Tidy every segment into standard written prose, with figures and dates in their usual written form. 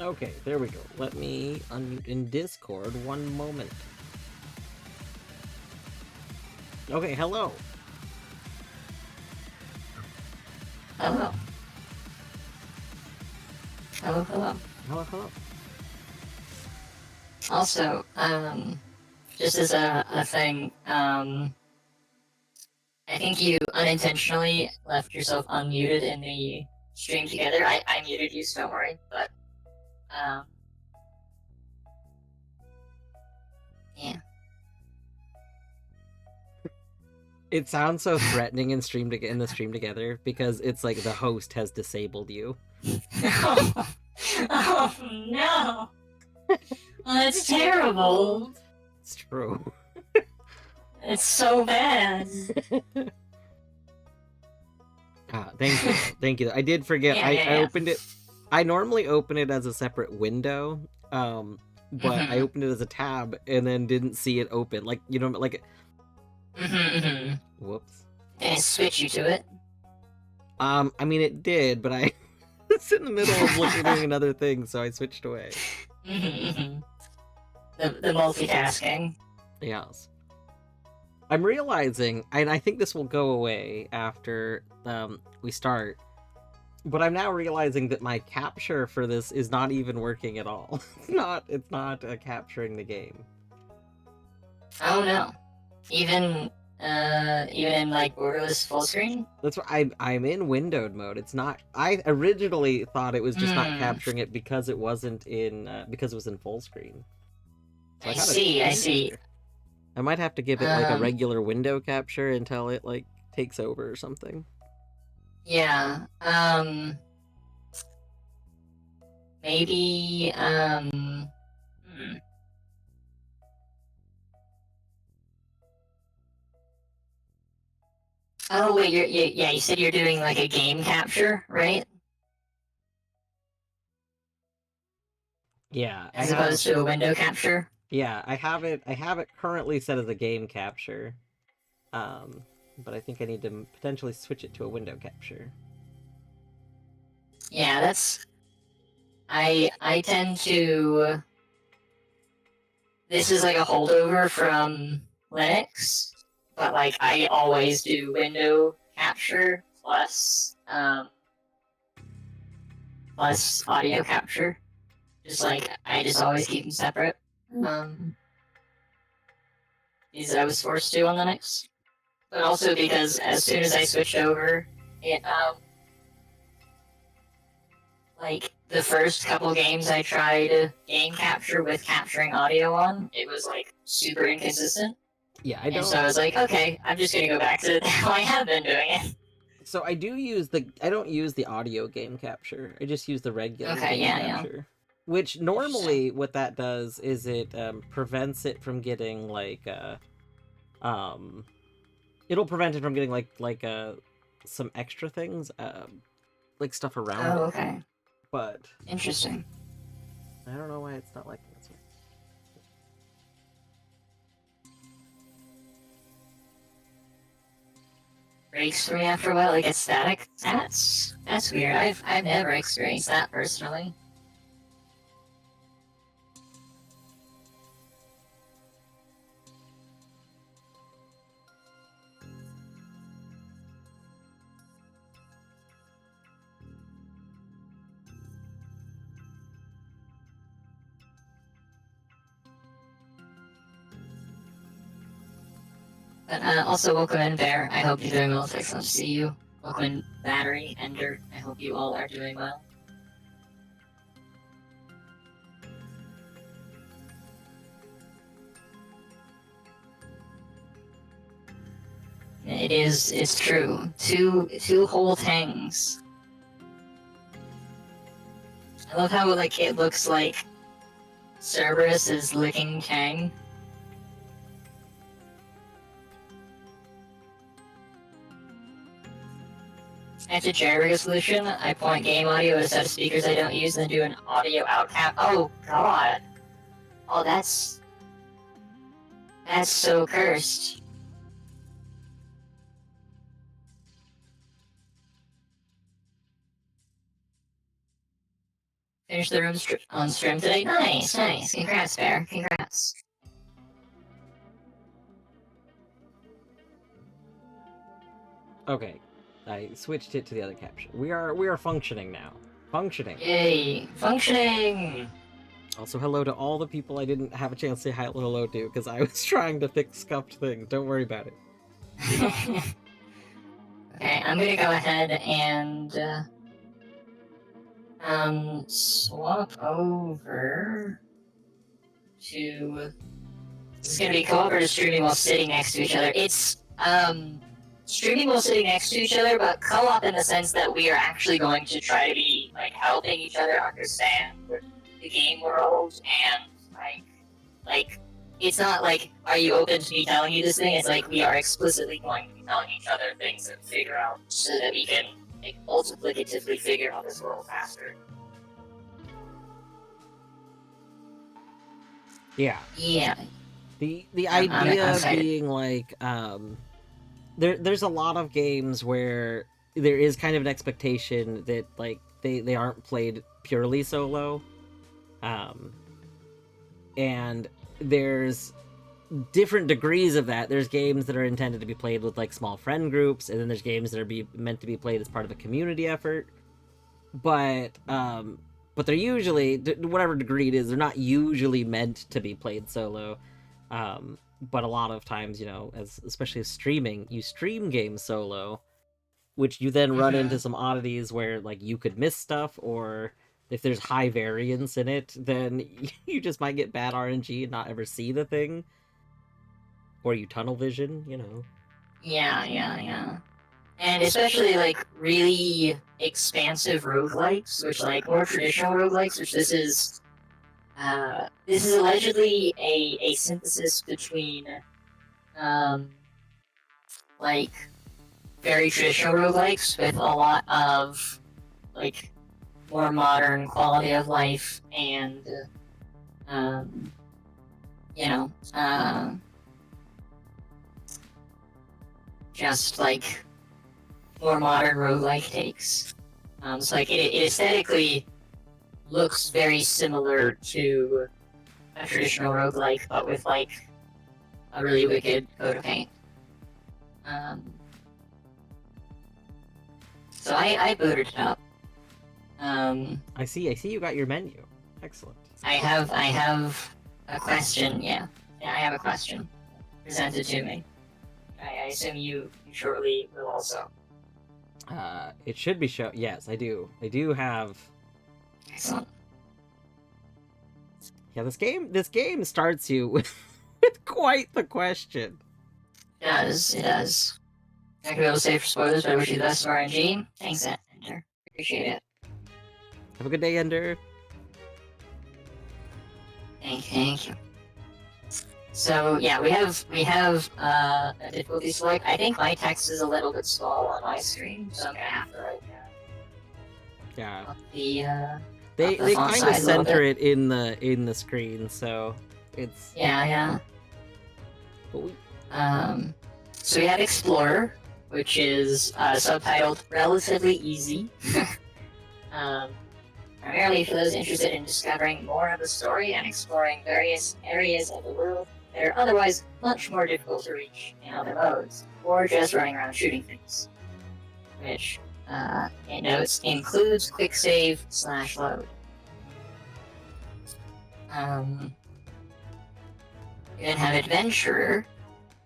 Okay, there we go. Let me unmute in Discord. One moment. Okay, hello. Hello. Hello, hello. Hello, hello. Also, just as a thing, I think you unintentionally left yourself unmuted in the stream together. I muted you, so don't worry, but, yeah. It sounds so threatening in the stream together because it's like the host has disabled you. Oh no! That's terrible. It's true. It's so bad. Thank you. Thank you. I did forget. Yeah, I yeah. opened it. I normally open it as a separate window, but I opened it as a tab and then didn't see it open. Like, you know, like. Whoops. Did it switch you to it? I mean, it did, but I was in the middle of doing another thing, so I switched away. The multitasking. Yes. I'm realizing, and I think this will go away after we start, but I'm now realizing that my capture for this is not even working at all. It's not capturing the game. Oh no. Even in like borderless full screen? That's why I'm in windowed mode. It's not. I originally thought it was just not capturing it because it wasn't in because it was in full screen. So I see. I might have to give it like a regular window capture until it like takes over or something. Yeah. Maybe Oh wait, you said you're doing like a game capture, right? Yeah. As opposed to a window capture? Yeah, I have it currently set as a game capture. But I think I need to potentially switch it to a window capture. Yeah, that's I tend to this is like a holdover from Linux, but like I always do window capture plus audio capture. Just like I just always keep them separate. These I was forced to on Linux, but also because as soon as I switched over, it like the first couple games I tried game capture with capturing audio on, it was like super inconsistent. Yeah, And so I was like, okay, I'm just gonna go back to how I have been doing it. So I don't use the audio game capture. I just use the regular game capture. Yeah. Which normally what that does is it prevents it from getting like it'll prevent it from getting like some extra things like stuff around it. Oh, okay. But interesting. I don't know why it's not liking this one. Breaks for me after a while, like it's static. That's weird. I've never experienced that personally. But also, welcome in, Bear. I hope you're doing well. It's excellent to see you. Welcome in, Battery, Ender. I hope you all are doing well. It's true. Two whole things. I love how like it looks like Cerberus is licking Kang. After jailbreak solution, I point game audio at a set of speakers I don't use, and then do an audio out cap. Oh god. Oh, that's so cursed. Finish the room on stream today. Nice, nice. Congrats, Bear. Congrats. Okay, I switched it to the other caption. We are functioning now. Functioning. Yay, functioning. Also, hello to all the people I didn't have a chance to say hello to because I was trying to fix scuffed things. Don't worry about it. Okay, I'm gonna go ahead and swap over to. This is gonna be cooperative streaming while sitting next to each other. It's streaming while sitting next to each other, but co-op in the sense that we are actually going to try to be like helping each other understand the game world and like it's not like, are you open to me telling you this thing? It's like we are explicitly going to be telling each other things and figure out so that we can like, multiplicatively figure out this world faster. Yeah. Yeah. The idea being like there's a lot of games where there is kind of an expectation that like they aren't played purely solo. And there's different degrees of that. There's games that are intended to be played with like small friend groups, and then there's games that are meant to be played as part of a community effort. But they're usually, whatever degree it is, they're not usually meant to be played solo. But a lot of times, you know, especially as streaming, you stream games solo, which you then run into some oddities where like you could miss stuff, or if there's high variance in it, then you just might get bad RNG and not ever see the thing. Or you tunnel vision, you know. Yeah. And especially like really expansive roguelikes, which like more traditional roguelikes, which this is allegedly a synthesis between like very traditional roguelikes with a lot of like more modern quality of life and you know just like more modern roguelike takes. So like it aesthetically looks very similar to a traditional roguelike, but with like a really wicked coat of paint. So I booted it up. I see you got your menu. Excellent. I have a question, yeah. Yeah, I have a question presented to me. I assume you shortly will also. It should be shown. Yes, I do. I do have. Excellent. Yeah, this game starts you with quite the question. It does. Not gonna be able to say for spoilers, but I wish you the best RNG. Thanks, Ender. Appreciate it. Have a good day, Ender. Thank you. So yeah, we have a difficulty select. I think my text is a little bit small on my screen, so I'm gonna have to like yeah. They kind of center it in the screen, so it's yeah. But we... So we have Explorer, which is subtitled relatively easy. Primarily for those interested in discovering more of the story and exploring various areas of the world that are otherwise much more difficult to reach in other modes, or just running around shooting things. Which, it notes, includes quick save / load. You then have Adventurer,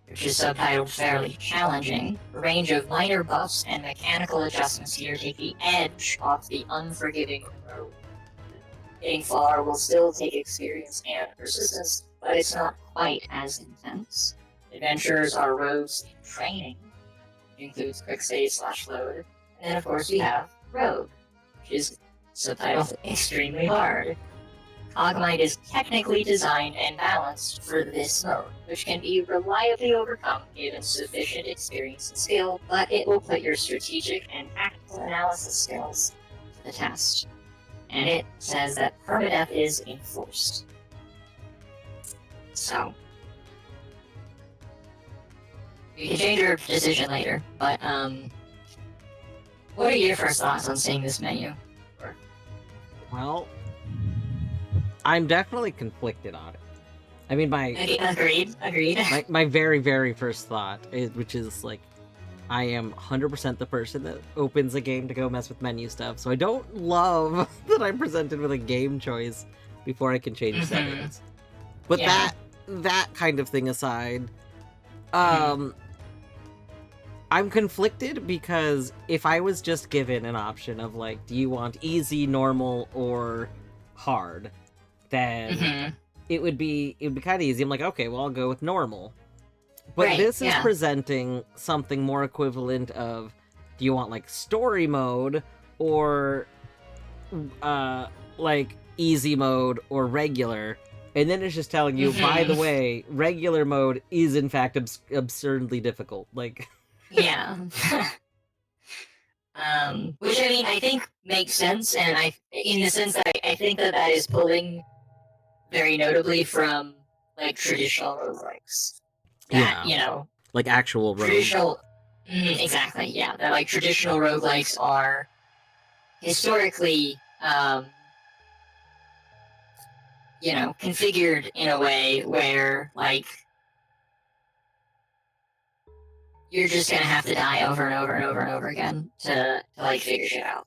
which is subtitled fairly challenging. A range of minor buffs and mechanical adjustments here take the edge off the unforgiving road. Getting far will still take experience and persistence, but it's not quite as intense. Adventurers are rogues in training, which includes quick save / load. And then of course we have Rogue, which is subtitled extremely hard. CogMind is technically designed and balanced for this mode, which can be reliably overcome given sufficient experience and skill, but it will put your strategic and tactical analysis skills to the test. And it says that permadeath is enforced. So, you can change your decision later, but what are your first thoughts on seeing this menu? Well, I'm definitely conflicted on it. I mean, Agreed. my very, very first thought, which is like, I am 100% the person that opens a game to go mess with menu stuff, so I don't love that I'm presented with a game choice before I can change settings. But Yeah. that kind of thing aside, Mhm. I'm conflicted because if I was just given an option of like, do you want easy, normal, or hard, then Mhm. it would be kind of easy. I'm like, okay, well, I'll go with normal. But Right. this is Yeah. presenting something more equivalent of, do you want like story mode or uh like easy mode or regular? And then it's just telling you, by the Mhm. way, regular mode is in fact absurdly difficult. Like, Yeah. Which I mean, I think makes sense, and in the sense that I think that that is pulling very notably from like traditional roguelikes. That yeah, like like actual Rogue. traditional, exactly, yeah. That like traditional roguelikes are historically, configured in a way where like you're just gonna have to die over and over and over and over again to like figure shit out.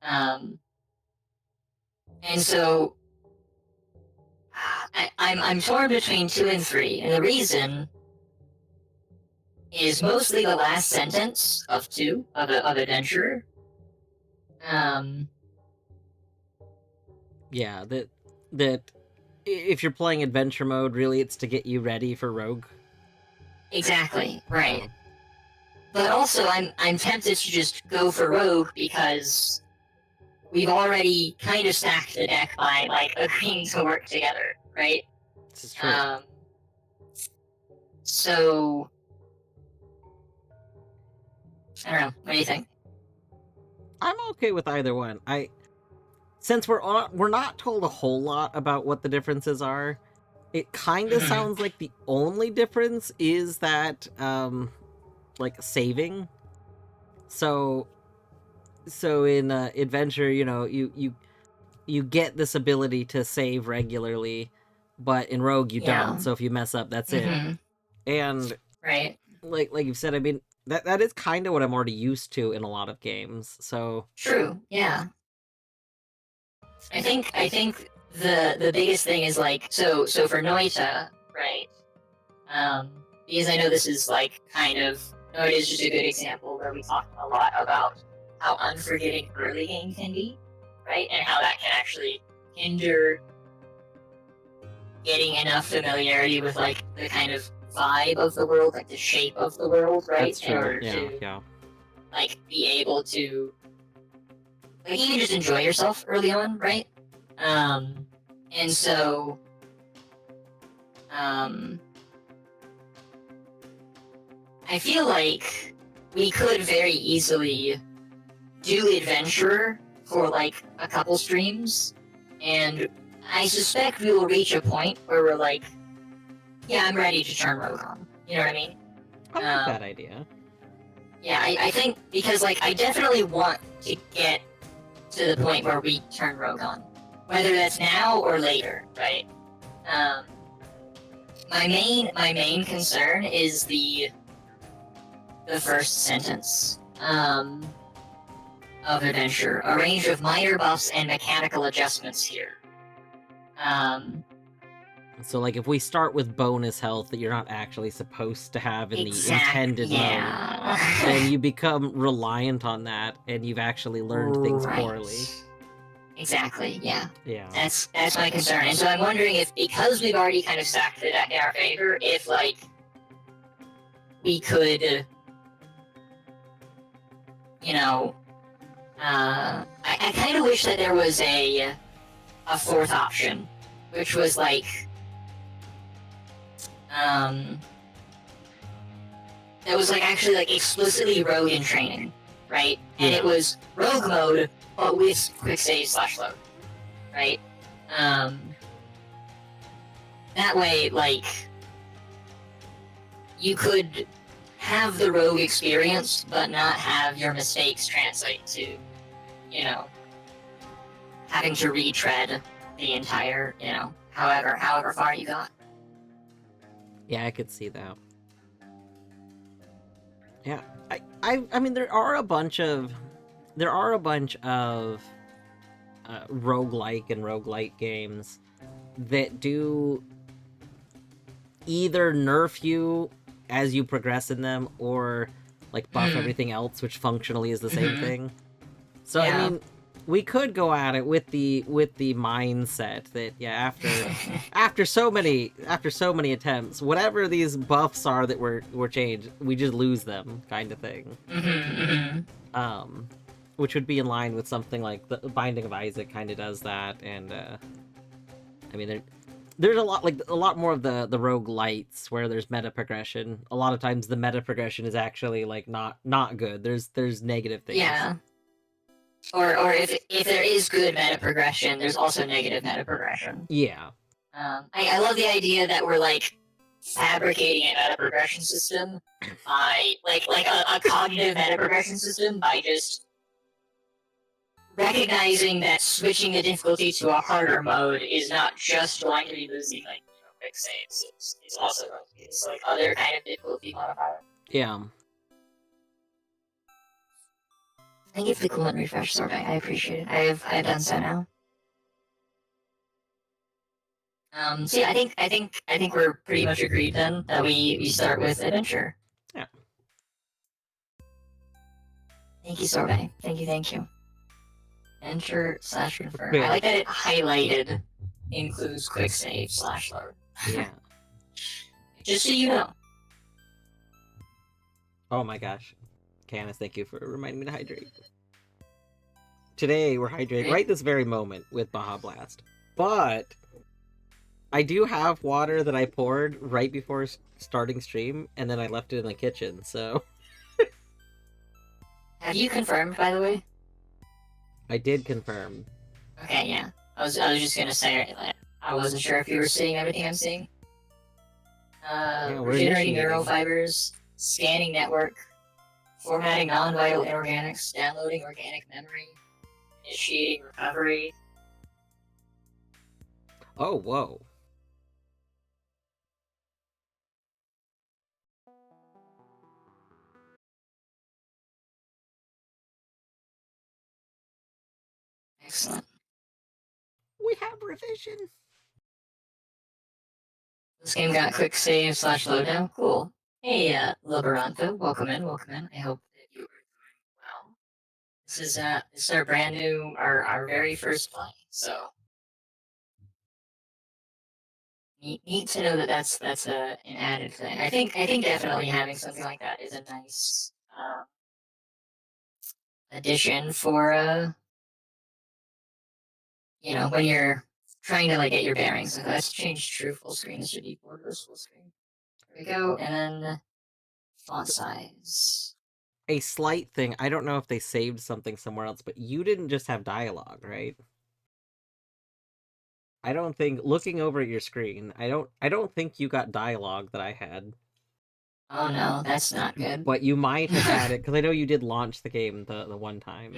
Um, and so I'm torn between 2 and 3, and the reason is mostly the last sentence of 2 of Adventurer. Um, Yeah, that if you're playing adventure mode, really it's to get you ready for Rogue. exactly Yeah. right. But also, I'm tempted to just go for Rogue because we've already kind of stacked the deck by like agreeing to work together, right? This is true. Um, so I don't know. What do you think? I'm okay with either one. Since we're not told a whole lot about what the differences are, it kind of Mm-hmm. sounds like the only difference is that like saving. So in adventure, you get this ability to save regularly, but in Rogue you don't. Yeah. So if you mess up, that's it. Mm-hmm. And Right. like you've said, I mean, that is kind of what I'm already used to in a lot of games. So True. Yeah. I think the biggest thing is like so for Noita, right? Because I know this is like kind of Noita is just a good example where we talk a lot about how unforgiving early game can be, right? And how that can actually hinder getting enough familiarity with like the kind of vibe of the world, like the shape of the world, right? that's In true. order Yeah, to yeah. like be able to like even just enjoy yourself early on, right? Um, and so um, I feel like we could very easily do Adventurer for like a couple streams, and I suspect we will reach a point where we're like, yeah, I'm ready to turn Rogue on. You know what I mean? I like Um, that idea. yeah, I think because like I definitely want to get to the point where we turn Rogue on, whether that's now or later, right? Um, my main concern is the first sentence of Adventure. A range of minor buffs and mechanical adjustments here. So like if we start with bonus health that you're not actually supposed to have in the intended mode, then Yeah. you become reliant on that and you've actually learned things poorly. Right. Exactly. Yeah. Yeah. That's my concern, and so I'm wondering if because we've already kind of stacked the deck in our favor, if like we could, you know, I kind of wish that there was a fourth option, which was like that was like actually like explicitly rogue in training, right? And it was rogue mode, but with quick save / load, right? That way, like you could have the rogue experience, but not have your mistakes translate to, you know, having to retread the entire, however far you got. Yeah, I could see that. Yeah, I mean, there are a bunch of roguelike and roguelite games that do either nerf you as you progress in them or like buff everything else, which functionally is the same Mm-hmm. thing. So I Yeah. mean, we could go at it with the mindset that yeah, after so many attempts, whatever these buffs are that were changed, we just lose them, kind of thing. Mm-hmm, mm-hmm. Um, which would be in line with something like the Binding of Isaac kind of does that, and I mean there's a lot more of the rogue lights where there's meta progression. A lot of times the meta progression is actually like not good. There's negative things. Yeah. Or if there is good meta progression, there's also negative meta progression. Yeah. I love the idea that we're like fabricating a meta progression system by like a cognitive meta progression system by just recognizing that switching the difficulty to a harder mode is not just going to be losing like quick saves. It's also going to be this like other kind of difficulty modifier. Yeah. Thank you for the coolant refresh, Sorby. I appreciate it. I've done so now. So yeah, I think we're pretty much agreed then that we start with adventure. Yeah. Thank you, Sorbet. Thank you. Enter / confirm. I like that it highlighted includes quick save / load. Yeah. Just so you know. Oh my gosh. Canis, thank you for reminding me to hydrate. Today we're hydrating right this very moment with Baja Blast. But I do have water that I poured right before starting stream, and then I left it in the kitchen, so... Have you confirmed, by the way? I did confirm. Okay, yeah. I was just gonna say, like, I wasn't sure if you were seeing everything I'm seeing. Regenerating neural fibers, scanning network, formatting non-vital inorganics, downloading organic memory, initiating recovery. Oh, whoa. Excellent. We have revision. This game got quick save / slowdown. Cool. Hey, Laboranto, welcome in. I hope that you are doing well. This is our brand new, our very first play. So neat to know that that's an added thing. I think definitely having something like that is a nice addition for when you're trying to like get your bearings. So let's change true full screen. This should be borders full screen. There we go, and then font size. A slight thing, I don't know if they saved something somewhere else, but you didn't just have dialogue, right? I don't think, looking over at your screen, I don't think you got dialogue that I had. Oh no, that's not good. But you might have had it, because I know you did launch the game the one time.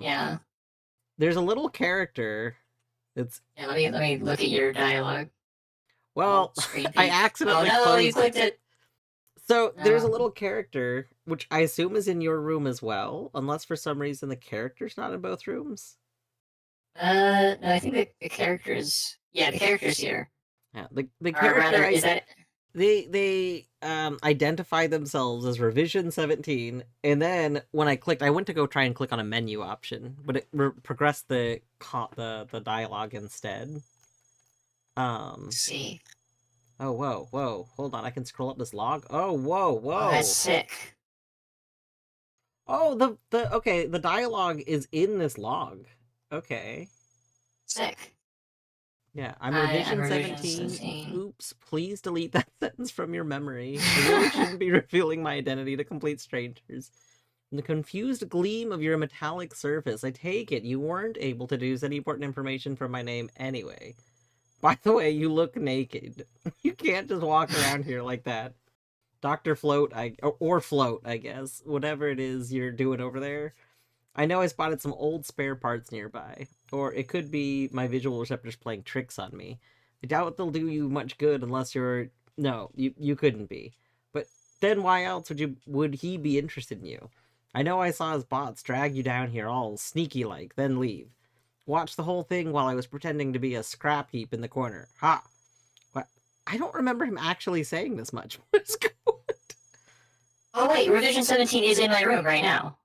Yeah. There's a little character that's... Yeah, let me look at your dialogue. Well, I accidentally closed you clicked it. So there's a little character, which I assume is in your room as well, unless for some reason the character's not in both rooms. No, I think the character's the character's here. Yeah, the character, rather, is that they identify themselves as Revision 17, and then when I clicked, I went to go try and click on a menu option, but it progressed the dialogue instead. See. Oh, whoa, hold on, I can scroll up this log. Oh, whoa. Oh, that's sick. Oh, okay, the dialogue is in this log. Okay. Sick. Yeah, I'm Revision 17. Oops, please delete that sentence from your memory. I really shouldn't be revealing my identity to complete strangers. In the confused gleam of your metallic surface, I take it you weren't able to deduce any important information from my name anyway. By the way, you look naked. You can't just walk around here like that. Dr. Float, or Float, I guess. Whatever it is you're doing over there. I know I spotted some old spare parts nearby. Or it could be my visual receptors playing tricks on me. I doubt they'll do you much good unless you're no, you couldn't be. But then why else would he be interested in you? I know I saw his bots drag you down here all sneaky like, then leave. Watch the whole thing while I was pretending to be a scrap heap in the corner. Ha! What? I don't remember him actually saying this much. What's going? Oh wait, revision 17 is in my room right now.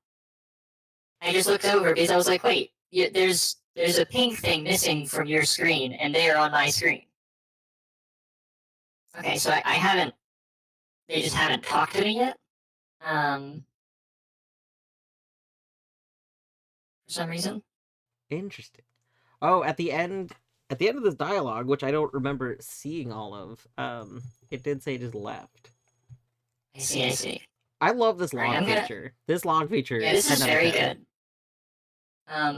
I just looked over because I was like, wait, there's a pink thing missing from your screen, and they are on my screen. Okay, so I haven't. They just haven't talked to me yet. For some reason. Interesting. Oh, at the end of this dialogue, which I don't remember seeing all of, it did say just left. I see. I see. I love this All right, log feature. This log feature Yeah, is this is 10 out of very 10. good.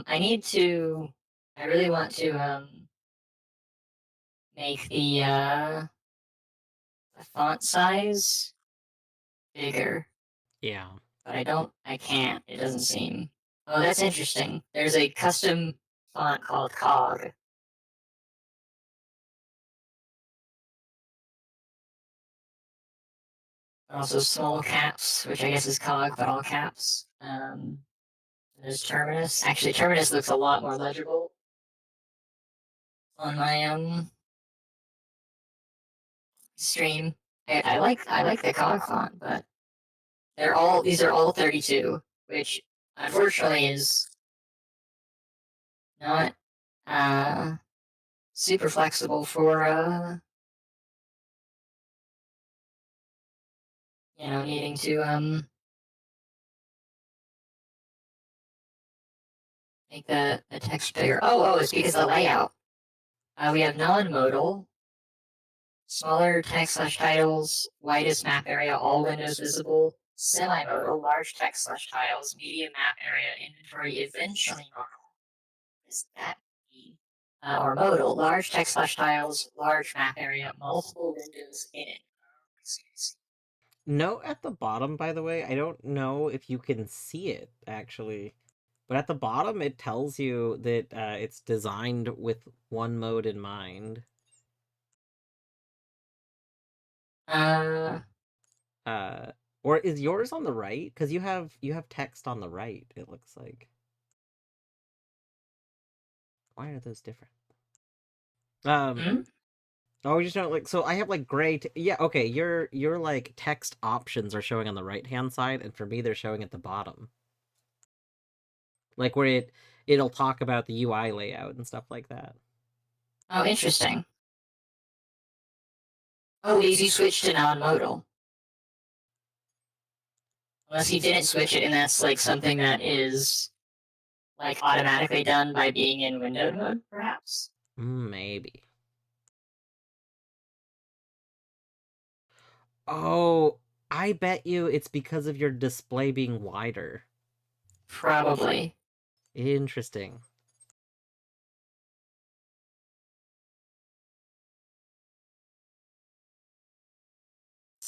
I need to. I really want to make the font size bigger, Yeah. but I don't. I can't. It doesn't seem. Oh, that's interesting. There's a custom font called Cog. Also small caps, which I guess is Cog, but all caps. There's Terminus. Actually, Terminus looks a lot more legible on my stream. I like the Cog font, but these are all 32, which unfortunately is not uh super flexible for needing to make the text bigger. Oh, it's because of the layout. We have non-modal, smaller text/titles, widest map area, all windows visible. Semi-modal, large text/titles, medium map area, inventory eventually modal. Is that mean? Or modal, large text/tiles, large map area, multiple windows in it. Note at the bottom, by the way, I don't know if you can see it actually, but at the bottom it tells you that it's designed with one mode in mind. Uh, Uh, or is yours on the right? Because you have text on the right. It looks like. Why are those different? Um. hmm? Oh, you just don't like. So I have like gray. Yeah. Okay. Your like text options are showing on the right hand side, and for me they're showing at the bottom. Like where it'll talk about the UI layout and stuff like that. Oh, interesting. Oh, easy switch to non-modal. Unless you didn't switch it, and that's like something that is like automatically done by being in window mode, perhaps. Maybe. Oh, I bet you it's because of your display being wider. Probably. Interesting.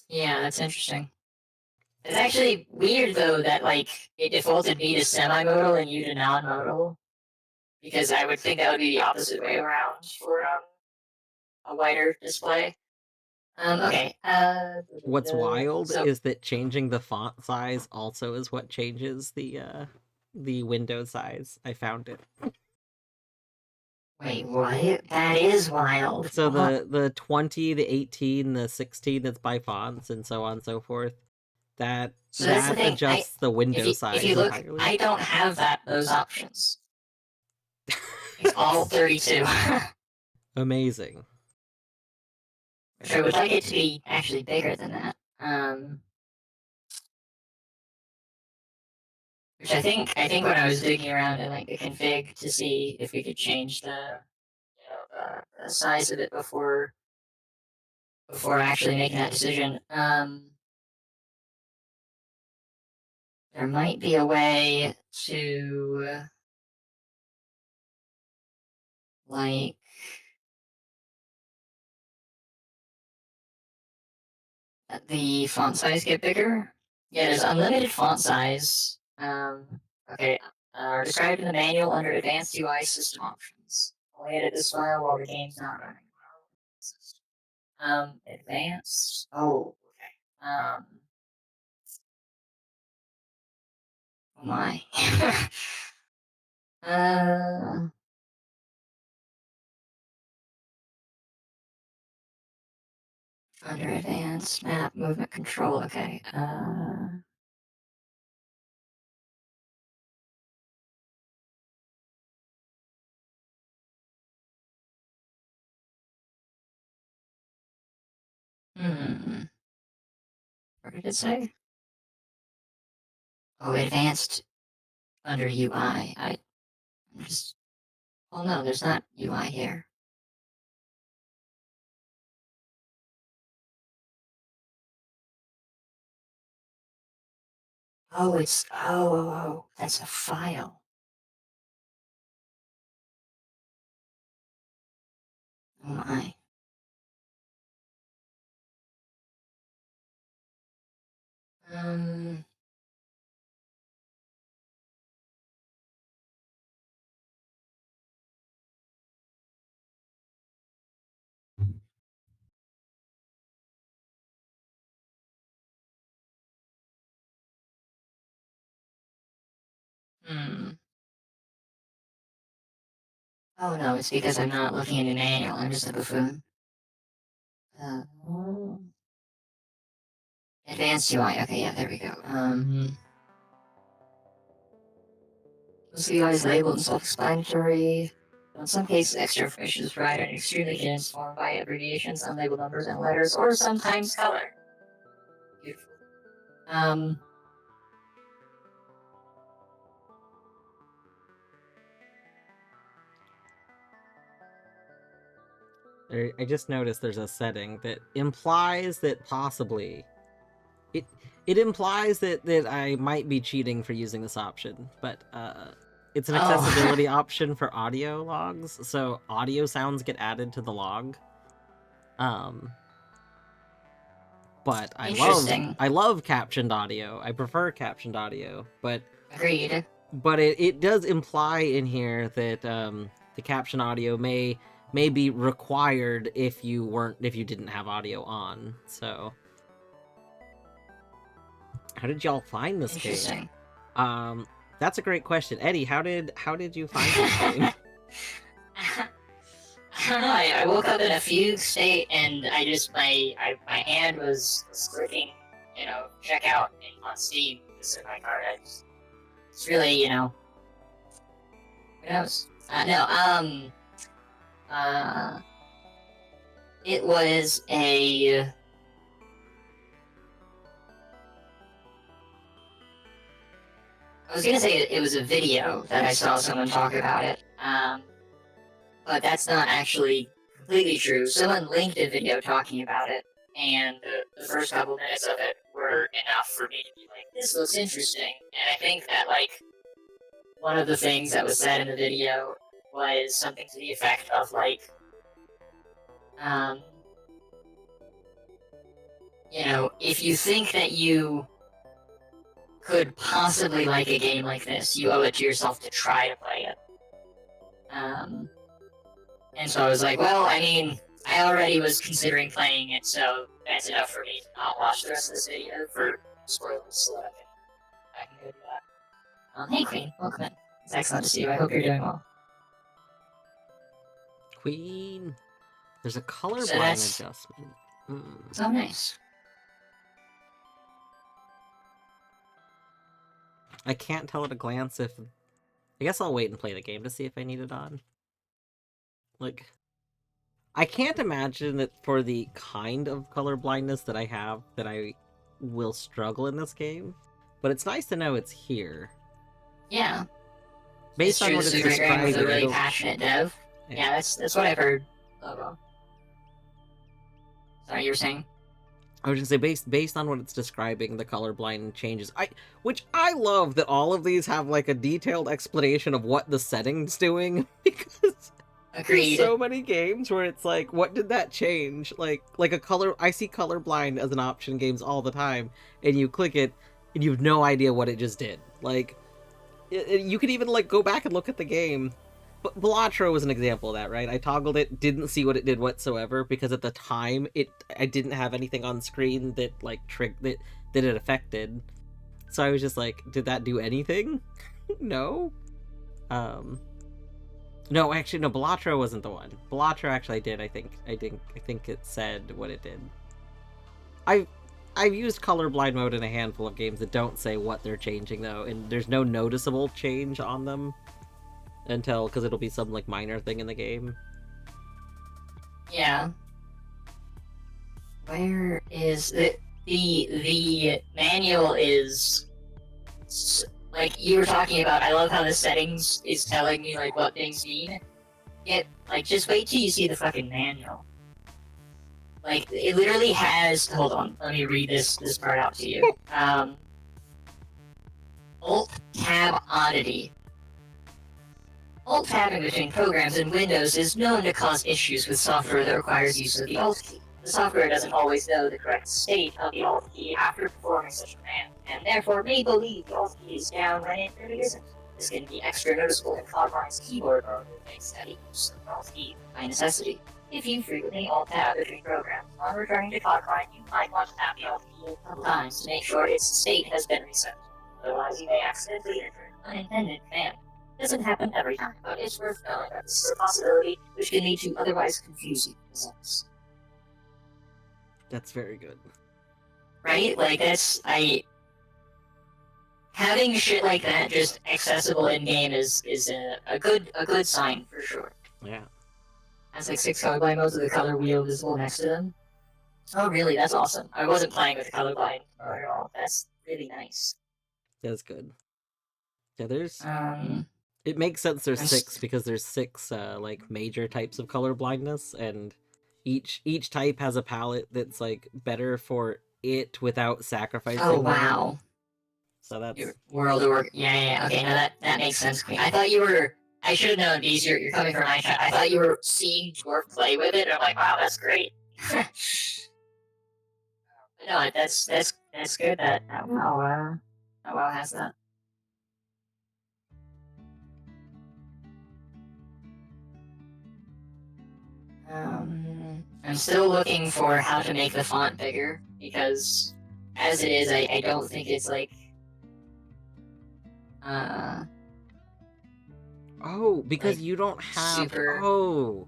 Yeah, that's interesting. It's actually weird though that like it defaulted me to semi-modal and you to non-modal, because I would think that would be the opposite way around for a wider display. Okay. What's wild So is that changing the font size also is what changes the window size. I found it. wait, what? That is wild. So What? the 20, the 18, the 16 that's by fonts and so on and so forth. That So that's the that thing. adjusts the If window you size look, entirely. I don't have those options. It's all 32. Amazing. Which I would like it to be actually bigger than that. Which I think when I was digging around in like the config to see if we could change the size of it before actually making that decision, there might be a way to like let the font size get bigger. Yeah, there's unlimited font size. Okay, are described in the manual under Advanced UI System Options. Only edit this file while the game's not running. Advanced. Oh, okay. Oh my. uh, Under Advanced Map Movement Control. Okay. What did it say? Oh, Advanced under UI. I'm just. Oh no, there's not UI here. Oh, it's. Oh, that's a file. Oh my. Um. Hmm. Oh no, it's because I'm not looking in the manual. I'm just a buffoon. Oh. Advanced UI. Okay, yeah, there we go. Most UI is labeled and self-explanatory. In some cases, extra information is provided in extremely condensed form by abbreviations, unlabeled numbers and letters, or sometimes color. Beautiful. I just noticed there's a setting that implies that possibly it it implies that I might be cheating for using this option, but it's an accessibility option for audio logs, so audio sounds get added to the log. But I love captioned audio. I prefer captioned audio, but agreed. But it does imply in here that the caption audio may be required if you didn't have audio on. So how did y'all find this game? That's a great question, Eddie. How did you find this game? I don't know. I woke up in a fugue state, and I just my hand was clicking, check out on Steam. This is my card. It's really, who knows? It was a. I was gonna say it was a video that I saw someone talk about it, but that's not actually completely true. Someone linked a video talking about it, and the first couple minutes of it were enough for me to be like, this looks interesting. And I think that, one of the things that was said in the video was something to the effect of, if you think that you could possibly like a game like this, you owe it to yourself to try to play it. And so I was like, well, I mean, I already was considering playing it, so that's enough for me to not watch the rest of this video for spoilers, so I can go do that. Hey, Queen, welcome in. It's excellent to see you. I hope you're doing well. Queen, there's a colorblind adjustment. Oh, nice. I can't tell at a glance if... I guess I'll wait and play the game to see if I need it on. I can't imagine that for the kind of color blindness that I have, that I will struggle in this game. But it's nice to know it's here. Yeah. Based on what it's describing, with a really passionate dev. Yeah, that's what I've heard. Sorry, you were saying? I was gonna say, based on what it's describing, the colorblind changes. Which I love that all of these have a detailed explanation of what the setting's doing, because agreed. There's so many games where it's like, what did that change? Like a color. I see colorblind as an option in games all the time, and you click it, and you have no idea what it just did. You could even like go back and look at the game. But Balatro was an example of that, right? I toggled it, didn't see what it did whatsoever because at the time I didn't have anything on screen that like that it affected. So I was just like, did that do anything? No. Um no, actually no, Balatro wasn't the one. Balatro actually did, I think it said what it did. I've I've used colorblind mode in a handful of games that don't say what they're changing though, and there's no noticeable change on them until because it'll be some like minor thing in the game. Yeah. Where is the manual is like you were talking about. I love how the settings is telling me like what things mean. Yet, like, just wait till you see the fucking manual. Like, it literally has. Hold on, let me read this part out to you. Alt Tab oddity. Alt tabbing between programs in Windows is known to cause issues with software that requires use of the Alt key. The software doesn't always know the correct state of the Alt key after performing such a command, and therefore may believe the Alt key is down when it really isn't. This can be extra noticeable in CogMind's keyboard mode that makes heavy use of the Alt key by necessity. If you frequently Alt tab between programs, on returning to CogMind, you might want to tap the Alt key a couple times to make sure its state has been reset. Otherwise, you may accidentally enter an unintended command. It doesn't happen every time, but it's worth knowing that this is a possibility which can lead to otherwise confusing results. That's very good. Right? Like, having shit like that just accessible in game is a good sign for sure. Yeah. Has like 6 colorblind modes with the color wheel visible next to them. Oh, really? That's awesome. I wasn't playing with colorblind mode at all. That's really nice. That's good. Yeah, there's. Um, It makes sense. There's 6 because there's 6 like major types of color blindness, and each type has a palette that's like better for it without sacrificing. Oh wow. So that's World of Work. Yeah. Okay, now that makes sense. I thought you were. I should have known because you're coming from my chat. I thought you were seeing Dwarf play with it. And I'm like, wow, that's great. No, that's good. That WoW has that. I'm still looking for how to make the font bigger because, as it is, I don't think it's like. Oh, because like, you don't have. Super... Oh.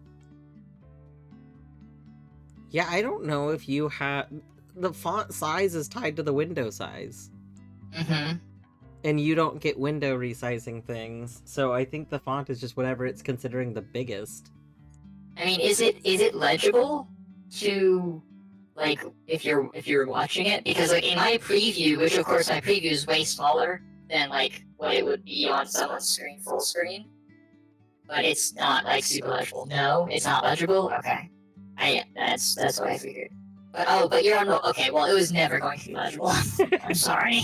Yeah, I don't know if you have. The font size is tied to the window size. Mm-hmm. And you don't get window resizing things, so I think the font is just whatever it's considering the biggest. I mean, is it legible to, like, if you're watching it? Because like in my preview, which of course my preview is way smaller than like what it would be on someone's screen full screen, but it's not like super legible. No, it's not legible. Okay, that's what I figured. But you're on. Okay, well, it was never going to be legible. I'm sorry.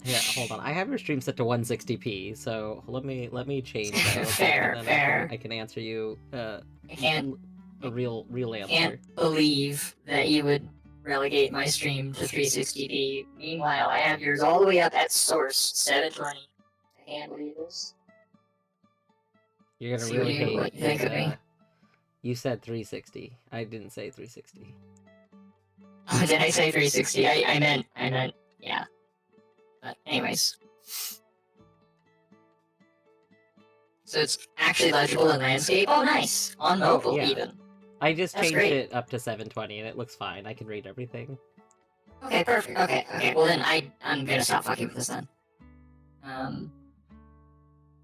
Yeah, hold on. I have your stream set to 160p, so let me change that. Fair. I can answer you. I can't. A real answer. I can't believe that you would relegate my stream to 360p. Meanwhile, I have yours all the way up at source 720. I can't believe this. You're gonna really hate what you think of me. You said 360. I didn't say 360. Oh, did I say 360? I meant yeah. But anyways. So it's actually legible in landscape? Oh, nice! On mobile, even. I just changed it up to 720 and it looks fine. I can read everything. Okay, perfect. Okay. Well then, I'm gonna stop fucking with this then.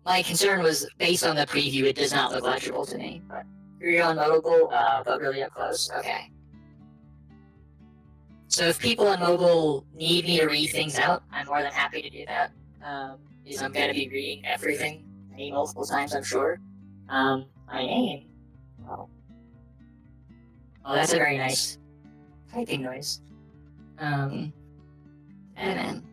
My concern was, based on the preview, it does not look legible to me. But you're on mobile, but really up close. Okay. So if people on mobile need me to read things out, I'm more than happy to do that. Because I'm going to be reading everything multiple times, I'm sure. My name. Oh, that's a very nice typing noise. And then.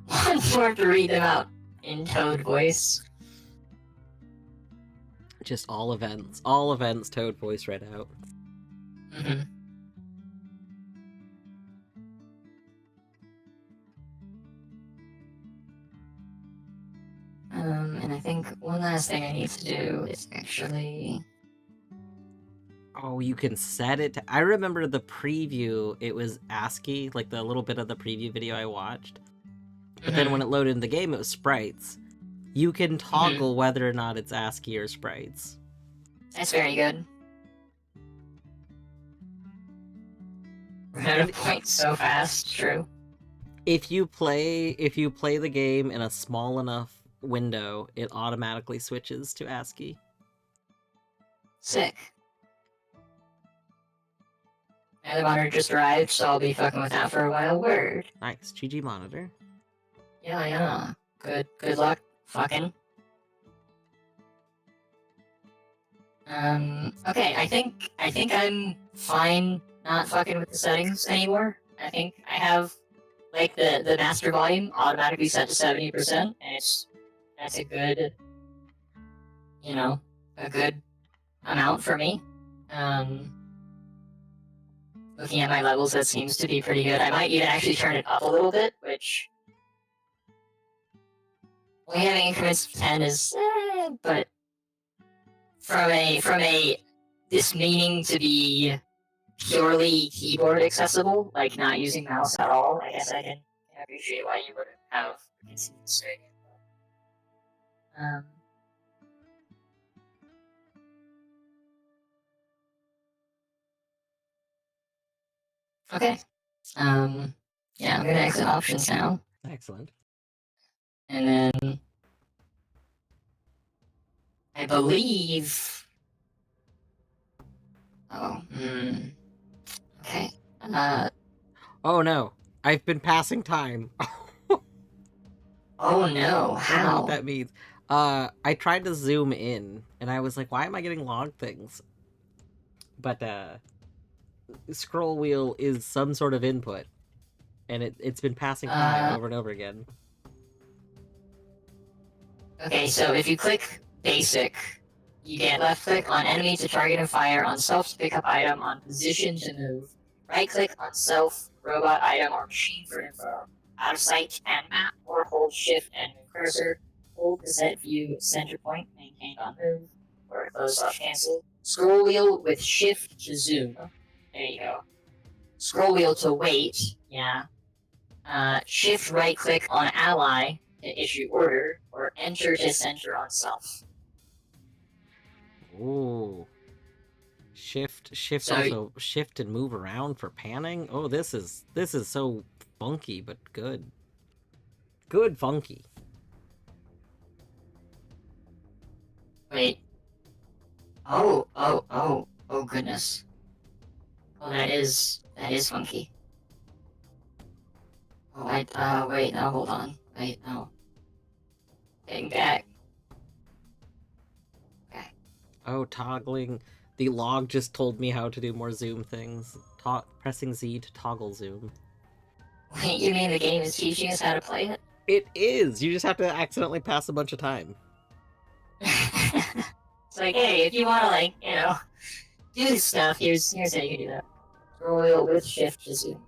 One more to read them out in Toad voice. Just all events, Toad voice read out. Mm-hmm. I think one last thing I need to do is actually. Oh, you can set it to... I remember the preview, it was ASCII, like the little bit of the preview video I watched. But then when it loaded in the game, it was sprites. You can toggle whether or not it's ASCII or sprites. That's very good. We're at a point so fast, true. If you play the game in a small enough window, it automatically switches to ASCII. Sick. My other monitor just arrived, so I'll be fucking with that for a while. Word. Nice. GG monitor. Yeah. Good luck, fucking. Okay, I think I'm fine not fucking with the settings anymore. I think I have, like, the master volume automatically set to 70%, and that's a good, a good amount for me. Looking at my levels, that seems to be pretty good. I might even actually turn it up a little bit, which only having increments of 10 is, but from a this meaning to be purely keyboard accessible, like not using mouse at all, I guess I can appreciate why you would have conceived straight. Okay. Yeah, I'm gonna exit options now. Excellent. And then I believe. Oh, okay. Oh no, I've been passing time. Oh no, I don't know what how? that means. I tried to zoom in, and I was like, why am I getting log things? But, scroll wheel is some sort of input, and it's been passing time over and over again. Okay, so if you click basic, you get left click on enemy to target and fire, on self to pick up item, on position to move, right click on self, robot, item, or machine for info, out of sight and map, or hold shift and move cursor, hold to set view center point, maintained on move, or close/cancel, scroll wheel with shift to zoom. There you go. Scroll wheel to wait, yeah. Shift right click on ally to issue order, or enter to center on self. Ooh. Shift So, also shift and move around for panning. Oh, this is so funky but good. Good funky. wait. Oh goodness. Oh, that is funky. Oh, wait, no, hold on. Wait, no. Getting back. Okay. Oh, toggling. The log just told me how to do more zoom things. Pressing Z to toggle zoom. Wait, you mean the game is teaching us how to play it? It is! You just have to accidentally pass a bunch of time. It's like, hey, if you want to, like, do this stuff, here's how you can do that. Scroll with shift to zoom.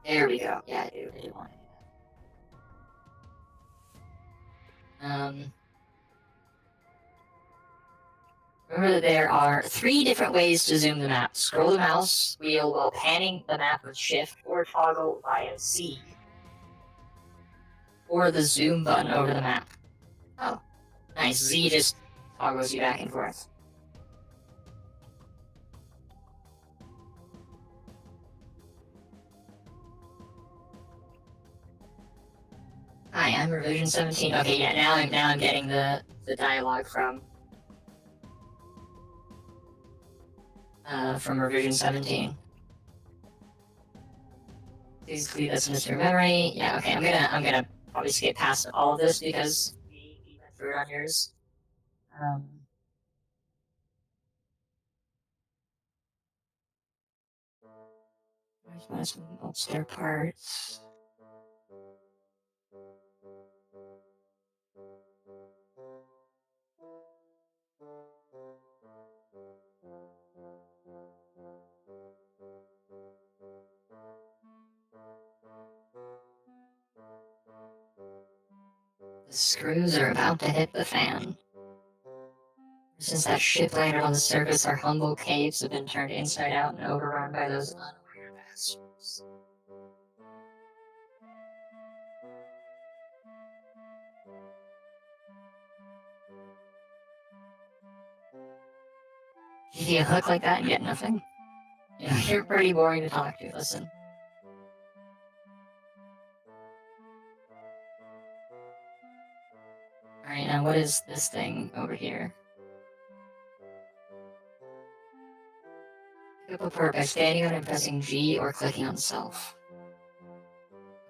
There we go. Yeah, I do want to do that. Remember that there are 3 different ways to zoom the map. Scroll the mouse wheel while panning the map with shift, or toggle via Z. Or the zoom button over the map. Oh, nice. Z just toggles you back and forth. Hi, I'm revision 17. Okay, yeah, now I'm getting the dialogue from revision 17. Please delete this Mr. Memory. Yeah, okay, I'm gonna probably skip past all of this because we went through it on yours. Where's some spare parts? The screws are about to hit the fan. Since that ship landed on the surface, our humble caves have been turned inside out and overrun by those unaware bastards. If you hook like that and get nothing, you're pretty boring to talk to. Listen. Alright, now what is this thing over here? Pick up a port by standing on it and pressing G or clicking on self.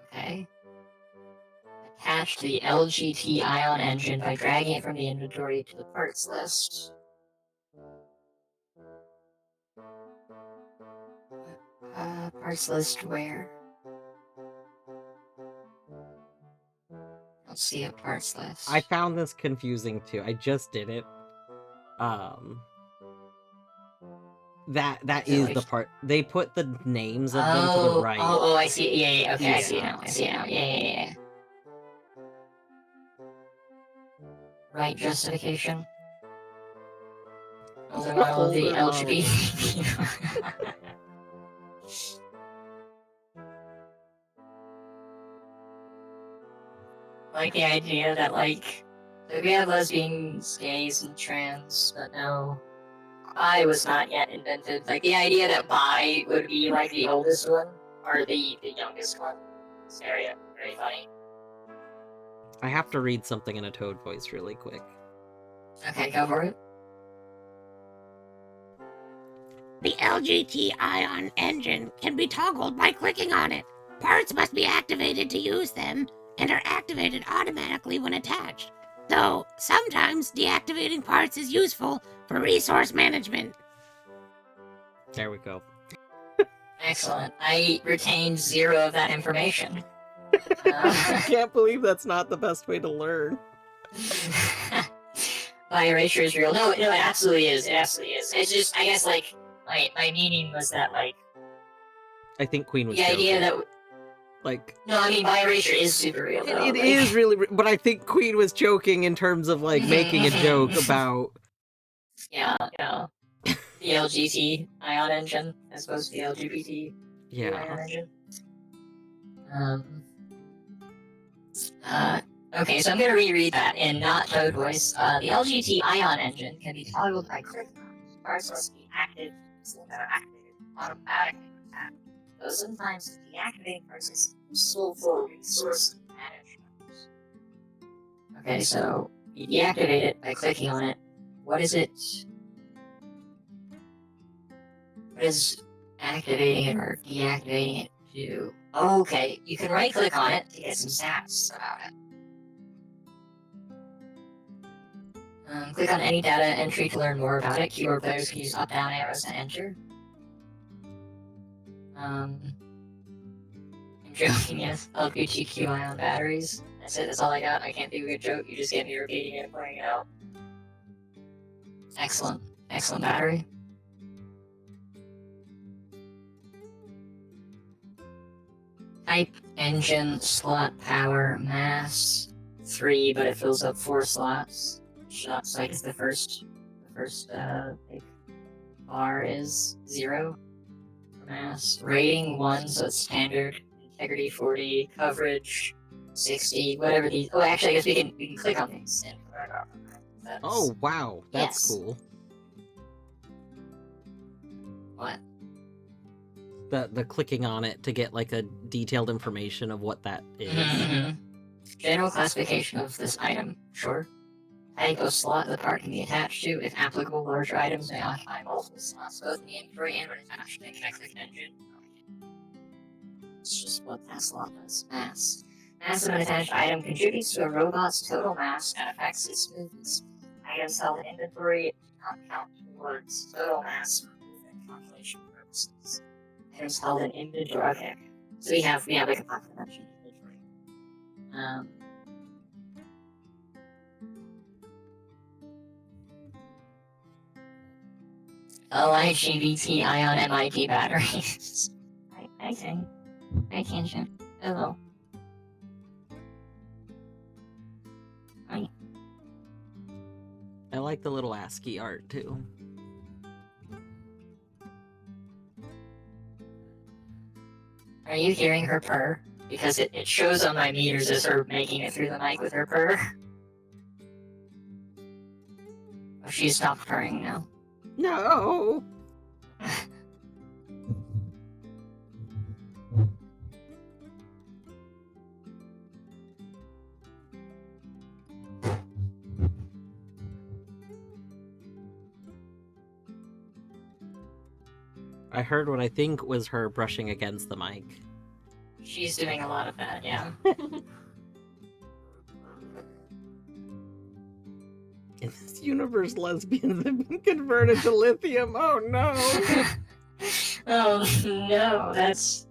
Okay. Attach to the LGT ion engine by dragging it from the inventory to the parts list. Parts list where? Don't see a parts list. I found this confusing too. I just did it. That is the part. They put the names of them to the right. Oh, I see. Yeah, okay, yeah. I see it now. Yeah. Right justification. All the LGBT. Like the idea that, like, we have lesbians, gays, and trans, but no, bi was not yet invented. Like, the idea that bi would be, like, the oldest one, or the youngest one. It's very funny. I have to read something in a Toad voice really quick. Okay, go for it. The LGT ion engine can be toggled by clicking on it. Parts must be activated to use them, and are activated automatically when attached, though sometimes deactivating parts is useful for resource management. There we go. Excellent. I retained 0 of that information. I can't believe that's not the best way to learn. By erasure is real. No, it absolutely is. It absolutely is. It's just, I guess, like, my meaning was that, like, I think Queen was the joking. idea that, like, no, I mean, bi erasure is super real, though. It is really, but I think Queen was joking in terms of, like, making a joke about... Yeah. The LGBT ion engine, as opposed to the LGBT ion engine. Okay, so I'm going to reread that in not Toad voice. The LGT ion engine can be toggled by clicking on it. Parts must be active, so that are activated automatically. Though sometimes deactivating parts is useful for resource management. Okay, so you deactivate it by clicking on it. What is it? What is activating it or deactivating it do? Okay, you can right click on it to get some stats about it. Click on any data entry to learn more about it. Keyboard players can use up-down arrows to enter. I'm joking, yes. LGBTQ ion batteries. That's it, that's all I got. I can't do a good joke, you just get me repeating it and pointing it out. Excellent battery. Type, engine, slot, power, mass, 3, but it fills up 4 slots. Shots like the first big bar is 0 for mass. Rating 1, so it's standard. Integrity 40, coverage 60, whatever these. Oh, actually, I guess we can click on these. Oh wow, that's cool. What? The clicking on it to get like a detailed information of what that is. General classification of this item, sure. Type of slot the part can be attached to. If applicable, larger items may occupy multiple slots, both in the inventory and when attached. Can I click engine? It's just what that slot does. Mass. Mass of an attached item contributes to a robot's total mass and affects its movements. Items held in inventory do not count towards total mass for movement calculation purposes. Items held in inventory. Okay. So we have like a pocket dimension inventory. LIGBT ion MIT batteries. I can. Hello. I like the little ASCII art too. Are you hearing her purr? Because it shows on my meters as her making it through the mic with her purr. Oh, she's stopped purring now. No! I heard what I think was her brushing against the mic. She's doing a lot of that, yeah. In this universe, lesbians have been converted to lithium. Oh no! Oh no, that's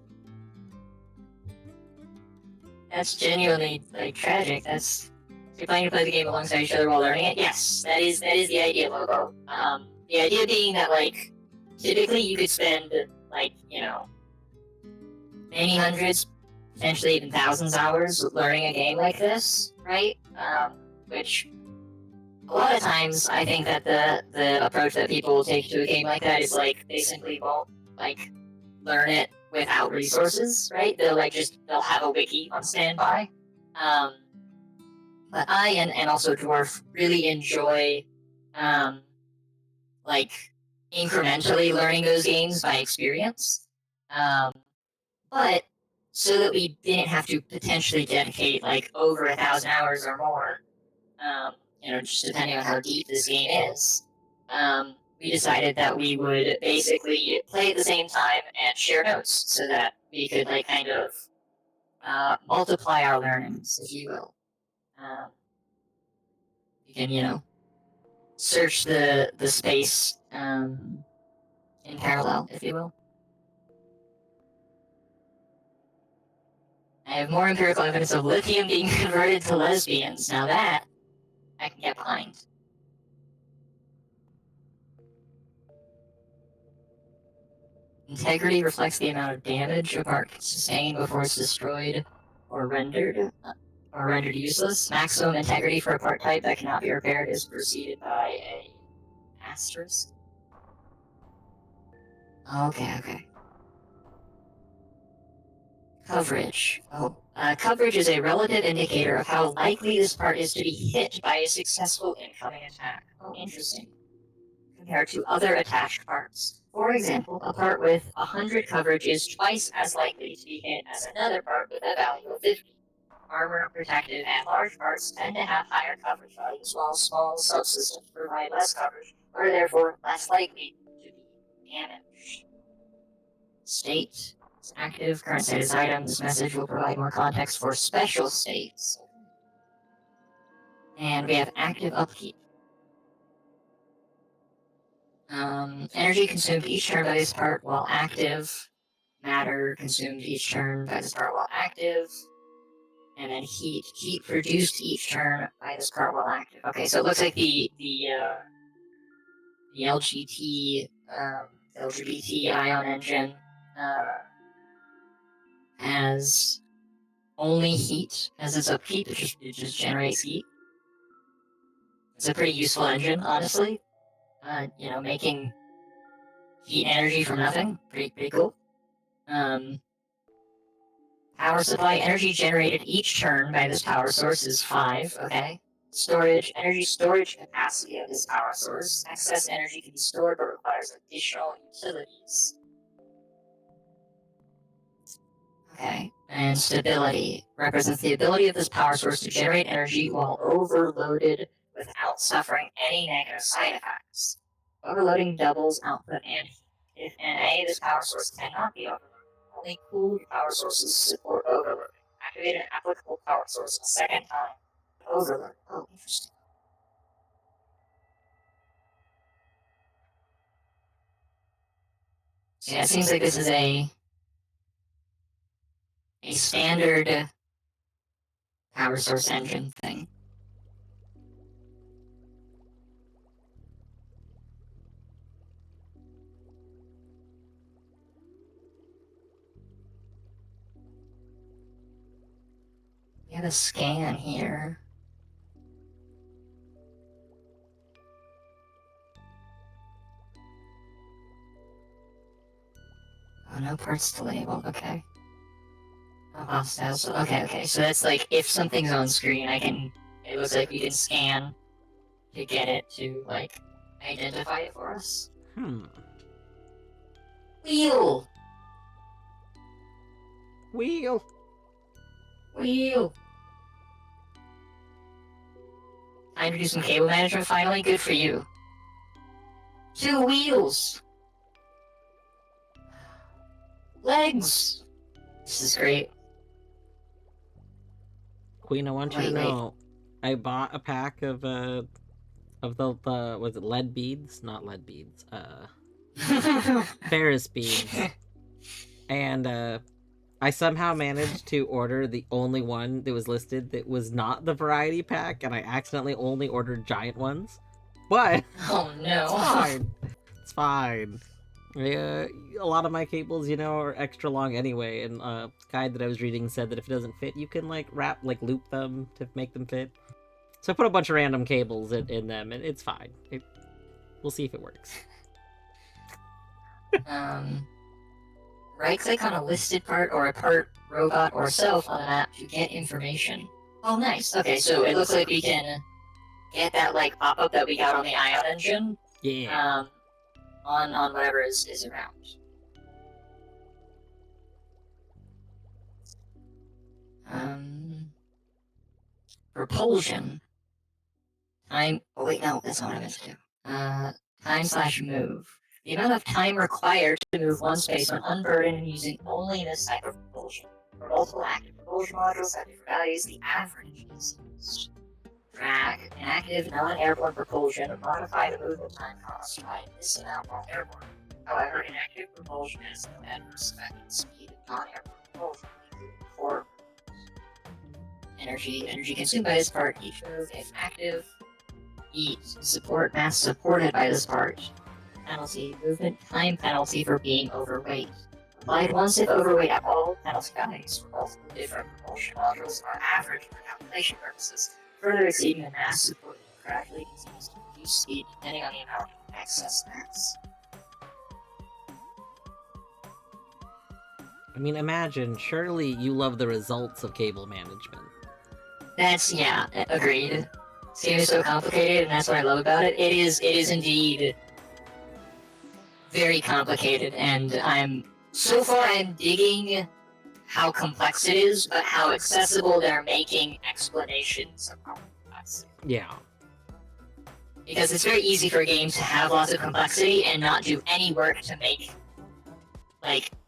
genuinely like tragic. That's you're planning to play the game alongside each other while learning it. Yes, that is the idea, Logo. The idea being that like typically you could spend like many hundreds, potentially even thousands hours learning a game like this, right? Which a lot of times I think that the approach that people will take to a game like that is like they simply won't like learn it without resources, right? They'll have a wiki on standby. But I and also Dwarf really enjoy like incrementally learning those games by experience. But so that we didn't have to potentially dedicate like over 1,000 hours or more, just depending on how deep this game is, we decided that we would basically play at the same time and share notes so that we could like kind of multiply our learnings, if you will. You can, search the space in parallel, if you will. I have more empirical evidence of lithium being converted to lesbians. Now that I can get behind. Integrity reflects the amount of damage a part can sustain before it's destroyed or rendered useless. Maximum integrity for a part type that cannot be repaired is preceded by a asterisk. Okay. Coverage. Coverage is a relative indicator of how likely this part is to be hit by a successful incoming attack. Oh, interesting. Compared to other attached parts. For example, a part with 100 coverage is twice as likely to be hit as another part with a value of 50. Armor, protective, and large parts tend to have higher coverage values, while small subsystems provide less coverage, or are therefore less likely to be damaged. State. Active, current status item. This message will provide more context for special states. And we have active upkeep. Energy consumed each turn by this part while active. Matter consumed each turn by this part while active. And then heat produced each turn by this part while active. Okay, so it looks like the LGBT ion engine has only heat as its upkeep. It just generates heat. It's a pretty useful engine, honestly. Making heat energy from nothing, pretty cool. Power supply energy generated each turn by this power source is 5. Okay. Energy storage capacity of this power source. Excess energy can be stored but requires additional utilities. Okay. And stability represents the ability of this power source to generate energy while overloaded without suffering any negative side effects. Overloading doubles output and heat. If NA, this power source cannot be overloaded. Only cooled power sources support overloading. Activate an applicable power source a second time. Overload. Oh, interesting. So yeah, it seems like this is a standard power source engine thing. We have a scan here. no parts to label. Okay. Oh, hostile. So, okay. So that's like if something's on screen, it looks like we can scan to get it to like identify it for us. Wheel. Time to do some cable management finally. Good for you. 2 wheels. Legs. This is great. Queen, I want you to know, I bought a pack of the was it lead beads? Not lead beads. Ferris beads. And I somehow managed to order the only one that was listed that was not the variety pack, and I accidentally only ordered giant ones. But oh no. It's fine. It's fine. Yeah, a lot of my cables, are extra long anyway, and a guide that I was reading said that if it doesn't fit, you can loop them to make them fit. So I put a bunch of random cables in them, and it's fine. We'll see if it works. Right-click on a listed part or a part, robot, or self on an app to get information. Oh, nice. Okay, so it looks like we can get that pop-up that we got on the Ion engine. Yeah. On whatever is around. Propulsion. Time. Oh wait, no, that's not what I meant to do. Time/move. The amount of time required to move one space when unburdened and using only this type of propulsion. For multiple active propulsion modules have different values, the average is used. Drag, inactive, non-airborne propulsion, modify the movement time cost by this amount while airborne. However, inactive propulsion has no adverse effect on speed of non-airborne propulsion, including core energy consumed by this part. Each move, if active, support mass supported by this part. Penalty, movement time penalty for being overweight. Applied once if overweight at all, penalty values for multiple different propulsion modules are average for calculation purposes. Further exceeding the mass support gradually continues to reduce speed depending on the amount of excess mass. I mean, imagine, surely you love the results of cable management. Yeah, agreed. Seems so complicated, and that's what I love about it. It is indeed very complicated, and I'm digging how complex it is, but how accessible they're making explanations of how complex it is. Yeah. Because it's very easy for a game to have lots of complexity and not do any work to make,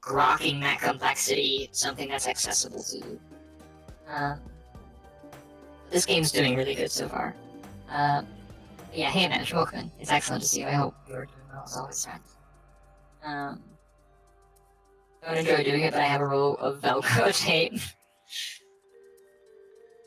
grokking that complexity something that's accessible to you. This game's doing really good so far. Yeah, hey man, welcome in. It's excellent to see you. I hope you're doing well as always, friends. I don't enjoy doing it, but I have a roll of Velcro tape.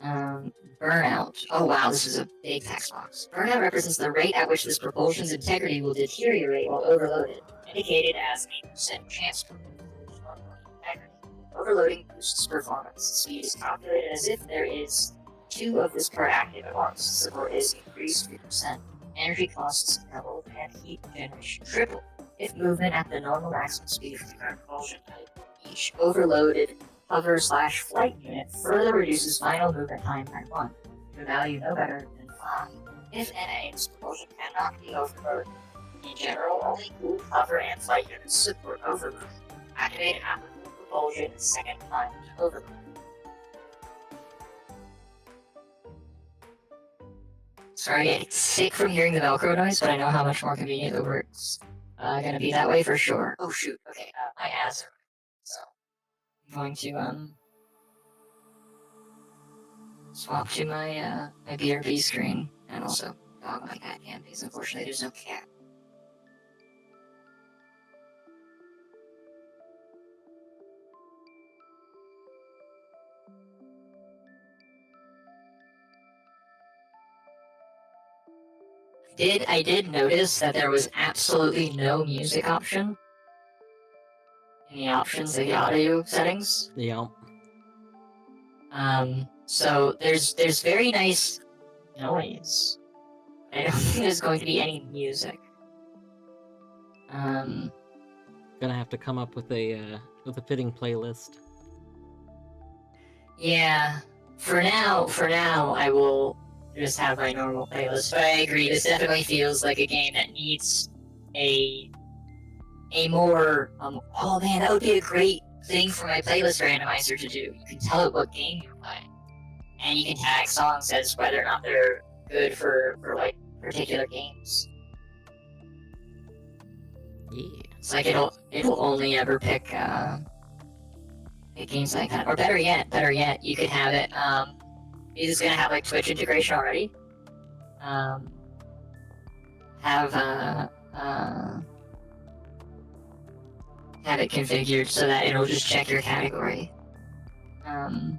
Burnout. Oh wow, this is a big text box. Burnout represents the rate at which this propulsion's integrity will deteriorate while overloaded, indicated as a % chance for integrity. Overloading boosts performance. Speed is calculated as if there is 2 of this part active at once. Support is increased 3%. Energy costs doubled and heat generation tripled. If movement at the normal maximum speed of the current propulsion type, each overloaded hover/flight unit further reduces final movement time by 1, to a value no better than 5. If NA, this propulsion cannot be overloaded. In general, only cooled hover and flight units support overloading. Activate applicable propulsion second time to overload. Sorry, I get sick from hearing the Velcro noise, but I know how much more convenient the work's gonna be that way for sure. Oh shoot, okay, my ads are so I'm going to swap to my my BRB screen and also dog my cat cam because unfortunately there's no cat. I did notice that there was absolutely no music option in the options of the audio settings. Yeah. So there's very nice noise. I don't think there's going to be any music. Gonna have to come up with a fitting playlist. Yeah. For now, I will just have my normal playlist. But I agree, this definitely feels like a game that needs a more oh man, that would be a great thing for my playlist randomizer to do. You can tell it what game you're playing, and you can tag songs as whether or not they're good for like particular games. Yeah. It's like it'll only ever pick games like that. Or better yet, you could have it it's gonna have like Twitch integration already. Have have it configured so that it'll just check your category. And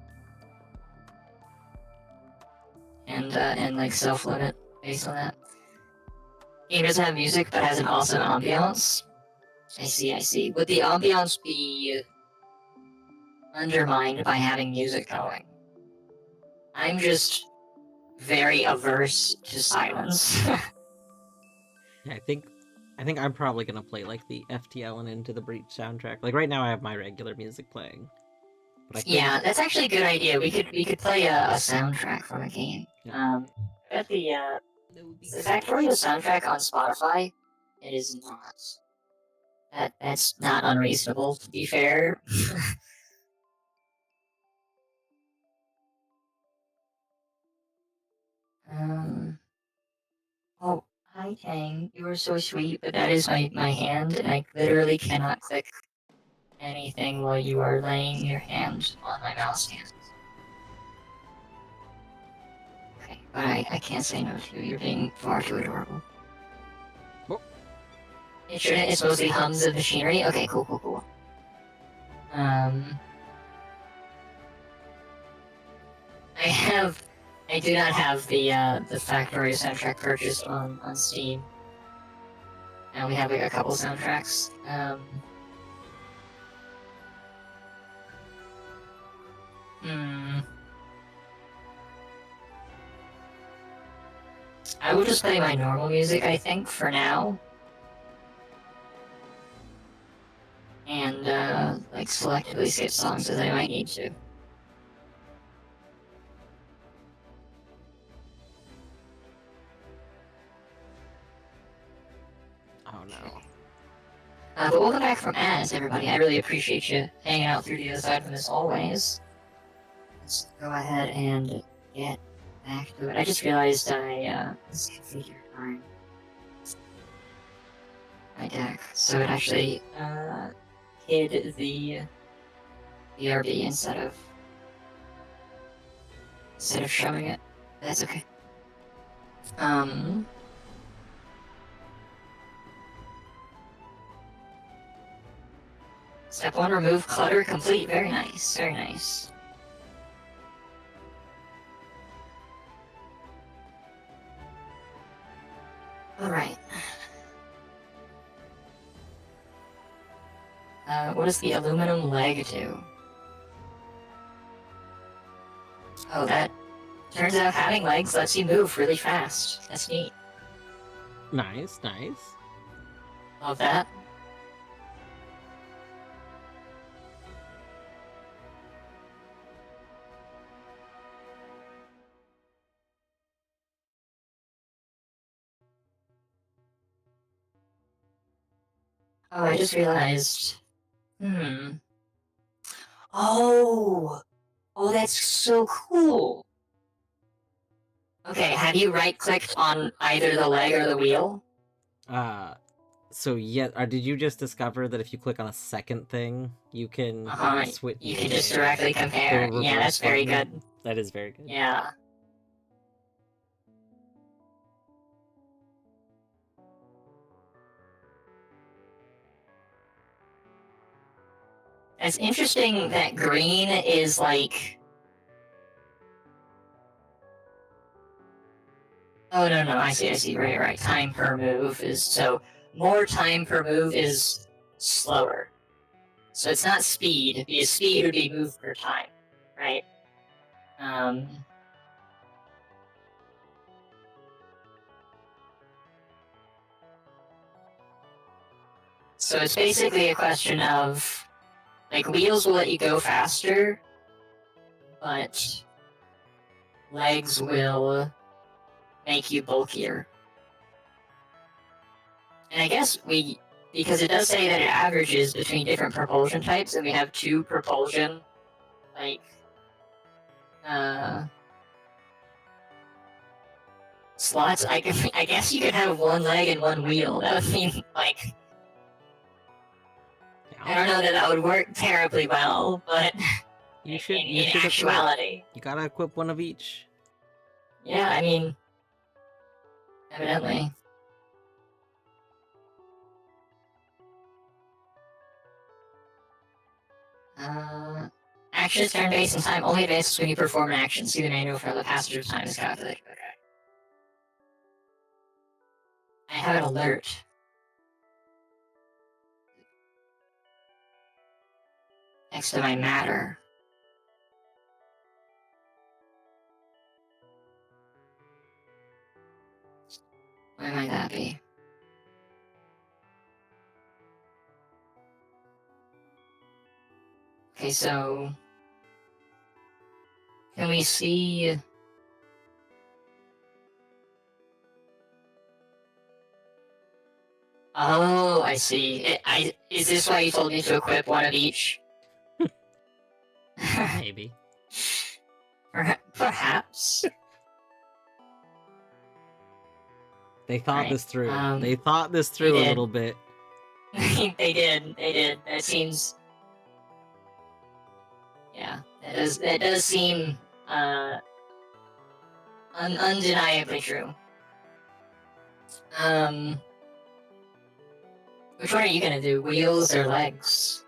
like self-load it based on that. Game doesn't have music but has an awesome ambiance. I see. Would the ambiance be undermined by having music going? I'm just very averse to silence. Yeah, I think I'm probably gonna play like the FTL and Into the Breach soundtrack. Like right now, I have my regular music playing, but I think Yeah, that's actually a good idea. We could play a soundtrack from a game. Yeah. At the Factorio soundtrack on Spotify, it is not. That's not unreasonable, to be fair. Oh, hi Tang. You are so sweet, but that is my hand, and I literally cannot click anything while you are laying your hand on my mouse hand. Okay, but I can't say no to you. You're being far too adorable. Oh. It's mostly hums of machinery? Okay, cool. I do not have the Factorio soundtrack purchased on Steam. And we have like a couple soundtracks. I will just play my normal music, I think, for now. And like selectively skip songs as I might need to. Oh no. But welcome back from Az, everybody. I really appreciate you hanging out through the other side from this always. Let's go ahead and get back to it. I just realized I misconfigured my deck, so it actually hid the BRB instead of showing it. That's okay. Step 1, remove clutter complete. Very nice. Alright. What does the aluminum leg do? Oh, that turns out having legs lets you move really fast. That's neat. Nice. Love that. Oh, I just realized. Oh, that's so cool. Okay, have you right-clicked on either the leg or the wheel? So yeah, did you just discover that if you click on a second thing, you can switch? You can just directly compare. Yeah, that's very good. That is very good. Yeah. It's interesting that green is like... Oh, no, I see, right. Time per move is... So, more time per move is slower. So it's not speed, because speed would be move per time, right? So it's basically a question of, like, wheels will let you go faster, but legs will make you bulkier. And I guess because it does say that it averages between different propulsion types, and we have 2 propulsion, like, slots. I guess you could have 1 leg and 1 wheel. That would mean, like, I don't know that would work terribly well, but You should in equip. actuality, You gotta equip one of each. yeah, I mean, evidently. Action is turn-based and time only advances when you perform an action. See the manual for how the passage of time is calculated. Okay. I have an alert. Next to my matter. Why might that be? Okay, so can we see? Oh, I see. Is this why you told me to equip one of each? Maybe. Perhaps. They thought Right, this through. They thought this through a little bit. They did. That seems. Yeah, that does seem undeniably true. Which one are you gonna do? Wheels or legs?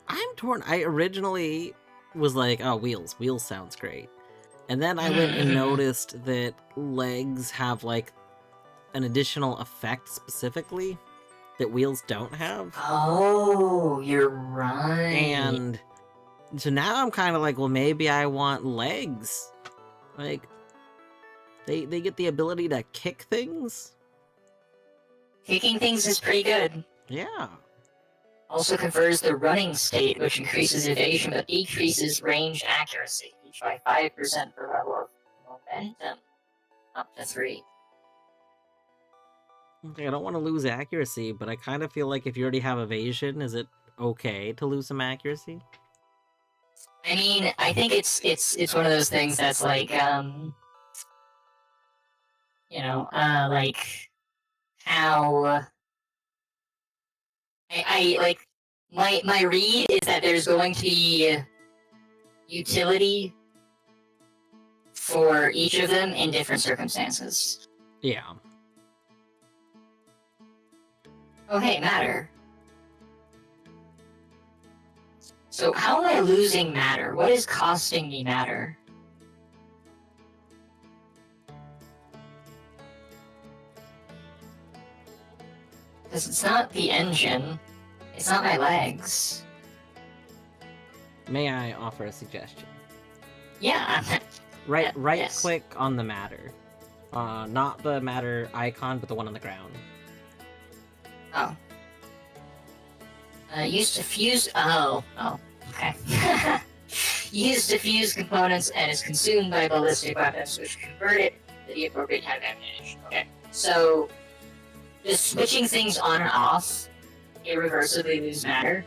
I'm torn. I originally was like, oh, wheels. Wheels sounds great. And then I went and noticed that legs have, like, an additional effect specifically that wheels don't have. Oh, you're right. And so now I'm kind of like, well, maybe I want legs. Like, they get the ability to kick things. Kicking things is pretty good. Yeah. Also confers the running state, which increases evasion but decreases range accuracy, each by 5% per level of momentum, up to 3. Okay, I don't want to lose accuracy, but I kind of feel like if you already have evasion, is it okay to lose some accuracy? I mean, I think it's one of those things that's like, like how I like my read is that there's going to be utility for each of them in different circumstances. Yeah. Oh, hey, matter. So how am I losing matter? What is costing me matter? Because it's not the engine. It's not my legs. May I offer a suggestion? Yeah. Right yes. click on the matter. Not the matter icon, but the one on the ground. Oh. Use to fuse. Oh, okay. Use to fuse components and is consumed by ballistic weapons, which convert it to the appropriate type of ammunition. Okay. So, just switching things on and off irreversibly lose matter,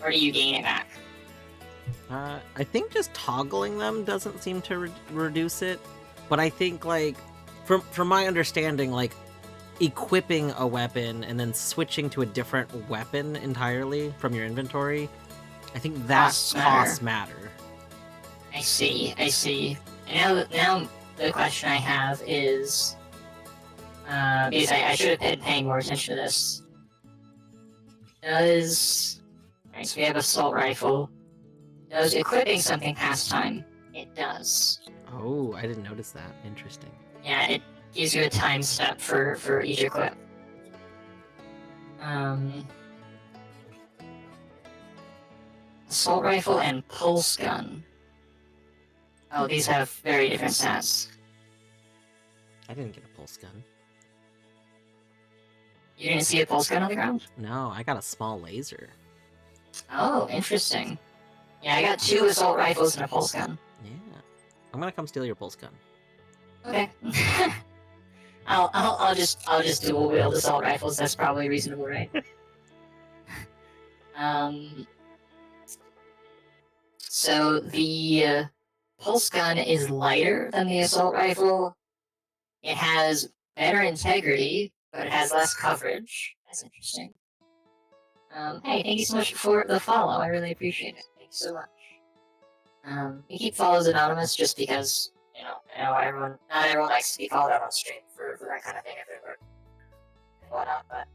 or do you gain it back? I think just toggling them doesn't seem to reduce it, but I think, like, from my understanding, like, equipping a weapon and then switching to a different weapon entirely from your inventory, I think that costs matter. I see. And now the question I have is, because I should have been paying more attention to this. Alright, so we have assault rifle. Does equipping something pass time? It does. Oh, I didn't notice that. Interesting. Yeah, it gives you a time step for each equip. Assault rifle and pulse gun. Oh, these have very different stats. I didn't get a pulse gun. You didn't see a pulse gun on the ground? No, I got a small laser. Oh, interesting. Yeah, I got 2 assault rifles and a pulse gun. Yeah. I'm gonna come steal your pulse gun. Okay. I'll just dual wield assault rifles. That's probably reasonable, right? So the pulse gun is lighter than the assault rifle. It has better integrity, but it has less coverage. That's interesting. Hey, thank you so much for the follow. I really appreciate it. Thank you so much. We keep follows anonymous just because, not everyone likes to be called out on stream for that kind of thing if it were and whatnot, but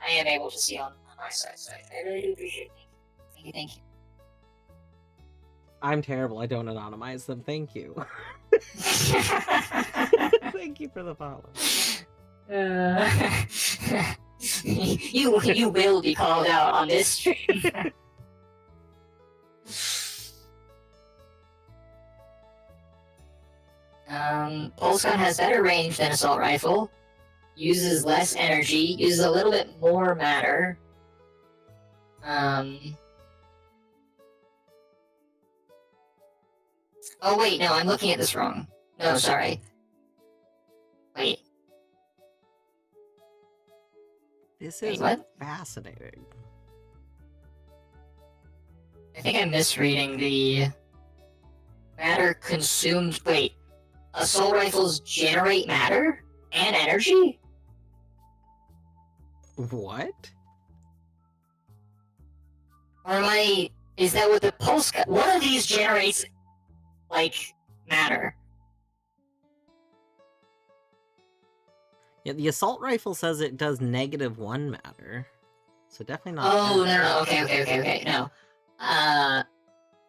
I am able to see on my side, so I really do appreciate it. Thank you. I'm terrible. I don't anonymize them. Thank you. Thank you for the follow. You will be called out on this stream. Pulse gun has better range than assault rifle. Uses less energy. Uses a little bit more matter. Oh wait, no, I'm looking at this wrong. No, sorry. Wait. This Wait, is what? fascinating. I think I'm misreading the matter consumed. Wait, assault rifles generate matter and energy? What? Or am I? Is that what the pulse gun? One of these generates, like, matter. Yeah, the assault rifle says it does -1 matter. So definitely not. Oh, that. no, okay, no.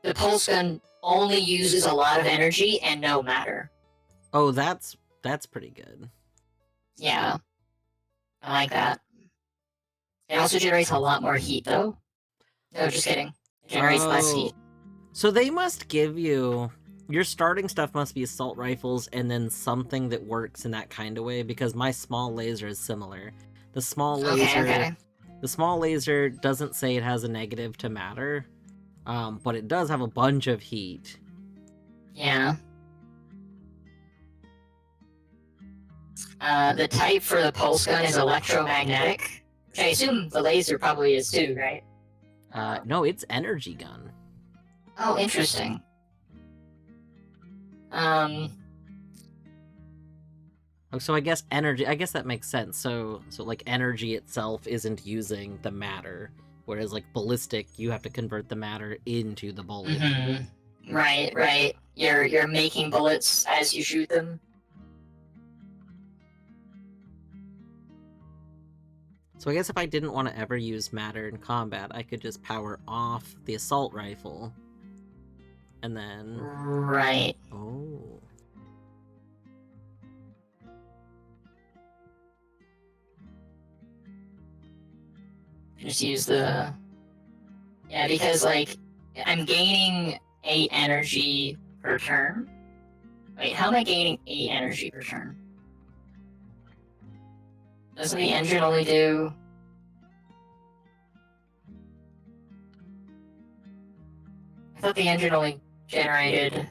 The pulse gun only uses a lot of energy and no matter. Oh, that's pretty good. Yeah. I like that. It also generates a lot more heat, though. No, just kidding. It generates less heat. So they must give you... Your starting stuff must be assault rifles and then something that works in that kind of way, because my small laser is similar. The small laser... Okay. The small laser doesn't say it has a negative to matter, but it does have a bunch of heat. Yeah. The type for the pulse gun is electromagnetic, which I assume the laser probably is too, right? No, it's energy gun. Oh, interesting. So I guess energy... I guess that makes sense. So like, energy itself isn't using the matter, whereas, like, ballistic, you have to convert the matter into the bullet. Mm-hmm. Right. You're making bullets as you shoot them. So I guess if I didn't want to ever use matter in combat, I could just power off the assault rifle. And then... Right. Oh. Just use the... Yeah, because, like, I'm gaining 8 energy per turn. Wait, how am I gaining 8 energy per turn? Doesn't the engine only do... I thought the engine only generated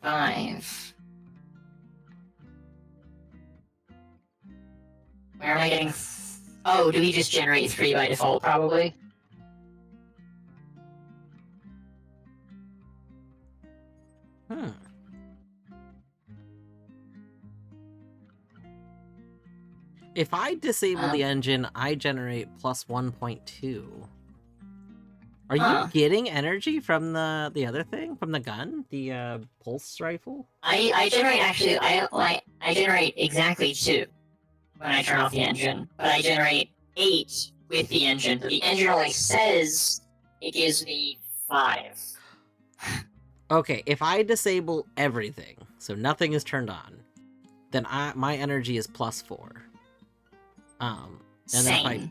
5. Where am I getting... Oh, do we just generate 3 by default, probably? If I disable the engine, I generate plus 1.2. Are you getting energy from the other thing? From the gun? The pulse rifle? I generate, actually, I generate exactly 2 when I turn off the engine, but I generate 8 with the engine. The engine only says it gives me 5. Okay, if I disable everything, so nothing is turned on, then my energy is plus 4. And then if I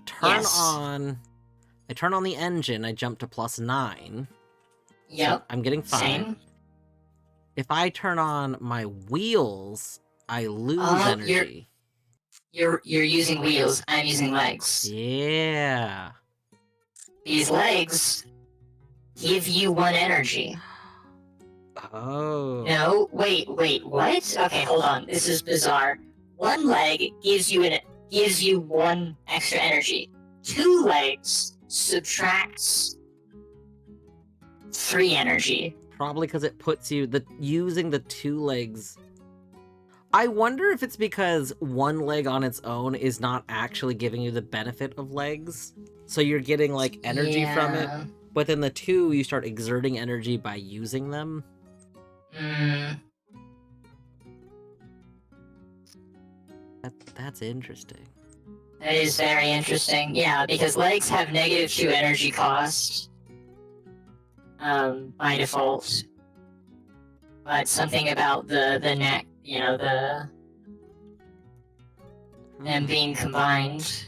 turn on the engine, I jump to plus 9. Yep. So I'm getting 5. Same. If I turn on my wheels, I lose energy. you're using wheels. I'm using legs. Yeah. These legs give you 1 energy. Oh. No, wait, what? Okay, hold on. This is bizarre. 1 leg gives you 1 extra energy. 2 legs subtracts 3 energy. Probably because it puts you using the 2 legs. I wonder if it's because 1 leg on its own is not actually giving you the benefit of legs. So you're getting like energy from it, Yeah. but then the 2 you start exerting energy by using them. That's interesting. That is very interesting. Yeah, because legs have -2 energy cost. By default. But something about the neck, you know, them being combined.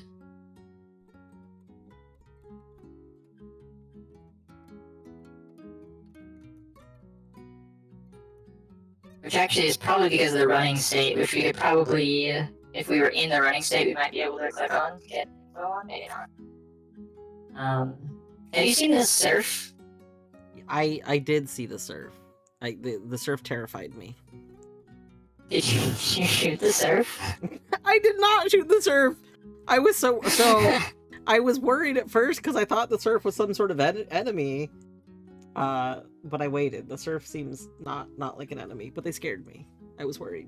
Which actually is probably because of the running state, which we could probably, if we were in the running state, we might be able to click on, get info on, maybe not. Have you seen this surf? I did see the surf. The surf terrified me. Did you shoot the surf? I did not shoot the surf. I was so I was worried at first because I thought the surf was some sort of enemy. But I waited. The surf seems not like an enemy, but they scared me. I was worried.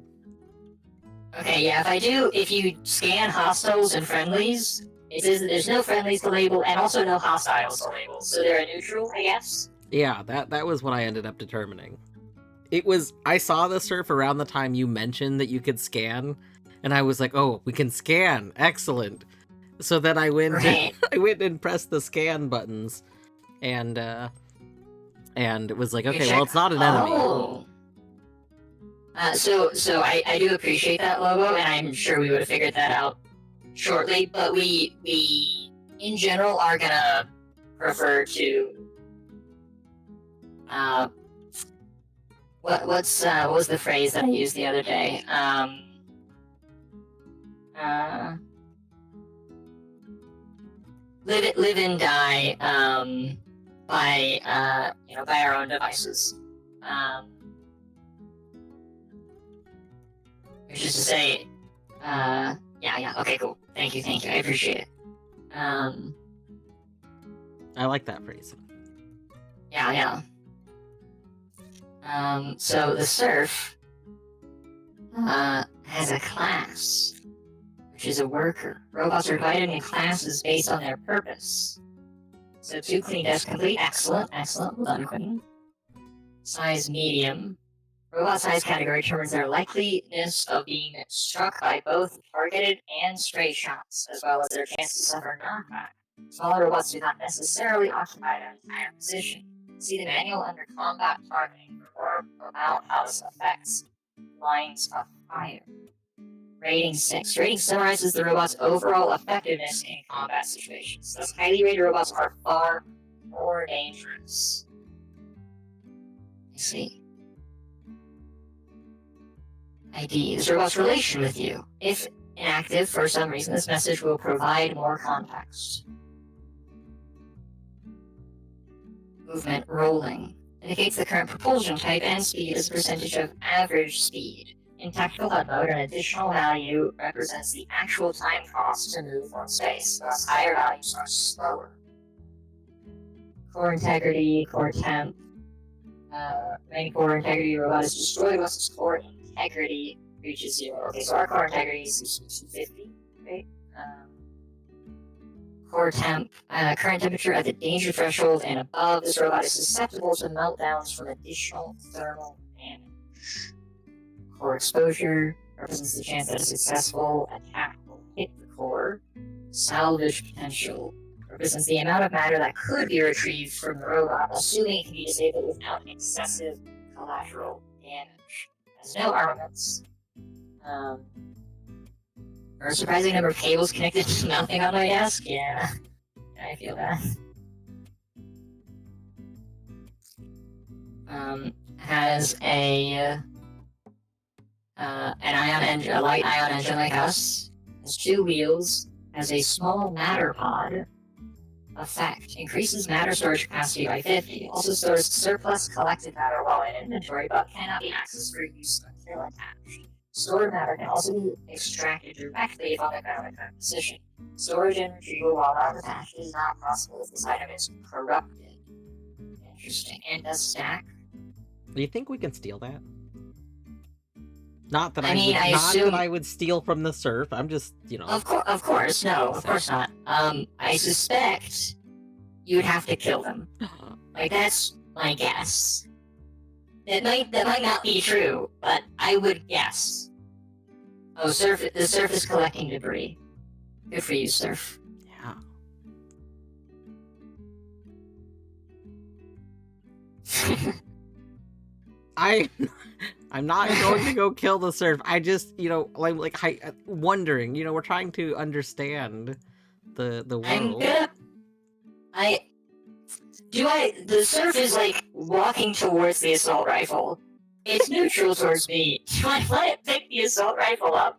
Okay, yeah, if you scan hostiles and friendlies, it says that there's no friendlies to label and also no hostiles to label, so they're a neutral, I guess. Yeah, that was what I ended up determining. I saw the surf around the time you mentioned that you could scan, and I was like, oh, we can scan, excellent. So then I went Right. I went and pressed the scan buttons, and it was like, okay, well, it's not an enemy. Oh. So I do appreciate that, Lobo, and I'm sure we would have figured that out shortly, but we in general are gonna prefer to what was the phrase that I used the other day? Live and die by our own devices. Which is to say, yeah, okay, cool. Thank you, I appreciate it. I like that phrase. Yeah. So the surf has a class, which is a worker. Robots are divided in classes based on their purpose. So 2 clean desk complete. Excellent. Well done, Quentin. Size medium. Robot size category determines their likeliness of being struck by both targeted and stray shots, as well as their chance to suffer knockback. Smaller robots do not necessarily occupy an entire position. See the manual under combat targeting for about how this affects lines of fire. Rating 6. Rating summarizes the robot's overall effectiveness in combat situations. Thus, highly rated robots are far more dangerous. I see. ID. This robot's relation with you. If inactive for some reason, this message will provide more context. Movement rolling. Indicates the current propulsion type and speed as a percentage of average speed. In tactical HUD mode, an additional value represents the actual time cost to move from space, thus higher values are slower. Core integrity, core temp. Main core integrity robot is destroyed once its core integrity reaches 0. Okay, so our core integrity is 250, right? Core temp, current temperature at the danger threshold and above. This robot is susceptible to meltdowns from additional thermal damage. Core exposure represents the chance that a successful attack will hit the core. Salvage potential represents the amount of matter that could be retrieved from the robot, assuming it can be disabled without excessive collateral damage. Has no armaments. Or a surprising number of cables connected to nothing on my desk. Yeah, I feel that. Has an ion engine, a light ion engine like us. has 2 wheels, has a small matter pod. Effect. Increases matter storage capacity by 50. Also stores surplus collected matter while in inventory, but cannot be accessed for use until attached. Stored matter can also be extracted directly from the ground in current position. Storage and retrieval while not attached is not possible if this item is corrupted. Interesting. And does stack? Do you think we can steal that? Not that I mean, would, I not assume- that I would steal from the surf. I'm just, Of course, no, of course not. I suspect you would have to kill them. Like, that's my guess. That might not be true, but I would guess. Oh, the surf is collecting debris. Good for you, surf. Yeah. I'm not going to go kill the surf. I just, wondering. We're trying to understand the world. The surf is like walking towards the assault rifle. It's neutral towards me. Do I let it pick the assault rifle up?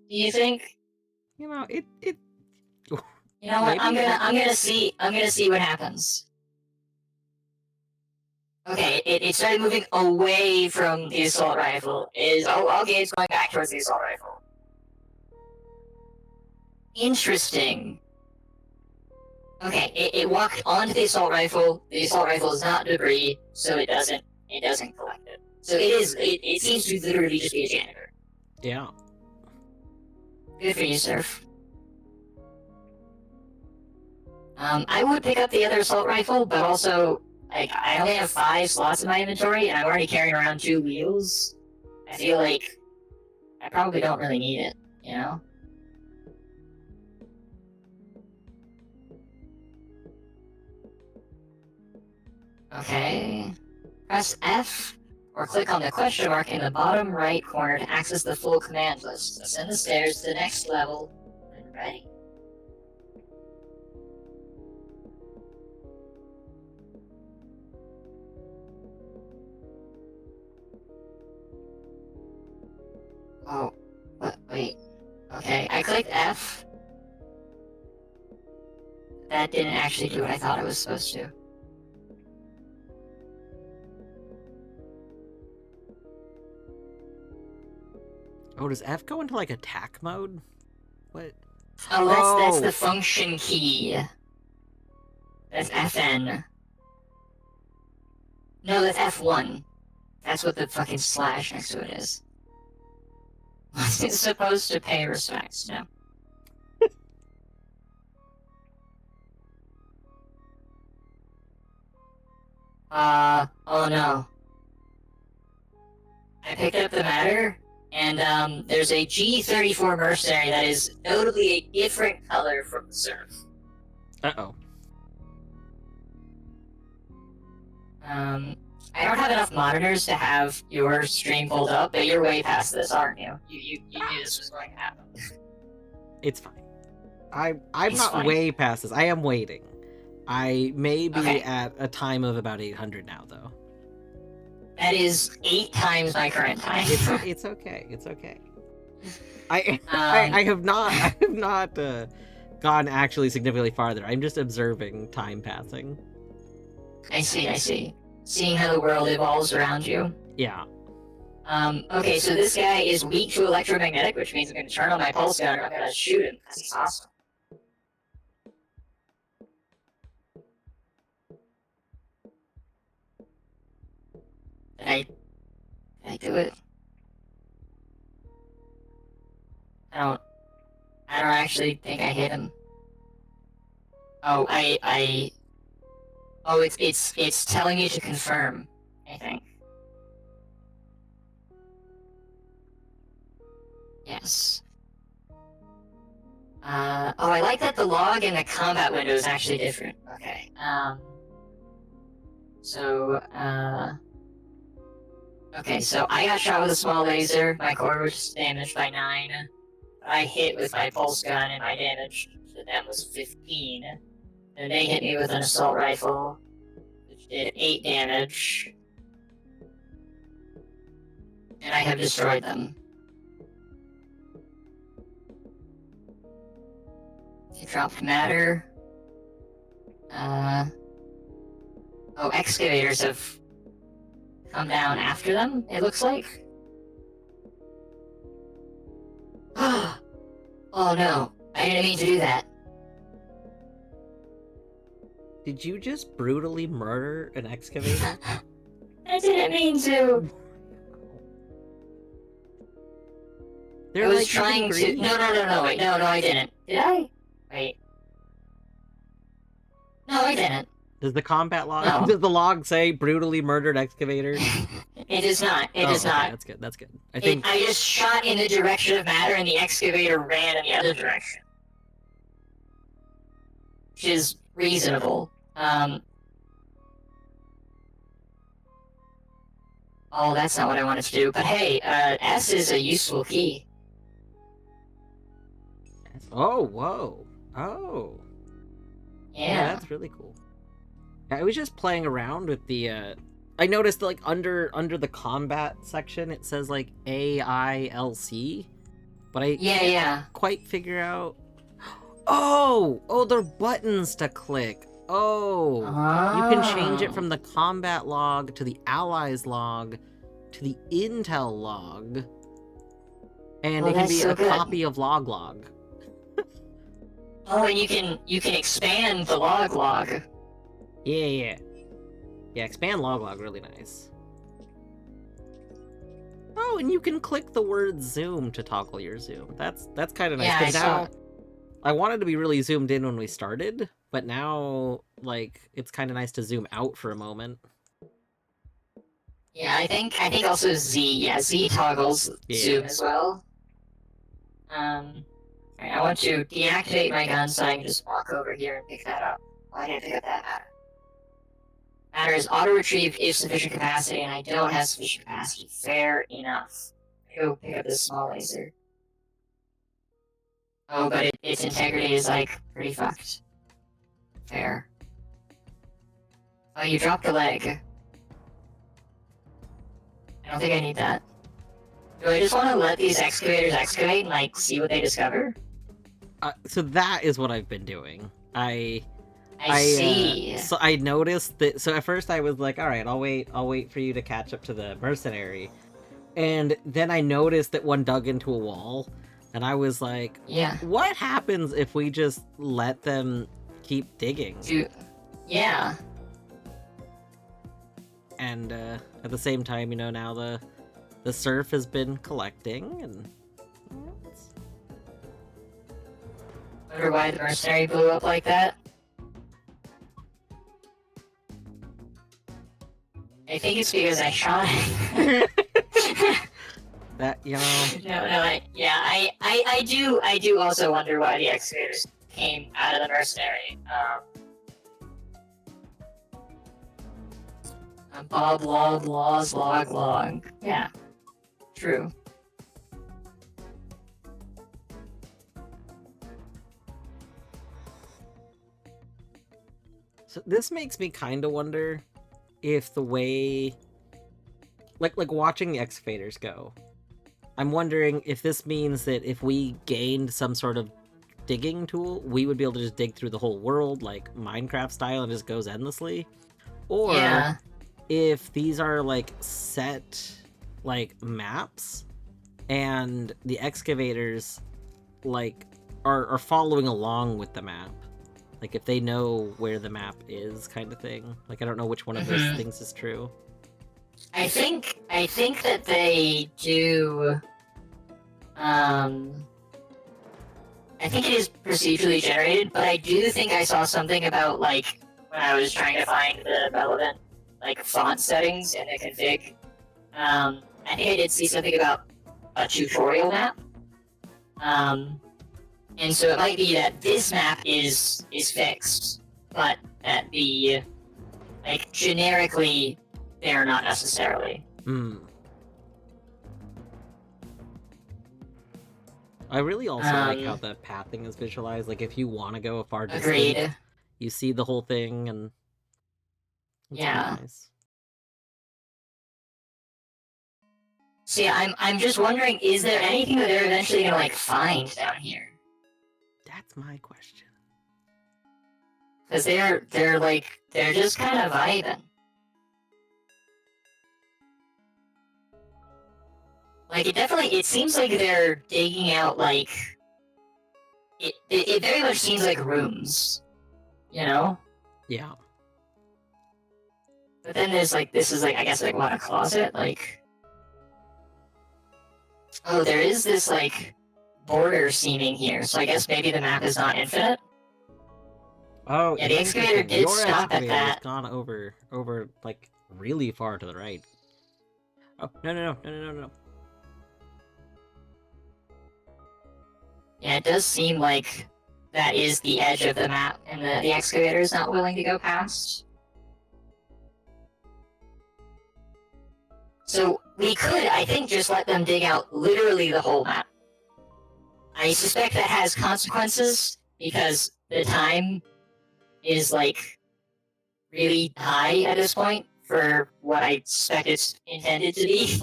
Do you think? It. You know what? I'm gonna see what happens. Okay, it started moving away from the assault rifle. Okay, it's going back towards the assault rifle. Interesting. Okay, it walked onto the assault rifle. The assault rifle is not debris, so it doesn't collect it. So it seems to literally just be a janitor. Yeah. Good for you, Surf. I would pick up the other assault rifle, but also, like, I only have 5 slots in my inventory, and I'm already carrying around 2 wheels. I feel like I probably don't really need it, you know? Okay. Press F, or click on the question mark in the bottom right corner to access the full command list. Ascend the stairs to the next level when ready. Oh, wait. Okay, I clicked F. That didn't actually do what I thought it was supposed to. Oh, does F go into like attack mode? What? Oh, that's the function key. That's FN. No, that's F1. That's what the fucking slash next to it is. It's supposed to pay respects, no. Oh no. I picked up the matter, and there's a G34 mercenary that is notably a different color from the surf. Uh-oh. I don't have enough monitors to have your stream pulled up, but you're way past this, aren't you? You knew this was going to happen. It's fine. I'm It's not fine. way past this. I am waiting. I may be Okay. at a time of about 800 now, though. That is 8 times my current time. It's okay. It's okay. I have not gone actually significantly farther. I'm just observing time passing. I see. Seeing how the world evolves around you. Yeah. Okay, so this guy is weak to electromagnetic, which means I'm going to turn on my pulse gun and I'm going to shoot him, because he's awesome. Did I do it? I don't actually think I hit him. Oh, Oh, it's telling you to confirm, I think. Yes. Oh, I like that the log and the combat window is actually different. Okay. Okay, so I got shot with a small laser. My core was damaged by 9. I hit with my pulse gun and my damage to them was 15. And they hit me with an assault rifle, which did 8 damage. And I have destroyed them. They dropped matter. Oh, excavators have come down after them, it looks like. Oh no, I didn't mean to do that. Did you just brutally murder an excavator? I didn't mean to. They're I was like trying to. green. No, wait, no, I didn't. Did I? Wait. No, I didn't. Does the combat log? No. Does the log say brutally murdered excavator? It does not. It does okay, not. That's good. That's good. I think I just shot in the direction of matter, and the excavator ran in the other direction, which is reasonable. Oh, that's not what I wanted to do. But hey, S is a useful key. Oh, whoa. Oh. Yeah. That's really cool. I was just playing around with the I noticed like under the combat section it says like AILC, but I can't quite figure out. Oh, they're buttons to click. Oh, you can change it from the combat log to the allies log to the intel log, and it can be a copy of log. Oh, and you can expand the log. Yeah, expand log really nice. Oh, and you can click the word zoom to toggle your zoom. That's kind of nice. Yeah, Because now I wanted to be really zoomed in when we started, but now like it's kind of nice to zoom out for a moment. Yeah, I think also Z. Yeah, Z toggles zoom as well. Alright, I want to deactivate my gun so I can just walk over here and pick that up. Oh, I didn't pick up that matter. Matter is auto-retrieve if sufficient capacity, and I don't have sufficient capacity. Fair enough. Go pick up this small laser. Oh, but its integrity is, like, pretty fucked. Fair. Oh, you dropped a leg. I don't think I need that. Do I just want to let these excavators excavate and, like, see what they discover? So that is what I've been doing. I see. So I noticed that. So at first I was like, all right, I'll wait for you to catch up to the mercenary, and then I noticed that one dug into a wall, and I was like, yeah, what happens if we just let them keep digging? Yeah. And at the same time, you know, now the surf has been collecting, and wonder why the mercenary blew up like that. I think it's because I shot him. That, you know. I do also wonder why the excavators came out of the mercenary. Bob, log, laws, log. Yeah, true. So this makes me kind of wonder if the way, like watching the excavators go, I'm wondering if this means that if we gained some sort of digging tool, we would be able to just dig through the whole world like Minecraft style and just goes endlessly, or if these are like set like maps and the excavators like are following along with the map. Like, if they know where the map is, kind of thing. Like, I don't know which one of those things is true. I think that they do. I think it is procedurally generated, but I do think I saw something about, like, when I was trying to find the relevant, like, font settings in the config. I think I did see something about a tutorial map. And so it might be that this map is fixed, but that the, like, generically, they're not necessarily. I really also like how the pathing is visualized. Like, if you want to go a far distance, you see the whole thing, and it's really nice. See, I'm just wondering, is there anything that they're eventually gonna, like, find down here? That's my question. Because they're just kind of vibing. Like, it seems like they're digging out, like, it very much seems like rooms, you know? Yeah. But then there's, like, this is, like, I guess, like, what, a closet? Like, oh, there is this, like, border seaming here, so I guess maybe the map is not infinite? Oh, Yeah, the excavator interesting. did Your stop at excavator has that. gone over, like, really far to the right. Oh, no. Yeah, it does seem like that is the edge of the map, and the excavator is not willing to go past. So we could, I think, just let them dig out literally the whole map. I suspect that has consequences, because the time is, like, really high at this point for what I suspect it's intended to be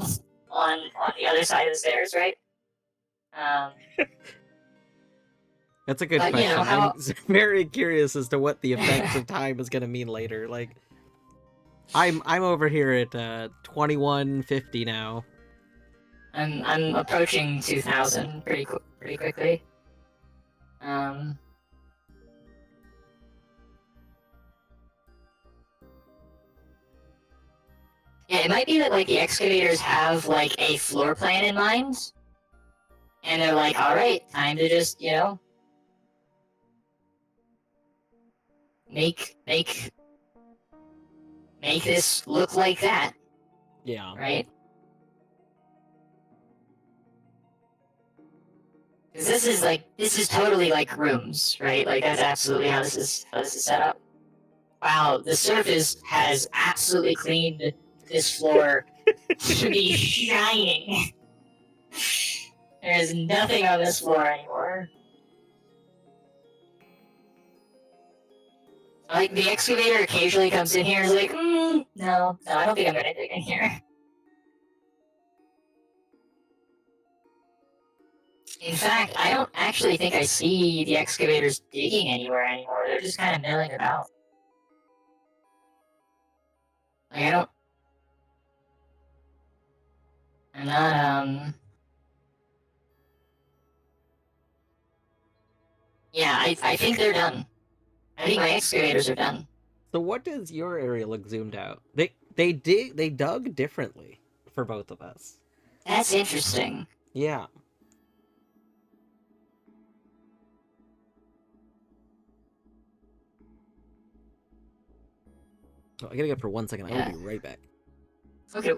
on the other side of the stairs, right? That's a good But, you know, question. how- I'm very curious as to what the effects of time is going to mean later. Like, I'm over here at 2150 now. I'm approaching 2000 pretty quickly. Yeah, it might be that, like, the excavators have, like, a floor plan in mind, and they're like, all right, time to just, you know, make this look like that, Yeah. right? Because this is totally like rooms, right? Like, that's absolutely how this is set up. Wow, the surface has absolutely cleaned this floor to be shining. There is nothing on this floor anymore. Like, the excavator occasionally comes in here and is like, no, I don't think I'm gonna dig in here. In fact, I don't actually think I see the excavators digging anywhere anymore. They're just kind of milling about. Like, I'm not, yeah, I think they're done. I think my excavators are done. So what does your area look zoomed out? They dug differently for both of us. That's interesting. Yeah. Oh, I gotta go for 1 second. I Yeah. will be right back. Okay.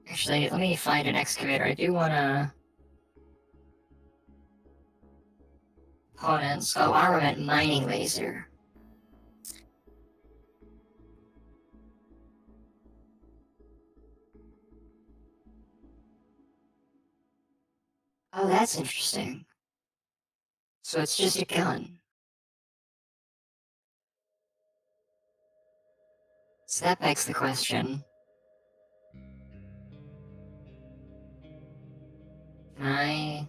Actually, let me find an excavator. I do wanna... Components. Oh, armament mining laser. Oh, that's interesting. So it's just a gun. So that begs the question. Can I...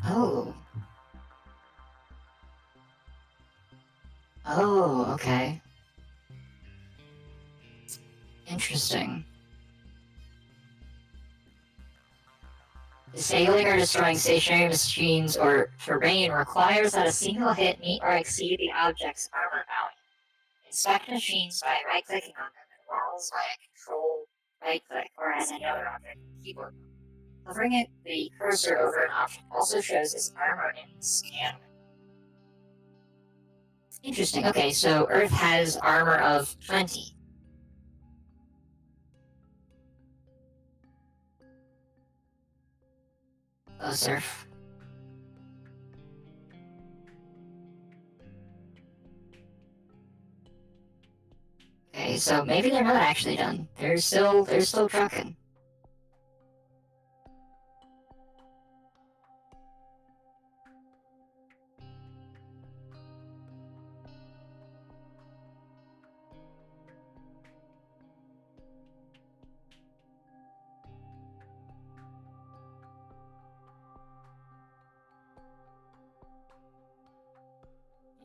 Oh. Oh, okay. Interesting. Disabling or destroying stationary machines or terrain requires that a single hit meet or exceed the object's armor value. Inspect machines by right-clicking on them and walls via control right-click or as any other object on the keyboard. Hovering the cursor over an object also shows its armor in the scan. Interesting. Okay, so Earth has armor of 20. Oh, Surf. Okay, so maybe they're not actually done. They're still trucking.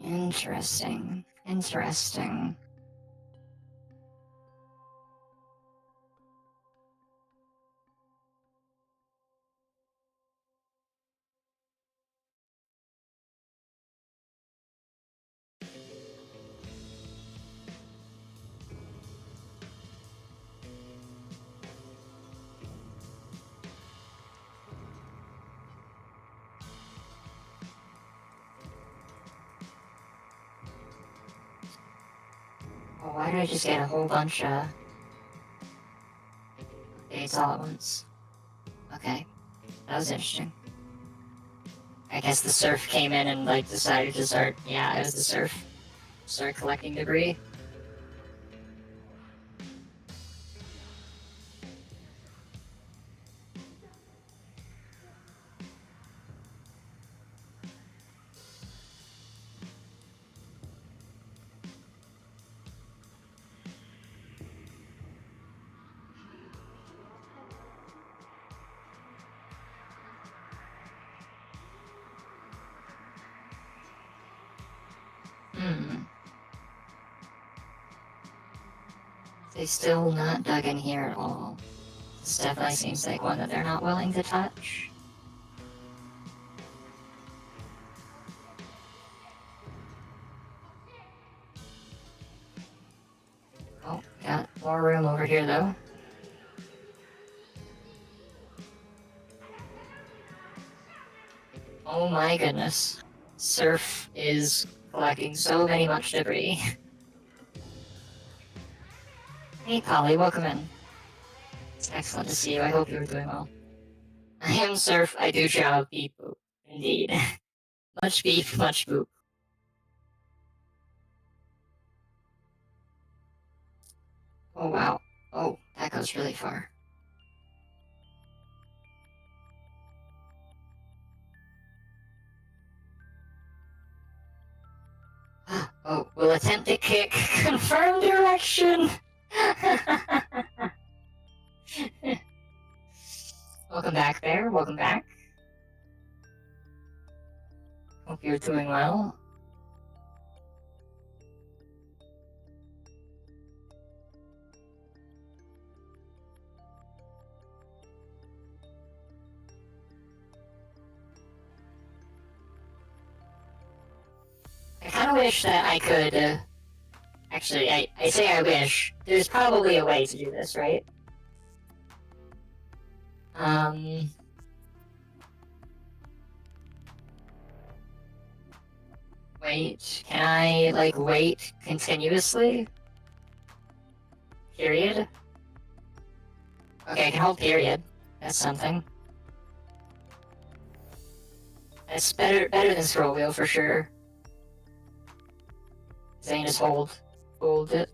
Interesting. Interesting. Oh, why did I just get a whole bunch of updates all at once? Okay, that was interesting. I guess the Surf came in and like decided to start. Yeah, it was the Surf. Start collecting debris. They still not dug in here at all. This definitely seems like one that they're not willing to touch. Oh, got more room over here though. Oh my goodness. Surf is collecting so much debris. Hey Polly, welcome in. It's excellent to see you. I hope you're doing well. I am Surf. I do job. Beep boop. Indeed. Much beep, much boop. Oh wow. Oh, that goes really far. Oh, we'll attempt to kick. Confirm direction. Welcome back, Bear. Welcome back. Hope you're doing well. I kind of wish that I could. Actually, I say I wish. There's probably a way to do this, right? Wait. Can I, like, wait continuously? Period? Okay, I can hold period. That's something. That's better than scroll wheel for sure. Zane just hold it.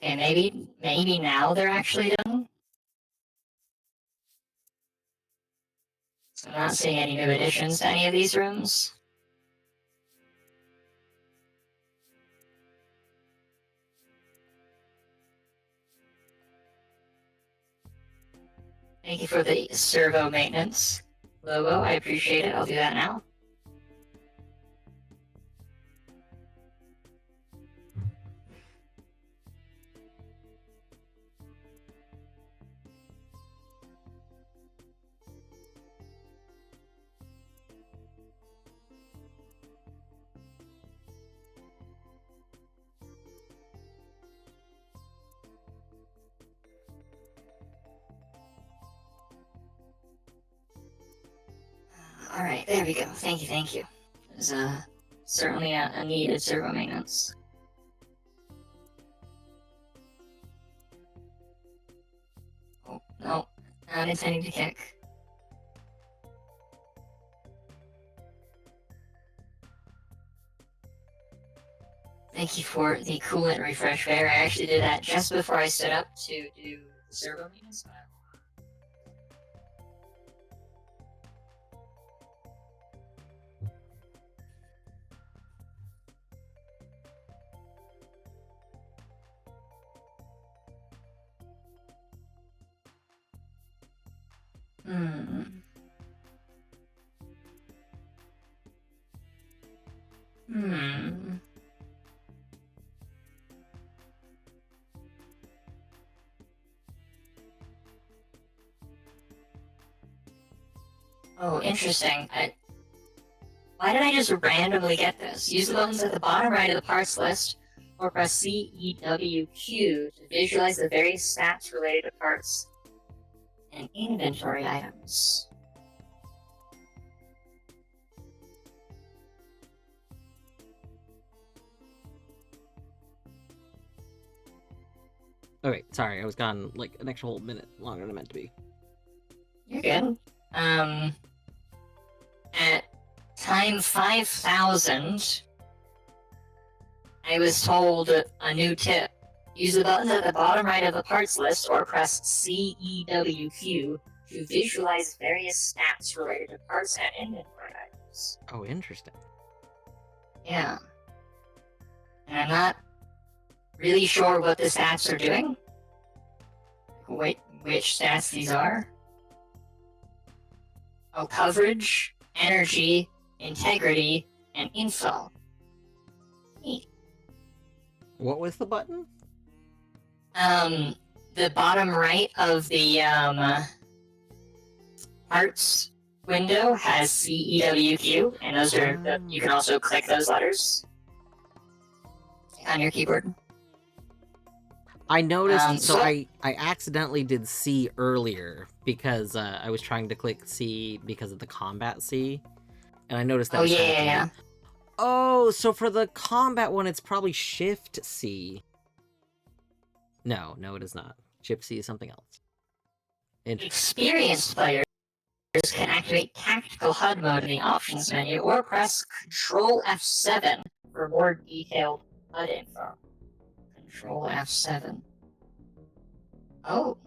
Okay, maybe now they're actually done. So I'm not seeing any new additions to any of these rooms. Thank you for the servo maintenance logo. I appreciate it. I'll do that now. Alright, there we go. Thank you. It was certainly a needed servo maintenance. Oh, no. Not intending to kick. Thank you for the coolant refresh there. I actually did that just before I stood up to do the servo maintenance. Hmm. Oh, interesting. Why did I just randomly get this? Use the buttons at the bottom right of the parts list, or press CEWQ to visualize the various stats related to parts and inventory items. Okay, sorry, I was gone like an extra whole minute longer than I meant to be. You're good. At time 5000, I was told a new tip. Use the buttons at the bottom right of the parts list or press CEWQ to visualize various stats related to parts and inventory items. Oh, interesting. Yeah. And I'm not really sure what the stats are doing. Wait, which stats these are? Oh, coverage, energy, integrity, and info. Neat. What was the button? The bottom right of the parts window has CEWQ, and those are you can also click those letters on your keyboard. I noticed, so I accidentally did C earlier because I was trying to click C because of the combat C, and I noticed that. Oh yeah. Oh, so for the combat one, it's probably Shift C. No, it is not. Shift C is something else. Experienced players can activate Tactical HUD mode in the options menu, or press Control F7 for more detailed HUD info. Control F7. Oh.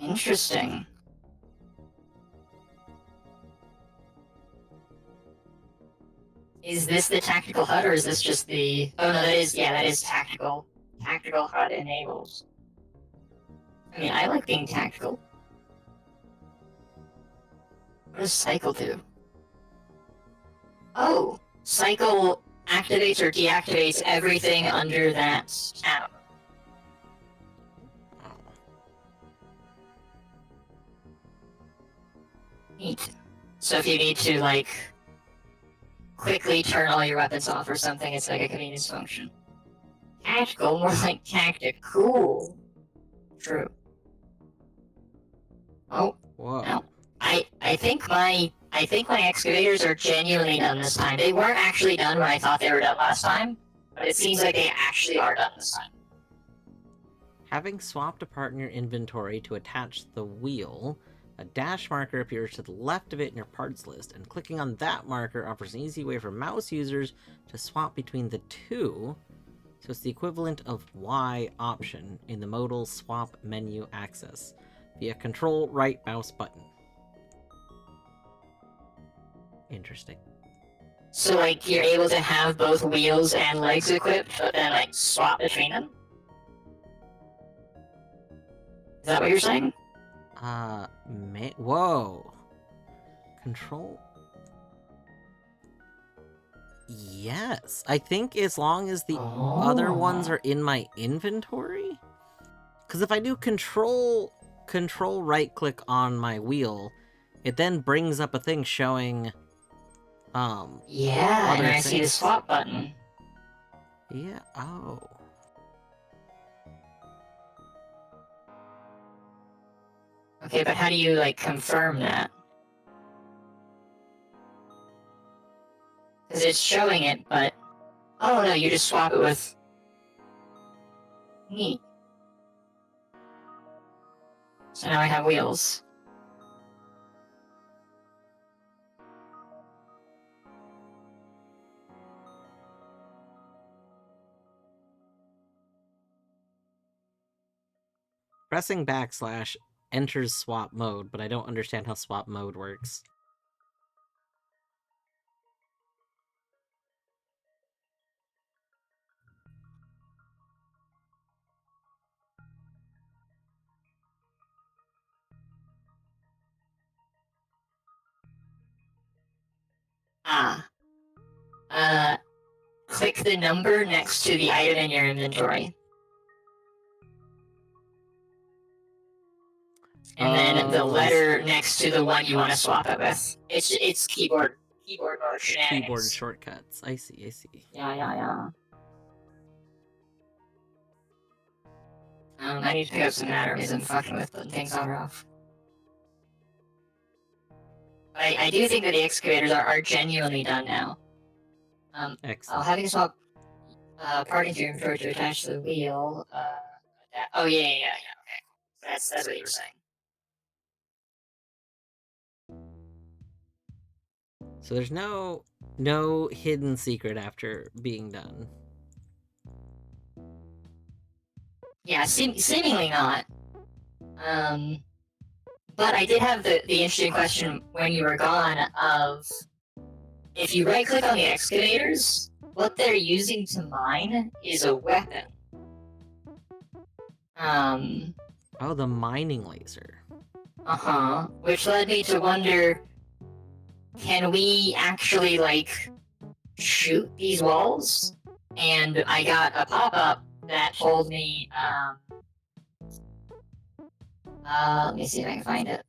Interesting. Is this the tactical HUD, or is this just the... Oh no, that is tactical. Tactical HUD enabled. I mean, I like being tactical. What does cycle do? Oh! Cycle activates or deactivates everything under that tab. Neat. So if you need to, like, quickly turn all your weapons off or something, it's like a convenience function. Tactical, more like tactic. Cool. True. Oh. Whoa. No. I think my excavators are genuinely done this time. They weren't actually done when I thought they were done last time, but it seems like they actually are done this time. Having swapped a part in your inventory to attach the wheel, a dash marker appears to the left of it in your parts list, and clicking on that marker offers an easy way for mouse users to swap between the two, so it's the equivalent of Y option in the modal swap menu access via Control right mouse button. Interesting. So, like, you're able to have both wheels and legs equipped, but then, like, swap between them? Is that what you're saying? Whoa. Control? Yes. I think as long as the other ones are in my inventory? Because if I do control right click on my wheel, it then brings up a thing showing yeah, and I things. see the swap button. Yeah, Okay, but how do you, like, confirm that? Because it's showing it, but... Oh, no, you just swap it with... me. So now I have wheels. Pressing backslash enters swap mode, but I don't understand how swap mode works. Click the number next to the item in your inventory. And then the letter next to the one you want to swap it with. It's keyboard or shenanigans. Keyboard shortcuts. I see. Yeah. I need to pick up some batteries and fucking with the things on rough. I do think that the excavators are genuinely done now. Excellent. Having to swap part into your inventory to attach to the wheel. Oh yeah. Okay. That's what you were saying. So there's no hidden secret after being done. Yeah, seemingly not. But I did have the interesting question when you were gone of if you right click on the excavators, what they're using to mine is a weapon. Oh, the mining laser. Which led me to wonder, can we actually, like, shoot these walls? And I got a pop-up that told me, let me see if I can find it.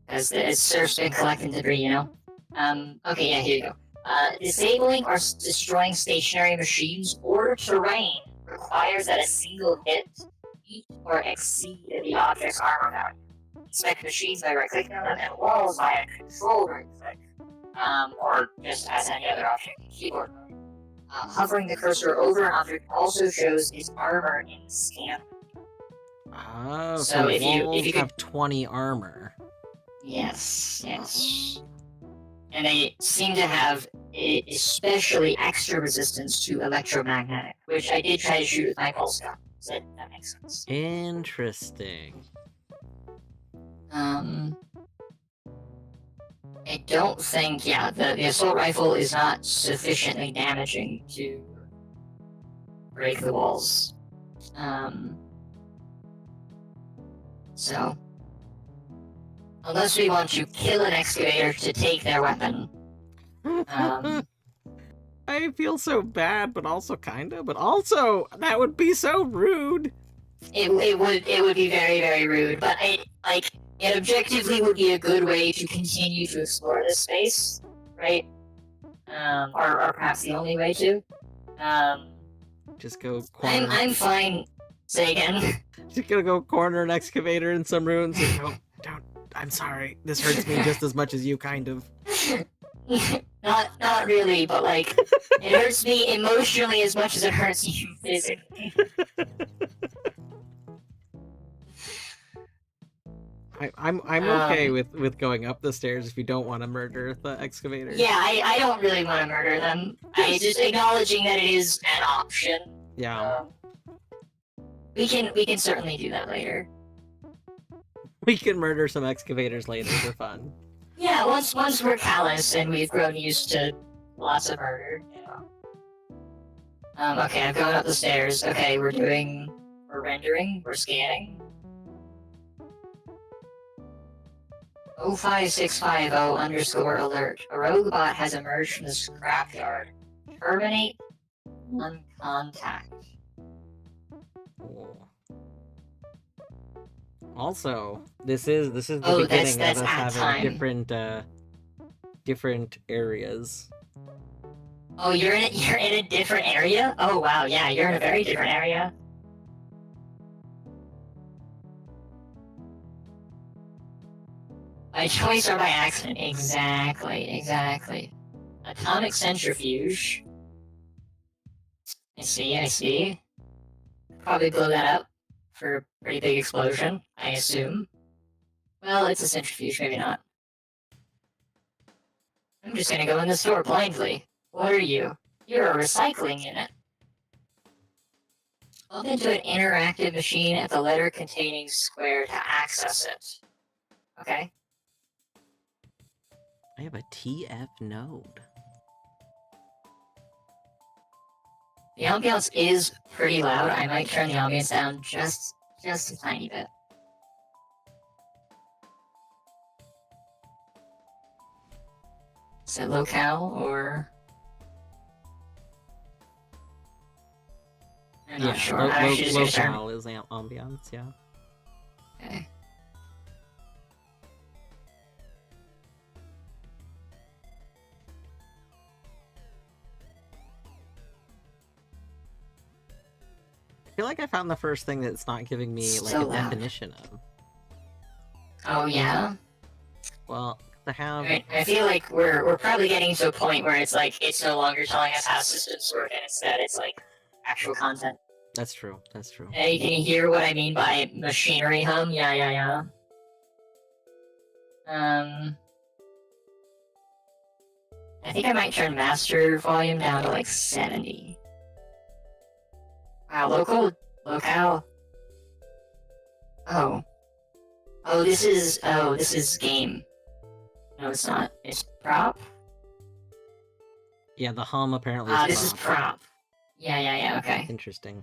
Because it's surf's been collecting debris, you know? Okay, yeah, here you go. Disabling or destroying stationary machines or terrain requires that a single hit meet or exceed the object's armor value. Inspect machines by right-clicking on them and walls via control right-click, or just as any other object in keyboard mode. Hovering the cursor over an object also shows its armor in the scan. Oh, So if walls you could... have 20 armor. Yes. And they seem to have especially extra resistance to electromagnetic, which I did try to shoot with my pulse gun. So that makes sense. Interesting. I don't think, the assault rifle is not sufficiently damaging to break the walls. So, unless we want to kill an excavator to take their weapon, I feel so bad, but also kinda. But also, that would be so rude. it would be very, very rude. But it objectively would be a good way to continue to explore this space, right? Or perhaps the only way to. Just go corner. I'm fine. Say again. Just gonna go corner an excavator in some ruins. And don't. I'm sorry. This hurts me just as much as you, kind of. Not really, but like it hurts me emotionally as much as it hurts you physically. I'm okay with going up the stairs if you don't want to murder the excavator. Yeah, I don't really want to murder them. I just acknowledging that it is an option. Yeah. We can certainly do that later. We can murder some excavators later for fun. Yeah, once we're callous and we've grown used to lots of murder. Yeah. Okay, I'm going up the stairs. Okay, we're rendering, we're scanning. 05650_alert. A rogue bot has emerged from the scrapyard. Terminate on contact. Cool. Also, this is the Oh, beginning that's of us at having time. different areas. Oh, you're in a different area? Oh wow, yeah, you're in a very different area. By choice or by accident. Exactly. Atomic centrifuge. I see. Probably blow that up for a pretty big explosion, I assume. Well, it's a centrifuge, maybe not. I'm just gonna go in the store blindly. What are you? You're a recycling unit. Bump into an interactive machine at the letter containing square to access it. Okay. I have a TF node. The ambiance is pretty loud. I might turn the ambience down just a tiny bit. Is it locale or? I'm not sure. I'm actually just gonna turn. Locale is ambiance, yeah. Okay. I feel like I found the first thing that's not giving me like a definition of. Oh yeah. Well, to have. I feel like we're probably getting to a point where it's like it's no longer telling us how systems work, and instead it's like actual content. That's true. Hey, can you hear what I mean by machinery hum? Yeah. I think I might turn master volume down to like 70. Wow, locale. Oh, this is game. No, it's not. It's prop. Yeah, the hum apparently. This is prop. Yeah. Okay. Interesting.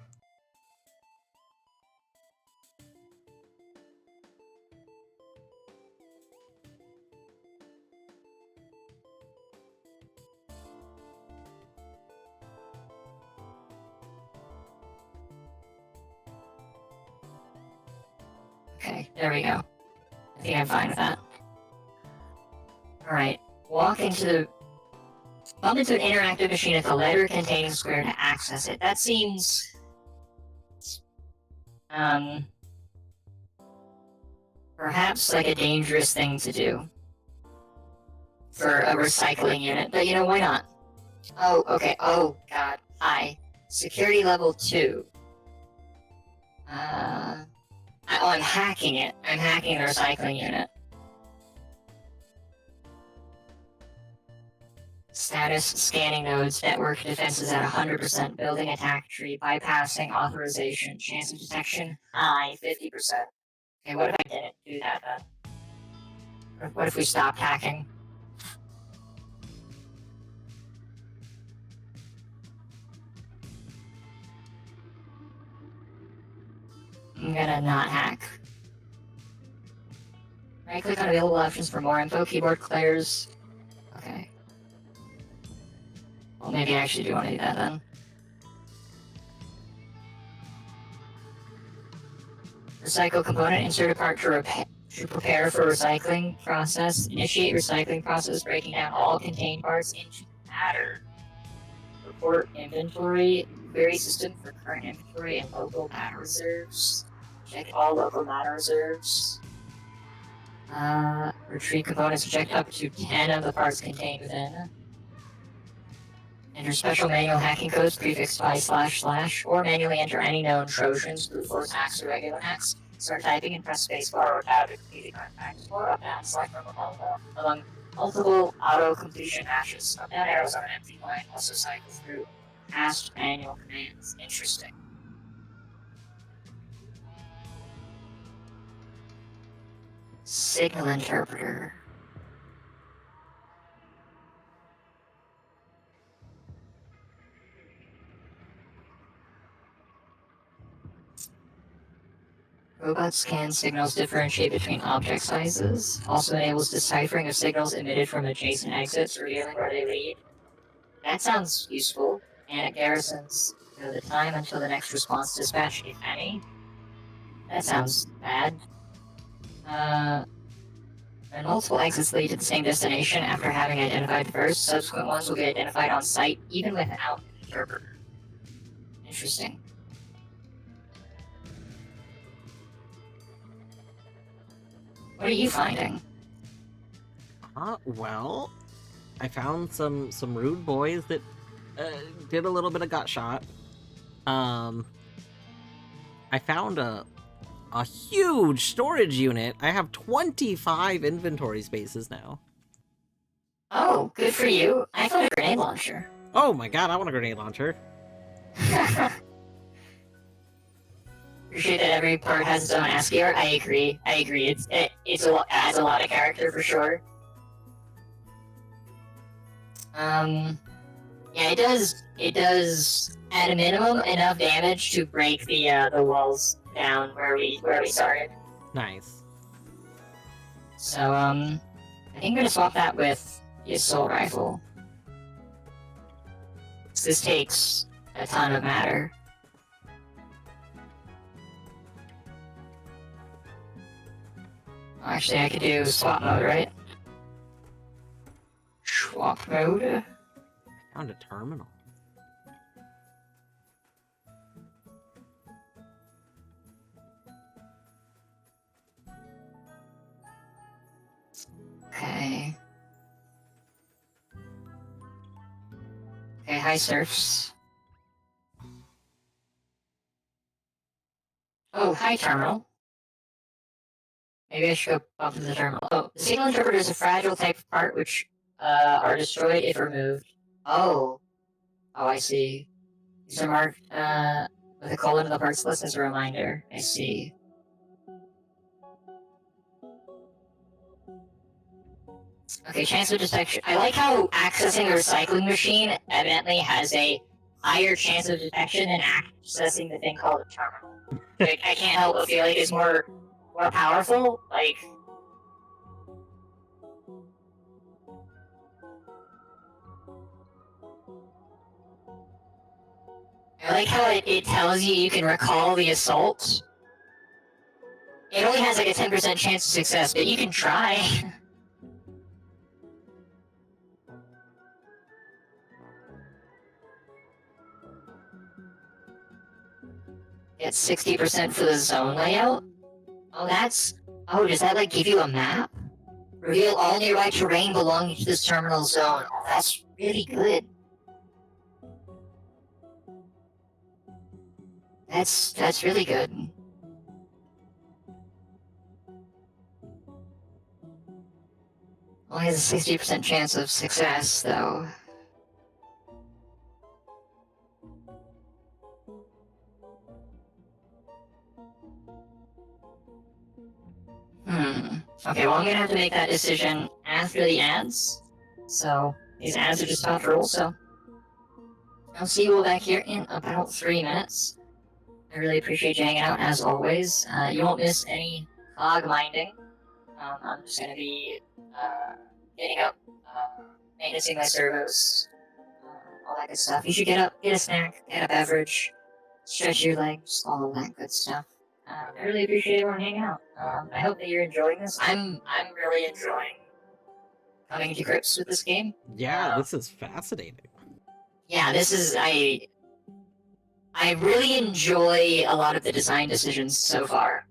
Okay, there we go. I think I'm fine with that. Alright, bump into an interactive machine at the letter containing square to access it. That seems... perhaps like a dangerous thing to do. For a recycling unit, but you know, why not? Oh, okay, oh god, hi. Security level 2. I'm hacking it. I'm hacking the recycling unit. Status scanning nodes. Network defenses at 100%. Building attack tree. Bypassing authorization. Chance of detection high 50%. Okay, what if I didn't do that then? What if we stopped hacking? I'm gonna not hack. Right click on available options for more info. Keyboard clears. Okay. Well, maybe I actually do want to do that then. Recycle component. Insert a part to prepare for recycling process. Initiate recycling process, breaking down all contained parts into matter. Report inventory. Query system for current inventory and local matter reserves. Check all local matter reserves. Retrieve components. Check up to 10 of the parts contained within. Enter special manual hacking codes prefixed by // or manually enter any known Trojans, brute force hacks, or regular hacks. Start typing and press spacebar or tab to complete the current hacks, or up down select from among multiple auto completion matches. Up down arrows on an empty line also cycle through past manual commands. Interesting. Signal interpreter. Robot scan signals differentiate between object sizes. Also enables deciphering of signals emitted from adjacent exits, revealing where they lead. That sounds useful, and it garrisons the time until the next response dispatch, if any. That sounds bad. When multiple exits lead to the same destination after having identified the first, subsequent ones will be identified on site, even without an interpreter. Interesting. What are you finding? Well, I found some rude boys that did a little bit of got shot. Um, I found a huge storage unit. I have 25 inventory spaces now. Oh, good for you. I found a grenade launcher. Oh my god, I want a grenade launcher. Appreciate that every part has its own ASCII art. I agree. It adds a lot of character for sure. Yeah, it does. It does at a minimum enough damage to break the walls down where we started. Nice. So I think I'm gonna swap that with the assault rifle. This takes a ton of matter. Actually, I could do swap mode, right? Swap mode. Found a terminal. Okay. Okay, hi surfs. Oh, hi terminal. Maybe I should go up to the terminal. Oh, the signal interpreter is a fragile type of part which are destroyed if removed. Oh. Oh, I see. These are marked with a colon in the parts list as a reminder. I see. Okay, chance of detection. I like how accessing a recycling machine evidently has a higher chance of detection than accessing the thing called a terminal. Like, I can't help but feel like it's more powerful. Like, I like how it tells you can recall the assault. It only has like a 10% chance of success, but you can try. It's 60% for the zone layout. Oh, does that like give you a map? Reveal all nearby terrain belonging to this terminal zone. Oh, that's really good. That's really good. Only has a 60% chance of success, though. Okay, well, I'm gonna have to make that decision after the ads. So, these ads are just off rules, so. I'll see you all back here in about 3 minutes. I really appreciate you hanging out, as always. You won't miss any CogMinding. I'm just gonna be getting up, maintaining my servos, all that good stuff. You should get up, get a snack, get a beverage, stretch your legs, all of that good stuff. I really appreciate everyone hanging out. I hope that you're enjoying this. I'm really enjoying coming to grips with this game. Yeah, this is fascinating. Yeah, I really enjoy a lot of the design decisions so far.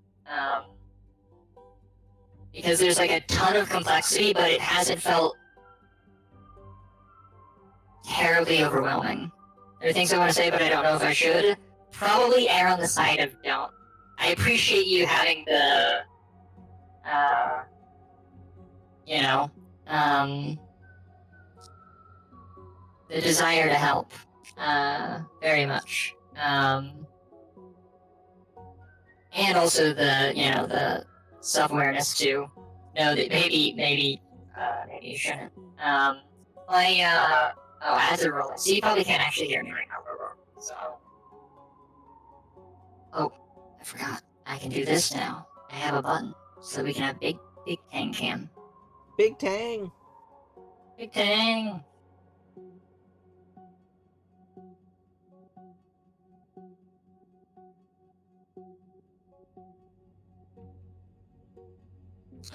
Because there's like a ton of complexity, but it hasn't felt terribly overwhelming. There are things I want to say, but I don't know if I should. Probably err on the side of don't. I appreciate you having the, the desire to help, very much. And also the self-awareness to know that maybe you shouldn't. As a roll, so you probably can't actually hear me right now, so. Oh, I forgot. I can do this now. I have a button, so we can have big Tang Cam. Big Tang! Big Tang!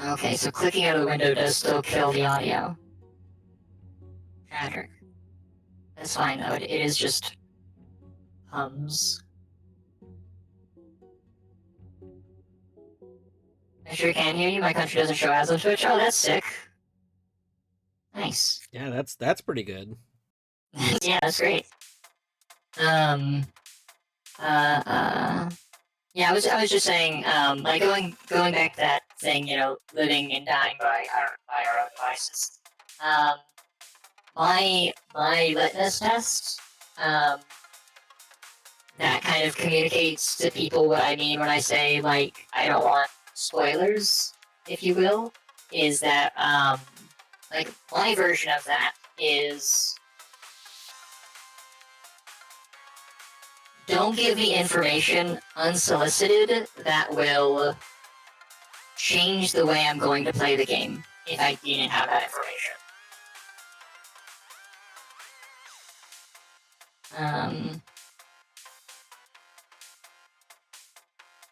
Okay, so clicking out of the window does still kill the audio. Tragic. That's fine though, it is just hums. I sure can hear you, my country doesn't show ads on Twitch. Oh, that's sick. Nice. Yeah, that's pretty good. Yeah, that's great. Yeah, I was just saying, like going back to that thing, living and dying by our own devices. My litmus test, that kind of communicates to people what I mean when I say, like, I don't want spoilers, if you will, is that, like, my version of that is, don't give me information unsolicited that will change the way I'm going to play the game if I didn't have that information.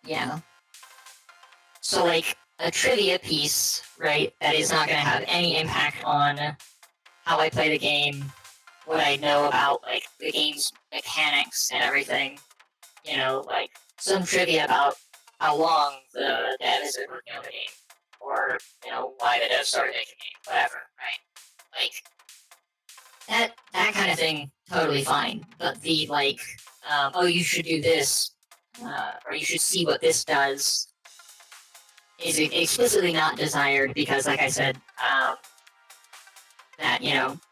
Yeah. So, like, a trivia piece, right, that is not going to have any impact on how I play the game, what I know about, like, the game's mechanics and everything. Like, some trivia about how long the dev has been working on the game, or, why the dev started making the game, whatever, right? Like, that kind of thing, totally fine. But the, like, oh, you should do this, or you should see what this does, is explicitly not desired because, like I said, that,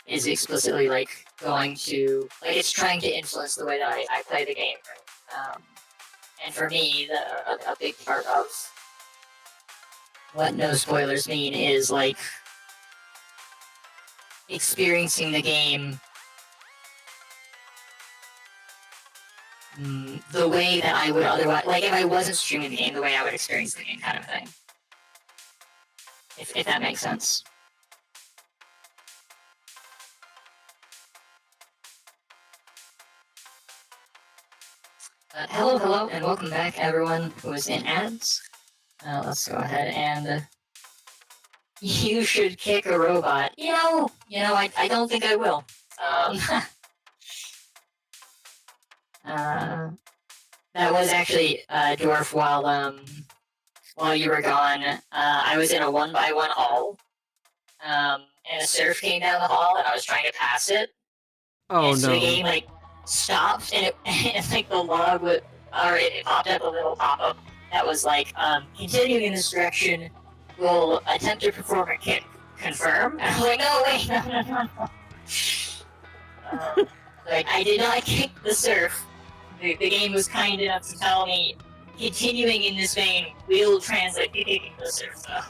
is explicitly, like, going to, like, it's trying to influence the way that I play the game. And for me, a big part of what no spoilers mean is, like, experiencing the game the way that I would otherwise, like, if I wasn't streaming the game, the way I would experience the game, kind of thing. If that makes sense. Hello, and welcome back, everyone who is in ads. Let's go ahead and you should kick a robot. I don't think I will. That was actually Dwarf while you were gone. I was in a 1x1 hall, and a surf came down the hall, and I was trying to pass it. Oh and so no. the game, like, stopped, and it like, the log would, or it popped up a little pop-up that was like, continuing in this direction, will attempt to perform a kick. Confirm? And I'm like, no, wait, no. Like, I did not kick the surf. The game was kind enough to tell me continuing in this vein will translate to kicking the surf, though.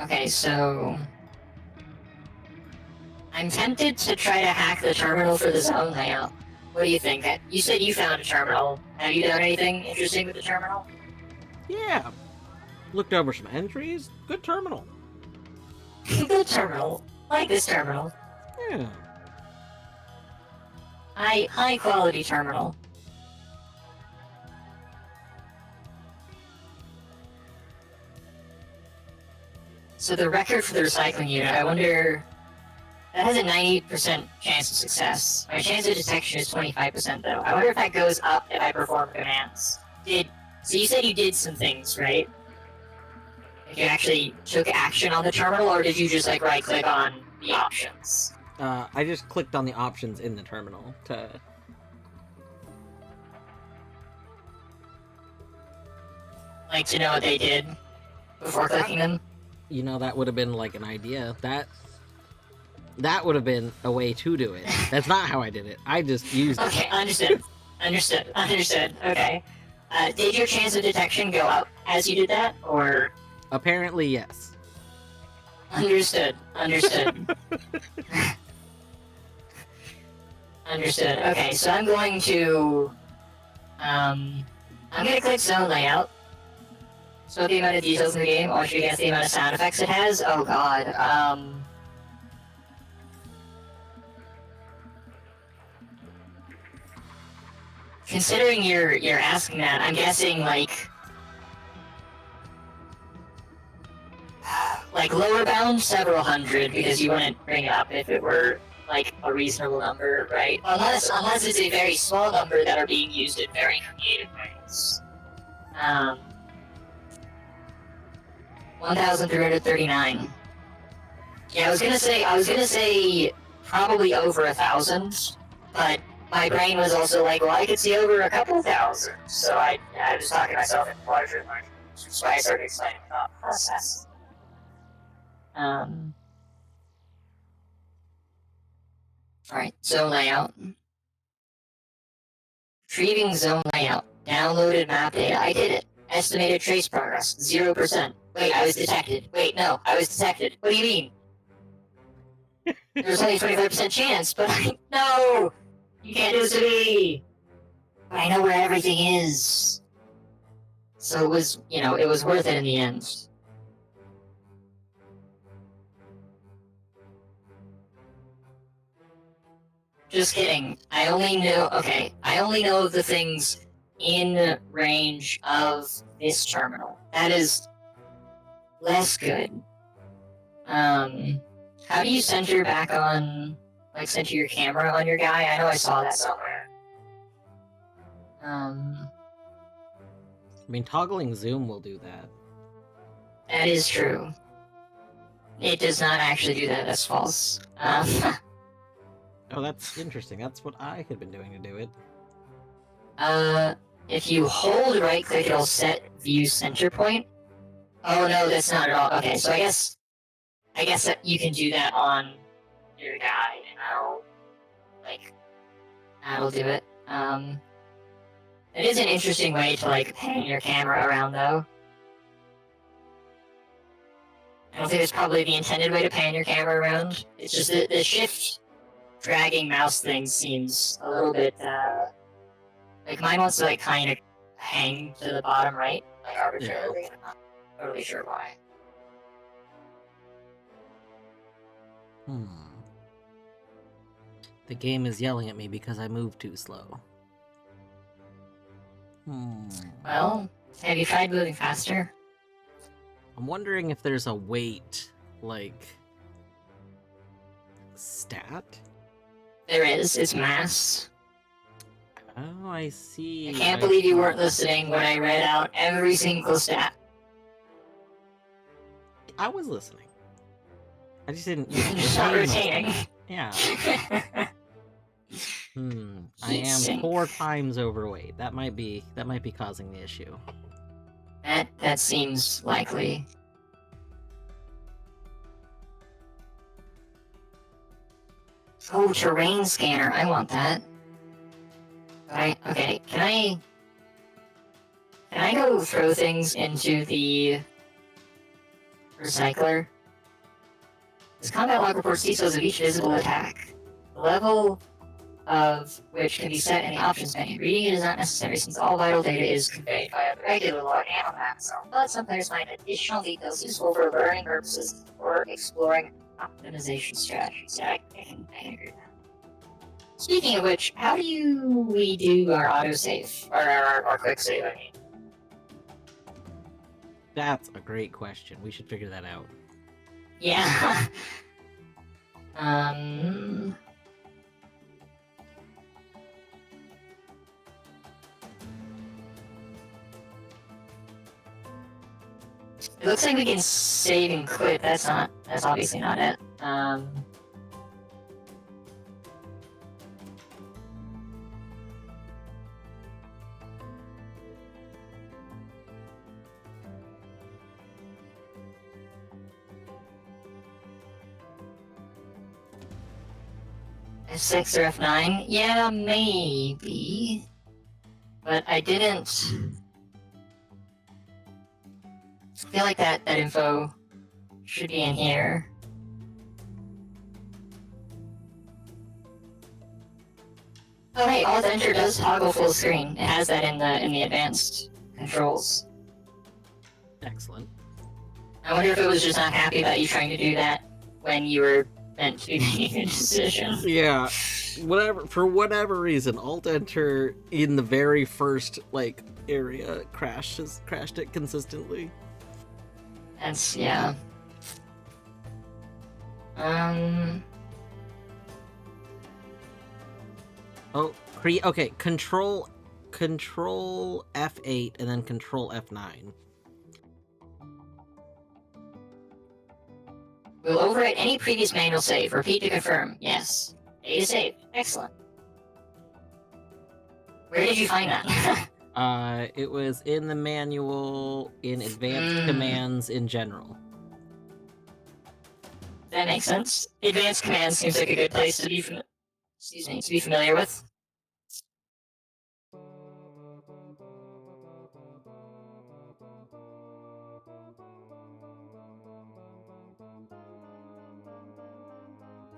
Okay, so I'm tempted to try to hack the terminal for the zone layout. What do you think? You said you found a terminal. Have you done anything interesting with the terminal? Yeah. Looked over some entries. Good terminal. Good terminal. Like this terminal. Yeah. High quality terminal. So the record for the recycling unit, I wonder... That has a 90% chance of success. My chance of detection is 25% though. I wonder if that goes up if I perform commands. So you said you did some things, right? Like, you actually took action on the terminal, or did you just, like, right-click on the options? I just clicked on the options in the terminal to... Like, to know what they did before clicking them? That would have been, like, an idea. That would have been a way to do it. That's not how I did it. I just used Okay, understood. Okay. Did your chance of detection go up as you did that, or...? Apparently, yes. Understood. Understood. Okay, so I'm going to... I'm gonna click zone layout. So the amount of details in the game, or should you guess the amount of sound effects it has? Oh god, considering you're asking that, I'm guessing, like lower bound, several hundred, because you wouldn't bring it up if it were like a reasonable number, right? Unless it's a very small number that are being used in very creative ways. 1,339. Yeah, I was gonna say probably over 1,000, but my brain was also like, well, I could see over a couple thousand. So I was talking to myself in larger margins, which is why I started explaining the thought process. Alright, zone layout. Retrieving zone layout. Downloaded map data. I did it. Estimated trace progress. 0%. Wait, I was detected. Wait, no, I was detected. What do you mean? There's only a 25% chance, but no! You can't do this to me! But I know where everything is. So it was, it was worth it in the end. Just kidding. I only know of the things in range of this terminal. That is less good. How do you center back on, center your camera on your guy? I know I saw that somewhere. I mean, toggling zoom will do that. That is true. It does not actually do that, that's false. Oh, that's interesting. That's what I had been doing to do it. If you hold right click, it'll set view center point. Oh no, that's not at all. Okay, so I guess that you can do that on your guy, and that'll do it. It is an interesting way to pan your camera around, though. I don't think it's probably the intended way to pan your camera around. It's just that the shift dragging mouse thing seems a little bit, mine wants to, kind of hang to the bottom right, arbitrarily. Yeah. I'm not totally sure why. The game is yelling at me because I move too slow. Well, have you tried moving faster? I'm wondering if there's a weight, stat? There is. It's mass. Oh, I see. I can't believe you weren't listening when I read out every single stat. I was listening. I just didn't. Just not retaining. Yeah. I am 4 times overweight. That might be causing the issue. That seems likely. Oh, terrain scanner. I want that. Okay, can I go throw things into the recycler? This combat log reports details of each visible attack. The level of which can be set in the options menu. Reading it is not necessary since all vital data is conveyed via the regular log and on map itself. But some players find additional details useful for learning purposes or exploring optimization strategies. Yeah, I can agree with that. Speaking of which, how do we do our autosave? Or our quick save, I mean? That's a great question. We should figure that out. Yeah. It looks like we can save and quit. That's obviously not it. F6 or F9? Yeah, maybe. But I didn't... I feel like that info should be in here. Oh hey, Alt Enter does toggle full screen. It has that in the advanced controls. Excellent. I wonder if it was just not happy about you trying to do that when you were meant to be making a decision. Yeah, for whatever reason, Alt Enter in the very first area crashed it consistently. Yeah. Oh, okay, control F8 and then control F9. We'll overwrite any previous manual save. Repeat to confirm. Yes. A to save. Excellent. Where did you find that? It was in the manual in advanced commands in general. That makes sense. Advanced commands seems like a good place to be familiar with.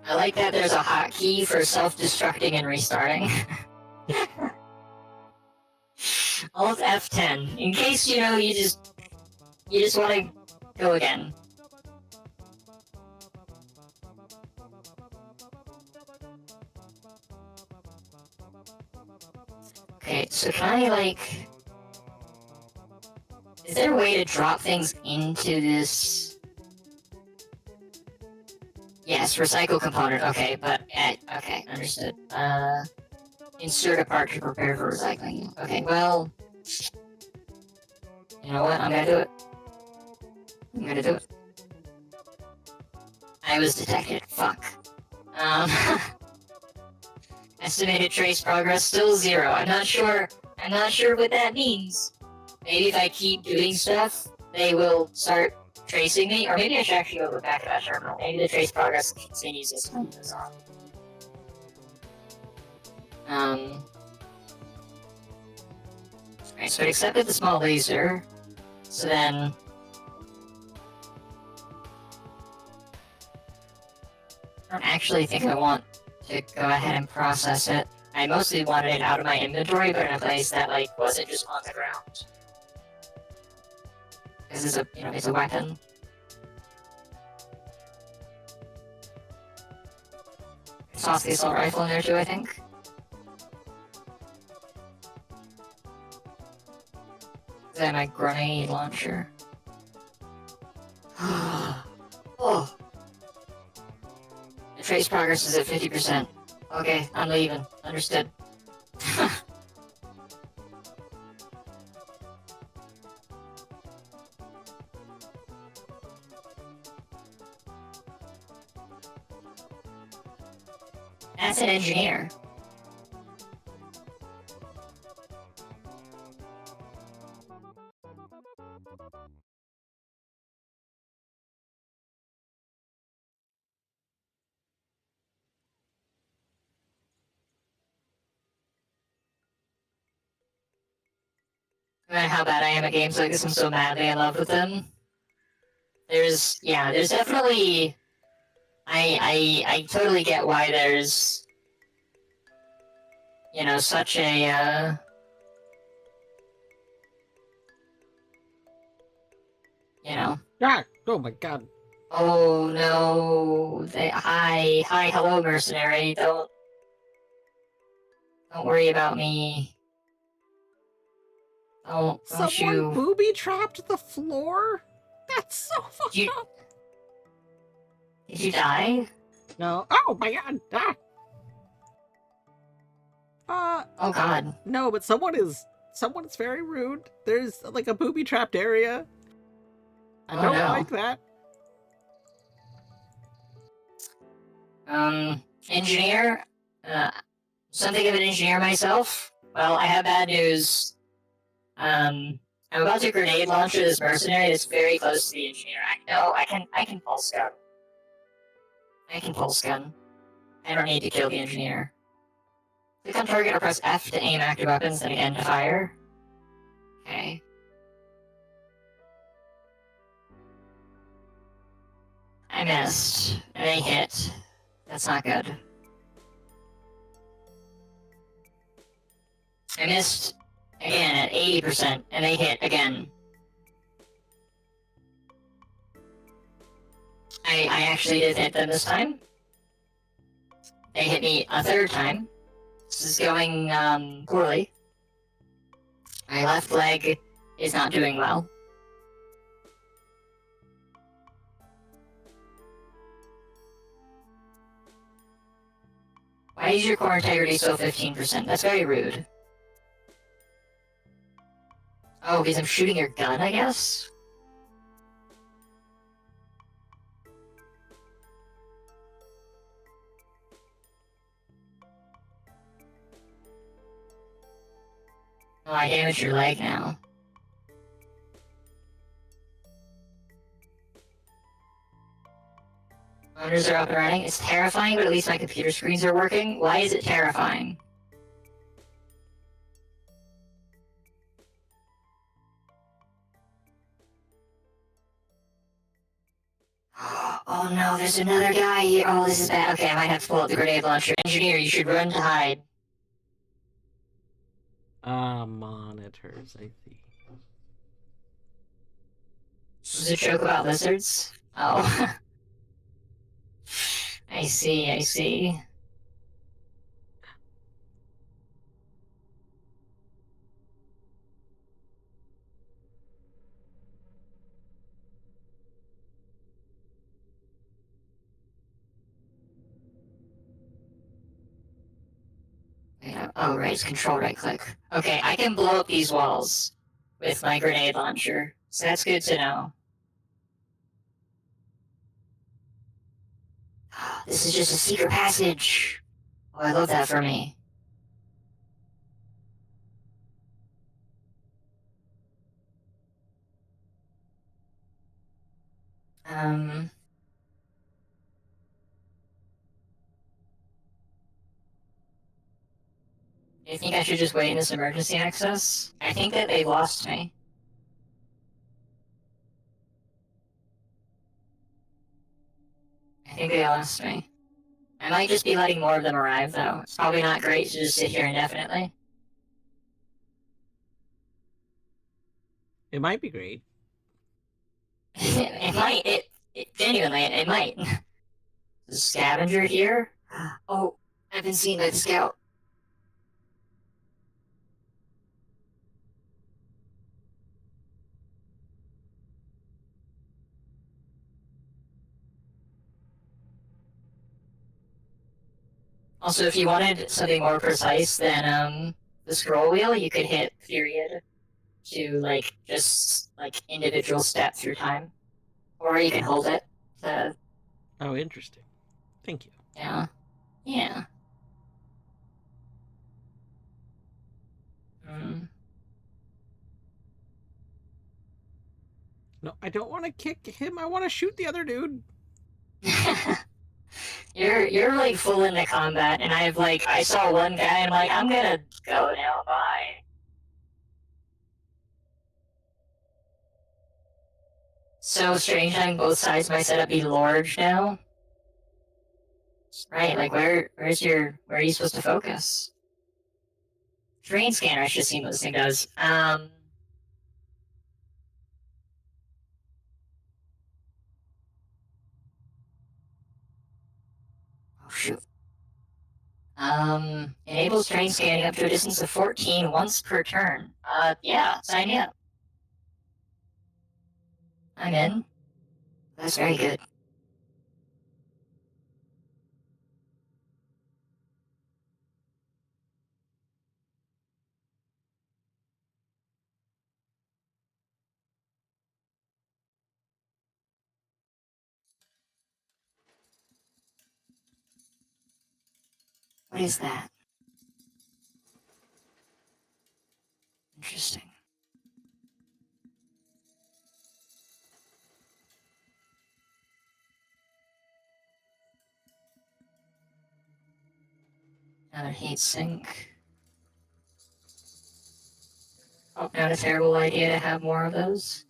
I like that there's a hotkey for self-destructing and restarting. Alt F10, in case you just want to go again. Okay, so can I like? Is there a way to drop things into this? Yes, recycle component. Okay, but okay, understood. Insert a part to prepare for recycling. Okay, well, you know what? I'm gonna do it. I'm gonna do it. I was detected. Fuck. Estimated trace progress still 0. I'm not sure what that means. Maybe if I keep doing stuff, they will start tracing me, or maybe I should actually go back to that terminal. Maybe the trace progress continues as time goes on. Alright, so it accepted the small laser. So then I don't actually think I want to go ahead and process it. I mostly wanted it out of my inventory, but in a place that like wasn't just on the ground. This is it's a weapon. Toss the assault rifle in there too, I think. Then my grenade launcher. Oh. The trace progress is at 50%. Okay, I'm leaving. Understood. That's an engineer. No matter how bad I am at games like this, I'm so madly in love with them. There's definitely... I totally get why there's... such a, Ah! Oh my god. Oh no... Hi, hello, mercenary. Don't worry about me. Don't Someone you... booby-trapped the floor? That's so fucked up. Did you die? No. Oh my god! Oh god. No, but someone is very rude. There's like a booby-trapped area. I don't like that. Engineer? Something of an engineer myself? Well, I have bad news. I'm about to grenade launch this mercenary that's very close to the engineer. I can pulse gun. I don't need to kill the engineer. Click on target or press F to aim active weapons, then again to fire. Okay. I missed. And they hit. That's not good. I missed again at 80%, and they hit again. I actually did hit them this time. They hit me a third time. This is going poorly. My left leg is not doing well. Why is your core integrity still 15%? That's very rude. Oh, because I'm shooting your gun, I guess? Oh, I damaged your leg now. Monitors are up and running. It's terrifying, but at least my computer screens are working. Why is it terrifying? Oh no, there's another guy here. Oh, this is bad. Okay, I might have to pull out the grenade launcher. Engineer, you should run to hide. Monitors, I see. This is a joke about lizards? Oh. I see, I see. Oh, right, it's control right click. Okay, I can blow up these walls with my grenade launcher, so that's good to know. This is just a secret passage. Oh, I love that for me. I think I should just wait in this emergency access. I think that they lost me. I think they lost me. I might just be letting more of them arrive, though. It's probably not great to just sit here indefinitely. It might be great. It might. Genuinely, it might. The scavenger here? Oh, I've been seen by the scout. Also, if you wanted something more precise than the scroll wheel, you could hit period to just individual step through time, or you can hold it to. Oh, interesting. Thank you. Yeah. Yeah. No, I don't want to kick him. I want to shoot the other dude. You're like full into combat, and I saw one guy, and I'm like, I'm gonna go now. Bye. So strange having both sides of my setup be large now. Right, like where are you supposed to focus? Terrain scanner, I should have seen what this thing does. Oh shoot. Enables terrain scanning up to a distance of 14 once per turn. Yeah, sign me up. I'm in. That's very good. What is that? Interesting. Another heat sink. Oh, not a terrible idea to have more of those.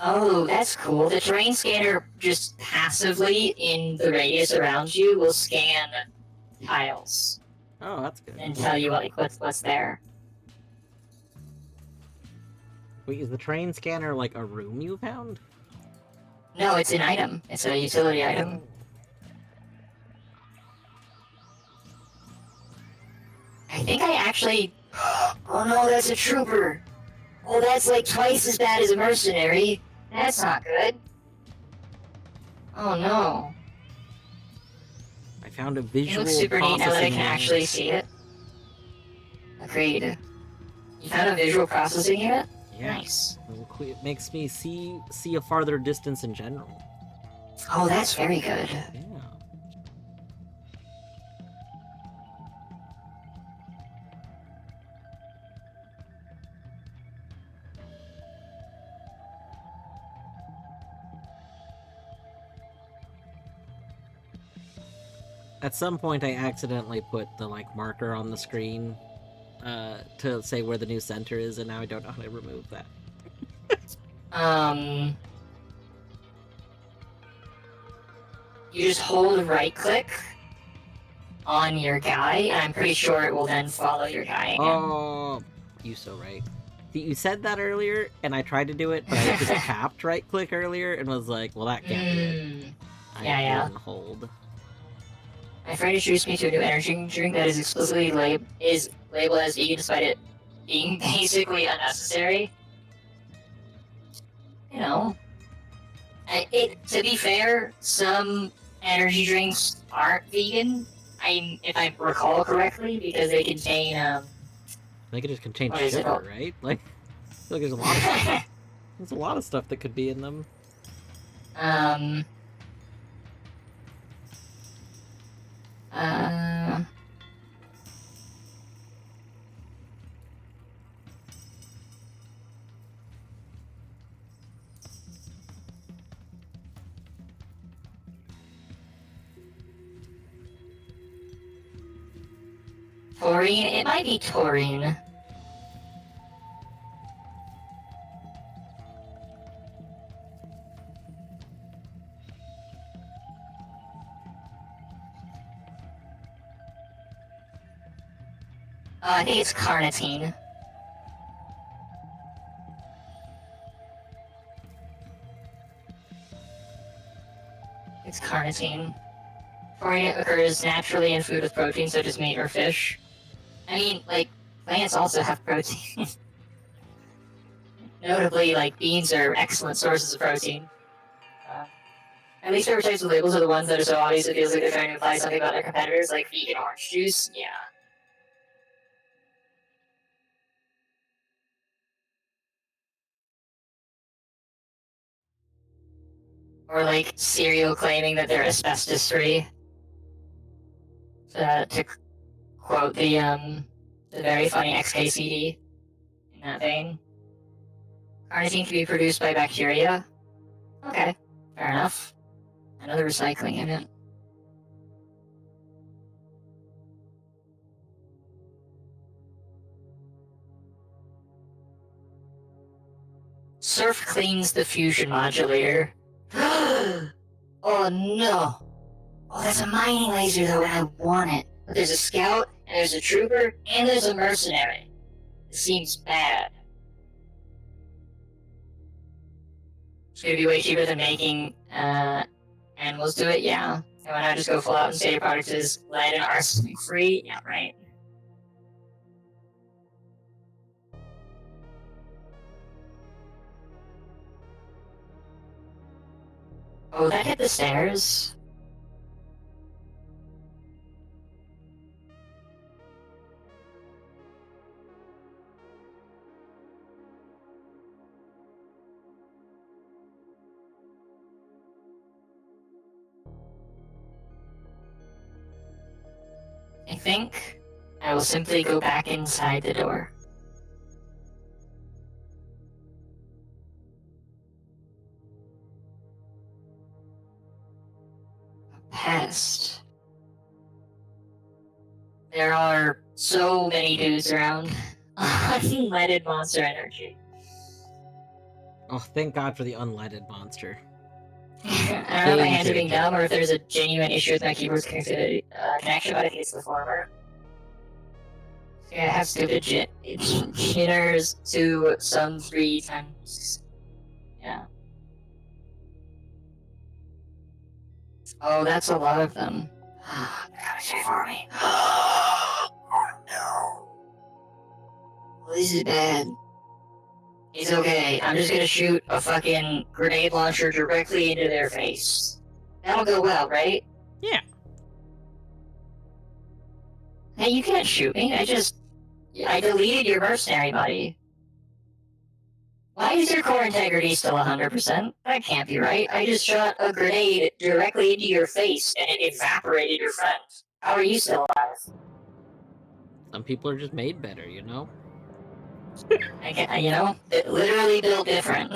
Oh, that's cool. The terrain scanner just passively in the radius around you will scan tiles Oh, that's good. and tell you what's there. Wait, is the train scanner like a room you found? No, it's an item. It's a utility item. I think I actually. Oh no, that's a trooper. Oh, that's like twice as bad as a mercenary. That's not good. Oh no. I found a It visual looks super neat now that I processing can unit. actually see it. Agreed. You found a visual processing unit? Yeah. Nice. It makes me see a farther distance in general. Oh, that's very good. Yeah. At some point, I accidentally put the like marker on the screen to say where the new center is, and now I don't know how to remove that. You just hold right click on your guy, and I'm pretty sure it will then follow your guy again. Oh, you so right. You said that earlier, and I tried to do it, but I just tapped right click earlier and was like, well, that can't be it. Yeah. Didn't hold. My friend introduced me to a new energy drink that is explicitly labeled as vegan despite it being basically unnecessary. You know, to be fair, some energy drinks aren't vegan. If I recall correctly, because they contain I think it just contains what is it sugar, called? right? Like, I feel like there's a lot of stuff. There's a lot of stuff that could be in them. Taurine? It might be taurine. I think it's carnitine. It's carnitine. Taurine occurs naturally in food with protein such as meat or fish. I mean, like, plants also have protein. Notably, like, beans are excellent sources of protein. At least favorite types of labels are the ones that are so obvious it feels like they're trying to imply something about their competitors, like vegan orange juice. Yeah. Or like cereal claiming that they're asbestos free. To quote the very funny XKCD in that vein. Carnitine can be produced by bacteria. Okay, fair enough. Another recycling unit. Surf cleans the fusion modulator. Oh no! Oh, that's a mining laser though, and I want it. But there's a scout, and there's a trooper, and there's a mercenary. It seems bad. It's gonna be way cheaper than making animals do it, yeah. And why not just go full out and say your product is lead and arsenic free? Yeah, right. Oh, that hit the stairs. I think I will simply go back inside the door. Pest. There are so many dudes around. Unleaded monster energy. Oh, thank God for the unleaded monster. I don't know if my hands are being dumb or if there's a genuine issue with my keyboard's connection, but I think it's the former. Yeah, I have stupid jitters to some 3 times. Yeah. Oh, that's a lot of them. They're gonna say for me. Oh no. Well, this is bad. It's okay. I'm just gonna shoot a fucking grenade launcher directly into their face. That'll go well, right? Yeah. Hey, you can't shoot me. I deleted your mercenary buddy. Why is your core integrity still 100%? That can't be right. I just shot a grenade directly into your face and it evaporated your friend. How are you still alive? Some people are just made better, you know? I can't, it literally built different.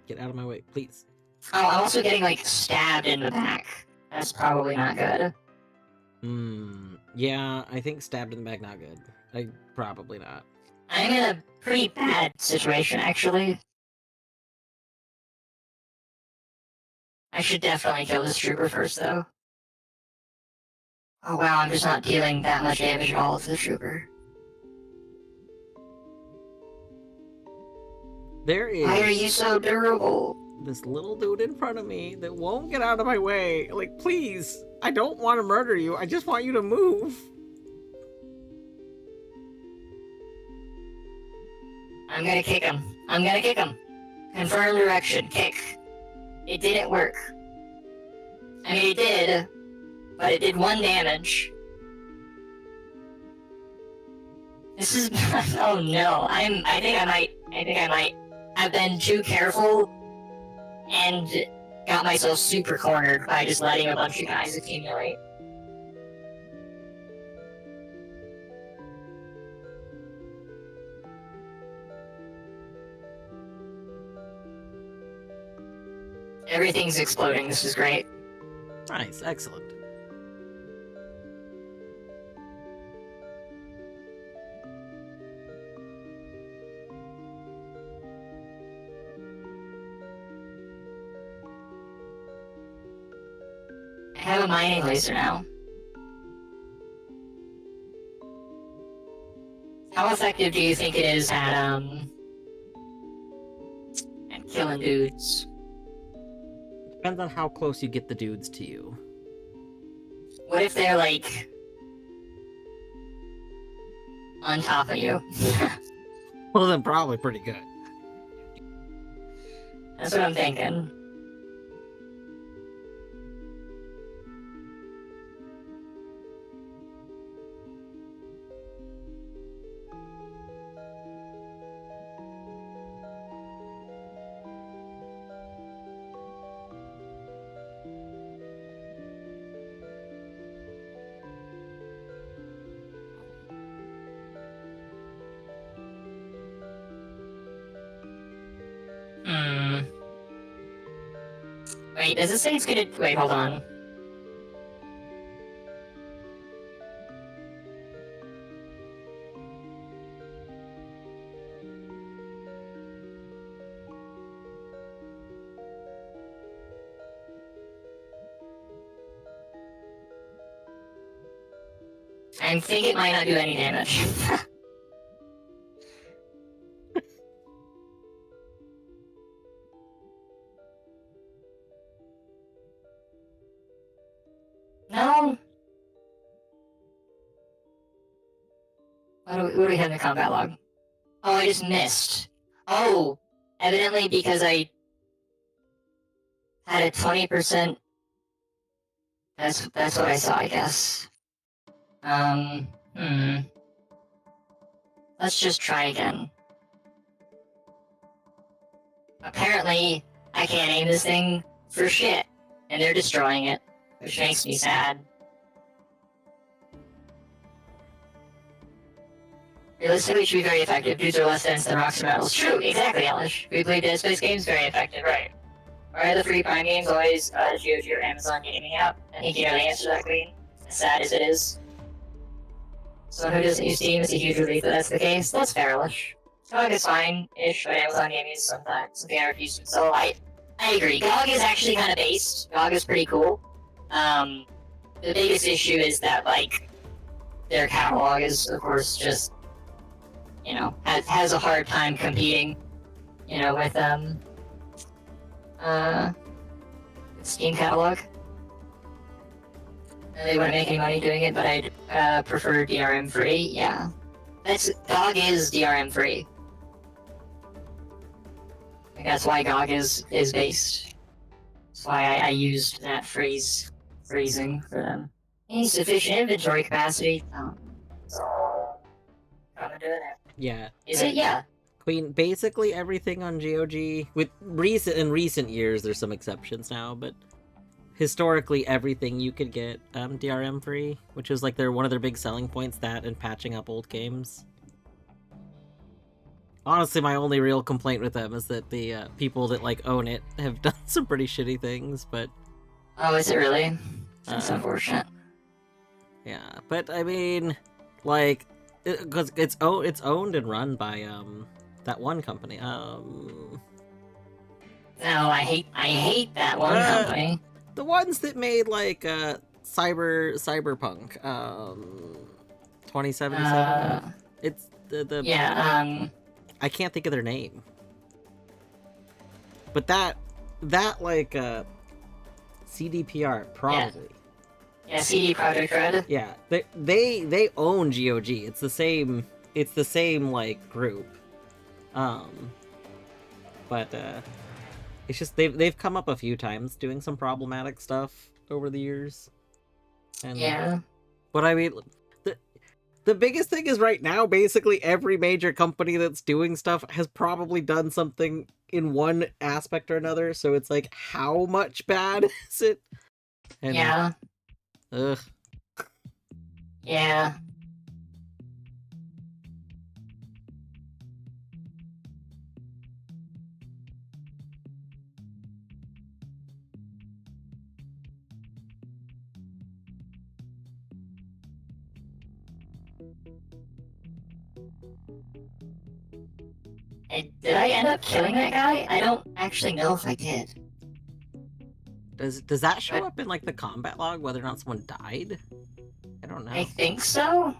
Get out of my way, please. Oh, I'm also getting, like, stabbed in the back. That's probably not good. Yeah, I think stabbed in the back, not good. Probably not. I'm in a pretty bad situation, actually. I should definitely kill this trooper first, though. Oh wow, I'm just not dealing that much damage at all to the trooper. There is... Why are you so durable? This little dude in front of me that won't get out of my way. Like, please, I don't want to murder you. I just want you to move. I'm gonna kick him. I'm gonna kick him. Confirm direction. Kick. It didn't work. I mean, it did, but it did 1 damage. This is... oh no. I think I might have been too careful and got myself super cornered by just letting a bunch of guys accumulate. Everything's exploding, this is great. Nice, excellent. I have a mining laser now. How effective do you think it is at killing dudes? Depends on how close you get the dudes to you. What if they're, like, on top of you? Well, then probably pretty good. That's what I'm thinking. Wait, does it say it's gonna... Wait, hold on. I think it might not do any damage. No? What do we have in the combat log? Oh, I just missed. Oh, evidently because I had a 20%. That's what I saw, I guess. Let's just try again. Apparently, I can't aim this thing for shit, and they're destroying it, which makes me sad. Realistically, it should be very effective. Dudes are less dense than rocks and metals. True, exactly, Elish. We play Dead Space games, very effective, right? Why are the free Prime games always GOG or Amazon Gaming app? I think you know the answer to that, Queen. As sad as it is. Someone who doesn't use Steam is a huge relief that that's the case. That's fair, Elish. GOG is fine-ish, but Amazon Gaming is sometimes something I refuse to. So I agree. GOG is actually kind of based. GOG is pretty cool. The biggest issue is that, like, their catalog is, of course, just, you know, has a hard time competing, you know, with Steam catalog. They wouldn't make any money doing it, but I'd prefer DRM free. Yeah, GOG is DRM free. That's why GOG is based. That's why I used that phrasing for them. Insufficient inventory capacity. Oh. I'm doing it. Yeah. Is it? Yeah. Queen, basically everything on GOG, with recent years, there's some exceptions now, but historically everything you could get DRM free, which is like one of their big selling points, that and patching up old games. Honestly, my only real complaint with them is that the people that like own it have done some pretty shitty things, but... Oh, is it really? That's unfortunate. Yeah, but I mean, like, because it's owned and run by that one company. No, I hate that one company. The ones that made like Cyberpunk 2077. It's the yeah. I can't think of their name. But that like CDPR probably. Yeah, CD Projekt Red. Yeah, they own GOG. It's the same like group. But it's just they've come up a few times doing some problematic stuff over the years. And, yeah. But I mean, the biggest thing is right now, basically every major company that's doing stuff has probably done something in one aspect or another. So it's like, how much bad is it? And, yeah. Ugh. Yeah. Did I end up killing that guy? I don't actually know if I did. Does that show up in like the combat log, whether or not someone died? I don't know. I think so.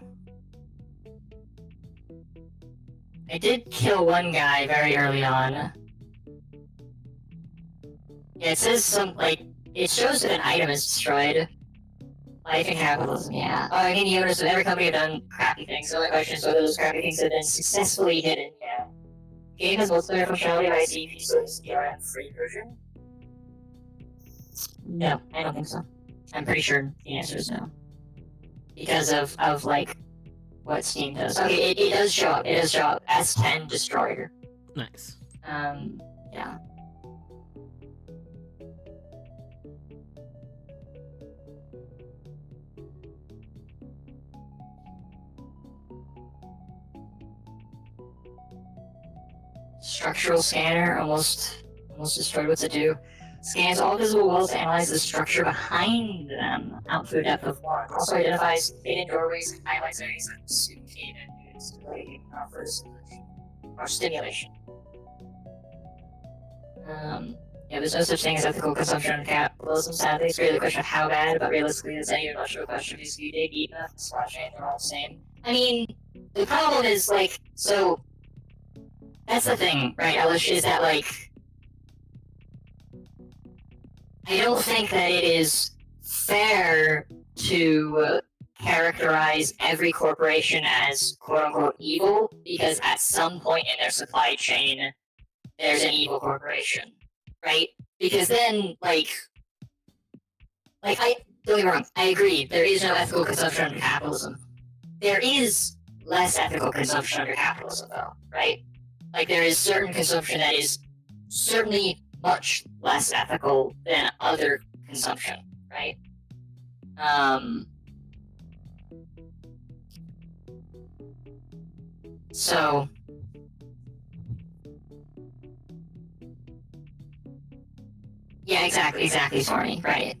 I did kill one guy very early on. Yeah, it says it shows that an item is destroyed. Life and capitalism, yeah. Oh, again, the owners of every company have done crappy things, so the question is whether those crappy things have been successfully hidden, yeah. Game has multiplayer functionality by CP, so it's the DRM free version. No, I don't think so. I'm pretty sure the answer is no. Because of like, what Steam does. Okay, it does show up. It does show up. S10 Destroyer. Nice. Yeah. Structural scanner almost destroyed. What's it do? Scans all visible walls to analyze the structure behind them out through depth of 1. Also identifies hidden doorways and highlights areas that assume and offers or stimulation. Yeah, there's no such thing as ethical consumption of capitalism. Sadly, it's really a question of how bad, but realistically, it's not even much of a question because you dig deep enough, splash it, they're all the same. I mean, the problem is, like, so that's the thing, right, Elish, is that, like, I don't think that it is fair to characterize every corporation as quote-unquote evil, because at some point in their supply chain, there's an evil corporation, right? Because then, don't get me wrong, I agree, there is no ethical consumption under capitalism. There is less ethical consumption under capitalism, though, right? Like, there is certain consumption that is certainly much less ethical than other consumption, right? So... yeah, exactly, Sorry, right.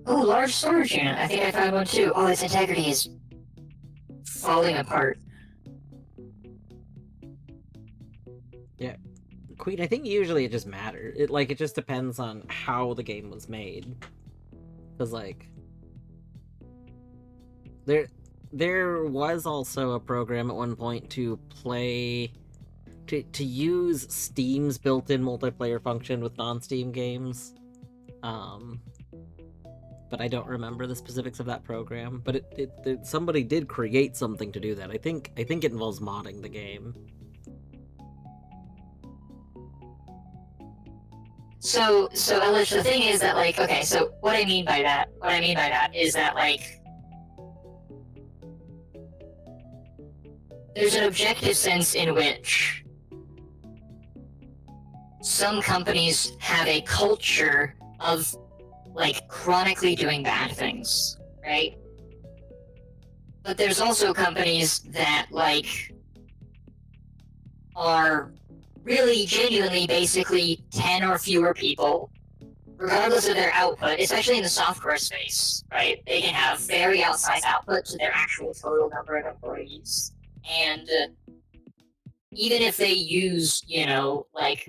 Oh, large storage unit. I think I found one too. Oh, its integrity is falling apart. Yeah. Queen, I think usually it just matters. It just depends on how the game was made. Because, like... There was also a program at one point to play to use Steam's built-in multiplayer function with non-Steam games. But I don't remember the specifics of that program. But it somebody did create something to do that. I think it involves modding the game. So Elish, the thing is that, like, okay, so what I mean by that is that, like, there's an objective sense in which some companies have a culture of, like, chronically doing bad things, right? But there's also companies that, like, are really genuinely basically 10 or fewer people, regardless of their output, especially in the software space, right? They can have very outsized output to their actual total number of employees. And even if they use, you know, like,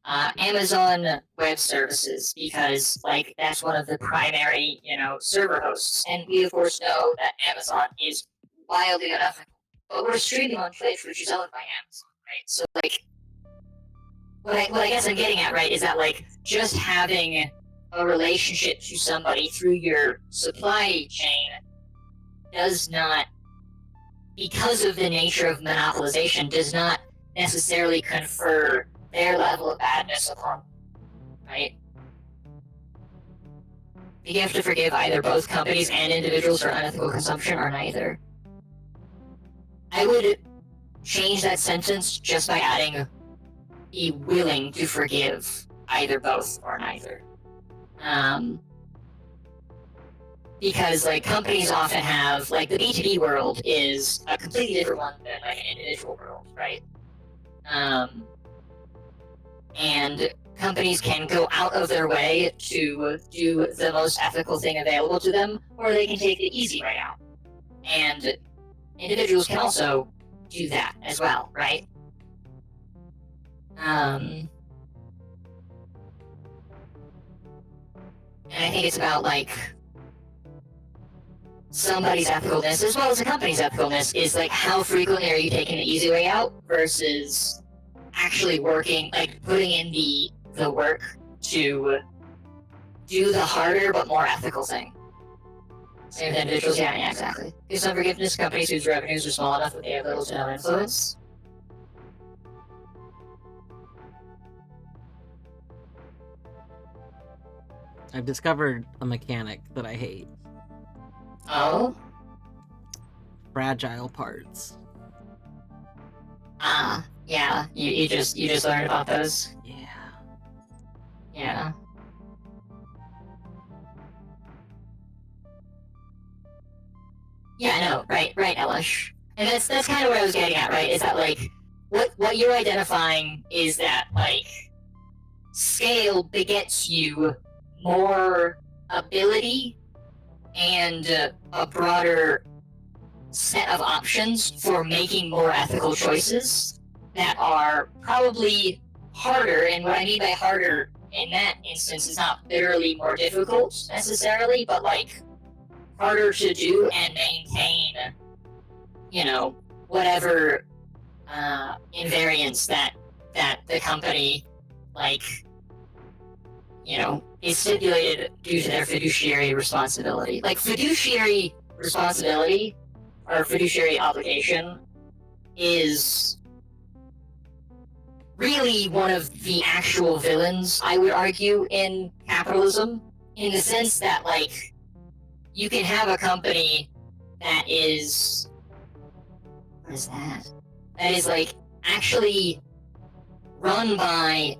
Amazon Web Services, because, like, that's one of the primary, you know, server hosts. And we, of course, know that Amazon is wildly unethical. But we're streaming on Twitch, which is owned by Amazon, right? So, like, what I guess I'm getting at, right, is that, like, just having a relationship to somebody through your supply chain does not, because of the nature of monopolization, does not necessarily confer their level of badness upon, right? You have to forgive either both companies and individuals for unethical consumption, or neither. I would change that sentence just by adding be willing to forgive either both or neither. Because, like, companies often have, like, the B2B world is a completely different one than, like, an individual world, right? And companies can go out of their way to do the most ethical thing available to them, or they can take the easy way out. And individuals can also do that as well, right? And I think it's about, like, somebody's ethicalness as well as a company's ethicalness is, like, how frequently are you taking the easy way out versus actually working, like, putting in the work to do the harder but more ethical thing. Same with individuals, yeah, exactly. Give some forgiveness to companies whose revenues are small enough that they have little to no influence. I've discovered a mechanic that I hate. Oh? Fragile parts. Yeah. You just learned about those. Yeah. Yeah. Yeah, I know. Right, Elish. And that's kind of what I was getting at, right? Is that, like, what you're identifying is that, like, scale begets you more ability and a broader set of options for making more ethical choices that are probably harder. And what I mean by harder in that instance is not literally more difficult necessarily, but, like, harder to do and maintain, you know, whatever invariance that the company, like, you know, is stipulated due to their fiduciary responsibility. Like, fiduciary responsibility or fiduciary obligation is really one of the actual villains, I would argue, in capitalism, in the sense that, like, you can have a company that is... What is that? That is, like, actually run by,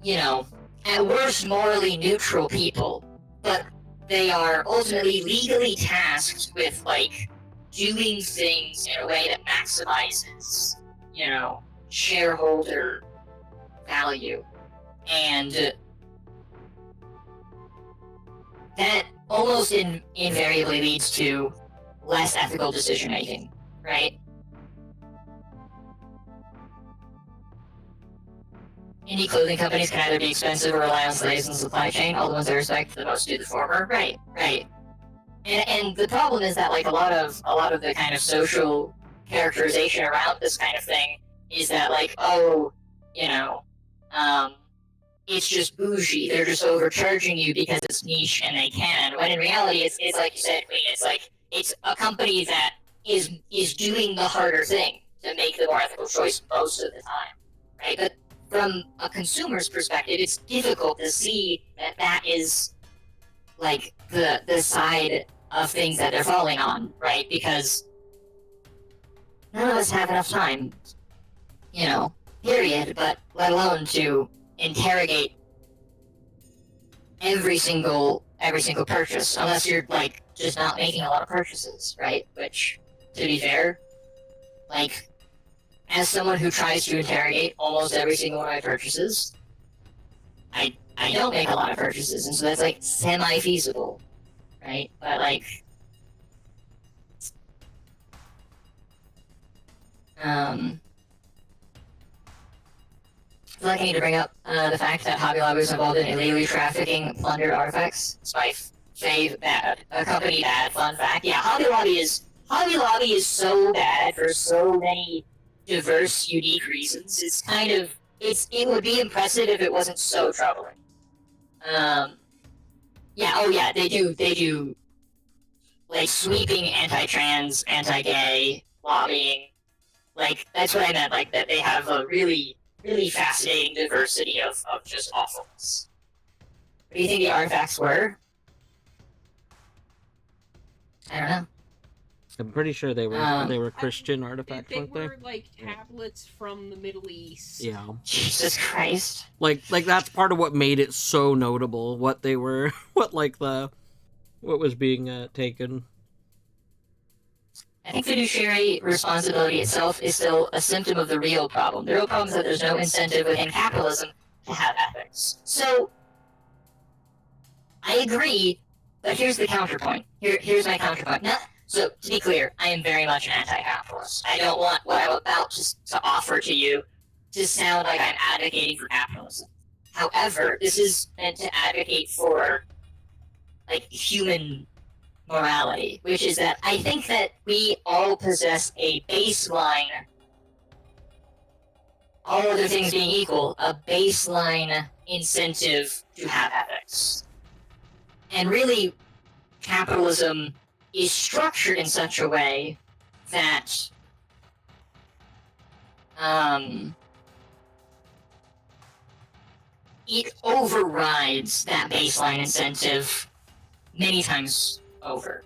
you know, at worst morally neutral people, but they are ultimately legally tasked with, like, doing things in a way that maximizes, you know, shareholder value. And that almost invariably leads to less ethical decision making, right? Indie clothing companies can either be expensive or rely on slaves in the supply chain. All the ones I respect the most do the former. Right. And the problem is that, like, a lot of the kind of social characterization around this kind of thing is that, like, oh, you know, it's just bougie. They're just overcharging you because it's niche and they can. When in reality, it's like you said, Queen. It's like it's a company that is doing the harder thing to make the more ethical choice most of the time, right? But from a consumer's perspective, it's difficult to see that that is like the side of things that they're falling on, right? Because none of us have enough time, you know, period, but let alone to interrogate every single purchase, unless you're like just not making a lot of purchases, right? Which, to be fair, like as someone who tries to interrogate almost every single one of my purchases, I don't make a lot of purchases, and so that's like semi-feasible, right? But like, I feel like I need to bring up the fact that Hobby Lobby was involved in illegally trafficking plundered artifacts. It's my fave bad, a company bad fun fact. Yeah, Hobby Lobby is so bad for so many diverse, unique reasons. It's kind of it would be impressive if it wasn't so troubling. Yeah, oh yeah, they do like sweeping anti-trans, anti-gay lobbying. Like that's what I meant. Like that they have a really fascinating diversity of just awfulness. What do you think the artifacts were? I don't know. I'm pretty sure they were Christian artifacts, They weren't they? were like tablets from the Middle East. Yeah. Jesus Christ. Like that's part of what made it so notable. What they were, what was being taken. I think fiduciary responsibility itself is still a symptom of the real problem. The real problem is that there's no incentive within capitalism to have ethics. So, I agree, but here's the counterpoint. Here's my counterpoint. So, to be clear, I am very much an anti-capitalist. I don't want what I'm about to offer to you to sound like I'm advocating for capitalism. However, this is meant to advocate for, like, human morality, which is that I think that we all possess a baseline, all other things being equal, a baseline incentive to have ethics. And really, capitalism is structured in such a way that it overrides that baseline incentive many times over.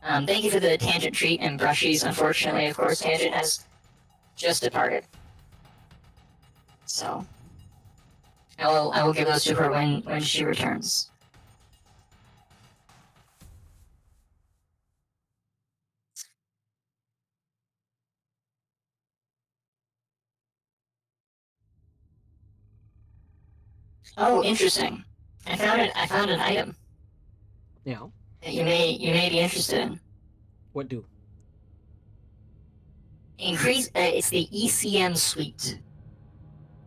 Thank you for the tangent treat and brushies. Unfortunately, of course, Tangent has just departed. So, I will give those to her when she returns. Oh, interesting. I found an item Yeah. that you may be interested in. What do? It's the ECM suite.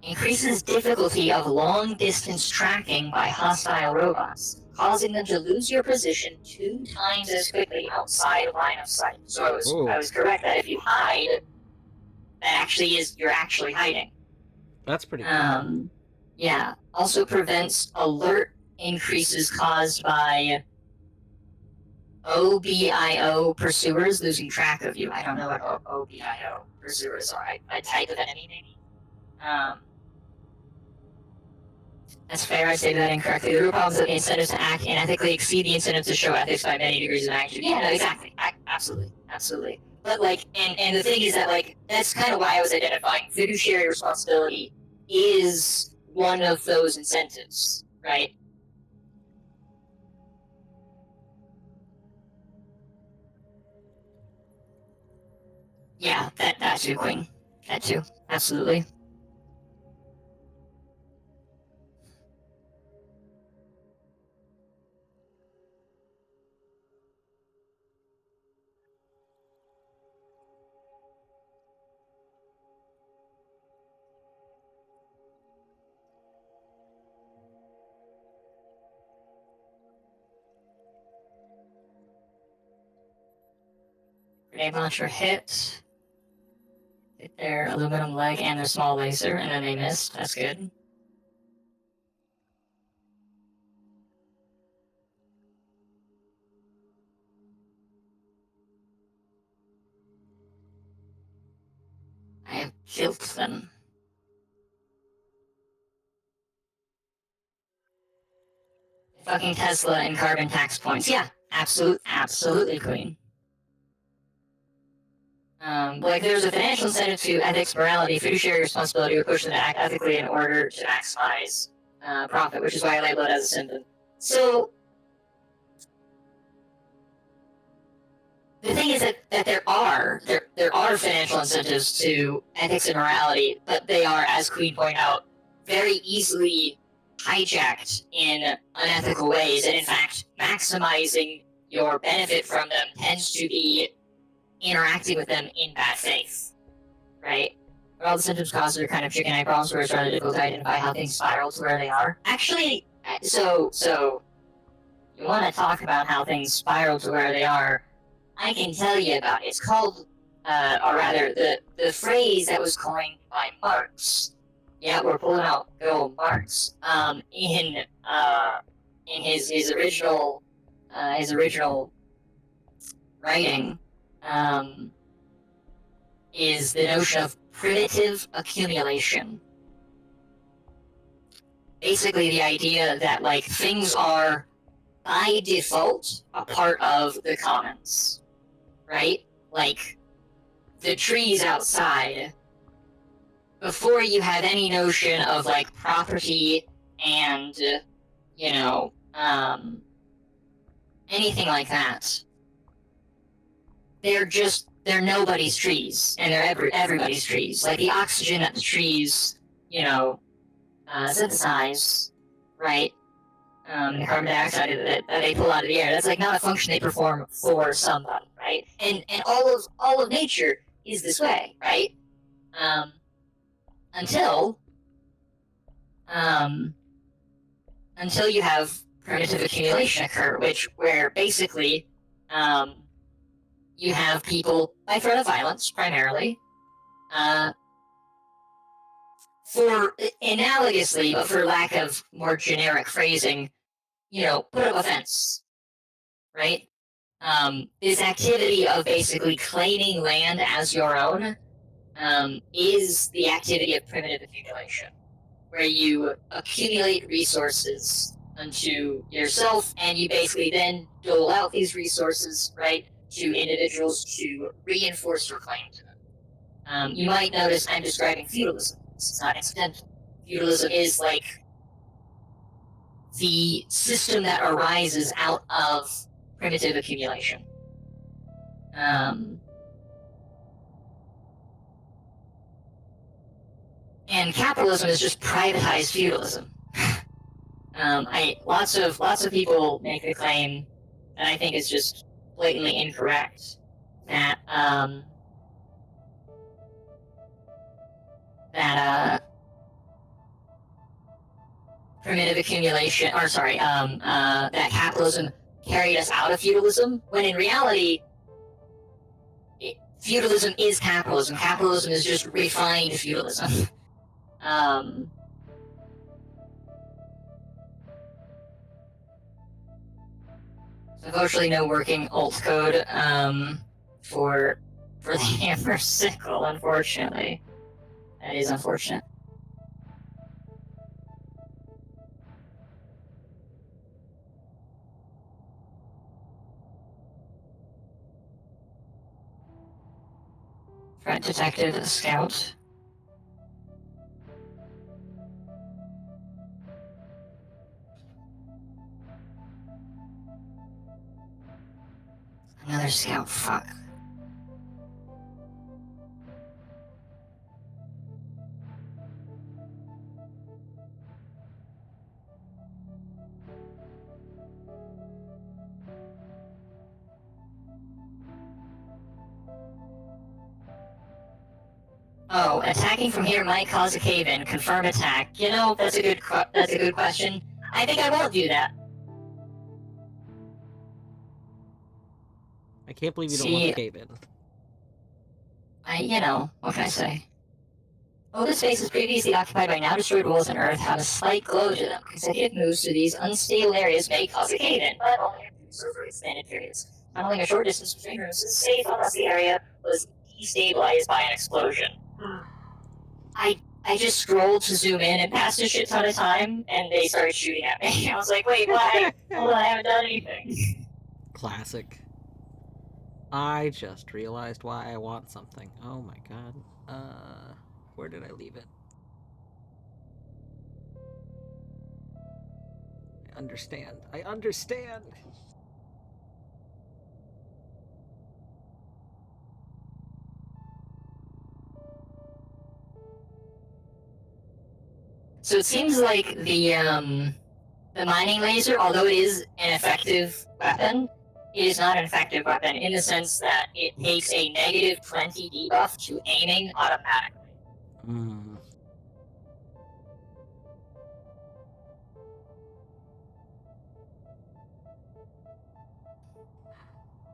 Increases difficulty of long-distance tracking by hostile robots, causing them to lose your position 2 times as quickly outside line of sight. So I was correct that if you hide, that actually is you're actually hiding. That's pretty cool. Yeah. Also prevents alert increases caused by OBIO pursuers losing track of you. I don't know what OBIO pursuers are. I type of enemy maybe. That's fair. I stated that incorrectly. The real problem is that the incentives to act unethically exceed the incentives to show ethics by many degrees of magnitude. Yeah, no, exactly. Absolutely. But like, and the thing is that like that's kind of why I was identifying fiduciary responsibility is one of those incentives, right? Yeah, that too, Queen. That too. Absolutely. Grenade launcher hit. Hit their aluminum leg and their small laser, and then they missed. That's good. I have killed them. Fucking Tesla and carbon tax points. Yeah, absolutely, Queen. Like, there's a financial incentive to ethics, morality, fiduciary responsibility, or push them to act ethically in order to maximize profit, which is why I label it as a symptom. So, the thing is that there are financial incentives to ethics and morality, but they are, as Queen pointed out, very easily hijacked in unethical ways, and in fact, maximizing your benefit from them tends to be interacting with them in bad faith, right? But all the symptoms caused are kind of chicken egg problems where it's rather difficult to identify how things spiral to where they are. Actually, so you want to talk about how things spiral to where they are, I can tell you about it. It's called, or rather, the phrase that was coined by Marx. Yeah, we're pulling out good old Marx. In his original writing, is the notion of primitive accumulation. Basically, the idea that like things are by default a part of the commons, right? Like the trees outside. Before you have any notion of like property and anything like that, they're nobody's trees, and they're everybody's trees. Like the oxygen that the trees synthesize, right? The carbon dioxide that they pull out of the air, that's like not a function they perform for somebody, right? And all of nature is this way, right? Until you have primitive accumulation occur, where basically you have people by threat of violence primarily, for analogously, but for lack of more generic phrasing, put up a fence, right? This activity of basically claiming land as your own is the activity of primitive accumulation, where you accumulate resources unto yourself, and you basically then dole out these resources, right, to individuals to reinforce your claim to them. You might notice I'm describing feudalism. This is not incidental. Feudalism is like the system that arises out of primitive accumulation. And capitalism is just privatized feudalism. Lots of people make the claim, and I think it's just blatantly incorrect, that primitive accumulation, or sorry, that capitalism carried us out of feudalism, when in reality, feudalism is capitalism. Capitalism is just refined feudalism. Unfortunately, no working alt code for the hammer sickle, unfortunately. That is unfortunate. Threat detected, scout. Another scout, fuck. Oh, attacking from here might cause a cave-in. Confirm attack. That's a good question. I think I won't do that. I can't believe you don't want to cave in. what can I say? Although the spaces previously occupied by now destroyed walls and earth have a slight glow to them. Consecutive moves through these unstable areas may cause a cave-in, but only for extended periods. Tunneling a short distance between rooms is safe unless the area was destabilized by an explosion. I just scrolled to zoom in and passed a shit ton of time, and they started shooting at me. I was like, wait, why? Hold on, I haven't done anything. Classic. I just realized why I want something. Oh my god. Where did I leave it? I understand. I understand! So it seems like the mining laser, although it is an effective weapon, it is not an effective weapon in the sense that it takes a negative 20 debuff to aiming automatically. Hmm.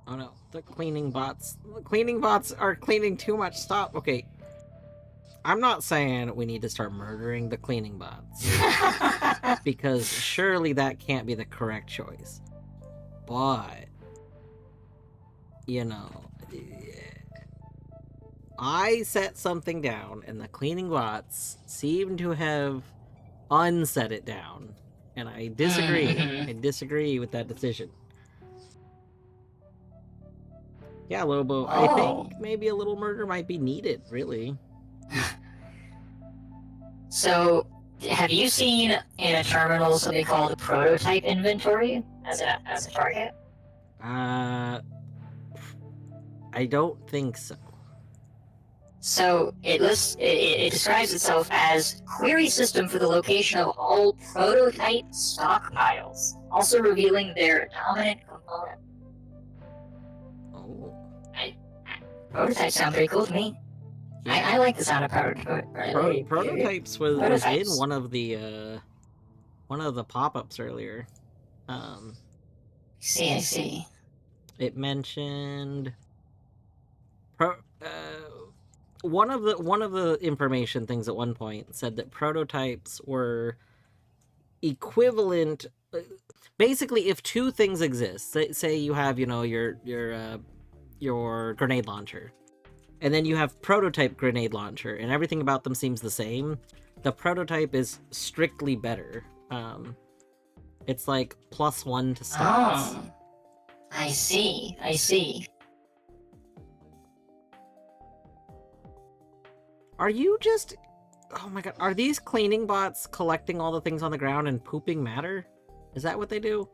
Oh no, the cleaning bots. The cleaning bots are cleaning too much. Stop. Okay. I'm not saying we need to start murdering the cleaning bots. Because surely that can't be the correct choice. But, you know, I set something down and the cleaning bots seem to have unset it down. And I disagree. I disagree with that decision. Yeah, Lobo, I think maybe a little murder might be needed, really. So, have you seen in a terminal something called a prototype inventory as a target? I don't think so. So it describes itself as query system for the location of all prototype stockpiles, also revealing their dominant component. Oh. Prototypes sound pretty cool to me. Yeah. I like the sound of Prototypes was in one of the pop-ups earlier. I see. It mentioned one of the information things at one point said that prototypes were equivalent. Basically, if two things exist, say you have your grenade launcher, and then you have prototype grenade launcher, and everything about them seems the same, the prototype is strictly better. It's like +1 to stats. Oh, I see. Are you just... Oh my god, are these cleaning bots collecting all the things on the ground and pooping matter? Is that what they do?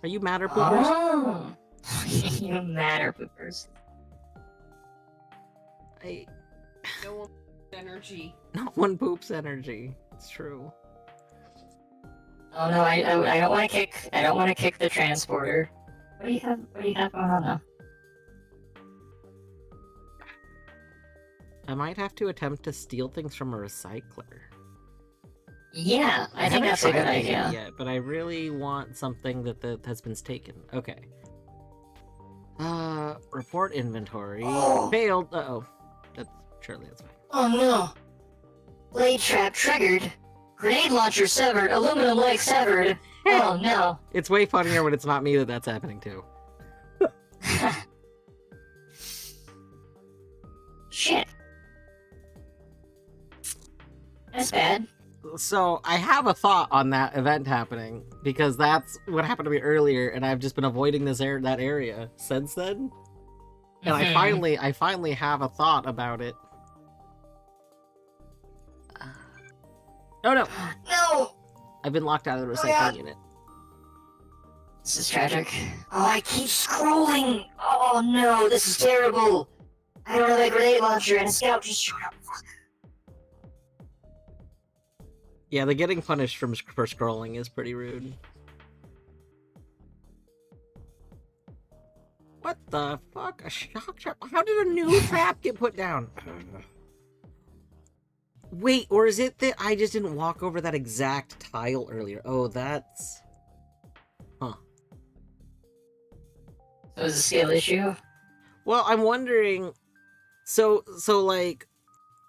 Are you matter poopers? Oh, you matter poopers. No one energy. No one poops energy. It's true. Oh no, I don't want to kick. I don't want to kick the transporter. What do you have going on now? I might have to attempt to steal things from a recycler. Yeah, I think that's a good idea. Yet, but I really want something that has been taken. Okay. Report inventory. Failed. Uh-oh. Surely that's fine. Oh no! Blade trap triggered. Grenade launcher severed. Aluminum leg severed. Oh no. It's way funnier when it's not me that's happening to. Shit. That's bad. So I have a thought on that event happening, because that's what happened to me earlier, and I've just been avoiding that area since then. And I finally have a thought about it. Oh no! No! I've been locked out of the recycling unit. This is tragic. Oh, I keep scrolling! Oh no, this is terrible! I don't have a grenade launcher and a scout just showed up. Yeah, the getting punished for scrolling is pretty rude. What the fuck? A shock trap? How did a new trap get put down? Wait, or is it that I just didn't walk over that exact tile earlier? Oh, that's... Huh. So it was a skill issue? Well, I'm wondering... So like,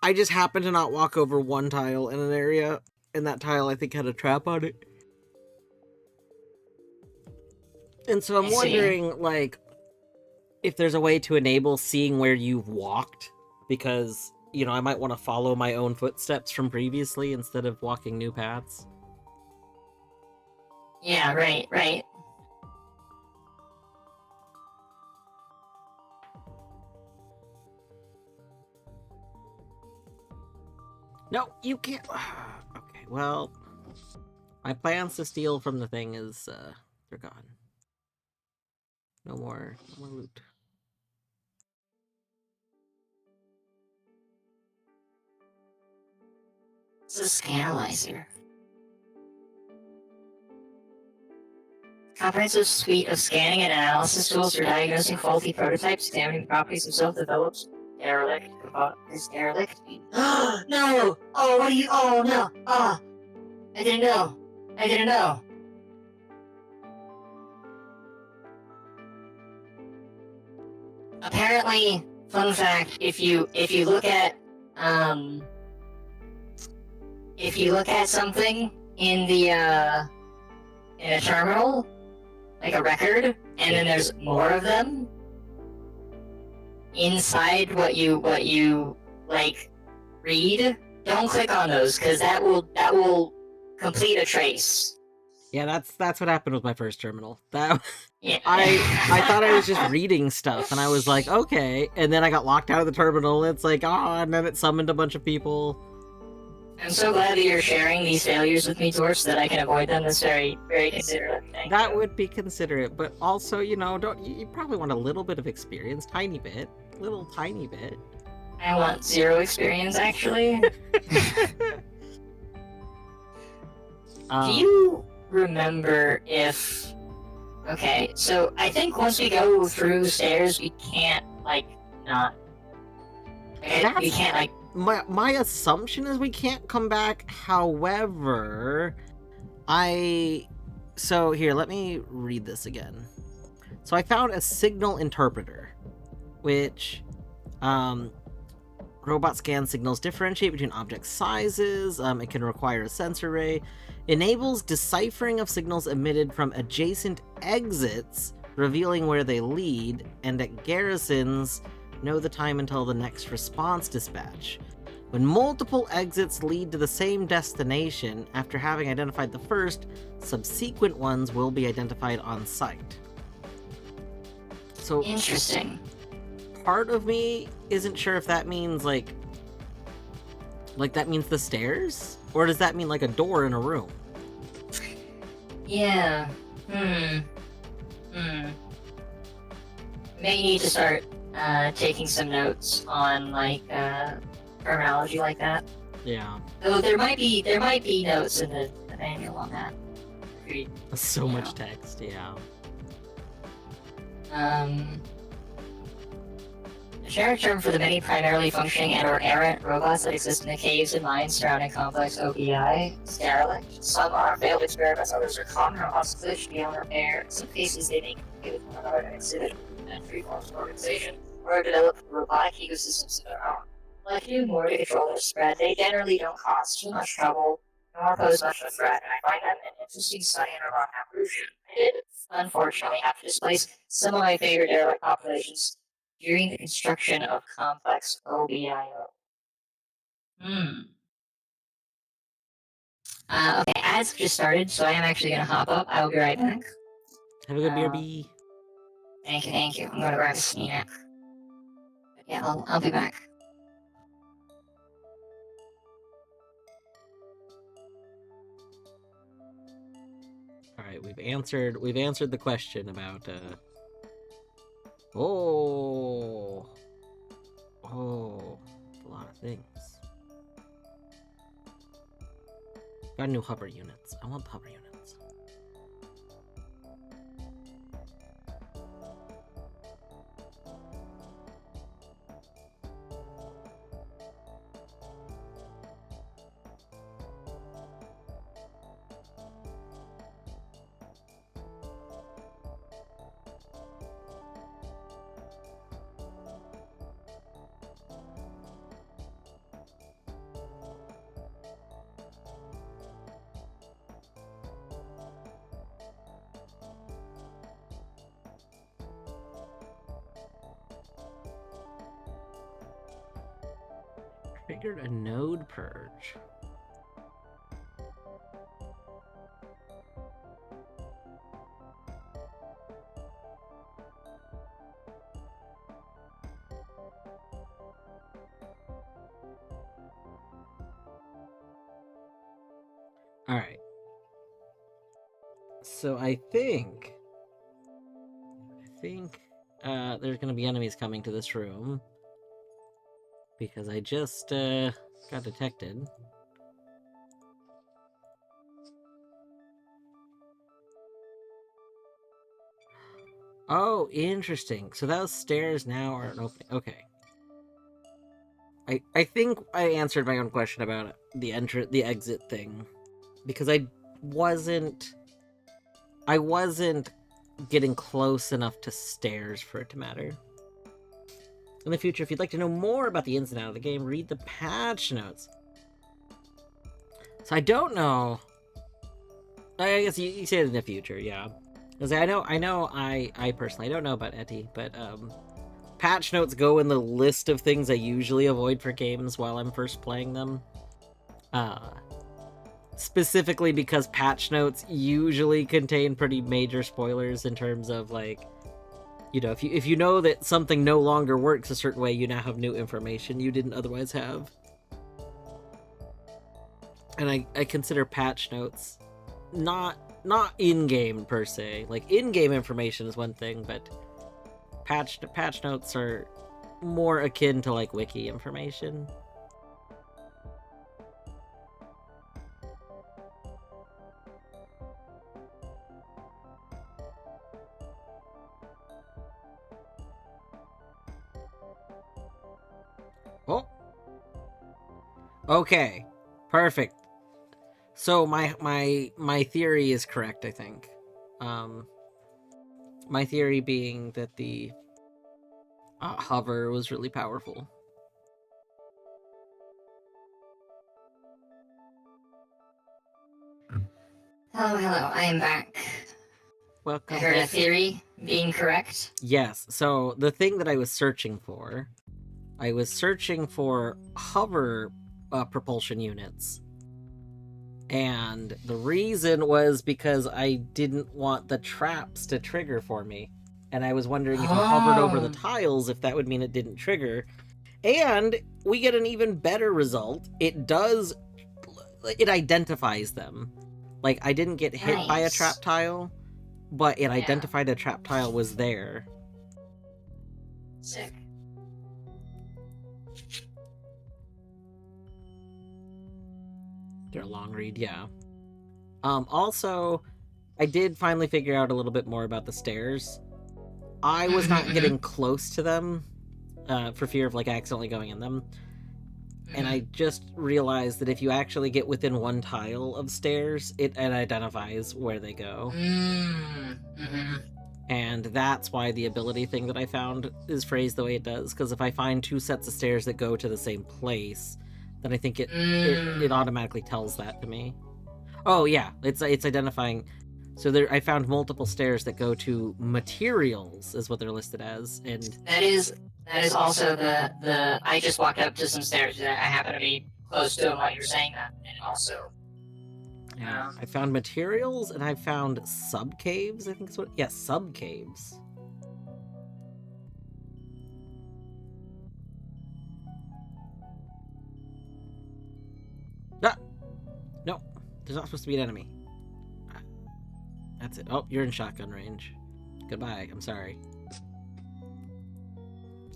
I just happened to not walk over one tile in an area, and that tile I think had a trap on it. And so I'm I see. wondering, like, if there's a way to enable seeing where you've walked, because, you know, I might want to follow my own footsteps from previously instead of walking new paths. Yeah, right. No, you can't. Okay, well, my plans to steal from the thing is, they're gone. No more loot. It's a scanalyzer. Comprehensive suite of scanning and analysis tools for diagnosing faulty prototypes, examining the properties of self-developed derelict is derelict. No! Oh, what are you? Oh no! Ah! I didn't know. Apparently, fun fact: if you look at something in the in a terminal, like a record, and then there's more of them inside what you like read, don't click on those, because that will complete a trace. Yeah, that's what happened with my first terminal. That Yeah. I thought I was just reading stuff, and I was like, okay, and then I got locked out of the terminal. And it's like, and then it summoned a bunch of people. I'm so glad that you're sharing these failures with me, Torch, so that I can avoid them. That's very, very considerate. That would be considerate, but also, you know, you probably want a little bit of experience, tiny bit, little tiny bit. I want 0 experience, actually. Do you remember if... Okay, so I think once we go through stairs, we can't, like, not... we can't, like... My assumption is we can't come back, however... So here, let me read this again. So I found a signal interpreter, which... Robot scan signals differentiate between object sizes. It can require a sensor array. Enables deciphering of signals emitted from adjacent exits, revealing where they lead, and at garrisons, know the time until the next response dispatch. When multiple exits lead to the same destination, after having identified the first, subsequent ones will be identified on site. So interesting. Part of me isn't sure if that means like that means the stairs, or does that mean like a door in a room? Yeah. May need to start taking some notes on like terminology like that. Yeah. Though there might be notes in the manual on that. So much text, yeah. A generic term for the many primarily functioning and/or errant robots that exist in the caves and mines surrounding complex OBI is derelict. Some are failed experiments, others are common robots glitched beyond repair. In some cases, they may compete with one another and exhibit and free forms of organization, or develop robotic ecosystems of their own. Like new more to control their spread, they generally don't cause too much trouble, nor pose much of a threat, and I find them an interesting study in robot evolution. I did, unfortunately, have to displace some of my favorite derelict populations during the construction of complex OBIO. Okay, ads just started, so I am actually gonna hop up. I will be right back. Have a good BRB. Thank you. I'm gonna grab a snack. Yeah, I'll be back. All right, we've answered the question about a lot of things. Got new hover units. I want the hover units. Triggered a node purge. Alright. So I think there's gonna be enemies coming to this room. Because I just got detected. Oh, interesting. So those stairs now are opening. Okay. I think I answered my own question about the exit thing. Because I wasn't getting close enough to stairs for it to matter. In the future, if you'd like to know more about the ins and outs of the game, read the patch notes. So I don't know. I guess you say it in the future, yeah. Because I personally don't know about Etty, but patch notes go in the list of things I usually avoid for games while I'm first playing them. Specifically because patch notes usually contain pretty major spoilers in terms of, like, you know, if you know that something no longer works a certain way, you now have new information you didn't otherwise have. And I consider patch notes not in-game per se. Like, in-game information is one thing, but patch notes are more akin to, like, wiki information. Oh. Okay. Perfect. So my theory is correct, I think. My theory being that the hover was really powerful. Hello, I am back. Welcome. I heard a theory being correct. Yes, so the thing that I was searching for hover propulsion units. And the reason was because I didn't want the traps to trigger for me. And I was wondering if I hovered over the tiles, if that would mean it didn't trigger. And we get an even better result. It identifies them. Like, I didn't get hit by a trap tile, but it identified a trap tile was there. Sick. They're a long read, yeah. Also, I did finally figure out a little bit more about the stairs. I was not getting close to them for fear of, like, accidentally going in them. And I just realized that if you actually get within one tile of stairs, it identifies where they go. And that's why the ability thing that I found is phrased the way it does. Because if I find two sets of stairs that go to the same place, then I think it automatically tells that to me. Oh yeah, it's identifying. So I found multiple stairs that go to materials, is what they're listed as, and that is also the. I just walked up to some stairs that I happen to be close to while you're saying that, and also. Yeah, I found materials, and I found sub caves. I think is what. Yeah, sub caves. Ah! No, there's not supposed to be an enemy. That's it. Oh, you're in shotgun range. Goodbye. I'm sorry.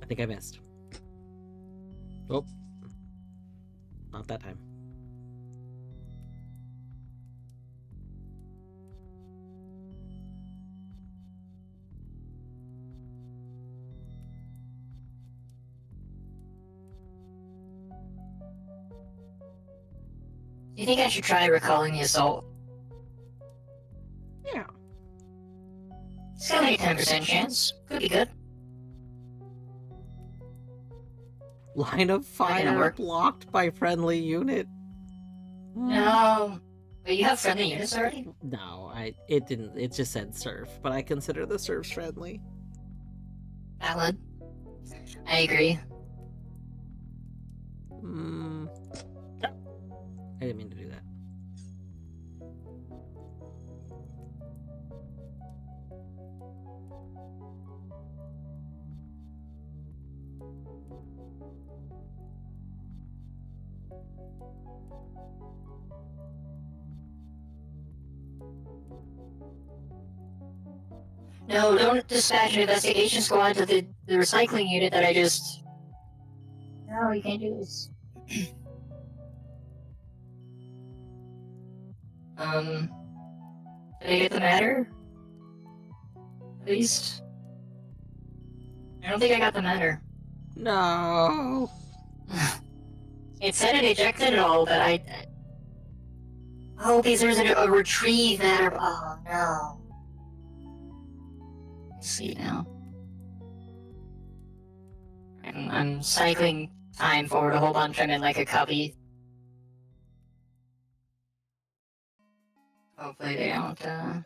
I think I missed. Oh. Not that time. Do you think I should try recalling the assault? Yeah. It's got like a 10% chance. Could be good. Line of fire blocked by friendly unit. No. But you have friendly units already? No, it didn't. It just said surf, but I consider the surfs friendly. Valid. I agree. I didn't mean to do that. No, don't dispatch an investigation squad to the recycling unit that I just... No, you can't do this. Did I get the matter? At least? I don't think I got the matter. No. It said it ejected it all, but I... Oh, because there's a retrieve matter... Oh, no. I see now. I'm cycling time forward a whole bunch. I'm in like a cubby. Hopefully they don't,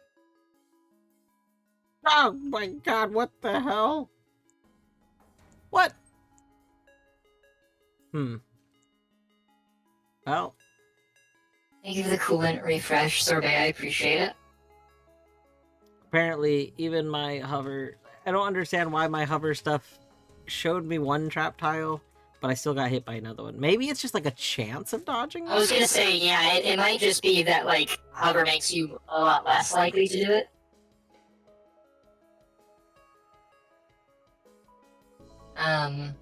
Oh my god, what the hell? What? Well. Thank you for the coolant refresh, Sorbet. I appreciate it. Apparently, even my hover... I don't understand why my hover stuff showed me one trap tile, but I still got hit by another one. Maybe it's just like a chance of dodging I was gonna say, yeah, it might just be that, like, hover makes you a lot less likely to do it. And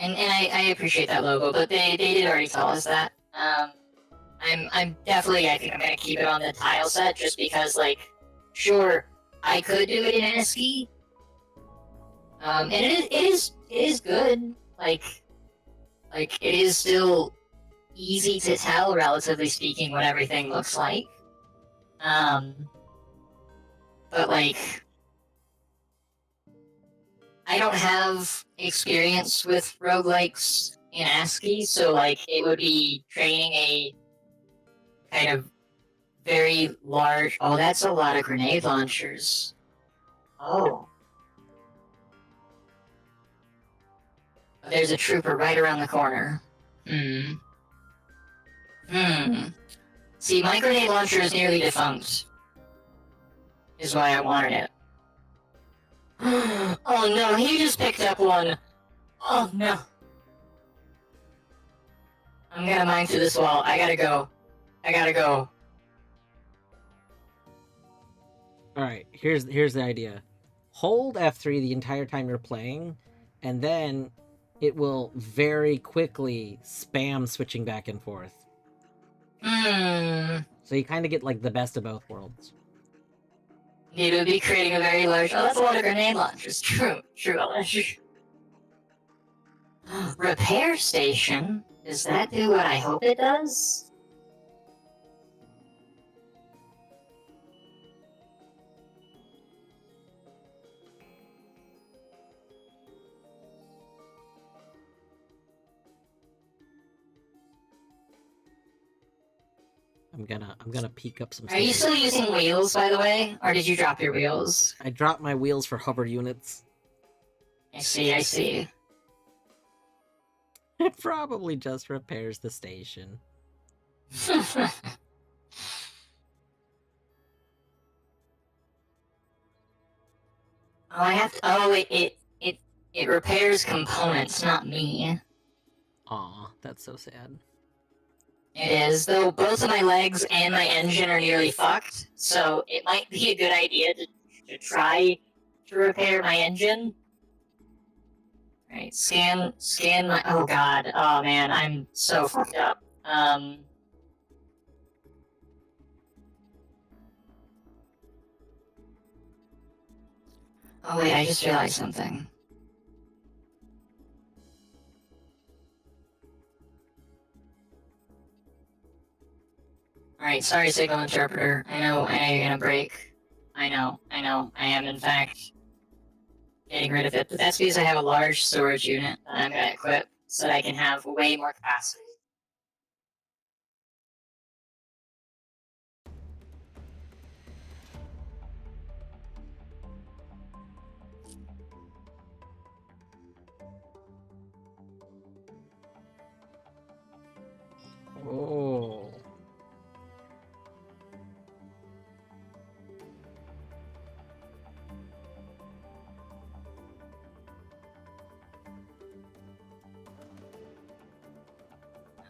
I appreciate that logo, but they did already tell us that. I'm definitely, I think I'm gonna keep it on the tile set just because, like, sure, I could do it in ASCII. And it is good. Like it is still easy to tell, relatively speaking, what everything looks like. But like, I don't have experience with roguelikes in ASCII, so like, it would be training a kind of very large... Oh, that's a lot of grenade launchers. Oh. There's a trooper right around the corner. See, my grenade launcher is nearly defunct. Is why I wanted it. Oh no, he just picked up one. Oh no. I'm gonna mine through this wall. I gotta go. Alright, here's the idea. Hold F3 the entire time you're playing, and then it will very quickly spam switching back and forth. So you kind of get like the best of both worlds. It would be creating a very large... Oh, that's a lot of grenade launchers. True. Repair station? Does that do what I hope it does? I'm gonna peek up some stuff. Are you still using wheels, by the way? Or did you drop your wheels? I dropped my wheels for hover units. I see. It probably just repairs the station. Oh, I have to... Oh, it repairs components, not me. Aw, that's so sad. It is, though both of my legs and my engine are nearly fucked, so it might be a good idea to try to repair my engine. Alright, scan my... Oh god, oh man, I'm so fucked up. Oh wait, I just realized something. Alright, sorry, signal interpreter. I know you're gonna break. I know. I am, in fact, getting rid of it. But that's because I have a large storage unit that I'm gonna equip so that I can have way more capacity.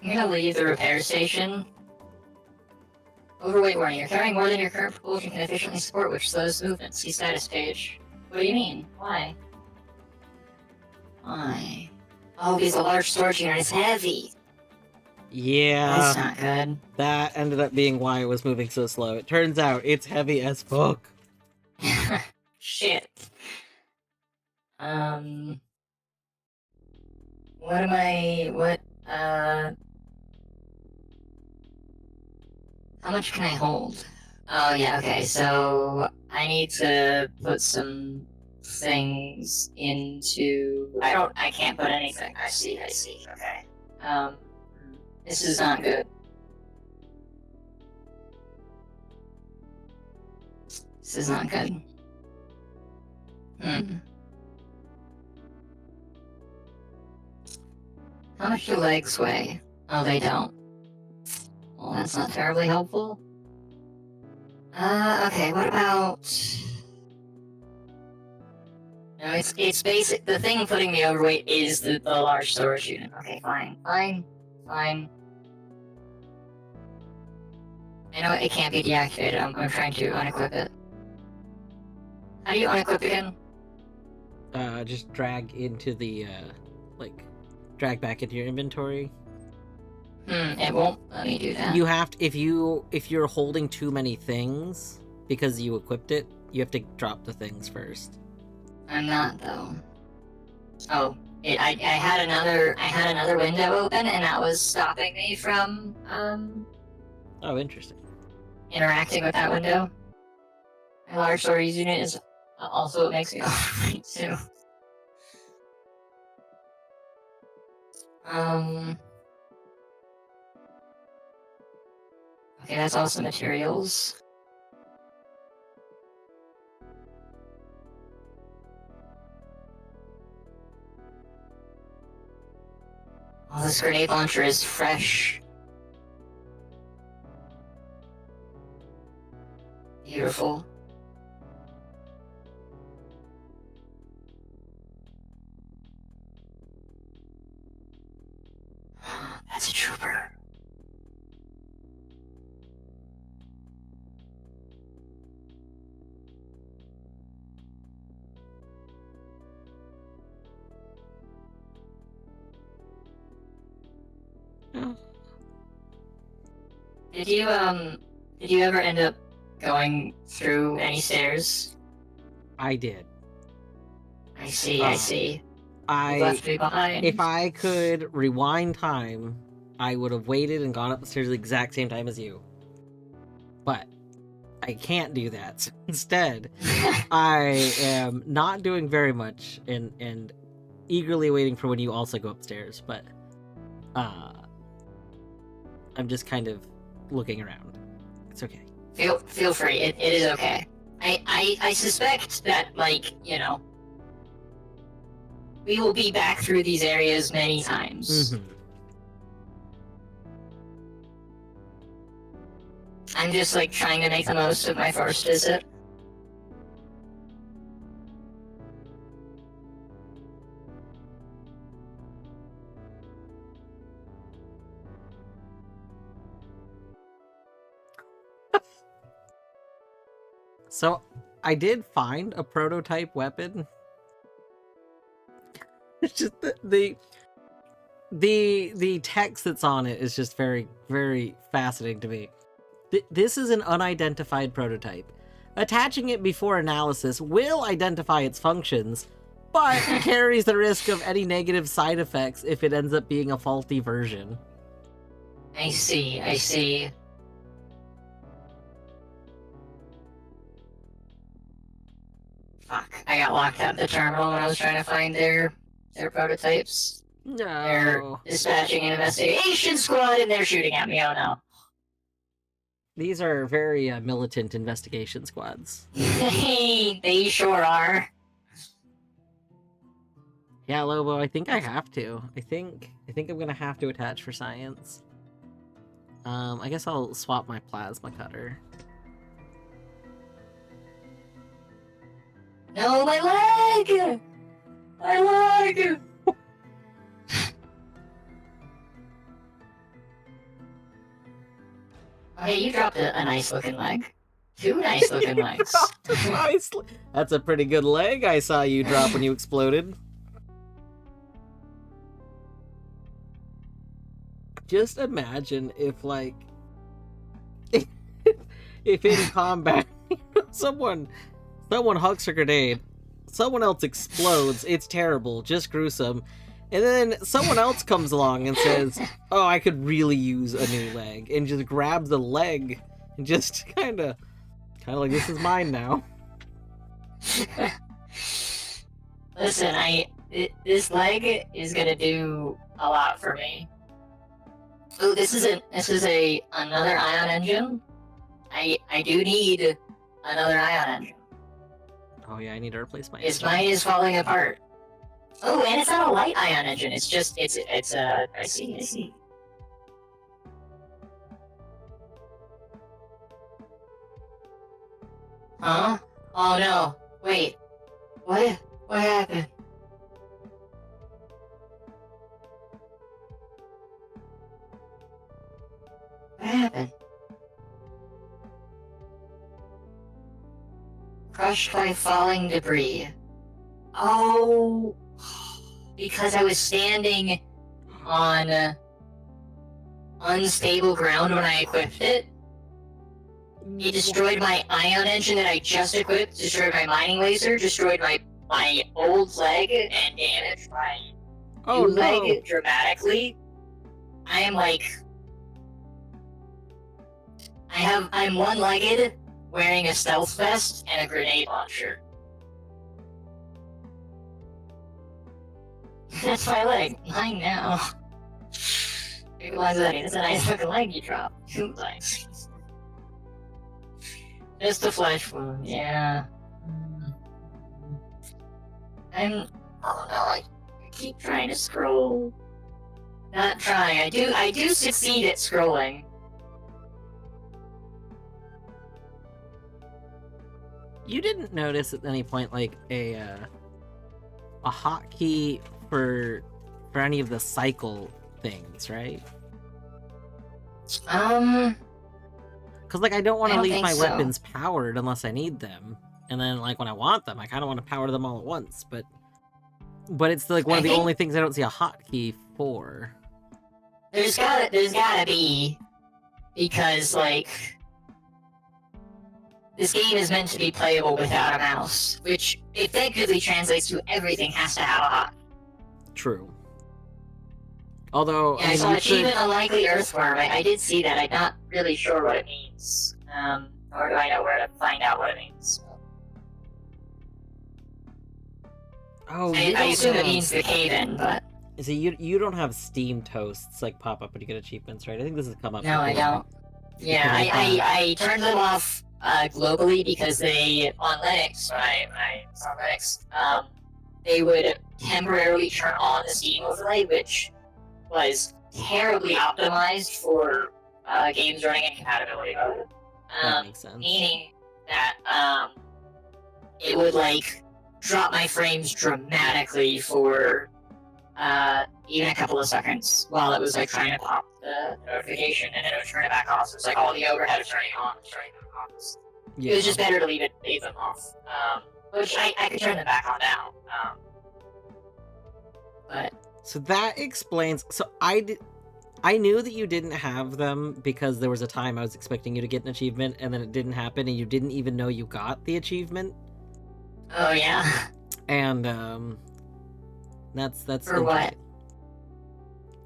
I'm gonna leave the repair station. Overweight warning. You're carrying more than your current propulsion can efficiently support, which slows movement. See status page. What do you mean? Why? Why? Oh, because a large storage unit is heavy. Yeah, That's not good. that ended up being why it was moving so slow. It turns out it's heavy as fuck. Shit. What am I... How much can I hold? Oh, yeah, okay, so... I need to put some things into... I can't put anything. I see, okay. This is not good. This is not good. How much do legs weigh? Oh, they don't. Well, that's not terribly helpful. Okay, what about... No, it's basic. The thing putting me overweight is the large storage unit. Okay, fine. I know it can't be deactivated. I'm trying to unequip it. How do you unequip again? Just drag into the, drag back into your inventory. It won't let me do that. You have to, if you're holding too many things because you equipped it, you have to drop the things first. I'm not though. Oh, I had another window open and that was stopping me from Oh, interesting. interacting with that window. My large storage unit is also what makes me overweight too. Okay, that's also materials. Oh, this grenade launcher is fresh. Beautiful. That's a trooper. Did you ever end up going through any stairs? I did. I see. You left me behind. If I could rewind time, I would have waited and gone up the stairs at the exact same time as you. But I can't do that. So instead, I am not doing very much and eagerly waiting for when you also go upstairs, but I'm just kind of looking around. It's okay. Feel free. It is okay. I suspect that, like, you know, we will be back through these areas many times. Mm-hmm. I'm just, like, trying to make the most of my first visit. So I did find a prototype weapon. It's just the text that's on it is just very, very fascinating to me. This is an unidentified prototype. Attaching it before analysis will identify its functions, but carries the risk of any negative side effects if it ends up being a faulty version. I see. Fuck, I got locked out of the terminal when I was trying to find their prototypes. They're No. dispatching an investigation squad and they're shooting at me, oh no. These are very militant investigation squads. They sure are. Yeah, Lobo, I think I have to. I think I'm gonna have to attach for science. I guess I'll swap my plasma cutter. No, my leg! My leg! Okay, you dropped a nice looking leg. Two nice looking legs. That's a pretty good leg I saw you drop when you exploded. Just imagine if, like, if in combat, someone hucks a grenade, someone else explodes, it's terrible, just gruesome, and then someone else comes along and says, oh, I could really use a new leg, and just grabs the leg, and just kind of like, this is mine now. Listen, this leg is gonna do a lot for me. Oh, this is another ion engine. I do need another ion engine. Oh yeah, I need to replace my This engine. mine is falling apart. Oh, and it's not a light ion engine. It's just I see. Huh? Oh no! Wait. What? What happened? What happened? Crushed by falling debris. Oh, because I was standing on unstable ground when I equipped it. It destroyed my ion engine that I just equipped, destroyed my mining laser, destroyed my old leg, and damaged my Oh new no! leg dramatically. I am like... I'm one-legged, wearing a stealth vest and a grenade launcher. That's my leg. Mine now. That's a nice looking leg you dropped. Two legs. Just a flesh wound, yeah. Oh no, I keep trying to scroll. Not trying. I do succeed at scrolling. You didn't notice at any point, like, a hotkey for any of the cycle things, right? Because, like, I don't want I to don't leave think my so. weapons powered unless I need them. And then, like, when I want them, I kind of want to power them all at once. But it's, like, one I of the think- only things I don't see a hotkey for. There's gotta be, because, like, this game is meant to be playable without a mouse, which effectively translates to everything has to have a hot. True. Although, Yeah, I I saw mean, you achievement could... unlikely earthworm. I did see that. I'm not really sure what it means. Nor do I know where to find out what it means. Oh, I you don't assume have... it means the cave-in, but See, you don't have Steam toasts, like, pop up when you get achievements, right? I think this has come up no, I before. don't. Yeah, Because I turned them off globally because they, on Linux, when I saw Linux, they would temporarily turn on the Steam overlay, which was terribly optimized for games running in compatibility mode. that makes sense. Meaning that it would like drop my frames dramatically for even a couple of seconds while it was like trying to pop the notification, and then it would turn it back off. So it's like all the overhead of turning on and turning them off. Yeah. It was just better to leave them off. Which I could turn them back on now. But So that explains... So I knew that you didn't have them because there was a time I was expecting you to get an achievement, and then it didn't happen, and you didn't even know you got the achievement. oh yeah, And, that's for what?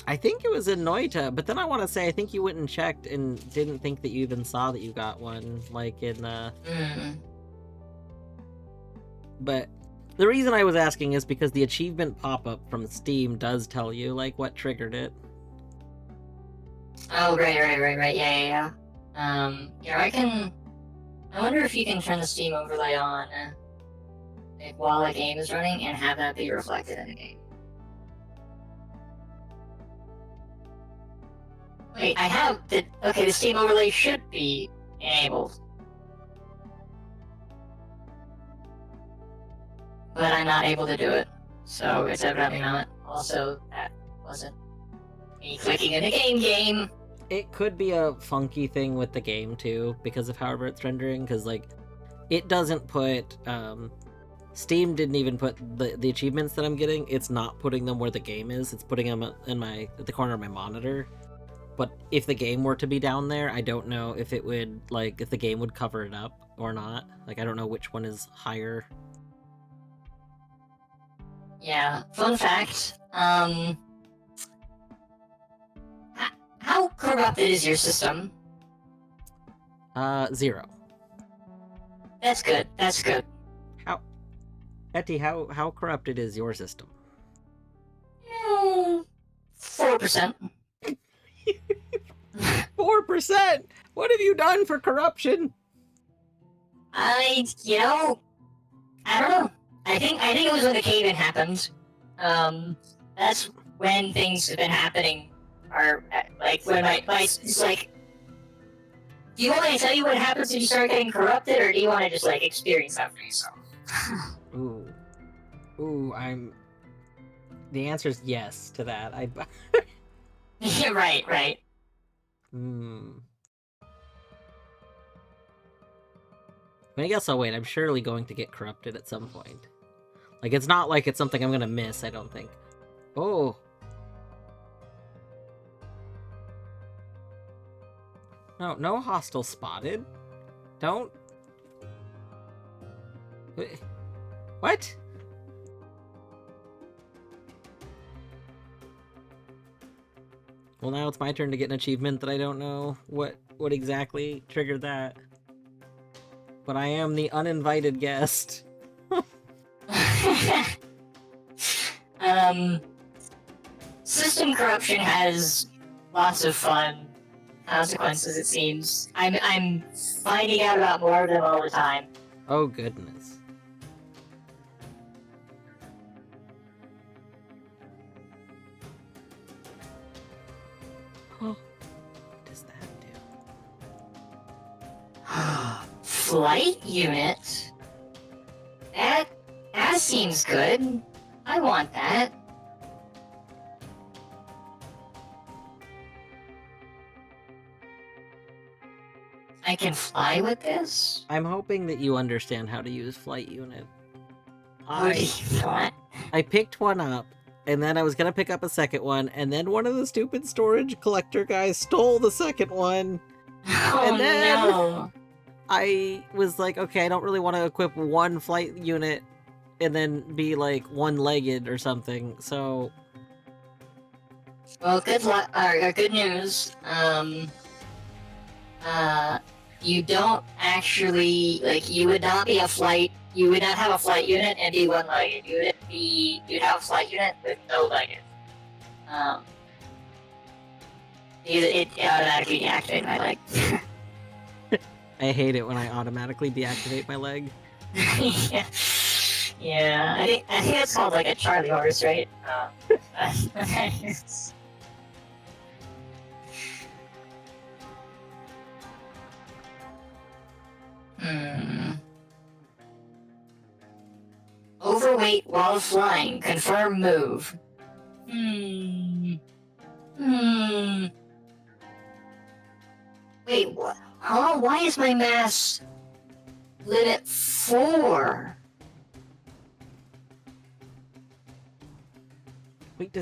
I think it was in Noita, but then I want to say I think you went and checked and didn't think that you even saw that you got one, like in, But the reason I was asking is because the achievement pop-up from Steam does tell you, like, what triggered it. Oh right, yeah. Yeah, I wonder if you can turn the Steam overlay on like, while a game is running and have that be reflected in the game. Wait, I have the... Okay, the Steam overlay should be enabled. But I'm not able to do it. So it's evidently not. Also, that wasn't me clicking in the game. It could be a funky thing with the game too, because of however it's rendering, because like it doesn't put Steam didn't even put the achievements that I'm getting. It's not putting them where the game is. It's putting them in at the corner of my monitor. But if the game were to be down there, I don't know if it would if the game would cover it up or not. Like I don't know which one is higher. Yeah. Fun fact. How corrupted is your system? 0. That's good. That's good. Etty, how corrupted is your system? 4%. 4%. What have you done for corruption? I don't know. I think it was when the cave-in happened. That's when things have been happening. Or like when my it's like. Do you want me to tell you what happens when you start getting corrupted, or do you want to just like experience that for yourself? Ooh, The answer is yes to that. Yeah, right. I guess I'll wait. I'm surely going to get corrupted at some point. Like, it's not like it's something I'm gonna miss, I don't think. Oh. No hostile spotted. Don't. What? Well, now it's my turn to get an achievement that I don't know what exactly triggered that. But I am the uninvited guest. System corruption has lots of fun consequences, it seems. I'm finding out about more of them all the time. Oh, goodness. Oh, what does that do? Flight unit? That seems good. I want that. I can fly with this? I'm hoping that you understand how to use flight unit. What do you want? I picked one up, and then I was gonna pick up a second one, and then one of the stupid storage collector guys stole the second one. Oh, And then- no. I was like, okay, I don't really want to equip one flight unit and then be like one-legged or something, so... Well, good luck, or good news. You don't actually, like, you would not have a flight unit and be one-legged. You'd have a flight unit with no legged. It automatically deactivated my leg. I hate it when I automatically deactivate my leg. Yeah. I think it's called like a Charlie horse, right? Overweight while flying. Confirm move. Wait, what? Huh? Why is my mass limit 4? Wait,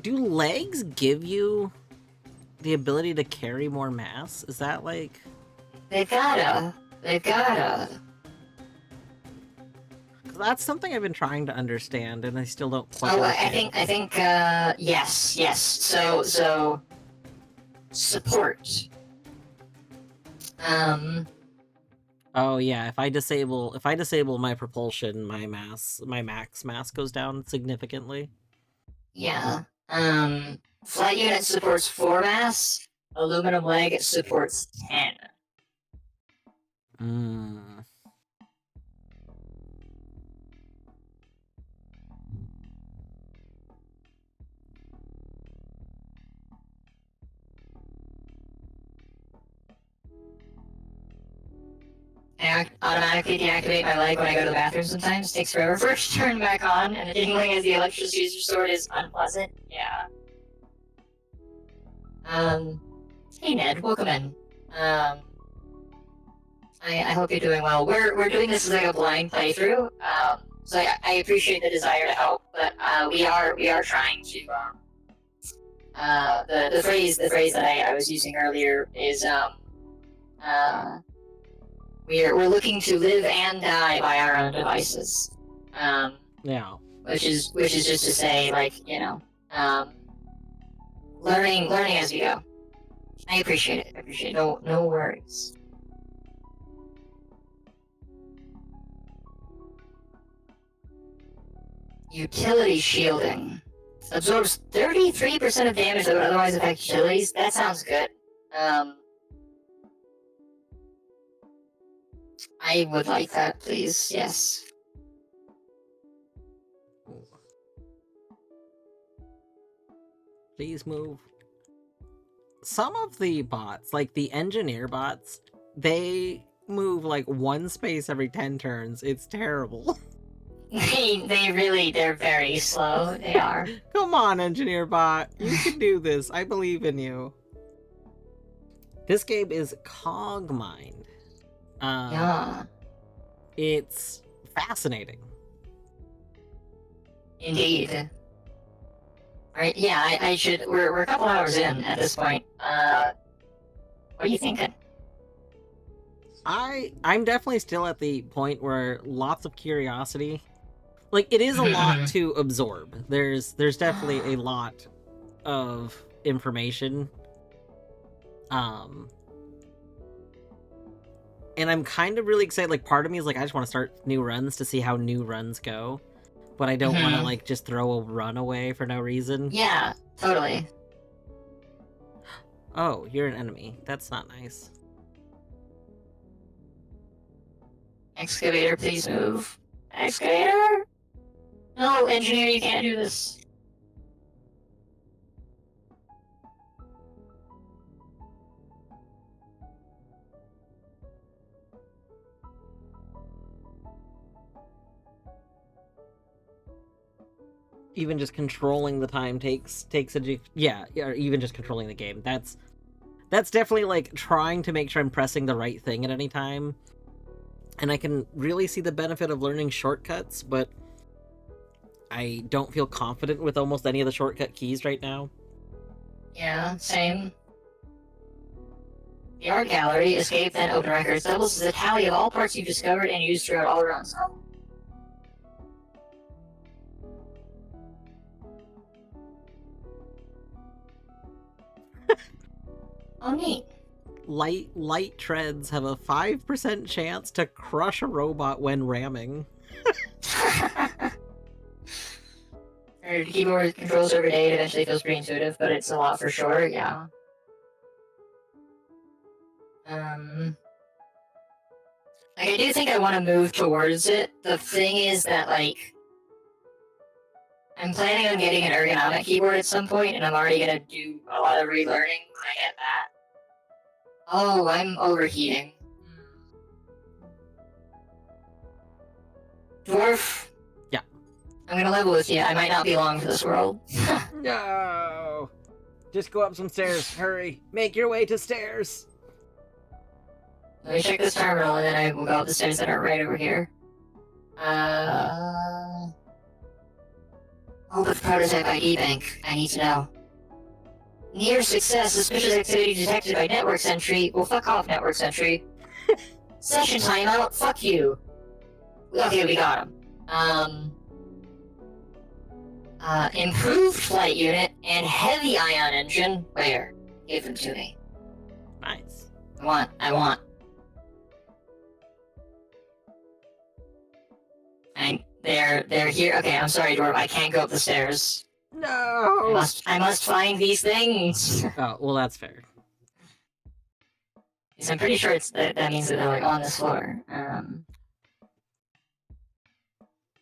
do legs give you the ability to carry more mass? Is that like... They've gotta. 'Cause that's something I've been trying to understand, and I still don't quite Oh, like I it. think, yes. So, support. Oh yeah, if I disable my propulsion, my max mass goes down significantly. Yeah. Flight unit supports 4 mass. Aluminum leg supports 10. I automatically deactivate my leg when I go to the bathroom sometimes. Takes forever for it to turn back on, and the tingling as the electricity is restored is unpleasant. Yeah. Hey Ned, welcome in. I hope you're doing well. We're doing this as like a blind playthrough. So I appreciate the desire to help, but we are trying to the phrase that I was using earlier is we're looking to live and die by our own devices. Yeah. Which is just to say, like, learning as we go. I appreciate it. No worries. Utility shielding absorbs 33% of damage that would otherwise affect utilities. That sounds good. I would like that, please. Yes. Please move. Some of the bots, like the engineer bots, they move like one space every 10 turns. It's terrible. They're very slow. They are. Come on, engineer bot. You can do this. I believe in you. This game is CogMind. Yeah. It's fascinating. Indeed. Right, yeah, I should. We're a couple hours in at this point. What are you thinking? I'm definitely still at the point where lots of curiosity. Like, it is a lot to absorb. There's definitely a lot of information. And I'm kind of really excited. Like, part of me is like, I just want to start new runs to see how new runs go. But I don't want to, like, just throw a run away for no reason. Yeah, totally. Oh, you're an enemy. That's not nice. Excavator, please move. Excavator? No, engineer, you can't do this. Even just controlling the time takes a yeah, or even just controlling the game. That's definitely like trying to make sure I'm pressing the right thing at any time. And I can really see the benefit of learning shortcuts, but I don't feel confident with almost any of the shortcut keys right now. Yeah, same. The art gallery, escape, then open records, doubles as a tally of all parts you've discovered and used throughout all runs. Oh, neat. Light treads have a 5% chance to crush a robot when ramming. Or keyboard controls every day, it eventually feels pretty intuitive, but it's a lot for sure, yeah. Like, I do think I want to move towards it. The thing is that, like, I'm planning on getting an ergonomic keyboard at some point, and I'm already gonna do a lot of relearning when I get that. Oh, I'm overheating. Dwarf? Yeah. I'm gonna level with you. I might not be long for this world. No! Just go up some stairs. Hurry. Make your way to stairs. Let me check this terminal, and then I will go up the stairs that are right over here. Oh, but the prototype ID bank. I need to know. Near success, suspicious activity detected by network sentry. Well, fuck off, network sentry. Session timeout, fuck you. Okay, we got him. Improved flight unit and heavy ion engine. Where? Give them to me. Nice. I want. They're here. Okay, I'm sorry, Dwarf. I can't go up the stairs. No! I must find these things. Oh, well, that's fair. Because I'm pretty sure that means that they're like on this floor.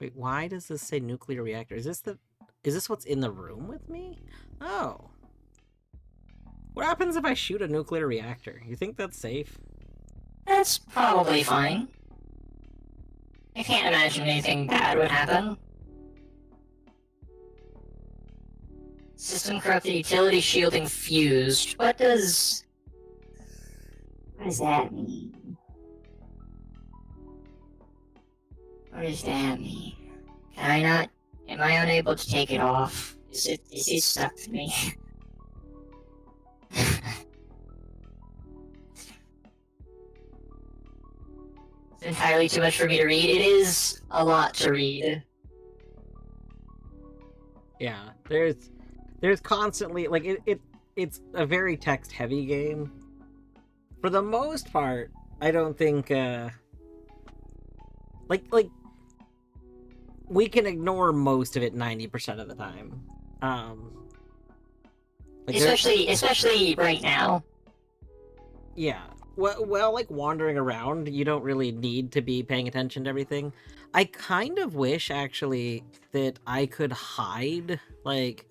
Wait, why does this say nuclear reactor? Is this what's in the room with me? Oh. What happens if I shoot a nuclear reactor? You think that's safe? That's probably fine. I can't imagine anything bad would happen. System corrupted, utility shielding fused. What does that mean? What does that mean? Can I not? Am I unable to take it off? Is it stuck to me? It's entirely too much for me to read. It is a lot to read. Yeah, there's constantly like it's a very text heavy game. For the most part, I don't think like we can ignore most of it 90% of the time. Like especially right now. Yeah. Well, like wandering around, you don't really need to be paying attention to everything. I kind of wish actually that I could hide, like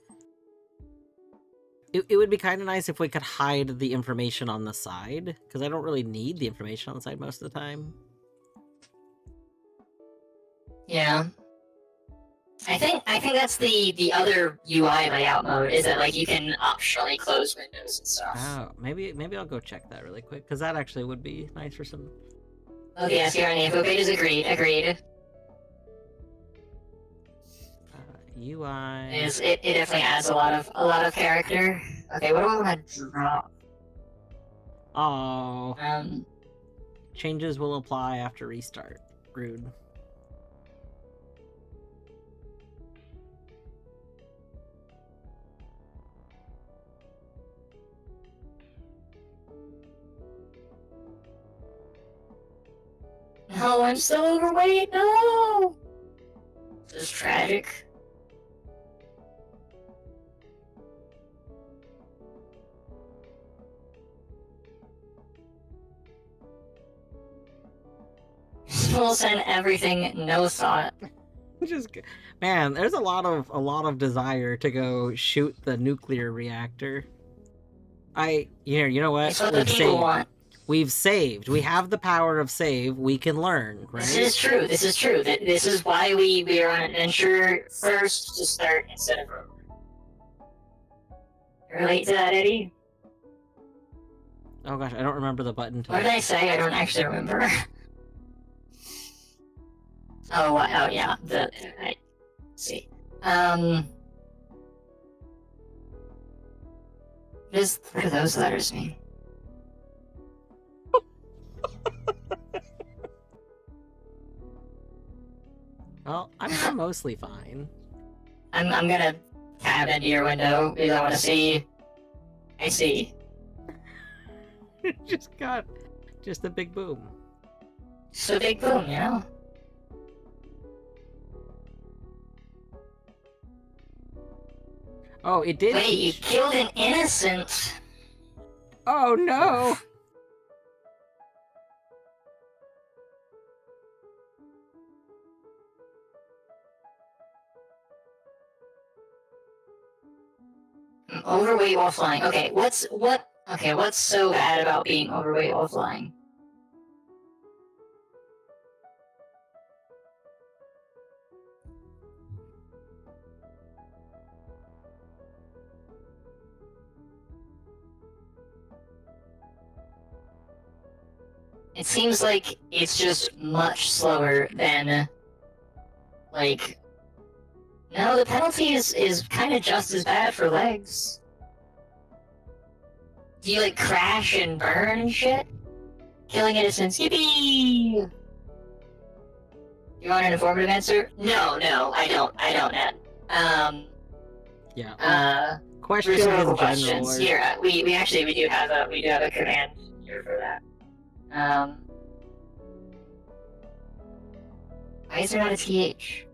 it would be kind of nice if we could hide the information on the side, because I don't really need the information on the side most of the time. Yeah. I think that's the other UI layout mode, is that like you can optionally close windows and stuff. Oh, maybe I'll go check that really quick, because that actually would be nice for some... Okay, yes, you're on the info pages, agreed. UI... It definitely adds a lot of character. Okay, what do I want to drop? Oh. Changes will apply after restart. Rude. No, I'm still overweight, no! This is tragic. We'll send everything, no thought. Just, man, there's a lot of desire to go shoot the nuclear reactor. You know what? It's what the people want. We've saved. We have the power of save. We can learn, right? This is true. This is why we are on an adventure first to start instead of over. Relate to that, Eddie? Oh gosh, I don't remember the button. What did I say? I don't actually remember. Oh yeah. I see. What do those letters mean? Well, I'm mostly fine. I'm gonna tab into your window because I want to see. I see. Just a big boom. So big boom, you know? Oh, it did. Wait, you killed an innocent. Oh no! Overweight while flying. Okay, what's so bad about being overweight while flying? It seems like it's just much slower than, like... No, the penalty is kind of just as bad for legs. Do you, like, crash and burn and shit? Killing innocents, yippee! You want an informative answer? No, I don't, Ed. Yeah. Questions in general. Questions. Here, we do have a command here for that. Why is there not a TH?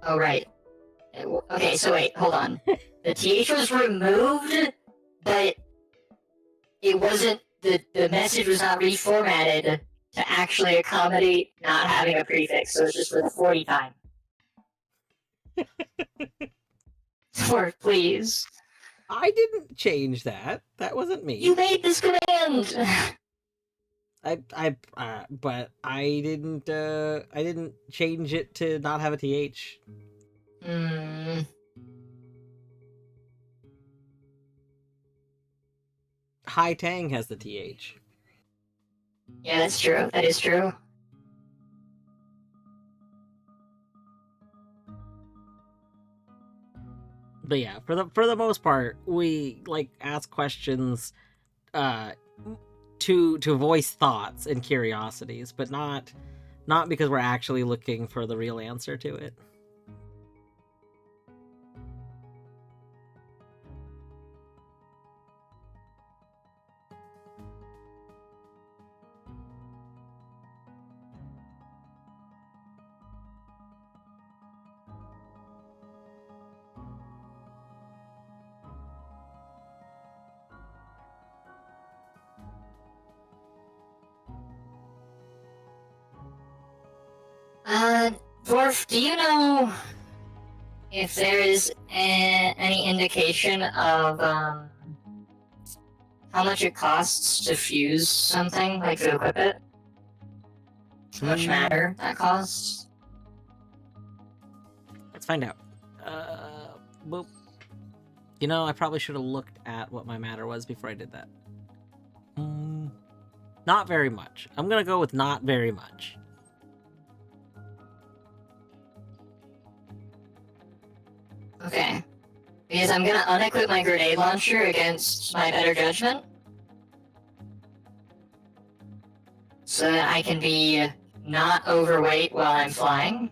Oh, right. Okay, so wait, hold on. The TH was removed, but it wasn't, the message was not reformatted to actually accommodate not having a prefix, so it's just for the 40 time. Or, please. I didn't change that. That wasn't me. You made this command! But I didn't change it to not have a TH. Hai Tang has the TH. Yeah, that's true. That is true. But yeah, for the most part, we like ask questions uh to voice thoughts and curiosities, but not because we're actually looking for the real answer to it. Dwarf, do you know if there is any indication of how much it costs to fuse something, like to equip it? How much matter that costs? Let's find out. Boop. You know, I probably should have looked at what my matter was before I did that. Not very much. I'm gonna go with not very much. Okay. Because I'm gonna unequip my grenade launcher against my better judgment. So that I can be not overweight while I'm flying.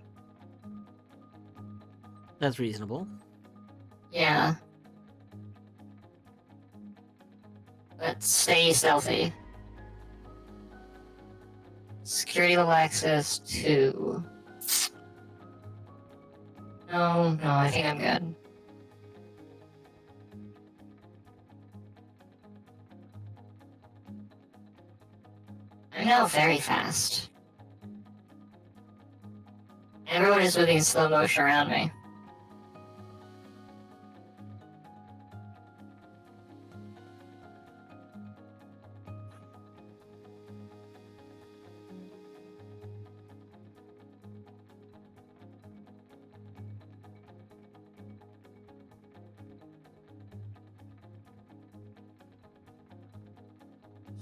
That's reasonable. Yeah. But stay stealthy. Security level access 2. No, I think I'm good. I'm now very fast. Everyone is moving in slow motion around me.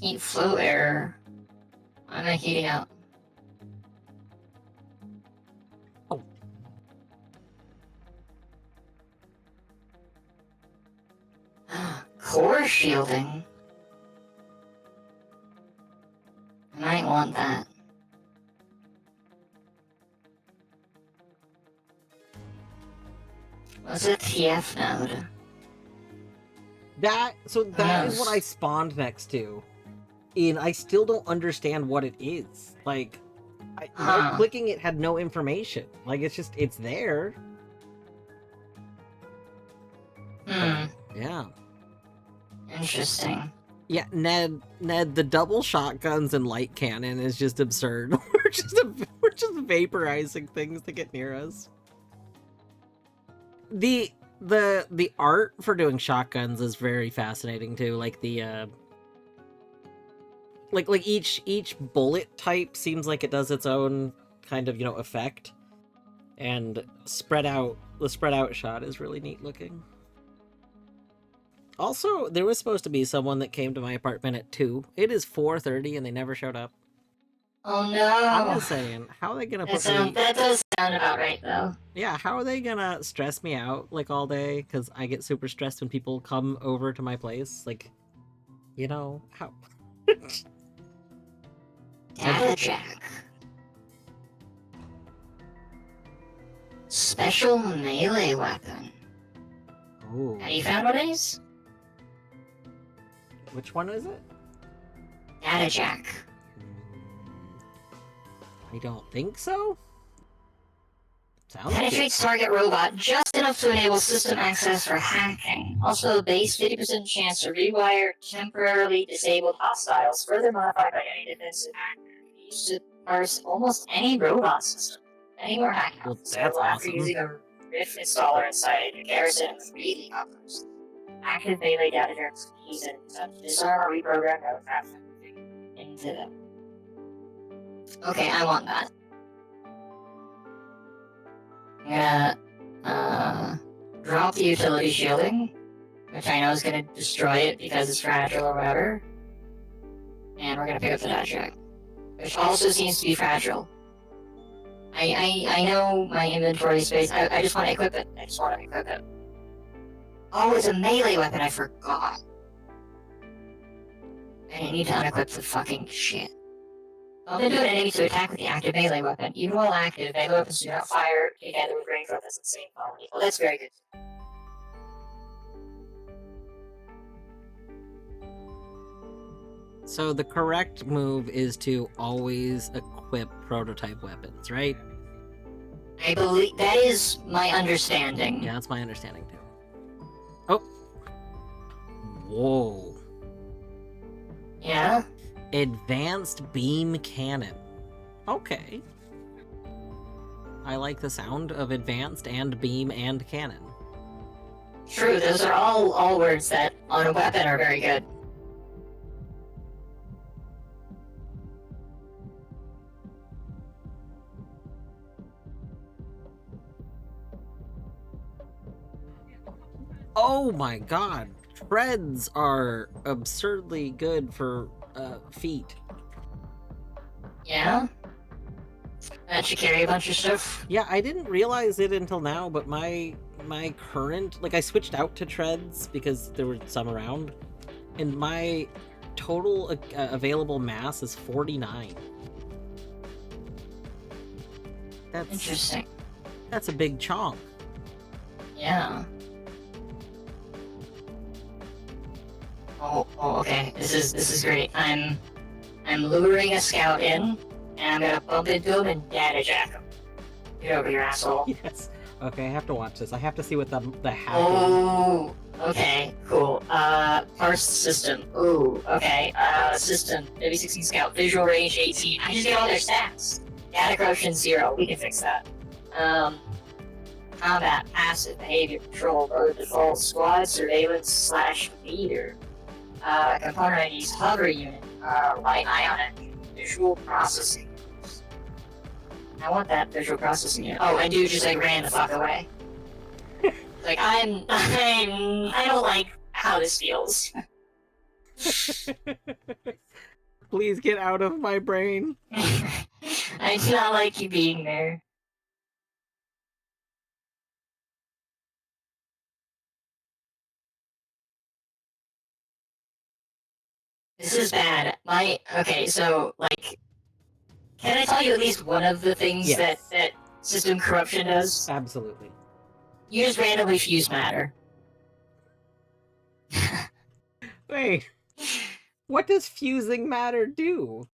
Heat flow error. Why am I heating up? Oh. Core shielding. I might want that. What's a TF node? That is what I spawned next to. And I still don't understand what it is. Like, clicking it had no information. Like, it's there. Yeah. Interesting. Yeah, Ned, the double shotguns and light cannon is just absurd. we're just vaporizing things to get near us. The art for doing shotguns is very fascinating too. Like the like each bullet type seems like it does its own kind of, effect. And the spread out shot is really neat looking. Also, there was supposed to be someone that came to my apartment at 2. It is 4:30 and they never showed up. Oh no! I'm just saying, how are they gonna put me... That does sound about right, though. Yeah, how are they gonna stress me out, like, all day? Because I get super stressed when people come over to my place. Like, how... Data jack. Special melee weapon. Ooh. Have you found one of these? Which one is it? Data jack. I don't think so. Sounds Penetrates target robot just enough to enable system access for hacking. Also, base 50% chance to rewire temporarily disabled hostiles, further modified by any defensive hacker. Used to parse almost any robot system. Any more hacking Well, is that's available after awesome. using a Rift installer inside a garrison with breathing uppers. Active melee data jacks can use it to disarm or reprogram aircraft into them. Okay, I want that. I'm gonna drop the utility shielding. which I know is gonna destroy it because it's fragile or whatever. And we're gonna pick up the dodge check, which also seems to be fragile. I know my inventory space. I just want to equip it. I just want to equip it. Oh, it's a melee weapon. I forgot. I need to unequip the fucking shit. Bump into an enemy to attack with the active melee weapon. Even while active, melee weapons do not fire together with ranged weapons in the same quality. Well, that's very good. So the correct move is to always equip prototype weapons, right? I believe that is my understanding. Yeah, that's my understanding too. Oh. Whoa. Yeah? Advanced beam cannon. Okay. I like the sound of advanced and beam and cannon. True, those are all words that on a weapon are very good. Oh my god. Treads are absurdly good for feet. Yeah? That should carry a bunch of stuff. Yeah, I didn't realize it until now, but my current, like, I switched out to treads because there were some around, and my total available mass is 49. Interesting. That's a big chunk. Yeah. Oh, okay. This is great. I'm luring a scout in, and I'm gonna bump into him and data jack him. Get over here, asshole. Yes. Okay, I have to watch this. I have to see what the hack is. Oh, okay, cool. Parse system. Ooh, okay. System, W16 scout, visual range 18. I just get all their stats. Data corruption 0. We can fix that. Combat, passive, behavior, control, mode, default, squad, surveillance, / leader. Component IDs, hover unit, light ion engine, visual processing. I want that visual processing unit. Oh, and dude just like ran the fuck away. Like I don't like how this feels. Please get out of my brain. I do not like you being there. This is bad. Okay, so like, can I tell you at least one of the things Yes. that system corruption does? Absolutely. You just randomly fuse matter. Wait. What does fusing matter do?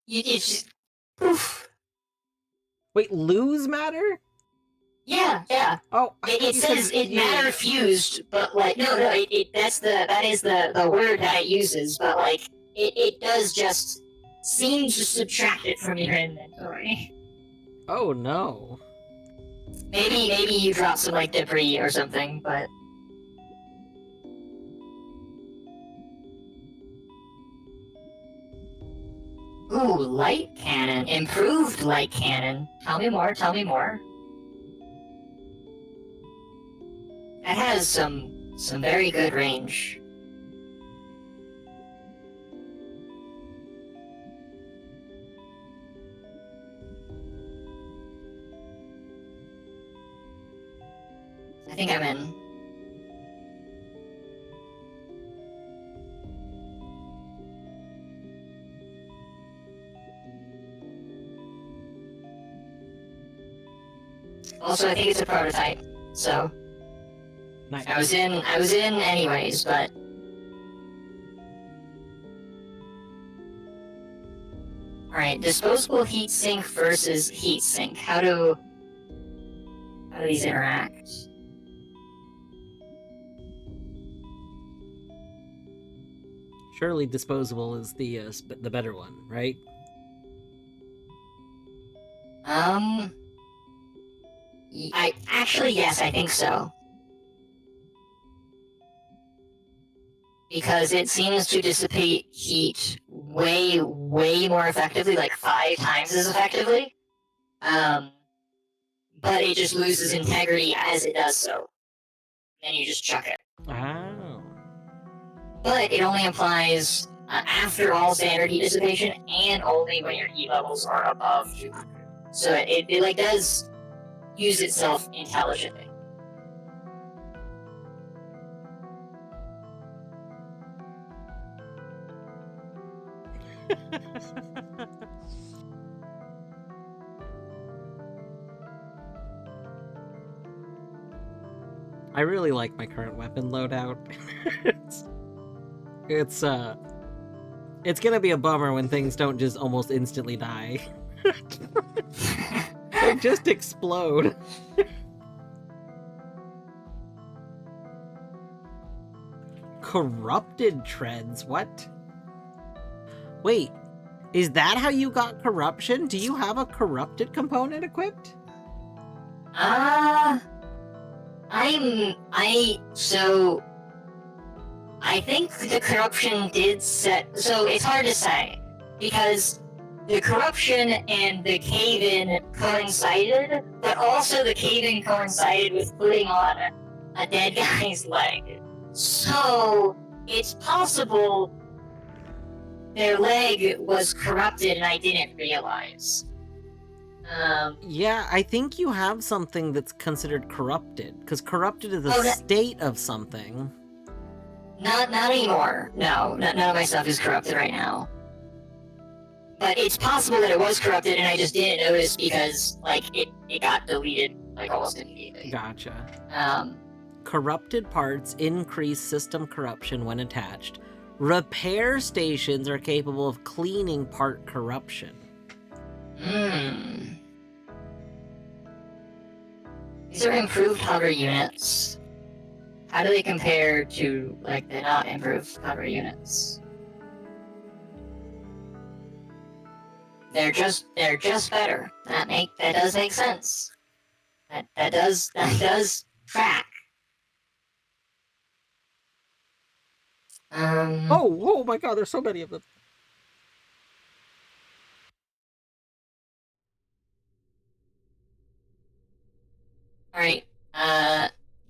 It's just poof. Wait, lose matter? Yeah. Oh, It says it matter fused, but like no, that is the word that it uses, but like it does just seem to subtract it from your inventory. Oh no. Maybe you drop some like debris or something, but ooh, light cannon, improved light cannon. Tell me more. That has some very good range. I think I'm in. Also, I think it's a prototype, so Nice. I was in anyways, but alright, disposable heat sink versus heat sink. How do these interact? Surely disposable is the better one, right? Yes, I think so. Because it seems to dissipate heat way more effectively, like 5 times as effectively. But it just loses integrity as it does so. Then you just chuck it. Ah. but it only applies after all standard heat dissipation and only when your heat levels are above 200. So it like does use itself intelligently. I really like my current weapon loadout. It's gonna be a bummer when things don't just almost instantly die. They just explode. Corrupted treads? What? Wait, is that how you got corruption? Do you have a corrupted component equipped? So I think the corruption did set, so it's hard to say, because the corruption and the cave-in coincided, but also the cave-in coincided with putting on a dead guy's leg. So it's possible their leg was corrupted and I didn't realize. Yeah, I think you have something that's considered corrupted, because corrupted is a state of something. Not anymore. No, none of my stuff is corrupted right now. But it's possible that it was corrupted and I just didn't notice because, like, it got deleted, like, almost immediately. Gotcha. Corrupted parts increase system corruption when attached. Repair stations are capable of cleaning part corruption. These are improved hover units. How do they compare to, like, the not improved hover units? They're just better. That does make sense. That does track. Oh my god, there's so many of them. Alright,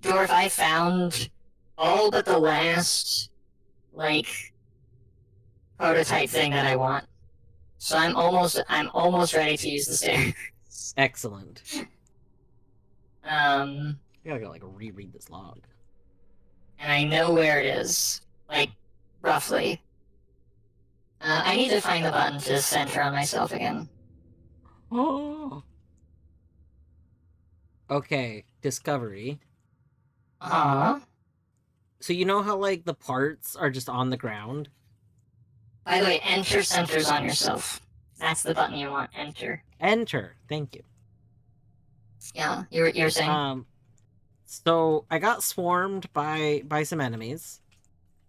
Dwarf, I found all but the last, like, prototype thing that I want. So I'm almost ready to use the stairs. Excellent. I gotta go, like, reread this log. And I know where it is. Like, roughly. I need to find the button to center on myself again. Oh. Okay, discovery. So you know how, like, the parts are just on the ground? By the way, enter centers on yourself. That's the button you want. Enter. Enter. Thank you. Yeah, you're saying? So I got swarmed by some enemies,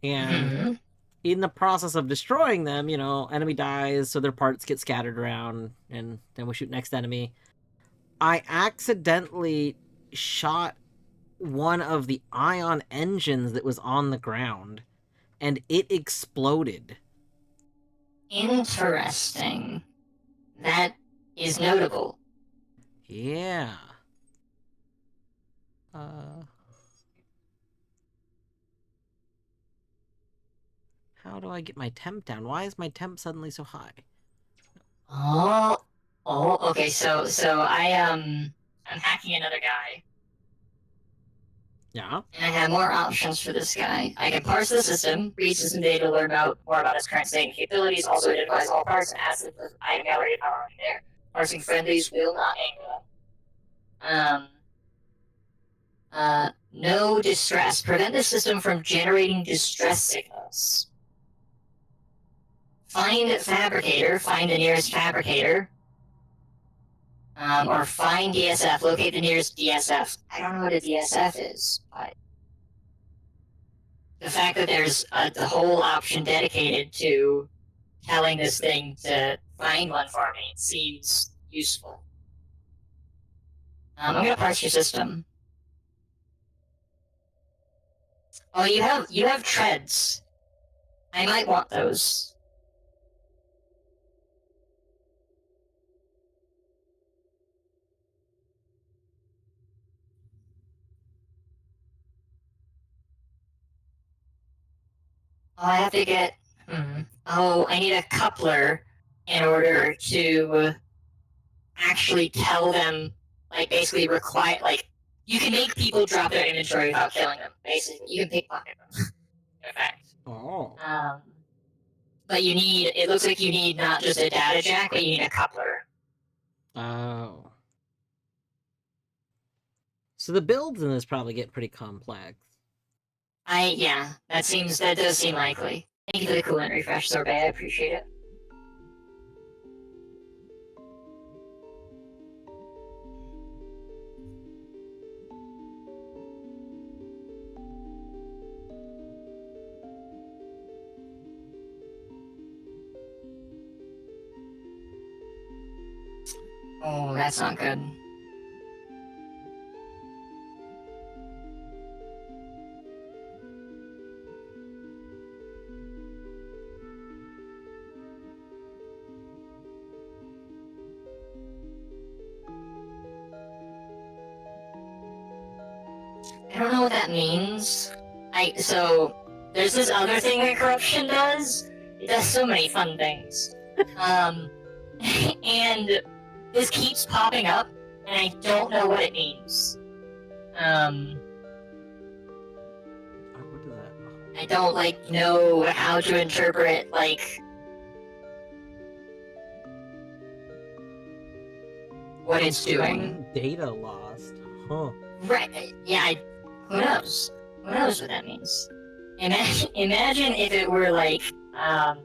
and in the process of destroying them, you know, enemy dies, so their parts get scattered around, and then we shoot next enemy. I accidentally shot one of the ion engines that was on the ground, and it exploded. Interesting. That is notable. Yeah. How do I get my temp down? Why is my temp suddenly so high? Okay, so I'm hacking another guy. Yeah? And I have more options for this guy. I can parse the system, read system data to learn more about its current state and capabilities, also identifies all parts and adds the item gallery if I'm already there. Parsing friendlies will not anger them. No distress. Prevent the system from generating distress signals. Find fabricator, find the nearest fabricator. Or find DSF, locate the nearest DSF. I don't know what a DSF is, but the fact that there's the whole option dedicated to telling this thing to find one for me seems useful. I'm gonna parse your system. Oh, you have treads. I might want those. Oh, I have to get. Oh, I need a coupler in order to actually tell them, like, basically require, like, you can make people drop their inventory without killing them. Basically, you can pickpocket them. In fact. Oh. But you need. It looks like you need not just a data jack, but you need a coupler. Oh. So the builds in this probably get pretty complex. Yeah, that does seem likely. Thank you for the coolant refresh, Sorbet. I appreciate it. Oh, that's not good. I don't know what that means. So there's this other thing that corruption does. It does so many fun things. And this keeps popping up, and I don't know what it means. What is that? I don't know how to interpret what it's doing. Data lost. Huh. Right? Yeah. Who knows? Who knows what that means? Imagine if it were like the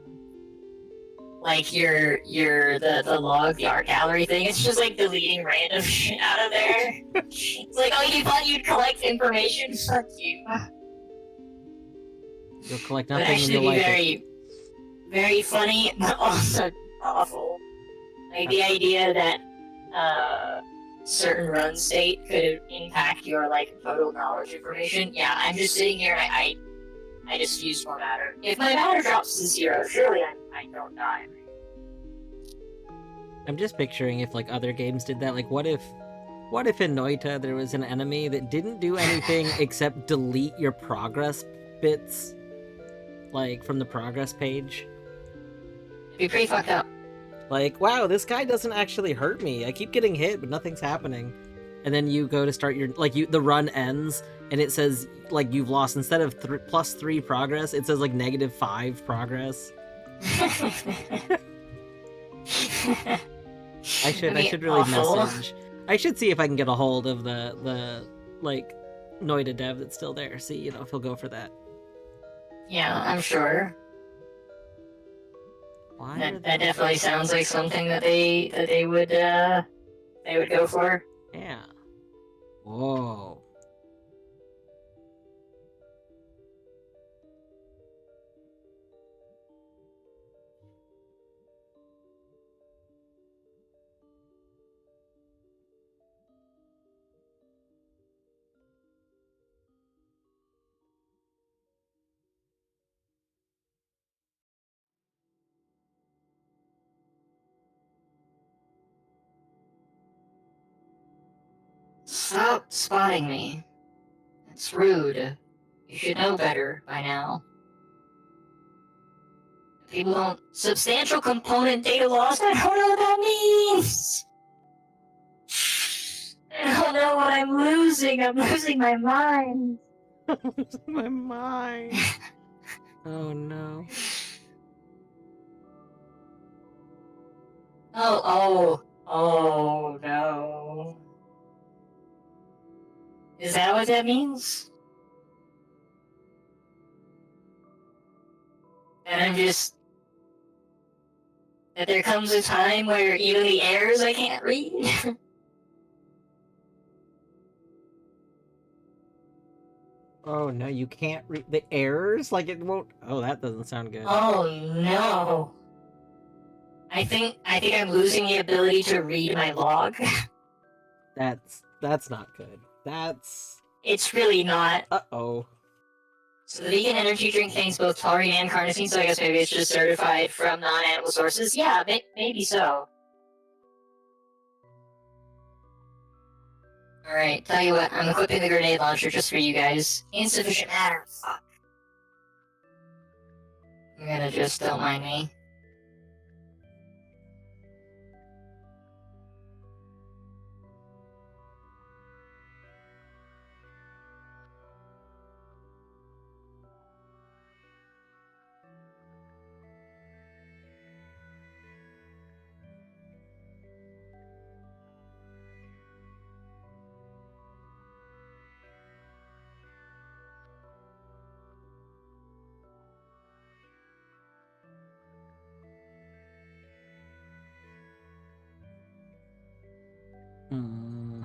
log, the art gallery thing. It's just like deleting random shit out of there. It's like, oh, you thought you'd collect information? Fuck you. You'll collect But nothing and actually you'll be like very, it. very funny, but also awful. Like the idea that certain run state could impact your total knowledge information. Yeah, I'm just sitting here. I just used more matter. If my matter drops to 0, surely I don't die. I'm just picturing if other games did that. Like, what if in Noita there was an enemy that didn't do anything except delete your progress bits, from the progress page? It'd be pretty fucked up. Like, wow, this guy doesn't actually hurt me. I keep getting hit, but nothing's happening. And then you go to start your the run ends, and it says you've lost, instead of +3 progress, it says -5 progress. I should really message. I should see if I can get a hold of the Noida dev that's still there. See, if he'll go for that. Yeah, I'm sure. That definitely sounds like something that they would go for. Yeah. Whoa. Stop spotting me. It's rude. You should know better by now. People don't. Substantial component data loss? I don't know what that means! I don't know what I'm losing. I'm losing my mind. My mind. Oh no. Oh no. Is that what that means? That there comes a time where even the errors I can't read? Oh no, you can't read the errors? It won't. Oh, that doesn't sound good. Oh no. I think I'm losing the ability to read my log. That's not good. It's really not. Uh-oh. So the vegan energy drink contains both taurine and carnosine, so I guess maybe it's just certified from non-animal sources. Yeah, maybe so. Alright, tell you what, I'm equipping the grenade launcher just for you guys. Insufficient matter. Fuck. You're gonna just don't mind me. Hmm.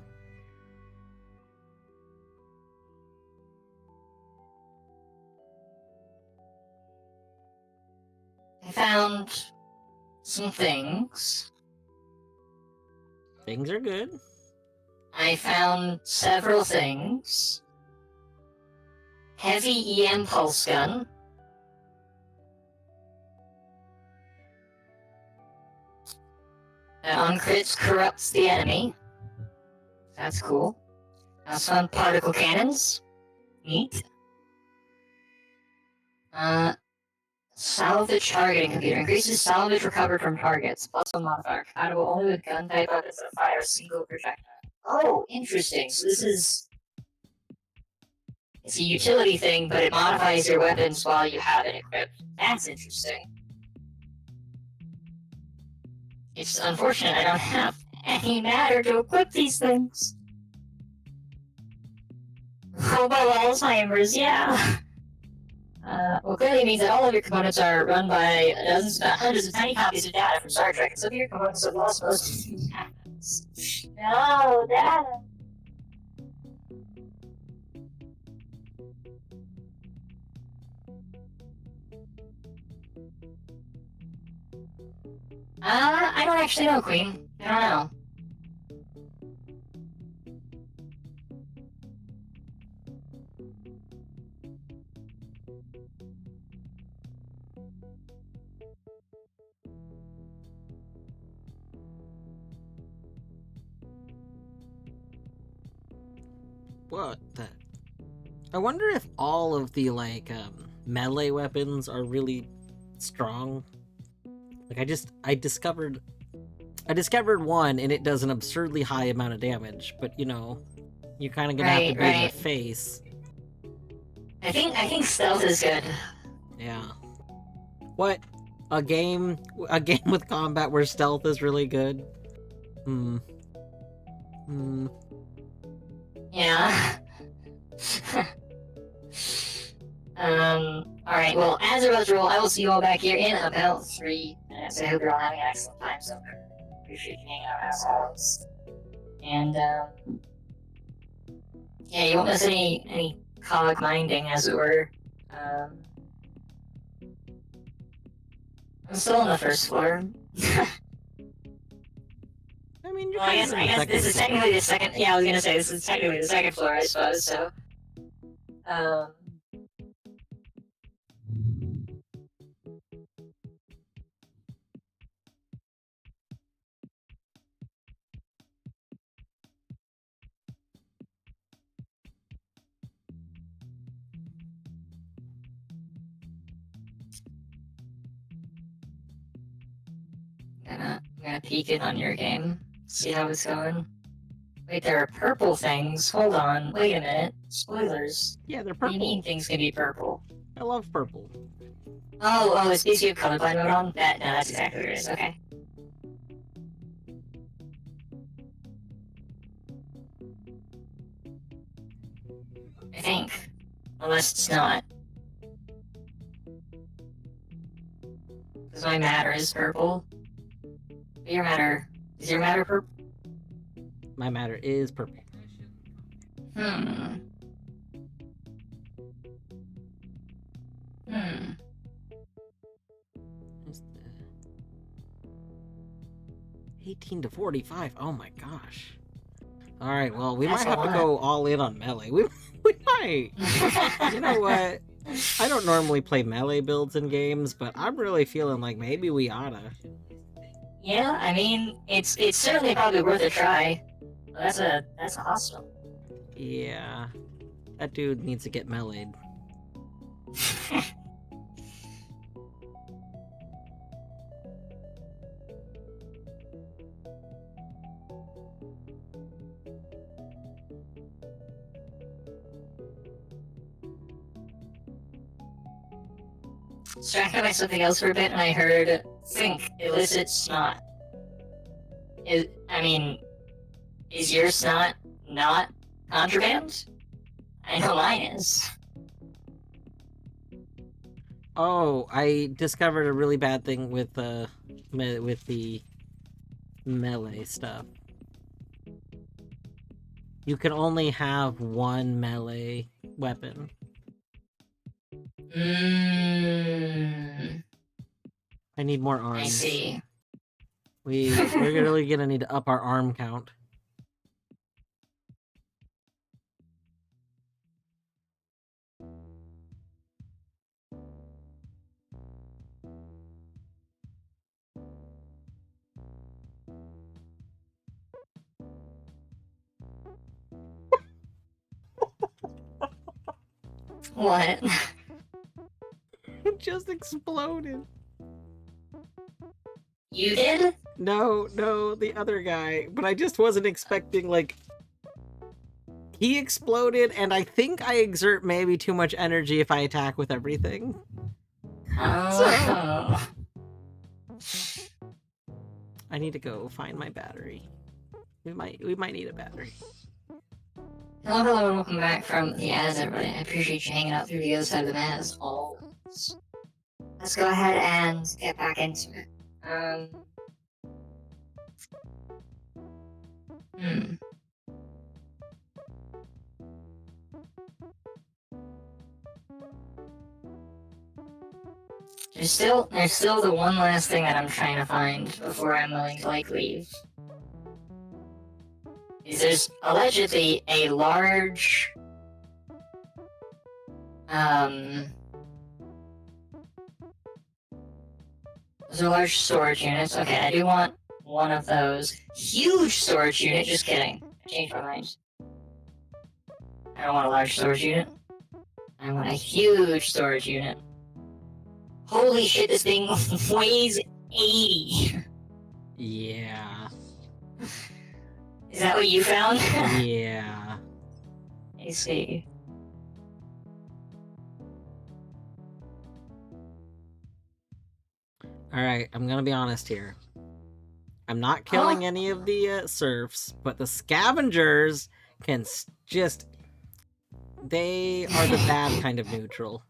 I found some things. Things are good. I found several things. Heavy EM pulse gun. On crits corrupts the enemy. That's cool. I also found particle cannons. Neat. Salvage targeting computer. Increases salvage recovered from targets. Plus one modifier. Compatible only with gun type weapons that fire a single projectile. Oh, interesting. So this is... It's a utility thing, but it modifies your weapons while you have it equipped. That's interesting. It's unfortunate I don't have any matter to equip these things. Hobo Alzheimer's, yeah. Well, clearly means that all of your components are run by dozens, hundreds of tiny copies of data from Star Trek, and some of your components have lost most of the No, data. I don't actually know, Queen. I don't know. What the? I wonder if all of the melee weapons are really strong. Like I discovered one and it does an absurdly high amount of damage, but you know, you're kind of gonna have to be in the face. I think stealth is good. Yeah. What? A game with combat where stealth is really good? Yeah. Alright, well, as a result, I will see you all back here in about 3 minutes. I hope you're all having an excellent time, so appreciate you hanging out ourselves. And, yeah, you won't miss any CogMinding, as it were. I'm still on the first floor. I mean, you're Well, I guess this is technically the second. Yeah, I was gonna say this is technically the second floor, I suppose. So, I'm gonna peek in on your game, see how it's going. Wait, there are purple things. Hold on. Wait a minute. Spoilers. Yeah, they're What do you purple. mean things can be purple? I love purple. Oh, it's because you have colorblind mode on? No, that's exactly what it is. Okay. I think. Unless it's not. Because my matter is purple. But your matter... Is your matter purple? My matter is purple. Hmm. 18 to 45. Oh my gosh. All right, well, we That's might have to go all in on melee. We might. You know what? I don't normally play melee builds in games, but I'm really feeling like maybe we oughta. Yeah, I mean, it's certainly probably worth a try. That's a hostile. Yeah. That dude needs to get meleeed. distracted by something else for a bit, and I heard think illicit snot. Is your snot not contraband? I know mine is. Oh, I discovered a really bad thing with the melee stuff. You can only have one melee weapon. Mmm. I need more arms. I see. We're really gonna need to up our arm count. What? It just exploded. You did? No, the other guy. But I just wasn't expecting, like... He exploded, and I think I exert maybe too much energy if I attack with everything. Oh. I need to go find my battery. We might need a battery. Hello, and welcome back from the ads, everybody. I appreciate you hanging out through the other side of the mat as always. Let's go ahead and get back into it. There's still the one last thing that I'm trying to find before I'm willing to, like, leave. There's allegedly a large, those are large storage units. Okay, I do want one of those. Huge storage unit, just kidding. I changed my mind. I don't want a large storage unit. I want a huge storage unit. Holy shit, this thing weighs 80. Yeah. Is that what you found? Yeah. I see. Alright, I'm gonna be honest here. I'm not killing any of the serfs, but the scavengers can just... They are the bad kind of neutral.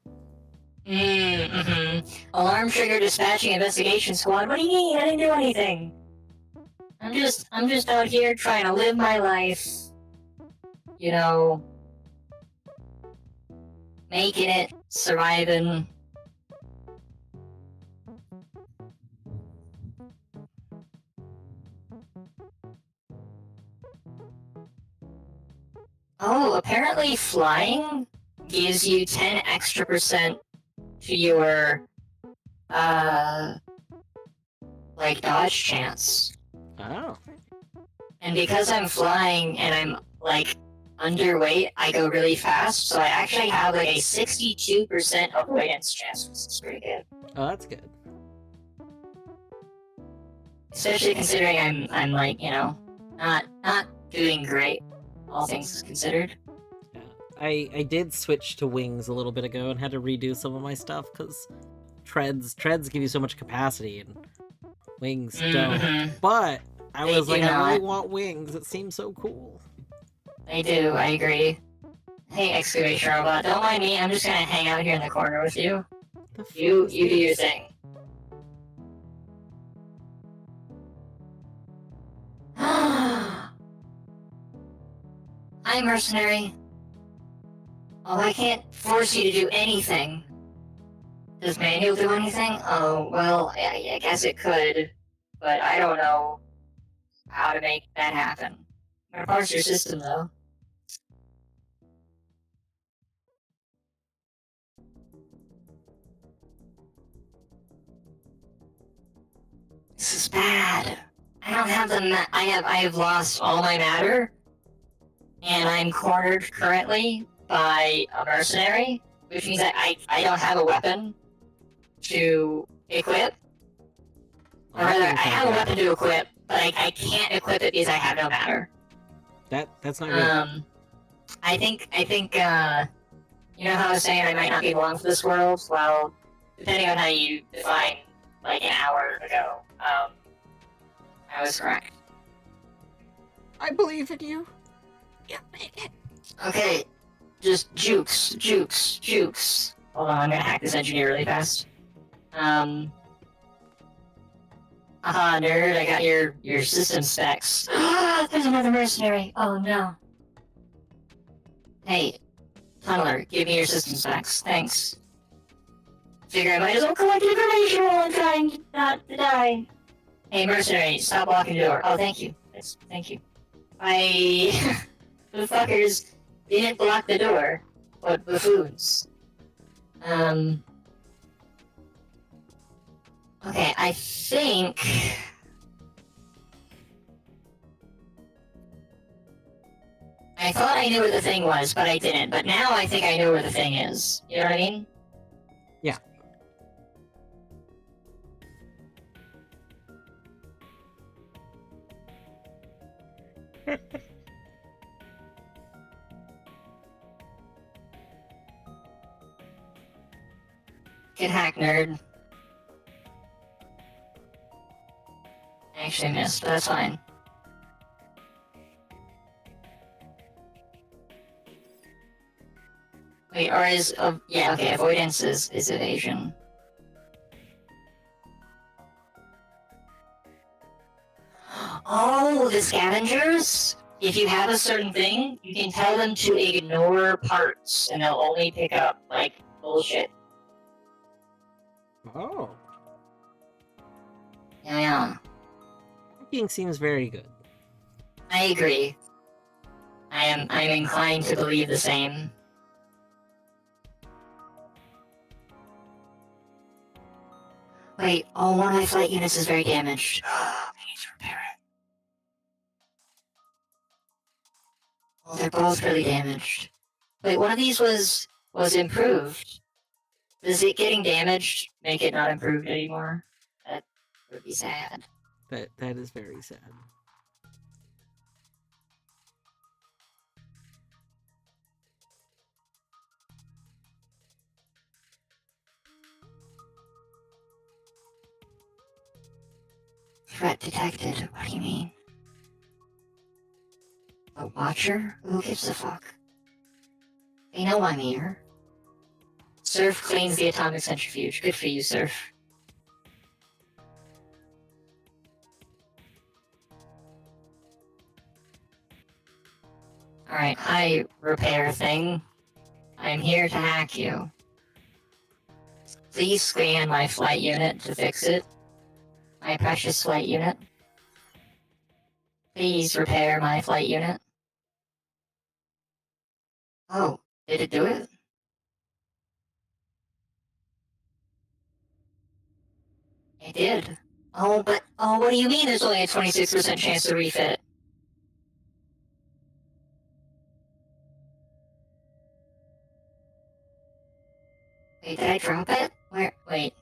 Alarm trigger dispatching investigation squad. What do you mean? I didn't do anything. I'm just out here trying to live my life. You know, making it, surviving. Oh, apparently flying gives you 10 extra% to your, like, dodge chance. Oh. And because I'm flying and I'm, like, underweight, I go really fast, so I actually have, like, a 62% avoidance chance, which is pretty good. Oh, that's good. Especially considering I'm like, you know, not doing great, all things considered. Yeah. I did switch to wings a little bit ago and had to redo some of my stuff because treads give you so much capacity and wings don't. But I was like, I really want wings. It seems so cool. They do, I agree. Hey, excavation robot, don't mind me. I'm just gonna hang out here in the corner with you. You do your thing. Hi, mercenary. Oh, I can't force you to do anything. Does manual do anything? Oh, well, I guess it could, but I don't know how to make that happen. I'm gonna parse your system, though. This is bad. I don't have the I have lost all my matter, and I'm cornered currently by a mercenary, which means that I don't have a weapon to equip. Or rather, I have a weapon to equip, but I can't equip it because I have no matter. That's not good. I think, you know how I was saying I might not be long for this world? Well, depending on how you define like an hour ago, I was correct. I believe in you. You make it. Okay, just jukes. Hold on, I'm gonna hack this engineer really fast. Nerd, I got your system specs. There's another mercenary. Oh no. Hey, Tunneler, give me your system specs. Thanks. Figure I might as well collect information while I'm trying not to die. Hey, mercenary, stop blocking the door. Oh, thank you. Yes, thank you. The fuckers didn't block the door. What buffoons. Okay, I think... I thought I knew where the thing was, but I didn't. But now I think I know where the thing is. You know what I mean? Yeah. Get hacked, nerd. I actually missed, but that's fine. Wait, or is... yeah, okay, avoidance is evasion. Oh, the scavengers? If you have a certain thing, you can tell them to ignore parts, and they'll only pick up, like, bullshit. Oh. Yeah. Hacking seems very good. I agree. I'm inclined to believe the same. Wait, one of my flight units is very damaged. I need to repair it. Well, they're both really damaged. Wait, one of these was improved. Does it getting damaged make it not improved anymore? That would be sad. That is very sad. Threat detected. What do you mean? A watcher? Who gives a fuck? They know I'm here. Surf cleans the atomic centrifuge. Good for you, Surf. Alright, hi, repair thing. I'm here to hack you. Please scan my flight unit to fix it. My precious flight unit. Please repair my flight unit. Oh, did it do it? It did. Oh, but, what do you mean there's only a 26% chance to refit? Wait, did I drop it? Where, wait.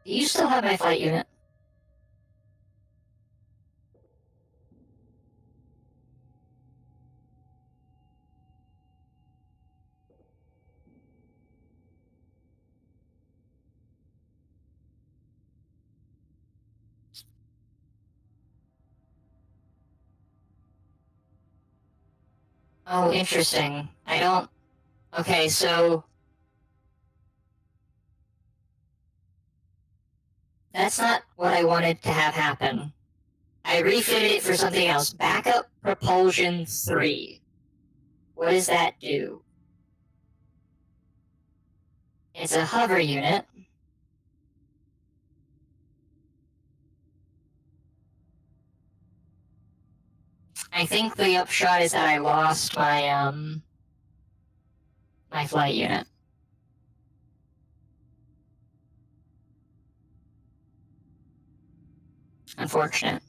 Do you still have my flight unit? Oh, interesting. I don't... Okay, so... That's not what I wanted to have happen. I refitted it for something else. Backup Propulsion 3. What does that do? It's a hover unit. I think the upshot is that I lost my, my flight unit. Unfortunate.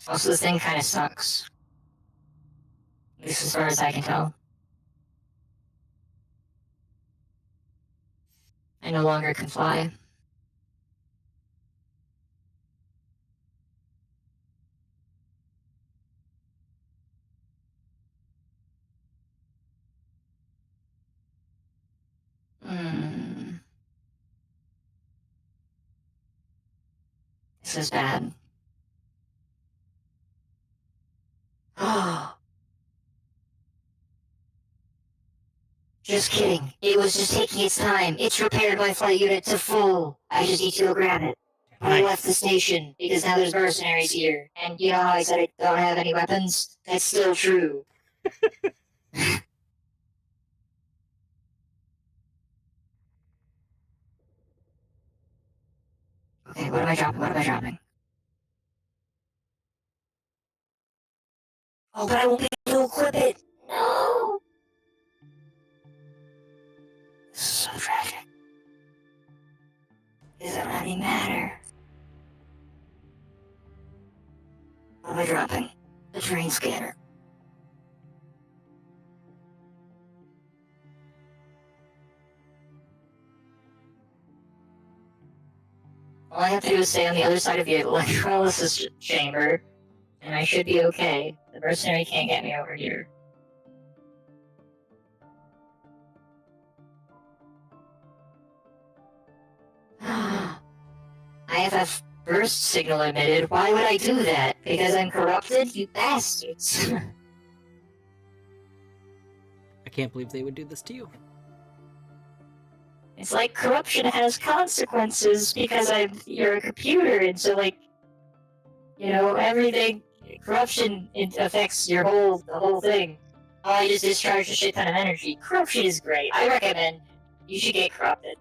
Also, this thing kind of sucks. At least as far as I can tell. I no longer can fly. This is bad. Just kidding. It was just taking its time. It's repaired my flight unit to full. I just need to go grab it. I left the station because now there's mercenaries here. And you know how I said I don't have any weapons? That's still true. Okay, what am I dropping? What am I dropping? Oh, but I won't be able to equip it. No. This is so tragic. Does it really matter? What am I dropping? The terrain scanner. All I have to do is stay on the other side of the electrolysis chamber, and I should be okay. The mercenary can't get me over here. IFF burst signal emitted. Why would I do that? Because I'm corrupted? You bastards. I can't believe they would do this to you. It's like corruption has consequences because you're a computer, and so like, you know, everything, corruption, it affects the whole thing. Oh, I just discharged a shit ton of energy. Corruption is great. I recommend you should get corrupted.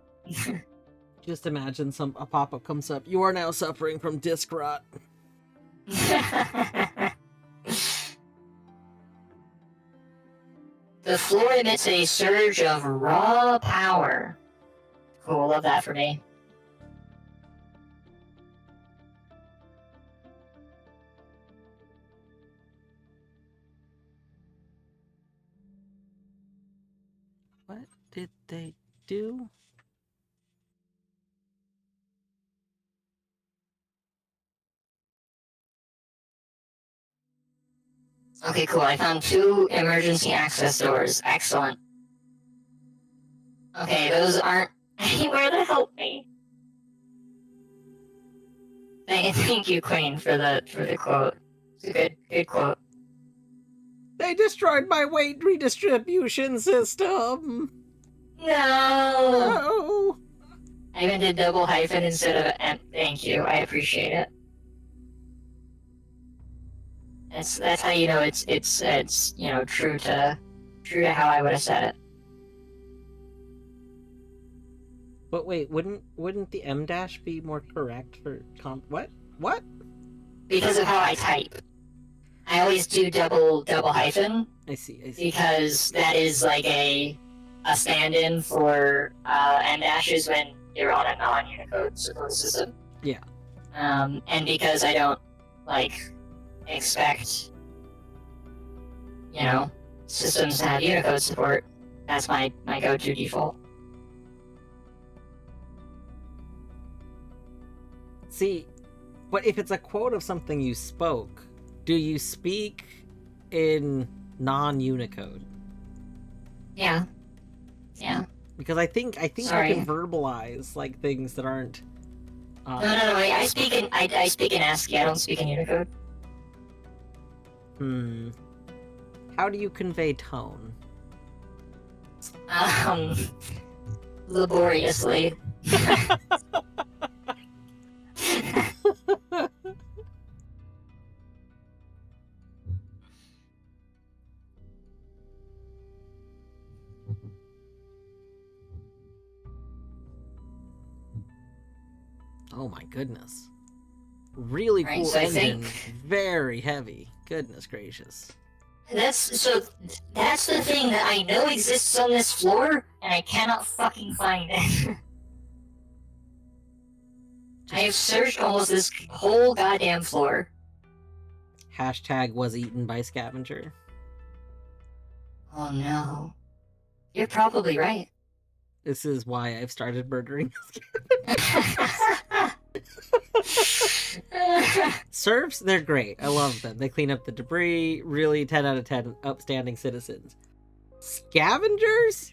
Just imagine a pop-up comes up. You are now suffering from disc rot. The floor emits a surge of raw power. Cool, love that for me. What did they do? Okay, cool. I found 2 emergency access doors. Excellent. Okay, those aren't anywhere to help me. Thank you, Queen, for the quote. It's a good quote. They destroyed my weight redistribution system. No. No. I even did double hyphen instead of M. Thank you. I appreciate it. That's how you know it's you know true to how I would have said it. But wait, wouldn't the M dash be more correct for what? What? Because of how I type. I always do double hyphen. I see. Because that is like a stand-in for M dashes when you're on a non-Unicode support system. Yeah. And because I don't like expect, you know, systems to have Unicode support, that's my go-to default. See, but if it's a quote of something you spoke, do you speak in non-Unicode? Yeah. Because I think Sorry. I can verbalize like things that aren't. No. I speak in ASCII. I don't speak in Unicode. How do you convey tone? Laboriously. Oh my goodness. Really Right, cool so I engine. think- Very heavy. Goodness gracious. That's the thing that I know exists on this floor, and I cannot fucking find it. I have searched almost this whole goddamn floor. Hashtag was eaten by scavenger. Oh no. You're probably right. This is why I've started murdering serfs. They're great. I love them. They clean up the debris. Really 10 out of 10 upstanding citizens. Scavengers?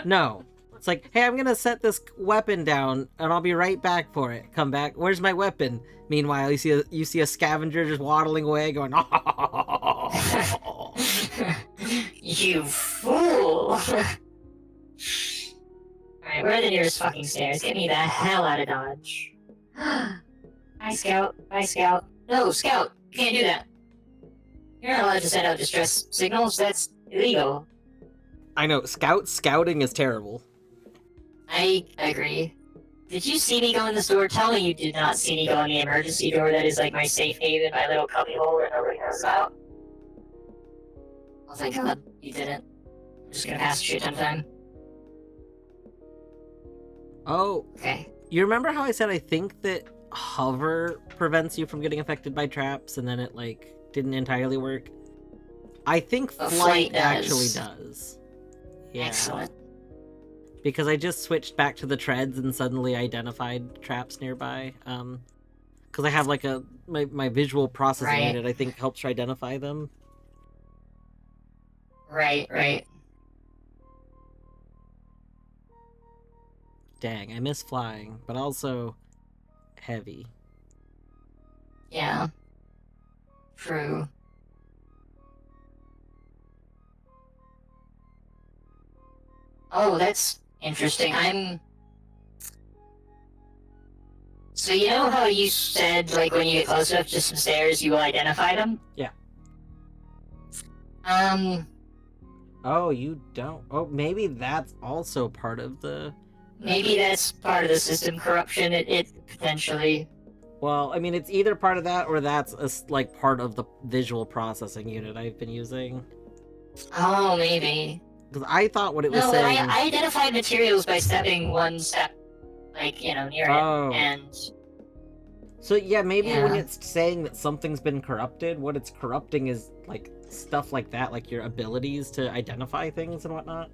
No. It's like, hey, I'm gonna set this weapon down, and I'll be right back for it. Come back. Where's my weapon? Meanwhile, you see a scavenger just waddling away, going, You fool! Alright, where are the nearest fucking stairs? Get me the hell out of Dodge. Bye, Scout. Bye, Scout. No, Scout! You can't do that. You're not allowed to send out distress signals. That's illegal. I know, scouting is terrible. I agree. Did you see me go in this door? Tell me you did not see me go in the emergency door that is like my safe haven, my little cubby hole where nobody goes out. Oh, thank God you didn't. I'm just gonna pass a shit ton of time. Oh, Okay. you remember how I said I think that hover prevents you from getting affected by traps, and then it, like, didn't entirely work? I think flight actually does. Yeah. Excellent. Because I just switched back to the treads and suddenly identified traps nearby. Because I have, like, my visual processing Right. unit, I think, helps identify them. Right. Dang, I miss flying, but also heavy. Yeah. True. Oh, that's interesting. So you know how you said, like, when you get close enough to some stairs, you will identify them? Yeah. Oh, you don't. Oh, maybe that's also part of the... Maybe that's part of the system corruption. It potentially... Well, I mean, it's either part of that or that's, like, part of the visual processing unit I've been using. Oh, maybe. Because I thought what it was No, saying... I identified materials by stepping one step, like, near Oh. it, and... So, yeah, maybe when Yeah. it's saying that something's been corrupted, what it's corrupting is, like, stuff like that, like your abilities to identify things and whatnot.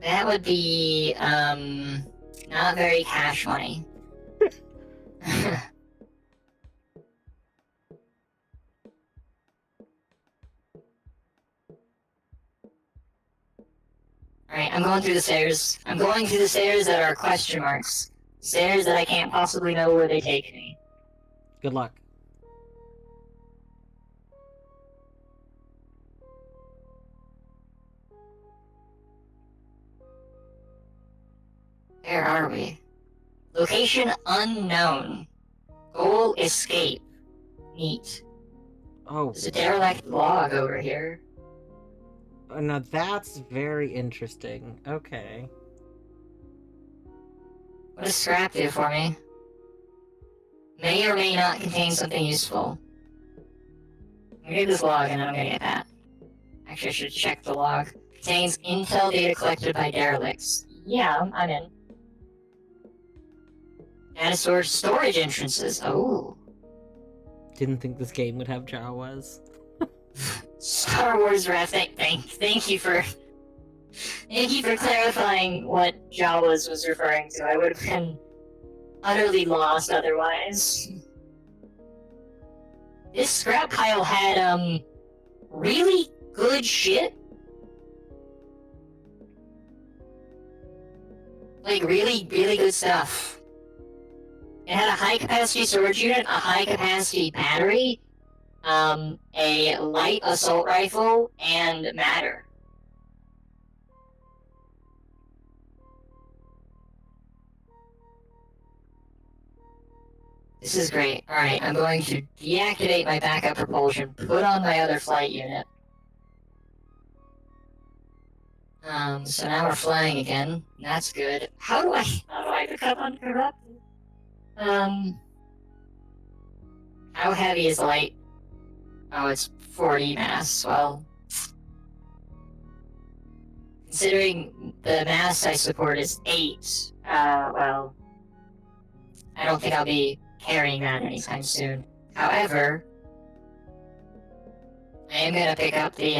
That would be, not very cash money. Alright, I'm going through the stairs. I'm going through the stairs that are question marks. Stairs that I can't possibly know where they take me. Good luck. Where are we? Location unknown. Goal escape. Neat. Oh, There's a derelict log over here. now that's very interesting. Okay. What does scrap do for me? May or may not contain something useful. I'm gonna get this log and then I'm gonna get that. Actually, I should check the log. Contains intel data collected by derelicts. Yeah, I'm in. Data storage entrances. Oh. Didn't think this game would have Jawas. Star Wars ref. Thank you for clarifying what Jawas was referring to. I would have been utterly lost otherwise. This scrap pile had really good shit. Like really good stuff. It had a high capacity storage unit, a high capacity battery, a light assault rifle, and matter. This is great. Alright, I'm going to deactivate my backup propulsion, put on my other flight unit. So now we're flying again. That's good. How do I become uncorrupted? How heavy is light? Oh, it's 40 mass. Well, considering the mass I support is 8, well, I don't think I'll be carrying that anytime soon. However, I am gonna pick up the,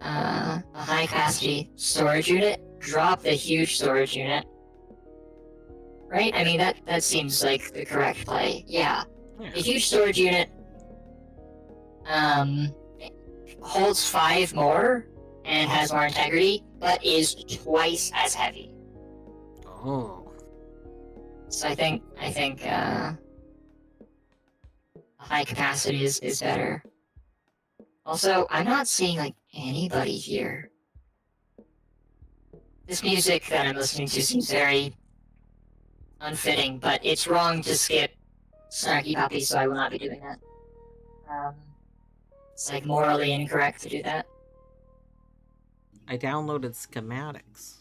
a high capacity storage unit, drop the huge storage unit. Right? I mean, that seems like the correct play. Yeah. The huge storage unit, holds 5 more and has more integrity. but is twice as heavy. Oh. So I think high capacity is better. Also, I'm not seeing like anybody here. This music that I'm listening to seems very unfitting, but it's wrong to skip Snarky Puppy, so I will not be doing that. It's like morally incorrect to do that. I downloaded schematics.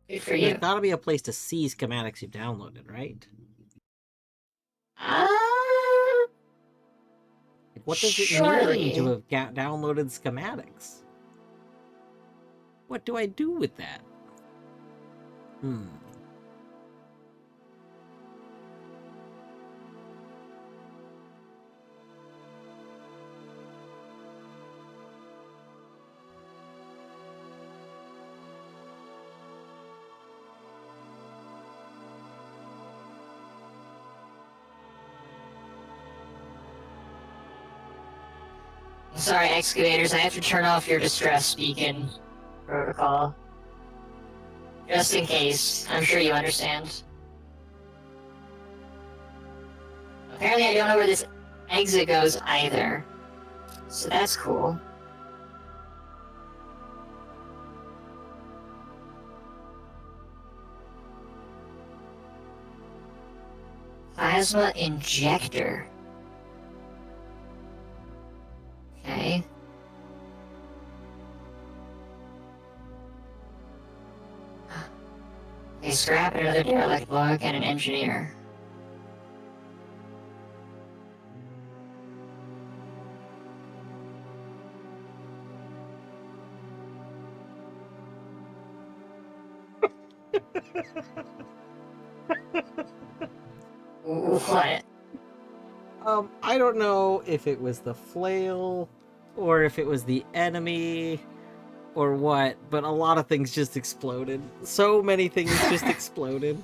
Good for There's you. gotta be a place to see schematics you've downloaded, right? What does it mean to have downloaded schematics? What do I do with that? Sorry, excavators, I have to turn off your distress beacon protocol. Just in case. I'm sure you understand. Apparently I don't know where this exit goes either. So that's cool. Plasma injector. Okay. Okay, scrap another derelict log and an engineer. What? I don't know if it was the flail, or if it was the enemy, or what, but a lot of things just exploded. So many things just exploded.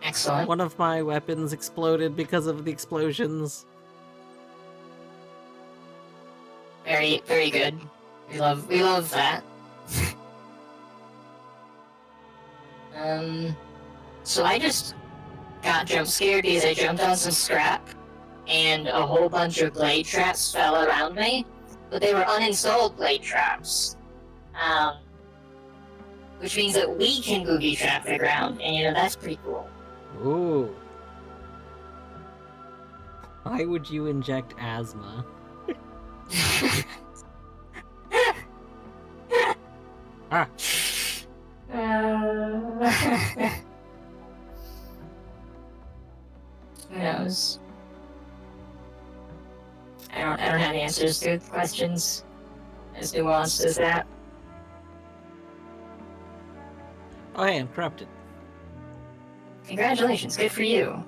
Excellent. One of my weapons exploded because of the explosions. Very, very good. We love that. So I just got jump scared because I jumped on some scrap, and a whole bunch of blade traps fell around me, but they were uninstalled blade traps. Which means that we can booby trap the ground, and you know, that's pretty cool. Ooh. Why would you inject asthma? Ah. Who knows? I don't have the answers to questions as nuanced as that. Oh, hey, I'm corrupted. Congratulations, good for you.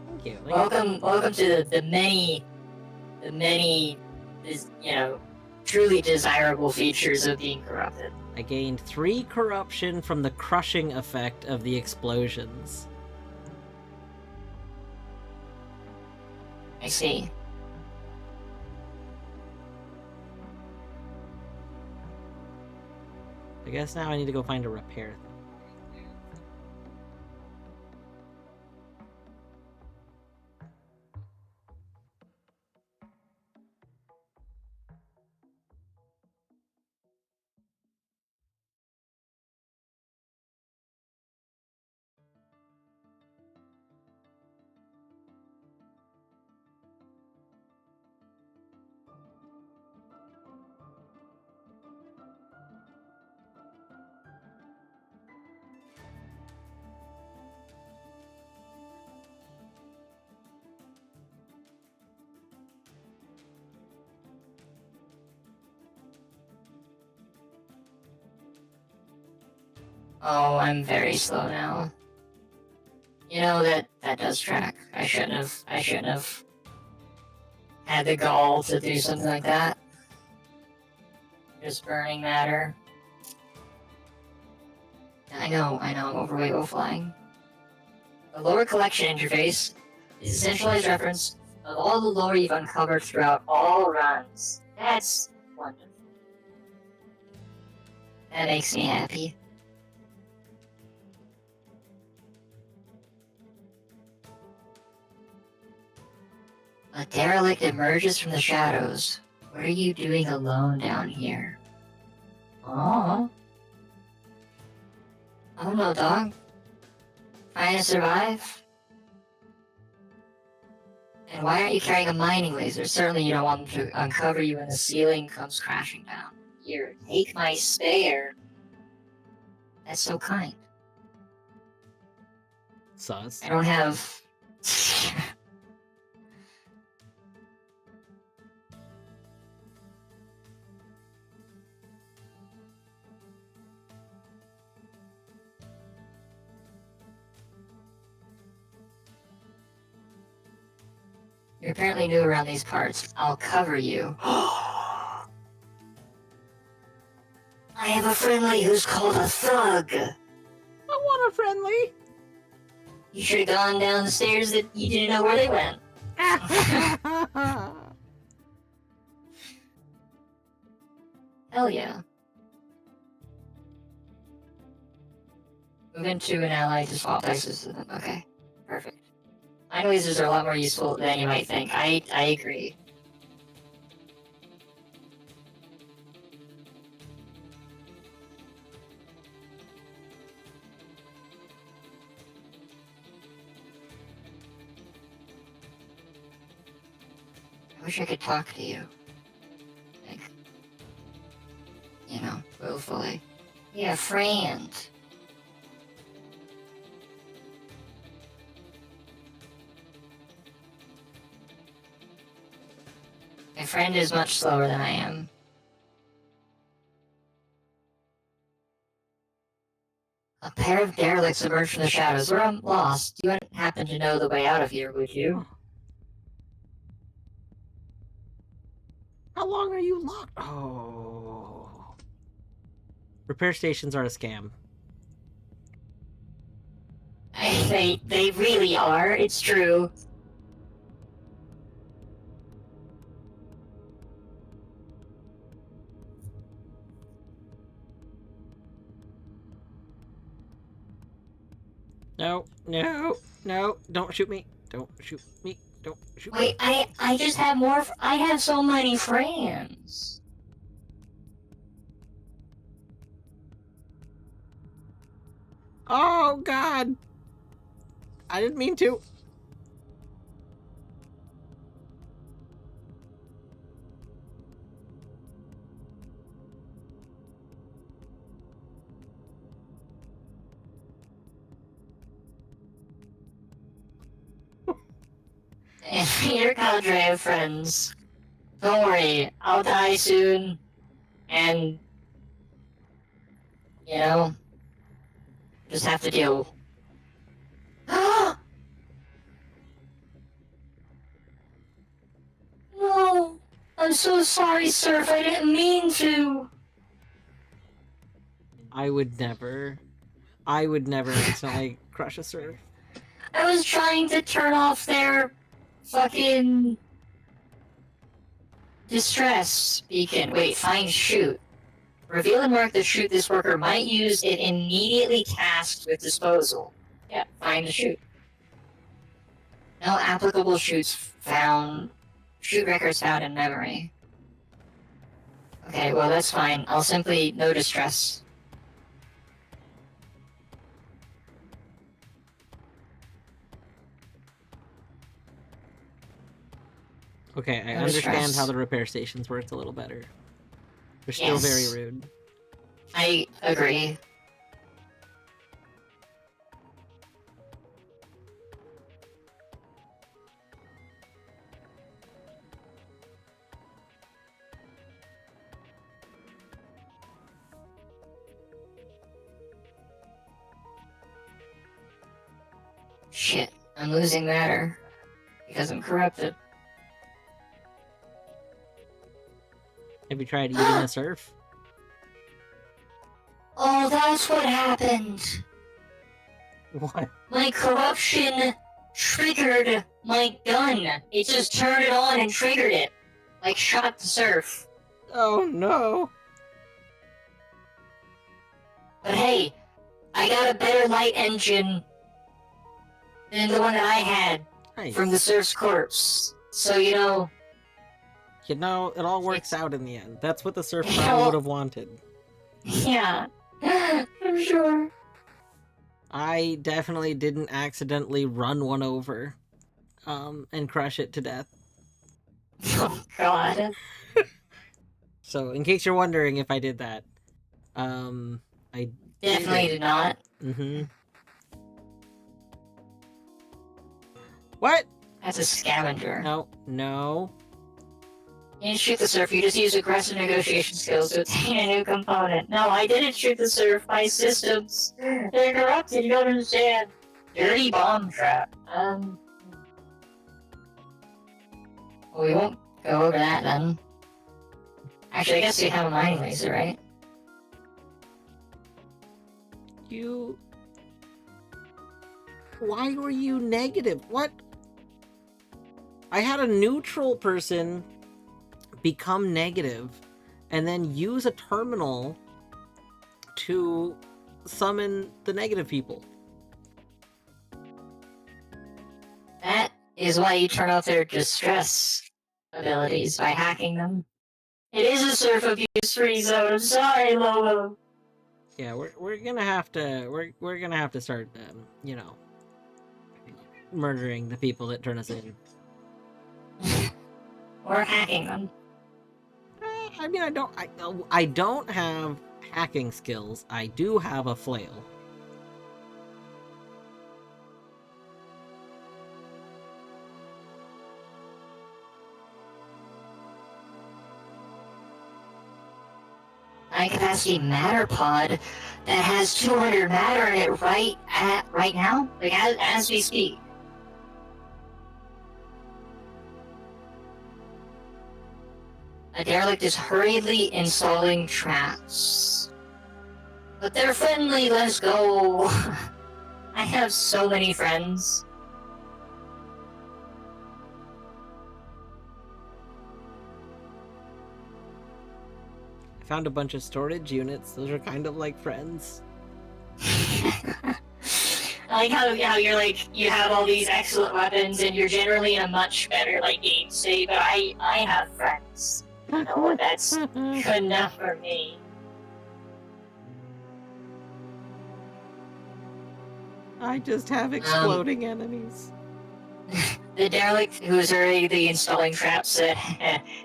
Thank you. Welcome to the many, you know, truly desirable features of being corrupted. I gained 3 corruption from the crushing effect of the explosions. I see. I guess now I need to go find a repair thing. Oh, I'm very slow now. You know, that does track. I shouldn't have had the gall to do something like that. Just burning matter. I know, I'm overweight while flying. The lower collection interface is a centralized reference of all the lore you've uncovered throughout all runs. That's wonderful. That makes me happy. A derelict emerges from the shadows. What are you doing alone down here? Aww. I don't know, dog. Trying to survive? And why aren't you carrying a mining laser? Certainly you don't want them to uncover you when the ceiling comes crashing down. Here, take my spare. That's so kind. Sus. I don't have... You're apparently new around these parts. I'll cover you. I have a friendly who's called a thug. I want a friendly. You should have gone down the stairs that you didn't know where they went. Hell yeah. Move into an ally to swap dices with them. Okay, perfect. Mind lasers are a lot more useful than you might think. I agree. I wish I could talk to you. Like, you know, willfully. Yeah, friend. My friend is much slower than I am. A pair of derelicts emerged from the shadows. We're lost. You wouldn't happen to know the way out of here, would you? How long are you locked? Oh. Repair stations are a scam. They really are. It's true. No, no, no, don't shoot me. Don't shoot me. Don't shoot me. Wait, I just have more. I have so many friends. Oh, God. I didn't mean to. Your cadre of friends. Don't worry, I'll die soon. And, you know, just have to deal. No, I'm so sorry, Surf. I didn't mean to. I would never instantly crush a surf. I was trying to turn off their fucking distress beacon. Wait, find shoot. Reveal and mark the shoot this worker might use it immediately tasked with disposal. Yeah, find the shoot. No applicable shoots found. Shoot records found in memory. Okay, well that's fine. I'll simply no distress. Okay, I No understand stress. how the repair stations worked a little better. They're still Yes. very rude. I agree. Shit, I'm losing matter. Because I'm corrupted. Have you tried eating a surf? Oh, that's what happened! What? My corruption triggered my gun. It just turned it on and triggered it. Like shot the surf. Oh no! But hey, I got a better light engine than the one that I had Nice. from the Surf's corpse. So, you know... You know, it all works It's- out in the end. That's what the surf probably would have wanted. Yeah, I'm sure. I definitely didn't accidentally run one over, and crush it to death. Oh, God. So, in case you're wondering if I did that, I Definitely did not. Mm-hmm. What? That's a scavenger. No, no. You didn't shoot the surf, you just used aggressive negotiation skills to obtain a new component. No, I didn't shoot the surf, my systems. They're corrupted, you don't understand. Dirty bomb trap. Well, we won't go over that then. Actually, I guess we have a mining laser, right? You... Why were you negative? What? I had a neutral person become negative and then use a terminal to summon the negative people. That is why you turn off their distress abilities by hacking them. It is a surf abuse free zone. I'm sorry, Lolo. Yeah, we're gonna have to we're gonna have to start you know, murdering the people that turn us in. Or hacking them. I mean, I don't have hacking skills. I do have a flail. High capacity matter pod that has 200 matter in it right now, like as we speak. A derelict is hurriedly installing traps. But they're friendly, let's go. I have so many friends. I found a bunch of storage units. Those are kind of like friends. I like how you're like, you have all these excellent weapons and you're generally in a much better like game state, but I have friends. You know what, that's good enough for me. I just have exploding enemies. The derelict who's already installing traps said,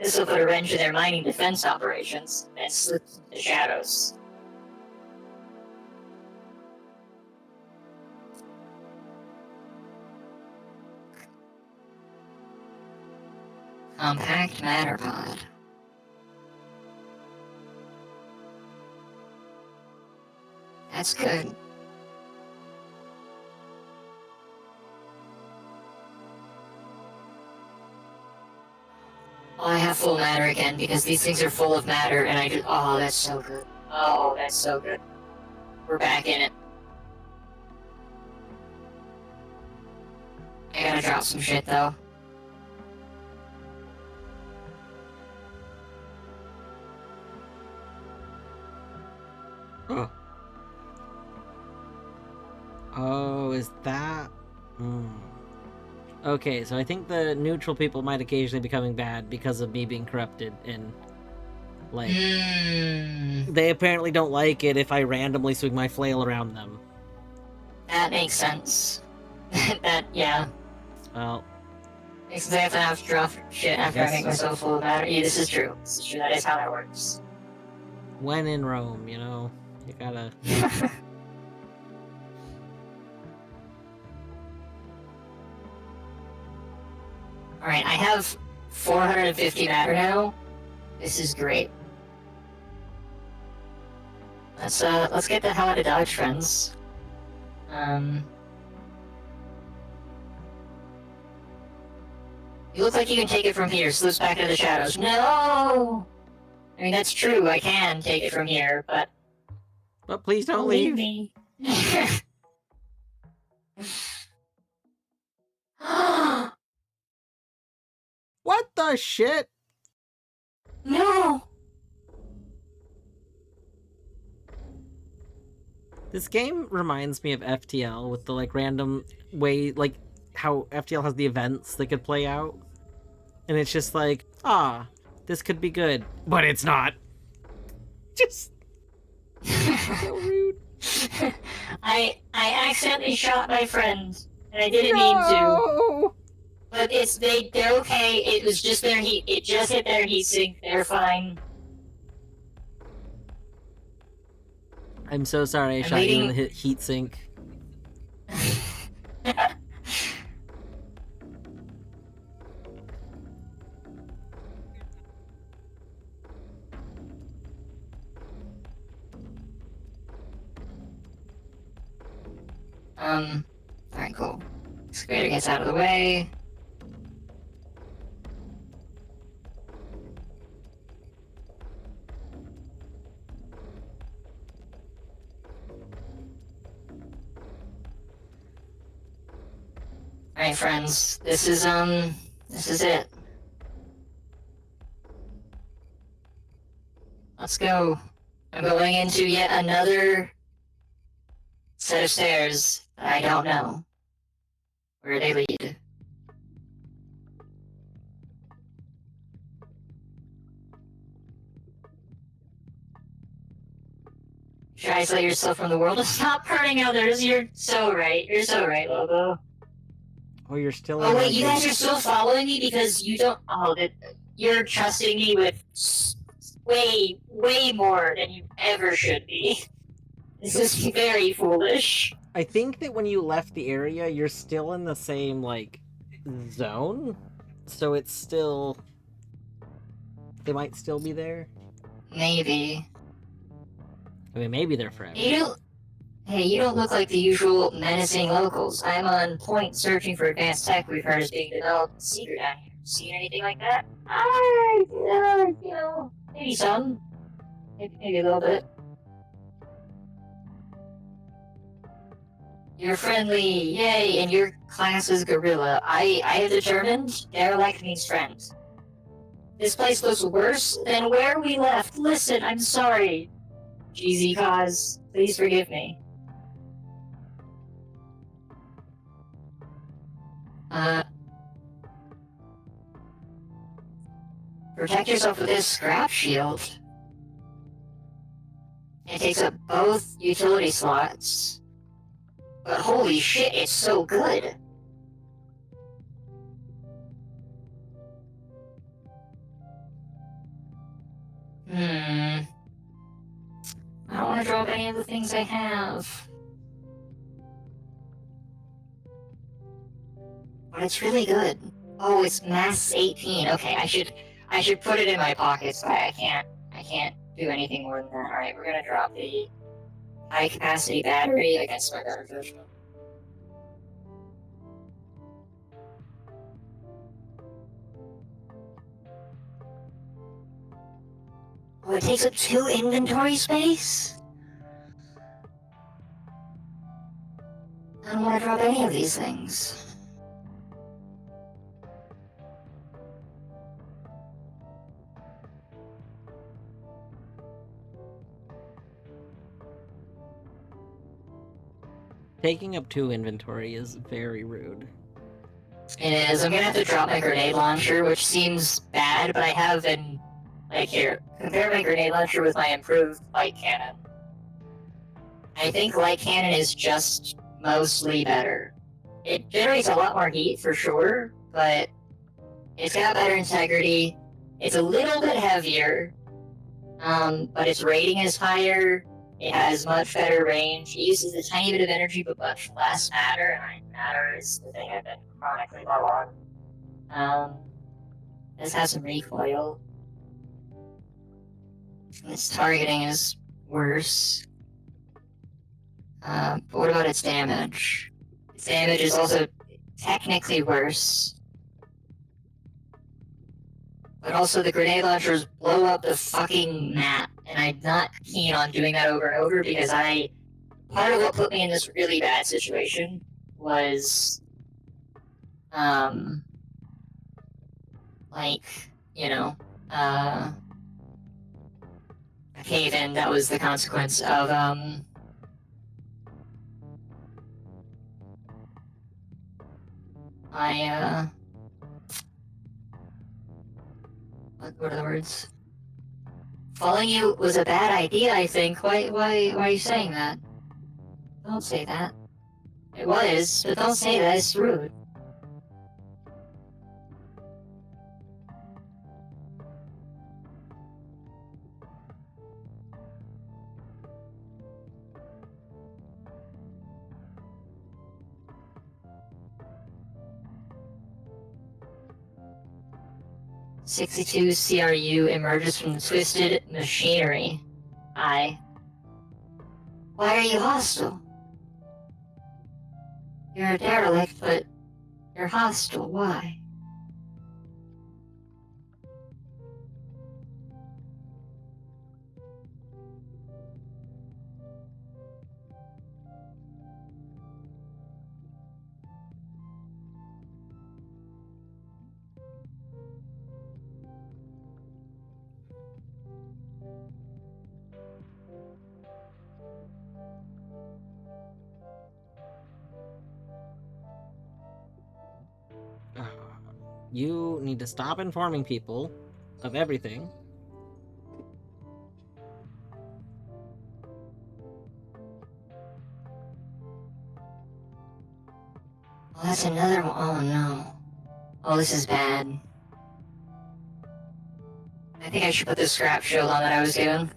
this will put a wrench in their mining defense operations, and slipped into the shadows. Compact matter pod. That's good. Oh, I have full matter again because these things are full of matter and I just, oh, that's so good. Oh, that's so good. We're back in it. I gotta drop some shit though. Oh. Oh, is that... Okay, so I think the neutral people might occasionally be becoming bad because of me being corrupted, and... like... They apparently don't like it if I randomly swing my flail around them. That makes sense. Yeah. Well... Makes sense I have to drop shit after I make myself full of matter. Yeah, this is true. This is true. That is how that works. When in Rome, you know? You gotta... Alright, I have 450 matter now. This is great. Let's get the hell out of Dodge, friends. You look like you can take it from here, slips back into the shadows. No! I mean, that's true, I can take it from here, but... But please don't leave leave. me. What the shit? No! This game reminds me of FTL with the like random way, like how FTL has the events that could play out, and it's just like, this could be good, but it's not. Just so rude. I accidentally shot my friend, and I didn't mean to. No! But they're okay. It was just their heat. It just hit their heat sink. They're fine. I'm so sorry I shot you in the heat sink. Alright, cool. Excavator gets out of the way. Alright, friends. This is it. Let's go. I'm going into yet another set of stairs that I don't know where they lead. You should isolate yourself from the world and stop hurting others. You're so right. You're so right, Lobo. Oh, you're still in. Oh wait, you guys are still following me because you don't. You're trusting me with way more than you ever should be. This is very foolish. I think that when you left the area, you're still in the same, like, zone. So it's still... They might still be there. Maybe. I mean, maybe they're forever. Hey, you don't look like the usual menacing locals. I'm on point searching for advanced tech we've heard is being developed secret down here. Seen anything like that? Maybe some. Maybe a little bit. You're friendly, yay, and your class is gorilla. I have determined derelict means friend. This place looks worse than where we left. Listen, I'm sorry. GZ cause, please forgive me. Protect yourself with this scrap shield. It takes up both utility slots. But holy shit, it's so good. I don't want to drop any of the things I have. But it's really good. Oh, it's mass 18. Okay, I should put it in my pocket so I can't do anything more than that. Alright, we're gonna drop the high capacity battery against my better judgment. Oh, it takes up 2 inventory space? I don't want to drop any of these things. Taking up 2 inventory is very rude. It is. I'm gonna have to drop my grenade launcher, which seems bad, but I have been... Like, here, compare my grenade launcher with my improved light cannon. I think light cannon is just mostly better. It generates a lot more heat, for sure, but it's got better integrity. It's a little bit heavier, but its rating is higher. It has much better range. It uses a tiny bit of energy, but much less matter, and matter is the thing I've been chronically low on. This has some recoil. Its targeting is worse. But what about its damage? Its damage is also technically worse. But also the grenade launchers blow up the fucking map, and I'm not keen on doing that over and over because part of what put me in this really bad situation was, a cave-in that was the consequence of, I, what are the words? Following you was a bad idea, I think. Why are you saying that? Don't say that. It was, but don't say that, it's rude. "62 CRU emerges from the twisted machinery. Why are you hostile? You're a derelict, but you're hostile. Why?" You need to stop informing people of everything. Well, that's another one. Oh no. Oh, this is bad. I think I should put the scrap shield on that I was given.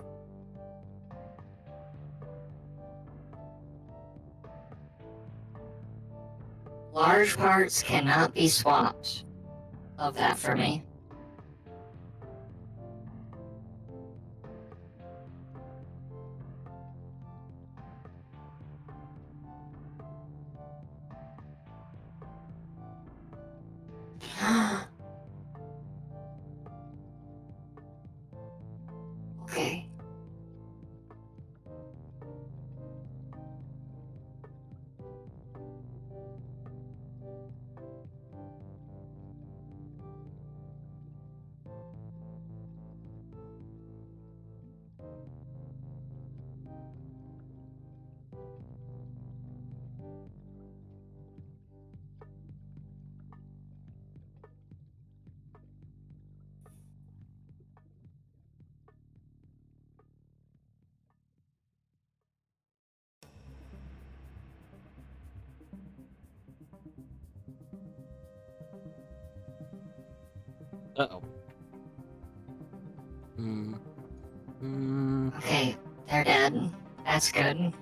Large parts cannot be swapped. Love that for me. Okay. Uh-oh. Okay, they're dead. That's good.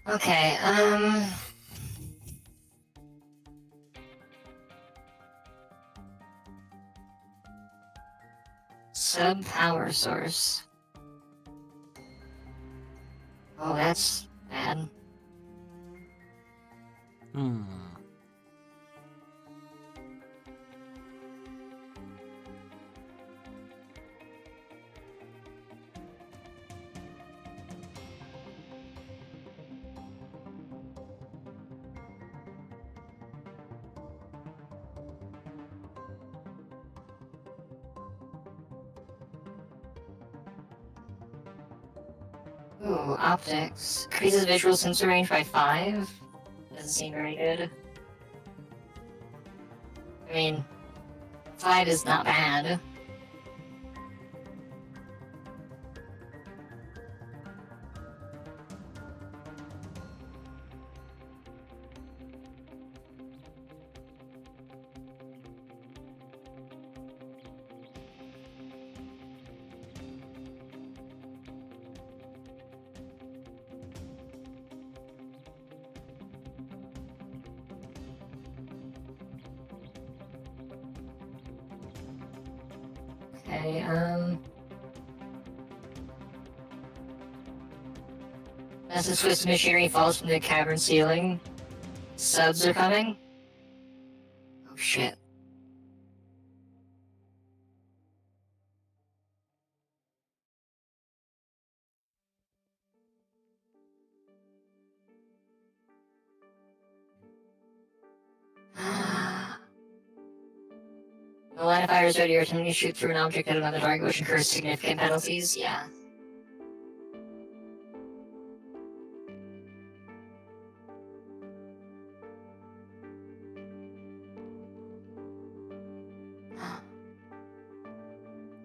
Okay, sub power source. Oh, that's bad. Ooh, optics. Increases visual sensor range by 5? Doesn't seem very good. I mean, 5 is not bad. Okay, as the Swiss machinery falls from the cavern ceiling, subs are coming? Oh shit. The line of fire is ready. You're attempting to shoot through an object at another target, which incurs significant penalties. Yeah.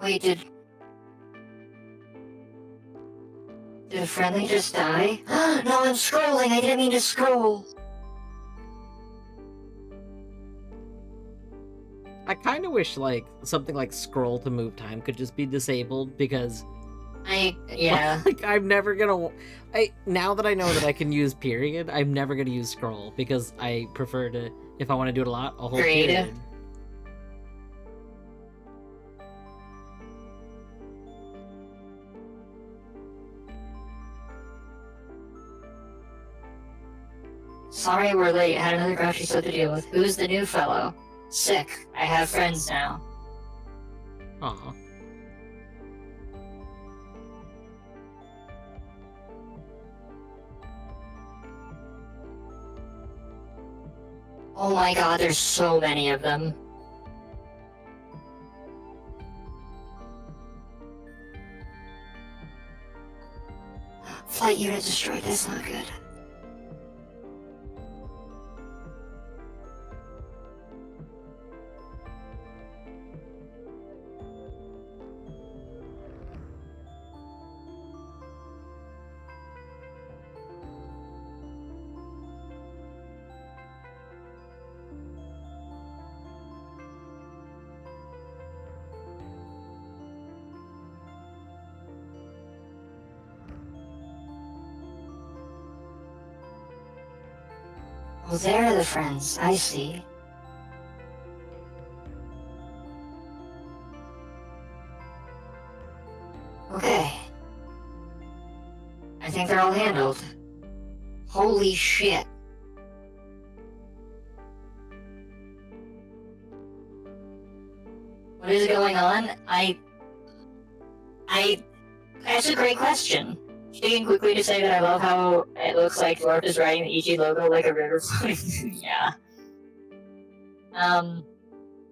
Wait, did a friendly just die? No, I'm scrolling. I didn't mean to scroll. I kind of wish like something like scroll to move time could just be disabled because Yeah. like I'm never gonna now that I know that I can use period, I'm never gonna use scroll because I prefer to, if I want to do it a lot, I'll hold Creative. period. Sorry we're late. Had another grouchy stuff to deal with. Who's the new fellow? Sick. I have friends now. Aw. Oh my god, there's so many of them. Flight unit destroyed. That's not good. Well, there are the friends. I see. Okay. I think they're all handled. Holy shit. What is going on? That's a great question. Speaking quickly to say that I love how it looks like Dwarf is riding the EG logo like a river flowing. Yeah.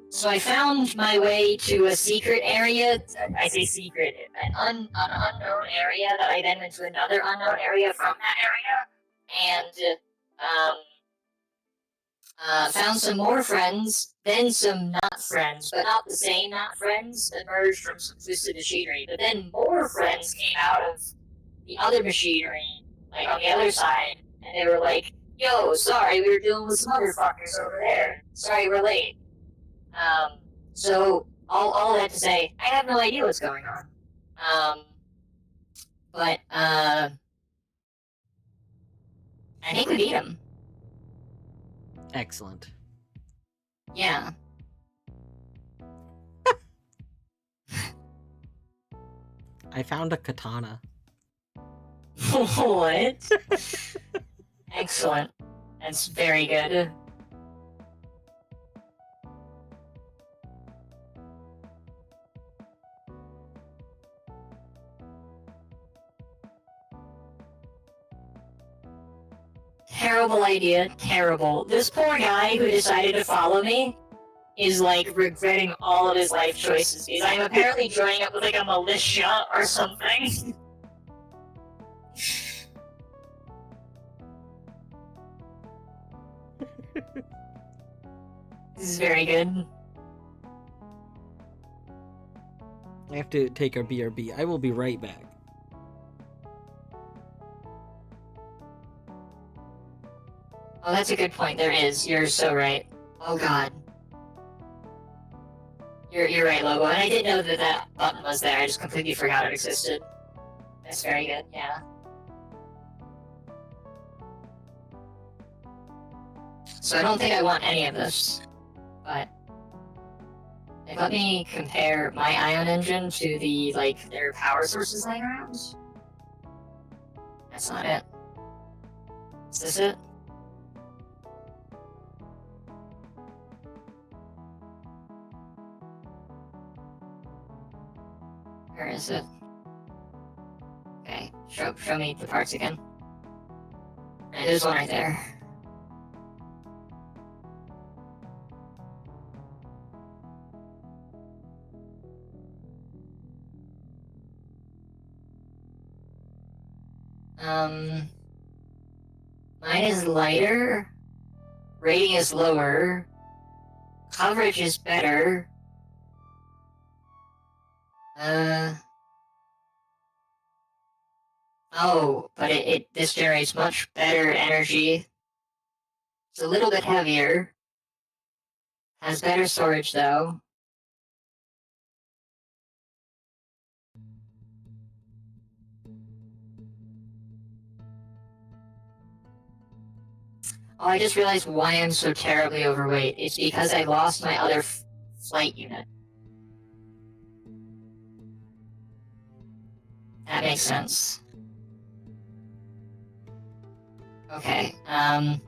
So I found my way to a secret area. I say secret, an unknown area that I then went to another unknown area from that area, and found some more friends, then some not friends, but not the same not friends, emerged from some twisted machinery. But then more friends came out of the other machinery, like on the other side, and they were like, "Yo, sorry, we were dealing with some motherfuckers over there. Sorry, we're late." So all that to say, I have no idea what's going on. But I think we beat him. Excellent. Yeah. I found a katana. What? Excellent. That's very good. Terrible idea. Terrible. This poor guy who decided to follow me is like regretting all of his life choices because I'm apparently joining up with like a militia or something. This is very good. I have to take our BRB. I will be right back. Oh, that's a good point. There is. You're so right. Oh god. You're right, Lobo. And I did know that that button was there. I just completely forgot it existed. That's very good. Yeah. So I don't think I want any of this, but like, let me compare my ion engine to the like their power sources laying around. That's not it. Is this it? Where is it? Okay, show me the parts again. Right, there's one right there. Mine is lighter. Rating is lower. Coverage is better. Oh, but this generates much better energy. It's a little bit heavier. Has better storage though. Oh, I just realized why I'm so terribly overweight. It's because I lost my other flight unit. That makes sense. Okay, I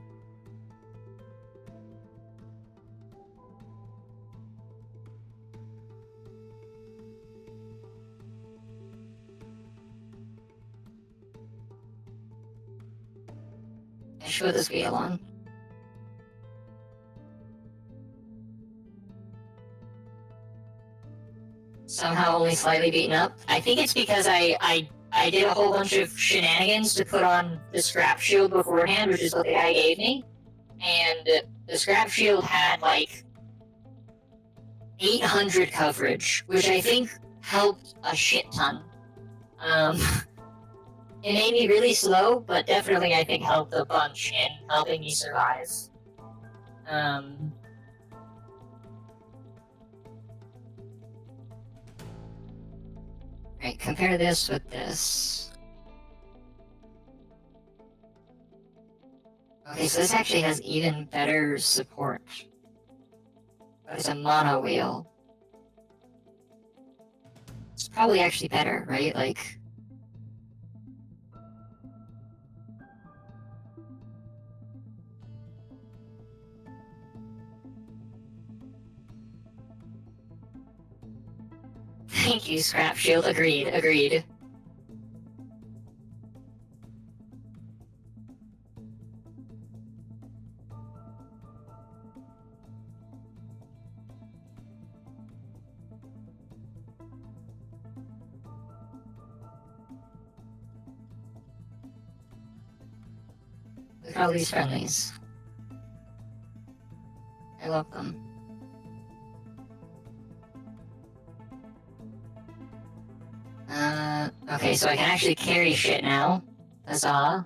should put this wheel on. Somehow only slightly beaten up. I think it's because I did a whole bunch of shenanigans to put on the scrap shield beforehand, which is what the guy gave me. And the scrap shield had like 800 coverage, which I think helped a shit ton. It made me really slow, but definitely I think helped a bunch in helping me survive. Right, compare this with this. Okay, so this actually has even better support. But it's a mono wheel. It's probably actually better, right? Like... Thank you, Scrap Shield. Agreed, agreed. Look at all these friendlies. I love them. Okay, so I can actually carry shit now. Huzzah.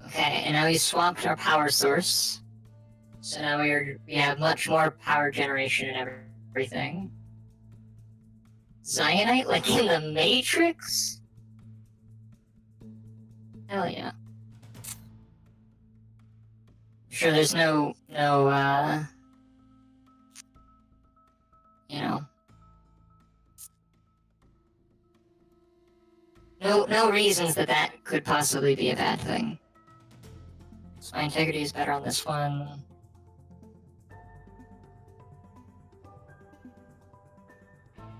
Okay, and now we swapped our power source. So now we have much more power generation and everything. Zionite, like in the Matrix? Hell yeah. Sure, there's no, you know, no reasons that could possibly be a bad thing. So my integrity is better on this one.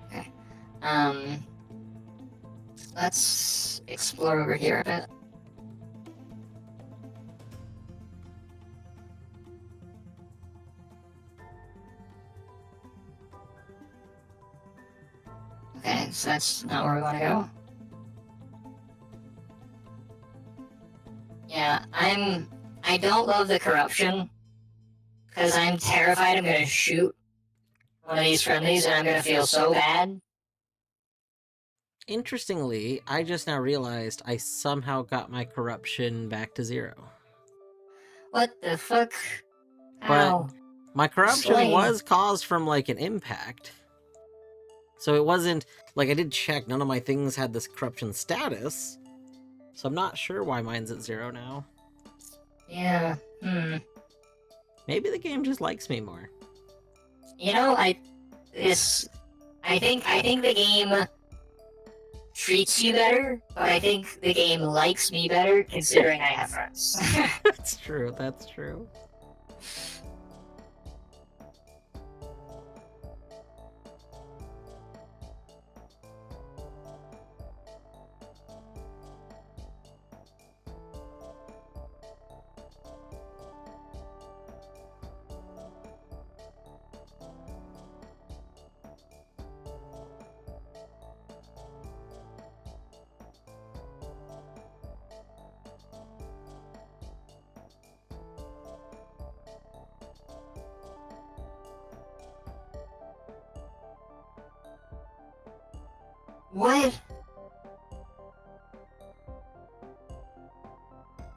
Okay. Let's explore over here a bit. Okay, so that's not where we want to go. Yeah, I don't love the corruption, because I'm terrified I'm gonna shoot one of these friendlies and I'm gonna feel so bad. Interestingly, I just now realized I somehow got my corruption back to 0. What the fuck? But Ow. my corruption Explain. was caused from like an impact. So it wasn't like I did check. None of my things had this corruption status. So I'm not sure why mine's at 0 now. Yeah. Maybe the game just likes me more. You know, I think the game treats you better, but I think the game likes me better considering I have friends. That's true. That's true. What?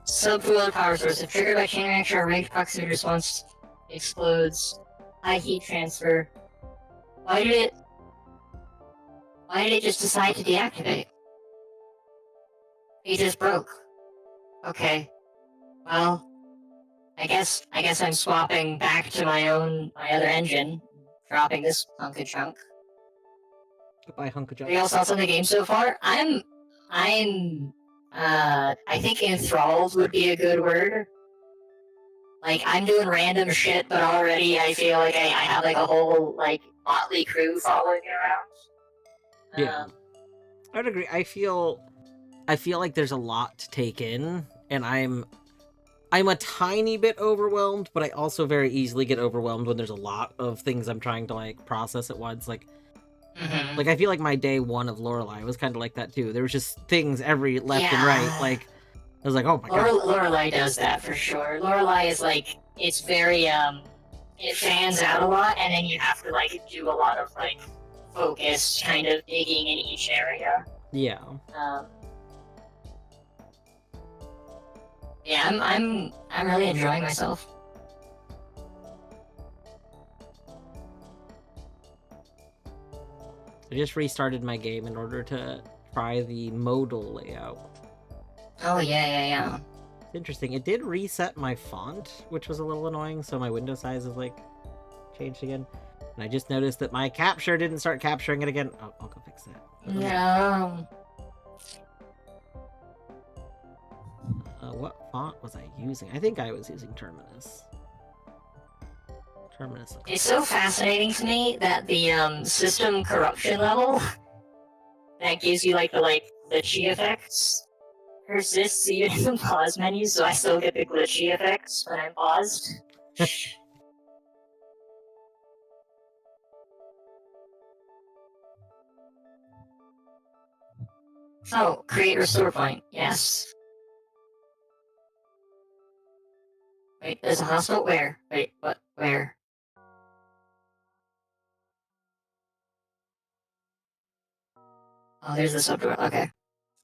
Subfluid power source. If triggered by chain reaction or range proximity response explodes. High heat transfer. Why did it just decide to deactivate? It just broke. Okay. Well, I guess I'm swapping back to my other engine, dropping this hunk of junk. Goodbye, hunk of junk. Anything else else on the game so far? I think enthralled would be a good word. Like, I'm doing random shit, but already I feel like I have like a whole like motley crew following me around. Yeah. I'd agree. I feel like there's a lot to take in, and I'm a tiny bit overwhelmed, but I also very easily get overwhelmed when there's a lot of things I'm trying to like process at once. Like I feel like my day 1 of Lorelei was kind of like that too. There was just things every left and right. Like I was like, oh my god. Lorelei does that for sure. Lorelei is like, it's very it fans out a lot, and then you have to like do a lot of like focused kind of digging in each area. Yeah. Yeah, I'm really enjoying myself. I just restarted my game in order to try the modal layout. Oh yeah. It's interesting. It did reset my font, which was a little annoying, so my window size is like changed again. And I just noticed that my capture didn't start capturing it again. Oh, I'll go fix that. No. What font was I using? I think I was using Terminus. It's so fascinating to me that the system corruption level that gives you like the glitchy effects persists even in the pause menu, so I still get the glitchy effects when I'm paused. Oh, create restore point. Yes. Wait, there's a hostile? Where? Wait, what? Where? Oh, there's the subdoor. Okay.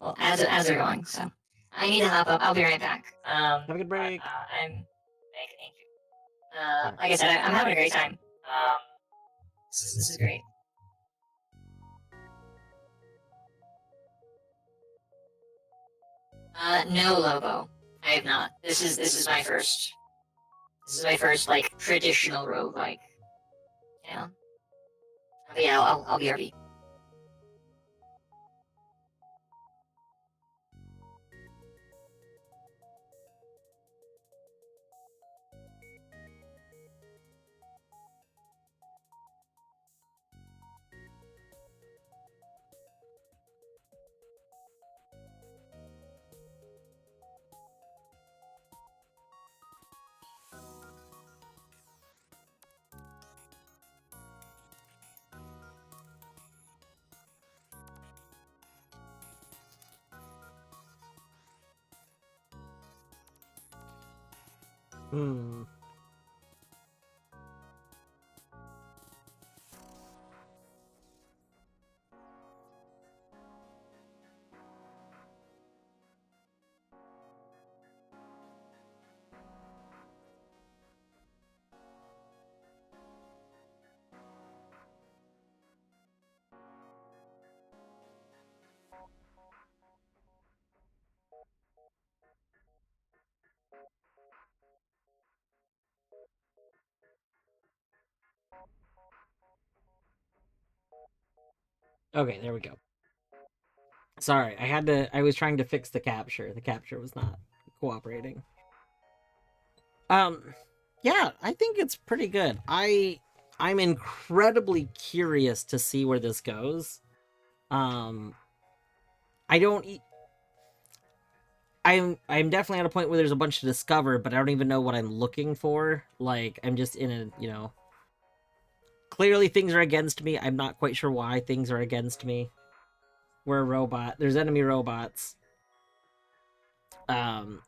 Well, as they're going, so I need to hop up. I'll be right back. Have a good break. I'm thank you. Like I said, I'm having a great time. This is great. No, Lobo. I have not. This is my first. This is my first like traditional roguelike. Yeah. But yeah, I'll be RB. Hmm. Okay, there we go. Sorry, I was trying to fix the capture. The capture was not cooperating. Yeah, I think it's pretty good. I'm incredibly curious to see where this goes. Um, I don't. I'm definitely at a point where there's a bunch to discover, but I don't even know what I'm looking for. Like, I'm just in a. Clearly things are against me. I'm not quite sure why things are against me. We're a robot. There's enemy robots. Um,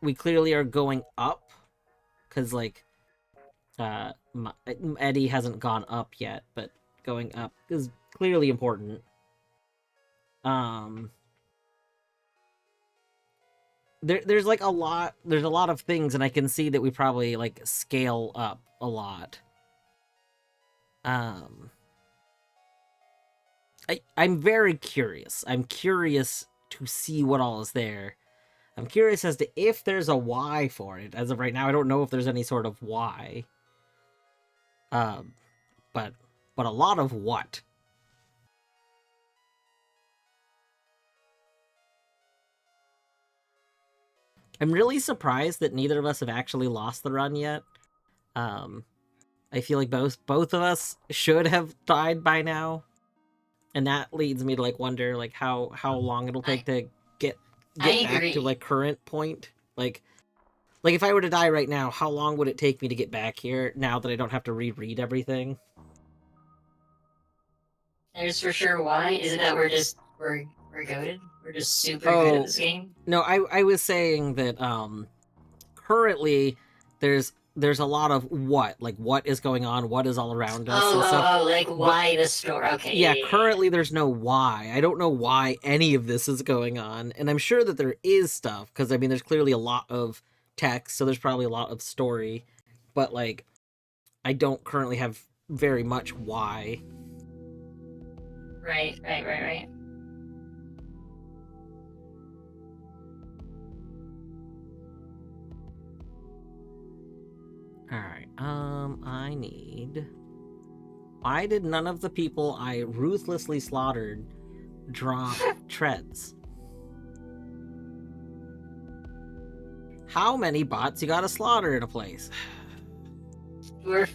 we clearly are going up because like Eddie hasn't gone up yet, but going up is clearly important. Um, there's like there's a lot of things, and I can see that we probably like scale up a lot. Um, I'm very curious. I'm curious to see what all is there. I'm curious as to if there's a why for it. As of right now, I don't know if there's any sort of why. Um, but a lot of what. I'm really surprised that neither of us have actually lost the run yet. Um, I feel like both of us should have died by now, and that leads me to like wonder like how long it'll take to get I back to agree. like current point. Like if I were to die right now, how long would it take me to get back here now that I don't have to reread everything? There's for sure why. Is it that we're goated? We're just super good at this game? No, I was saying that currently there's a lot of what is going on, what is all around us and stuff. Like why the store? Okay. Yeah, currently there's no why. I don't know why any of this is going on, and I'm sure that there is stuff because I mean there's clearly a lot of text, so there's probably a lot of story, but like I don't currently have very much why. Right. Alright, I need... Why did none of the people I ruthlessly slaughtered drop treads? How many bots you gotta slaughter in a place?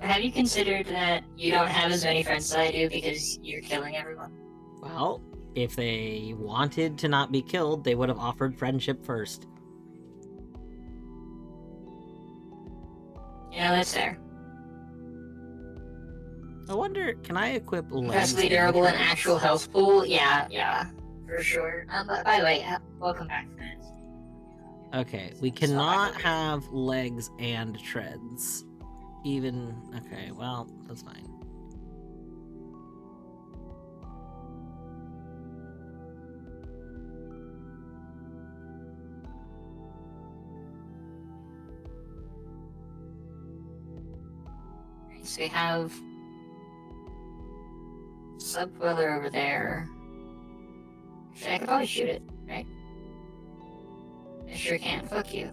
Have you considered that you don't have as many friends as I do because you're killing everyone? Well, if they wanted to not be killed, they would have offered friendship first. Yeah, that's fair. I wonder, can I equip legs? Impressively durable and actual health pool? Yeah, for sure. But by the way, welcome back, friends. Okay, we cannot have legs and treads. Even, okay, well, that's fine. So we have Subboiler over there. Actually, I could probably shoot it, right? I sure can. Fuck you.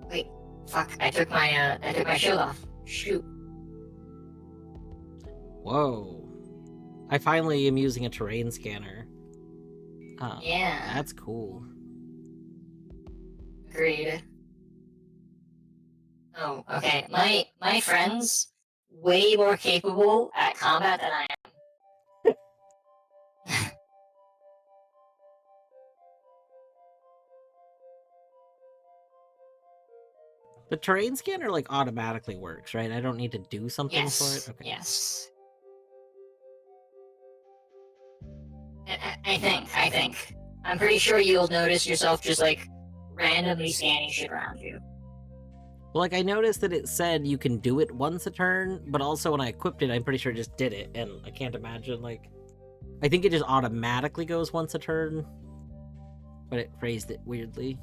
Wait. Fuck. I took my shield off. Shoot. Whoa. I finally am using a terrain scanner. Yeah. That's cool. Agreed. Oh, okay. My friend's way more capable at combat than I am. The terrain scanner like automatically works, right? I don't need to do something for it? Okay. Yes. I think. I'm pretty sure you'll notice yourself just like randomly scanning shit around you. Well, like I noticed that it said you can do it once a turn, but also when I equipped it, I'm pretty sure it just did it, and I can't imagine like I think it just automatically goes once a turn, but it phrased it weirdly.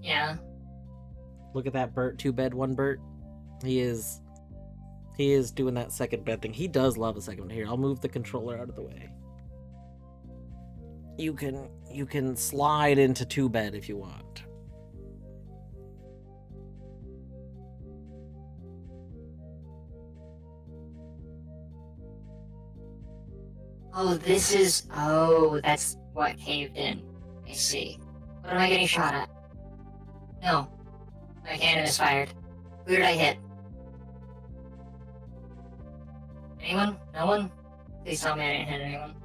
Yeah. Look at that Bert, 2 bed, 1 Bert. He is doing that second bed thing. He does love a second bed. Here, I'll move the controller out of the way. You can slide into 2 bed if you want. Oh, this is... Oh, that's what caved in. I see. What am I getting shot at? No. My cannon is fired. Who did I hit? Anyone? No one? Please tell me I didn't hit anyone.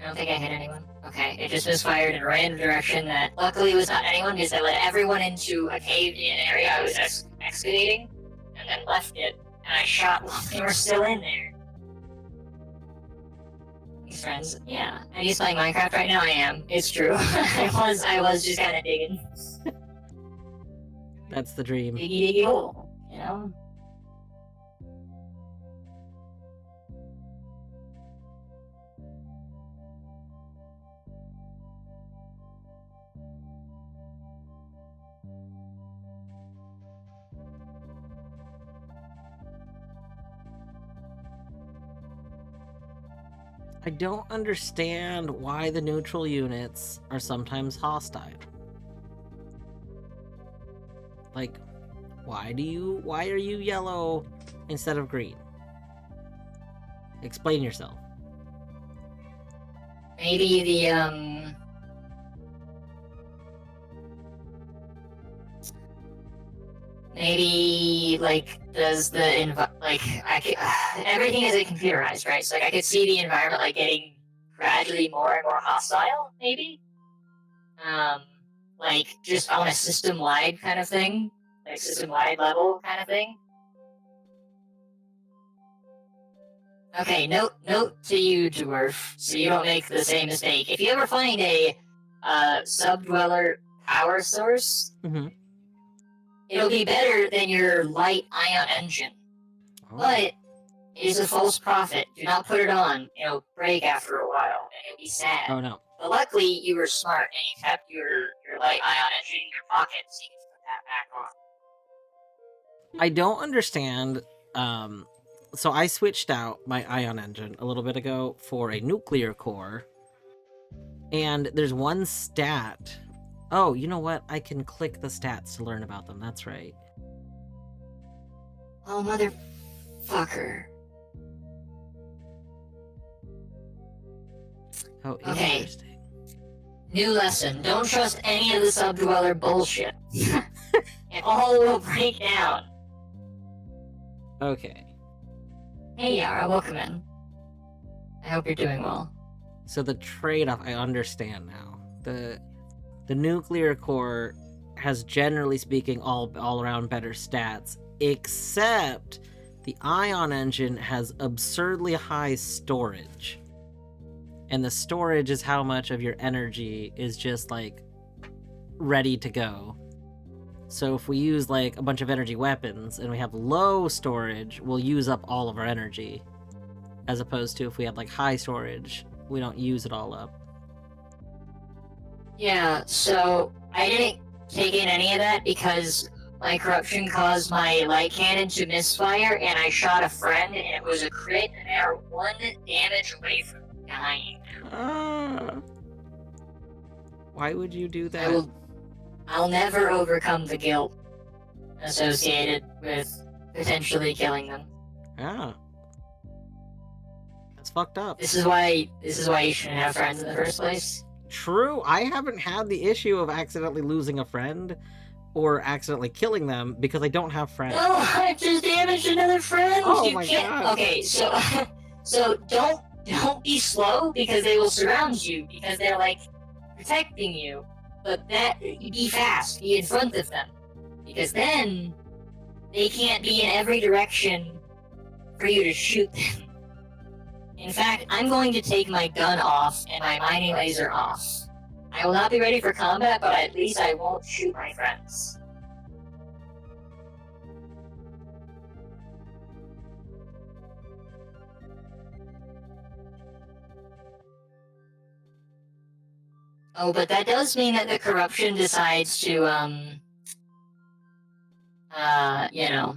I don't think I hit anyone. Okay, it just misfired in a random direction that luckily was not anyone because I let everyone into a caved-in area I was excavating and then left it, and I shot while they were still in there. These friends, yeah. Are you playing Minecraft right now? I am. It's true. I was just kind of digging. That's the dream. Diggy diggy hole, you know? I don't understand why the neutral units are sometimes hostile. Like, why are you yellow instead of green? Explain yourself. Maybe the, maybe, like, does the, everything is computerized, right? So, like, I could see the environment, like, getting gradually more and more hostile, maybe? Like, just on a system-wide kind of thing? Like, system-wide level kind of thing? Okay, note to you, Dwarf, so you don't make the same mistake. If you ever find a, subdweller power source, it'll be better than your light ion engine. But it is a false prophet. Do not put it on. It'll break after a while, and you'll be sad. Oh no. But luckily, you were smart, and you kept your light ion engine in your pocket, so you can put that back on. I don't understand. So I switched out my ion engine a little bit ago for a nuclear core, and there's one stat. Oh, you know what? I can click the stats to learn about them. That's right. Oh, motherfucker. Oh, Okay. interesting. New lesson. Don't trust any of the subdweller bullshit. It all will break down. Okay. Hey, Yara, welcome in. I hope you're doing well. So the trade-off, I understand now. The nuclear core has, generally speaking, all around better stats, except the ion engine has absurdly high storage. And the storage is how much of your energy is just like ready to go. So if we use like a bunch of energy weapons and we have low storage, we'll use up all of our energy. As opposed to if we had like high storage, we don't use it all up. Yeah, so I didn't take in any of that because my corruption caused my light cannon to misfire and I shot a friend and it was a crit and they are 1 damage away from dying. Why would you do that? I'll never overcome the guilt associated with potentially killing them. Yeah. That's fucked up. This is why you shouldn't have friends in the first place. True, I haven't had the issue of accidentally losing a friend or accidentally killing them because I don't have friends. No, I just damaged another friend. Oh you my can't... God. Okay, so don't be slow because they will surround you because they're like protecting you. But be fast, be in front of them because then they can't be in every direction for you to shoot them. In fact, I'm going to take my gun off and my mining laser off. I will not be ready for combat, but at least I won't shoot my friends. Oh, but that does mean that the corruption decides to, you know.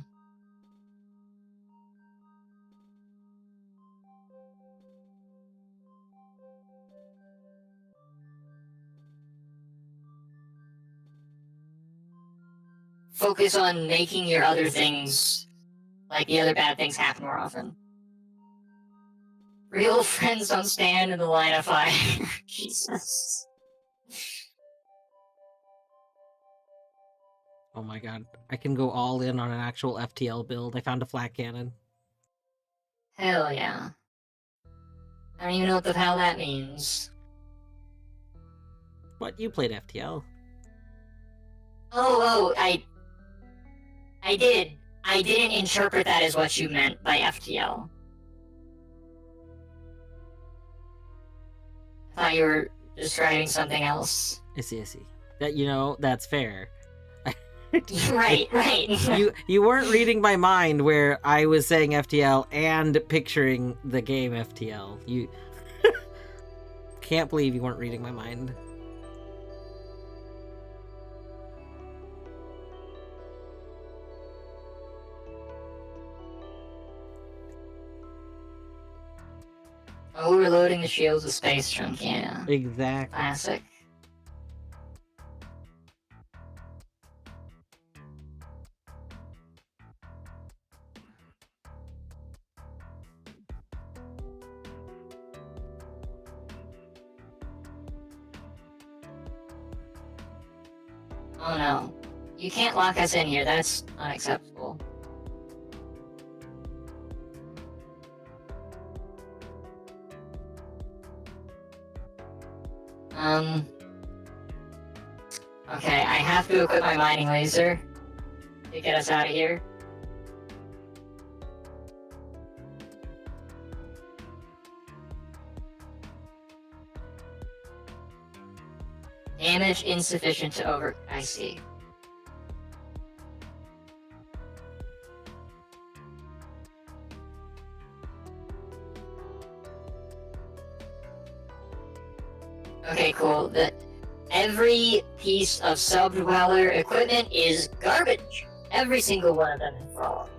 Focus on making your other things, like the other bad things, happen more often. Real friends don't stand in the line of fire. Jesus. Oh my god. I can go all in on an actual FTL build. I found a flat cannon. Hell yeah. I don't even know what the hell that means. What? You played FTL? Oh, I did. I didn't interpret that as what you meant by FTL. I thought you were describing something else. I see. That, that's fair. Right. You weren't reading my mind where I was saying FTL and picturing the game FTL. You can't believe you weren't reading my mind. Overloading the shields with space junk, yeah. Exactly. Classic. Oh no. You can't lock us in here, that's unacceptable. Okay, I have to equip my mining laser to get us out of here. Damage insufficient to over... I see. Okay, cool. Every piece of sub-dweller equipment is garbage. Every single one of them is wrong.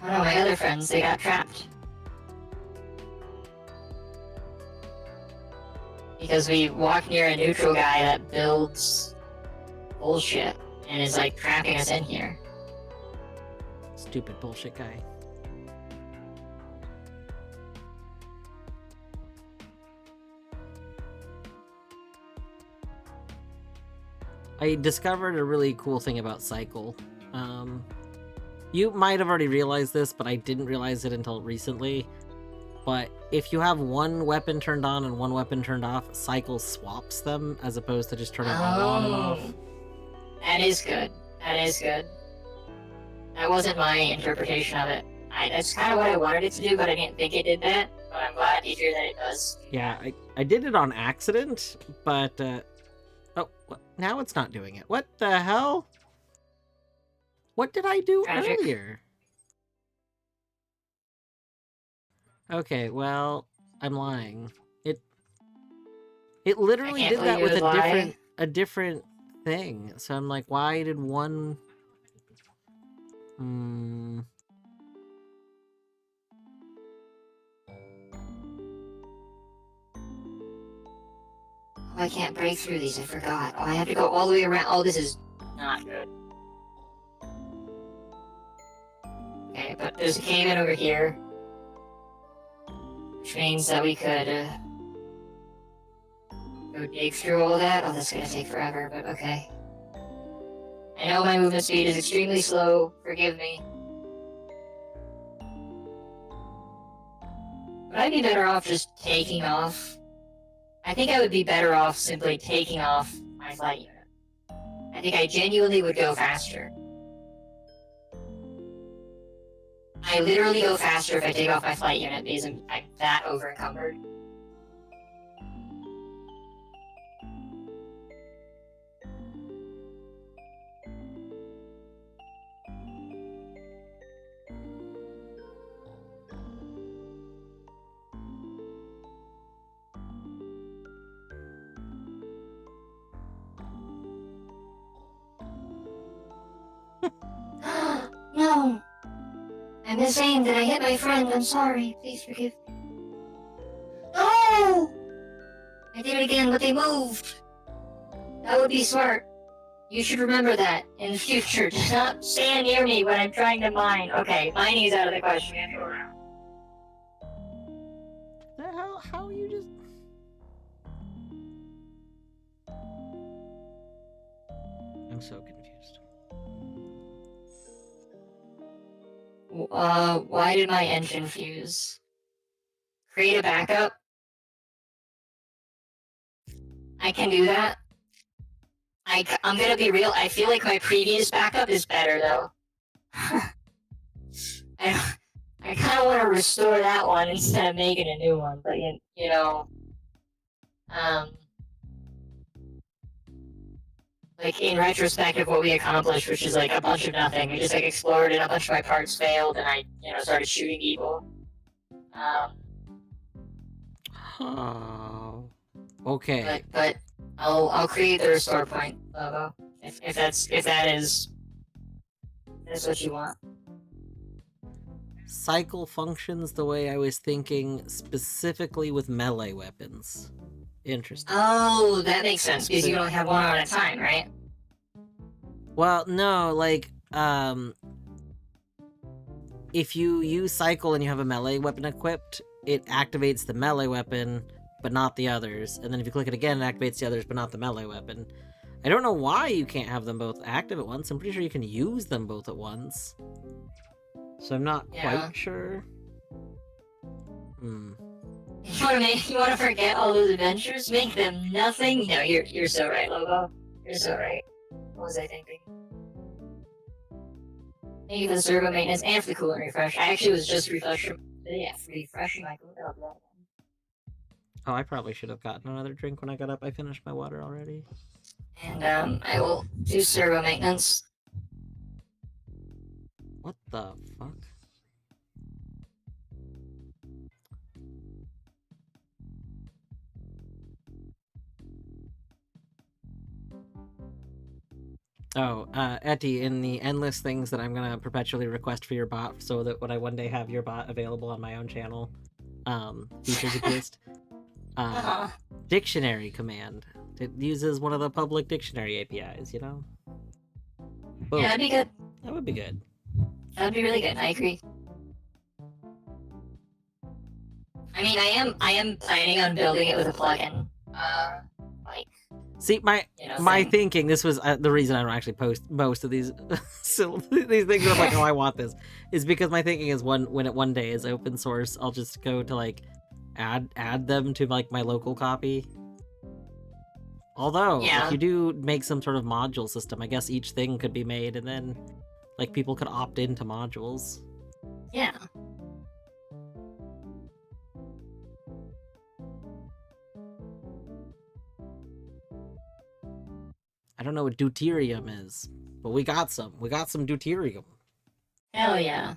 One of my other friends, they got trapped. Because we walked near a neutral guy that builds bullshit and is like trapping us in here. Stupid bullshit guy. I discovered a really cool thing about Cycle. You might have already realized this, but I didn't realize it until recently. But if you have one weapon turned on and one weapon turned off, Cycle swaps them as opposed to just turning all on and off. That is good. That is good. That wasn't my interpretation of it. That's kind of what I wanted it to do, but I didn't think it did that. But I'm glad to hear that it does. Yeah, I did it on accident, but oh, now it's not doing it. What the hell? What did I do earlier? Okay, well, I'm lying. It literally did that with a different thing. So I'm like, why did one Oh, I can't break through these, I forgot. Oh, I have to go all the way around. Oh, this is not good. Okay, but there's a cave in over here. Which means that we could, go dig through all that. Oh, that's gonna take forever, but okay. I know my movement speed is extremely slow, forgive me. Would I be better off just taking off? I think I would be better off simply taking off my flight unit. I think I genuinely would go faster. I literally go faster if I take off my flight unit because I'm that over encumbered. No! I misaaimed and I hit my friend. I'm sorry. Please forgive me. I did it again, but they moved. That would be smart. You should remember that in the future. Do not stand near me when I'm trying to mine. Okay, mining is out of the question. We have to go around. How you just... I'm so confused. Why did my engine fuse? Create a backup? I can do that. I'm gonna be real, I feel like my previous backup is better, though. I kind of want to restore that one instead of making a new one, but you know, like in retrospect of what we accomplished, which is like a bunch of nothing. We just like explored and a bunch of my parts failed, and I started shooting people. Oh, okay. But I'll create the restore point, Lobo, if that is what you want. Cycle functions the way I was thinking, specifically with melee weapons. Interesting. Oh, that makes sense, because you only have one at a time, right? Well, no, like, if you use cycle and you have a melee weapon equipped, it activates the melee weapon, but not the others. And then if you click it again, it activates the others, but not the melee weapon. I don't know why you can't have them both active at once. I'm pretty sure you can use them both at once. So I'm not quite sure. You want to forget all those adventures? Make them nothing? No, you're so right, Lobo. You're so right. What was I thinking? Thank you for the servo maintenance and for the coolant refresh. I actually was just refreshing my coolant. Oh, I probably should have gotten another drink when I got up. I finished my water already. And I will do servo maintenance. What the fuck? Oh, Etty, in the endless things that I'm gonna perpetually request for your bot, so that when I one day have your bot available on my own channel, features exist. Dictionary command. It uses one of the public dictionary APIs, you know? Boom. Yeah, that'd be good. That would be good. That'd be really good. I agree. I mean, I am planning on building it with a plugin. See, my thinking, this was the reason I don't actually post most of these these things that I'm like, oh, I want this, is because my thinking is when it one day is open source, I'll just go to like add them to like my local copy. Although, if you do make some sort of module system, I guess each thing could be made and then like people could opt into modules. Yeah. I don't know what deuterium is, but we got some. We got some deuterium. Hell yeah.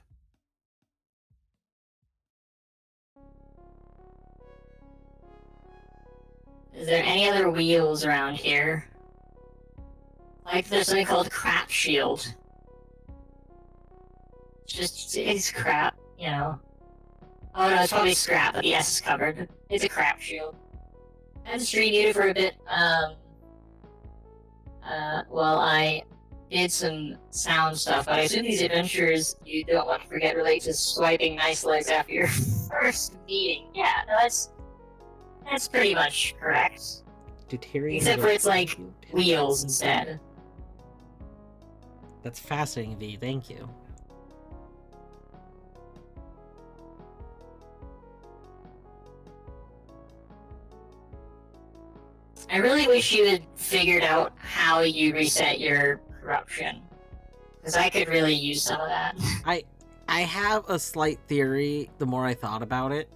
Is there any other wheels around here? Like there's something called crap shield. It's crap, you know. Oh no, it's probably scrap, but the S is covered. It's a crap shield. I had to stream muted for a bit, while I did some sound stuff, but I assume these adventures you don't want to forget relate to swiping nice legs after your first meeting. Yeah, no, that's pretty much correct. Deuterium. Except for it's like wheels instead. That's fascinating, V. Thank you. I really wish you had figured out how you reset your corruption, because I could really use some of that. I have a slight theory the more I thought about it.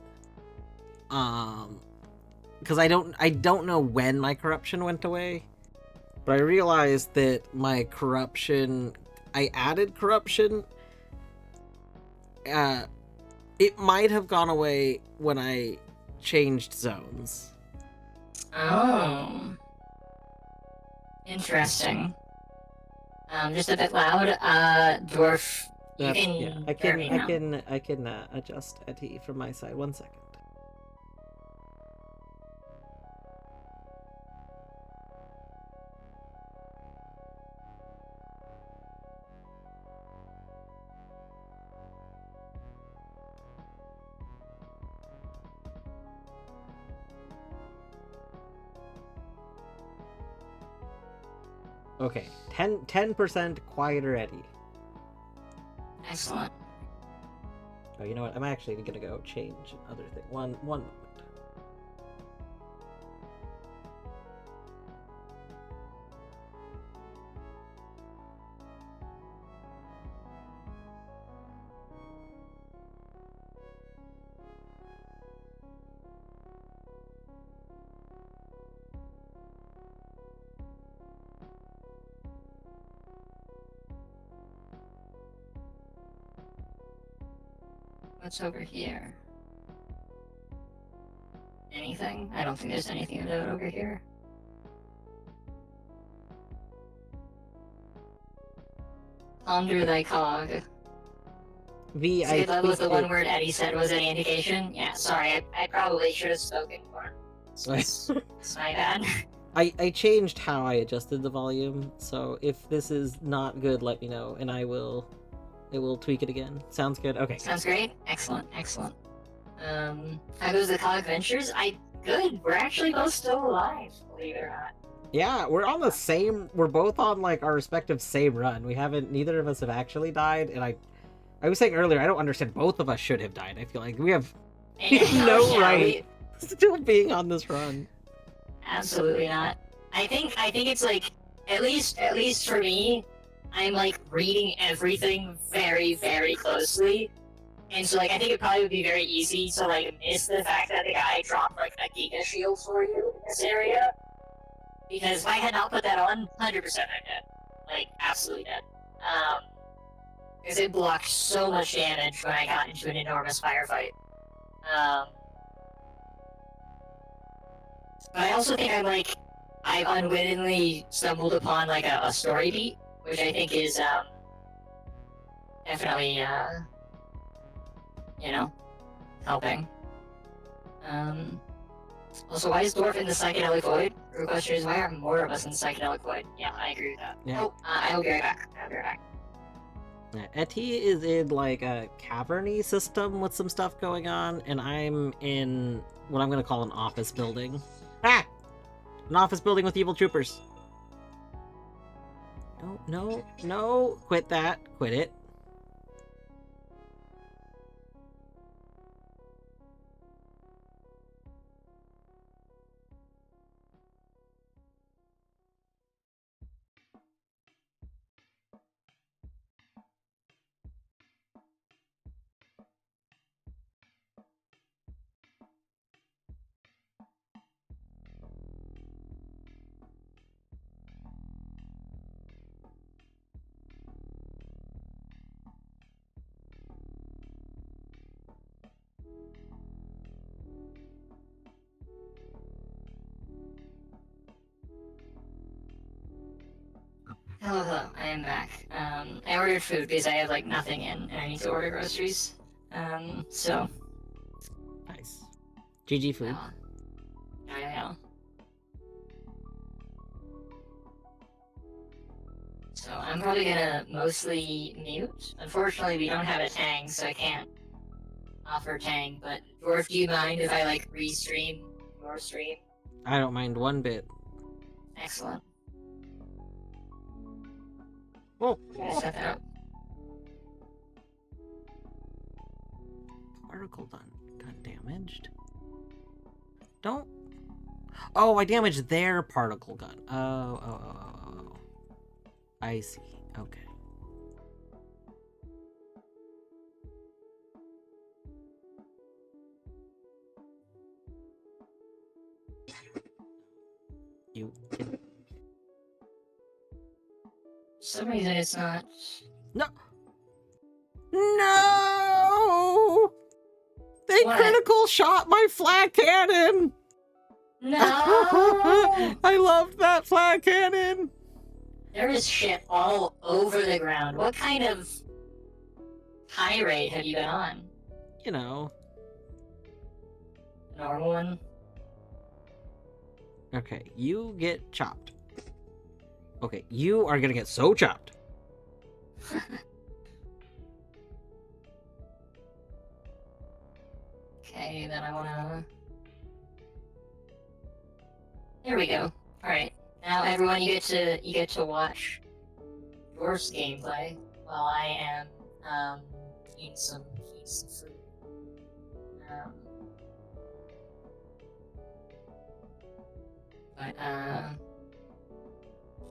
Because I don't know when my corruption went away, but I realized that my corruption, I added corruption. It might have gone away when I changed zones. Oh. Interesting. Just a bit loud. Dwarf. You can Yeah, I can adjust Etty from my side. 1 second. Okay, 10% quieter Eddie. Excellent. Oh, you know what? I'm actually gonna go change another thing. One moment. What's over here? Anything? I don't think there's anything of note over here. Ponder thy cog. V, Is I it was the think one word Eddie said was any indication? Yeah, sorry, I probably should have spoken more. It's my bad. I changed how I adjusted the volume, so if this is not good, let me know, and I will tweak it again. Sounds good? Okay. Sounds great. Excellent, excellent. How goes the Cog Ventures? Good. We're actually both still alive, believe it or not. Yeah, we're on the same, we're both on, like, our respective same run. Neither of us have actually died, and I was saying earlier, I don't understand, both of us should have died. I feel like we have no Yeah, right still being on this run. Absolutely not. I think it's like, at least for me, I'm like reading everything very, very closely. And so like I think it probably would be very easy to like miss the fact that the guy dropped like a Giga Shield for you in this area. Because if I had not put that on, 100% I'm dead. Like, absolutely dead. Because it blocked so much damage when I got into an enormous firefight. But I also think I've unwittingly stumbled upon like a story beat, which I think is definitely helping. Also, why is Dwarf in the psychedelic void? The question is, why are more of us in the psychedelic void? Yeah, I agree with that. Yeah. Oh, I'll be right back. Yeah, Etty is in, like, a caverny system with some stuff going on, and I'm in what I'm gonna call an office building. Ah! An office building with evil troopers. No. Quit that. Quit it. Hello, I am back. I ordered food because I have like nothing in, and I need to order groceries. So. Nice. GG food. Yeah. So I'm probably gonna mostly mute. Unfortunately, we don't have a Tang, so I can't offer Tang. But Dwarf, do you mind if I like restream your stream? I don't mind one bit. Excellent. Oh, Set that up. particle gun damaged. Don't. Oh, I damaged their particle gun. Oh. I see. Okay. You can... For some reason it's not. No! They What? critical shot my flag cannon! No! I loved that flag cannon! There is shit all over the ground. What kind of high rate have you been on? You know. Normal one? Okay, you get chopped. Okay, you are gonna get so chopped. Okay, then I wanna... There we go. Alright. Now, everyone, you get to watch Dwarf's gameplay while I am eating some food. Um, but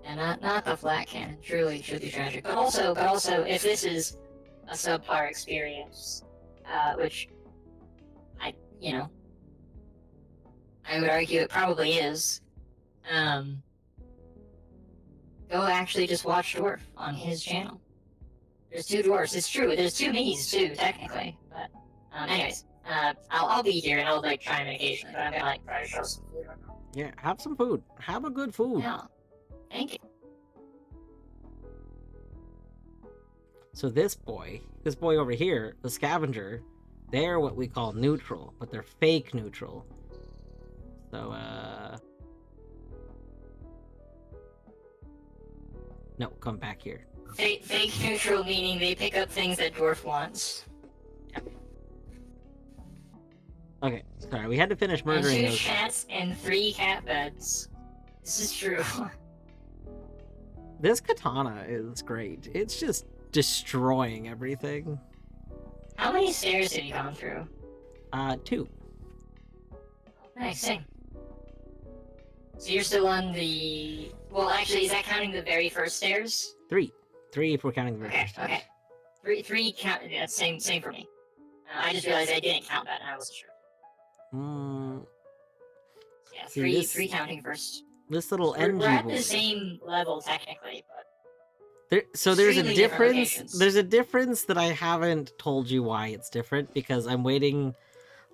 and not the flat cannon. Truly, should be tragic. But also, if this is a subpar experience, which I would argue it probably is. Go actually just watch Dwarf on his channel. There's 2 dwarfs. It's true. There's 2 minis too, technically. But anyways, I'll be here and I'll like chime in occasionally. But I'm gonna like try to show some food right now. Yeah, have some food. Have a good food. Yeah. Thank you. So this boy over here, the scavenger, they're what we call neutral, but they're fake neutral. So, no, come back here. Fake neutral meaning they pick up things that Dwarf wants. Okay, sorry, we had to finish And murdering 2 those. cats and 3 cat beds. This is true. This katana is great. It's just destroying everything. How many stairs did you come through? 2. Nice, same. So you're still on the... Well, actually, is that counting the very first stairs? 3 if we're counting the very Okay, first okay. Three count... Yeah, same for me. I just realized I didn't count that, and I wasn't sure. Yeah, See, three counting first. This little We're NG at boy. the same level, technically, but... There's a extremely different difference. locations. There's a difference that I haven't told you why it's different because I'm waiting.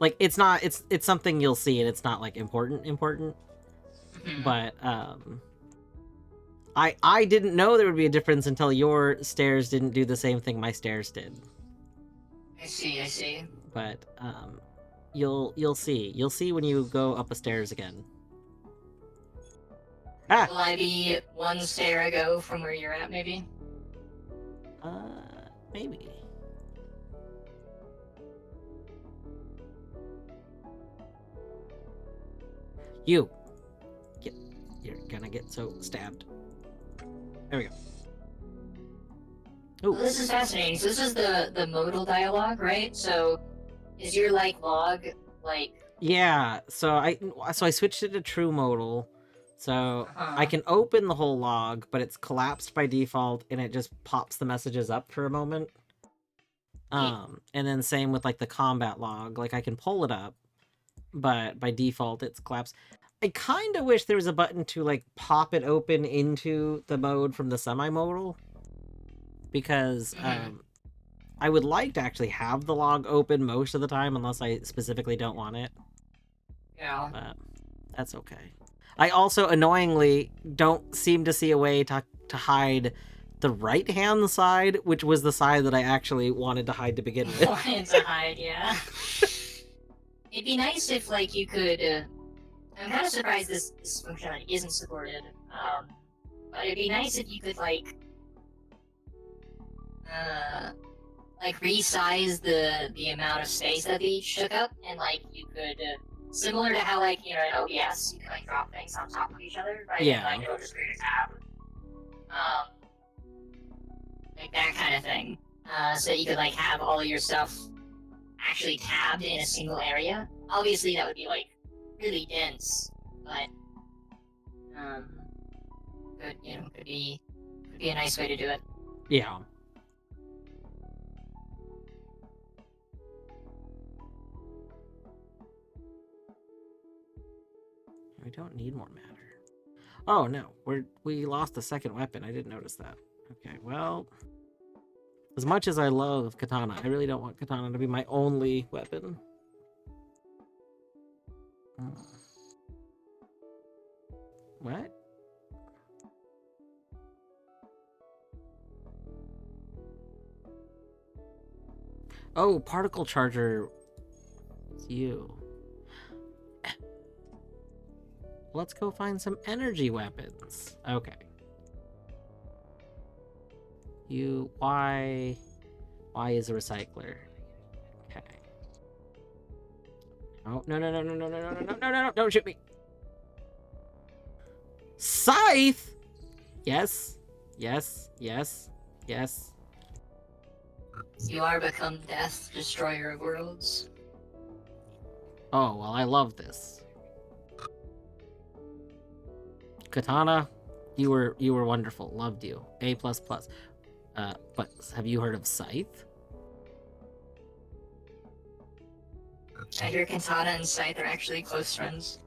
Like it's not. It's something you'll see, and it's not like important. Mhm. But I didn't know there would be a difference until your stairs didn't do the same thing my stairs did. I see. But you'll see. You'll see when you go up the stairs again. Ah. Will I be 1 stair ago from where you're at, maybe? Maybe. You're gonna get so stabbed. There we go. Well, this is fascinating. So this is the modal dialogue, right? So is your log Yeah, so I switched it to true modal. So I can open the whole log, but it's collapsed by default and it just pops the messages up for a moment. And then same with like the combat log, like I can pull it up, but by default it's collapsed. I kind of wish there was a button to like pop it open into the mode from the semi-modal, because I would like to actually have the log open most of the time unless I specifically don't want it. Yeah. But that's okay. I also annoyingly don't seem to see a way to hide the right-hand side, which was the side that I actually wanted to hide to begin with. Wanted to hide, yeah. It'd be nice if you could. I'm kind of surprised this functionality isn't supported. But it'd be nice if you could resize the amount of space that they each took up, and you could. Similar to how, in OBS, you can, drop things on top of each other, right? Yeah. And, it'll just create a tab. That kind of thing. So that you could, have all of your stuff actually tabbed in a single area. Obviously, that would be, really dense, but, could be a nice way to do it. Yeah. We don't need more matter. Oh no, we lost the second weapon. I didn't notice that. Okay, well, as much as I love katana, I really don't want katana to be my only weapon. What? Oh, particle charger. It's you. Let's go find some energy weapons. Okay. Why is a recycler? Okay. Oh, no, don't shoot me. Scythe? Yes. Yes. Yes. Yes. You are become death, destroyer of worlds. Oh, well, I love this. Katana, you were wonderful. Loved you. A++. But have you heard of Scythe? I hear Katana and Scythe are actually close friends.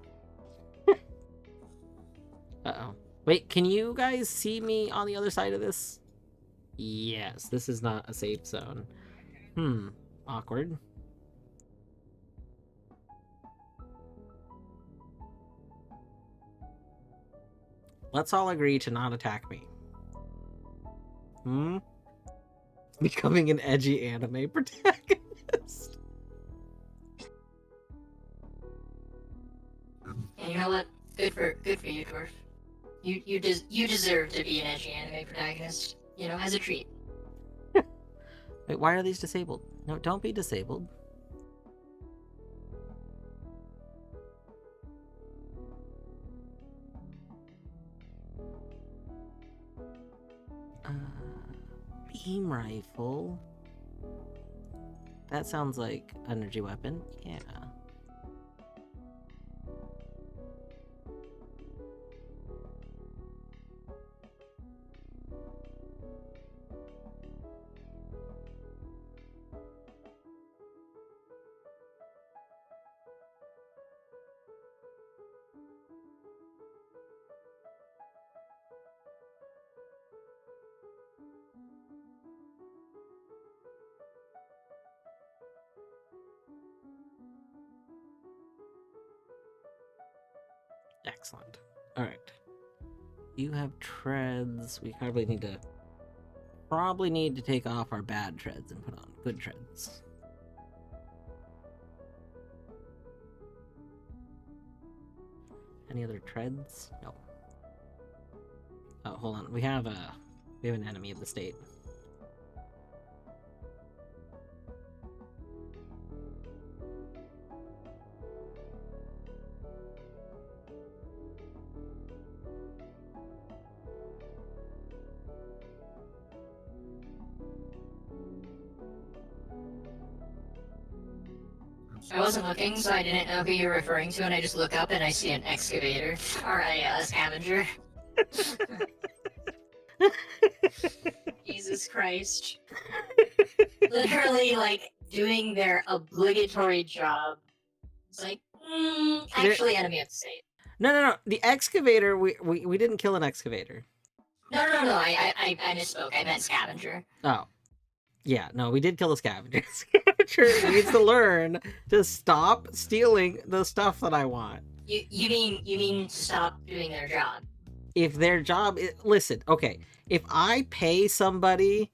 Uh-oh. Wait, can you guys see me on the other side of this? Yes, this is not a safe zone. Awkward. Let's all agree to not attack me. Becoming an edgy anime protagonist. And you know what? Good for you, Dwarf. You deserve to be an edgy anime protagonist. You know, as a treat. Wait, why are these disabled? No, don't be disabled. Beam rifle. That sounds like energy weapon. Yeah. Excellent. Alright. You have treads. We probably need to take off our bad treads and put on good treads. Any other treads? No. Oh, hold on. We have an enemy of the state. I wasn't looking, so I didn't know who you were referring to, and I just look up and I see an excavator. Or a scavenger. Jesus Christ. Literally, like, doing their obligatory job. It's like, actually enemy of the state. No. The excavator, we didn't kill an excavator. No, I misspoke. I meant scavenger. Oh. Yeah, no, we did kill the scavenger. Scavenger needs to learn to stop stealing the stuff that I want. You mean to stop doing their job? If their job is, listen, okay, if I pay somebody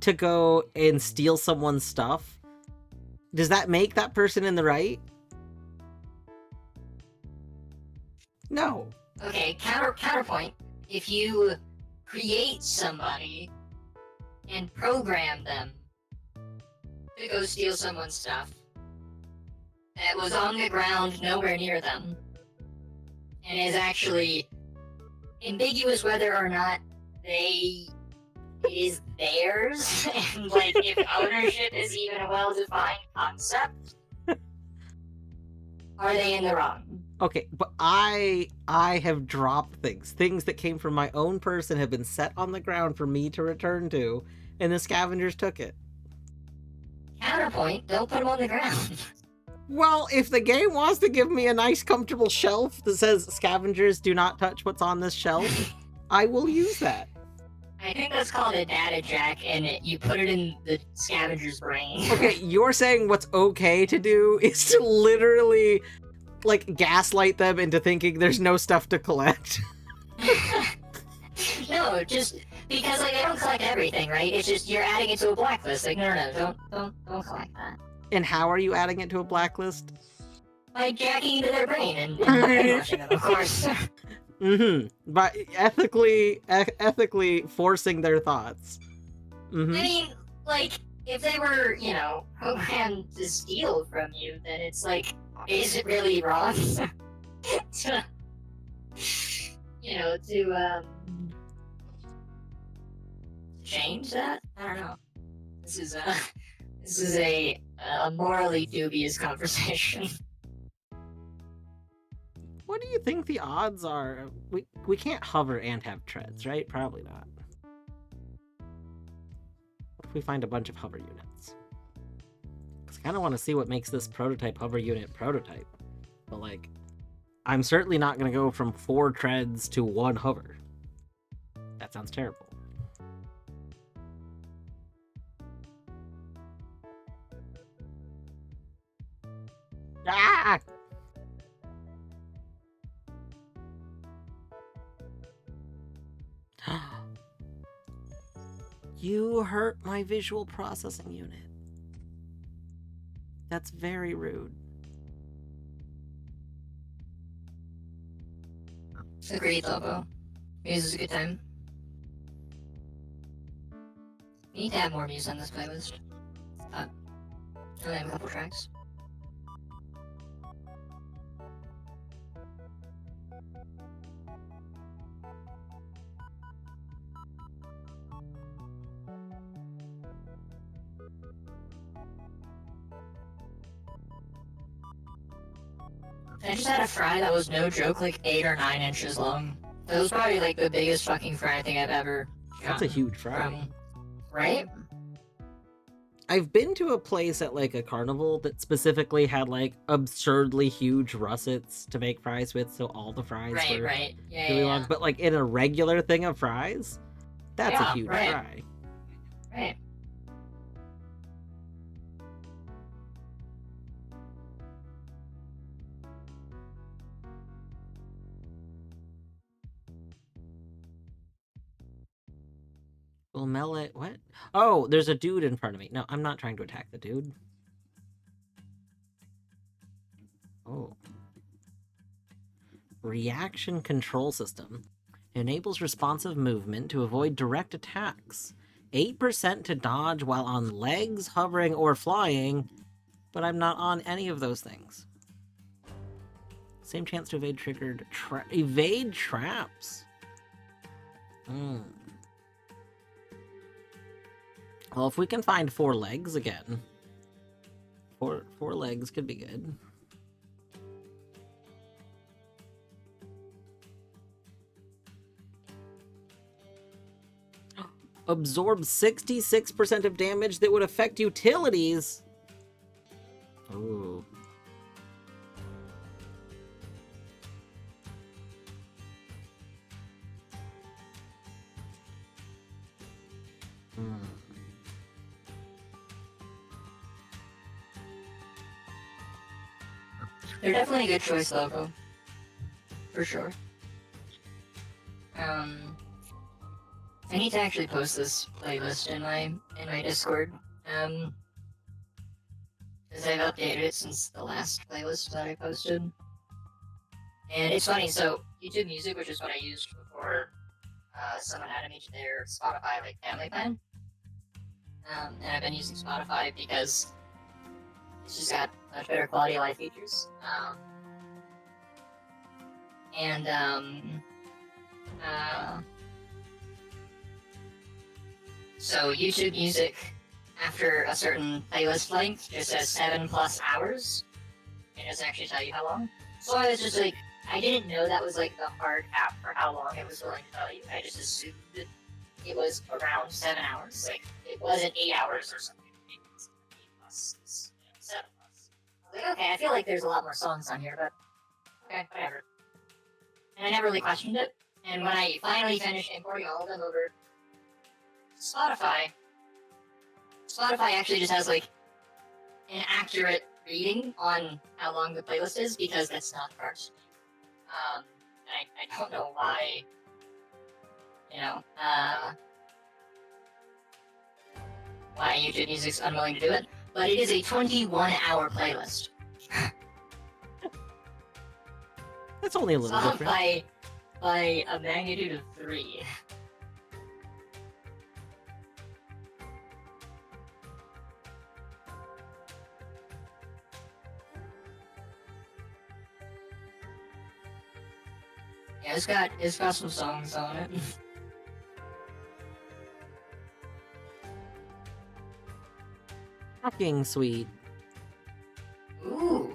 to go and steal someone's stuff, does that make that person in the right? No. Okay, counterpoint. If you create somebody and program them to go steal someone's stuff that was on the ground nowhere near them and is actually ambiguous whether or not it is theirs and like if ownership is even a well-defined concept, are they in the wrong? Okay, but I have dropped things that came from my own person have been set on the ground for me to return to, and the scavengers took it. Counterpoint, don't put them on the ground. Well, if the game wants to give me a nice comfortable shelf that says scavengers do not touch what's on this shelf, I will use that. I think that's called a data jack, and you put it in the scavenger's brain. Okay, you're saying what's okay to do is to literally, like, gaslight them into thinking there's no stuff to collect. No, just because like they don't collect everything, right? It's just you're adding it to a blacklist. Like, no, don't collect that. And how are you adding it to a blacklist? By jacking into their brain and brainwashing them, of course. But ethically forcing their thoughts. I mean, like, if they were, programmed to steal from you, then it's like, is it really wrong? to change that. I don't know. This is a morally dubious conversation. What do you think the odds are? We can't hover and have treads, right? Probably not. What if we find a bunch of hover units? Because I kind of want to see what makes this prototype hover unit prototype. But like, I'm certainly not going to go from 4 treads to 1 hover. That sounds terrible. Ah! You hurt my visual processing unit. That's very rude. Agreed, Lobo. Muse is a good time. We need to have more Muse on this playlist. Only have a couple tracks. I just had a fry that was no joke like 8 or 9 inches long. That was probably like the biggest fucking fry I think I've ever That's a huge fry. Right? I've been to a place at like a carnival that specifically had like absurdly huge russets to make fries with, so all the fries were Right. Yeah, really yeah, long. But like in a regular thing of fries, that's a Yeah, huge right. fry. Right. Will melee what? Oh, there's a dude in front of me. No, I'm not trying to attack the dude. Oh. Reaction control system. Enables responsive movement to avoid direct attacks. 8% to dodge while on legs, hovering, or flying, but I'm not on any of those things. Same chance to evade triggered evade traps. Well, if we can find 4 legs again, four legs could be good. Absorbs 66% of damage that would affect utilities. Ooh. They're definitely a good choice, Logo. For sure. I need to actually post this playlist in my Discord. Because I've updated it since the last playlist that I posted. And it's funny, so YouTube Music, which is what I used before someone added me to their Spotify like family plan. And I've been using Spotify because it's just got much better quality of life features. So YouTube Music, after a certain playlist length, just says 7+ hours. It doesn't actually tell you how long. So I was just like, I didn't know that was like the hard cap for how long it was willing to tell you. I just assumed that it was around 7 hours. Like, it wasn't 8 hours or something. It was 8 plus, 7 plus. I was like, okay, I feel like there's a lot more songs on here, but okay, whatever. And I never really questioned it. And when I finally finished importing all of them over Spotify actually just has like an accurate reading on how long the playlist is because that's not parsed. I don't know why, why YouTube Music's unwilling to do it, but it is a 21-hour playlist. That's only a little It's off different. by a magnitude of 3. Yeah, it's got some songs on it. Fucking sweet. Ooh.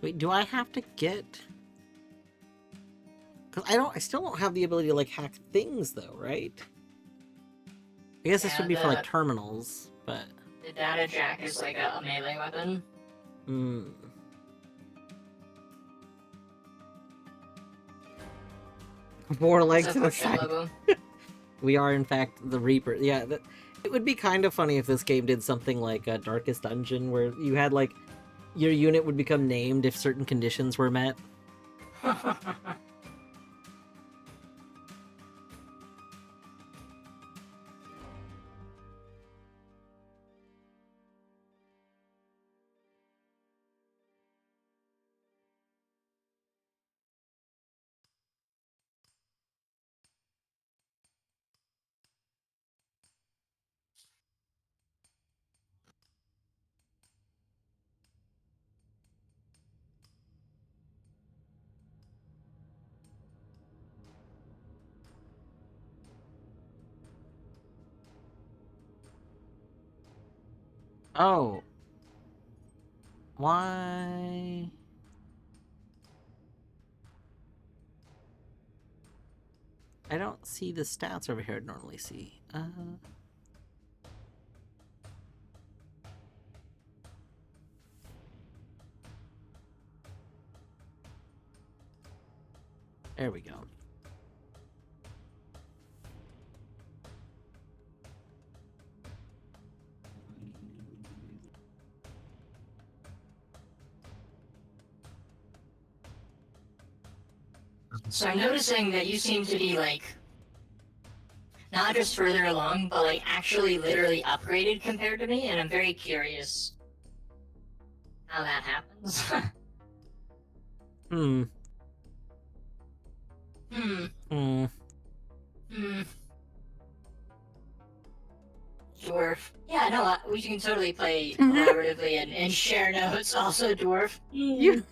Wait, do I have to get? Because I still don't have the ability to like hack things though, right? I guess this Yeah, would be for like terminals, but. The data jack is like a melee weapon. Hmm. Four legs and a side. We are in fact the Reaper. Yeah, it would be kind of funny if this game did something like a Darkest Dungeon, where you had like your unit would become named if certain conditions were met. Oh. Why? I don't see the stats over here I'd normally see. There we go. So I'm noticing that you seem to be like not just further along, but like actually literally upgraded compared to me, and I'm very curious how that happens. Hmm. Hmm. Hmm. Hmm. Dwarf. Yeah, no, we can totally play collaboratively and share notes. Also, dwarf. You.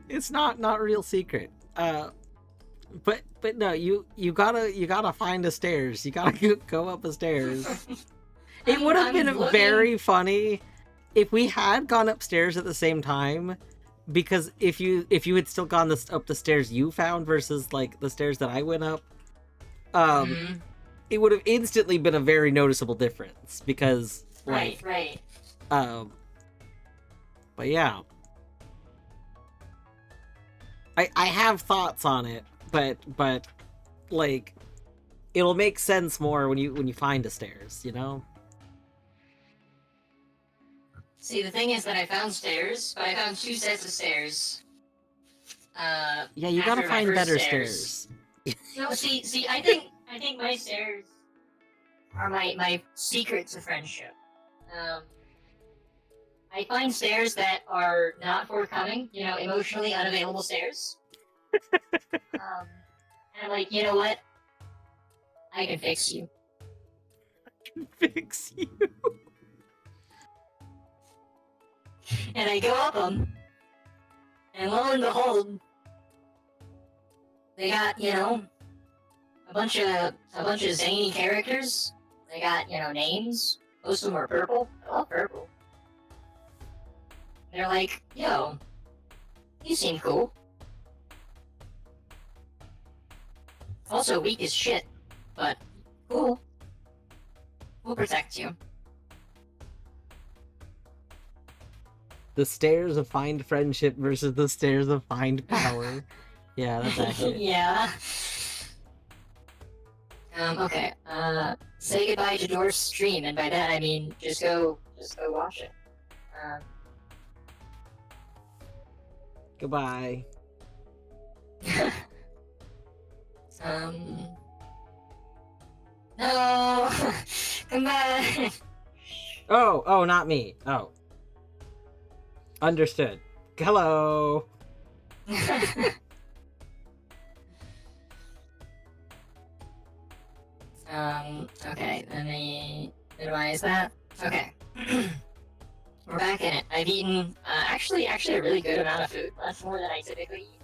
It's not real secret. But no, you gotta find the stairs. You gotta go up the stairs. It would have been very funny if we had gone upstairs at the same time, because if you had still gone up the stairs you found versus like the stairs that I went up, it would have instantly been a very noticeable difference because like right. But yeah, I have thoughts on it, but like it'll make sense more when you find the stairs, you know. See, the thing is that I found stairs, but I found 2 sets of stairs. Yeah, you gotta after my find first better stairs. No, see, I think my stairs are my secret to friendship. I find stairs that are not forthcoming, you know, emotionally unavailable stairs. And I'm like, you know what? I can fix you. Fix you. And I go up them, and lo and behold, they got, you know, a bunch of zany characters. They got, you know, names. Most of them are purple. I love purple. They're like, yo, you seem cool. Also weak as shit, but cool. We'll protect you. The stairs of find friendship versus the stairs of find power. Yeah, that's accurate. Yeah. Okay. Say goodbye to Dwarf's stream, and by that I mean just go watch it. Goodbye. No! Come back! Oh, not me. Oh. Understood. Hello. Okay, let me minimize that. Okay. We're back in it. I've eaten actually a really good amount of food. That's more than I typically eat.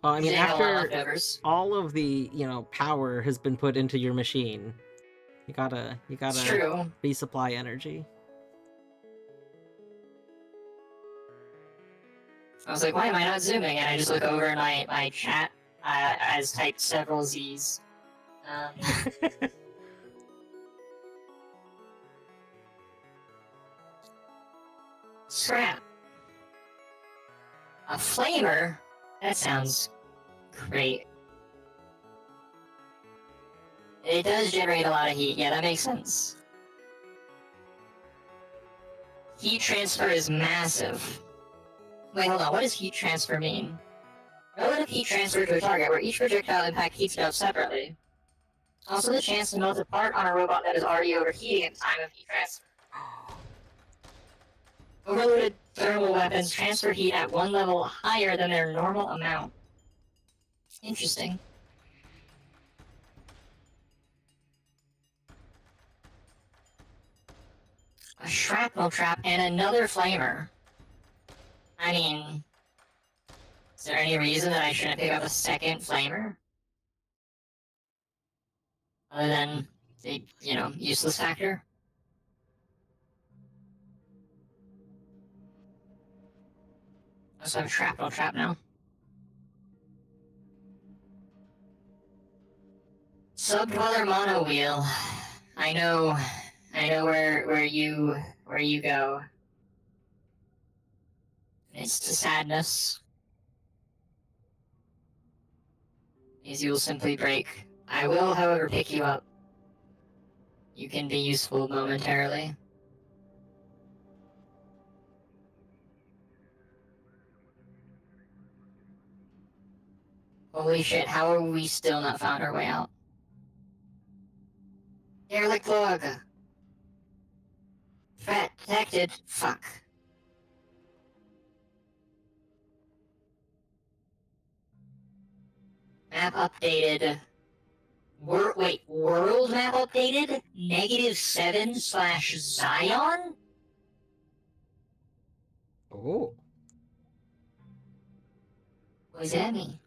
Well, I mean, Usually I have a lot of after leftovers. all of the, power has been put into your machine, you It's gotta true. resupply energy. I was like, why am I not zooming? And I just look over and my chat has typed several Z's. Scrap. A flamer? That sounds great. It does generate a lot of heat. Yeah, that makes sense. Heat transfer is massive. Wait, hold on. What does heat transfer mean? Relative heat transfer to a target where each projectile impact heats it up separately. Also the chance to melt a part on a robot that is already overheating at the time of heat transfer. Overloaded thermal weapons transfer heat at one level higher than their normal amount. Interesting. A shrapnel trap and another flamer. I mean, is there any reason that I shouldn't pick up a second flamer? Other than the, useless factor? I also have a shrapnel trap now. Subdweller mono wheel. I know where you go. It's to sadness. These you will simply break. I will, however, pick you up. You can be useful momentarily. Holy shit, how are we still not found our way out? Derelict log! Threat detected. Fuck. Map updated. World map updated? -7/Zion? Oh. What does that mean?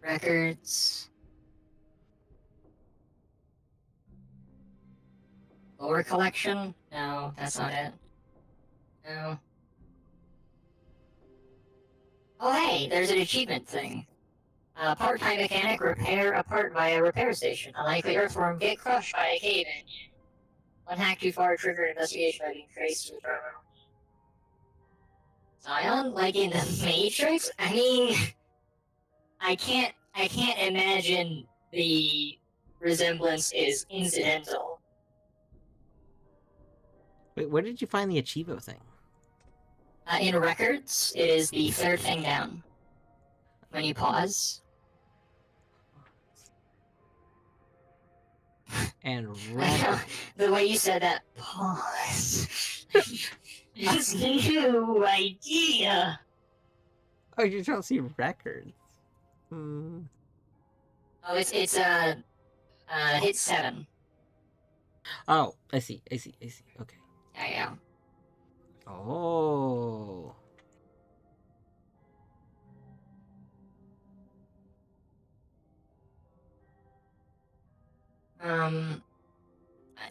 Records. Lore collection? No, that's not it. No. Oh hey, there's an achievement thing. Part-time mechanic, repair a part via repair station. Unlikely earthworm, get crushed by a cave engine. One hack too far, trigger investigation by being traced to the terminal. Zion? Like in the Matrix? I mean, I can't imagine the resemblance is incidental. Wait, where did you find the Achievo thing? In records, it is the third thing down. When you pause. And record. The way you said that, pause. It's a new idea. Oh, you don't see records. Hmm. Oh, it's hit 7. Oh, I see. Okay. Yeah. Oh.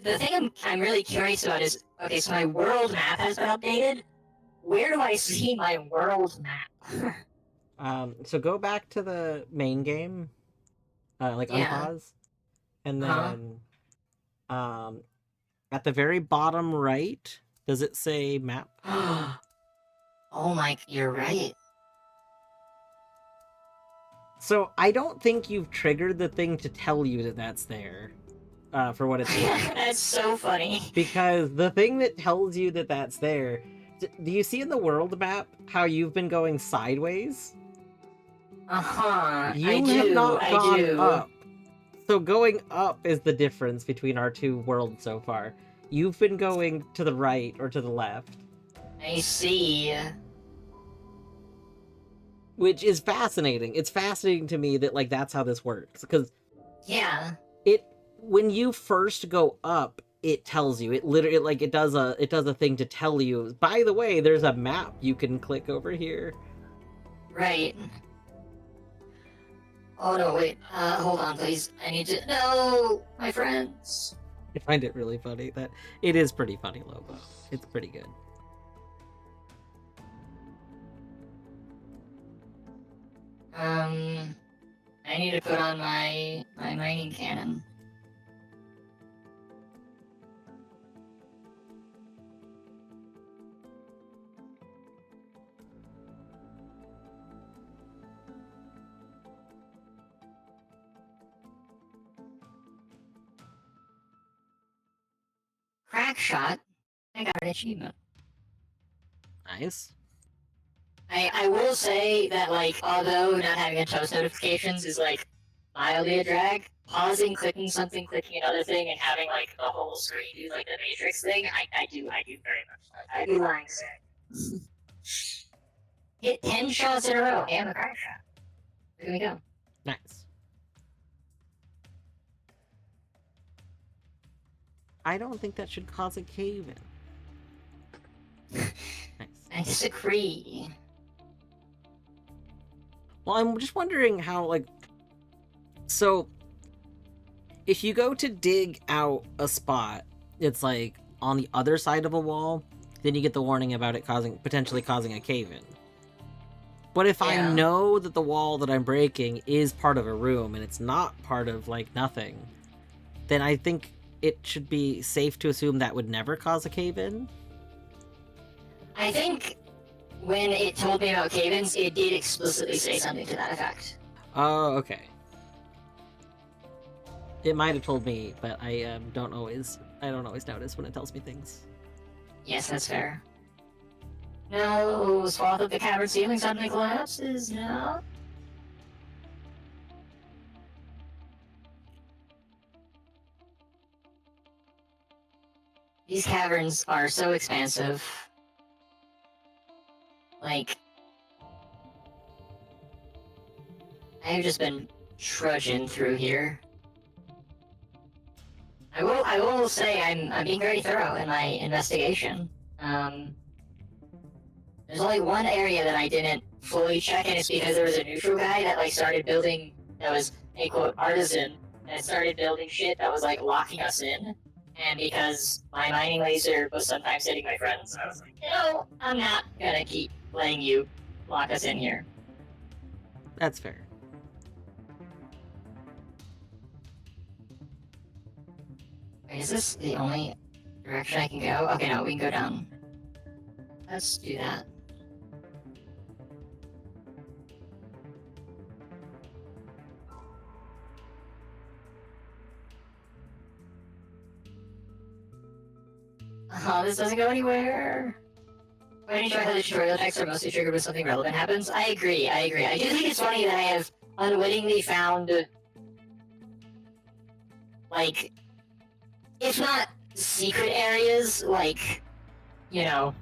The thing I'm really curious about is, okay, so my world map has been updated. Where do I see my world map? So go back to the main game, unpause, and then, at the very bottom right, does it say map? Oh my, you're right. So I don't think you've triggered the thing to tell you that that's there, for what it's worth. That's so funny. Because the thing that tells you that that's there, do you see in the world map how you've been going sideways? Uh-huh. You have not gone up. So going up is the difference between our two worlds so far. You've been going to the right or to the left. I see. Which is fascinating. It's fascinating to me that, like, that's how this works. Because Yeah. when you first go up, it tells you. It literally like it does a thing to tell you. By the way, there's a map you can click over here. Right. Oh no, wait. Hold on, please. I need to. No, my friends. I find it really funny that it is pretty funny, Lobo. It's pretty good. I need to put on my mining cannon. Crack shot. I got an achievement. Nice. I will say that, like, although not having a toast notifications is, like, mildly a drag, pausing, clicking something, clicking another thing, and having, like, the whole screen do, like, the Matrix thing, I do very much. I'd be lying sick. Hit 10 shots in a row and a crack shot. Here we go. Nice. I don't think that should cause a cave-in. Nice. I disagree. Well, I'm just wondering how, like... So, if you go to dig out a spot, it's, like, on the other side of a wall, then you get the warning about it potentially causing a cave-in. But if I know that the wall that I'm breaking is part of a room, and it's not part of, like, nothing, then I think it should be safe to assume that would never cause a cave-in. I think when it told me about cave-ins, it did explicitly say something to that effect. Oh, okay. It might have told me, but I don't always notice when it tells me things. Yes, that's fair. No, swath of the cavern ceiling suddenly collapses. No. These caverns are so expansive. Like, I've just been trudging through here. I will say I'm being very thorough in my investigation. There's only one area that I didn't fully check, and it's because there was a neutral guy that like started building, that was a quote artisan, that started building shit that was like locking us in. And because my mining laser was sometimes hitting my friends, I was like, no, I'm not gonna keep letting you lock us in here. That's fair. Wait, is this the only direction I can go? Okay, no, we can go down. Let's do that. Oh, this doesn't go anywhere. Why don't you try how the tutorial texts are mostly triggered when something relevant happens? I agree. I do think it's funny that I have unwittingly found, like, if not secret areas, like, you know,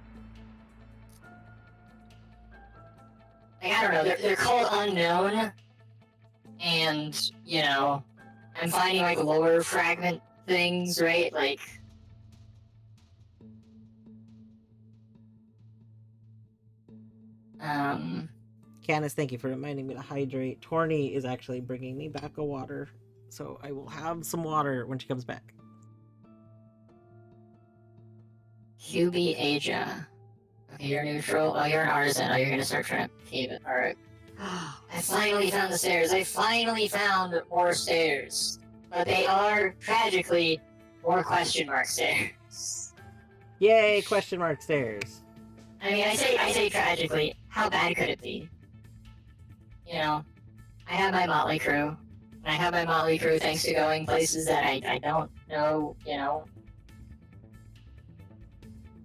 like, I don't know, they're called unknown, and, you know, I'm finding, like, lower fragment things, right? Like, Candace, thank you for reminding me to hydrate. Torny is actually bringing me back a water, so I will have some water when she comes back. QB Asia. Okay, you're neutral. Oh, you're an artisan. Oh, you're gonna start trying to cave it. Alright. I finally found the stairs. I finally found more stairs. But they are, tragically, more question mark stairs. Yay, question mark stairs. I mean, I say tragically. How bad could it be? You know, I have my motley crew. And I have my motley crew thanks to going places that I don't know, you know.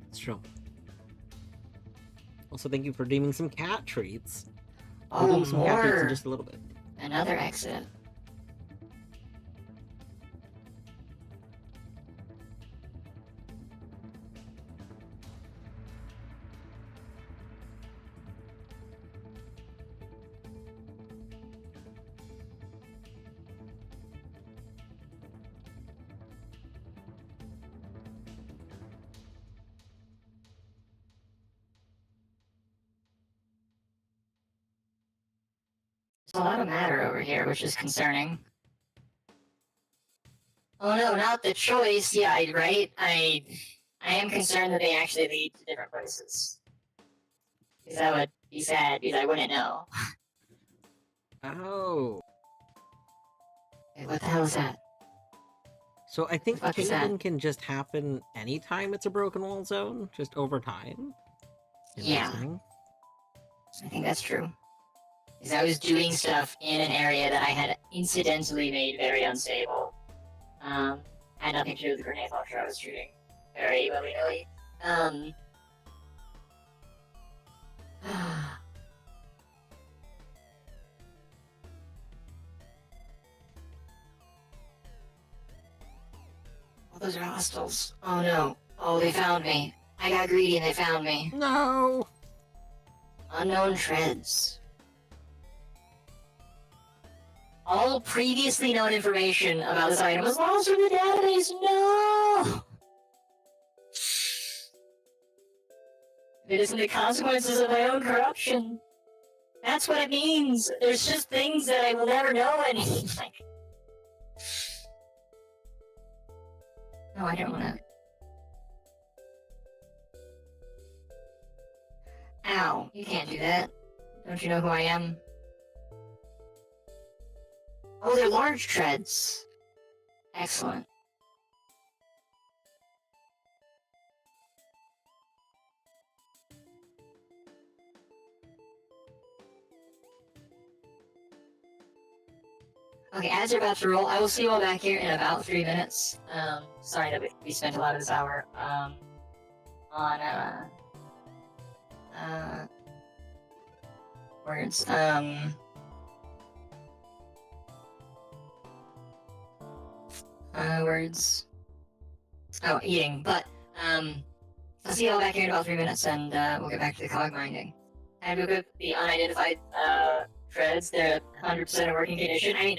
It's true. Also, thank you for redeeming some cat treats. Oh, We'll do some cat treats in more. just a little bit. Another exit. a lot of matter over here, which is concerning. Oh no, not the choice. Yeah, right? I am concerned that they actually lead to different places. Because that would be sad, because I wouldn't know. Oh. Hey, what the hell is that? So I think fuck is that? caving can just happen anytime it's a broken wall zone, just over time. Yeah. Interesting. I think that's true. Because I was doing stuff in an area that I had incidentally made very unstable. Had nothing to do with the grenade launcher I was shooting. Very willy-nilly. Oh, those are hostiles. Oh no. Oh, they found me. I got greedy and they found me. No! Unknown treads. All previously known information about this item was lost from the database. No! It isn't the consequences of my own corruption. That's what it means. There's just things that I will never know anything like. No, I don't wanna. Ow, you can't do that. Don't you know who I am? Oh, they're large treads. Excellent. Okay, as you're about to roll, I will see you all back here in about 3 minutes. Sorry that we spent a lot of this hour, on, words, words. Oh, eating, but, I'll see you all back here in about 3 minutes, and, we'll get back to the cog minding. And we'll get the unidentified, treads. They're 100% in working condition. I mean,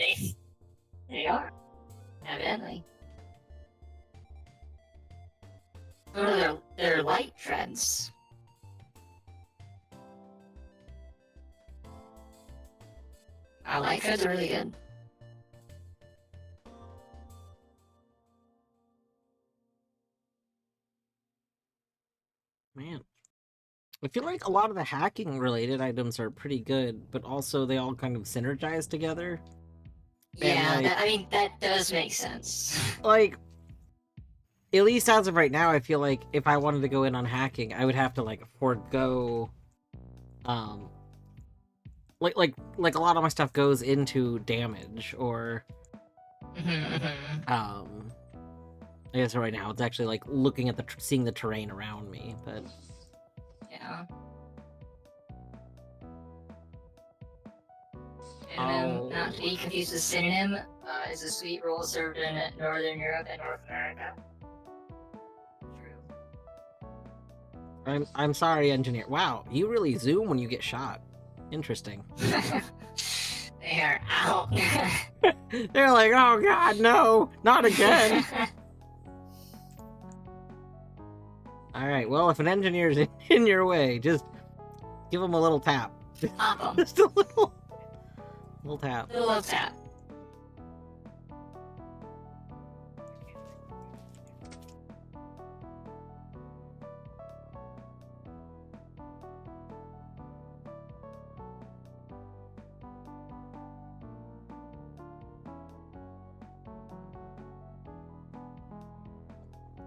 they are. Evidently. Oh no, they're light treads. Light treads are really good. Man. I feel like a lot of the hacking related items are pretty good, but also they all kind of synergize together. Yeah, like- I mean, that does make sense. Like, at least as of right now, I feel like if I wanted to go in on hacking, I would have to like forego, like a lot of my stuff goes into damage or, I guess right now it's actually like looking at seeing the terrain around me, but Yeah. Oh. Not to be confused with synonym, is a sweet roll served in Northern Europe and North America. True. I'm sorry, engineer. Wow, you really zoom when you get shot. Interesting. They are out. They're like, oh god, no, not again. Alright, well, if an engineer's in your way, just give him a little tap. Pop 'em. Just a little tap. Little love tap.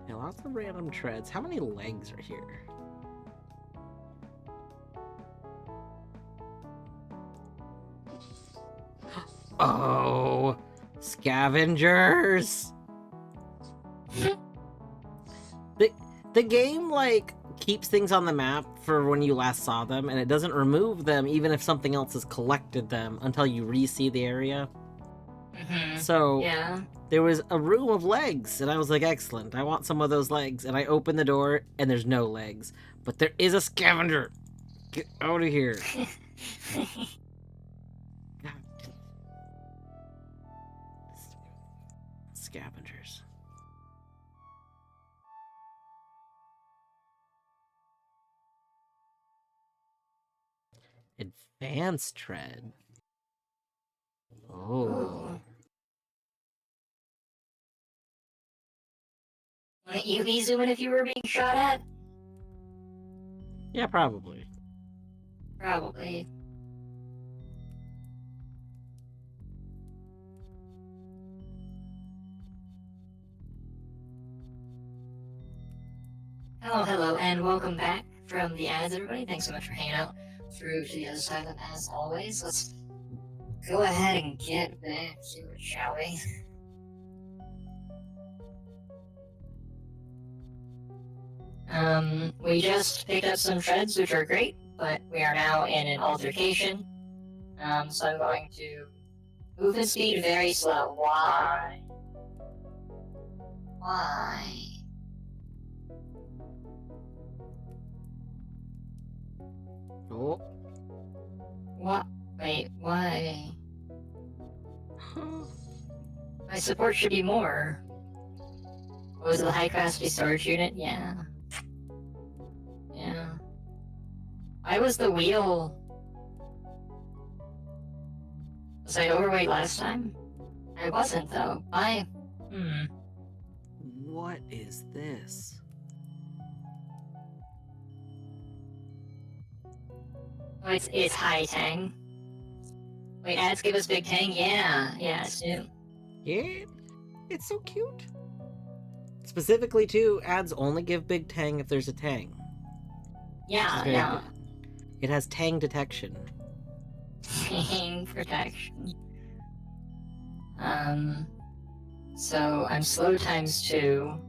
Yeah, lots of random treads. How many legs are here? Oh, scavengers! The game, like, keeps things on the map for when you last saw them, and it doesn't remove them even if something else has collected them until you re-see the area. So, Yeah. there was a room of legs, and I was like, excellent, I want some of those legs. And I opened the door, and there's no legs. But there is a scavenger! Get out of here. God. Scavengers. Advanced tread. Oh. Wouldn't you be zooming if you were being shot at? Yeah, probably. Probably. Hello, and welcome back from the ads, everybody. Thanks so much for hanging out through to the other side of it, as always. Let's go ahead and get back to it, shall we? We just picked up some shreds, which are great, but we are now in an altercation. So I'm going to movement speed very slow. Why? Why? Oh. What? Wait, why? My support should be more. What was it, the high capacity storage unit? Yeah. Yeah. I was the wheel. Was I overweight last time? I wasn't, though. What is this? Oh, it's high tang. Wait, ads give us big tang? Yeah, it's new. Yeah, it's so cute. Specifically, too, ads only give big tang if there's a tang. Yeah, Very yeah. good. It has tang detection. Tang protection. So I'm slow ×2.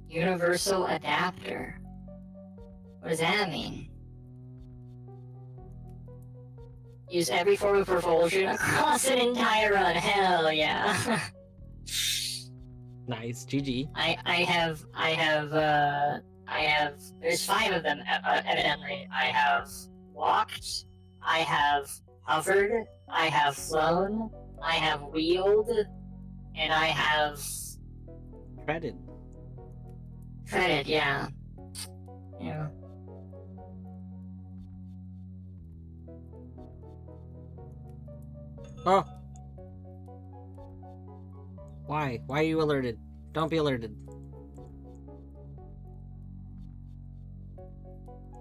Universal adapter. What does that mean? Use every form of propulsion across an entire run. Hell yeah. Nice, GG. I have, there's 5 of them, evidently. I have walked, I have hovered, I have flown, I have wheeled, and I have Credit. treaded, yeah. Yeah. Oh! Why? Why are you alerted? Don't be alerted.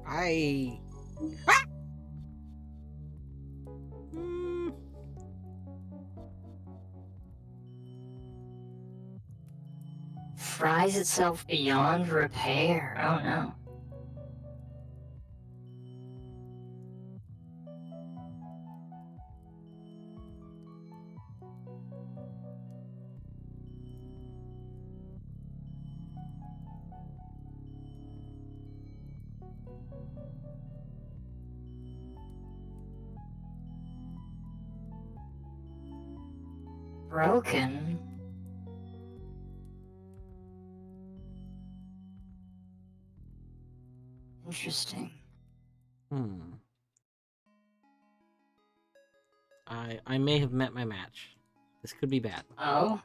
I... Ah! Fries itself beyond repair. Oh no. Broken? Interesting. I may have met my match. This could be bad. Oh?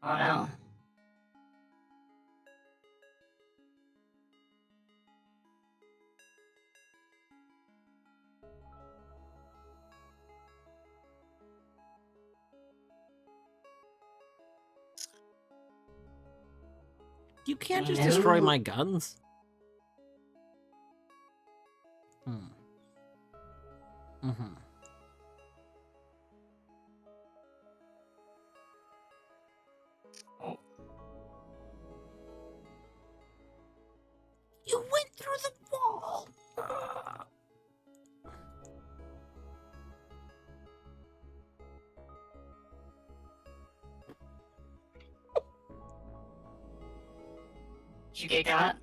Oh no. You can't just No. destroy my guns. Mm-hmm. You went through the wall. Did you get got?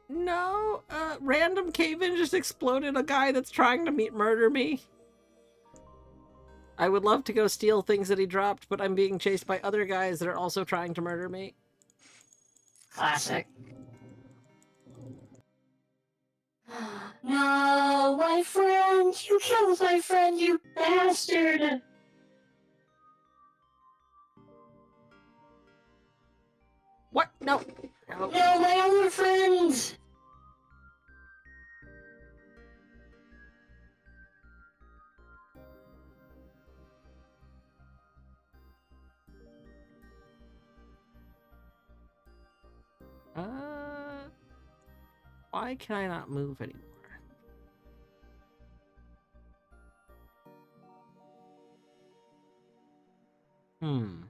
No. Random cave-in just exploded a guy that's trying to murder me. I would love to go steal things that he dropped, but I'm being chased by other guys that are also trying to murder me. Classic. No, my friend! You killed my friend, you bastard! What? No. No. No, my other friend! Why can I not move anymore? Hmm.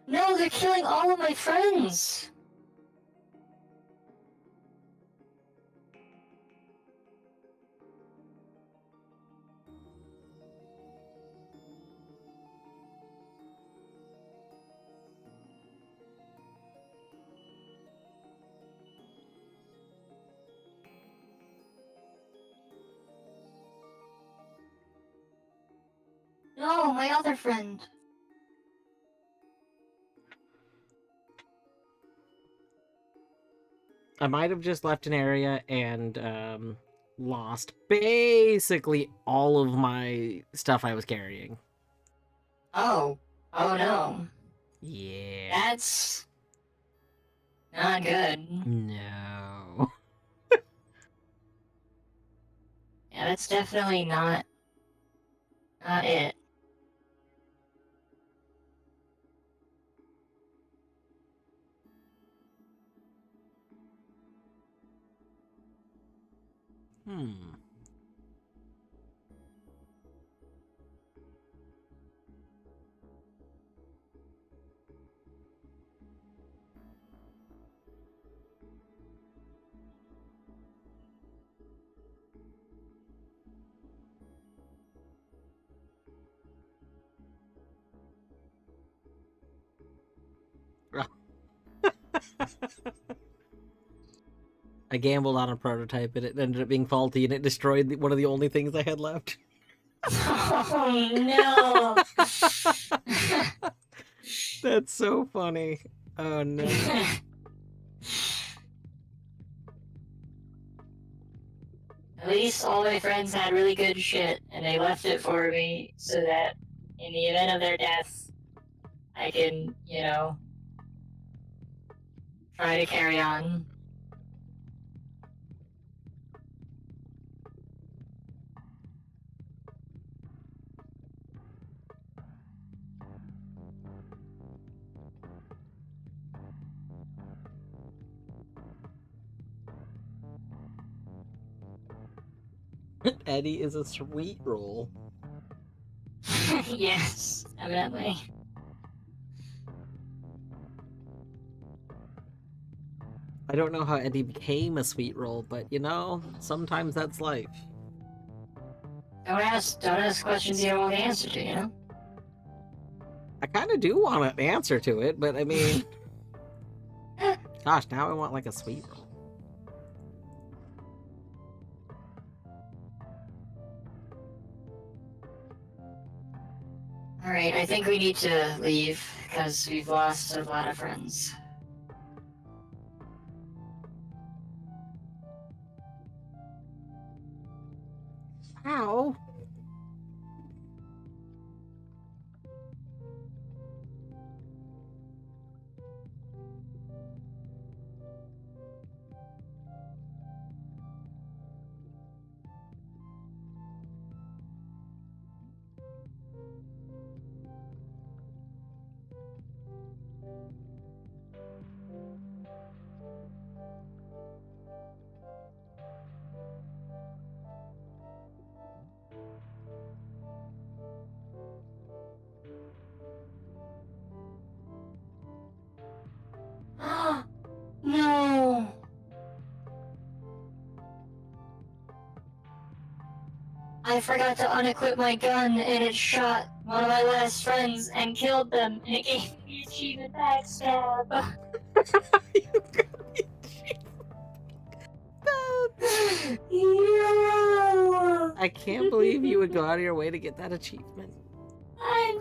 No, they're killing all of my friends! No, my other friend. I might have just left an area and lost basically all of my stuff I was carrying. Oh. Oh no. Yeah. That's not good. No. Yeah, that's definitely not it. Hmm. I gambled on a prototype and it ended up being faulty and it destroyed one of the only things I had left. Oh no! That's so funny. Oh no. At least all my friends had really good shit, and they left it for me so that in the event of their death, I can, you know, try to carry on. Eddie is a sweet roll. Yes, evidently. I don't know how Eddie became a sweet roll, but you know, sometimes that's life. Don't ask questions you don't want the answer to, you know? I kind of do want an answer to it, but I mean, gosh, now I want like a sweet roll. Alright, I think we need to leave, because we've lost a lot of friends. Ow. No! I forgot to unequip my gun and it shot one of my last friends and killed them and it gave me achievement backstab. Yeah. I can't believe you would go out of your way to get that achievement. I'm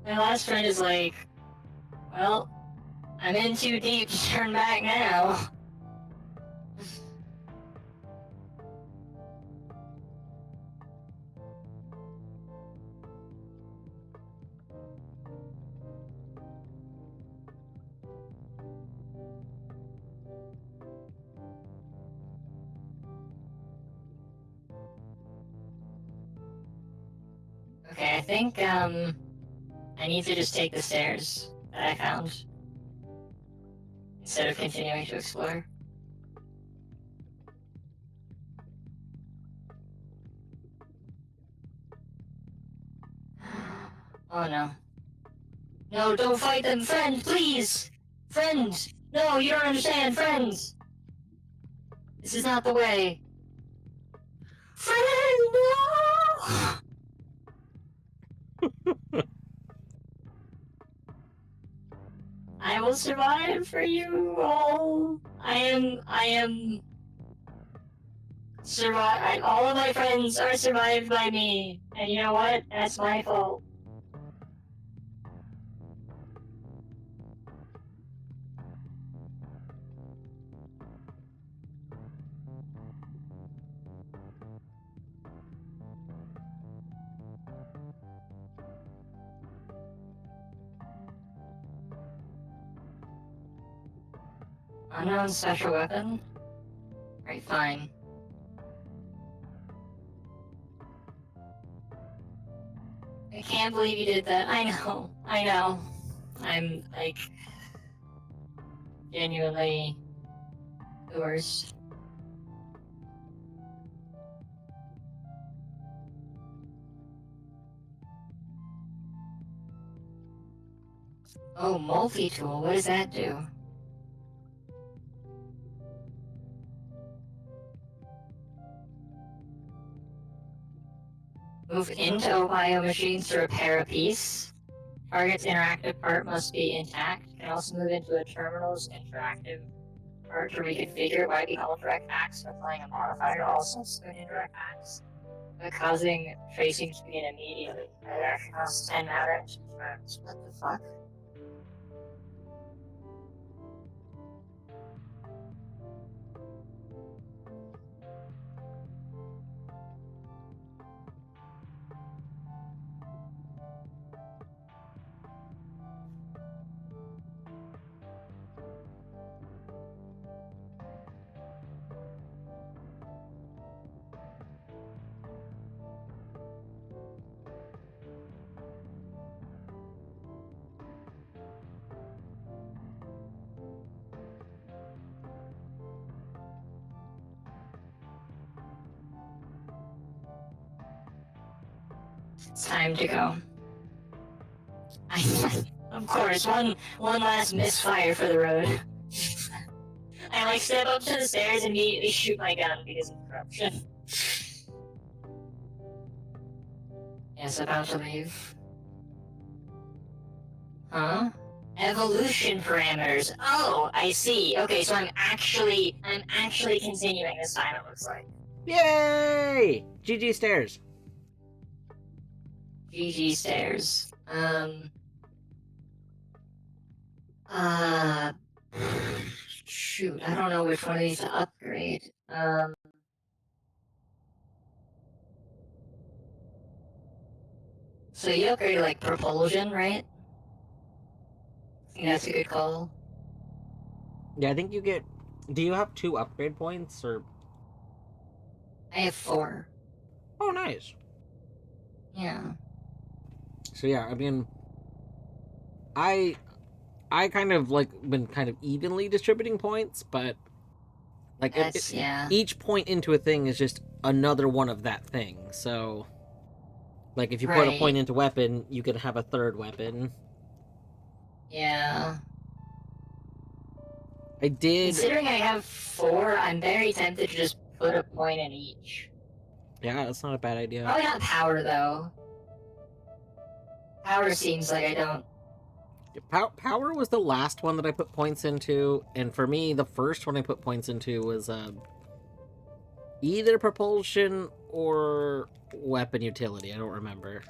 My last friend is like, well, I'm in too deep to turn back now. Okay, I think, I need to just take the stairs that I found instead of continuing to explore. Oh no. No, don't fight them, friend, please! Friend! No, you don't understand, friends! This is not the way. Friend, no! I will survive for you all. I am survive. All of my friends are survived by me, and you know what? That's my fault. Unknown special weapon? Right, fine. I can't believe you did that. I know. I'm, like, genuinely the worst. Oh, multi-tool, what does that do? Move into Ohio machines to repair a piece. Target's interactive part must be intact. Can also move into a terminal's interactive part to reconfigure. Might be all direct acts. Applying a modifier also subsequent indirect acts, but causing tracing to begin immediately. That action costs 10 matter. What the fuck? It's time to go. Of course, one last misfire for the road. I like step up to the stairs and immediately shoot my gun because of corruption. Yes, about to leave. Huh? Evolution parameters. Oh, I see. Okay, so I'm actually continuing this time, it looks like. Yay! GG stairs. GG stairs. Shoot, I don't know which one of these to upgrade. So you upgrade like propulsion, right? I think that's a good call. Yeah, I think you get... Do you have 2 upgrade points, or... I have 4. Oh, nice. Yeah. So yeah, I mean... I kind of, like, been kind of evenly distributing points, but... Like, Yeah. each point into a thing is just another one of that thing, so... Like, if you put a Right. point into weapon, you can have a third weapon. Yeah. I did... Considering I have 4, I'm very tempted to just put a point in each. Yeah, that's not a bad idea. Probably not power, though. Power seems like I don't... Power was the last one that I put points into, and for me, the first one I put points into was either propulsion or weapon utility. I don't remember.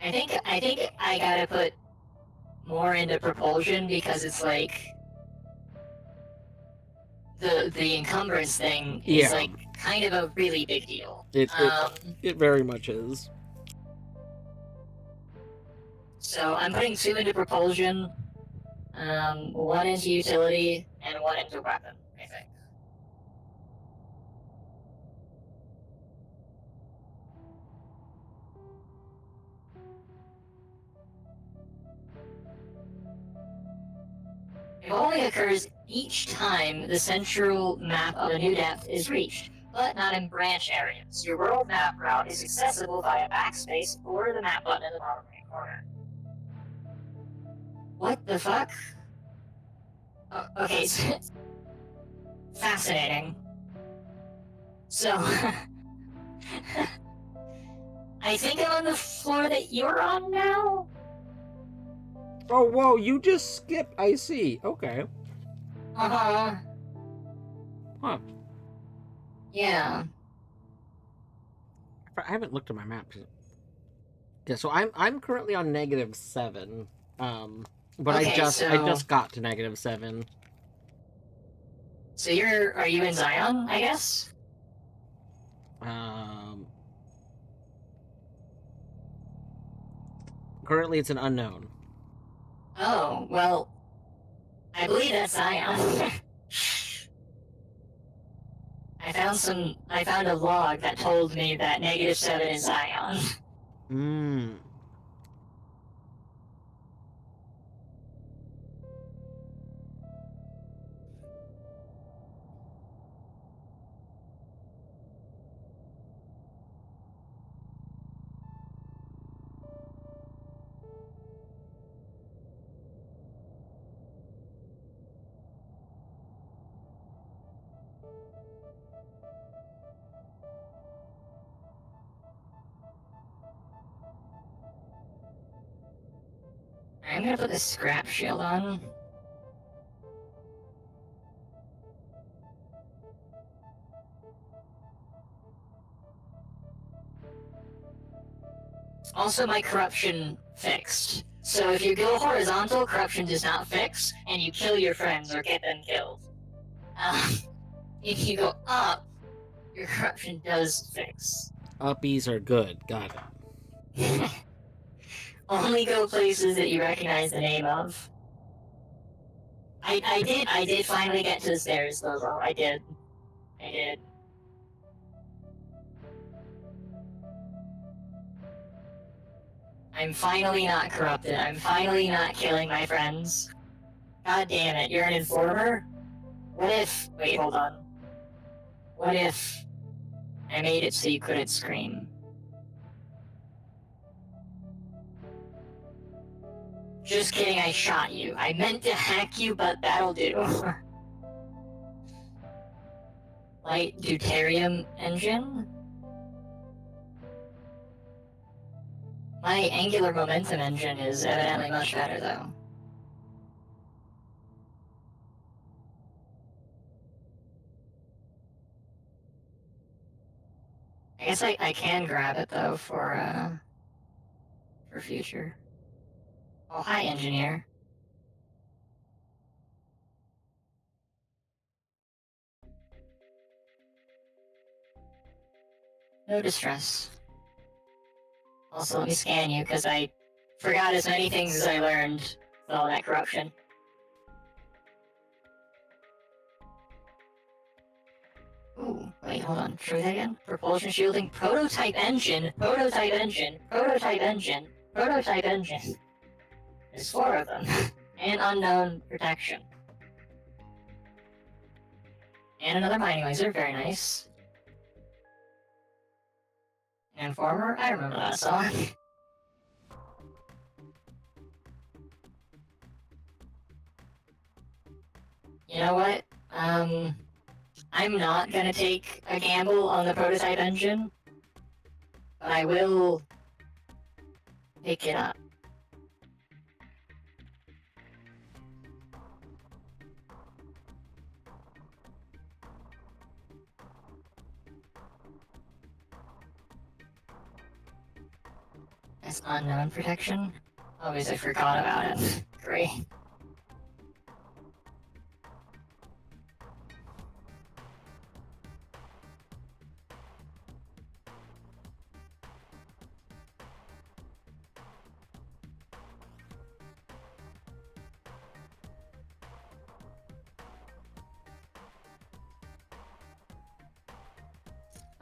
I think I gotta put more into propulsion because it's like the encumbrance thing is Yeah. like kind of a really big deal. It very much is. So I'm putting 2 into propulsion, 1 into utility, and 1 into weapon, I think. It only occurs each time the central map of a new depth is reached, but not in branch areas. Your world map route is accessible via backspace or the map button in the bottom right corner. What the fuck? Oh, okay, so fascinating. So, I think I'm on the floor that you're on now? Oh, whoa, you just skipped. I see. Okay. Uh-huh. Huh. Yeah. I haven't looked at my map. Yeah, so I'm currently on -7. But Okay, I just got to -7. So are you in Zion, I guess? Currently it's an unknown. Oh, well, I believe that's Zion. I found a log that told me that -7 is Zion. Hmm. I'm gonna put the scrap shield on. Also, my corruption fixed. So if you go horizontal, corruption does not fix, and you kill your friends or get them killed. If you go up, your corruption does fix. Uppies are good. Got it. Only go places that you recognize the name of. I did finally get to the stairs, though. I did. I'm finally not corrupted. I'm finally not killing my friends. God damn it, you're an informer? What if... Wait, hold on. What if I made it so you couldn't scream? Just kidding, I shot you. I meant to hack you, but that'll do. Light deuterium engine? My angular momentum engine is evidently much better, though. I guess I can grab it, though, for future. Oh, hi, engineer. No distress. Also, let me scan you, because I forgot as many things as I learned with all that corruption. Ooh, wait, hold on. Show me that again? Propulsion shielding, prototype engine, prototype engine, prototype engine, prototype engine. There's 4 of them. And unknown protection. And another mining laser, very nice. Informer, I remember that song. You know what? I'm not gonna take a gamble on the prototype engine, but I will pick it up. That's unknown protection? Oh, because I forgot about it. Great.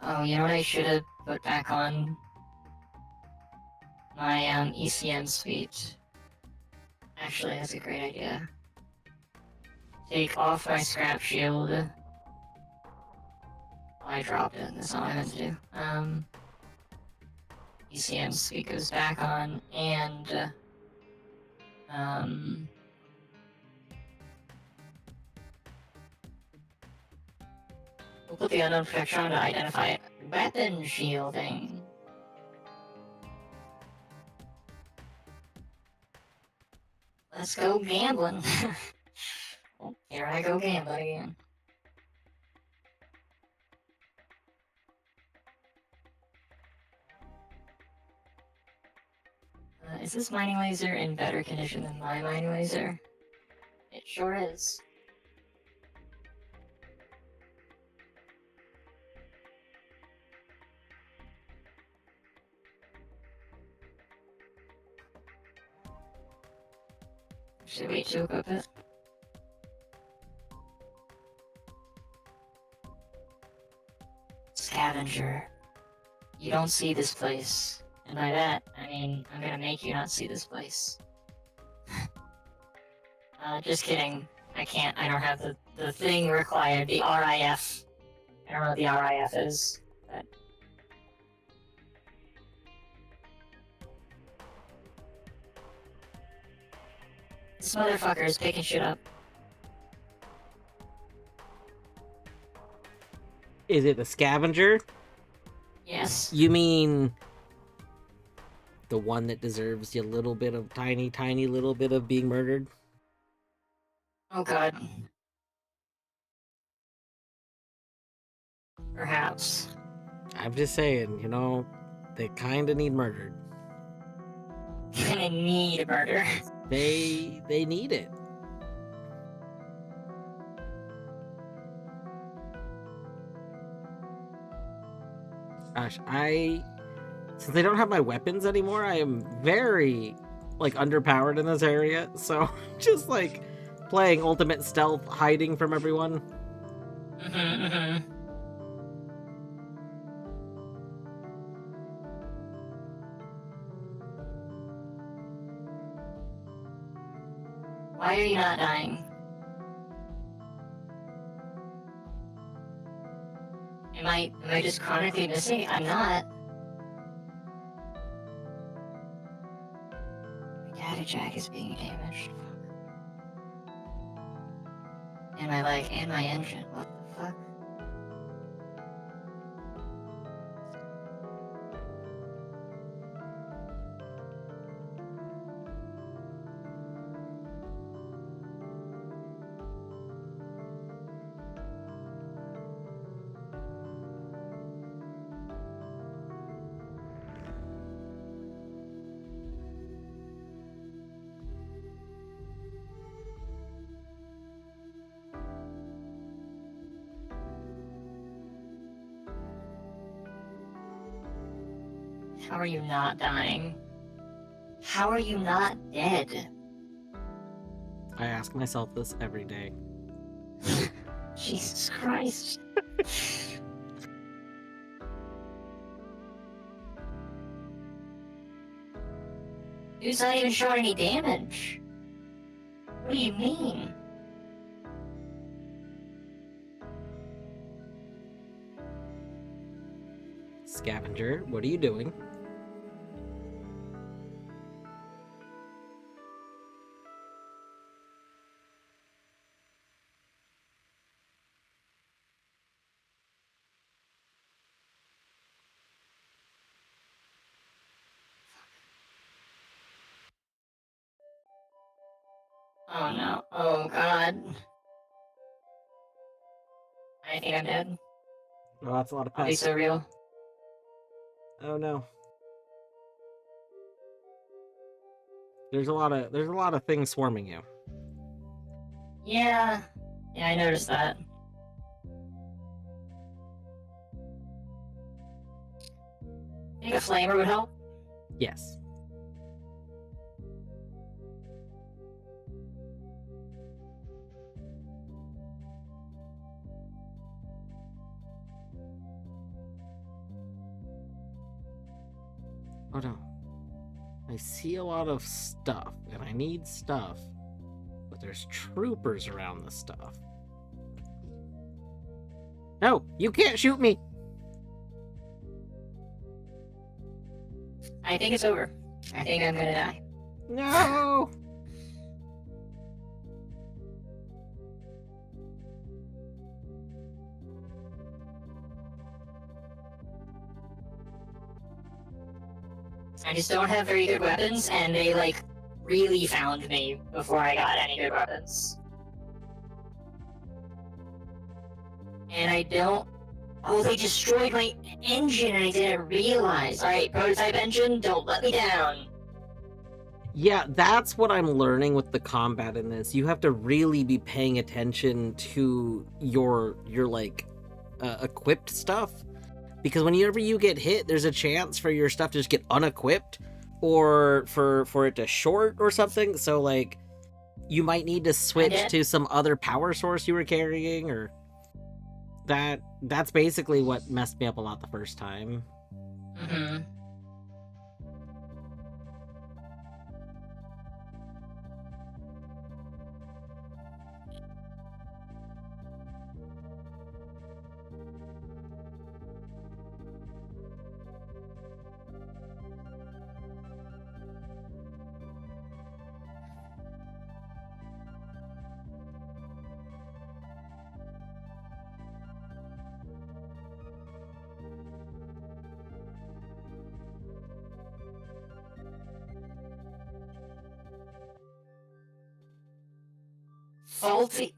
Oh, you know what I should have put back on? My ECM suite. Actually, that's a great idea. Take off my scrap shield. Oh, I dropped it. That's all I meant to do. ECM suite goes back on, and we'll put the unknown protection on to identify weapon shielding. Let's go gambling. Oh, here I go gambling again. Is this mining laser in better condition than my mining laser? It sure is. Should wait to equip it. Scavenger. You don't see this place. And by that, I mean, I'm gonna make you not see this place. Just kidding. I can't. I don't have the thing required. The RIF. I don't know what the RIF is, but... This motherfucker is picking shit up. Is it the scavenger? Yes. You mean the one that deserves a little bit of tiny little bit of being murdered? Oh god. Perhaps. I'm just saying, you know, they kinda need murdered. Gonna need murder. They need it. Gosh, since I don't have my weapons anymore, I am very like underpowered in this area, so just like playing ultimate stealth, hiding from everyone. Why are you not dying? Am I just chronically missing? I'm not. My data jack is being damaged. And my leg and my engine. What the fuck? How are you not dying? How are you not dead? I ask myself this every day. Jesus Christ. Dude's not even showing any damage. What do you mean? Scavenger, what are you doing? Oh no. Oh god. I think I'm dead. Oh, that's a lot of I'll be pests. so real. Oh no. There's a lot of things swarming you. Yeah, I noticed that. Think a flamer would help? Yes. Oh no. I see a lot of stuff, and I need stuff. But there's troopers around the stuff. No, you can't shoot me! I think it's over. I think I'm gonna die. No! I just don't have very good weapons, and they, like, really found me before I got any good weapons. And I don't... Oh, they destroyed my engine and I didn't realize. Alright, prototype engine, don't let me down. Yeah, that's what I'm learning with the combat in this. You have to really be paying attention to your like equipped stuff, because whenever you get hit, there's a chance for your stuff to just get unequipped, or for it to short or something. So like, you might need to switch to some other power source you were carrying, or that's basically what messed me up a lot the first time. Mm-hmm. Faulty.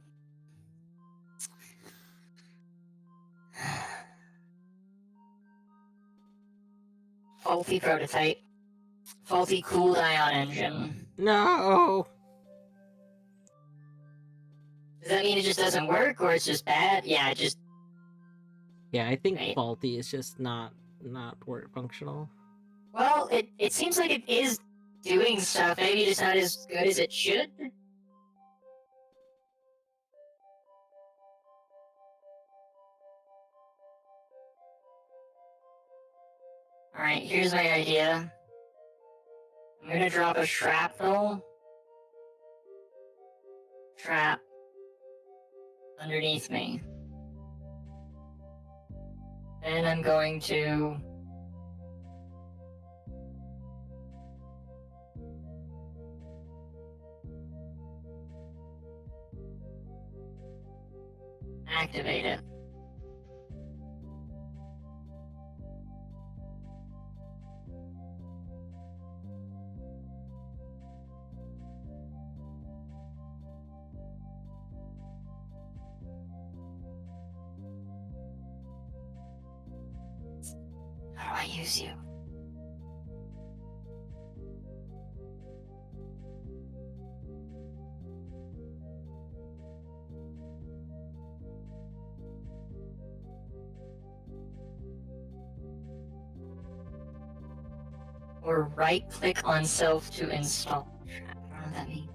Faulty prototype. Faulty cooled ion engine. No! Does that mean it just doesn't work, or it's just bad? Yeah, it just... Yeah, I think Right. faulty is just not work functional. Well, it seems like it is doing stuff. Maybe just not as good as it should. Alright, here's my idea. I'm gonna drop a shrapnel trap underneath me. Then I'm going to activate it. How do I use you? Or right-click on self to install. I don't know what that means.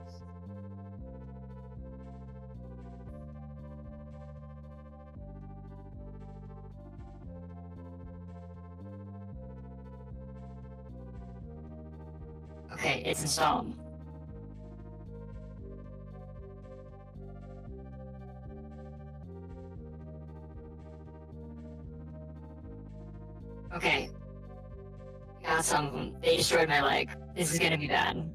Okay, it's installed. Okay. Got some of them. They destroyed my leg. This is gonna be bad.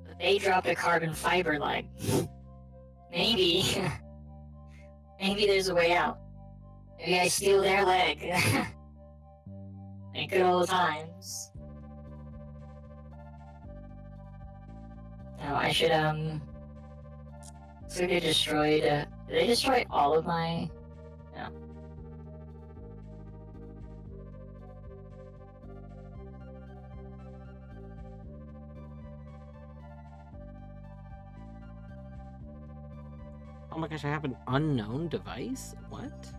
But they dropped a carbon fiber leg. Maybe. Maybe there's a way out. Maybe I steal their leg. Like good old times. No, I should, so they destroyed, did they destroy all of my... No. Oh my gosh, I have an unknown device? What?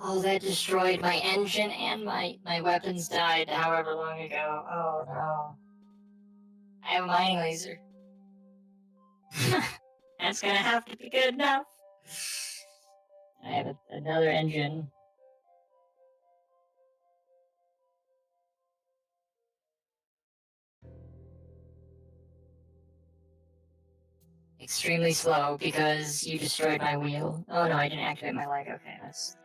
Oh, that destroyed my engine and my weapons died however long ago. Oh no. I have a mining laser. That's gonna have to be good enough. I have another engine. Extremely slow because you destroyed my wheel. Oh no, I didn't activate my leg. Okay, that's...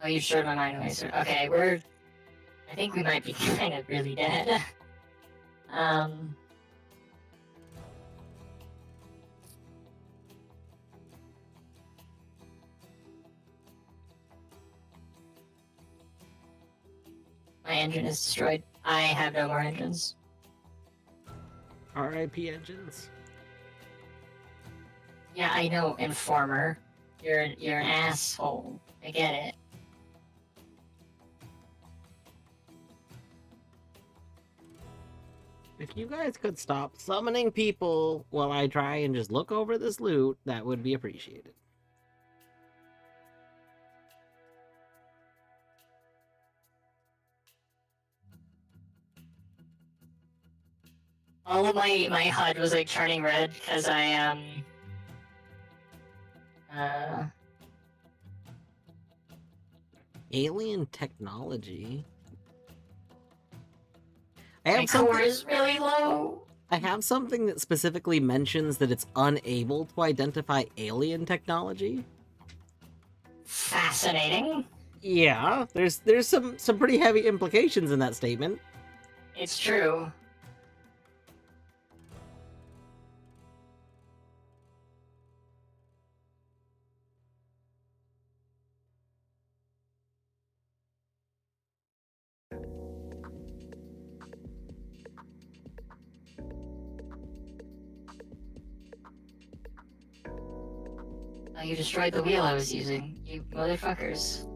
Oh, you destroyed my mining laser. Okay, I think we might be kind of really dead. My engine is destroyed. I have no more engines. R.I.P. engines. Yeah, I know, Informer. You're an asshole. I get it. If you guys could stop summoning people while I try and just look over this loot, that would be appreciated. All of my HUD was like turning red because I Alien technology. my core is really low. I have something that specifically mentions that it's unable to identify alien technology. Fascinating. Yeah, there's some pretty heavy implications in that statement. It's true. Oh, you destroyed the wheel I was using, you motherfuckers.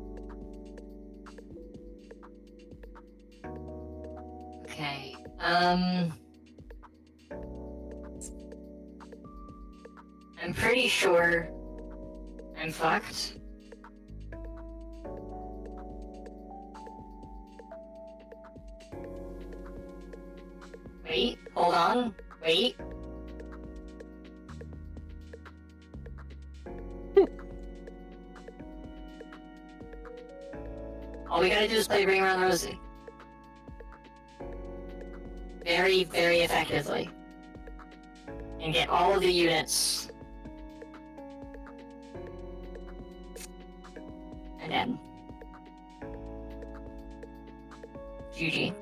Okay, I'm pretty sure I'm fucked. Wait, hold on, wait. All we gotta do is play Ring Around the Rosie. Very, very effectively. And get all of the units. And then... GG.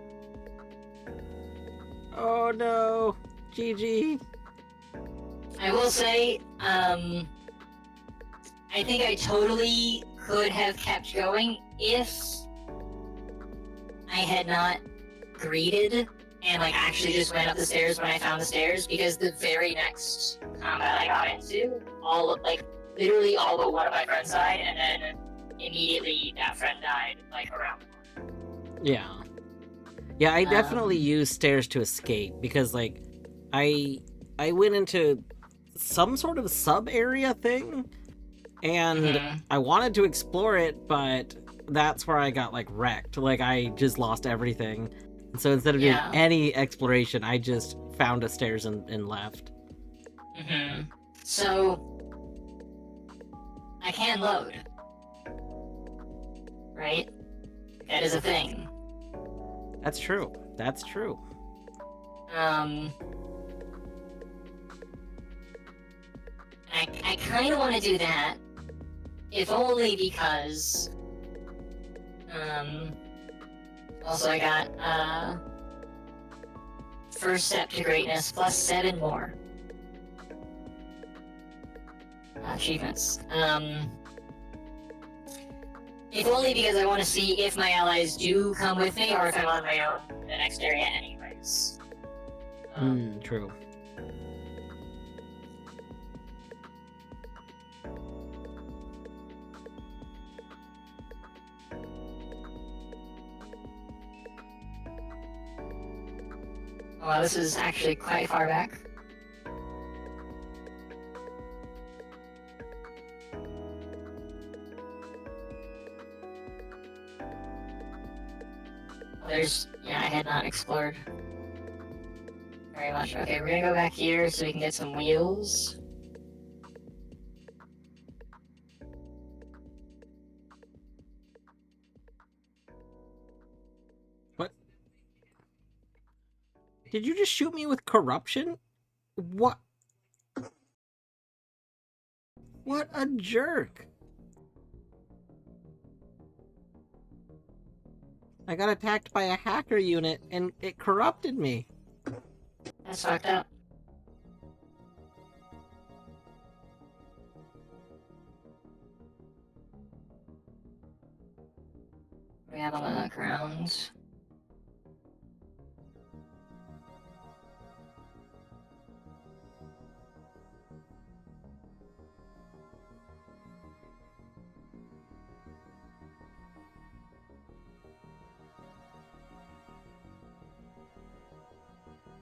Oh no, GG. I will say, I think I totally could have kept going if I had not greeted and like actually just went up the stairs when I found the stairs, because the very next combat I got into, literally all but one of my friends died, and then immediately that friend died, like around. Yeah. Yeah, I definitely used stairs to escape because like I went into some sort of sub area thing and I wanted to explore it, but that's where I got like wrecked. Like I just lost everything. And so instead of doing any exploration, I just found a stairs and left. So I can load. Right? That is a thing. That's true. That's true. I kind of want to do that, if only because Also, I got first step to greatness plus 7 more achievements. If only because I want to see if my allies do come with me or if I'm on my own in the next area anyways. True. Oh, wow, this is actually quite far back. Yeah, I had not explored very much. Okay, we're gonna go back here so we can get some wheels. What? Did you just shoot me with corruption? What? What a jerk! I got attacked by a hacker unit and it corrupted me. That's fucked up. We have on the ground.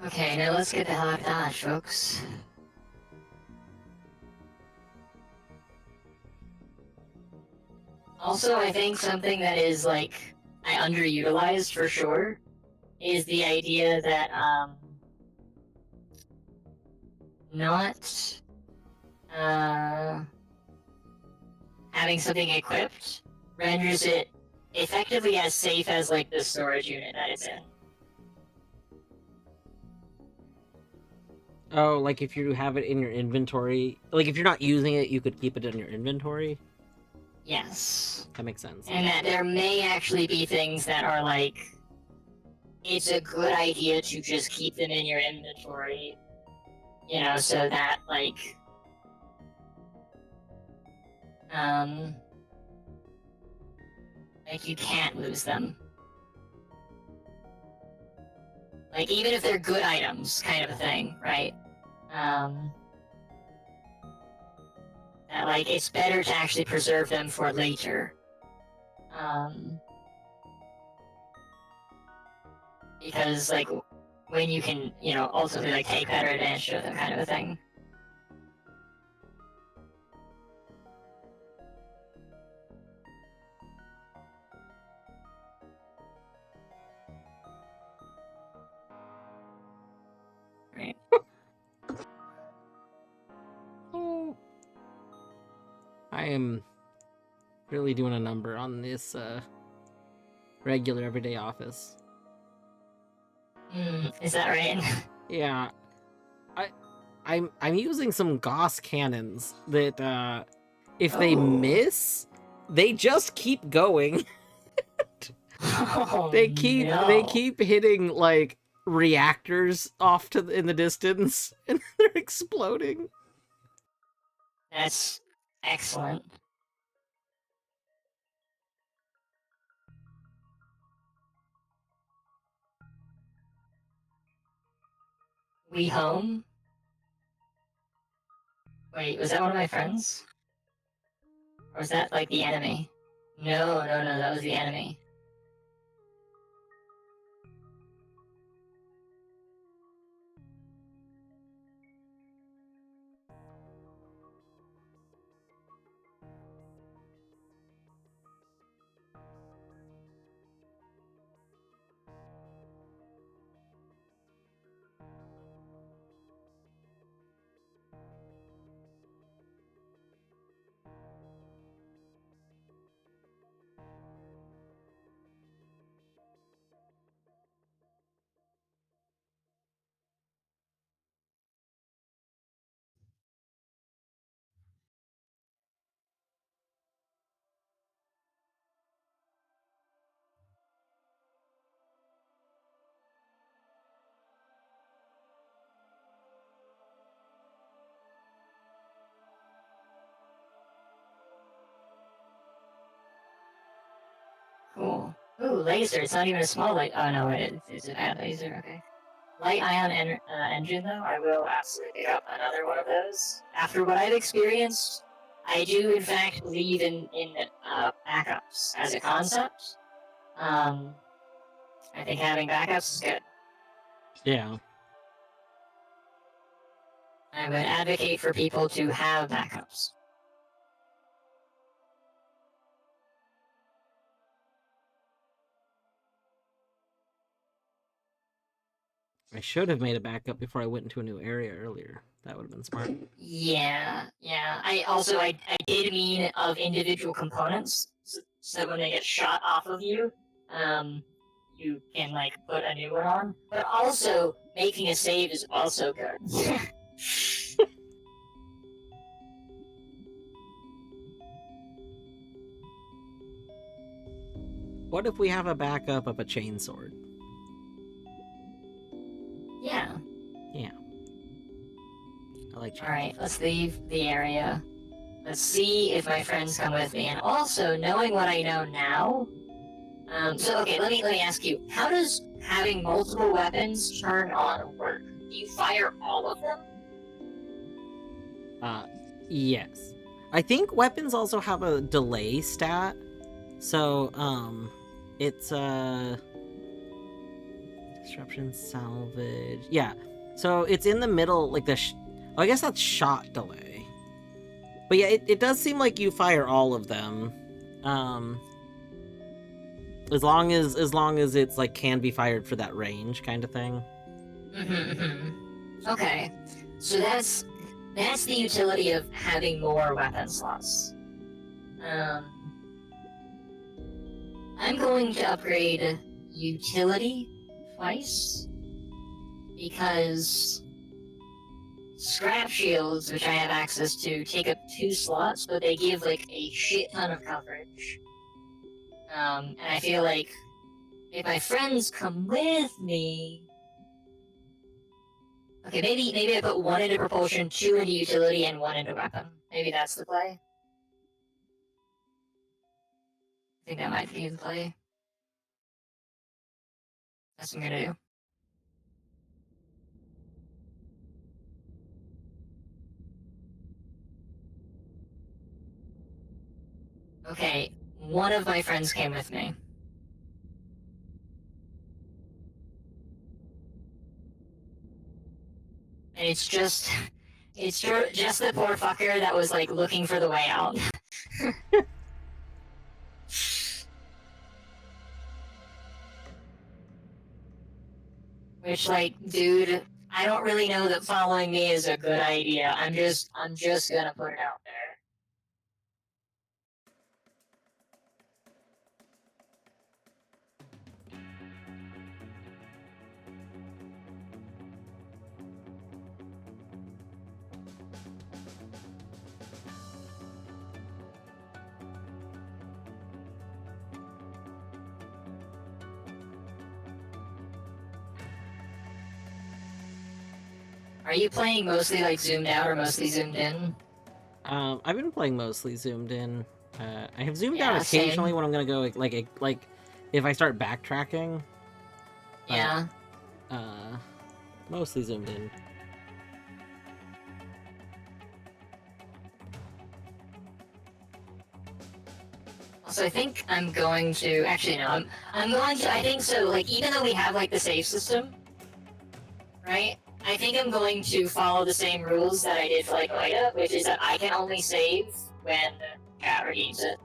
Okay, now let's get the hell out of Dodge, folks. Also, I think something that is, like, I underutilized for sure is the idea that, not, having something equipped renders it effectively as safe as, like, the storage unit that it's in. Oh, like if you have it in your inventory, like if you're not using it, you could keep it in your inventory? Yes. That makes sense. And that there may actually be things that are like, it's a good idea to just keep them in your inventory, you know, so that, like, you can't lose them. Like, even if they're good items, kind of a thing, right? That, like, it's better to actually preserve them for later. Because, like, when you can, you know, ultimately, like, take better advantage of them, kind of a thing. Right. I am really doing a number on this regular everyday office. Is that right? Yeah. I'm using some Gauss cannons that if they miss, they just keep going. Oh, they keep hitting like reactors off to in the distance and they're exploding. That's excellent. We home? Wait, was that one of my friends? Or was that, like, the enemy? No, that was the enemy. Cool. Ooh, laser. It's not even a small light. Oh no, it's a bad laser. Okay. Light ion engine, though, I will absolutely pick up another one of those. After what I've experienced, I do in fact believe in backups as a concept. I think having backups is good. Yeah. I would advocate for people to have backups. I should have made a backup before I went into a new area earlier. That would have been smart. Yeah. I did mean of individual components, so that when they get shot off of you, you can like put a new one on. But also making a save is also good. What if we have a backup of a chainsword? Yeah. Yeah. I like chainsaws. Alright, let's leave the area. Let's see if my friends come with me. And also, knowing what I know now, so okay, let me ask you, how does having multiple weapons turn on work? Do you fire all of them? Yes. I think weapons also have a delay stat. So, it's, disruption, salvage. Yeah. So it's in the middle, like oh, I guess that's shot delay. But yeah, it does seem like you fire all of them. As long as it's like can be fired for that range kind of thing. Okay. So that's the utility of having more weapon slots. I'm going to upgrade utility twice because scrap shields, which I have access to, take up 2 slots, but they give like a shit ton of coverage. And I feel like if my friends come with me, okay, maybe I put 1 into propulsion, 2 into utility, and 1 into weapon. Maybe that's the play. I think that might be the play. That's what I'm gonna do. Okay, one of my friends came with me. And it's just the poor fucker that was like looking for the way out. Which, like, dude, I don't really know that following me is a good idea. I'm just gonna put it out there. Are you playing mostly like zoomed out or mostly zoomed in? I've been playing mostly zoomed in. I have zoomed Yeah, out occasionally same. when I'm gonna go like if I start backtracking. Yeah. Mostly zoomed in. So I think I'm going to actually no, I'm going to I think so like even though we have like the save system, right? I think I'm going to follow the same rules that I did for like Oida, which is that I can only save when chat redeems it.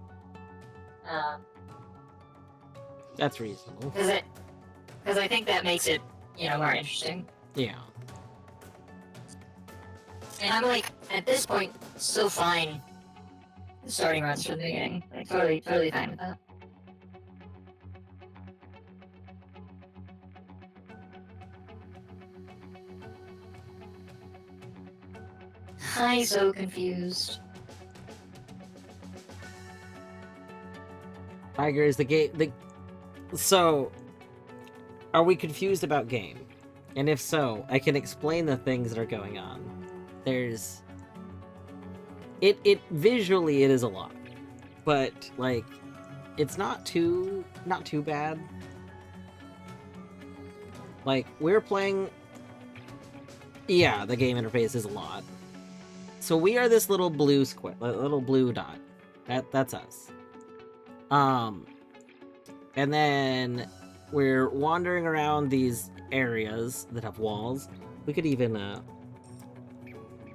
That's reasonable. Because I think that makes it, you know, more interesting. Yeah. And I'm like, at this point, so fine starting runs from the beginning. Like, totally fine with that. I'm so confused. Tiger is the game. So, are we confused about game? And if so, I can explain the things that are going on. There's... It visually, it is a lot. But, like, it's not too bad. Like, we're playing... Yeah, the game interface is a lot. So we are this little blue square, little blue dot. That's us. And then we're wandering around these areas that have walls. We could even,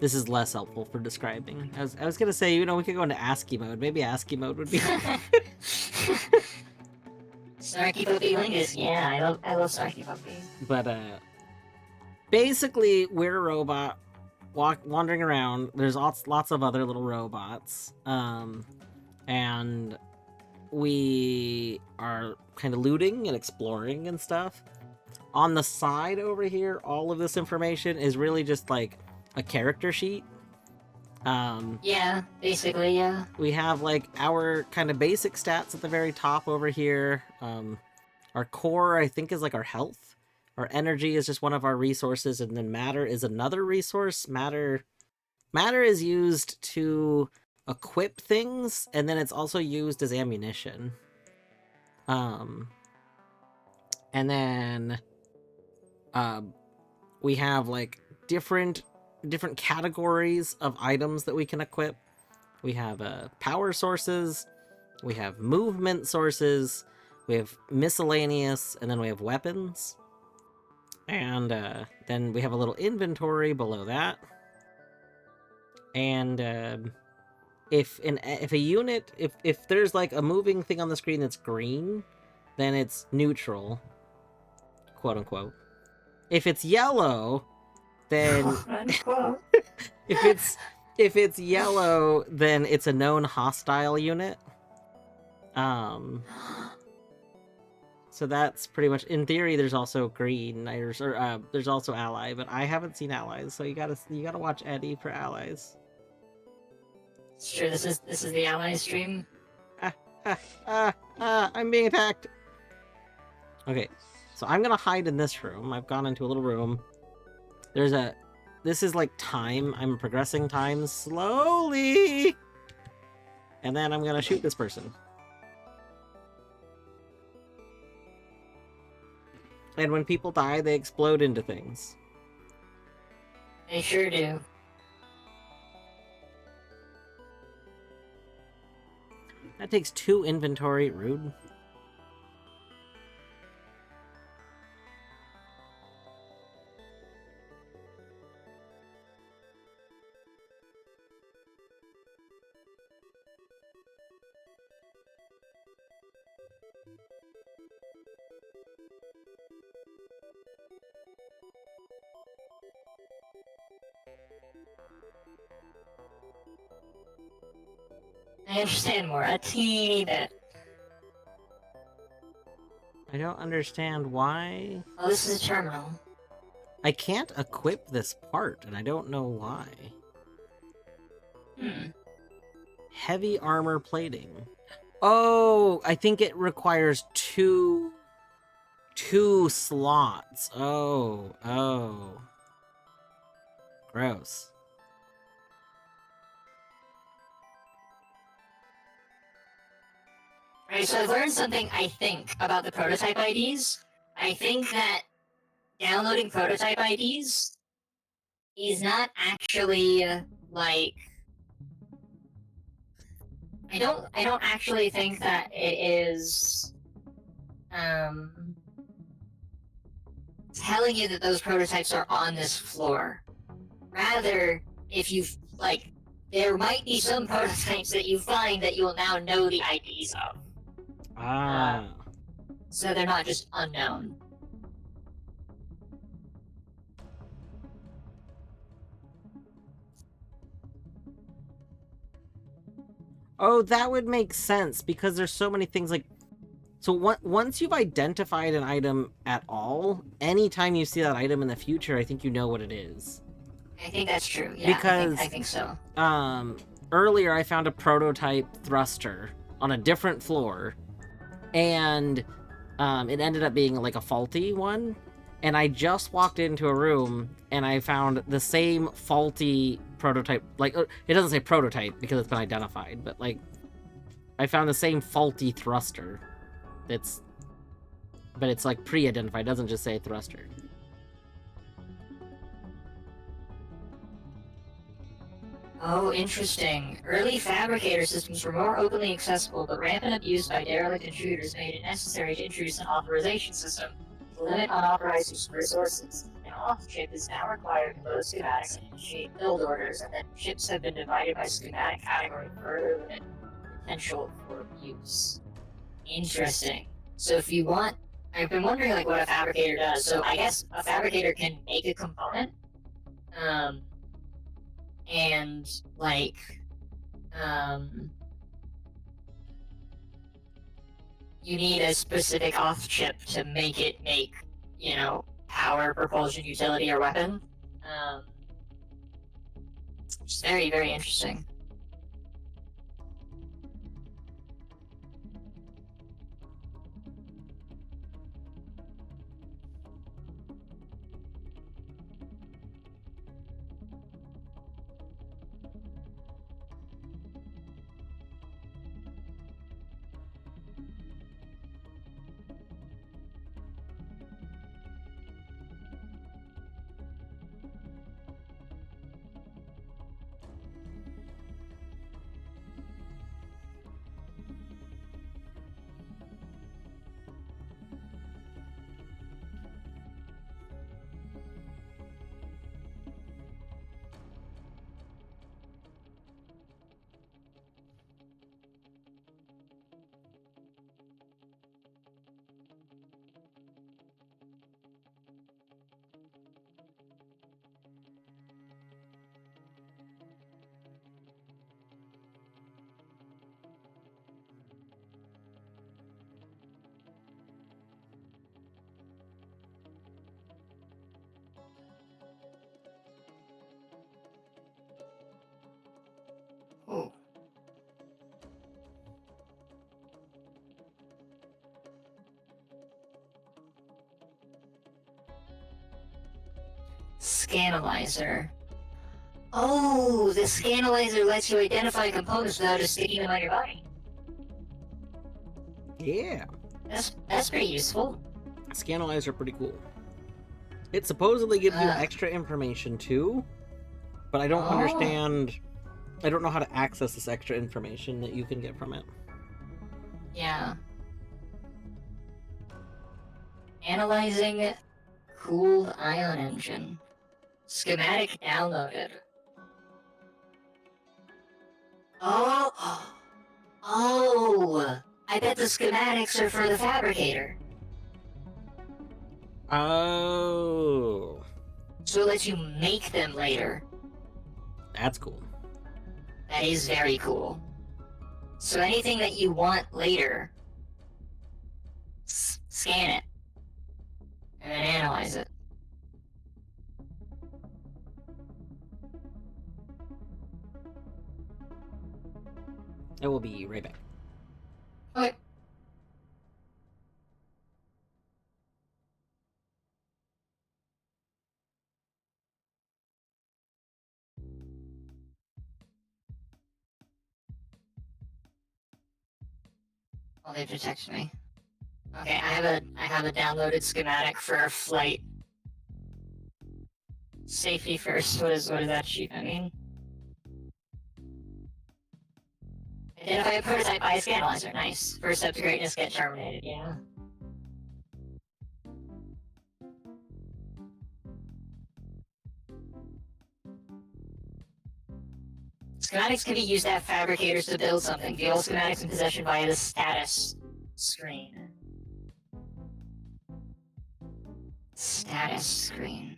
this is less helpful for describing. I was gonna say, you know, we could go into ASCII mode. Maybe ASCII mode would be... Snarky Puppy Lingus, yeah, I love Snarky Puppy. But, basically, we're a robot wandering around. There's lots of other little robots. And we are kind of looting and exploring and stuff. On the side over here, all of this information is really just like a character sheet. Yeah, basically, yeah. We have like our kind of basic stats at the very top over here. Our core, I think, is like our health. Our energy is just one of our resources, and then matter is another resource. Matter is used to equip things, and then it's also used as ammunition. And then we have like different categories of items that we can equip. We have power sources, we have movement sources, we have miscellaneous, and then we have weapons. And then we have a little inventory below that. And if a unit, if there's like a moving thing on the screen that's green, then it's neutral, quote unquote. If it's yellow, then if it's yellow, then it's a known hostile unit. So that's pretty much, in theory, there's also green, there's also ally, but I haven't seen allies, so you gotta watch Eddie for allies. Sure, this is the ally stream. I'm being attacked. Okay, so I'm gonna hide in this room. I've gone into a little room. This is like time. I'm progressing time slowly. And then I'm gonna shoot this person. And when people die, they explode into things. They sure do. That takes 2 inventory, rude. I understand more, a teeny bit. I don't understand why. Oh, this is a terminal. I can't equip this part, and I don't know why. Heavy armor plating. Oh, I think it requires two slots. Oh. Gross. Right, so I've learned something, I think, about the prototype IDs. I think that downloading prototype IDs is not actually, like... I don't actually think that it is, telling you that those prototypes are on this floor. Rather, if you, like, there might be some prototypes that you find that you'll now know the IDs of. So they're not just unknown. Oh, that would make sense, because there's so many things like... So once you've identified an item at all, anytime you see that item in the future, I think you know what it is. I think that's true, yeah, Because, I think so. Earlier I found a prototype thruster on a different floor, and it ended up being like a faulty one, and I just walked into a room and I found the same faulty prototype. Like, it doesn't say prototype because it's been identified, but like I found the same faulty thruster. But it's like pre-identified, it doesn't just say thruster. Oh, interesting. Early fabricator systems were more openly accessible, but rampant abuse by derelict intruders made it necessary to introduce an authorization system to limit unauthorized use of resources. An auth chip is now required to load schematics and initiate build orders, and then chips have been divided by schematic category to further limit potential for abuse. Interesting. So if you want, I've been wondering like what a fabricator does. So I guess a fabricator can make a component, and like, you need a specific auth chip to make it make, you know, power, propulsion, utility, or weapon. It's very, very interesting. Oh. Scanalyzer. Oh, the scanalyzer lets you identify components without just sticking them on your body. Yeah. That's pretty useful. Scanalyzers are pretty cool. It supposedly gives you extra information too, but I don't understand. I don't know how to access this extra information that you can get from it. Yeah. Analyzing cooled ion engine. Schematic downloaded. Oh! Oh! I bet the schematics are for the fabricator. Oh. So it lets you make them later. That's cool. That is very cool. So anything that you want later, scan it. And then analyze it. I will be right back. Okay. Oh, they detected me. Okay, I have a downloaded schematic for a flight. Safety first. What does that sheet mean? Identify a prototype by a scanalyzer. Nice. First step to greatness, get terminated. Yeah. Schematics can be used to have fabricators to build something. View all schematics in possession via the status screen. Status screen.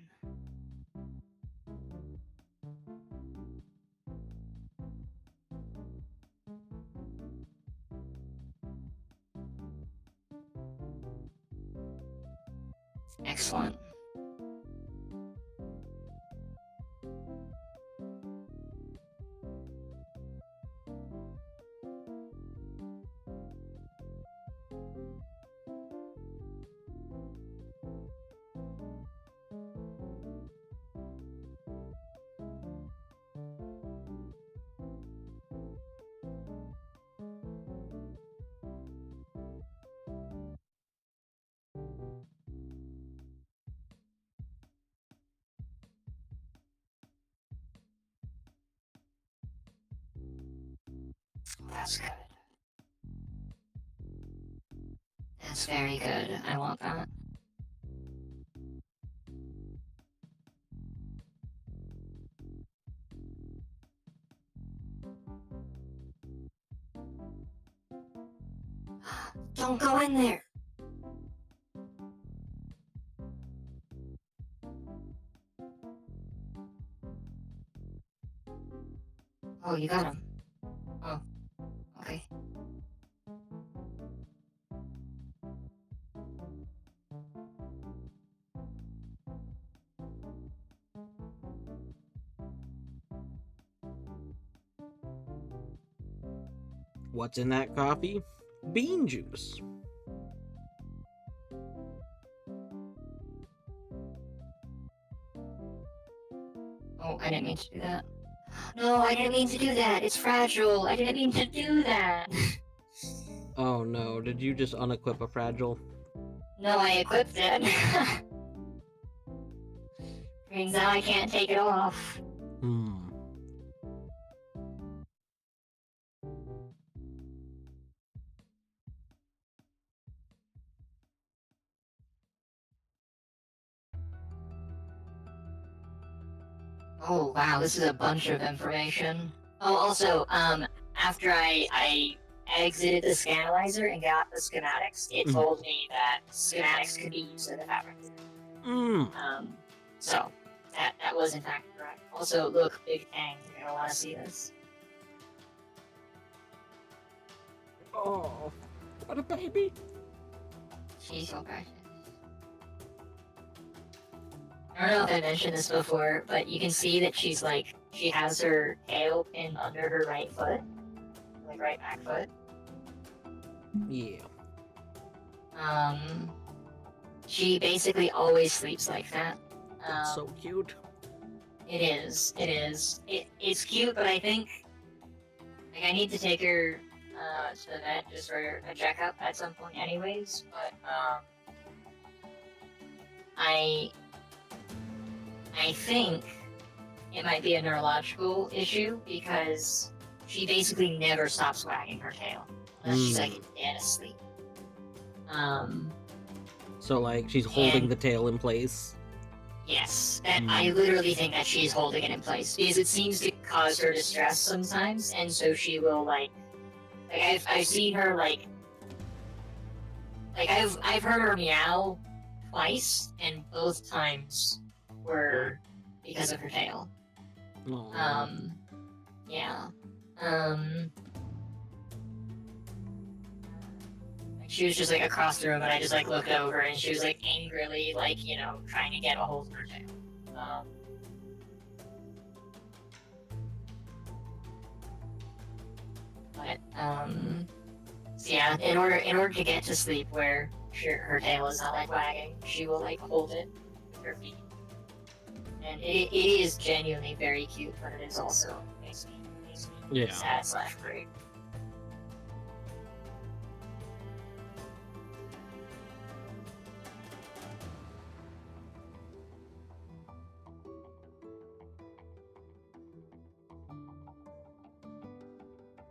Excellent. That's good. That's very good. I want that. Don't go in there. Oh, you got him. Oh, okay. What's in that coffee? Bean juice. Oh, I didn't mean to do that. No, I didn't mean to do that. It's fragile. I didn't mean to do that. Oh no, did you just unequip a fragile? No, I equipped it. Means now I can't take it off. Hmm. Oh wow, this is a bunch of information. Oh, also, after I exited the Scanalyzer and got the schematics, it told me that schematics could be used in the fabric. So that was in fact correct. Also, look, Big Bang, you're gonna want to see this. Oh, what a baby! She's so precious. I don't know if I mentioned this before, but you can see that she's like, she has her tail pinned under her right foot, like right back foot. Yeah. She basically always sleeps like that. That's so cute. It is. It's cute, but I think like I need to take her to the vet just for a checkup at some point, anyways. But I think it might be a neurological issue because she basically never stops wagging her tail unless she's like dead asleep. So like she's holding the tail in place. Yes, and I literally think that she's holding it in place because it seems to cause her distress sometimes, and so she will like I've seen her like I've heard her meow twice, and both times were because of her tail. Aww. Yeah. She was just like across the room, and I just like looked over, and she was like angrily, like, you know, trying to get a hold of her tail. So yeah, in order to get to sleep where her tail is not like wagging, she will like hold it with her feet. And it is genuinely very cute, but it is also makes me sad / great.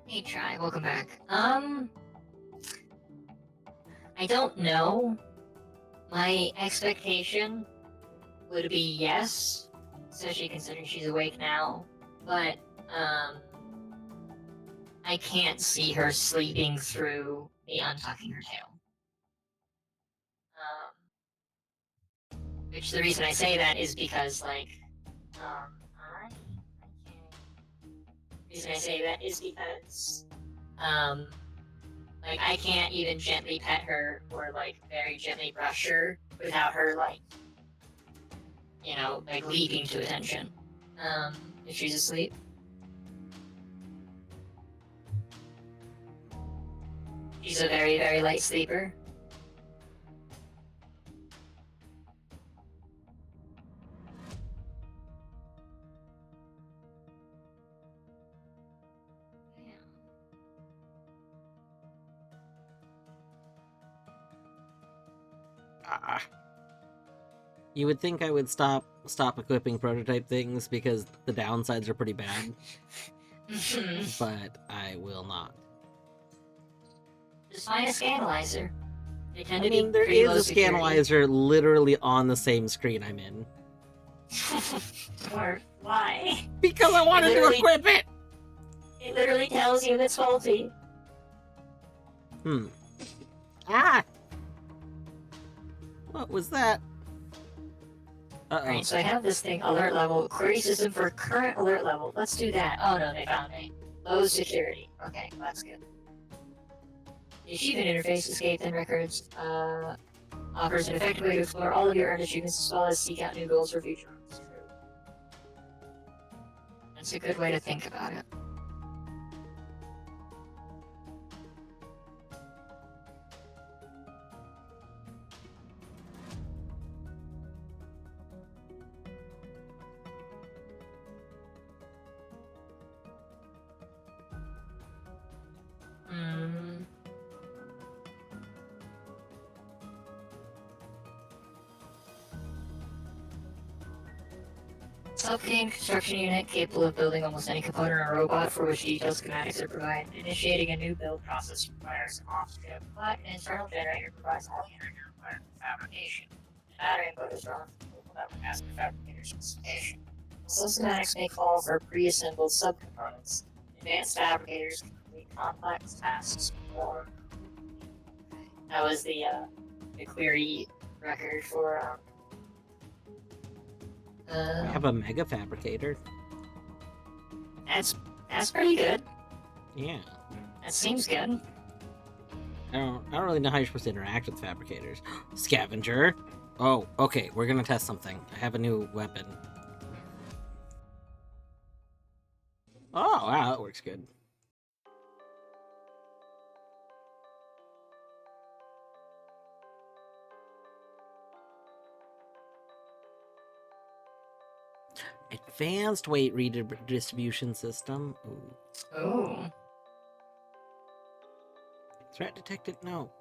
Hey, Try, welcome back. I don't know. My expectation would be yes, especially considering she's awake now, but, I can't see her sleeping through me untucking her tail. Which the reason I say that is because, like, the reason I say that is because, like, I can't even gently pet her or, like, very gently brush her without her, like, you know, like, leaping to attention, if she's asleep. She's a very, very light sleeper. You would think I would stop equipping prototype things because the downsides are pretty bad. but I will not. Just find a scanalyzer. They tend I to be mean, there pretty is low a security. scanalyzer literally on the same screen I'm in. Or why? Because I wanted to literally- equip it! It literally tells you it's faulty. Ah! What was that? Uh-oh. Alright, so I have this thing, alert level, query system for current alert level. Let's do that. Oh no, they found me. Low security. Okay, that's good. The achievement interface, escape and records, offers an effective way to explore all of your earned achievements as well as seek out new goals for future runs. That's a good way to think about it. Self-contained construction unit capable of building almost any component or robot for which detailed schematics are provided. Initiating a new build process requires an off-chip, but an internal generator provides all the energy required for fabrication. The battery input is drawn from the local network as per fabricator specification. Some schematics may call for pre-assembled subcomponents. Advanced fabricators can complete complex tasks more. That was the query record for I have a mega fabricator. That's pretty good. Yeah. That seems good. I don't really know how you're supposed to interact with fabricators. Scavenger. Oh, okay, we're gonna test something. I have a new weapon. Oh, wow, that works good. Advanced weight redistribution system. Ooh. Oh. Threat detected? No.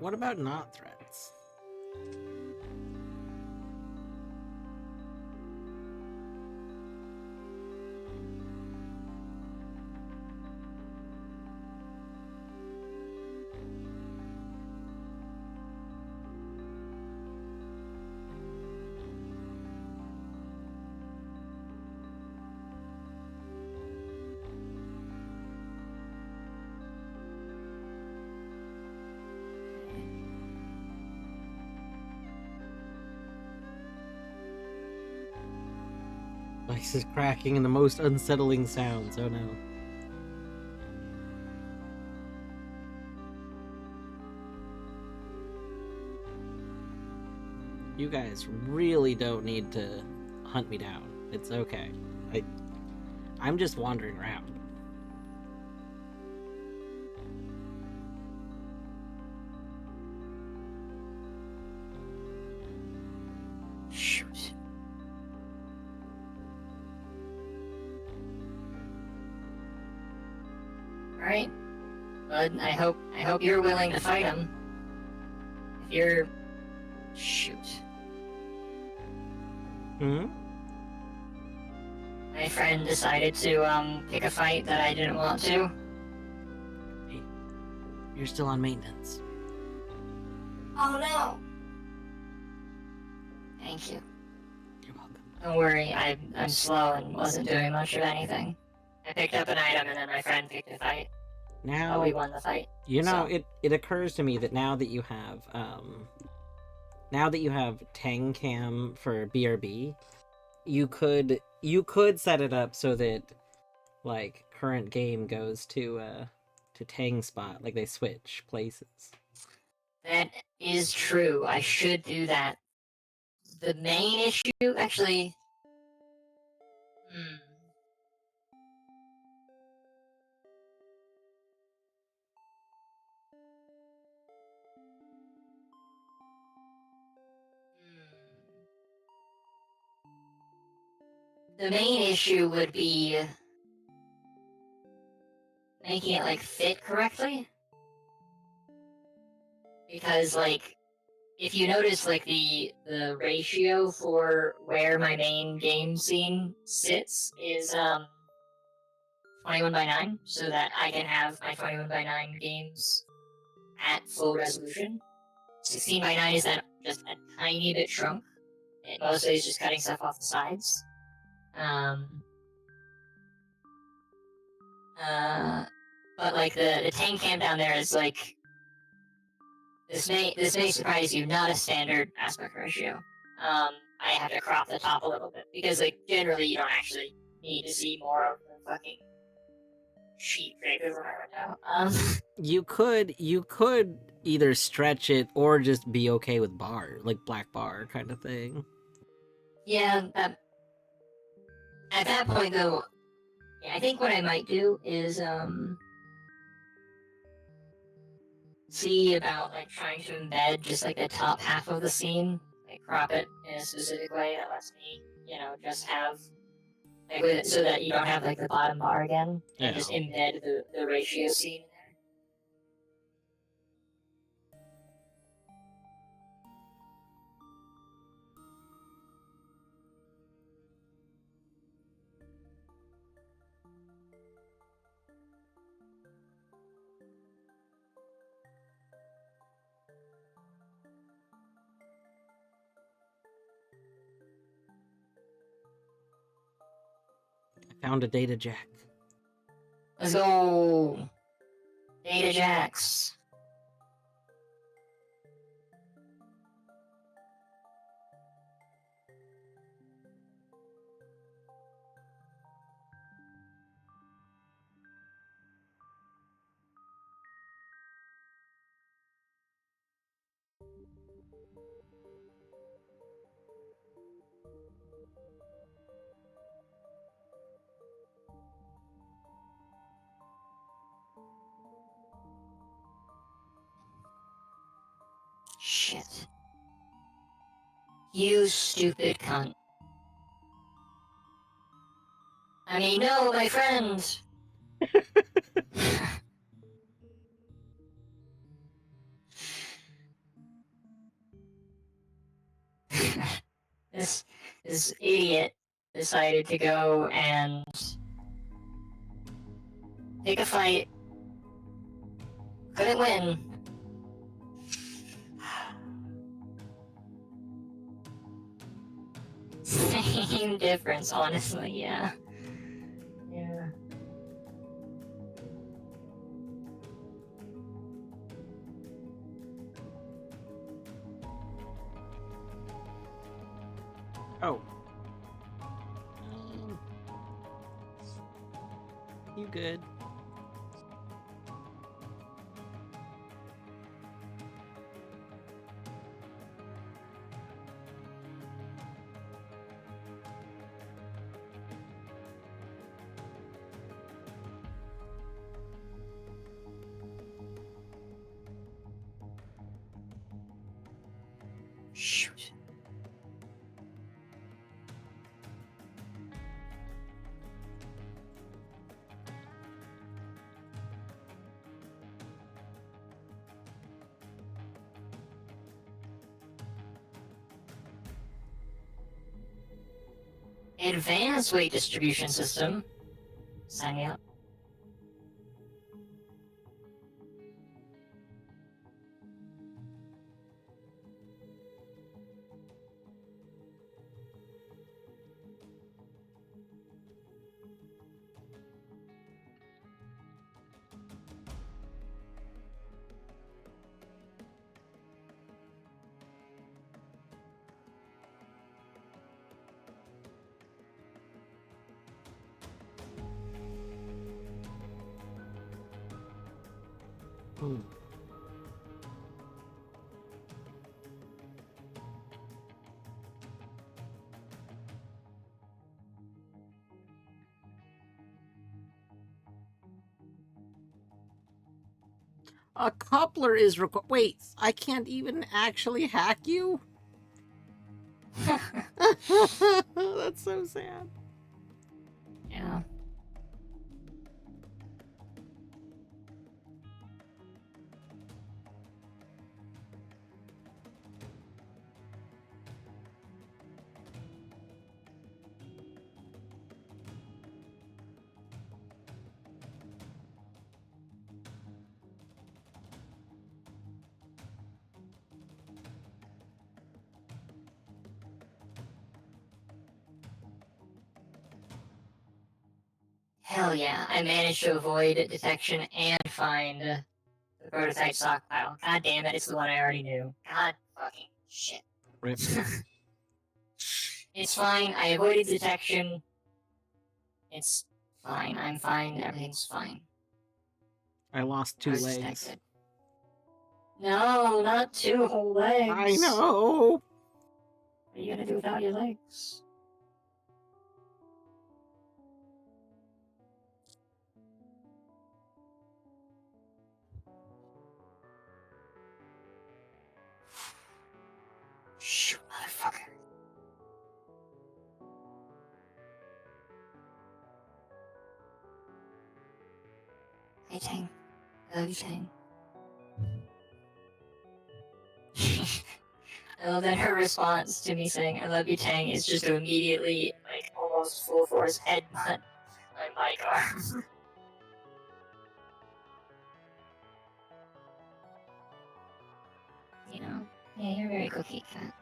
What about not threats? Ice is cracking and the most unsettling sounds. Oh no. You guys really don't need to hunt me down. It's okay. I'm just wandering around. Shoot. Alright. Bud, I hope you're willing to fight him. If you're... Shoot. Hmm? My friend decided to, pick a fight that I didn't want to. Hey, you're still on maintenance. Oh no! Thank you. You're welcome. Don't worry, I'm slow and wasn't doing much of anything. I picked up an item and then my friend picked a fight. Now, Oh, we won the fight. you know, So- it occurs to me that now that you have Tang Cam for BRB, you could set it up so that like current game goes to Tang spot, like they switch places. That is true. I should do that. The main issue, actually... The main issue would be making it, like, fit correctly. Because, like, if you notice, like, the ratio for where my main game scene sits is, 21:9 so that I can have my 21:9 games at full resolution. 16:9 is that just a tiny bit shrunk. It mostly is just cutting stuff off the sides. But like the tank cam down there is like this may surprise you, not a standard aspect ratio. I have to crop the top a little bit because like generally you don't actually need to see more of the fucking sheet drapery right now. You could either stretch it or just be okay with bar, like black bar kind of thing. Yeah, at that point though, yeah, I think what I might do is see about like trying to embed just like the top half of the scene, like crop it in a specific way that lets me, just have like so that you don't have like the bottom bar again, and just embed the ratio scene in there. I found a data jack. Let's go, data jacks. Shit. You stupid cunt. I mean, no, my friend. This idiot decided to go and pick a fight. Couldn't win. Same difference, honestly, yeah. Yeah. Oh. You good? Shoot. Advanced weight distribution system. Sign me up. Ooh. A coupler is wait, I can't even actually hack you? That's so sad. Yeah. Hell yeah, I managed to avoid detection and find the prototype stockpile. God damn it, it's the one I already knew. God fucking shit. Rip. It's fine, I avoided detection. It's fine, I'm fine, everything's fine. I lost I 2 was legs. detected. No, not 2 whole legs. I know! What are you gonna do without your legs? Shoot, motherfucker. Hey, Tang. I love you, Tang. I love that her response to me saying I love you, Tang, is just to immediately, like, almost full force headbutt my mic arm. You know? Yeah, you're very cookie cat.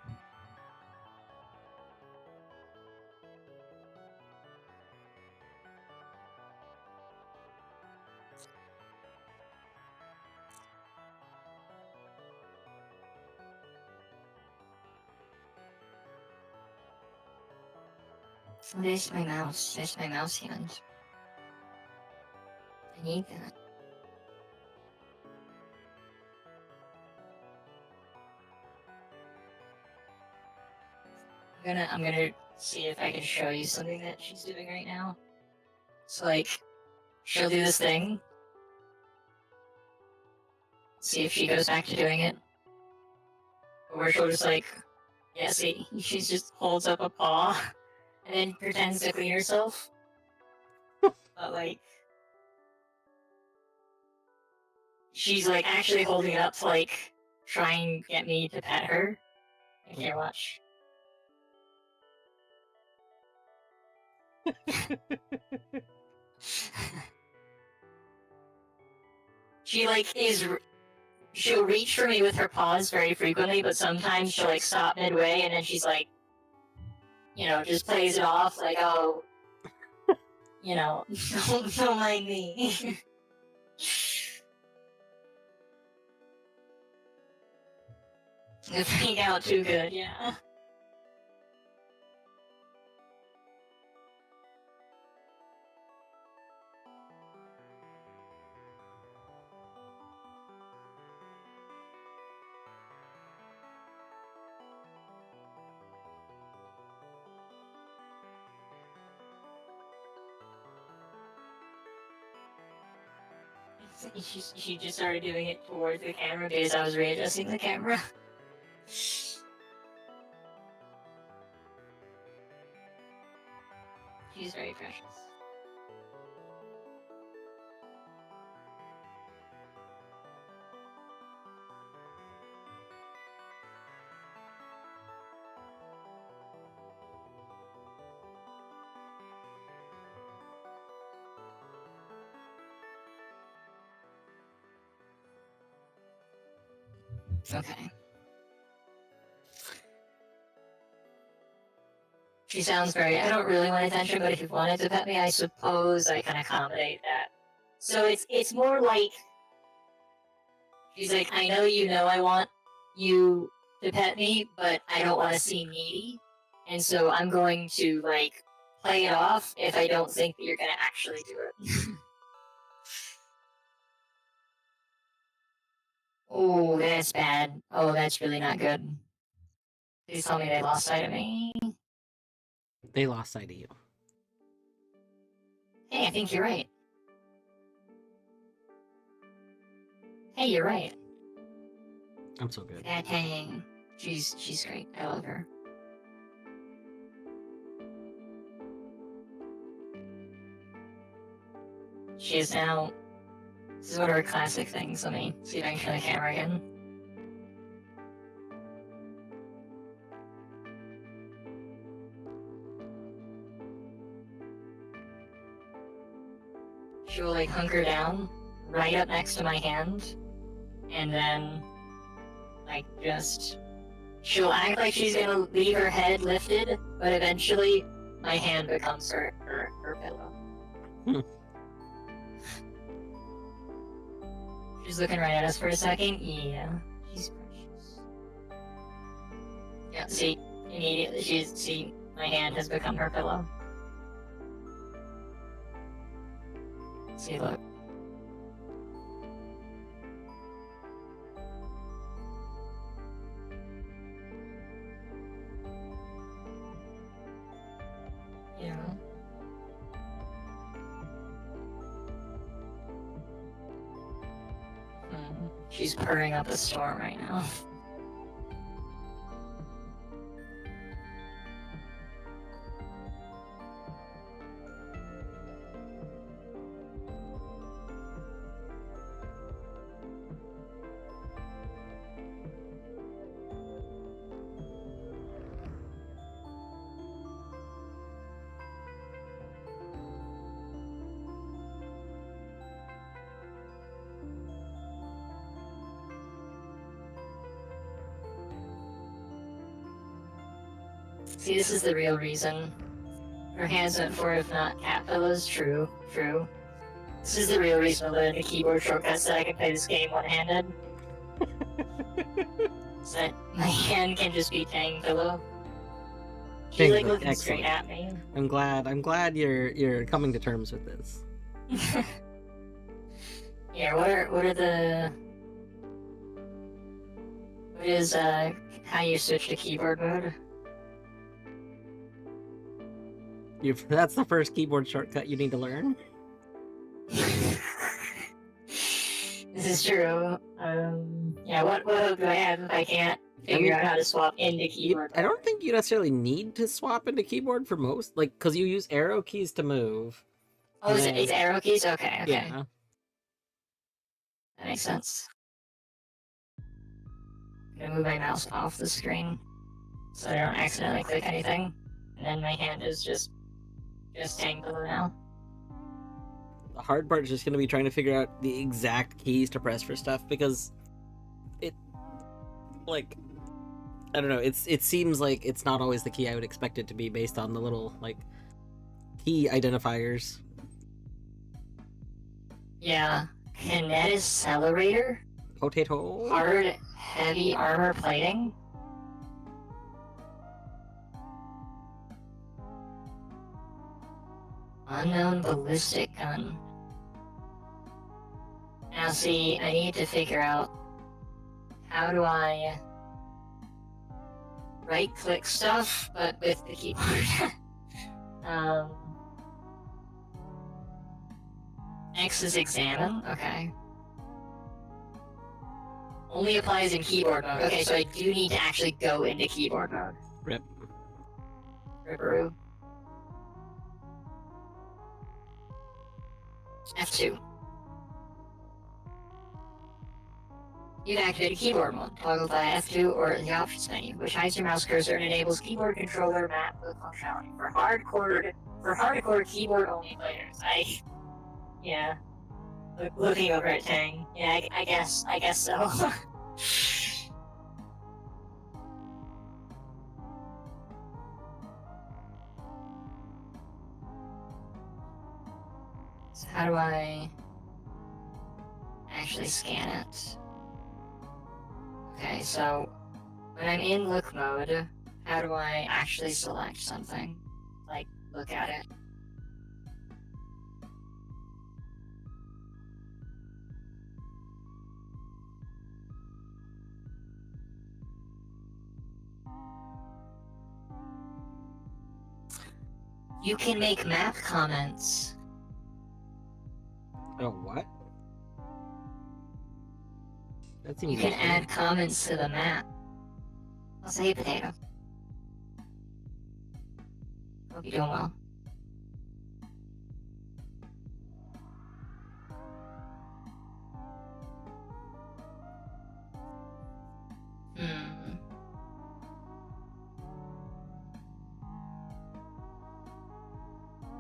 There's my mouse. There's my mouse hand. I need that. I'm gonna see if I can show you something that she's doing right now. So like, she'll do this thing. See if she goes back to doing it. Or she'll just like, yeah, see, she just holds up a paw and then pretends to clean herself. But like, she's like actually holding it up to like try and get me to pet her. I can't watch. She like she'll reach for me with her paws very frequently, but sometimes she'll like stop midway and then she's like, you know, just plays it off like, oh, you know, don't mind me. It freak out too good, yeah. She just started doing it towards the camera because I was readjusting the camera. She's very precious. Okay. She sounds very, I don't really want attention, but if you wanted to pet me, I suppose I can accommodate that. So it's more like, she's like, I know I want you to pet me, but I don't want to seem needy. And so I'm going to, like, play it off if I don't think that you're going to actually do it. Oh, that's bad. Oh, that's really not good. Please tell me they lost sight of me. They lost sight of you. Hey, I think you're right. Hey, you're right. I'm so good. That Tang. She's great. I love her. She is now. This is one of her classic things. Let me see if I can show the camera again. She will like hunker down right up next to my hand, and then like just she'll act like she's gonna leave her head lifted, but eventually my hand becomes her pillow. She's looking right at us for a second. Yeah, she's precious. Yeah, see, immediately see, my hand has become her pillow. See, look. Yeah. She's purring up a storm right now. See, this is the real reason. Her hands went for if not cat pillows. True. This is the real reason I learned the keyboard shortcuts so I can play this game one-handed. So that my hand can just be Tang pillow. She's like looking straight at me. I'm glad you're coming to terms with this. Yeah, what is how you switch to keyboard mode? That's the first keyboard shortcut you need to learn. This is true. Yeah, what hope do I have if I can't figure out how to swap into keyboard? I don't think you necessarily need to swap into keyboard for most, like, because you use arrow keys to move. Oh, it's arrow keys? Okay. Yeah. That makes sense. I'm gonna move my mouse off the screen so I don't accidentally click anything. And then my hand is just Tang pillow now. The hard part is just going to be trying to figure out the exact keys to press for stuff, because it, like, I don't know, it seems like it's not always the key I would expect it to be based on the little, like, key identifiers. Yeah. Kineticelerator? Potato? Hard, heavy armor plating? Unknown ballistic gun. Now see, I need to figure out how do I right-click stuff, but with the keyboard. X is examine, okay. Only applies in keyboard mode. Okay, so I do need to actually go into keyboard mode. Rip. Ripperoo. F2. You've activated keyboard mode. Toggle by F2 or the options menu, which hides your mouse cursor and enables keyboard controller map with functionality for hardcore keyboard only players. Yeah. Looking over at Tang. Yeah, I guess so. So how do I actually scan it? Okay, so when I'm in look mode, how do I actually select something? Like, look at it. You can make map comments. Oh, what? That seems You can interesting. add comments to the map. I'll say potato. Hope you're doing well.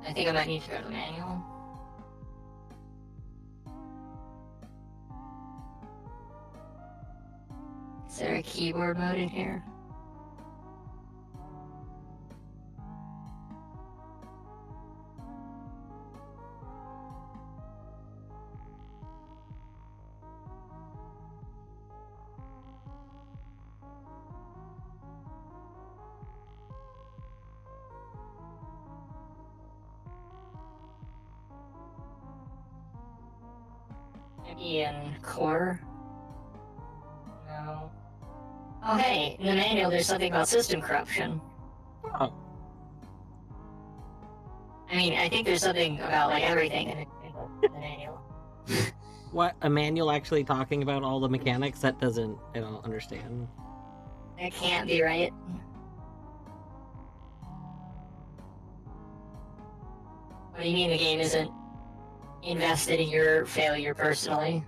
I think I might need to go to the manual. Is there a keyboard mode in here? Ian core. No. Oh hey, in the manual there's something about system corruption. Oh, I mean, I think there's something about like everything in the manual. what? A manual actually talking about all the mechanics? That doesn't... I don't understand. That can't be right. What do you mean the game isn't invested in your failure personally?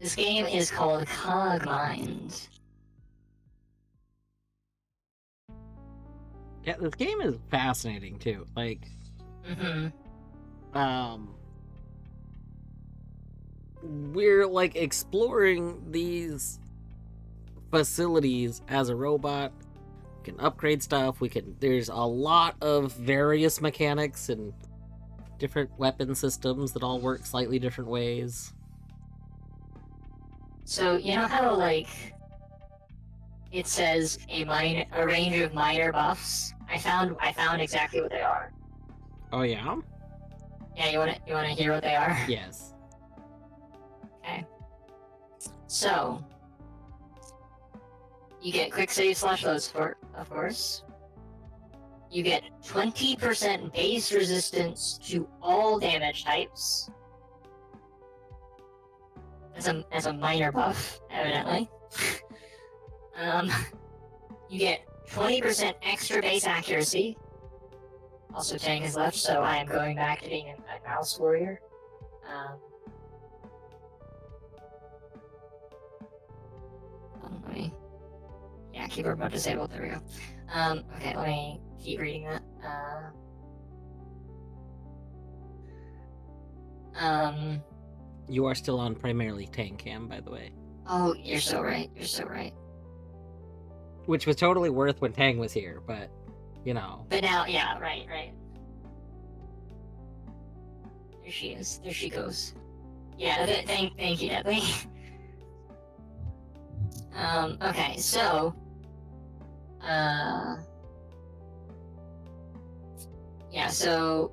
This game is called CogMind. Yeah, this game is fascinating too. Like, we're like exploring these facilities as a robot. We can upgrade stuff. There's a lot of various mechanics and different weapon systems that all work slightly different ways. So you know how like it says a range of minor buffs? I found exactly what they are. Oh yeah? Yeah, you wanna hear what they are? Yes. Okay. So you get quick save / load support, of course. You get 20% base resistance to all damage types. As a minor buff, evidently. You get 20% extra base accuracy. Also, Tang is left, so I am going back to being a mouse warrior. Let me... Yeah, keyboard mode disabled, there we go. Okay, let me keep reading that. You are still on primarily tank cam, by the way. Oh, you're so right, you're so right. Which was totally worth when Tang was here, but, you know. But now, yeah, right. There she is, there she goes. Yeah, thank you, Deadly. Okay, so... Yeah, so,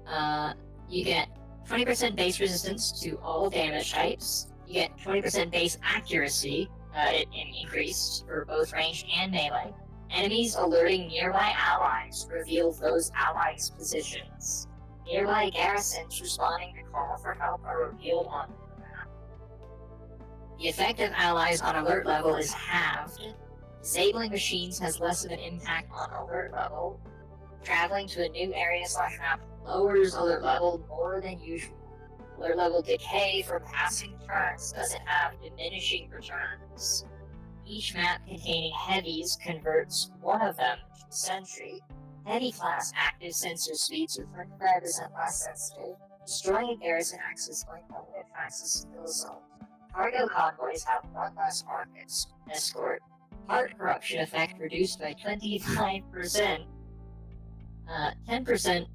you get 20% base resistance to all damage types. You get 20% base accuracy, it increased for both range and melee. Enemies alerting nearby allies reveal those allies' positions. Nearby garrisons responding to call for help are revealed on the map. The effect of allies on alert level is halved. Disabling machines has less of an impact on alert level. Traveling to a new area / map lowers alert level more than usual. Alert level decay from passing turns doesn't have diminishing returns. Each map containing heavies converts one of them to sentry. Heavy class active sensor speeds are 35% less sensitive. Destroying a garrison access point limited access to assault. Cargo convoys have one less arc escort. Part corruption effect reduced by 25%. 10%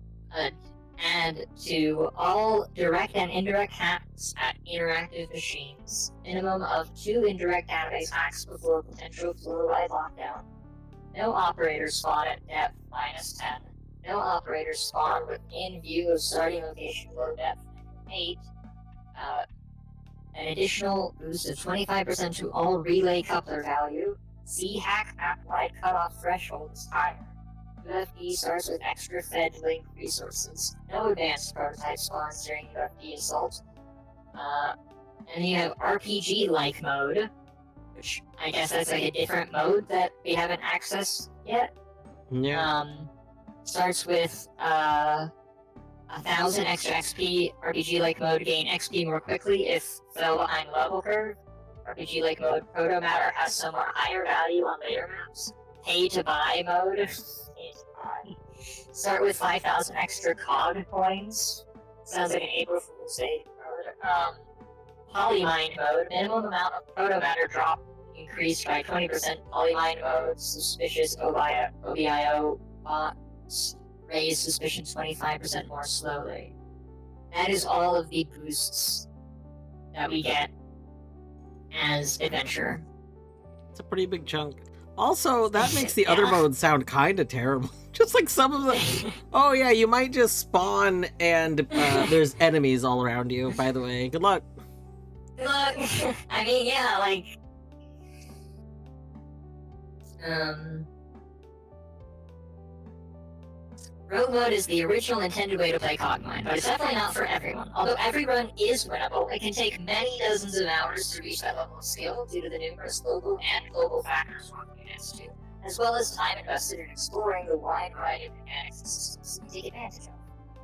add to all direct and indirect hacks at interactive machines. Minimum of 2 indirect database hacks before potential floor-wide lockdown. No operators spawn at depth -10. No operators spawn within view of starting location below depth 8. An additional boost of 25% to all relay coupler value. Z-hack map-wide cutoff threshold is higher. UFD starts with extra fed link resources. No advanced prototype spawns during UFD assault. And you have RPG-like mode, which I guess that's like a different mode that we haven't accessed yet. Yeah. Starts with 1,000 extra XP. RPG-like mode gain XP more quickly if fell behind level curve. RPG-like mode proto matter has somewhat higher value on later maps. Pay to buy mode. Start with 5,000 extra COG coins. Sounds like an April Fool's Day mode. Polymind mode. Minimum amount of proto matter drop increased by 20%. Polymind mode. Suspicious OBIO bots raise suspicion 25% more slowly. That is all of the boosts that we get as adventurer. It's a pretty big chunk. Also, that makes the other Yeah. modes sound kind of terrible. Just like some of the. Oh yeah, you might just spawn and there's enemies all around you. By the way, good luck. Look, I mean, yeah, like, Rogue mode is the original intended way to play CogMind, but it's definitely not for everyone. Although every run is winnable, it can take many dozens of hours to reach that level of skill due to the numerous local and global factors working against you, as well as time invested in exploring the wide variety of mechanics and systems you take advantage of.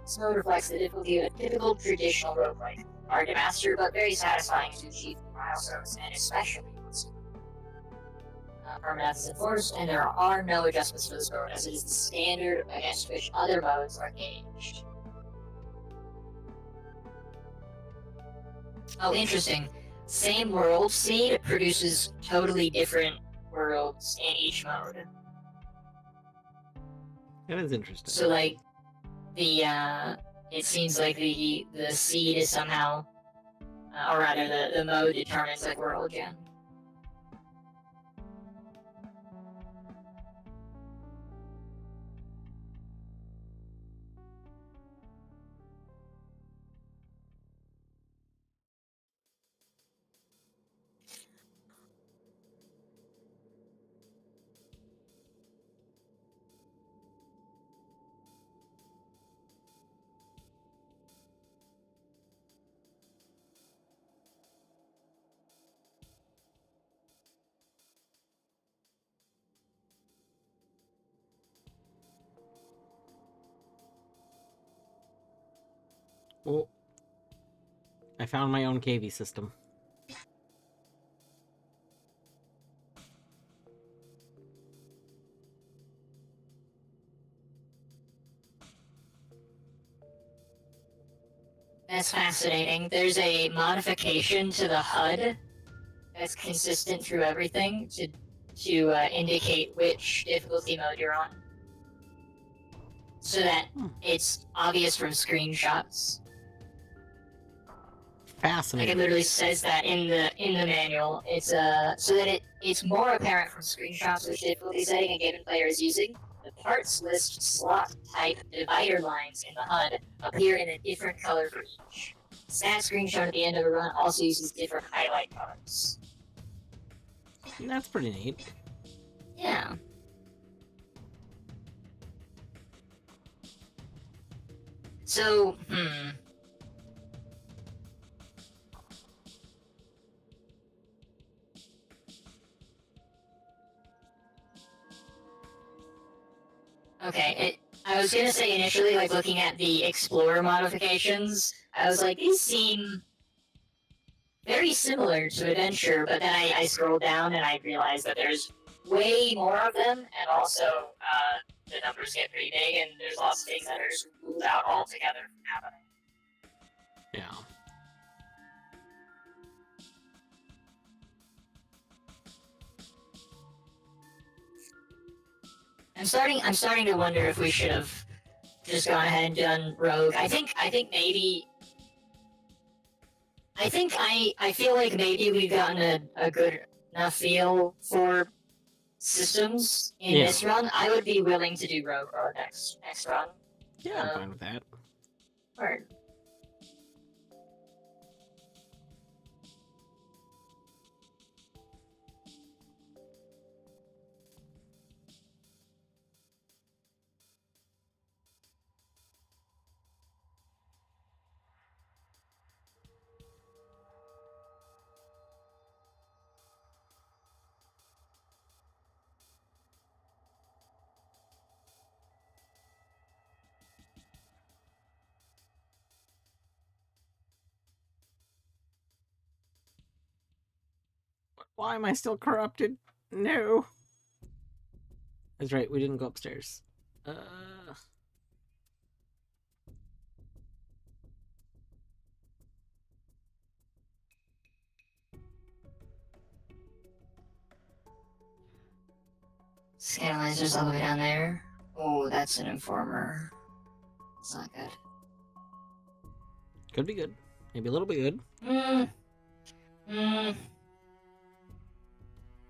This mode reflects the difficulty of a typical traditional roguelike, hard to master but very satisfying to achieve milestones, and especially once permanence is enforced, and there are no adjustments for this mode, as it is the standard against which other modes are gauged. Oh, interesting. Same world seed produces totally different worlds in each mode. That is interesting. So, like, it seems like the seed is somehow, or rather, the mode determines, like, world gen. Oh, I found my own KV system. That's fascinating. There's a modification to the HUD that's consistent through everything to indicate which difficulty mode you're on, so that it's obvious from screenshots. Like, Fascinating. it literally says that in the manual. It's so that it's more apparent from screenshots which difficulty setting a given player is using. The parts list slot type divider lines in the HUD appear in a different color for each. Stat screenshot at the end of a run also uses different highlight colors. That's pretty neat. Yeah. So, Okay, I was gonna say initially, like, looking at the Explorer modifications, I was like, these seem very similar to Adventure, but then I scrolled down and I realized that there's way more of them, and also, the numbers get pretty big, and there's lots of things that are just ruled out altogether from happening. Yeah. I'm starting to wonder if we should have just gone ahead and done Rogue. I feel like maybe we've gotten a good enough feel for systems in this run. I would be willing to do Rogue for our next run. Yeah, I'm fine with that. Word. Why am I still corrupted? No. That's right, we didn't go upstairs. Scandalizer's all the way down there. Oh, that's an informer. It's not good. Could be good. Maybe a little bit good.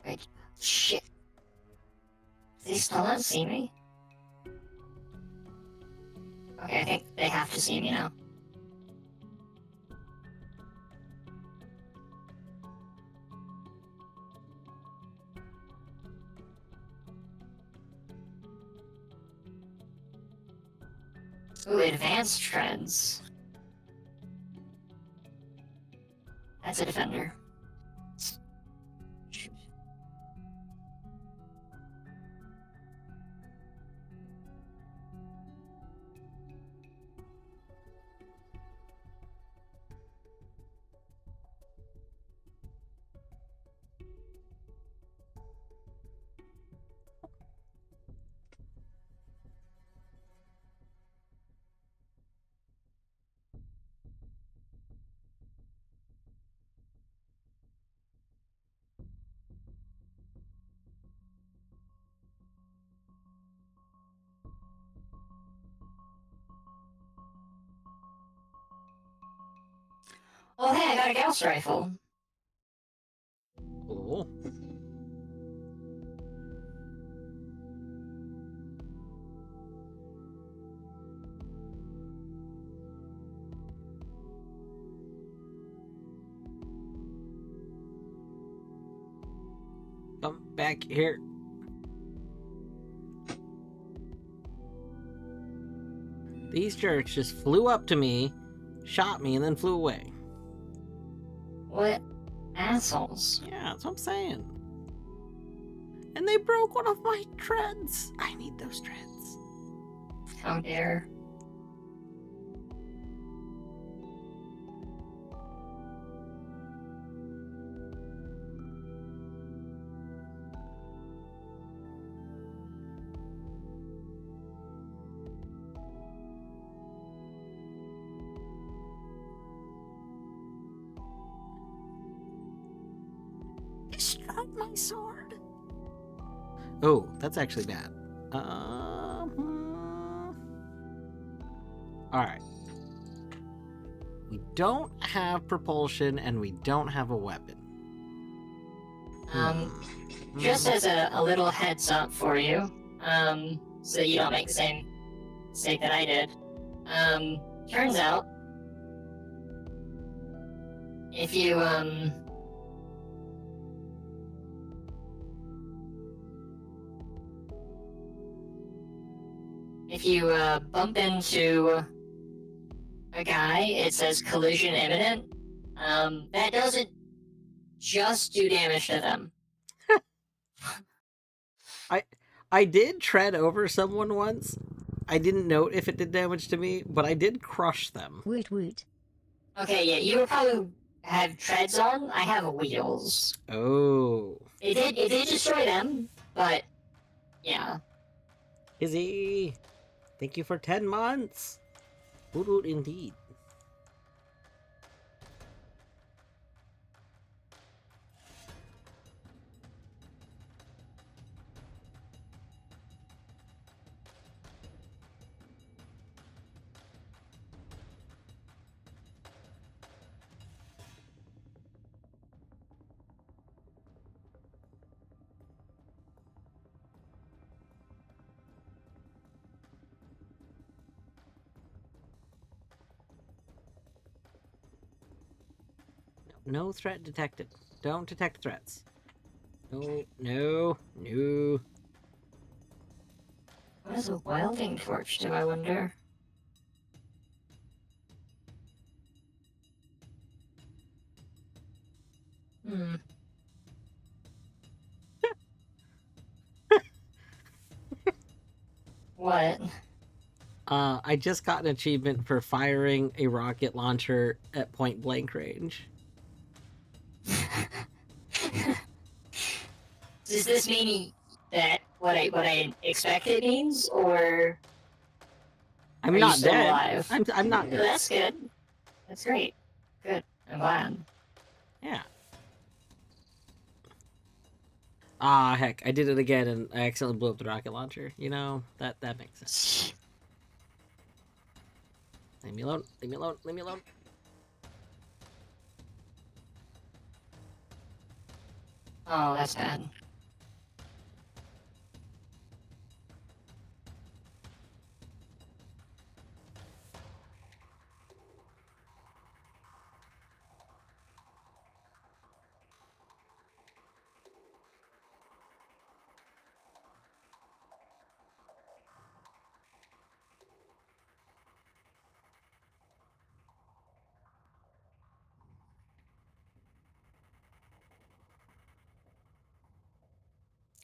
Wait. Shit. They still don't see me? Okay, I think they have to see me now. Ooh, advanced trends. That's a defender. Shoot. Oh, hey, I got a Gauss rifle. Oh. Come back here. These jerks just flew up to me, shot me, and then flew away. What assholes? Yeah, that's what I'm saying. And they broke one of my treads. I need those treads. How dare. You struck my sword. Oh, that's actually bad. Alright. We don't have propulsion and we don't have a weapon. Just as a little heads up for you, so that you don't make the same mistake that I did. Turns out, if you, bump into a guy, it says collision imminent. That doesn't just do damage to them. I did tread over someone once. I didn't note if it did damage to me, but I did crush them. Woot woot. Okay, yeah, you probably have treads on. I have wheels. Oh. It did destroy them, but yeah. Izzy, thank you for 10 months. Woot woot indeed. No threat detected. Don't detect threats. No, no, no. What does a welding torch do, I wonder? Hmm. What? I just got an achievement for firing a rocket launcher at point blank range. Does this mean that what I expect it means, or I'm are you not still dead. alive? I'm not dead. That's good. That's great. Good. I'm glad. Yeah. Ah, heck, I did it again and I accidentally blew up the rocket launcher. You know, that makes sense. Leave me alone, leave me alone, leave me alone. Oh, that's bad.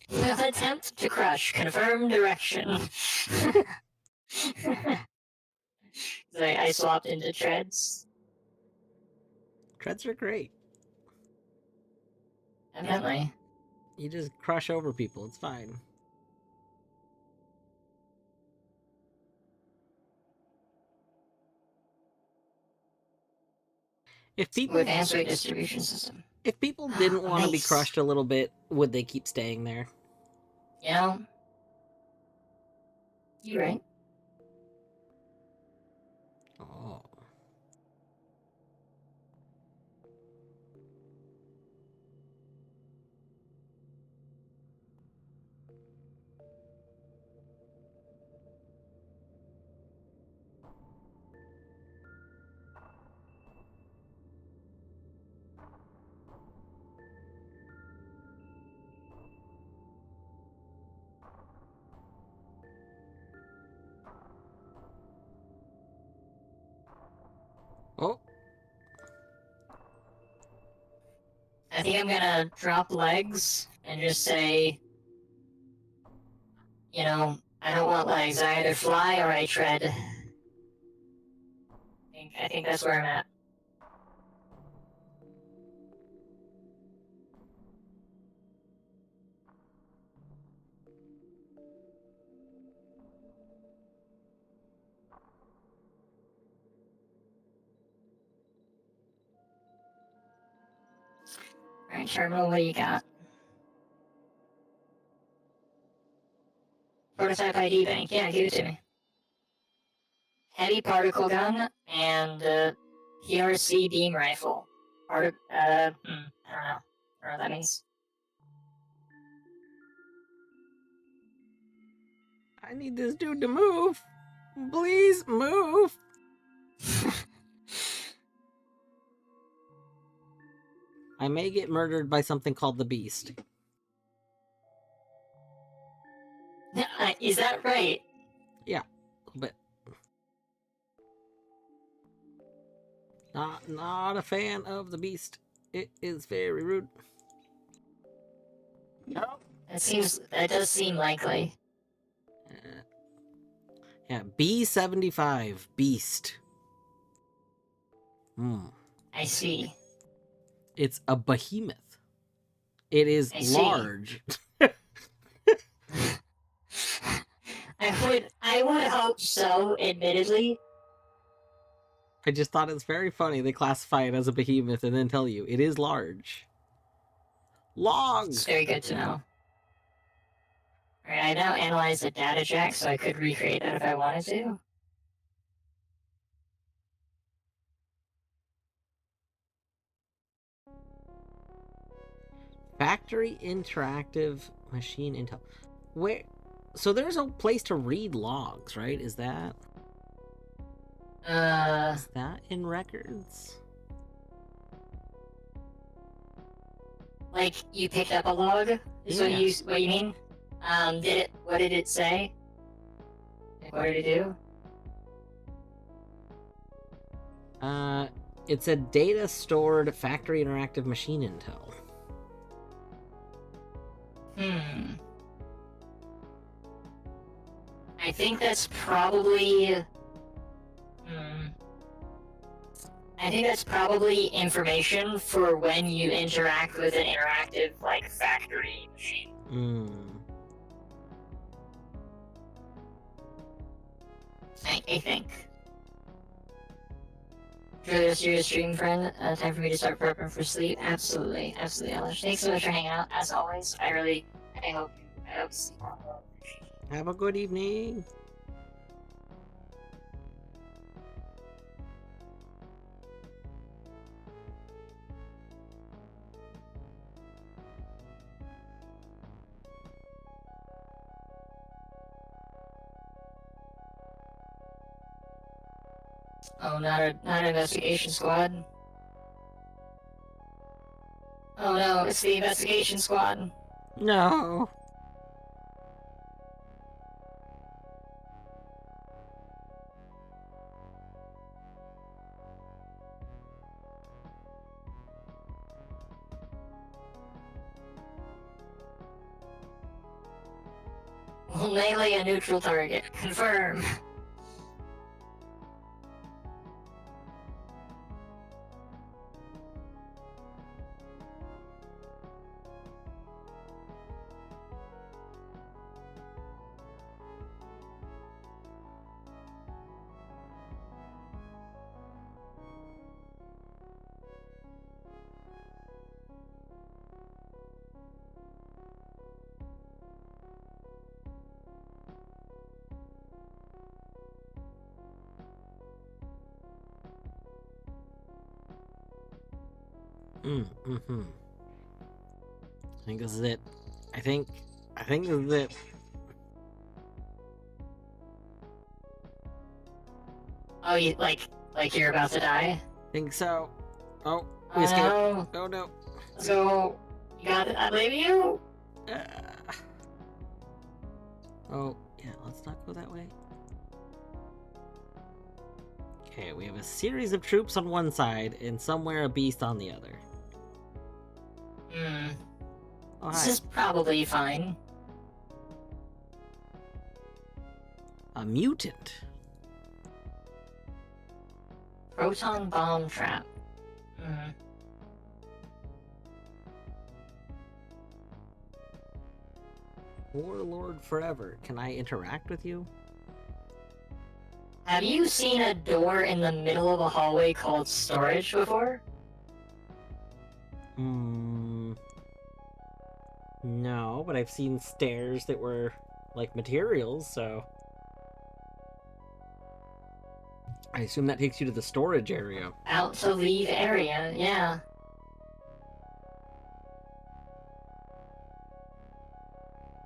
Will attempt to crush. Confirm direction. I swapped into treads. Treads are great. Evidently. You just crush over people. It's fine. If people With advanced weight distribution system. if people didn't want to be Nice. crushed a little bit, would they keep staying there? You know? You're right. Oh. Oh. I think I'm gonna drop legs and just say, you know, I don't want legs. I either fly or I tread. I think that's where I'm at. Alright, Terminal, what do you got? Prototype ID bank. Yeah, give it to me. Heavy particle gun and PRC beam rifle. I don't know. I don't know what that means. I need this dude to move. Please move. I may get murdered by something called the Beast. Is that right? Yeah, a little bit. Not a fan of the Beast. It is very rude. No. That does seem likely. Yeah, B75 Beast. I see. It's a behemoth. It is I see. large. I would hope so, admittedly. I just thought it's very funny they classify it as a behemoth and then tell you it is large. Log! It's very good to know. Alright, I now analyze the data jack so I could recreate that if I wanted to. Factory interactive machine intel. Where? So there's a place to read logs, right? Is that in records? Like you picked up a log? Is Yeah. what you mean? What did it say? Like, what did it do? It said data stored factory interactive machine intel. I think that's probably... I think that's probably information for when you interact with an interactive, like, factory machine. I think. Enjoy the rest of your stream, friend. Time for me to start prepping for sleep. Absolutely, Elish. Thanks so much for hanging out, as always. I hope you sleep well. Have a good evening. Oh, not an investigation squad. Oh no, it's the investigation squad. No. Will melee a neutral target. Confirm. Mm-hmm. I think this is it. I think this is it. Oh, you like you're about to die? Think so. Oh, we Oh escaped. no. Oh no. Let's go. You got it. I believe you. Oh, yeah, let's not go that way. Okay, we have a series of troops on one side and somewhere a beast on the other. Hmm. Oh, This hi. is probably fine. A mutant. Proton bomb trap. Hmm. Warlord forever. Can I interact with you? Have you seen a door in the middle of a hallway called storage before? No, but I've seen stairs that were like materials, so I assume that takes you to the storage area. Out to leave area, yeah.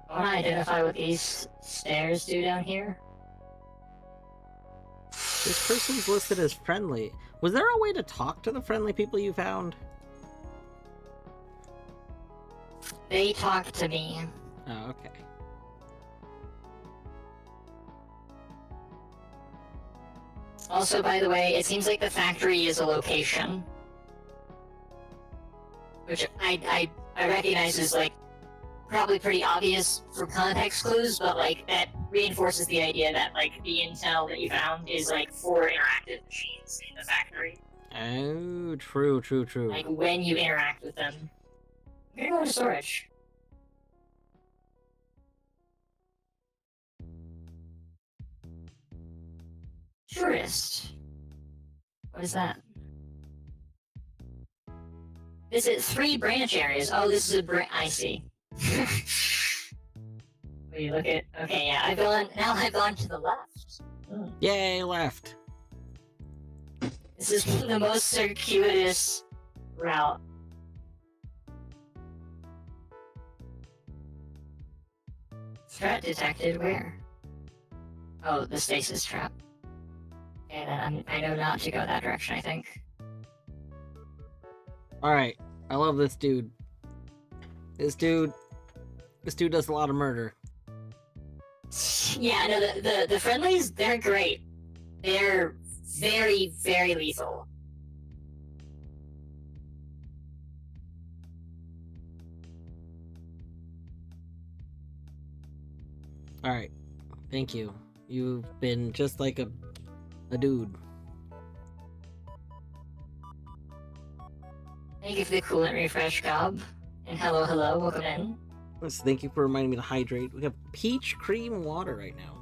I want to identify what these stairs do down here. This person's listed as friendly. Was there a way to talk to the friendly people you found? They talk to me. Oh, okay. Also, by the way, it seems like the factory is a location. Which I recognize as, like, probably pretty obvious for context clues, but, like, that reinforces the idea that, like, the intel that you found is, like, for interactive machines in the factory. Oh, true. Like, when you interact with them. I'm gonna go into storage. Tourist. What is that? Visit 3 branch areas. Oh, this is a branch. I see. Wait, look at. Okay, yeah, I've gone to the left. Yay, left. This is the most circuitous route. Threat detected where? Oh, the stasis trap. Okay, then I know not to go that direction, I think. Alright, I love this dude. This dude does a lot of murder. Yeah, no, the friendlies, they're great. They're very, very lethal. Alright, thank you. You've been just like a dude. Thank you for the coolant refresh, Gob. And hello, welcome in. Yes, thank you for reminding me to hydrate. We have peach cream water right now.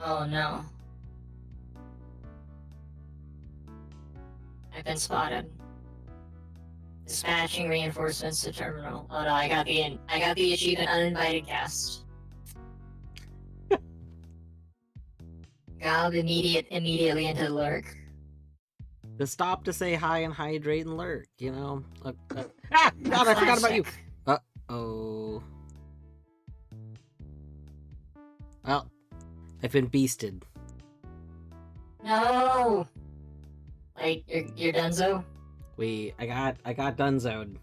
Oh no. I've been spotted. Dispatching reinforcements to terminal. Oh no, I got the achievement uninvited guest. Gob immediately into the lurk. To stop to say hi and hydrate and lurk, you know? Ah! God, I forgot about you! Uh-oh. Well, I've been beasted. No! Like, you're donezo? I got Dunzoed.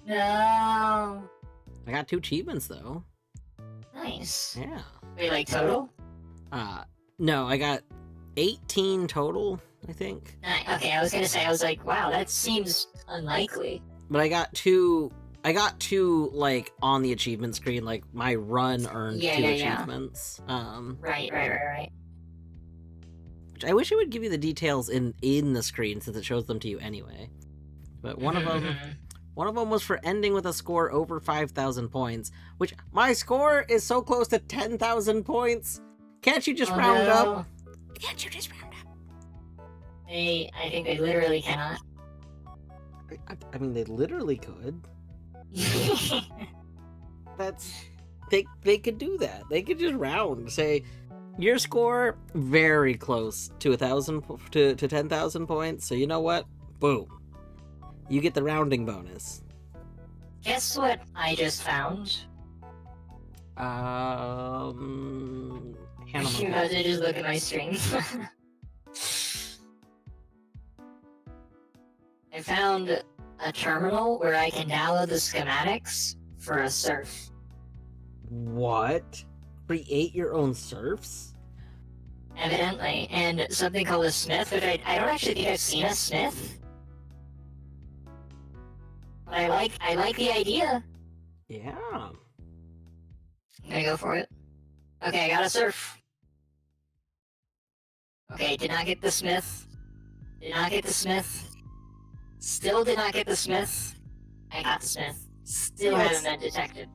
No. I got 2 achievements though. Nice. Yeah. Wait, like total? No, I got 18 total, I think. Okay, I was gonna say, I was like, wow, that seems unlikely. But I got two, like, on the achievement screen, like, my run earned 2 achievements. Right. Which I wish it would give you the details in the screen, since it shows them to you anyway. But one of them was for ending with a score over 5,000 points, which my score is so close to 10,000 points. Can't you just round up? Can't you just round up? I think they literally cannot. I mean, they literally could. They could do that. They could just round, say your score very close to 1,000 to 10,000 points. So you know what? Boom. You get the rounding bonus. Guess what I just found? Hannah You have to just look at my stream. I found a terminal where I can download the schematics for a surf. What? Create your own surfs? Evidently, and something called a smith, which I don't actually think I've seen a smith. But I like the idea. Yeah. I'm gonna go for it. Okay, I got a surf. Okay, did not get the smith. Did not get the smith. Still did not get the smith. I got the smith. Still haven't been detected.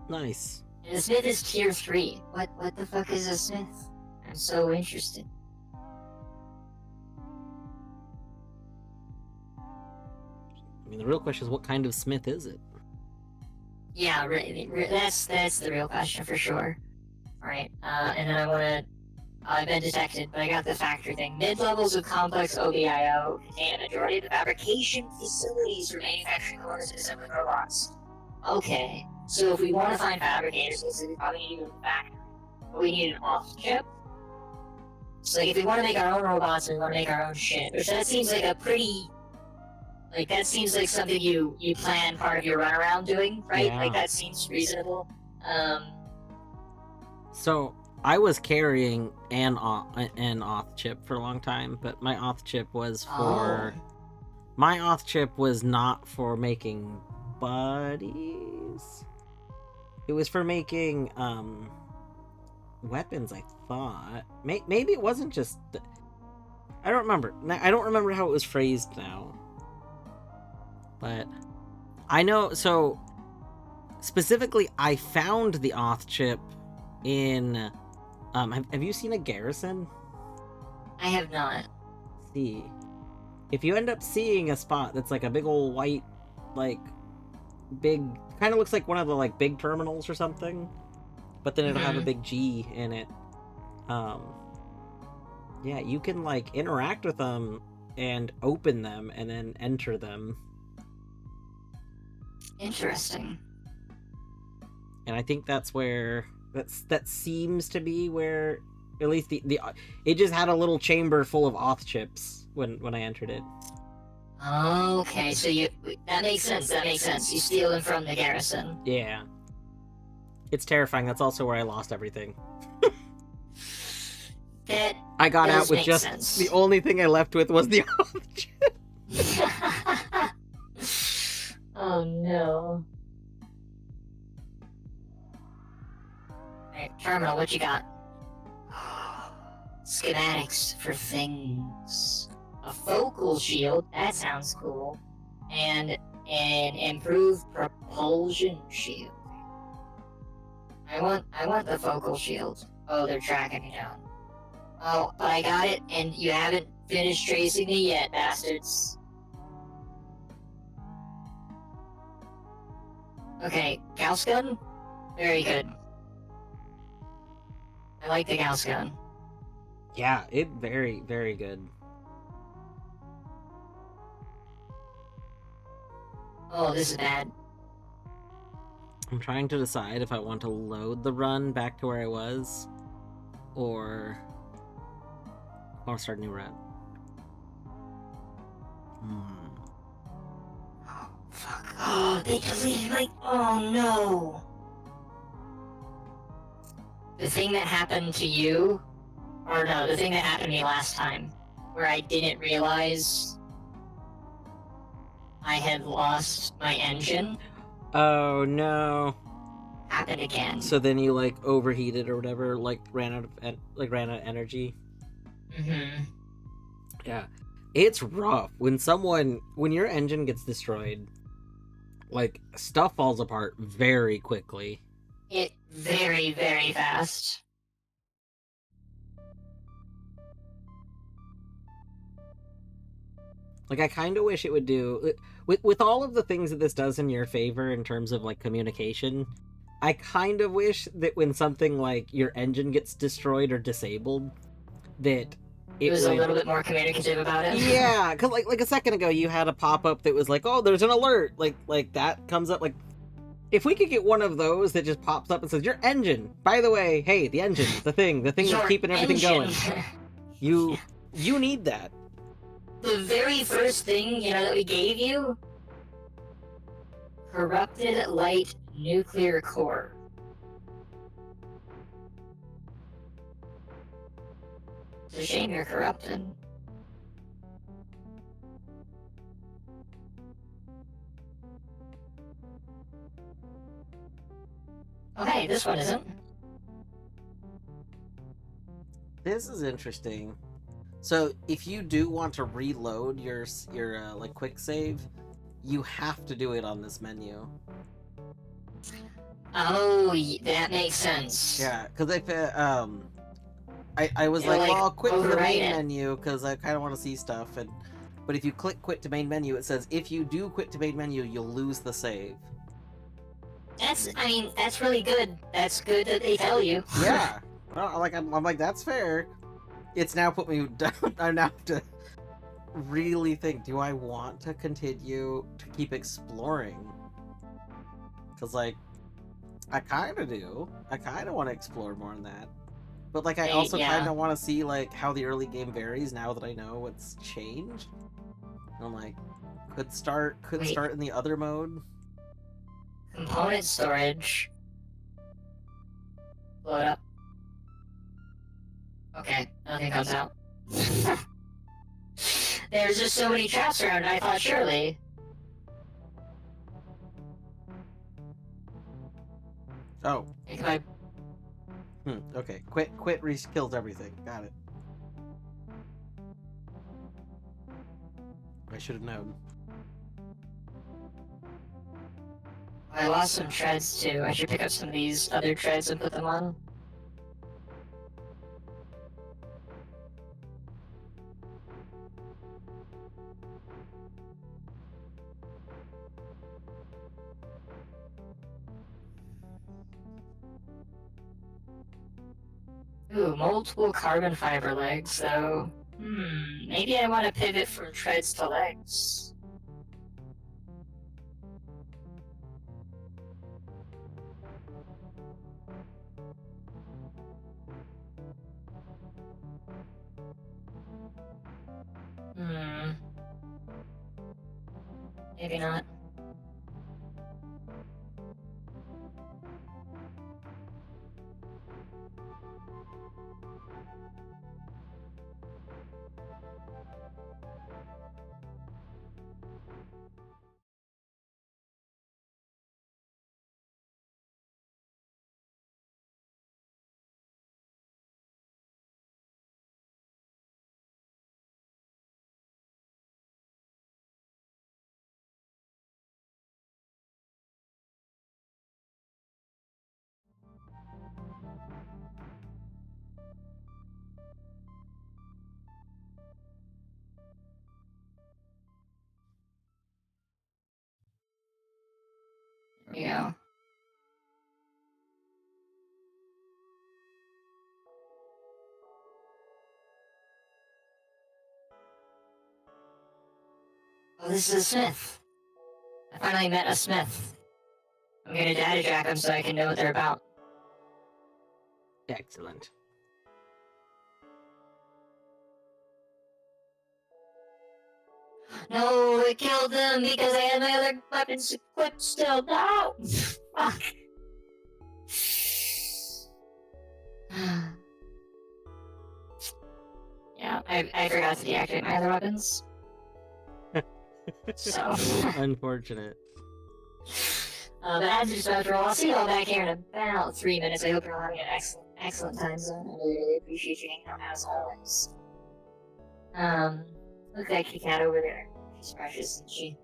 Nice. And the smith is tier 3. What the fuck is a smith? I'm so interested. I mean, the real question is, what kind of smith is it? Yeah, that's the real question for sure. Alright, and then I've been detected, but I got the factor thing. Mid-levels of complex OBIO contain a majority of the fabrication facilities for manufacturing components and assembly robots. Okay, so if we want to find fabricators, we probably need to go to the factory. But we need an off-chip. So like, if we want to make our own robots and we want to make our own shit, which that seems like a pretty... Like, that seems like something you plan part of your runaround doing, right? Yeah. Like, that seems reasonable. So, I was carrying an auth chip for a long time, but my auth chip was for... My auth chip was not for making buddies. It was for making, weapons, I thought. Maybe it wasn't just... I don't remember. I don't remember how it was phrased now. But I know, so specifically, I found the auth chip in, have you seen a garrison? I have not. See, if you end up seeing a spot that's like a big old white, like, big, kind of looks like one of the, like, big terminals or something, but then it'll have a big G in it, yeah, you can, like, interact with them and open them and then enter them. Interesting. And I think that's where that seems to be where, at least the it just had a little chamber full of auth chips when I entered it. Okay, so that makes sense. That makes sense. You steal them from the garrison. Yeah, it's terrifying. That's also where I lost everything. That I got does out with make just sense. the only thing I left with was the auth chip. Oh no. Alright, terminal, what you got? Schematics for things. A focal shield, that sounds cool. And an improved propulsion shield. I want the focal shield. Oh, they're tracking me down. Oh, but I got it, and you haven't finished tracing me yet, bastards. Okay, Gauss gun? Very good. I like the Gauss gun. Yeah, it very, very good. Oh, this is bad. I'm trying to decide if I want to load the run back to where I was, or I want to start a new run. Fuck. Oh, they deleted my. Oh no. The thing that happened to you, or no, the thing that happened to me last time, where I didn't realize I had lost my engine, Oh no. happened again. So then you like overheated or whatever, like ran out of energy. Mm-hmm. Yeah. It's rough when your engine gets destroyed, like stuff falls apart very quickly. It very, very fast. Like I kind of wish it would do with all of the things that this does in your favor in terms of like communication. I kind of wish that when something like your engine gets destroyed or disabled, that It was would... a little bit more communicative about it. Yeah, because like a second ago you had a pop up that was like, oh, there's an alert, like that comes up. Like if we could get one of those that just pops up and says your engine, by the way, hey, the engine, the thing that's Your keeping everything engine. going. You need that. The very first thing, that we gave you? Corrupted light nuclear core. It's a shame you're corrupted. Oh hey, this one isn't. This is interesting. So if you do want to reload your like quick save, you have to do it on this menu. Oh, that makes sense. Yeah, because if I was It'll, like, well, I'll quit from the overwrite main it. menu because I kind of want to see stuff, but if you click quit to main menu, it says if you do quit to main menu, you'll lose the save. That's really good. That's good that they tell you. Yeah, well, I'm like that's fair. It's now put me down. I now have to really think: do I want to continue to keep exploring? Because like, I kind of do. I kind of want to explore more in that. But like, I also yeah. kind of want to see like how the early game varies now that I know what's changed. And I'm like, could start in the other mode. Component storage. Load up. Okay, nothing comes out. There's just so many traps around, I thought surely. Oh. Like, Okay. Quit kills everything. Got it. I should have known. I lost some treads too. I should pick up some of these other treads and put them on. Ooh, multiple carbon fiber legs, so... maybe I want to pivot from treads to legs. Maybe not. There we go. Oh, this is a smith. I finally met a smith. I'm gonna data track them so I can know what they're about. Excellent. No, it killed them because I had my other weapons equipped still. No! Fuck. Yeah, I forgot to deactivate my other weapons. So. Unfortunate. But as you spoke, I'll see you all back here in about 3 minutes. I hope you're all having an excellent time zone. I really appreciate you hanging out as always. Look at that cat over there. She's precious, isn't she?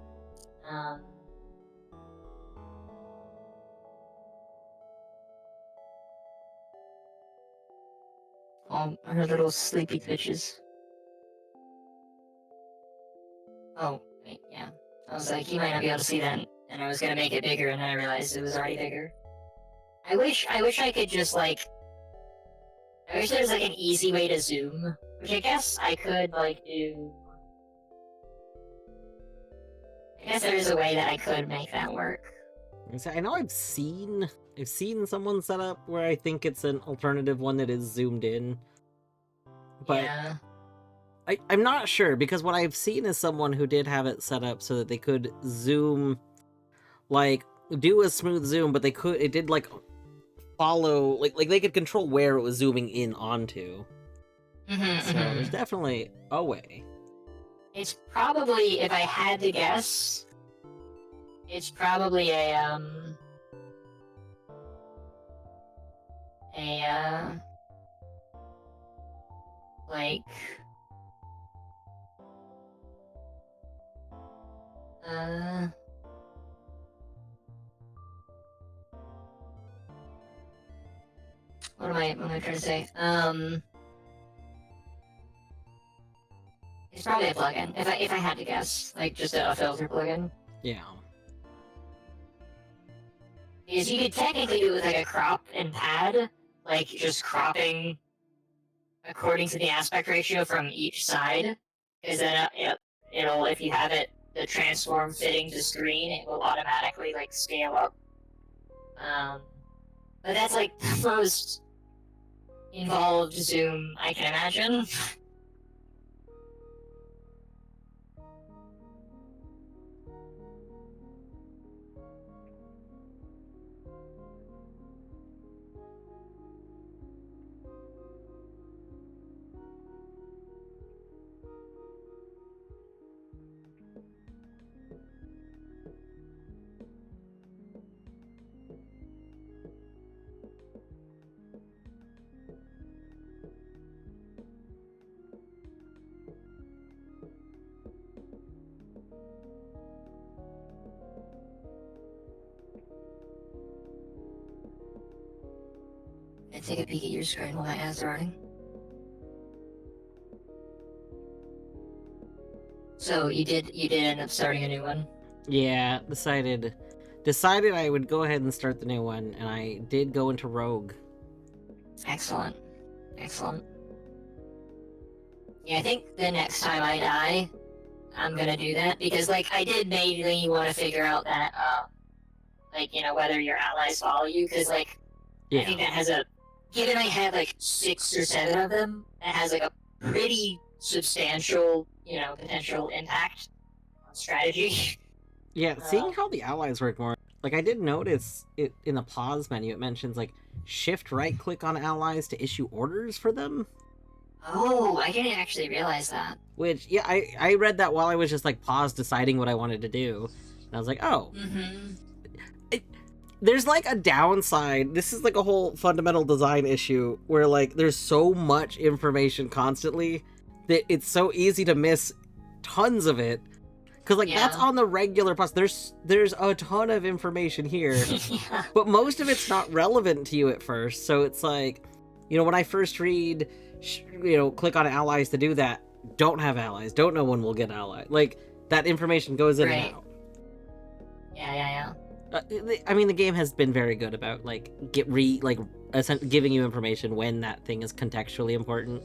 Oh, her little sleepy bitches. Oh, wait, yeah. I was like, you might not be able to see that, and I was gonna make it bigger, and then I realized it was already bigger. I wish I could just, like... I wish there was, like, an easy way to zoom, which I guess I could, like, do... I guess there is a way that I could make that work. I know I've seen someone set up where I think it's an alternative one that is zoomed in. But yeah. I'm not sure, because what I've seen is someone who did have it set up so that they could zoom, like, do a smooth zoom, but it did, like, follow, like they could control where it was zooming in onto. So there's definitely a way. It's probably, if I had to guess, it's probably a like, what am I trying to say? It's probably a plugin. If I had to guess, like just a filter plugin. Yeah. Because you could technically do it with like a crop and pad, like just cropping according to the aspect ratio from each side. Because then it'll, if you have it, the transform fitting to screen, it will automatically like scale up. But that's like the most involved zoom I can imagine. And take a peek at your screen while my ads running. So you did end up starting a new one? Yeah, decided I would go ahead and start the new one, and I did go into Rogue. Excellent. Yeah, I think the next time I die, I'm gonna do that, because, like, I did mainly want to figure out that, like, you know, whether your allies follow you, because, like, Yeah. I think that has given I have, like, 6 or 7 of them, that has, like, a pretty substantial, you know, potential impact on strategy. Yeah, seeing how the allies work more, like, I did notice it in the pause menu, it mentions, like, shift right-click on allies to issue orders for them. Oh, I didn't actually realize that. Which, yeah, I read that while I was just, like, pause deciding what I wanted to do. And I was like, oh. There's, like, a downside. This is, like, a whole fundamental design issue where, like, there's so much information constantly that it's so easy to miss tons of it. Because, like, that's on the regular pause. There's a ton of information here. Yeah. But most of it's not relevant to you at first. So it's like, you know, when I first read, you know, click on allies to do that, don't have allies, don't know when we'll get allies. Like, that information goes in and out. Yeah. I mean, the game has been very good about, like, giving you information when that thing is contextually important.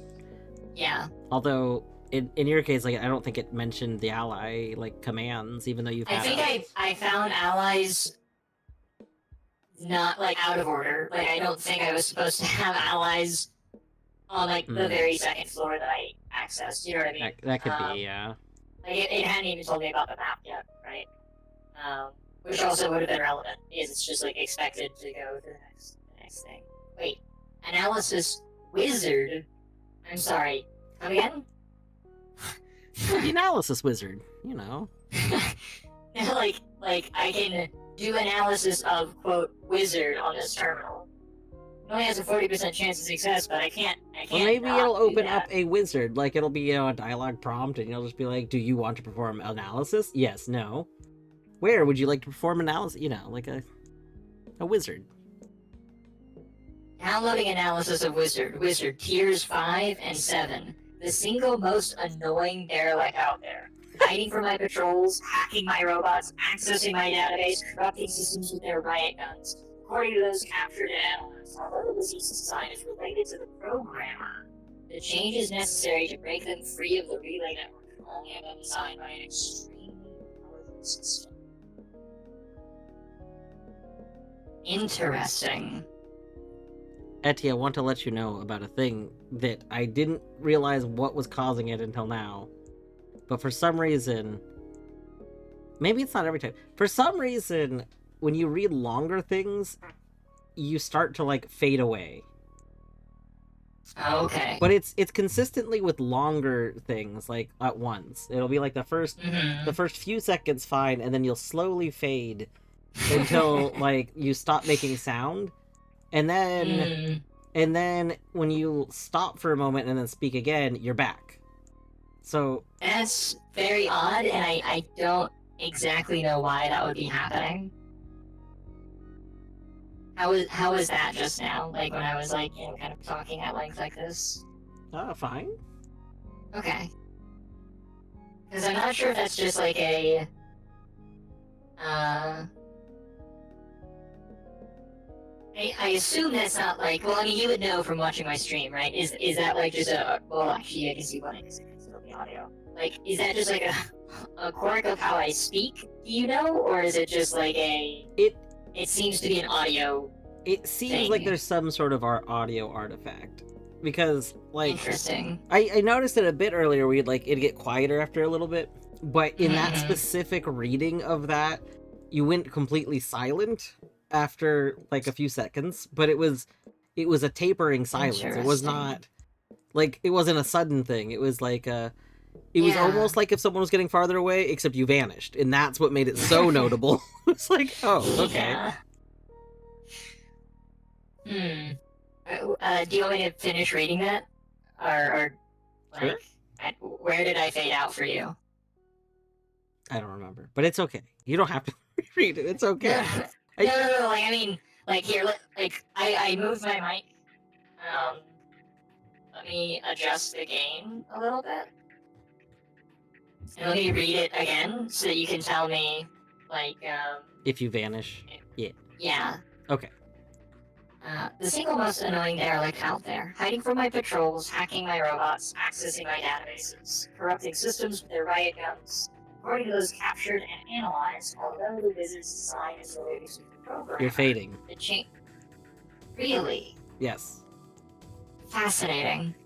Yeah. Although, in your case, like, I don't think it mentioned the ally, like, commands, even though you've had I found allies not, like, out of order. Like, I don't think I was supposed to have allies on, like, the very second floor that I accessed, you know what I mean? That could be, yeah. Like, it hadn't even told me about the map yet, right? Which also would have been relevant, because it's just, like, expected to go to the next thing. Wait, analysis wizard? I'm sorry, come again? The analysis wizard, you know. like, I can do analysis of, quote, wizard on this terminal. It only has a 40% chance of success, but I can't Well, maybe not it'll do open that. up a wizard. Like, it'll be, you know, a dialogue prompt, and you'll just be like, do you want to perform analysis? Yes, no. Where would you like to perform analysis? You know, like a wizard. Downloading analysis of wizard. Wizard, tiers 5 and 7. The single most annoying derelict out there. Hiding from my patrols, hacking my robots, accessing my database, corrupting systems with their riot guns. According to those captured and analyzed, although the disease design is related to the programmer, the changes necessary to break them free of the relay network can only have been designed by an extremely powerful system. Interesting. Etty, I want to let you know about a thing that I didn't realize what was causing it until now. But for some reason, maybe it's not every time. For some reason, when you read longer things, you start to like fade away. Okay. But it's consistently with longer things, like at once. It'll be like the first few seconds fine, and then you'll slowly fade until like you stop making sound. And then when you stop for a moment and then speak again, you're back. So That's very odd, and I don't exactly know why that would be happening. How was that just now? Like when I was like, you know, kind of talking at length like this? fine. Okay. Because I'm not sure if that's just like a I assume that's not like, well, I mean, you would know from watching my stream, right? Is that like just a, well, actually, I can see one because it can still be audio. Like, is that just like a quirk of how I speak, do you know? Or is it just like it seems to be an audio It seems thing. like there's some sort of audio artifact. Because, like, Interesting. I noticed it a bit earlier where it'd get quieter after a little bit. But in that specific reading of that, you went completely silent after like a few seconds, but it was a tapering silence. It was not like, it wasn't a sudden thing. It was like it was almost like if someone was getting farther away, except you vanished, and that's what made it so notable. It's like, oh, okay. Yeah. Do you want me to finish reading that, or like, Sure. Where did I fade out for you? I don't remember, but it's okay. You don't have to read it. It's okay. No, like, I mean, like, here, like, I moved my mic. Let me adjust the gain a little bit. And let me read it again, so that you can tell me, like, If you vanish. yeah. Okay. The single most annoying derelict out there, hiding from my patrols, hacking my robots, accessing my databases, corrupting systems with their riot guns. According to those captured and analyzed, although the wizard's design is related to the program, You're fading. Really? Yes. Fascinating.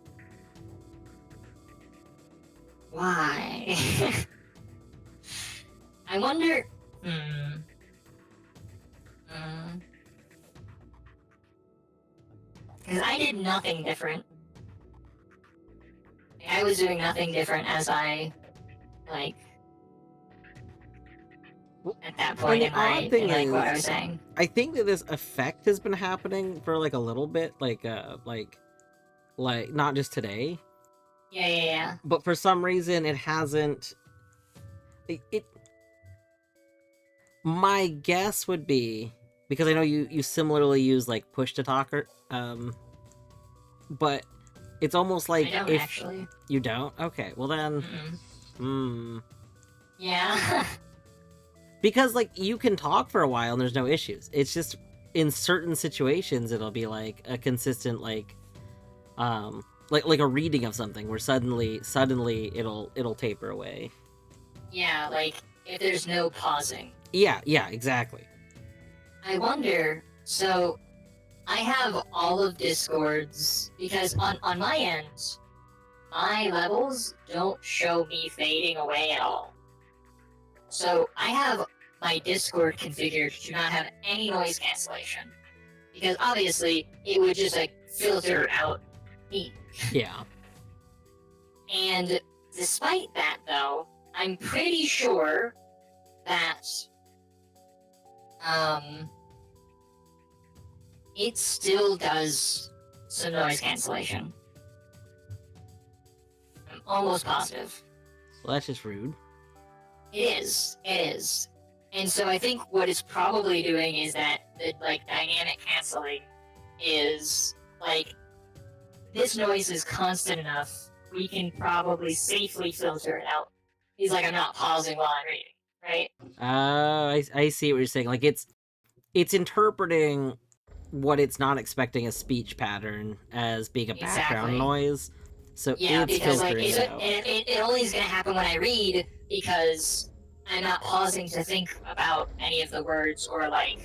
Why? I wonder... Because I did nothing different. I was doing nothing different as I, like... at that point in my, what I was saying. I think that this effect has been happening for like a little bit, like not just today. Yeah. But for some reason, it hasn't. It. My guess would be, because I know you similarly use like push to talk, but it's almost like I don't actually. You don't. Okay, well then. Yeah. Because, like, you can talk for a while and there's no issues. It's just, in certain situations, it'll be, like, a consistent, like a reading of something where suddenly it'll taper away. Yeah, like, if there's no pausing. Yeah, exactly. I wonder, so, I have all of Discord's, because on my end, my levels don't show me fading away at all. So I have my Discord configured to not have any noise cancellation. Because obviously, it would just like filter out me. Yeah. And despite that though, I'm pretty sure that it still does some noise cancellation. I'm almost positive. Well, that's just rude. It is. And so I think what it's probably doing is that the like dynamic canceling is like this noise is constant enough, we can probably safely filter it out. He's like, I'm not pausing while I'm reading, right? I see what you're saying. Like it's interpreting what it's not expecting a speech pattern as being a background Exactly. noise. So Yeah, it's because like filtering it out. it only is gonna happen when I read because I'm not pausing to think about any of the words or like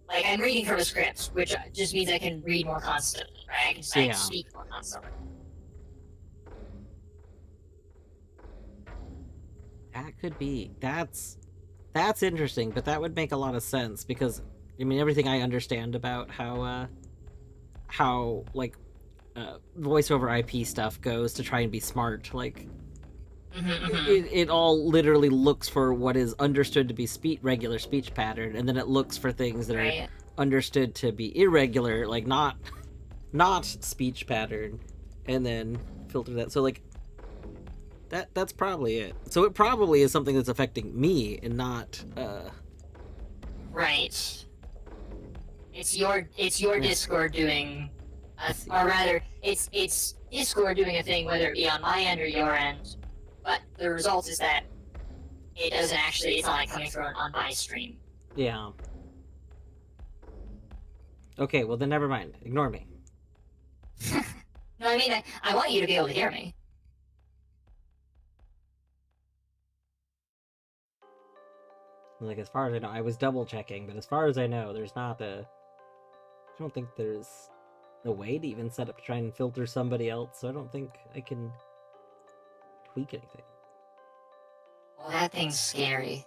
I'm reading from a script, which just means I can read more constantly, right? I can speak more constantly. That could be. That's interesting, but that would make a lot of sense because I mean everything I understand about how voice over IP stuff goes to try and be smart, like it all literally looks for what is understood to be regular speech pattern, and then it looks for things that Right. are understood to be irregular, like not speech pattern, and then filter that. So like that's probably it. So it probably is something that's affecting me and not Right. It's your Discord doing or rather it's Discord doing a thing, whether it be on my end or your end, but the result is that it doesn't actually, it's not like coming through on my stream. Yeah. Okay, well then never mind. Ignore me. No, I mean, I want you to be able to hear me. Like, as far as I know, I was double checking, but as far as I know, there's not a... I don't think there's a way to even set up to try and filter somebody else, so I don't think I can tweak anything. Well, that thing's scary.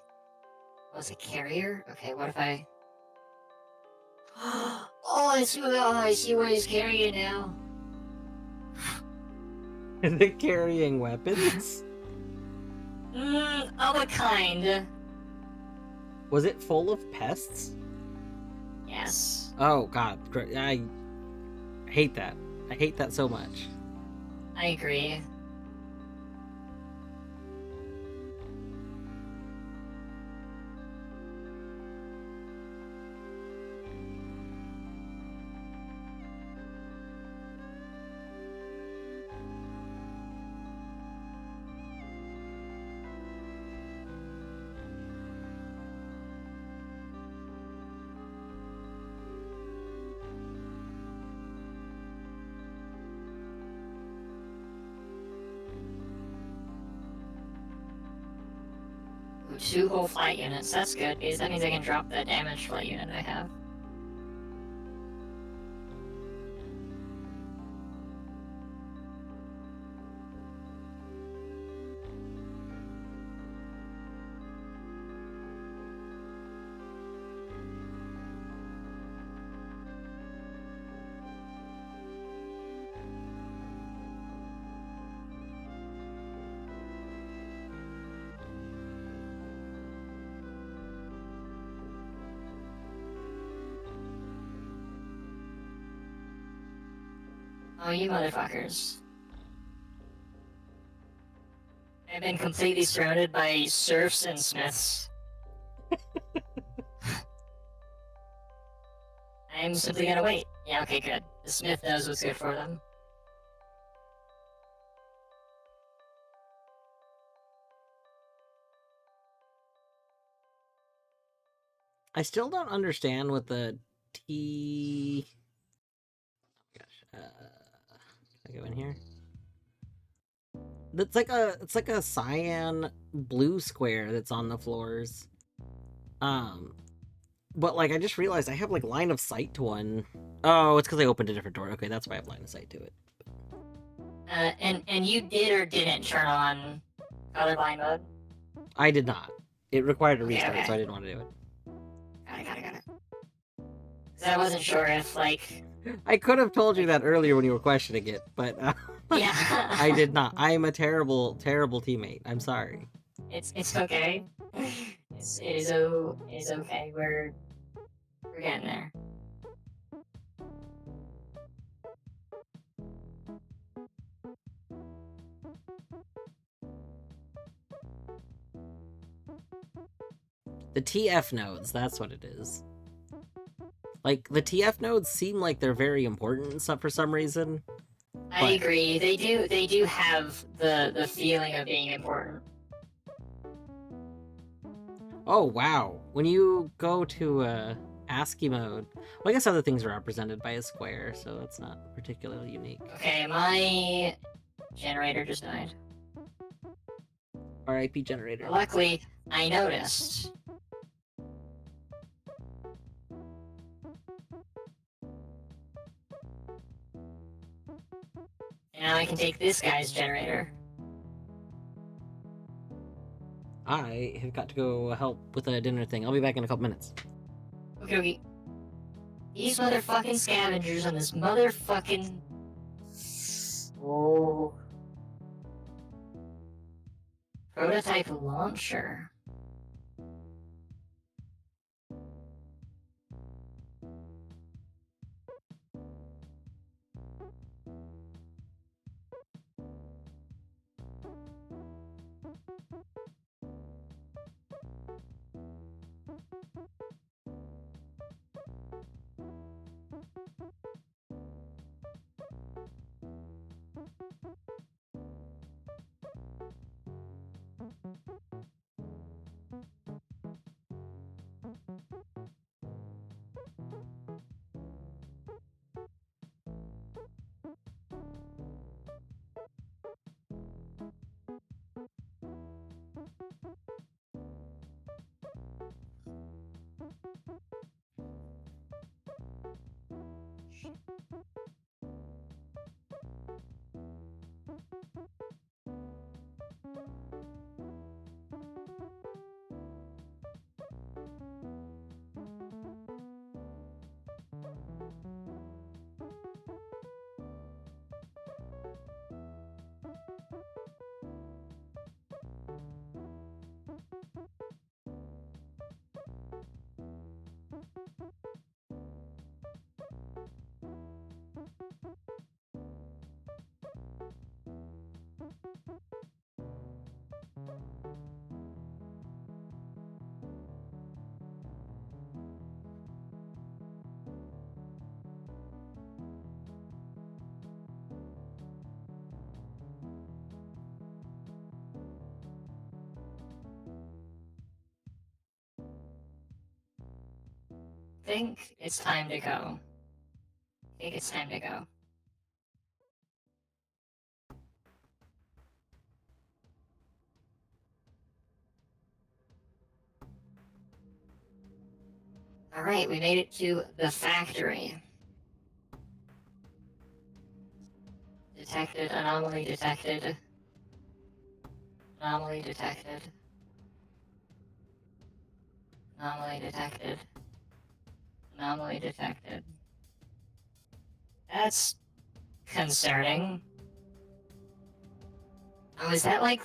Was it carrier? Okay, what if I... Oh, I see what he's carrying now. Is it carrying weapons? Of a kind. Was it full of pests? Yes. Oh god, I hate that. I hate that so much. I agree. Ooh, 2 whole flight units, that's good, because that means I can drop the damaged flight unit I have. Oh, you motherfuckers. I've been completely surrounded by serfs and smiths. I'm simply gonna wait. Yeah, okay, good. The smith knows what's good for them. I still don't understand what the T... Gosh, can I go in here? It's like a cyan blue square that's on the floors. But like I just realized I have like line of sight to one. Oh, it's because I opened a different door. Okay, that's why I have line of sight to it. And you did or didn't turn on colorblind mode? I did not. It required a Okay, restart, okay. so I didn't want to do it. Got it. 'Cause I wasn't sure if, like... I could have told you that earlier when you were questioning it, but Yeah. I did not. I am a terrible, terrible teammate. I'm sorry. It's okay. It is okay. We're getting there. The TF nodes, that's what it is. Like, the TF nodes seem like they're very important for some reason. I agree. They do have the feeling of being important. Oh, wow. When you go to ASCII mode, well, I guess other things are represented by a square, so that's not particularly unique. Okay, my generator just died. RIP generator. Luckily, I noticed. And now I can take this guy's generator. I have got to go help with a dinner thing. I'll be back in a couple minutes. Okay. These motherfucking scavengers on this motherfucking... Oh. Prototype launcher. Think it's time to go. Think it's time to go. Alright, we made it to the factory. Detected, anomaly detected. Anomaly detected. Anomaly detected. Anomaly detected. That's concerning. Oh, is that like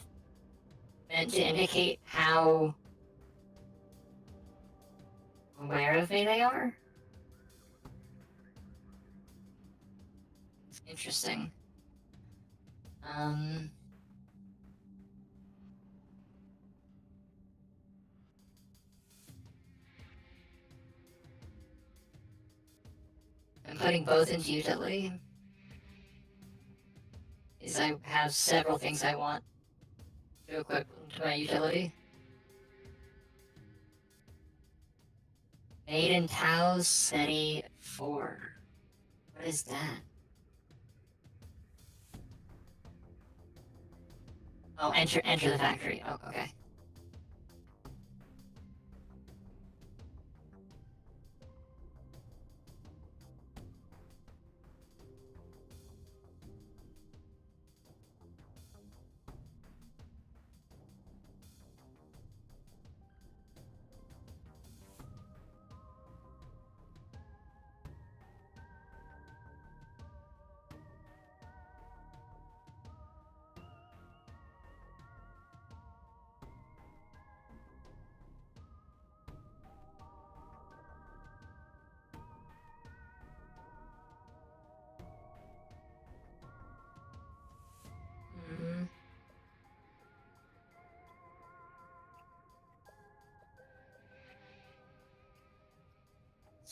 meant to indicate how aware of me they are? Interesting. I'm putting both into utility. Is I have several things I want to equip into my utility. Made in Tao's City 4. What is that? Oh, enter the factory. Oh, okay.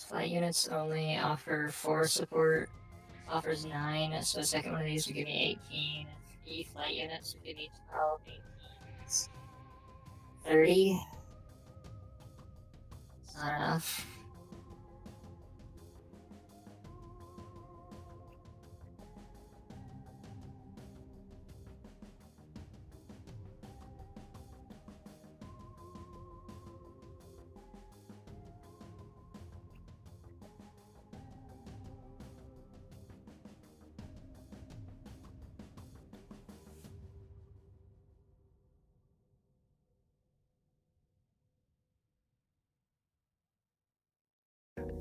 Flight units only offer 4 support. Offers 9, so the second one of these would give me 18. 3 flight units would give me 12, 18. 30. It's not enough.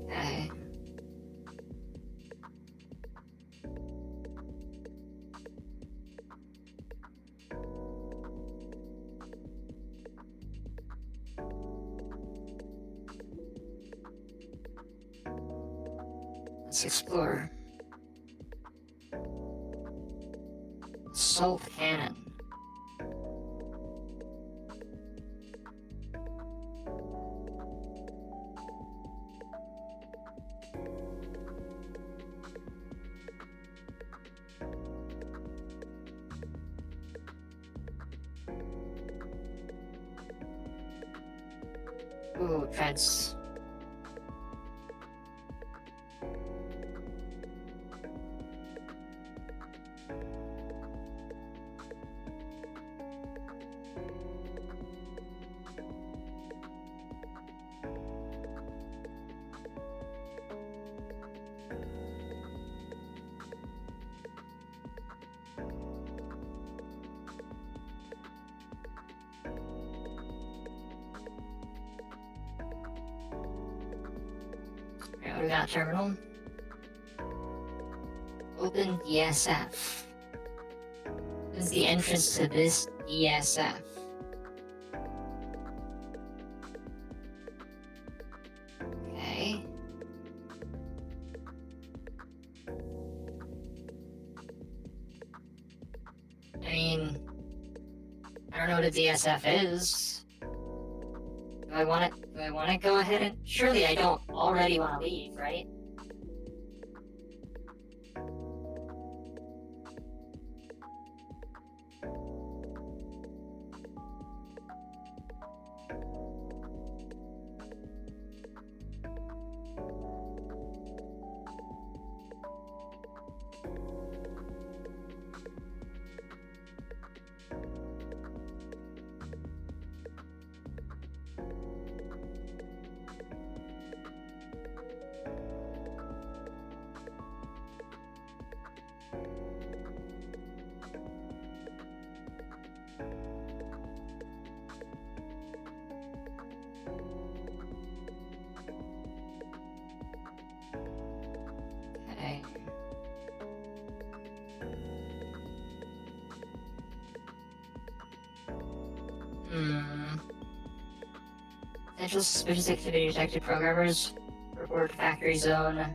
Okay. Let's explore. Assault cannon. Ooh, treads. Alright, what do we got? Terminal. Open DSF. This is the entrance to this DSF. Okay. I mean, I don't know what a DSF is. Do I want it? Do I want to go ahead and? Surely I don't already want to leave, right? Okay. Potential suspicious activity detected. Programmers report factory zone.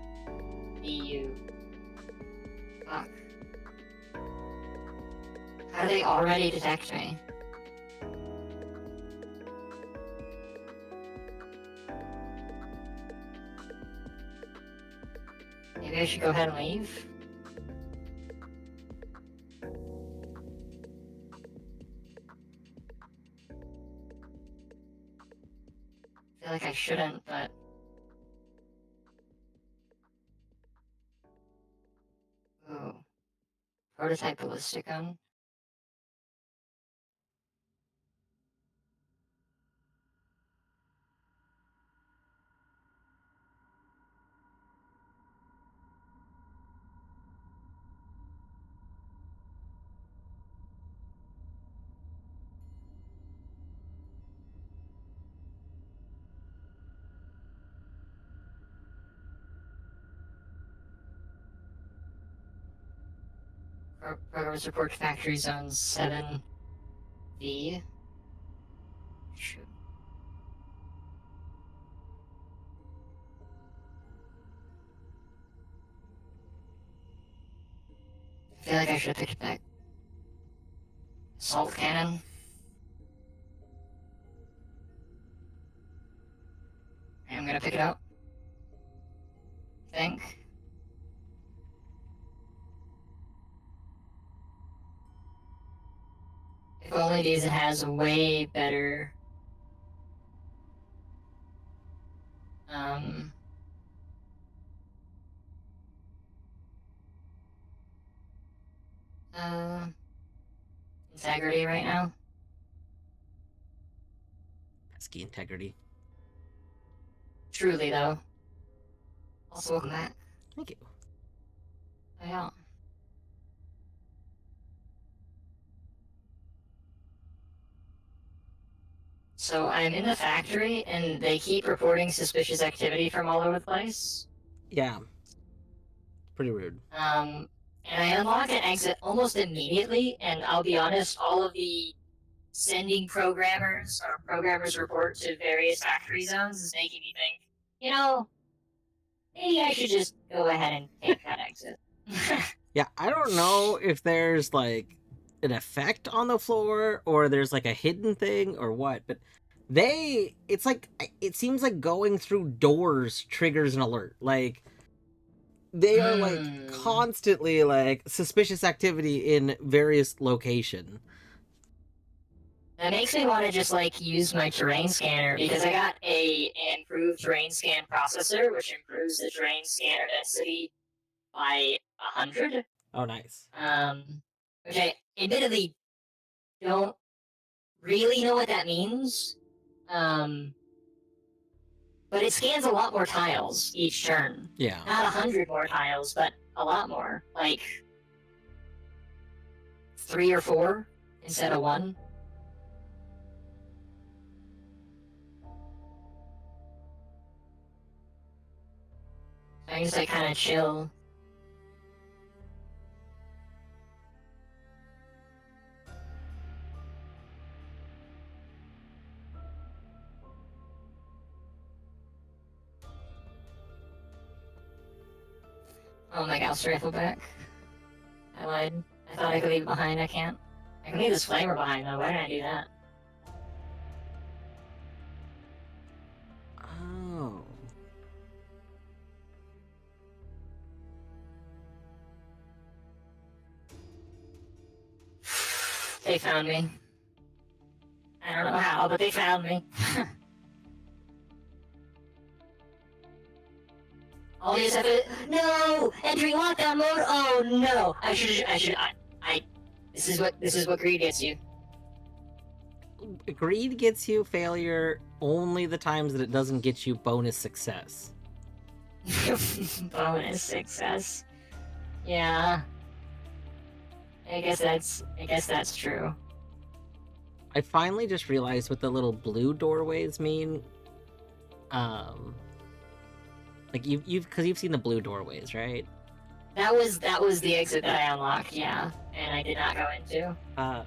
EU. Fuck. How do they already detect me? Maybe I should go ahead and leave? I feel like I shouldn't, but... Ooh. Prototype ballistic gun? Programmers report factory zone 7V. Shoot. I feel like I should have picked it back. Assault cannon? I'm gonna pick it up. think. If only Days it has a way better um uh integrity right now. Pesky integrity. Truly though. Also welcome back. Thank you. Oh, yeah. So I'm in the factory and they keep reporting suspicious activity from all over the place. Yeah. Pretty rude. And I unlock an exit almost immediately, and I'll be honest, all of the sending programmers or programmers report to various factory zones is making me think, you know, maybe I should just go ahead and take that exit. Yeah, I don't know if there's like an effect on the floor or there's like a hidden thing or what, but it's like, it seems like going through doors triggers an alert. Like, they are like constantly like suspicious activity in various location. That makes me want to just like use my terrain scanner because I got an improved terrain scan processor, which improves the terrain scanner density by 100. Oh, nice. Which I admittedly don't really know what that means. But it scans a lot more tiles each turn. Yeah. Not 100 more tiles, but a lot more. Like 3 or 4 instead of 1. I guess I kind of chill. Oh my Gauss rifle back. I lied. I thought I could leave it behind. I can't. I can leave this flamer behind though. Why did I do that? Oh. They found me. I don't know how, but they found me. All these have to. No! Entering lockdown mode? Oh no! This is what greed gets you. Greed gets you failure only the times that it doesn't get you bonus success. Bonus success. Yeah. I guess that's true. I finally just realized what the little blue doorways mean. Like you've seen the blue doorways, right? That was the exit that I unlocked, yeah, and I did not go into.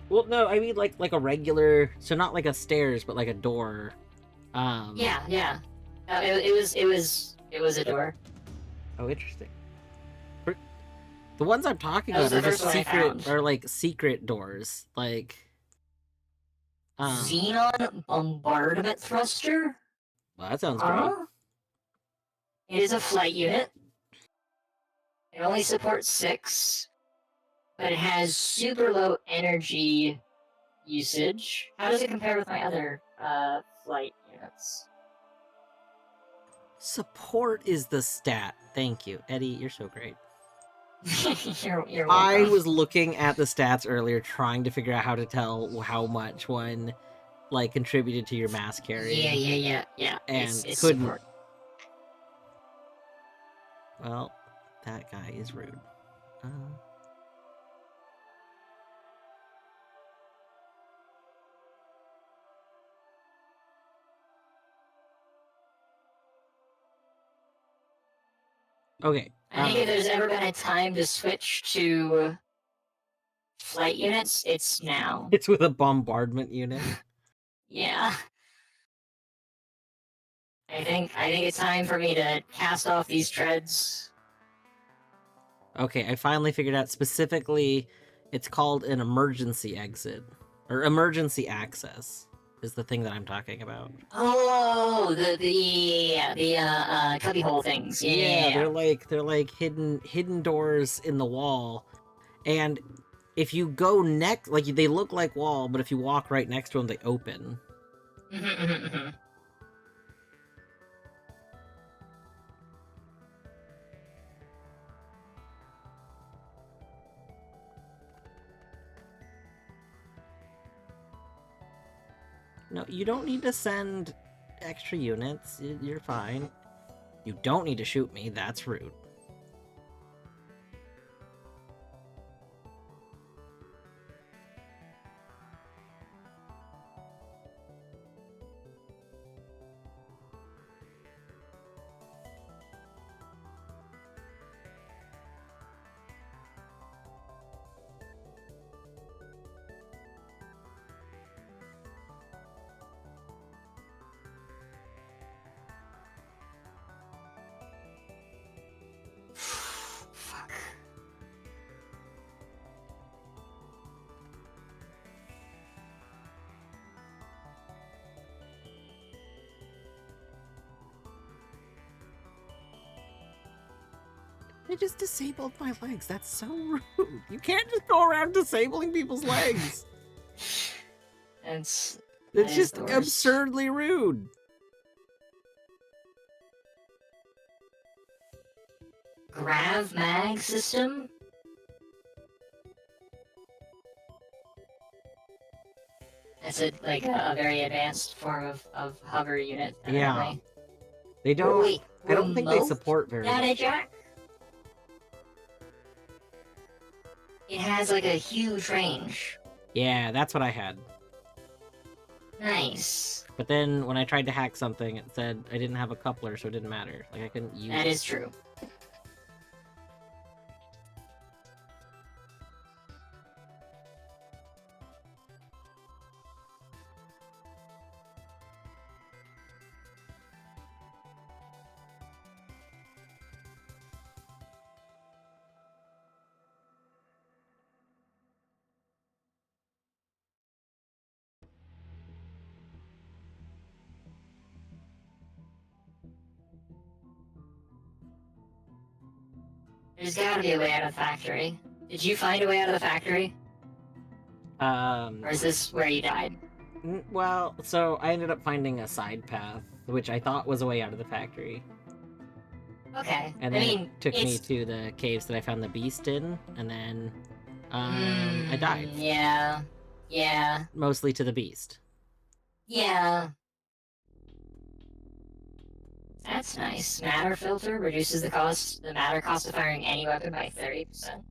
Well, no, I mean like a regular, so not like a stairs, but like a door. Yeah. It was a door. Oh, interesting. The ones I'm talking That was about the are just first one I secret, found. are like secret doors, like. Xenon bombardment thruster? Well, that sounds great. It is a flight unit. It only supports 6, but it has super low energy usage. How does it compare with my other flight units? Support is the stat. Thank you, Eddie. You're so great. You're welcome. I was looking at the stats earlier, trying to figure out how to tell how much one like contributed to your mass carrying. Yeah. And it's couldn't. support. Well, that guy is rude. Okay. I think if there's ever been a time to switch to flight units, it's now. It's with a bombardment unit. Yeah. I think it's time for me to cast off these treads. Okay, I finally figured out specifically it's called an emergency exit. Or emergency access. is the thing that I'm talking about. Oh, the cubby hole things. Yeah. They're like hidden doors in the wall, and if you go next, like they look like wall, but if you walk right next to them, they open. No, you don't need to send extra units. You're fine. You don't need to shoot me. That's rude. Fuck. I just disabled my legs. That's so rude. You can't just go around disabling people's legs. It's It's is just the worst. absurdly rude. Grav mag system? It's a very advanced form of hover unit. Yeah. Apparently. They don't. Wait, I don't think they remote support very data much. jack? It has like a huge range. Yeah, that's what I had. Nice. But then when I tried to hack something, it said I didn't have a coupler, so it didn't matter. Like I couldn't use That it. is true. There's gotta be a way out of the factory. Did you find a way out of the factory? Or is this where you died? Well, so I ended up finding a side path, which I thought was a way out of the factory. Okay. And I then mean, it took me it's... to the caves that I found the beast in, and then I died. Yeah. Yeah. Mostly to the beast. Yeah. That's nice. Matter filter reduces the matter cost of firing any weapon by 30%.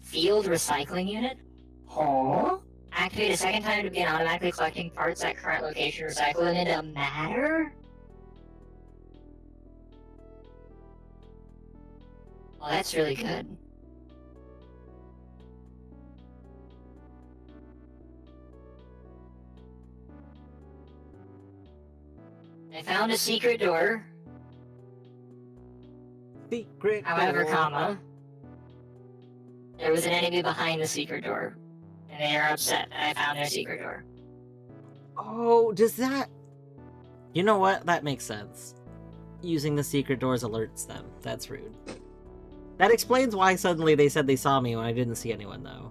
Field recycling unit? Huh? Activate a second time to begin automatically collecting parts at current location. Recycle them into matter? Well, that's really good. I found a secret door. Secret However, door. comma, there was an enemy behind the secret door, and they are upset that I found their secret door. Oh, does that... You know what? That makes sense. Using the secret doors alerts them. That's rude. That explains why suddenly they said they saw me when I didn't see anyone, though.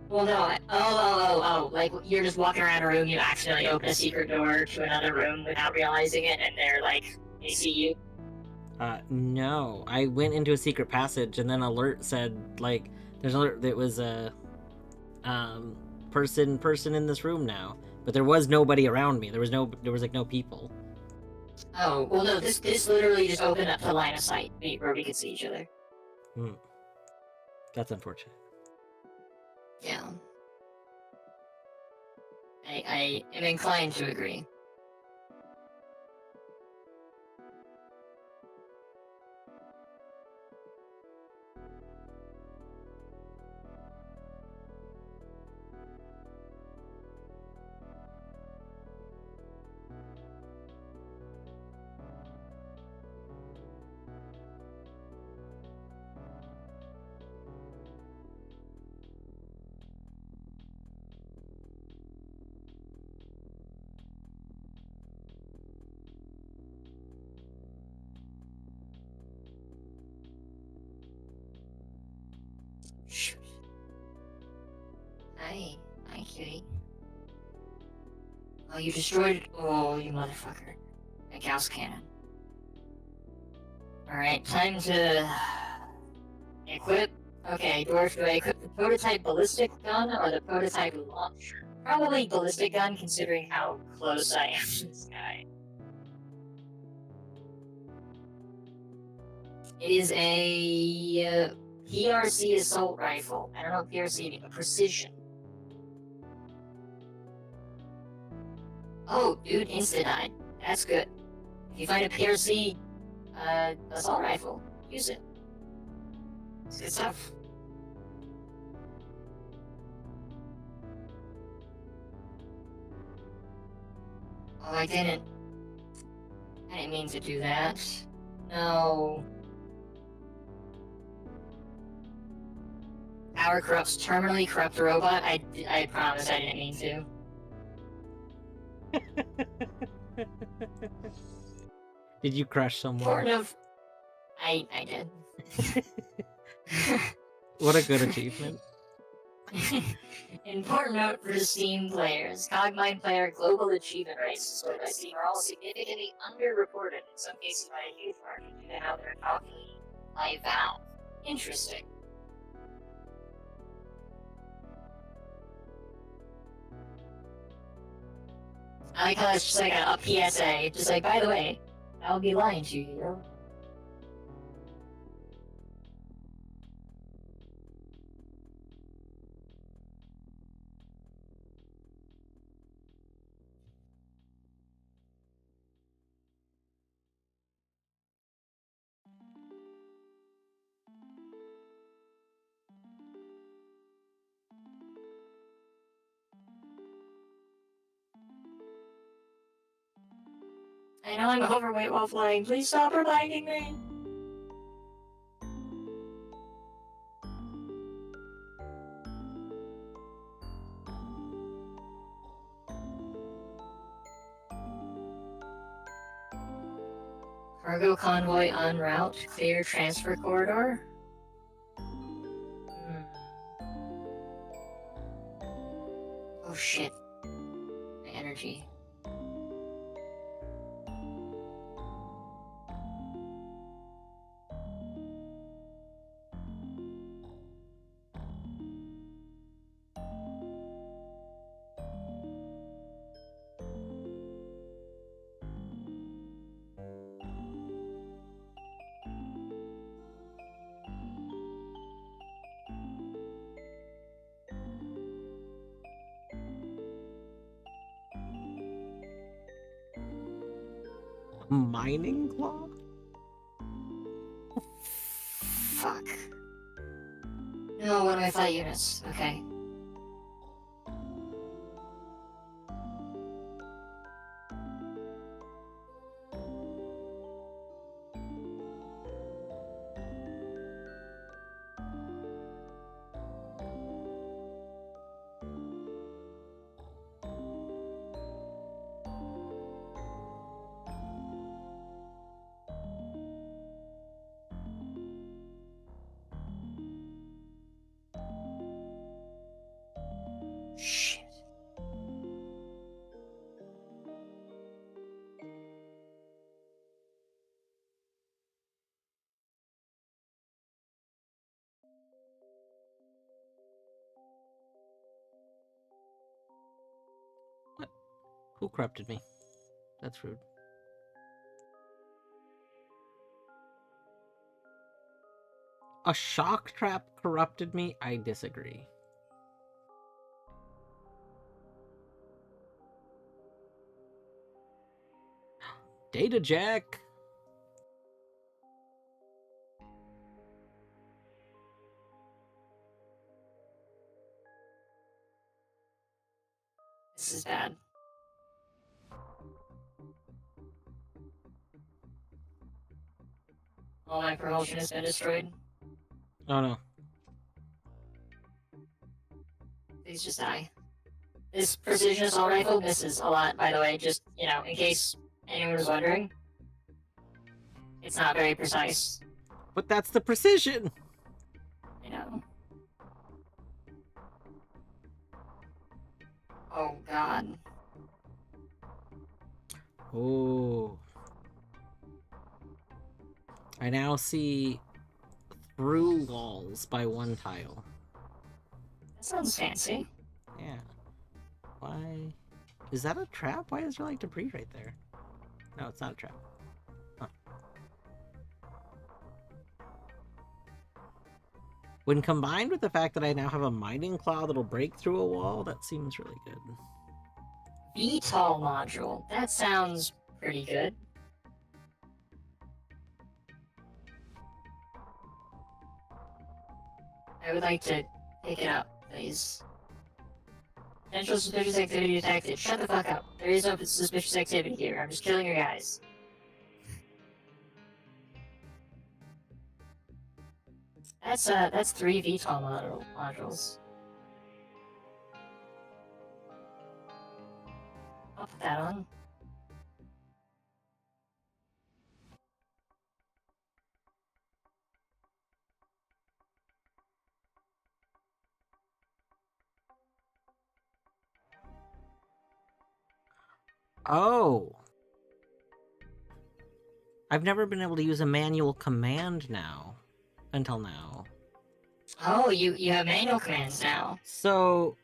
Well, no, like you're just walking around a room, you accidentally open a secret door to another room without realizing it, and they're like, they see you. No. I went into a secret passage, and then alert said, like, there's an alert that was a, person in this room now. But there was nobody around me. There was like no people. Oh, well, no, this literally just opened up to line of sight where we could see each other. That's unfortunate. Yeah. I am inclined to agree. Hi. Hi, cutie. Oh, you destroyed. Oh, you motherfucker. A Gauss cannon. Alright, time to. Equip. Okay, Dwarf, do I equip the prototype ballistic gun or the prototype launcher? Probably ballistic gun, considering how close I am to this guy. It is a PRC assault rifle. I don't know PRC, precision. Oh, dude, insta died. That's good. If you find a PRC assault rifle, use it. It's good stuff. Oh, I didn't mean to do that. No. Power corrupts terminally corrupt robot. I promise I didn't mean to. Did you crush someone? Sort of. I did. What a good achievement. Important note for Steam players. CogMind player global achievement rates displayed by Steam are all significantly underreported, in some cases by a huge margin, due to how they're calculated by Valve. Interesting. I like how that's just like a PSA, just like, by the way, I'll be lying to you, yo. I know I'm overweight while flying. Please stop reminding me. Cargo convoy en route. Clear transfer corridor. Oh shit. My energy. Mining claw? Fuck. No, one of my flight units. Okay. Shit. Who corrupted me? That's rude. A shock trap corrupted me? I disagree. Data jack! This is bad. All my promotion has been destroyed. Oh no. Please just die. This precision assault rifle misses a lot, by the way, just, you know, in case anyone was wondering. It's not very precise. But that's the precision! You know. Oh god. Oh. I now see through walls by one tile. That sounds fancy. Yeah. Why? Is that a trap? Why is there like debris right there? No, it's not a trap. Huh. When combined with the fact that I now have a mining claw that'll break through a wall, that seems really good. VTOL module. That sounds pretty good. I would like to pick it up, please. Potential suspicious activity detected. Shut the fuck up. There is no suspicious activity here. I'm just killing your guys. That's 3 VTOL modules. I'll put that on. Oh! I've never been able to use a manual command now. Until now. Oh, you have manual commands now. So,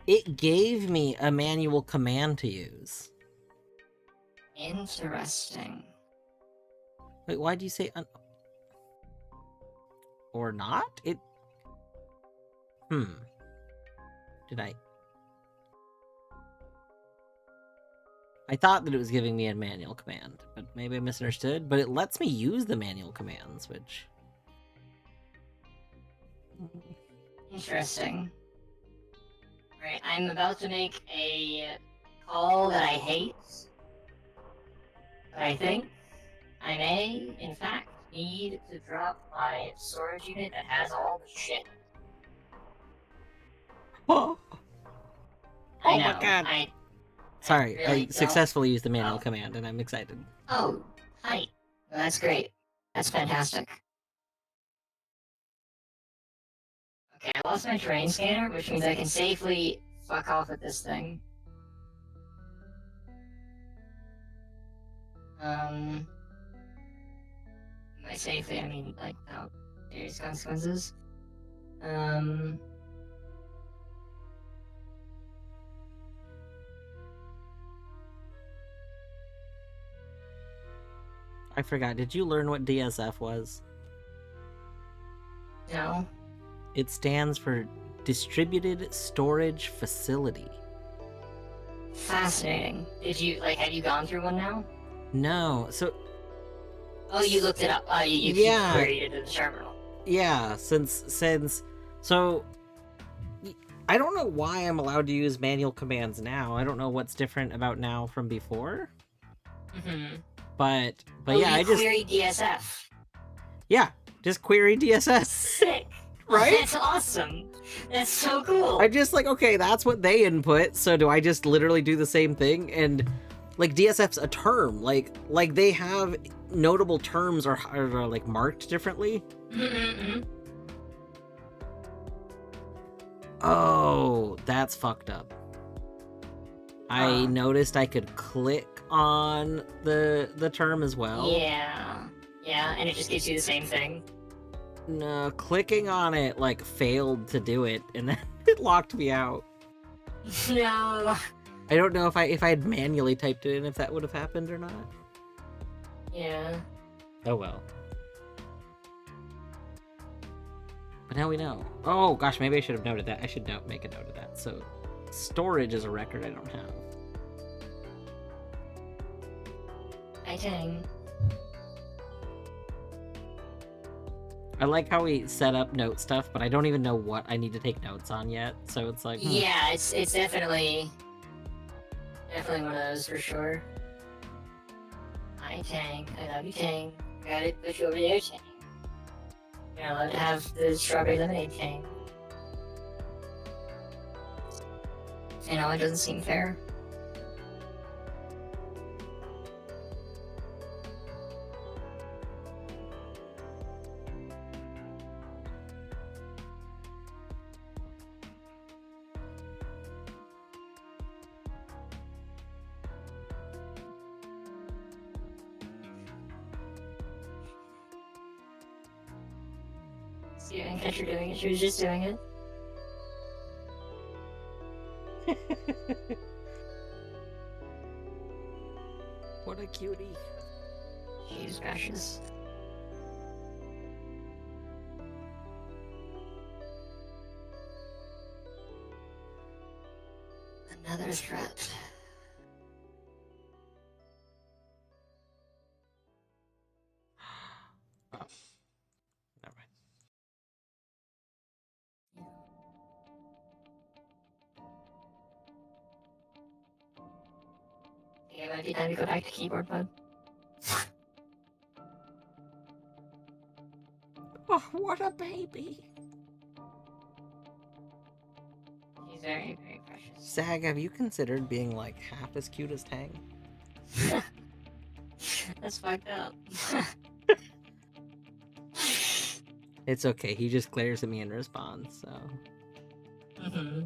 it gave me a manual command to use. Interesting. Wait, why do you say or not? It... Did I thought that it was giving me a manual command, but maybe I misunderstood. But it lets me use the manual commands, which... Interesting. Right, I'm about to make a call that I hate. But I think I may, in fact, need to drop my storage unit that has all the shit. Oh, I my know, god! I Sorry, really I don't- successfully used the manual command, and I'm excited. Oh, hi. Well, that's great. That's fantastic. Okay, I lost my terrain scanner, which means I can safely fuck off at this thing. By safely, I mean, like, without serious consequences. I forgot, did you learn what DSF was? No. It stands for Distributed Storage Facility. Fascinating. Did you, like, have you gone through one now? No, so... Oh, you looked it up. You Yeah. queried it in the terminal. Yeah, since... So... I don't know why I'm allowed to use manual commands now. I don't know what's different about now from before. Mm-hmm. But Oh, yeah, you I just... queried DSF. Yeah, just query DSS. Sick. Right? That's awesome. That's so cool. I just like, okay, that's what they input, so do I just literally do the same thing? And like DSF's a term, like they have notable terms are like marked differently. Mm-hmm. Oh, that's fucked up. I noticed I could click on the term as well. Yeah, and it just gives you the same thing. No, clicking on it like failed to do it, and then it locked me out. No. I don't know if I had manually typed it in, if that would have happened or not. Yeah. Oh well. But now we know. Oh gosh, maybe I should have noted that. I should make a note of that. So, storage is a record I don't have. I dang. I like how we set up note stuff, but I don't even know what I need to take notes on yet. So it's like, Yeah, it's definitely one of those for sure. Hi Tang, I love you Tang. Gotta put you over there Tang. You're not allowed to have the strawberry lemonade Tang. You know, it doesn't seem fair. doing catch her doing it. She was just doing it. What a cutie. She's precious. Another threat. Oh. Never mind. Yeah, it might be time to go back to keyboard mode. Oh, what a baby. She's very, very precious. Zag, have you considered being like half as cute as Tang? That's fucked up. It's okay, he just glares at me in response, so. Mm-hmm.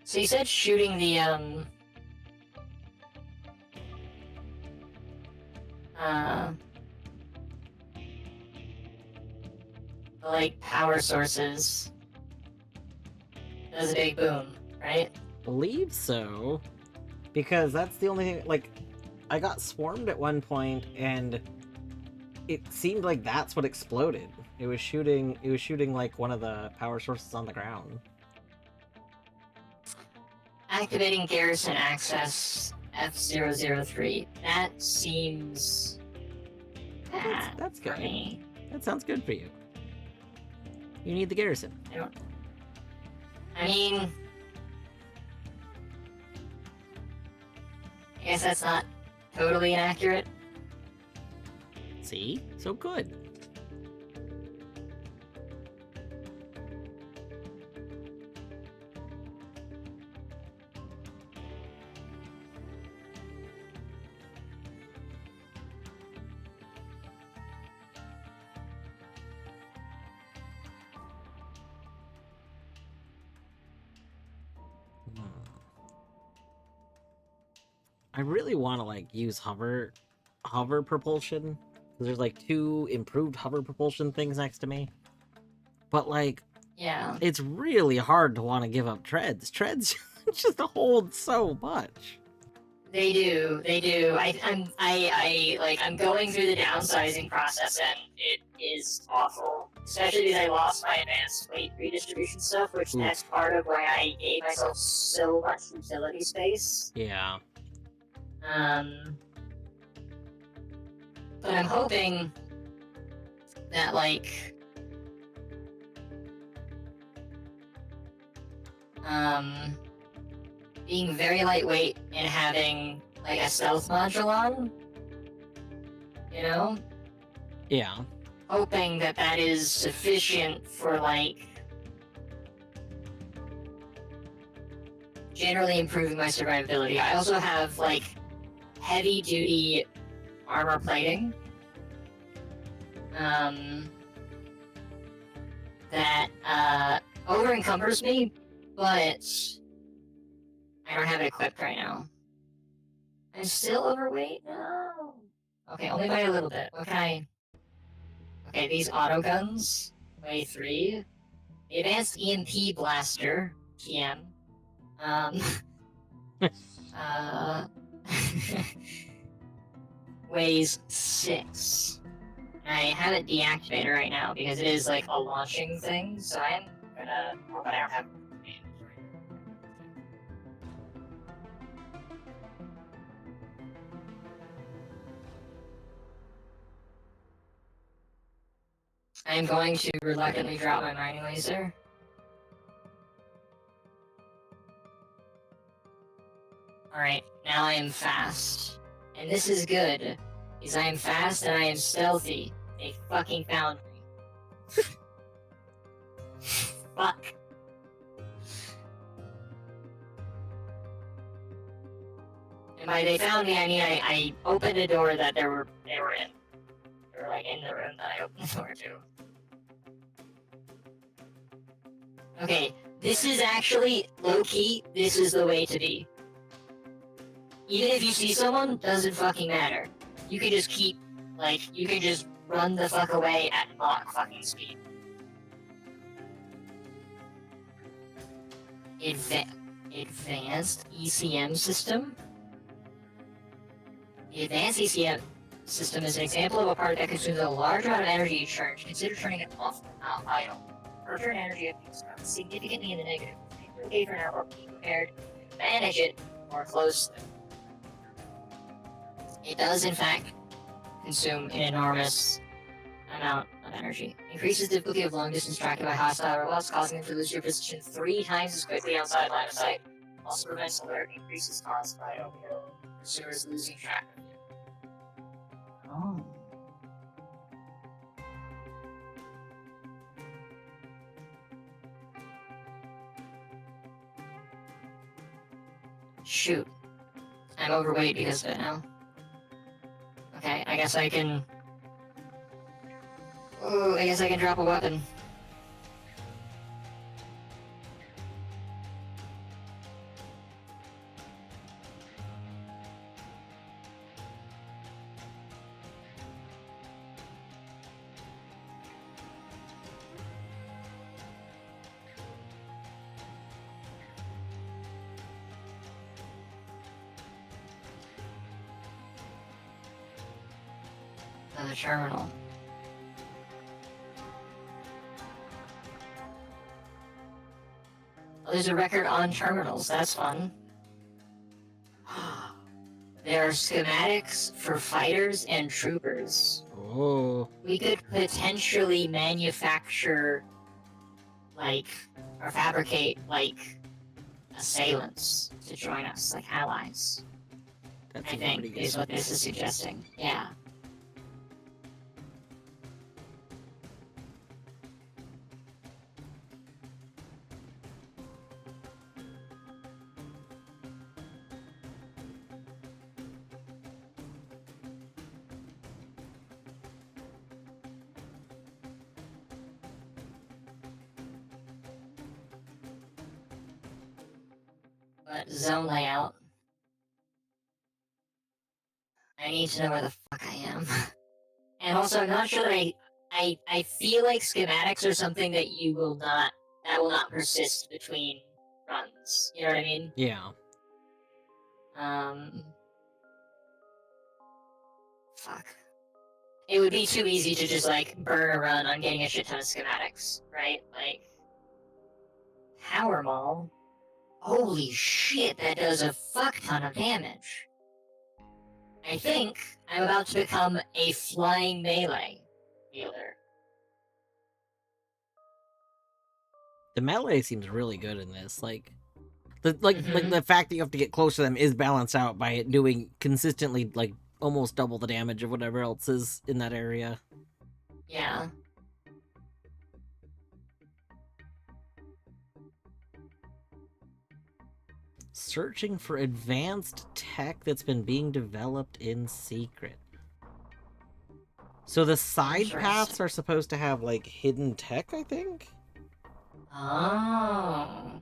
So you said shooting the like power sources does a big boom, right? Believe so. Because that's the only thing, like, I got swarmed at one point and it seemed like that's what exploded. It was shooting like one of the power sources on the ground. Activating garrison access F003. That seems bad That's for good. me. That sounds good for you. You need the garrison. I mean, I guess that's not totally inaccurate. See? So good. I really want to like use hover propulsion, because there's like 2 improved hover propulsion things next to me. But like, Yeah. it's really hard to want to give up treads. Treads just hold so much. They do. I'm going through the downsizing process and it is awful. Especially because I lost my advanced weight redistribution stuff, which that's part of why I gave myself so much utility space. Yeah. But I'm hoping that like being very lightweight and having like a stealth module on, you know? Yeah. Hoping that that is sufficient for like generally improving my survivability. I also have like heavy duty armor plating that over encumbers me, but I don't have it equipped right now. I'm still overweight? No. Okay, only by a little bit. Okay. Okay, these auto guns weigh 3. The advanced EMP blaster, PM, weighs 6. I have it deactivated right now because it is like a launching thing, so I'm gonna. Oh, but I don't have. I'm going to reluctantly drop my mining laser. Alright, now I am fast. And this is good, because I am fast and I am stealthy. They fucking found me. Fuck. And by they found me, I mean I opened a door that they were in. They were like in the room that I opened the door to. Okay, this is actually low-key, this is the way to be. Even if you see someone, doesn't fucking matter. You can just keep, like, you can just run the fuck away at Mach fucking speed. Advanced ECM system? The advanced ECM system is an example of a part that consumes a large amount of energy each turn. Consider turning it off without idle. Per turn energy abuse significantly in the negative. Okay for now, or be prepared to manage it more closely. It does, in fact, consume an enormous amount of energy. Increases difficulty of long-distance tracking by hostile robots, causing them to lose your position 3 times as quickly outside line of sight. Also prevents alert increases caused by OBO pursuers losing track of you. Oh. Shoot. I'm overweight because of it now. Okay, I guess I can... Oh, I guess I can drop a weapon. The terminal. Oh, there's a record on terminals, that's fun. There are schematics for fighters and troopers. Oh. We could potentially manufacture, like, or fabricate, like, assailants to join us, like allies. That's I pretty think good. is what this is suggesting. Yeah. But zone layout. I need to know where the fuck I am. And also, I'm not sure that I feel like schematics are something that that will not persist between runs. You know what I mean? Yeah. Fuck. It would be too easy to just, like, burn a run on getting a shit ton of schematics, right? Like, Power Maul? Holy shit, that does a fuck ton of damage. I think I'm about to become a flying melee healer. The melee seems really good in this. Like the fact that you have to get close to them is balanced out by it doing consistently like almost double the damage of whatever else is in that area. Yeah. Searching for advanced tech that's been being developed in secret. So the side paths are supposed to have like hidden tech, I think? Oh.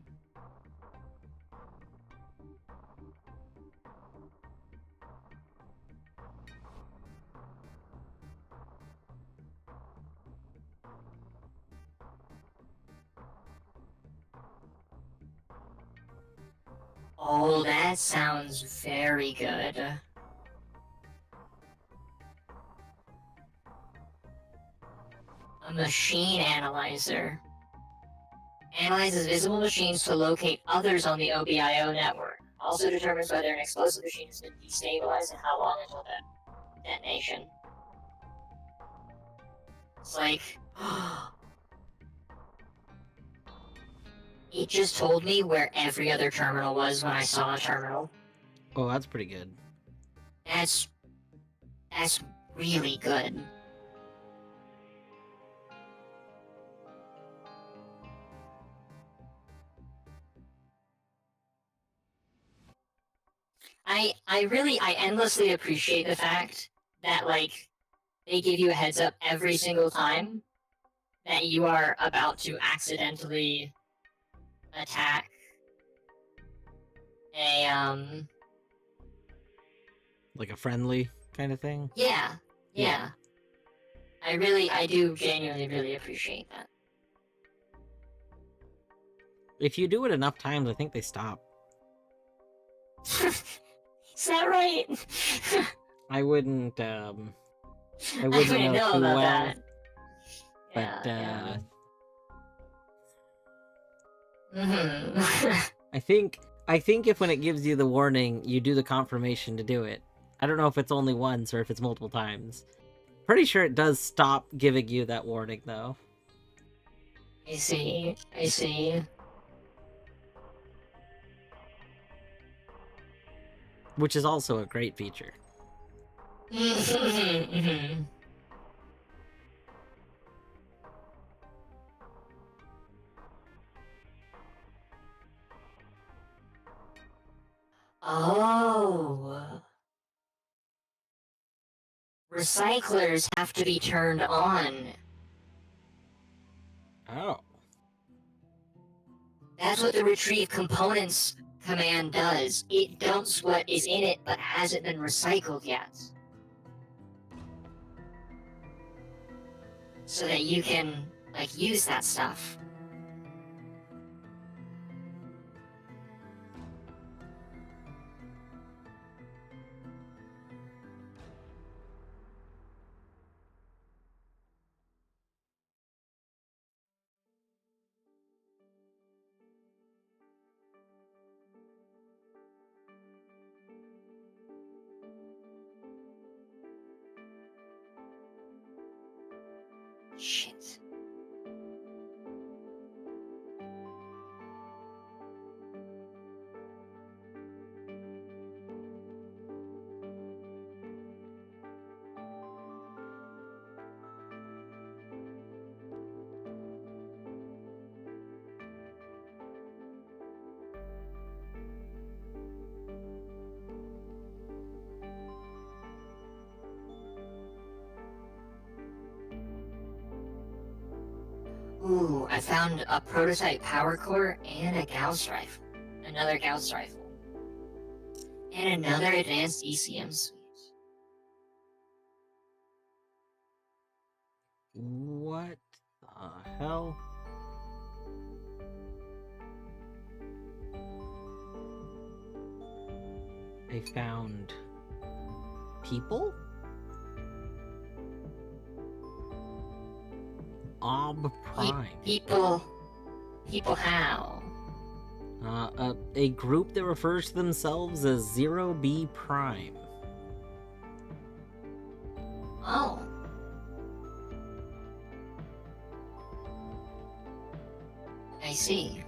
Oh, that sounds very good. A machine analyzer. Analyzes visible machines to locate others on the OBIO network. Also determines whether an explosive machine has been destabilized and how long until detonation. It's like, It just told me where every other terminal was when I saw a terminal. Oh, that's pretty good. That's really good. I endlessly appreciate the fact that, like, they give you a heads up every single time that you are about to accidentally attack a, Like a friendly kind of thing. yeah. I do genuinely really appreciate that. If you do it enough times, I think they stop. Is that right? I wouldn't I know wouldn't know too about well, that. but Yeah. Mhm. I think if when it gives you the warning, you do the confirmation to do it. I don't know if it's only once or if it's multiple times. Pretty sure it does stop giving you that warning though. I see. Which is also a great feature. Mhm. Oh. Recyclers have to be turned on. Oh. That's what the retrieve components command does. It dumps what is in it but hasn't been recycled yet. So that you can, like, use that stuff. Shit. Ooh, I found a prototype power core and a Gauss rifle. Another Gauss rifle. And another advanced ECM suite. What the hell? I found people? Ob Prime. People how? A group that refers to themselves as 0B Prime. Oh. I see.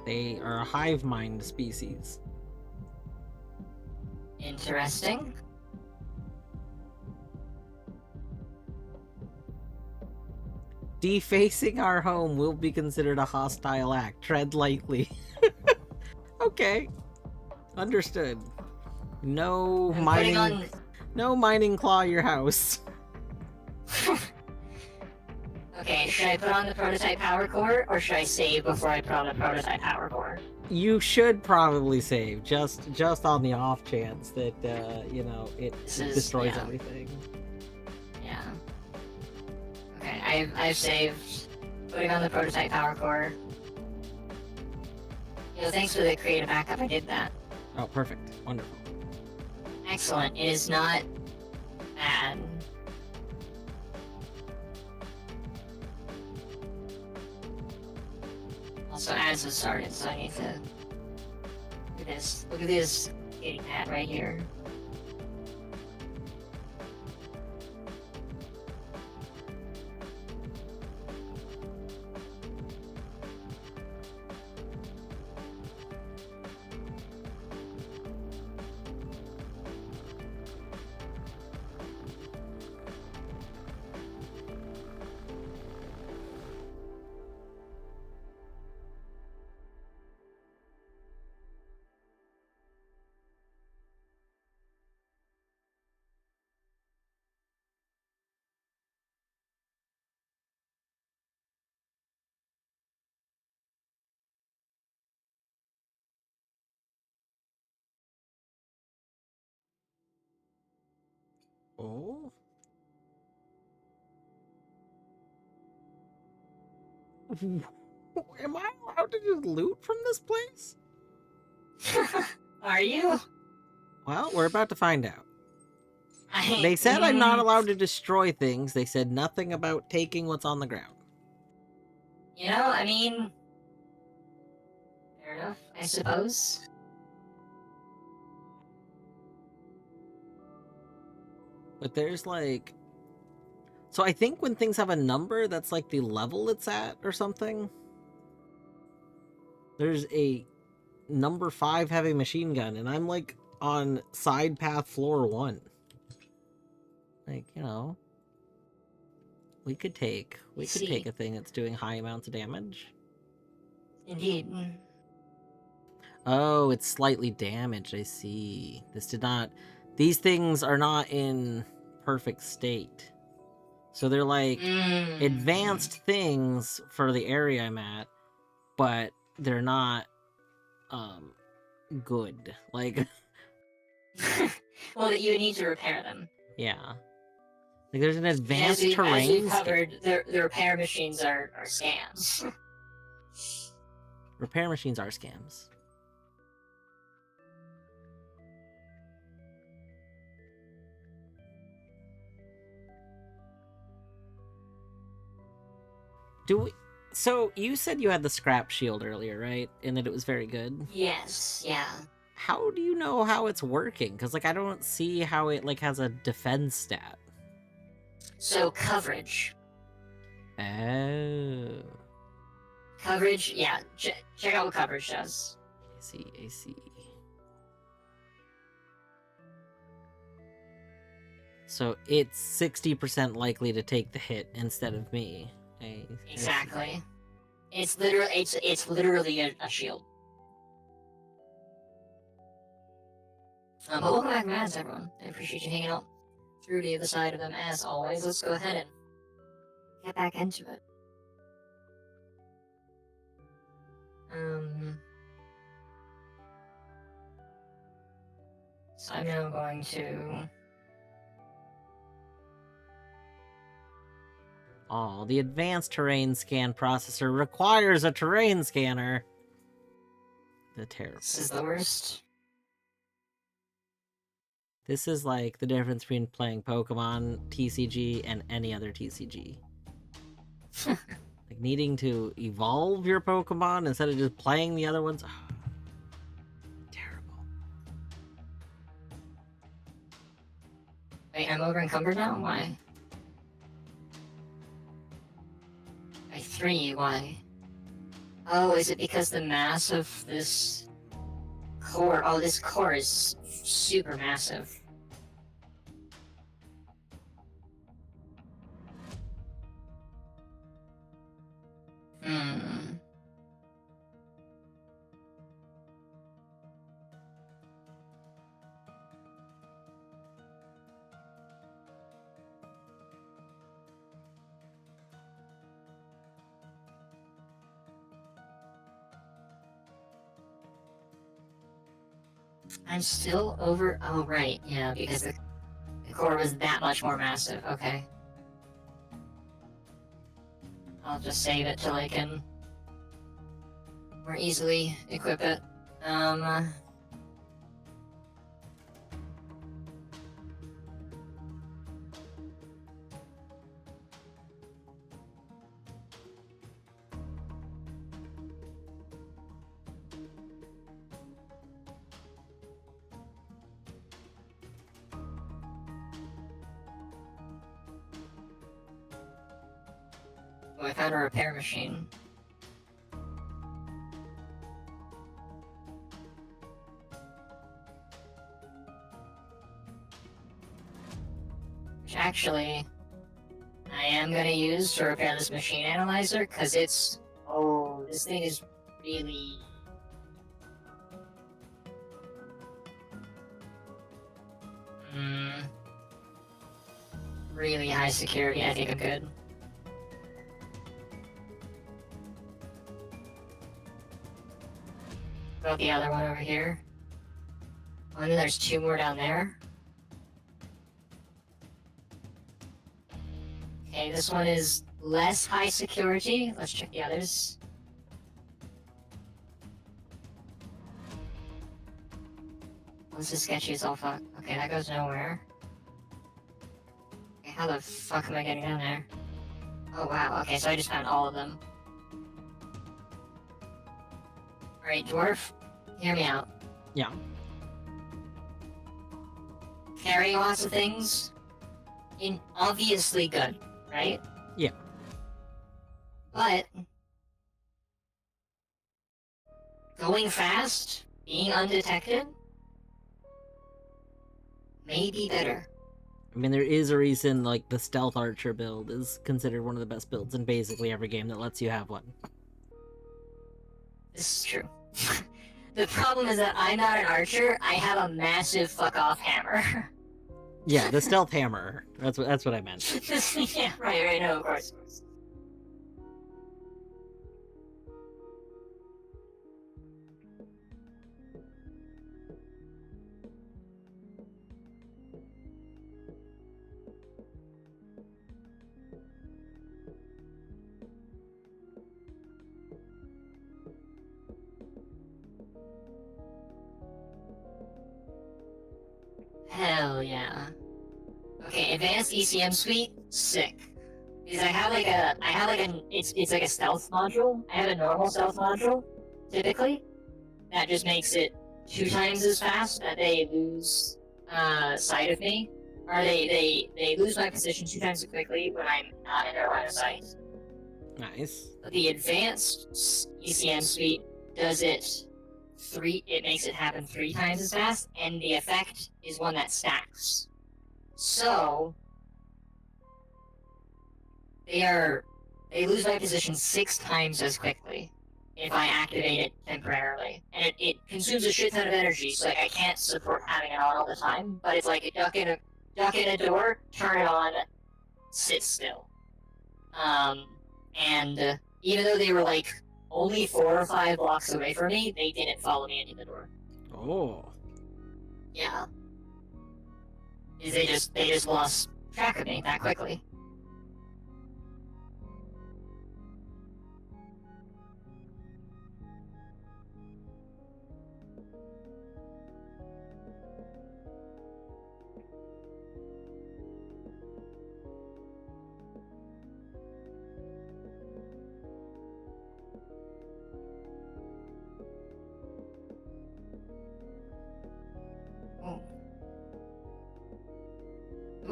They are a hive mind species. Interesting. Defacing our home will be considered a hostile act. Tread lightly. Okay. Understood. No I'm mining. putting on... No mining claw your house. Okay, should I put on the prototype power core, or should I save before I put on the prototype power core? You should probably save, just on the off chance that it destroys everything. Yeah. Okay, I've saved. Putting on the prototype power core. Yo, thanks for the creative backup. I did that. Oh, perfect. Wonderful. Excellent. It is not bad. Also, ads have started, so I need to... Look at this. Look at this kitty cat right here. Am I allowed to just loot from this place? Are you? Well, we're about to find out. I, They said I'm not mm, allowed to destroy things. They said nothing about taking what's on the ground. You know, I mean, fair enough, I suppose. But there's like... So I think when things have a number, that's like the level it's at or something. There's a number 5 heavy machine gun, and I'm like on side path floor 1. Like, you know, we could take a thing that's doing high amounts of damage. Indeed. Oh, it's slightly damaged. I see. These things are not in perfect state. So they're like advanced things for the area I'm at, but they're not good. Like Well, you need to repair them. yeah. Like there's an And advanced as terrain. we've covered, the repair machines are scams. Repair machines are scams. So you said you had the scrap shield earlier, right? And that it was very good. Yes, yeah. How do you know how it's working? Because like I don't see how it like has a defense stat. So coverage. Oh. Coverage, yeah. Check out what coverage does. I see. So it's 60% likely to take the hit instead of me. Exactly. It's literally a shield. But welcome back, Mads, everyone. I appreciate you hanging out through to the other side of them as always. Let's go ahead and get back into it. So I'm now going to... Oh, the advanced terrain scan processor requires a terrain scanner. The terrible. This is the worst. This is like the difference between playing Pokemon TCG and any other TCG. Like needing to evolve your Pokemon instead of just playing the other ones. Terrible. Wait, I'm over encumbered now? Why? By 3, why? Oh, is it because the mass of this core? Oh, this core is super massive. I'm still over... Oh, right, yeah, because the core was that much more massive. Okay. I'll just save it till I can more easily equip it. Oh, I found a repair machine. Which actually, I am gonna use to repair this machine analyzer, because it's... Oh, this thing is really... Really high security. I think I'm good. About the other one over here. Oh, and then there's 2 more down there. Okay, this one is less high security. Let's check the others. This is sketchy as all fuck. Okay, that goes nowhere. Okay, how the fuck am I getting down there? Oh wow, okay, so I just found all of them. Alright, dwarf, hear me out. Yeah. Carrying lots of things, obviously good, right? Yeah. But going fast, being undetected, may be better. I mean, there is a reason, like, the Stealth Archer build is considered one of the best builds in basically every game that lets you have one. This is true. The problem is that I'm not an archer, I have a massive fuck-off hammer. Yeah, the Stealth Hammer. That's what I meant. Yeah, right, no, of course. Hell yeah. Okay, advanced ECM suite, sick. Because I have like it's like a stealth module. I have a normal stealth module, typically. That just makes it 2 times as fast that they lose sight of me. Or they lose my position 2 times as quickly when I'm not in their line of sight. Nice. But the advanced ECM suite does it makes it happen 3 times as fast, and the effect is one that stacks. So they lose my position 6 times as quickly if I activate it temporarily. And it consumes a shit ton of energy, so like I can't support having it on all the time, but it's like a duck in a door, turn it on, sit still. And even though they were like only 4 or 5 blocks away from me, they didn't follow me into the door. Oh. Yeah. They just lost track of me that quickly.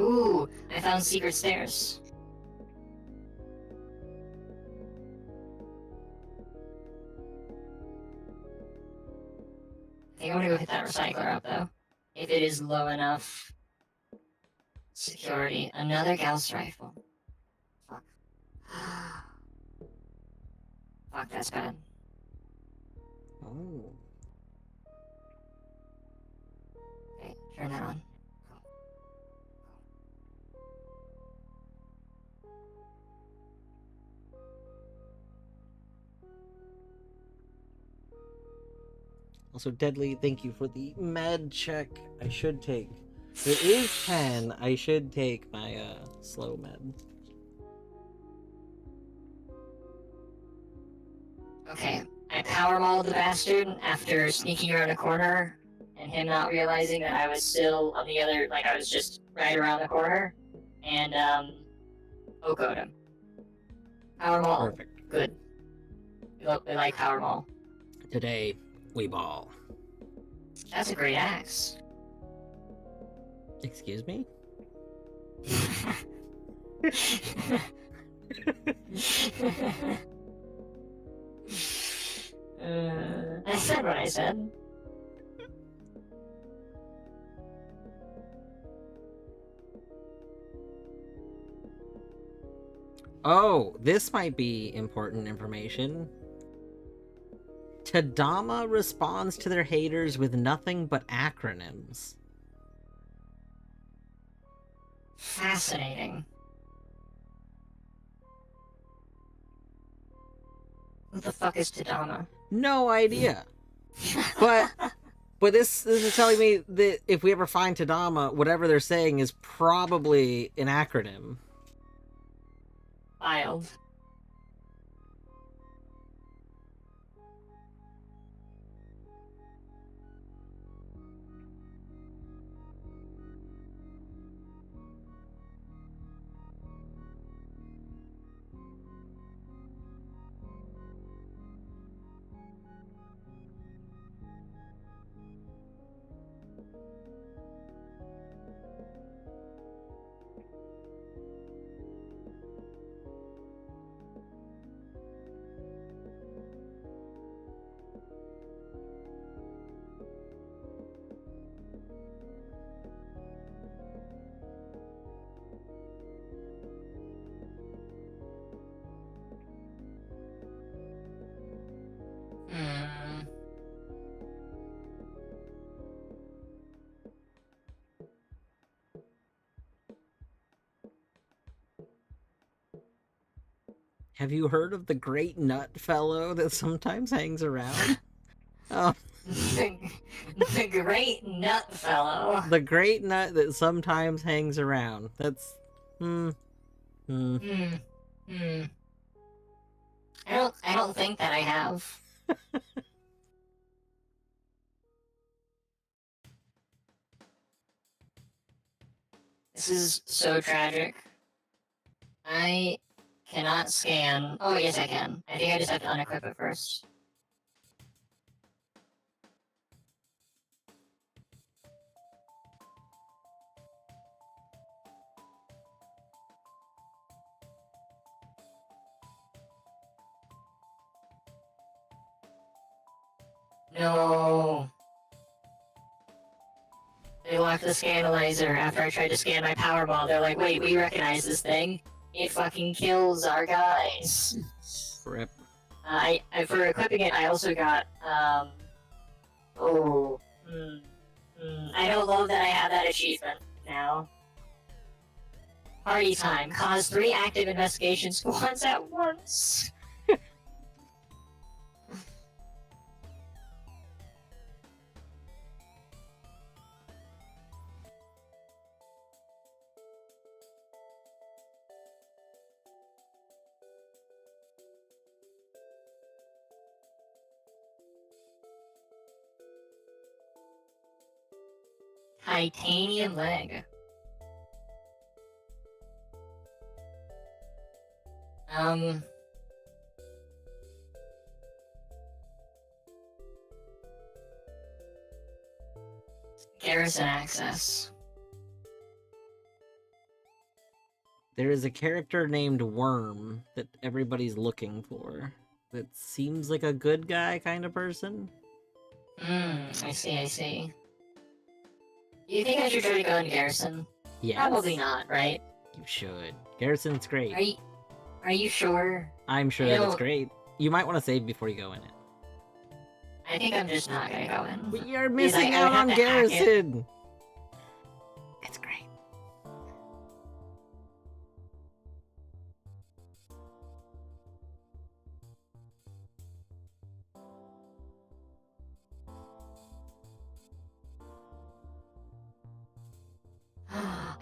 Ooh, I found secret stairs. I think I'm gonna go hit that recycler up though. If it is low enough. Security. Another Gauss rifle. Fuck. Fuck, that's bad. Oh. Okay, turn that on. Also, Deadly, thank you for the med check. I should take. It is 10. I should take my slow med. Okay, I power mauled the bastard after sneaking around a corner and him not realizing that I was still on the other, like I was just right around the corner, and Oko'd him. Power maul. Perfect. Good. We like power maul. Today, we ball. That's a great axe. Excuse me? I said what I said. Oh, this might be important information. Tadama responds to their haters with nothing but acronyms. Fascinating. What the fuck is Tadama? No idea. But this is telling me that if we ever find Tadama, whatever they're saying is probably an acronym. Wild. Hmm. Have you heard of the great nut fellow that sometimes hangs around? Oh, The great nut fellow. the great nut that sometimes hangs around. That's hmm. Hmm. Hmm. I don't think that I have. This is so tragic. I cannot scan. Oh, yes, I can. I think I just have to unequip it first. No. They locked the scanalyzer after I tried to scan my Powerball. They're like, wait, we recognize this thing. It fucking kills our guys. Rip. For equipping it, I also got, I don't love that I have that achievement now. Party time. Cause 3 active investigation squads at once. Titanium leg. Garrison access. There is a character named Worm that everybody's looking for. That seems like a good guy kind of person. I see. Do you think I should try to go in Garrison? Yes. Probably not, right? You should. Garrison's great. Are you sure? I'm sure that it's great. You might want to save before you go in it. I think I'm just not gonna go in. But you're Because missing I would out have on to hack it. Garrison! It's great.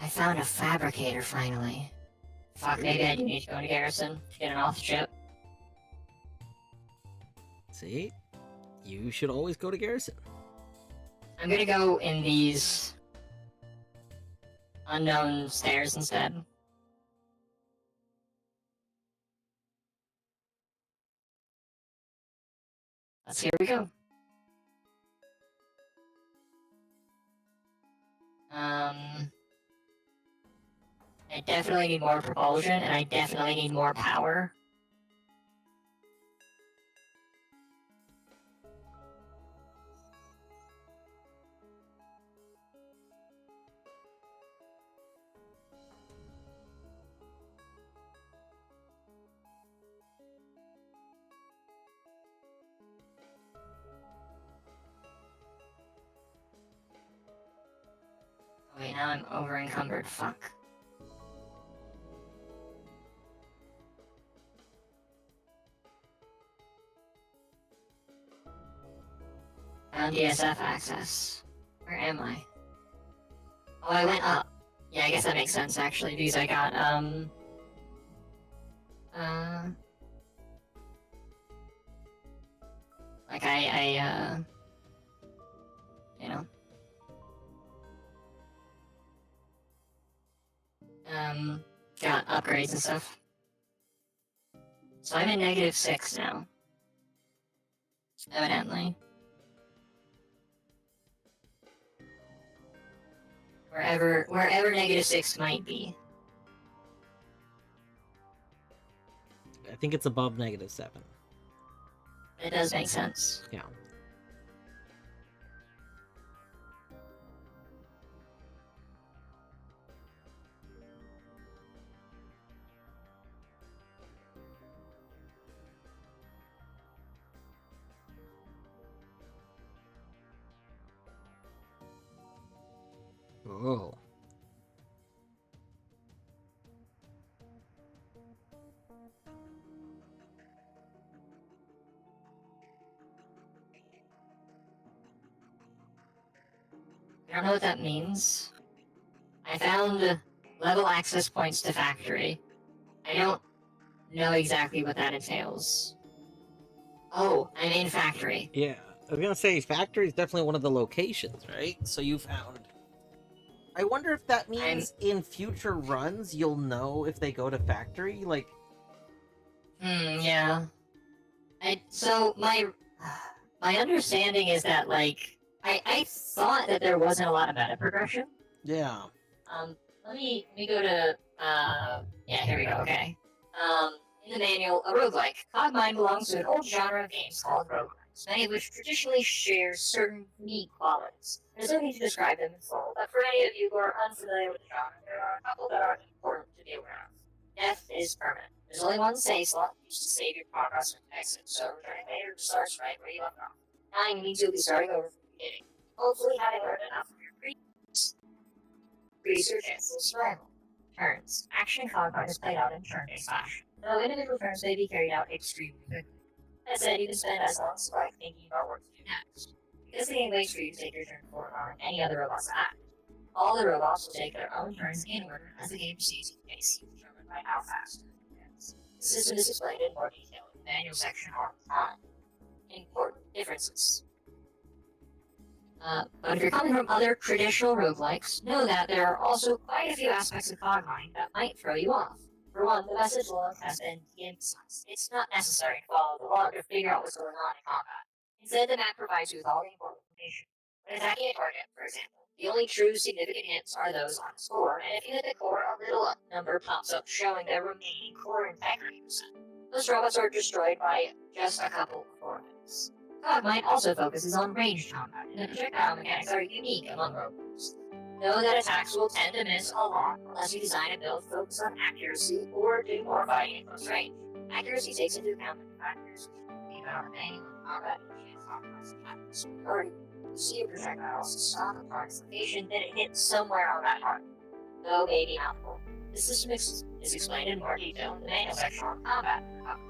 I found a fabricator finally. Fuck, maybe I do need to go to Garrison to get an off chip. See? You should always go to Garrison. I'm gonna go in these unknown stairs instead. Here we go. I definitely need more propulsion, and I definitely need more power. Wait, now I'm over encumbered. Fuck. Found DSF access. Where am I? Oh, I went up. Yeah, I guess that makes sense actually, because I got Like I you know, got upgrades and stuff. So I'm in -6 now. Evidently. Wherever -6 might be. I think it's above -7. It does make sense. Yeah. Oh. I don't know what that means. I found level access points to factory. I don't know exactly what that entails. Oh, I'm in factory. Yeah. I was gonna say factory is definitely one of the locations, right? So you found. I wonder if that means in future runs you'll know if they go to factory. Like, Yeah. So my understanding is that like I thought that there wasn't a lot of meta progression. yeah. Let me go to yeah, here we go. Okay. In the manual, a roguelike. CogMind belongs to an old genre of games called roguelikes, many of which traditionally share certain unique qualities. There's no need to describe them in full, but for any of you who are unfamiliar with the genre, there are a couple that are important to be aware of. Death is permanent. There's only one save slot used to save your progress from exit, so returning later starts right where you left off. Dying means you'll be starting over from the beginning. Hopefully, having learned enough from your previous chances of survival. Turns. Action in CogMind is played out in turn-based fashion, though individual turns may be carried out extremely quickly. That said, you can spend as long as you like thinking about what to do next. Because the game waits for you to take your turn before allowing any other robots to act. All the robots will take their own turns in order as the game proceeds with pace determined by how fast it is. The system is explained in more detail in the manual section on time. Important differences. But if you're coming from other traditional roguelikes, know that there are also quite a few aspects of CogMind that might throw you off. For one, the message log has been de-emphasized. It's not necessary to follow the log to figure out what's going on in combat. Instead, the map provides you with all the important information. When attacking a target, for example, the only true significant hints are those on the score, and if you hit the core, a little number pops up showing their remaining core integrity percent. Those robots are destroyed by just a couple of core hits. CogMind also focuses on ranged combat, and the projectile mechanics are unique among robots. Know that attacks will tend to miss a lot unless you design a build focused on accuracy or do more fighting in close range. Accuracy takes into account the factors even on manual combat and optimized attacks. Or you see a projectile stop a target's location, then it hits somewhere on that target, though maybe not full. The system is explained in more detail in the manual section on combat coverage.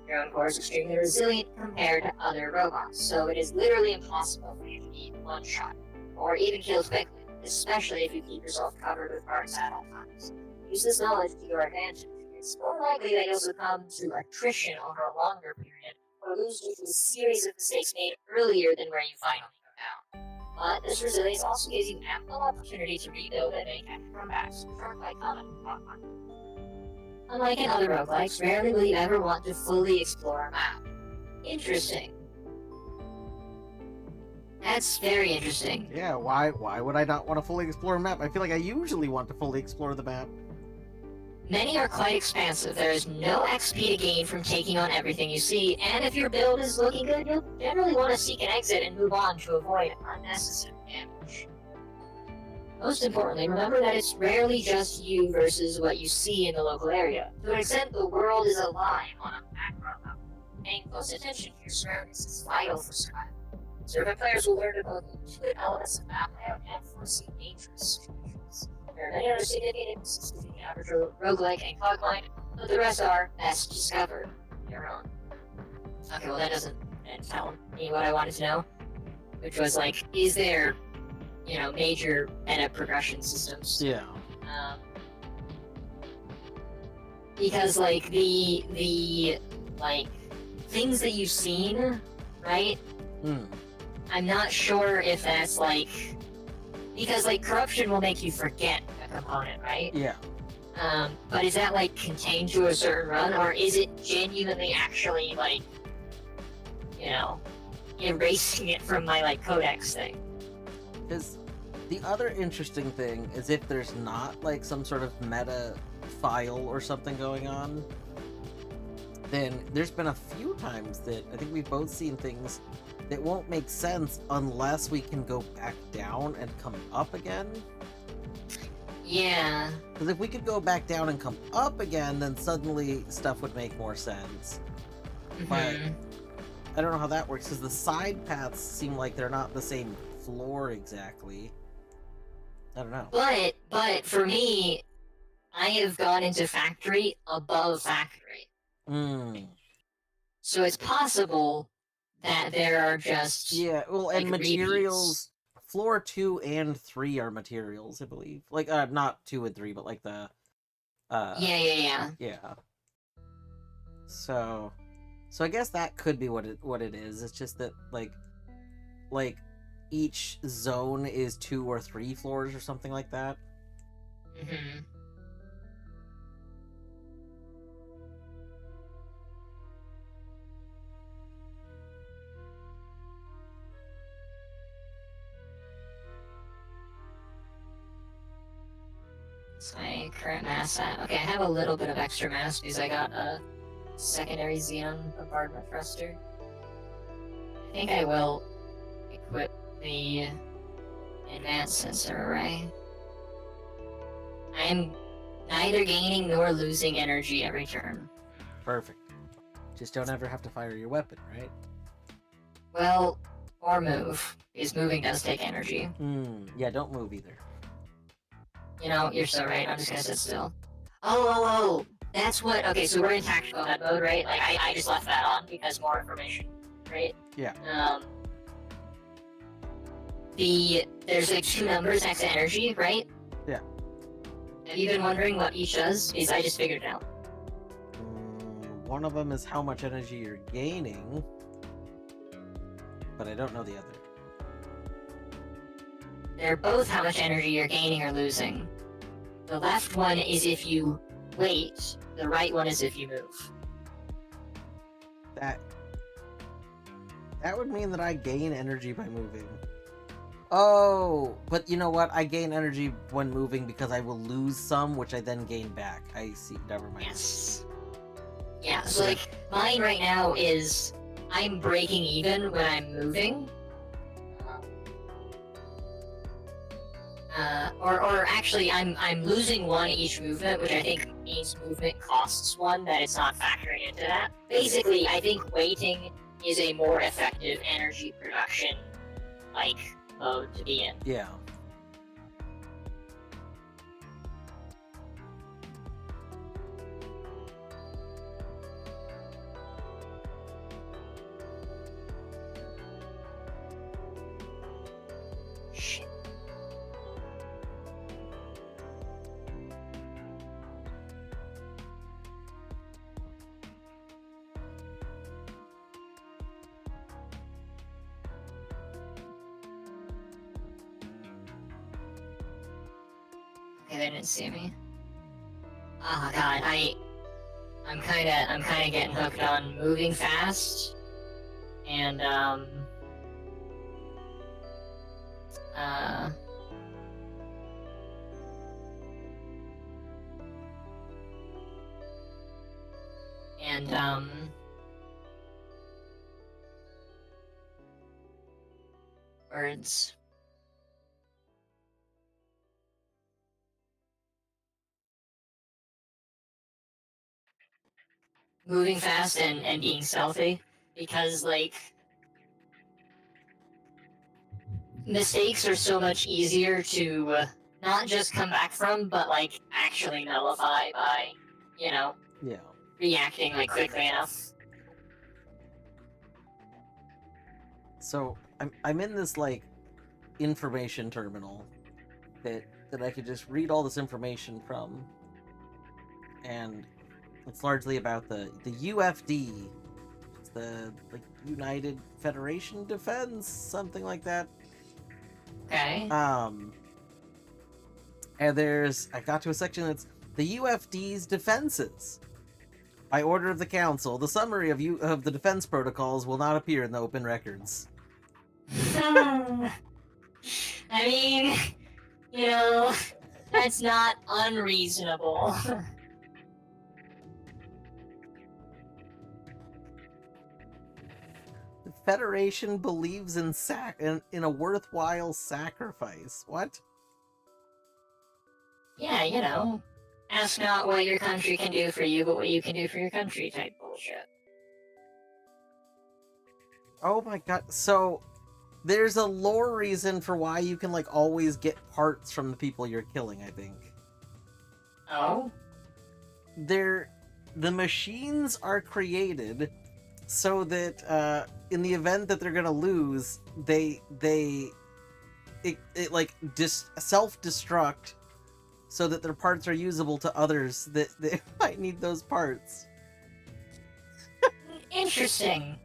Your own core is extremely resilient compared to other robots, so it is literally impossible for you to be one-shot, or even killed quickly, especially if you keep yourself covered with parts at all times. Use this knowledge to your advantage. It's more likely that you'll succumb to attrition over a longer period, or lose due to a series of mistakes made earlier than where you finally go down. But this resilience also gives you ample opportunity to rebuild and make extra comebacks, short by common combat. Unlike in other roguelikes, rarely will you ever want to fully explore a map. Interesting. That's very interesting. Yeah, why would I not want to fully explore a map? I feel like I usually want to fully explore the map. Many are quite expansive. There is no XP to gain from taking on everything you see, and if your build is looking good, you'll generally want to seek an exit and move on to avoid unnecessary damage. Most importantly, remember that it's rarely just you versus what you see in the local area. To an extent, the world is alive on a macro level. Paying close attention to your surroundings is vital for survival. Survey players will learn to both intuit elements of map layout and foresee dangerous situations. There are many other significant differences between the average roguelike and CogMind, but the rest are best discovered on your own. Okay, well that doesn't tell me what I wanted to know, which was like, is there, major meta progression systems? Yeah. because like the like things that you've seen, right? I'm not sure if that's like because like corruption will make you forget a component, right? Yeah. But is that like contained to a certain run, or is it genuinely actually like, you know, erasing it from my like codex thing? Because the other interesting thing is if there's not like some sort of meta file or something going on, then there's been a few times that I think we've both seen things that won't make sense unless we can go back down and come up again. Yeah. Because if we could go back down and come up again, then suddenly stuff would make more sense. But I don't know how that works, because the side paths seem like they're not the same floor exactly. I don't know. But for me, I have gone into factory above factory. So it's possible that there are just Yeah, well, like, and materials. Floor 2 and 3 are materials, I believe. Like, not 2 and 3, but like the. Yeah. Yeah. So I guess that could be what it is. It's just that like each zone is 2 or 3 floors or something like that. What's my current mass at? Okay, I have a little bit of extra mass because I got a secondary Xeon bombardment thruster. I think I will equip the advanced sensor array. I am neither gaining nor losing energy every turn. Perfect. Just don't ever have to fire your weapon, right? Well, or move, because moving does take energy. Yeah, don't move either. You know, you're so right, I'm just gonna sit still. Oh, that's what, okay, so we're in tactical head mode, right? Like, I just left that on because more information, right? Yeah. There's like 2 numbers next to energy, right? Yeah. Have you been wondering what each does? Because I just figured it out. One of them is how much energy you're gaining, but I don't know the other. They're both how much energy you're gaining or losing. The left one is if you wait, the right one is if you move. That would mean that I gain energy by moving. Oh, but you know what? I gain energy when moving because I will lose some, which I then gain back. I see. Never mind. Yes. Yeah, so like, mine right now is I'm breaking even when I'm moving. Or actually, I'm losing 1 each movement, which I think means movement costs 1, that it's not factoring into that. Basically, I think waiting is a more effective energy production, like, mode to be in. Yeah. Shit. Okay, they didn't see me. Oh god, I'm kinda getting hooked on moving fast, and words. Moving fast and being stealthy, because like mistakes are so much easier to not just come back from, but like actually nullify by, you know, Yeah. reacting like quickly enough. So I'm in this like information terminal that I could just read all this information from, and It's largely about the UFD. It's the United Federation Defense, something like that. Okay. And I got to a section that's the UFD's defenses. By order of the Council, the summary of the defense protocols will not appear in the open records. I mean, you know, that's not unreasonable. The Federation believes in in a worthwhile sacrifice. What? Yeah, you know, ask not what your country can do for you, but what you can do for your country type bullshit. Oh my god. So there's a lore reason for why you can always get parts from the people you're killing, I think. Oh? The machines are created so that in the event that they're gonna lose, it self-destruct so that their parts are usable to others that might need those parts. Interesting.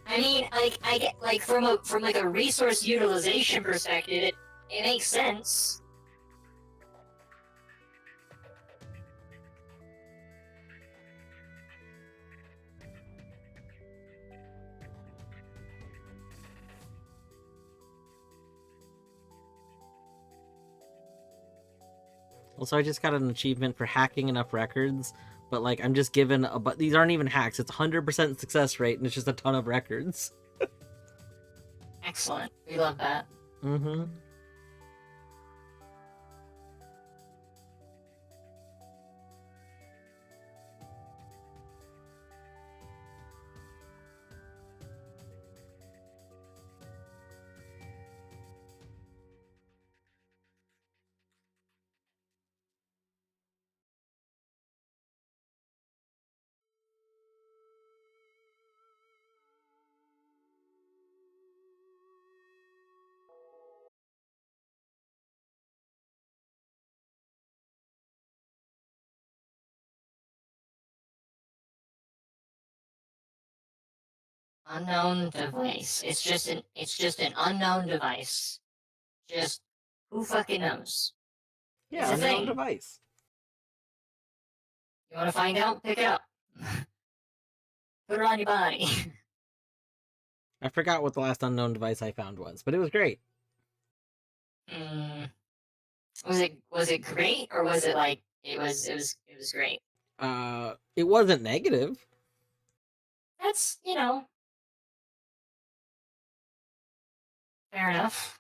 I mean, I get from a resource utilization perspective, it makes sense. Also, I just got an achievement for hacking enough records, but I'm just given but these aren't even hacks. It's 100% success rate, and it's just a ton of records. Excellent. We love that. Mm-hmm. Unknown device. It's just an unknown device. Just who fucking knows? Yeah, It's a unknown thing. device. You want to find out? Pick it up. Put it on your body. I forgot what the last unknown device I found was, but it was great. Was it great, or was it it was great? It wasn't negative. That's fair enough.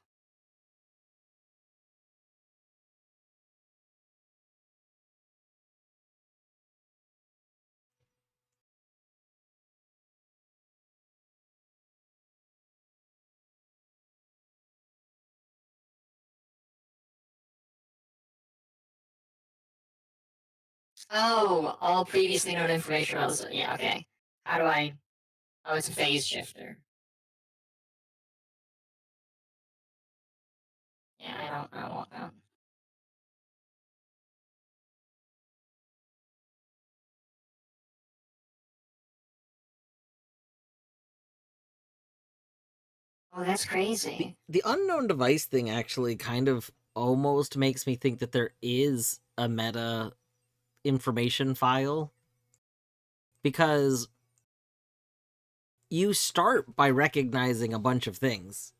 Oh, all previously known information. Yeah, okay. How do I? Oh, it's a phase shifter. Yeah, I don't want that. Oh, that's crazy. The unknown device thing actually kind of almost makes me think that there is a meta information file, because you start by recognizing a bunch of things.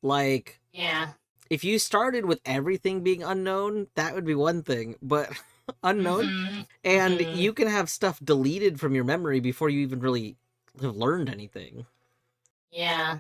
Yeah. If you started with everything being unknown, that would be one thing, but unknown, Mm-hmm. and Mm-hmm. you can have stuff deleted from your memory before you even really have learned anything. Yeah.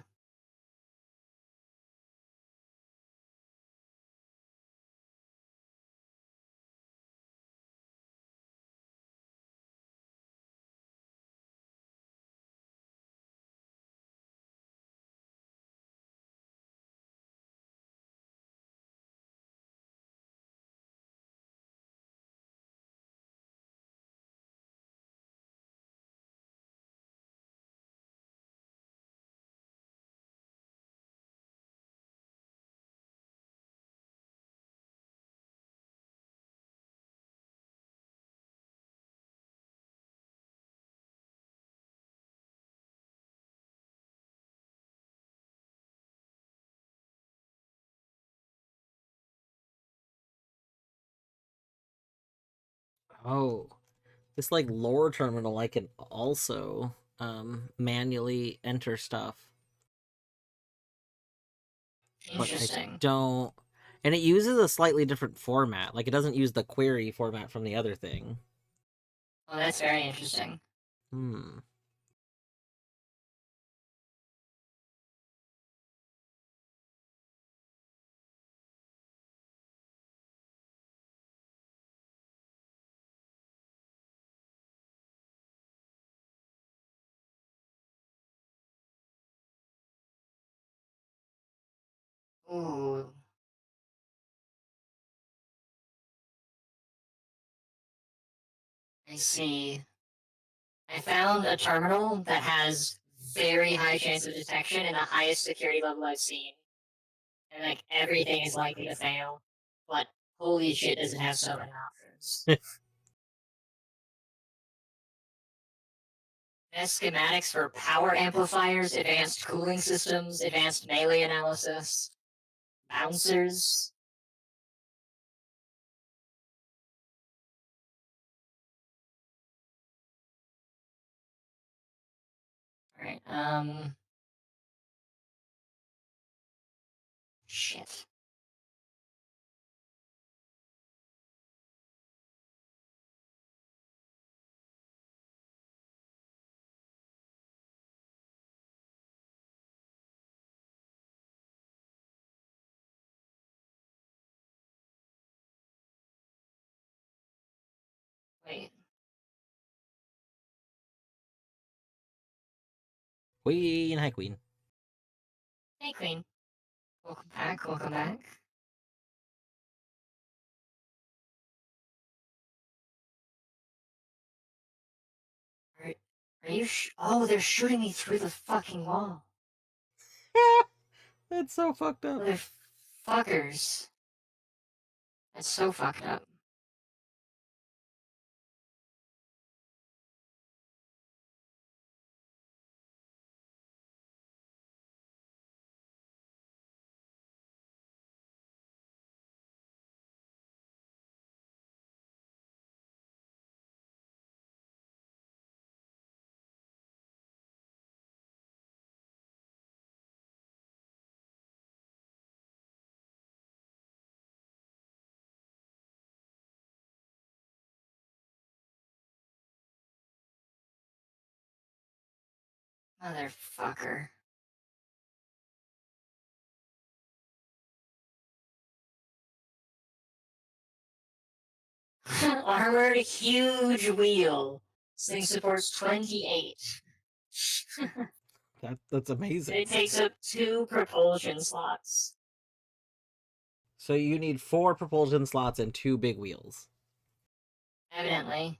Oh, this like lore terminal, I can also manually enter stuff, but I Interesting. don't. And it uses a slightly different format. Like it doesn't use the query format from the other thing. Well, that's very interesting. Hmm. Ooh. I see. I found a terminal that has very high chance of detection and the highest security level I've seen. And like everything is likely to fail. But holy shit, does it have so many options. Best schematics for power amplifiers, advanced cooling systems, advanced melee analysis, bouncers. Alright, shit. Wait, Queen, hi Queen. hey Queen. Welcome back, welcome back. Are you oh, they're shooting me through the fucking wall. That's so fucked up. Motherfuckers. That's so fucked up. Motherfucker. Armored huge wheel. This thing supports 28. That's amazing. It takes up 2 propulsion slots. So you need 4 propulsion slots and 2 big wheels. Evidently.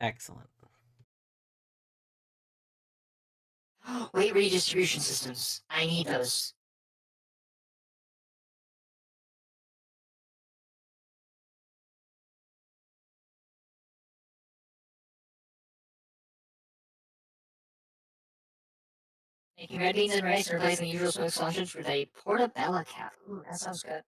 Excellent. Weight redistribution systems. I need those. Making red beans and rice and replacing the usual smoked sausage with a portobello cap. Ooh, that sounds good.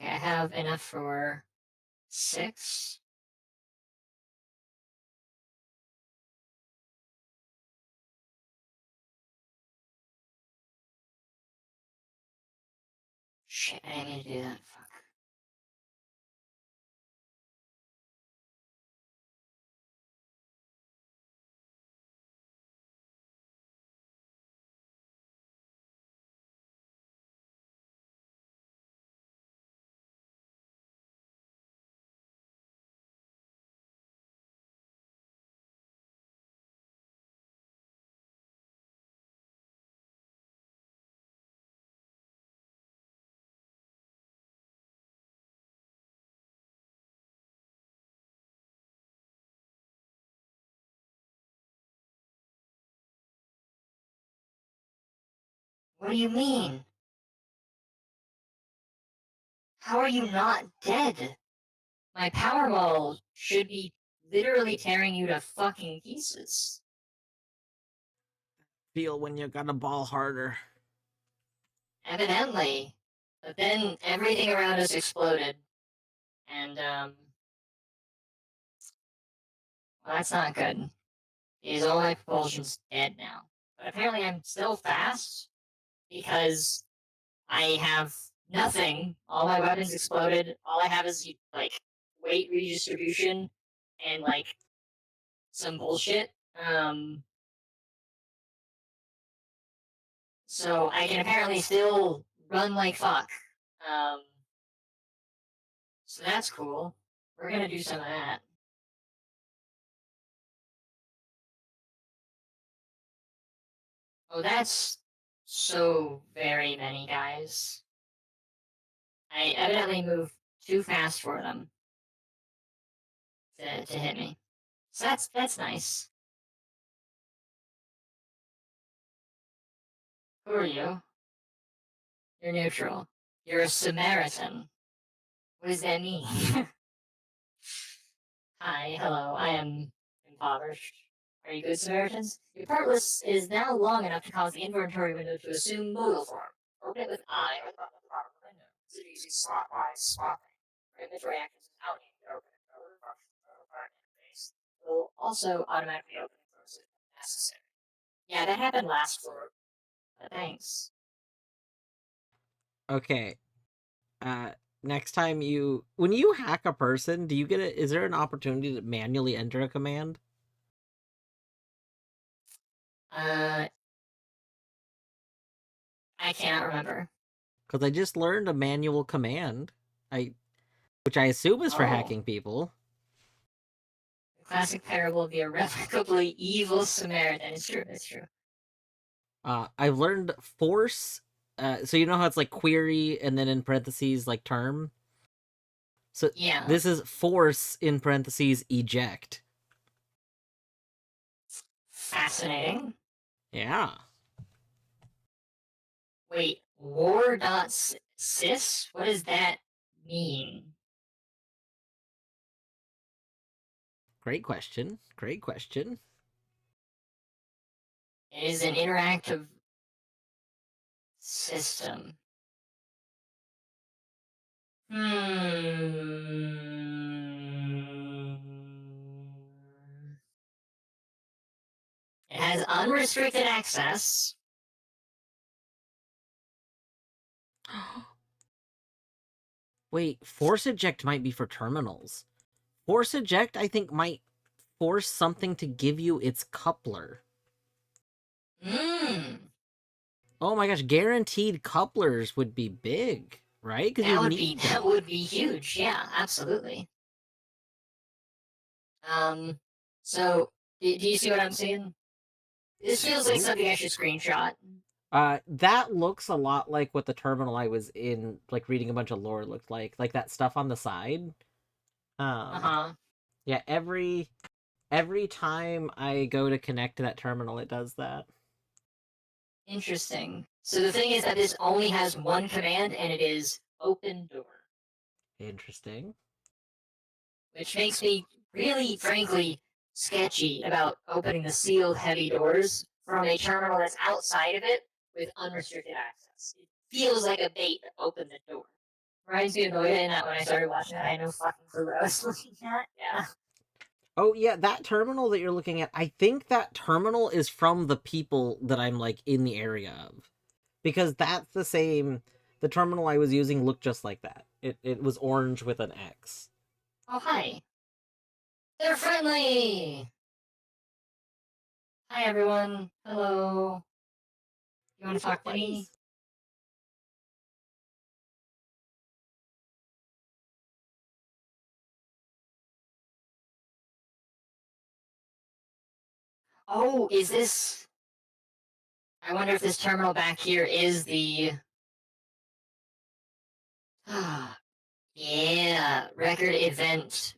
Okay, I have enough for 6. Shit, I didn't mean to do that. Fuck. What do you mean? How are you not dead? My power ball should be literally tearing you to fucking pieces. Feel when you gotta ball harder. Evidently. But then everything around us exploded. And, well, that's not good. Because all my propulsion's dead now. But apparently I'm still fast because I have nothing. All my weapons exploded. All I have is, like, weight redistribution and, like, some bullshit. So I can apparently still run like fuck. So that's cool. We're gonna do some of that. Oh, that's so very many guys. I evidently moved too fast for them to hit me. So that's nice. Who are you? You're neutral. You're a Samaritan. What does that mean? Hi, hello, I am impoverished. Are you good Samaritans? Your part list is now long enough to cause the inventory window to assume modal form. Open it with I or the proper window. Consider using slot-wise swapping. For inventory actions without needing to open it. Other functions of the interface will also automatically open and close it if necessary. Yeah, that happened last floor. But thanks. Okay. Next time when you hack a person, do you get it? Is there an opportunity to manually enter a command? I cannot remember. Because I just learned a manual command, which I assume is for Oh. hacking people. The classic parable of the irrevocably evil Samaritan. It's true, it's true. I've learned force. So you know how it's like query and then in parentheses like term. So Yeah. this is force in parentheses eject. Fascinating. Yeah. Wait, war.sys? What does that mean? Great question. Great question. It is an interactive system. It has unrestricted access. Wait, force eject might be for terminals. Force eject, I think, might force something to give you its coupler. Oh my gosh, guaranteed couplers would be big, right? Because you need that would be huge. Yeah, absolutely. So do you see what I'm saying? This feels like something I should screenshot. That looks a lot like what the terminal I was in, like reading a bunch of lore looked like that stuff on the side. Yeah, every time I go to connect to that terminal, it does that. Interesting. So the thing is that this only has one command, and it is open door. Interesting. Which makes me really, frankly, sketchy about opening the sealed heavy doors from a terminal that's outside of it with unrestricted access. It feels like a bait to open the door. Reminds me of Noida in that when I started watching that, I had no fucking clue what I was looking at. Yeah. Oh yeah, that terminal that you're looking at, I think that terminal is from the people that I'm like in the area of. Because that's the terminal I was using looked just like that. It was orange with an X. Oh, hi. They're friendly! Hi, everyone. Hello. You want to talk to me? Oh, is this... I wonder if this terminal back here is the... yeah, record event.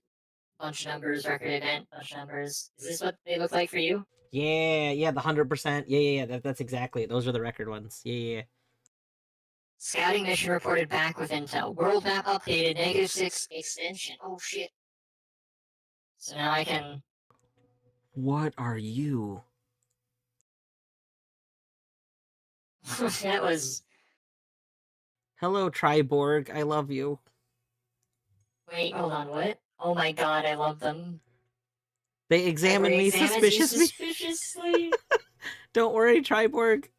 Bunch numbers, record event, bunch numbers. Is this what they look like for you? Yeah, the 100%. Yeah. That's exactly it. Those are the record ones. Yeah. Scouting mission reported back with intel. World map updated. -6 extension. Oh shit. So now I can. What are you? That was. Hello, Triborg. I love you. Wait, hold on. What? Oh my god, I love them. They examine me suspiciously. Don't worry, Triborg.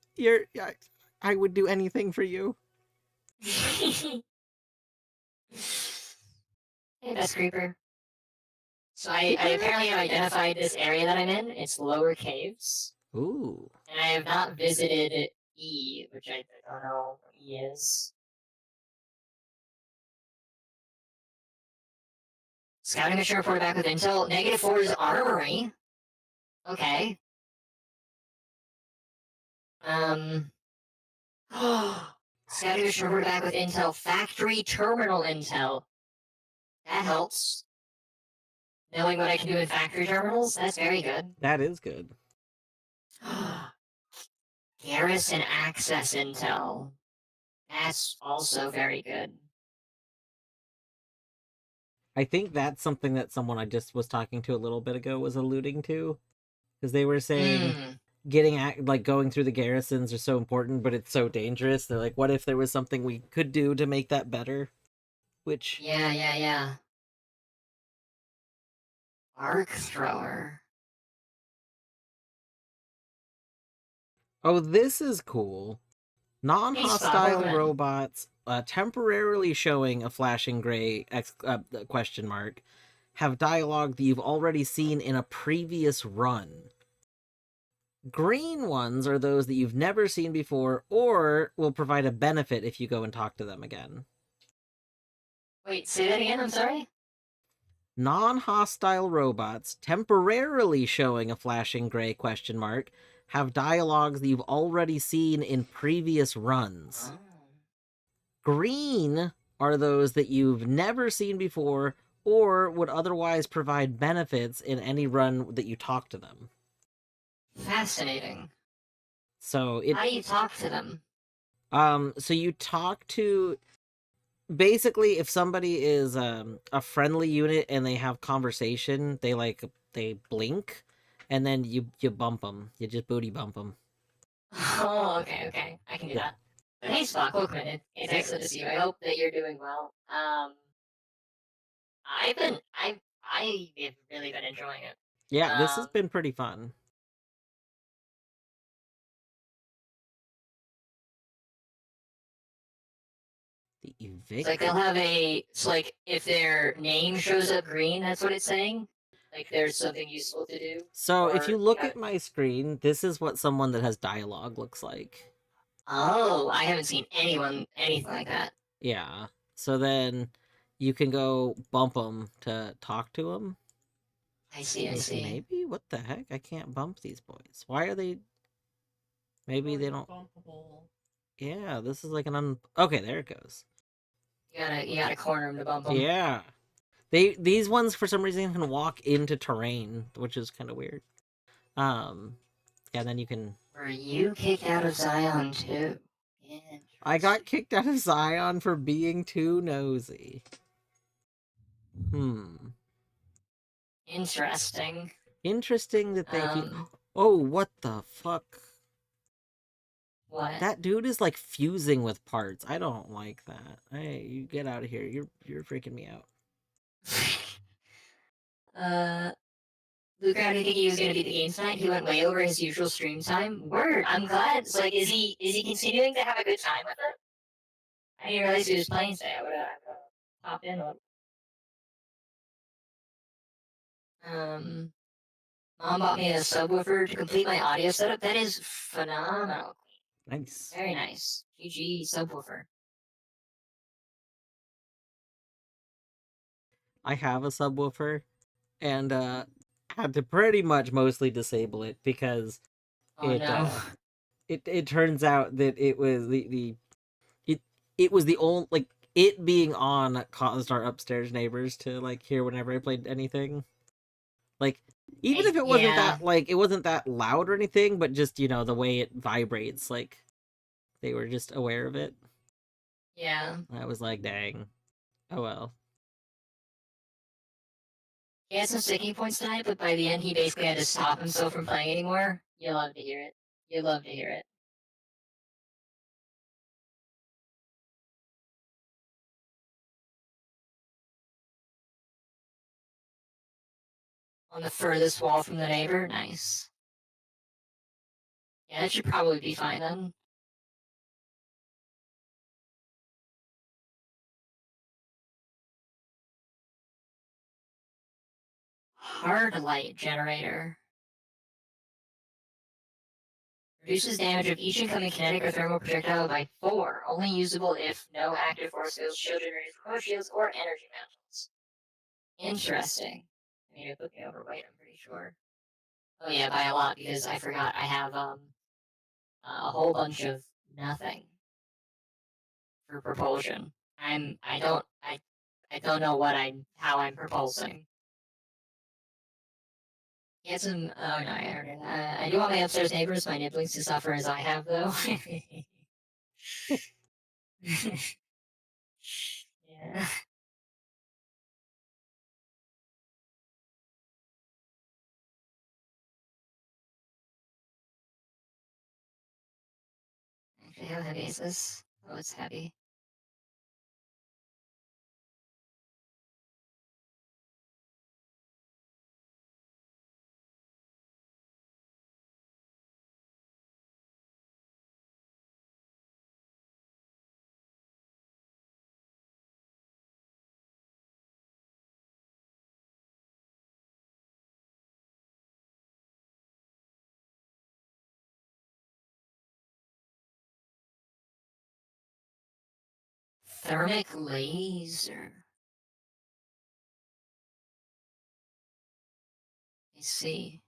I would do anything for you. Hey, best creeper. So I apparently have identified this area that I'm in. It's Lower Caves. Ooh. And I have not visited E, which I don't know what E is. Scouting mission reported back with intel. -4's armory. Okay. Scouting mission reported back with intel. Factory terminal intel. That helps. Knowing what I can do in factory terminals, that's very good. That is good. Garrison access intel. That's also very good. I think that's something that someone I just was talking to a little bit ago was alluding to, because they were saying going through the garrisons are so important, but it's so dangerous. They're like, what if there was something we could do to make that better? Which Yeah. Arc thrower. oh, this is cool. Non-hostile Hey, robots temporarily showing a flashing gray question mark have dialogue that you've already seen in a previous run. Green ones are those that you've never seen before or will provide a benefit if you go and talk to them again. Wait, say that again, I'm sorry? Non-hostile robots temporarily showing a flashing gray question mark have dialogues that you've already seen in previous runs. Oh. Green are those that you've never seen before or would otherwise provide benefits in any run that you talk to them. Fascinating. So how do you talk to them? So you talk to basically if somebody is a friendly unit and they have conversation, they blink, and then you bump them. You just booty bump them. Oh, okay. I can do that. But hey, Spock, welcome in. It's excellent to see you. I hope that you're doing well. I've really been enjoying it. Yeah, this has been pretty fun. The evict. It's like they'll have it's like if their name shows up green, that's what it's saying. Like there's something useful to do. So if you look at my screen, this is what someone that has dialogue looks like. Oh, I haven't seen anything like that. Yeah. So then you can go bump them to talk to them. I see. Maybe? What the heck? I can't bump these boys. Why are they... Maybe they don't... Bumpable. Yeah, this is like an Okay, there it goes. You gotta corner them to bump them. Yeah. These ones, for some reason, can walk into terrain, which is kind of weird. Yeah, and then you can... Were you kicked out of Zion, too? I got kicked out of Zion for being too nosy. Interesting. Interesting that they keep... Oh, what the fuck? What? That dude is like fusing with parts. I don't like that. Hey, you get out of here. You're freaking me out. Luke, how did he think he was gonna beat the game tonight? He went way over his usual stream time. Word, I'm glad. So, like, is he continuing to have a good time with it? I didn't realize he was playing today. I would have popped in. Mom bought me a subwoofer to complete my audio setup. That is phenomenal. Nice. Very nice. GG subwoofer. I have a subwoofer, and had to pretty much mostly disable it because it turns out that it was it was the only, like, it being on caused our upstairs neighbors to like hear whenever I played anything. Like, Even if it wasn't Yeah. that, like, it wasn't that loud or anything, but just, you know, the way it vibrates, like, they were just aware of it. Yeah. I was like, dang. Oh well. He had some sticking points tonight, but by the end, he basically had to stop himself from playing anymore. You love to hear it. You love to hear it. On the furthest wall from the neighbor, nice. Yeah, that should probably be fine then. Hard light generator. Reduces damage of each incoming kinetic or thermal projectile by 4. Only usable if no active force fields, shield generators, core shields, or energy mantles. Interesting. I mean, it put me overweight, I'm pretty sure. Oh yeah, by a lot, because I forgot I have a whole bunch of nothing for propulsion. I don't know how I'm propulsing. Get some. Oh no, I heard it. I do want my upstairs neighbors, my nibblings, to suffer as I have, though. Yeah. Actually, how heavy is this? Oh, it's heavy. Thermic laser. I see.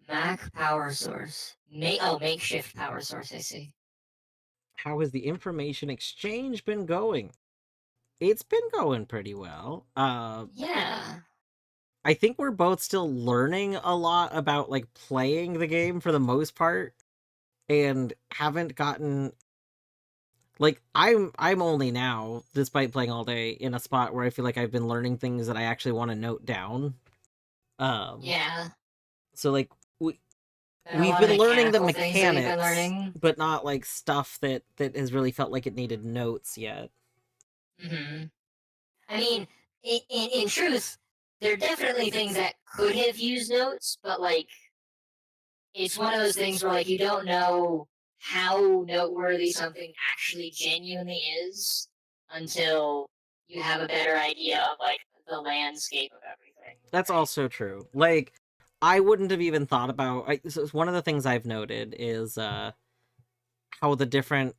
Mac power source. Makeshift power source. I see. How has the information exchange been going? It's been going pretty well. Yeah. I think we're both still learning a lot about like playing the game for the most part, and haven't gotten like I'm only now, despite playing all day, in a spot where I feel like I've been learning things that I actually want to note down. Yeah. So like Been a we've lot of been learning the mechanical things that we've been mechanics, learning. but not like stuff that has really felt like it needed notes yet. Mm-hmm. I mean, in truth, there are definitely things that could have used notes, but like, it's one of those things where like you don't know how noteworthy something actually genuinely is until you have a better idea of like the landscape of everything. That's Right? also true. Like I wouldn't have even thought about. So one of the things I've noted is how the different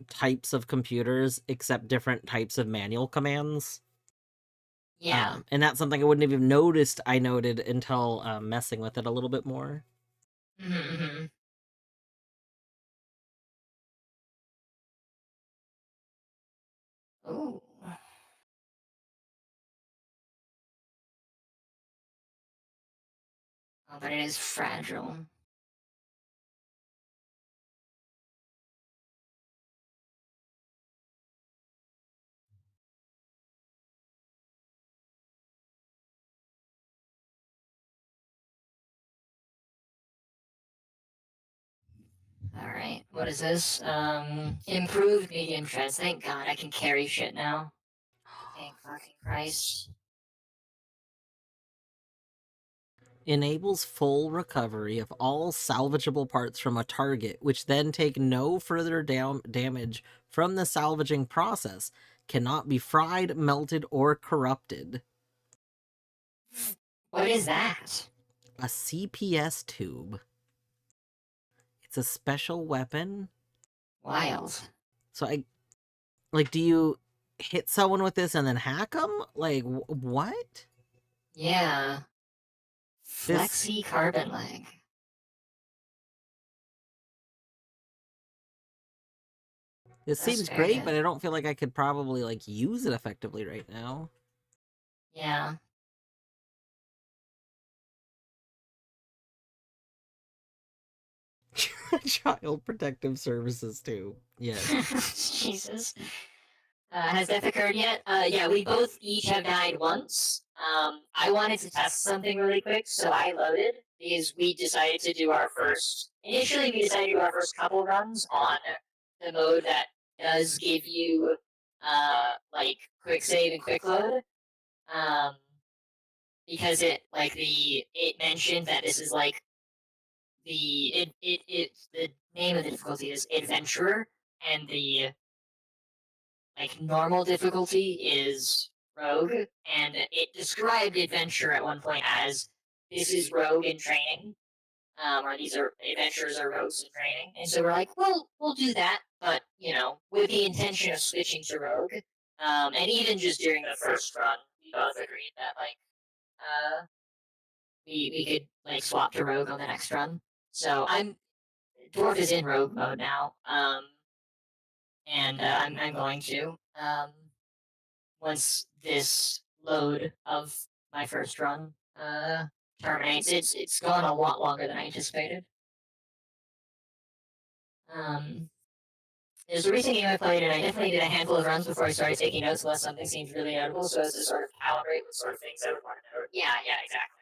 types of computers accept different types of manual commands. Yeah. And that's something I wouldn't have even noticed. I noted until messing with it a little bit more. Mm-hmm. Oh. Oh, but it is fragile. All right. What is this? Improved medium treads. Thank God I can carry shit now. Thank fucking Christ. Enables full recovery of all salvageable parts from a target, which then take no further damage from the salvaging process. Cannot be fried, melted, or corrupted. What is that? A CPS tube. It's a special weapon. Wild. So do you hit someone with this and then hack them? Like, what? Yeah. This Flexi carbon leg. this That's seems very great, but good. I don't feel like I could probably like use it effectively right now. Yeah. Child Protective Services too. Yes. Jesus. Has death occurred yet? Yeah, we both each have died once. I wanted to test something really quick, so I loaded because we decided to do our first. Initially, we decided to do our first couple runs on the mode that does give you like quick save and quick load. Um, because it mentioned that this is like the name of the difficulty is adventurer, and the like normal difficulty is rogue, and it described adventure at one point as this is rogue in training, or these are adventurers or rogues in training, and so we're like, well, we'll do that, but with the intention of switching to rogue, and even just during the first run, we both agreed that we could like swap to rogue on the next run. So dwarf is in rogue mode now, and I'm going to once this load of my first run terminates. It's gone a lot longer than I anticipated. There's a recent game I played, and I definitely did a handful of runs before I started taking notes unless something seemed really notable, so as to sort of calibrate what sort of things I would want to note. Yeah, exactly.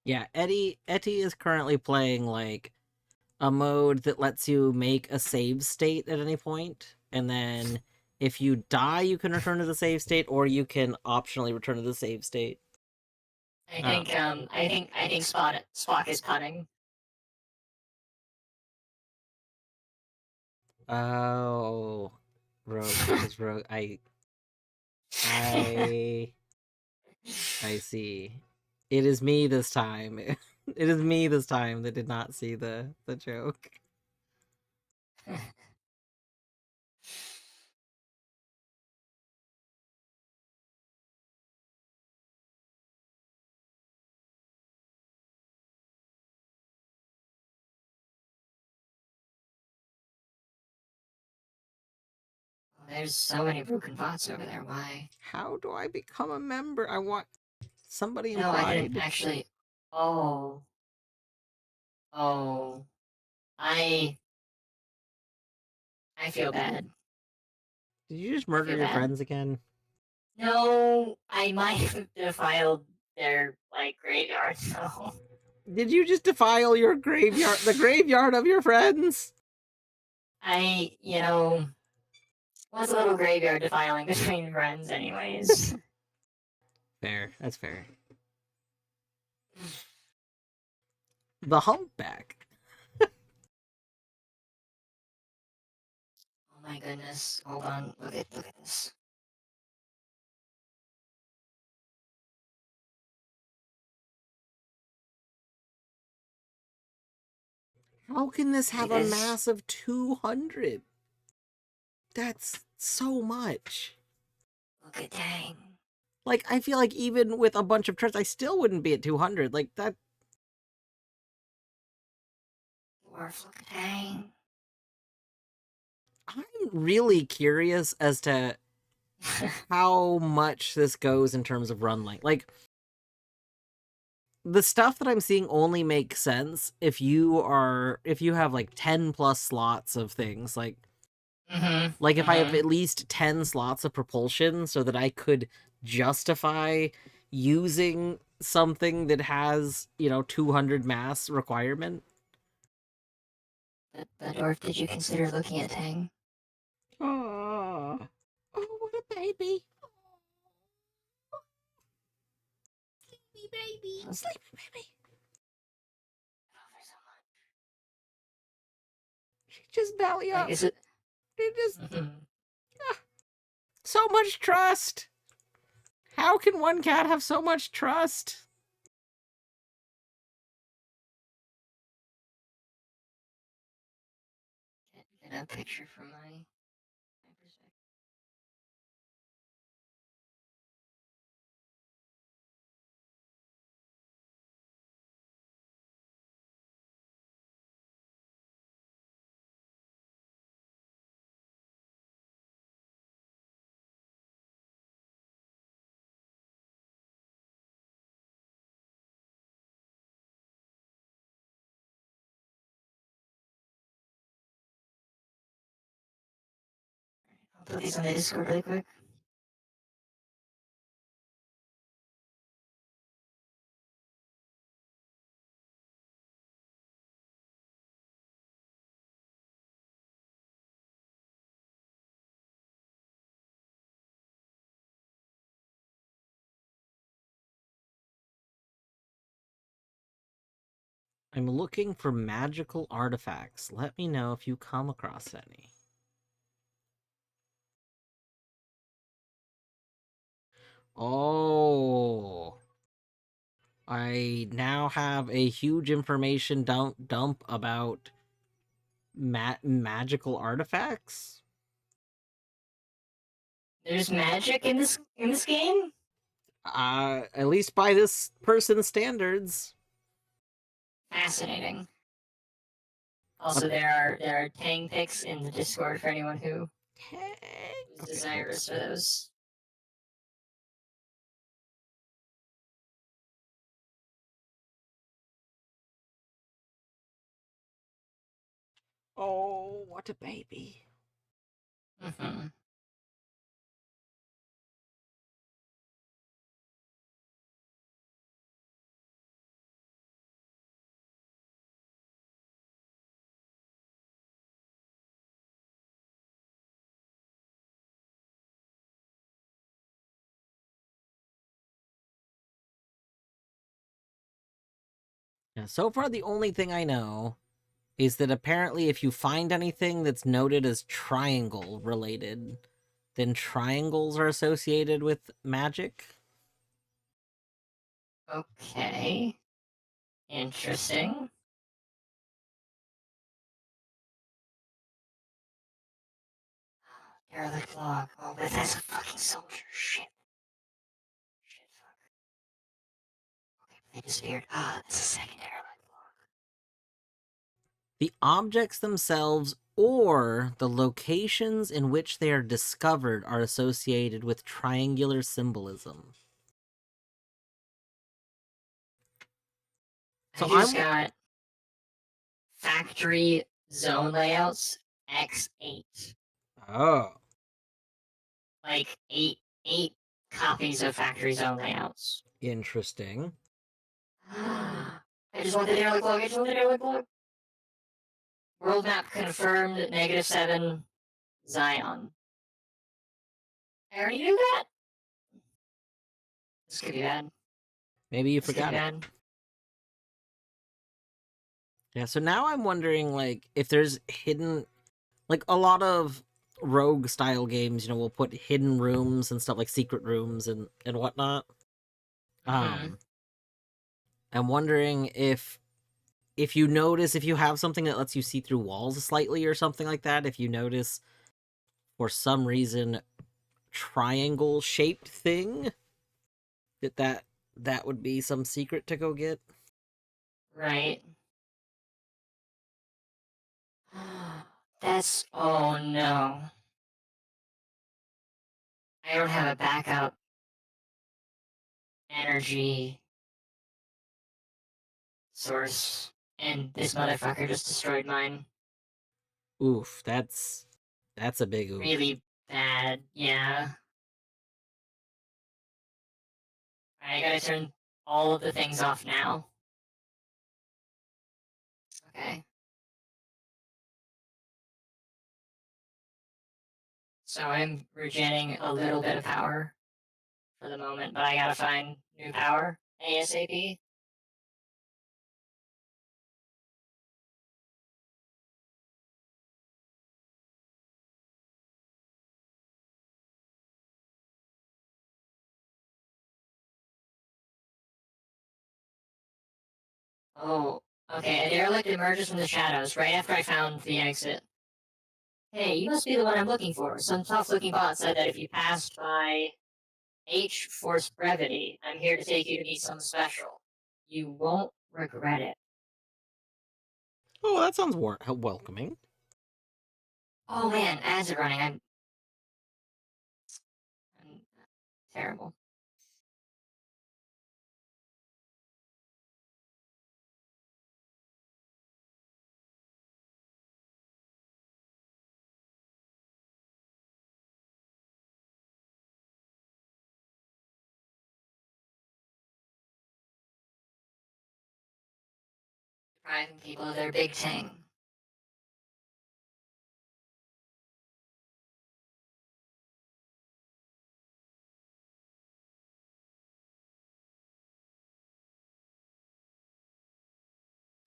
Yeah, Etty is currently playing like a mode that lets you make a save state at any point, and then if you die, you can return to the save state, or you can optionally return to the save state. I think Spock is punning. Oh, rogue is rogue. I see. It is me this time. It is me this time that did not see the joke. There's so many broken pots over there. Why? How do I become a member? I want somebody No, I didn't implied. actually. Oh. Oh. I I feel bad. Did you just I murder feel your bad. friends again? No, I might have defiled their like graveyard. So Did you just defile your graveyard, the graveyard of your friends? I, what's a little graveyard defiling between friends, anyways? Fair, that's fair. The humpback. Oh my goodness! Hold on, look at this. How can this See have a this? mass of 200? That's so much. Look at dang. Like, I feel like even with a bunch of turns, I still wouldn't be at 200. Like, that. Dwarf, look at dang. I'm really curious as to how much this goes in terms of run length. Like, the stuff that I'm seeing only makes sense if you have like 10 plus slots of things. Like, if I have at least 10 slots of propulsion so that I could justify using something that has, 200 mass requirement. But Dwarf, did you consider looking at dang? Oh, what a baby. Sleepy baby. Sleepy baby. She just belly up. Is it? It just so much trust. How can one cat have so much trust? Get a picture from my perspective. I'll put these on the Discord really quick. I'm looking for magical artifacts. Let me know if you come across any. Oh. I now have a huge information dump about magical artifacts. There's magic in this game? At least by this person's standards. Fascinating. Also, there are Tang pics in the Discord for anyone who is desirous for those. Oh, what a baby. Mm-hmm. Yeah, so far the only thing I know is that apparently if you find anything that's noted as triangle related, then triangles are associated with magic. Okay. Interesting. Derelict log. Oh, but that's a fucking soldier. Shit. Fuck. Okay, they disappeared. Ah, that's a second derelict log. The objects themselves or the locations in which they are discovered are associated with triangular symbolism. So I just got factory zone layouts X8. Oh, Like eight copies of factory zone layouts. interesting. I just want the derelict log. I just want the derelict log. World map confirmed -7 Zion. I already knew that. This could be bad. Maybe you This could be forgot it. bad. Yeah, so now I'm wondering, like, if there's hidden, like, a lot of rogue style games, you know, will put hidden rooms and stuff like secret rooms and whatnot. Mhm. I'm wondering if you notice, if you have something that lets you see through walls slightly or something like that, if you notice for some reason triangle shaped thing, that would be some secret to go get. Right. That's oh no. I don't have a backup energy source, and this motherfucker just destroyed mine. Oof, that's a big oof. Really bad, yeah. I gotta turn all of the things off now. Okay. So I'm regenerating a little bit of power for the moment, but I gotta find new power ASAP. Oh, okay. A derelict emerges from the shadows right after I found the exit. Hey, you must be the one I'm looking for. Some tough-looking bot said that if you passed by H Force Brevity, I'm here to take you to meet someone special. You won't regret it. Oh, that sounds welcoming. Oh man, ads are running. I'm terrible. Depriving people of their big thing.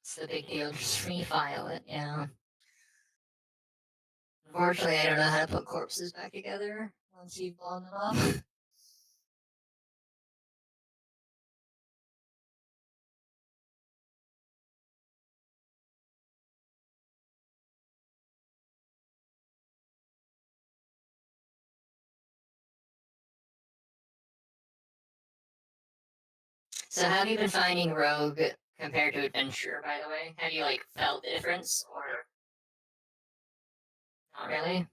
It's the big deal. Just free file it, yeah. Unfortunately, I don't know how to put corpses back together once you've blown them up. So how have you been finding Rogue compared to Adventure, by the way? Have you, like, felt the difference, or not really?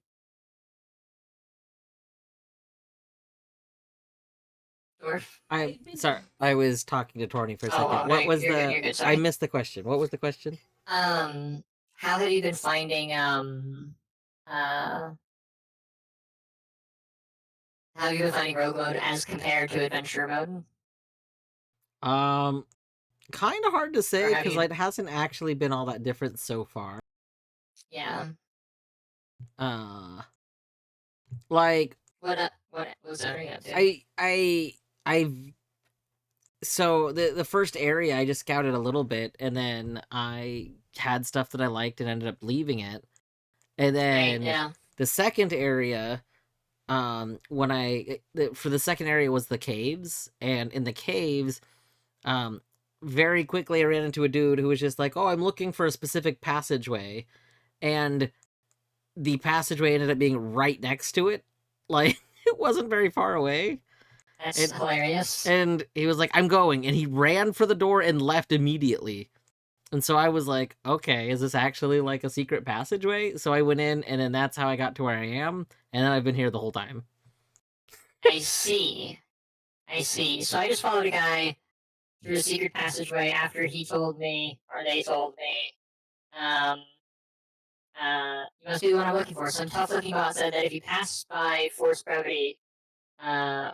Dwarf? I'm sorry. I was talking to Torny for a second. Oh, What no, was you're good, the? you're good, I sorry. missed the question. What was the question? How have you been finding, how have you been finding Rogue mode as compared to Adventure mode? Kind of hard to say have because you- it hasn't actually been all that different so far. Yeah. Uh, like What was that up to? I've so the first area I just scouted a little bit and then I had stuff that I liked and ended up leaving it. And then Right, yeah. the second area, when for the second area was the caves, and in the caves, very quickly I ran into a dude who was just like, "Oh, I'm looking for a specific passageway," and the passageway ended up being right next to it. Like it wasn't very far away. That's hilarious. And he was like, "I'm going," and he ran for the door and left immediately. And so I was like, "Okay, is this actually like a secret passageway?" So I went in, and then that's how I got to where I am, and then I've been here the whole time. I see. So I just followed a guy through a secret passageway after he told me, or they told me, you must be the one I'm looking for. Some tough looking bot said that if you pass by Force Brevity, I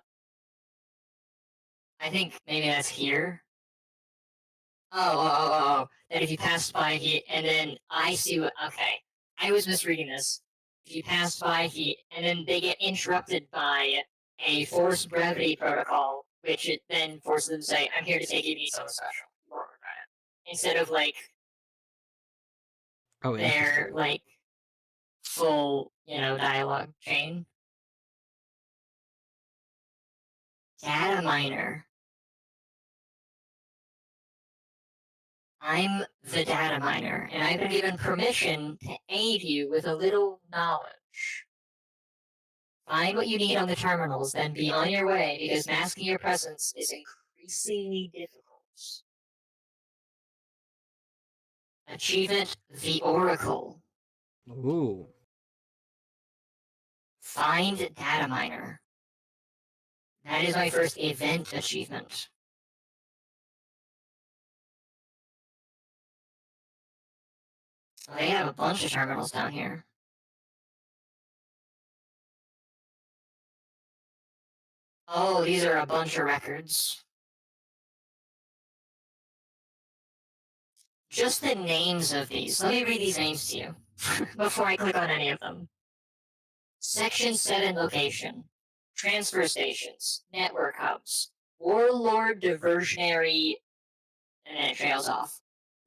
think maybe that's here. That if you pass by he, and then I see what, okay. I was misreading this. If you pass by he, and then they get interrupted by a forced brevity protocol, which it then forces them to say, I'm here to take you to meet someone special. Instead of, like, Oh, their, interesting. like, full, dialogue chain. Data miner. I'm the data miner, and I've been given permission to aid you with a little knowledge. Find what you need on the terminals, then be on your way, because masking your presence is increasingly difficult. Achievement the Oracle. Ooh. Find data miner. That is my first event achievement. They have a bunch of terminals down here. Oh, these are a bunch of records. Just the names of these. Let me read these names to you before I click on any of them. Section 7 location. Transfer stations. Network hubs. Warlord diversionary. And then it trails off.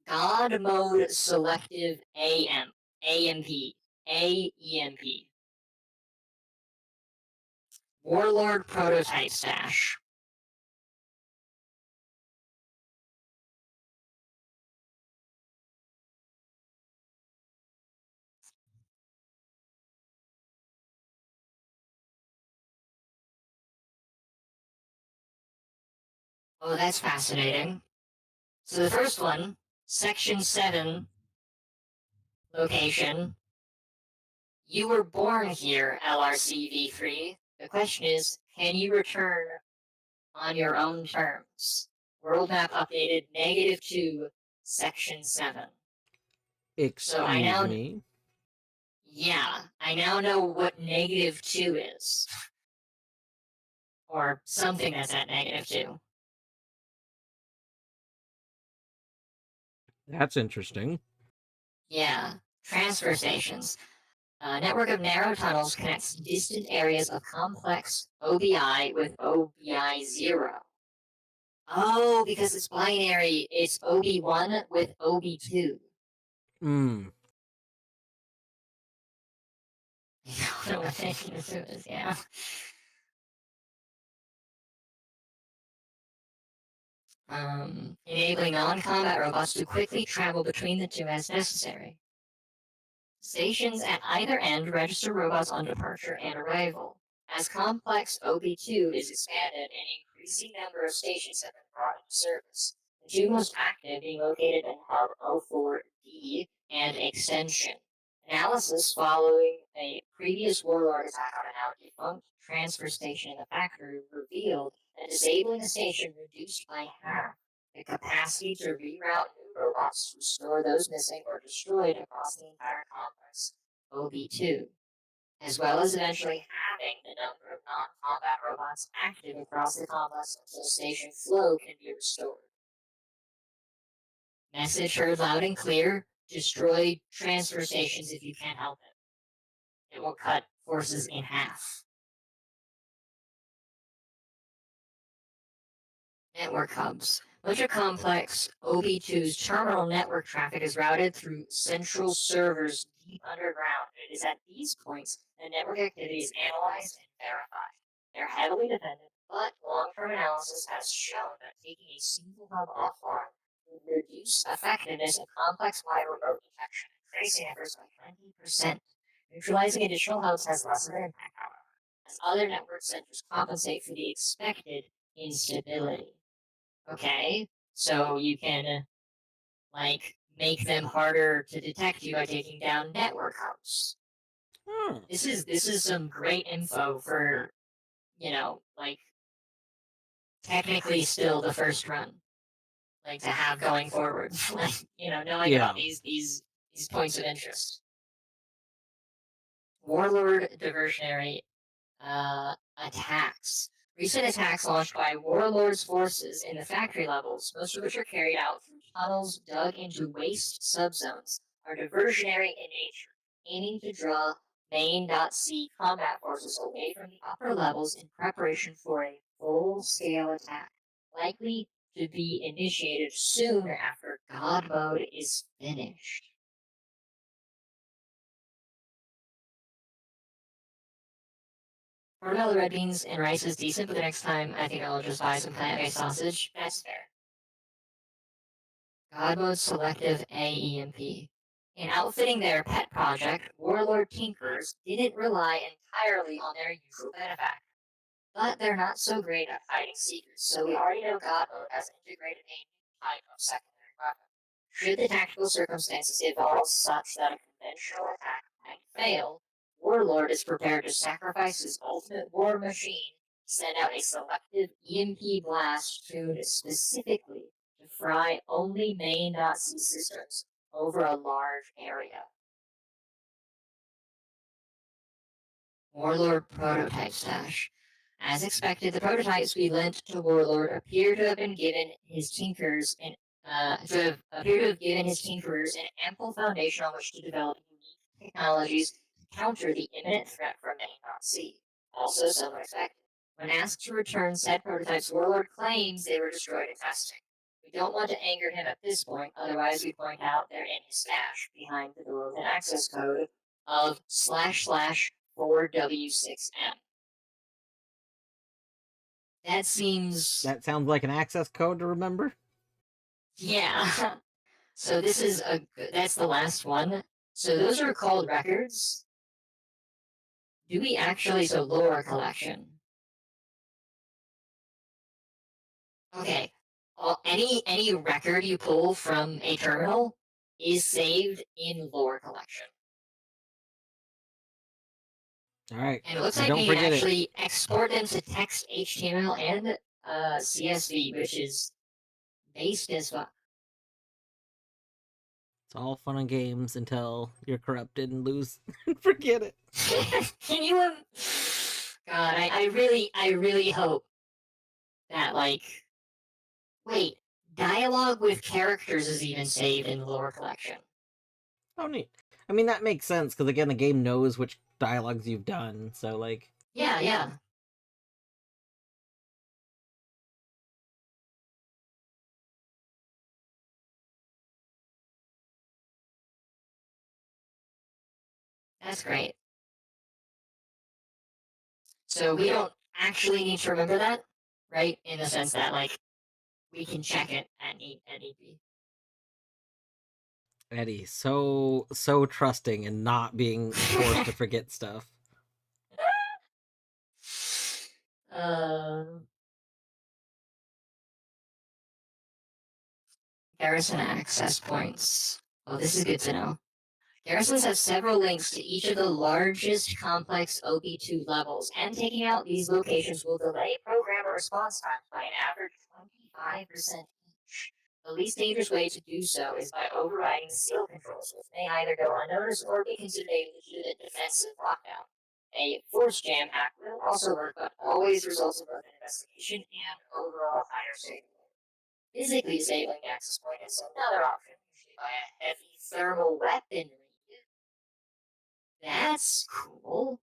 God mode selective AM. AMP. AEMP. Warlord prototype stash. Oh, that's fascinating. So the first one, Section 7, location. You were born here, LRCV3. The question is, can you return on your own terms? World map updated -2, Section 7. So I Excuse now, me. yeah, I now know what -2 is. Or something that's at -2. That's interesting. Yeah, transfer stations. A network of narrow tunnels connects distant areas of complex OBI with OBI 0. Oh, because it's binary, it's OB1 with OB2. Hmm. I don't know what -2 is, yeah. Enabling non-combat robots to quickly travel between the two as necessary. Stations at either end register robots on departure and arrival. As complex OB2 is expanded, an increasing number of stations have been brought into service. The two most active being located in Hub 04D and Extension. Analysis following a previous Warlord attack on a now defunct transfer station in the factory revealed that disabling a station reduced by half the capacity to reroute new robots to restore those missing or destroyed across the entire complex, OB2, as well as eventually halving the number of non-combat robots active across the complex until station flow can be restored. Message heard loud and clear: destroy transfer stations if you can't help it. It will cut forces in half. Network hubs. Much of complex OB2's terminal network traffic is routed through central servers deep underground. It is at these points that network activity is analyzed and verified. They're heavily defended, but long-term analysis has shown that taking a single hub offline would reduce effectiveness of complex-wide remote detection and tracing efforts by 20%. Neutralizing additional hubs has less of an impact, however, as other network centers compensate for the expected instability. Okay, so you can make them harder to detect you by taking down network hubs. Hmm. This is some great info for technically still the first run, to have going forward. Knowing about these points of interest. Warlord diversionary attacks. Recent attacks launched by Warlord's forces in the factory levels, most of which are carried out through tunnels dug into waste subzones, are diversionary in nature, aiming to draw main.c combat forces away from the upper levels in preparation for a full-scale attack, likely to be initiated soon after God Mode is finished. Portobello red beans and rice is decent, but the next time I think I'll just buy some plant-based sausage. That's fair. God mode selective AEMP. In outfitting their pet project, Warlord Tinkerers didn't rely entirely on their usual benefactor. But they're not so great at fighting Seekers, so we already know God mode has integrated a new type of secondary weapon. Should the tactical circumstances evolve such that a conventional attack might fail, Warlord is prepared to sacrifice his ultimate war machine to send out a selective EMP blast tuned specifically to fry only main.c systems over a large area. Warlord prototype stash. As expected, the prototypes we lent to Warlord appear to have been given his tinkerers an ample foundation on which to develop unique technologies to counter the imminent threat from main.c. Also, some expected. When asked to return said prototypes, Warlord claims they were destroyed in testing. We don't want to anger him at this point, otherwise we point out they're in his stash behind the door with an access code of //4W6M. That That sounds like an access code to remember. Yeah. So that's the last one. So those are called records. Do we actually, lore collection. Okay. Any record you pull from a terminal is saved in lore collection. Alright. And it looks And like don't we can forget it. actually export them to text, HTML, and CSV, which is based as fuck. It's all fun and games until you're corrupted and lose. Forget it. Can you? God, I really hope that wait, dialogue with characters is even saved in the lore collection. Oh, neat. I mean, that makes sense, because again, the game knows which dialogues you've done, so, like... Yeah. That's great. So we don't actually need to remember that, right? In the sense that, we can check it at need be. Eddie, so trusting and not being forced to forget stuff. Garrison access points. Oh, this is good to know. Garrisons have several links to each of the largest complex OP2 levels, and taking out these locations will delay programmer response times by an average 25% each. The least dangerous way to do so is by overriding the seal controls, which may either go unnoticed or be considered a legitimate defensive lockdown. A force jam hack will also work, but always results in both an investigation and overall higher safety. Physically disabling the access point is another option, usually by a heavy thermal weaponry. That's cool.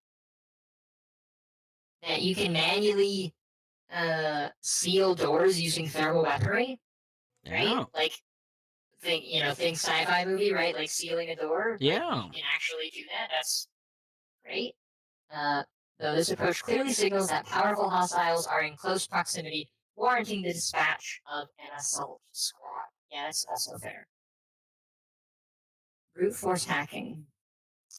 That you can manually seal doors using thermal weaponry, right? Yeah. Think sci-fi movie, right? Like sealing a door. Yeah. You can actually do that. That's great. Though this approach clearly signals that powerful hostiles are in close proximity, warranting the dispatch of an assault squad. Yeah, that's also fair. Brute force hacking.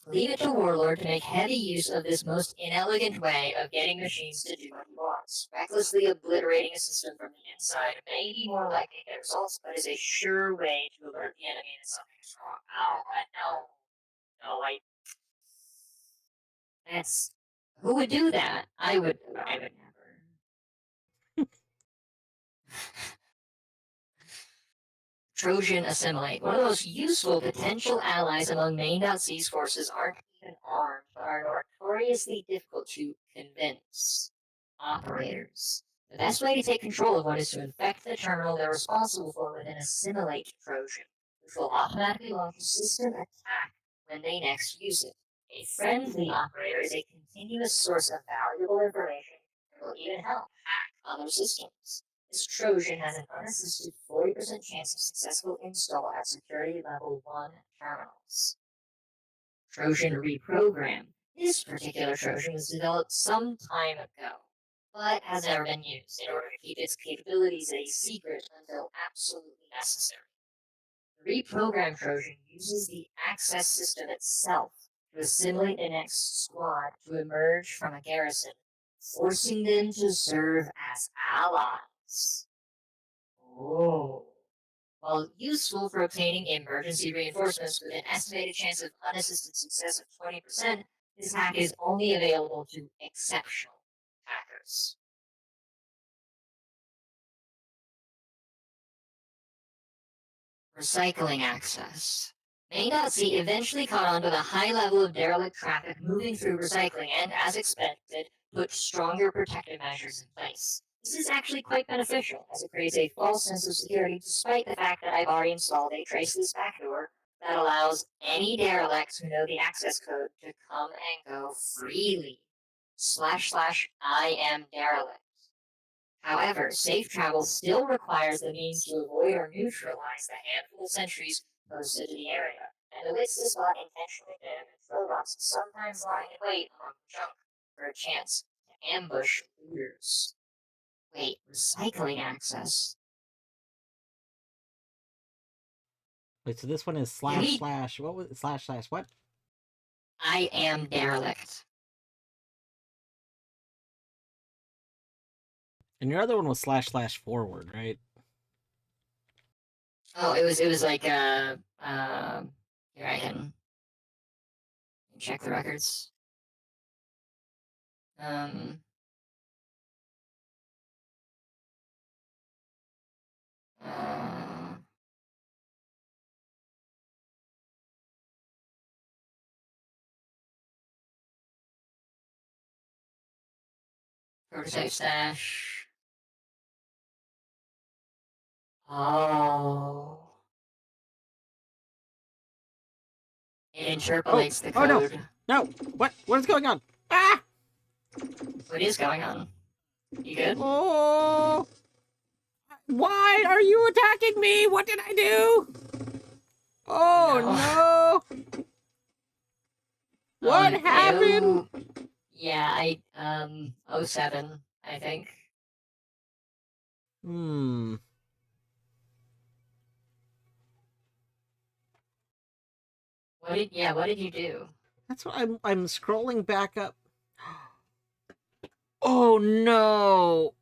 Leave it to Warlord to make heavy use of this most inelegant way of getting machines to do what he wants. Recklessly obliterating a system from the inside may be more likely to get results, but is a sure way to alert the enemy that something is wrong. That's... Who would do that? I would never. Trojan assimilate. One of the most useful potential allies among Main.C's forces aren't even armed, but are notoriously difficult to convince. Operators. The best way to take control of one is to infect the terminal they're responsible for with an assimilate Trojan, which will automatically launch a system attack when they next use it. A friendly operator is a continuous source of valuable information and will even help hack other systems. This Trojan has an unassisted 40% chance of successful install at security level 1 terminals. Trojan reprogram. This particular Trojan was developed some time ago, but has never been used in order to keep its capabilities a secret until absolutely necessary. The reprogram Trojan uses the access system itself to assimilate the next squad to emerge from a garrison, forcing them to serve as allies. Oh. While useful for obtaining emergency reinforcements with an estimated chance of unassisted success of 20%, this hack is only available to exceptional hackers. Recycling access. Main.C eventually caught on to the high level of derelict traffic moving through recycling and, as expected, put stronger protective measures in place. This is actually quite beneficial, as it creates a false sense of security despite the fact that I've already installed a traceless backdoor that allows any derelicts who know the access code to come and go freely. // I am derelict. However, safe travel still requires the means to avoid or neutralize the handful of sentries posted to the area, and the wits to spot intentionally damaged robots, sometimes lying in wait among junk for a chance to ambush looters. Wait, recycling access? Wait, so this one is / what was it? / what? I am derelict. And your other one was / forward, right? Oh, it was like here I can check the records. Um, uh, prototype stash. Oh. It interpolates the Oh no! code. No! What is going on? Ah! What is going on? You good? Oh! Why are you attacking me? What did I do? Oh no! What happened? Yeah, I 07, I think. Hmm. What did you do? That's what I'm scrolling back up. Oh no!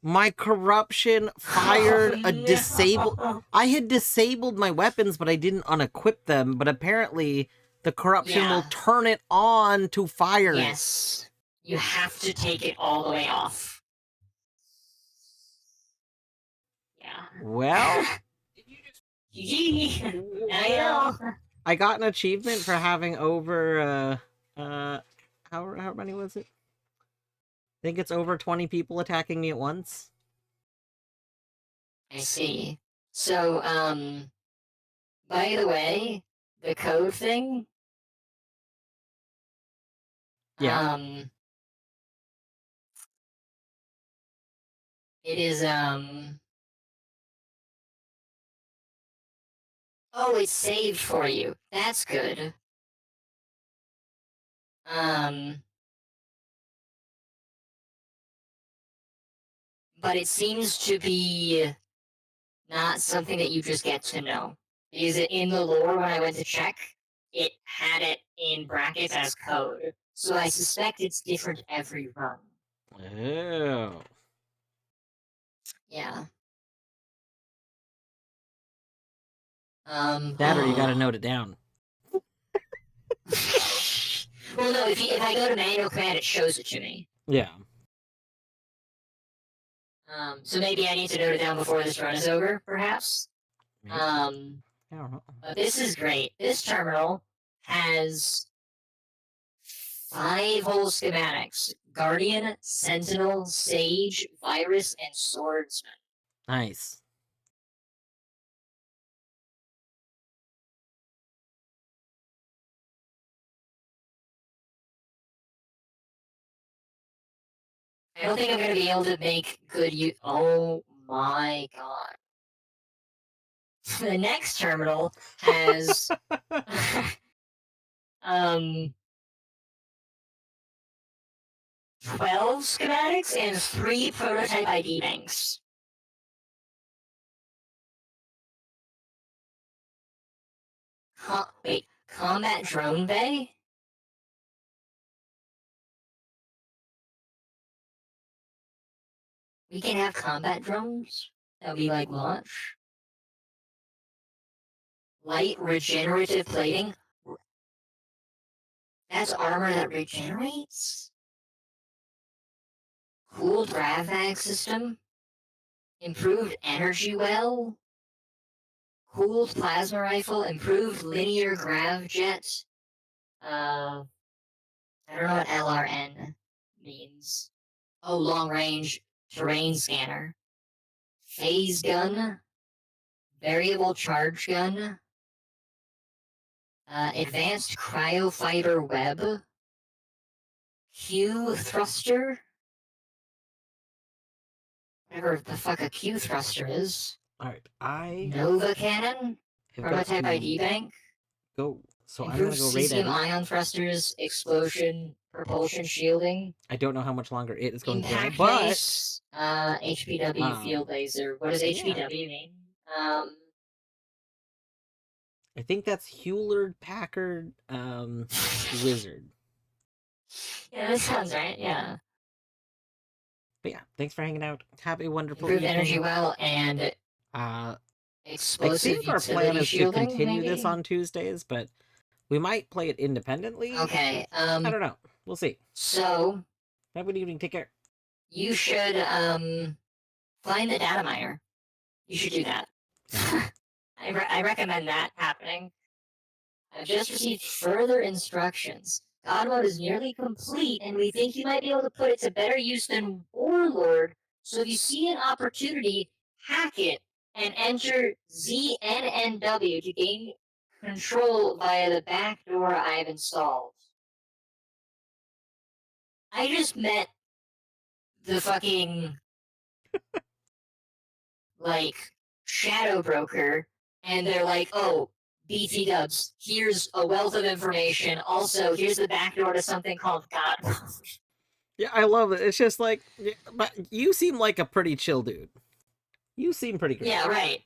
My corruption fired a disable. I had disabled my weapons, but I didn't unequip them. But apparently, the corruption will turn it on to fire. Yes. You have to take it all the way off. Yeah. Well, GG. Now you know. I got an achievement for having over how many was it? I think it's over 20 people attacking me at once. I see. So, by the way, the code thing. Yeah. It is Oh, it's saved for you. That's good. But it seems to be not something that you just get to know. Is it in the lore when I went to check? It had it in brackets as code. So I suspect it's different every run. Oh. Yeah. That or you gotta note it down. Well, no, if I go to manual command, it shows it to me. Yeah. So maybe I need to note it down before this run is over, perhaps. Maybe. I don't know. But this is great. This terminal has 5 whole schematics: Guardian, Sentinel, Sage, Virus, and Swordsman. Nice. I don't think I'm going to be able to make good use. Oh my god. The next terminal has 12 schematics and 3 prototype ID banks. Wait, Combat Drone Bay? We can have combat drones that we like launch. Light regenerative plating. That's armor that regenerates? Cooled gravag system. Improved energy well. Cooled plasma rifle. Improved linear grav jet. I don't know what LRN means. Oh, long range terrain scanner. Phase gun. Variable charge gun. Advanced cryofighter web. Q thruster. Whatever the fuck a Q thruster is. Alright, Nova cannon. Prototype ID bank. Go. So Improved I'm gonna go raid cesium Eddie. ion thrusters. Explosion. Propulsion shielding. I don't know how much longer it is going to go, Impact but base. HPW field laser. What does HPW mean? I think that's Hewlett Packard Wizard. Yeah, that sounds right. Yeah. But yeah, thanks for hanging out. Have a wonderful Improved evening. energy well and I explosive think our plan utility is to shielding, continue maybe? this on Tuesdays, but we might play it independently. Okay, I don't know. We'll see. so Have a good evening. Take care. you should find the data miner. You should do that. I recommend that happening. I've just received further instructions. God mode is nearly complete, and we think you might be able to put it to better use than Warlord. So if you see an opportunity, hack it and enter ZNNW to gain control via the back door I've installed. I just met the fucking like shadow broker, and they're like, "Oh, BT Dubs, here's a wealth of information. Also, here's the back door to something called God." Yeah, I love it. It's just like, but you seem like a pretty chill dude. You seem pretty great. Yeah, right.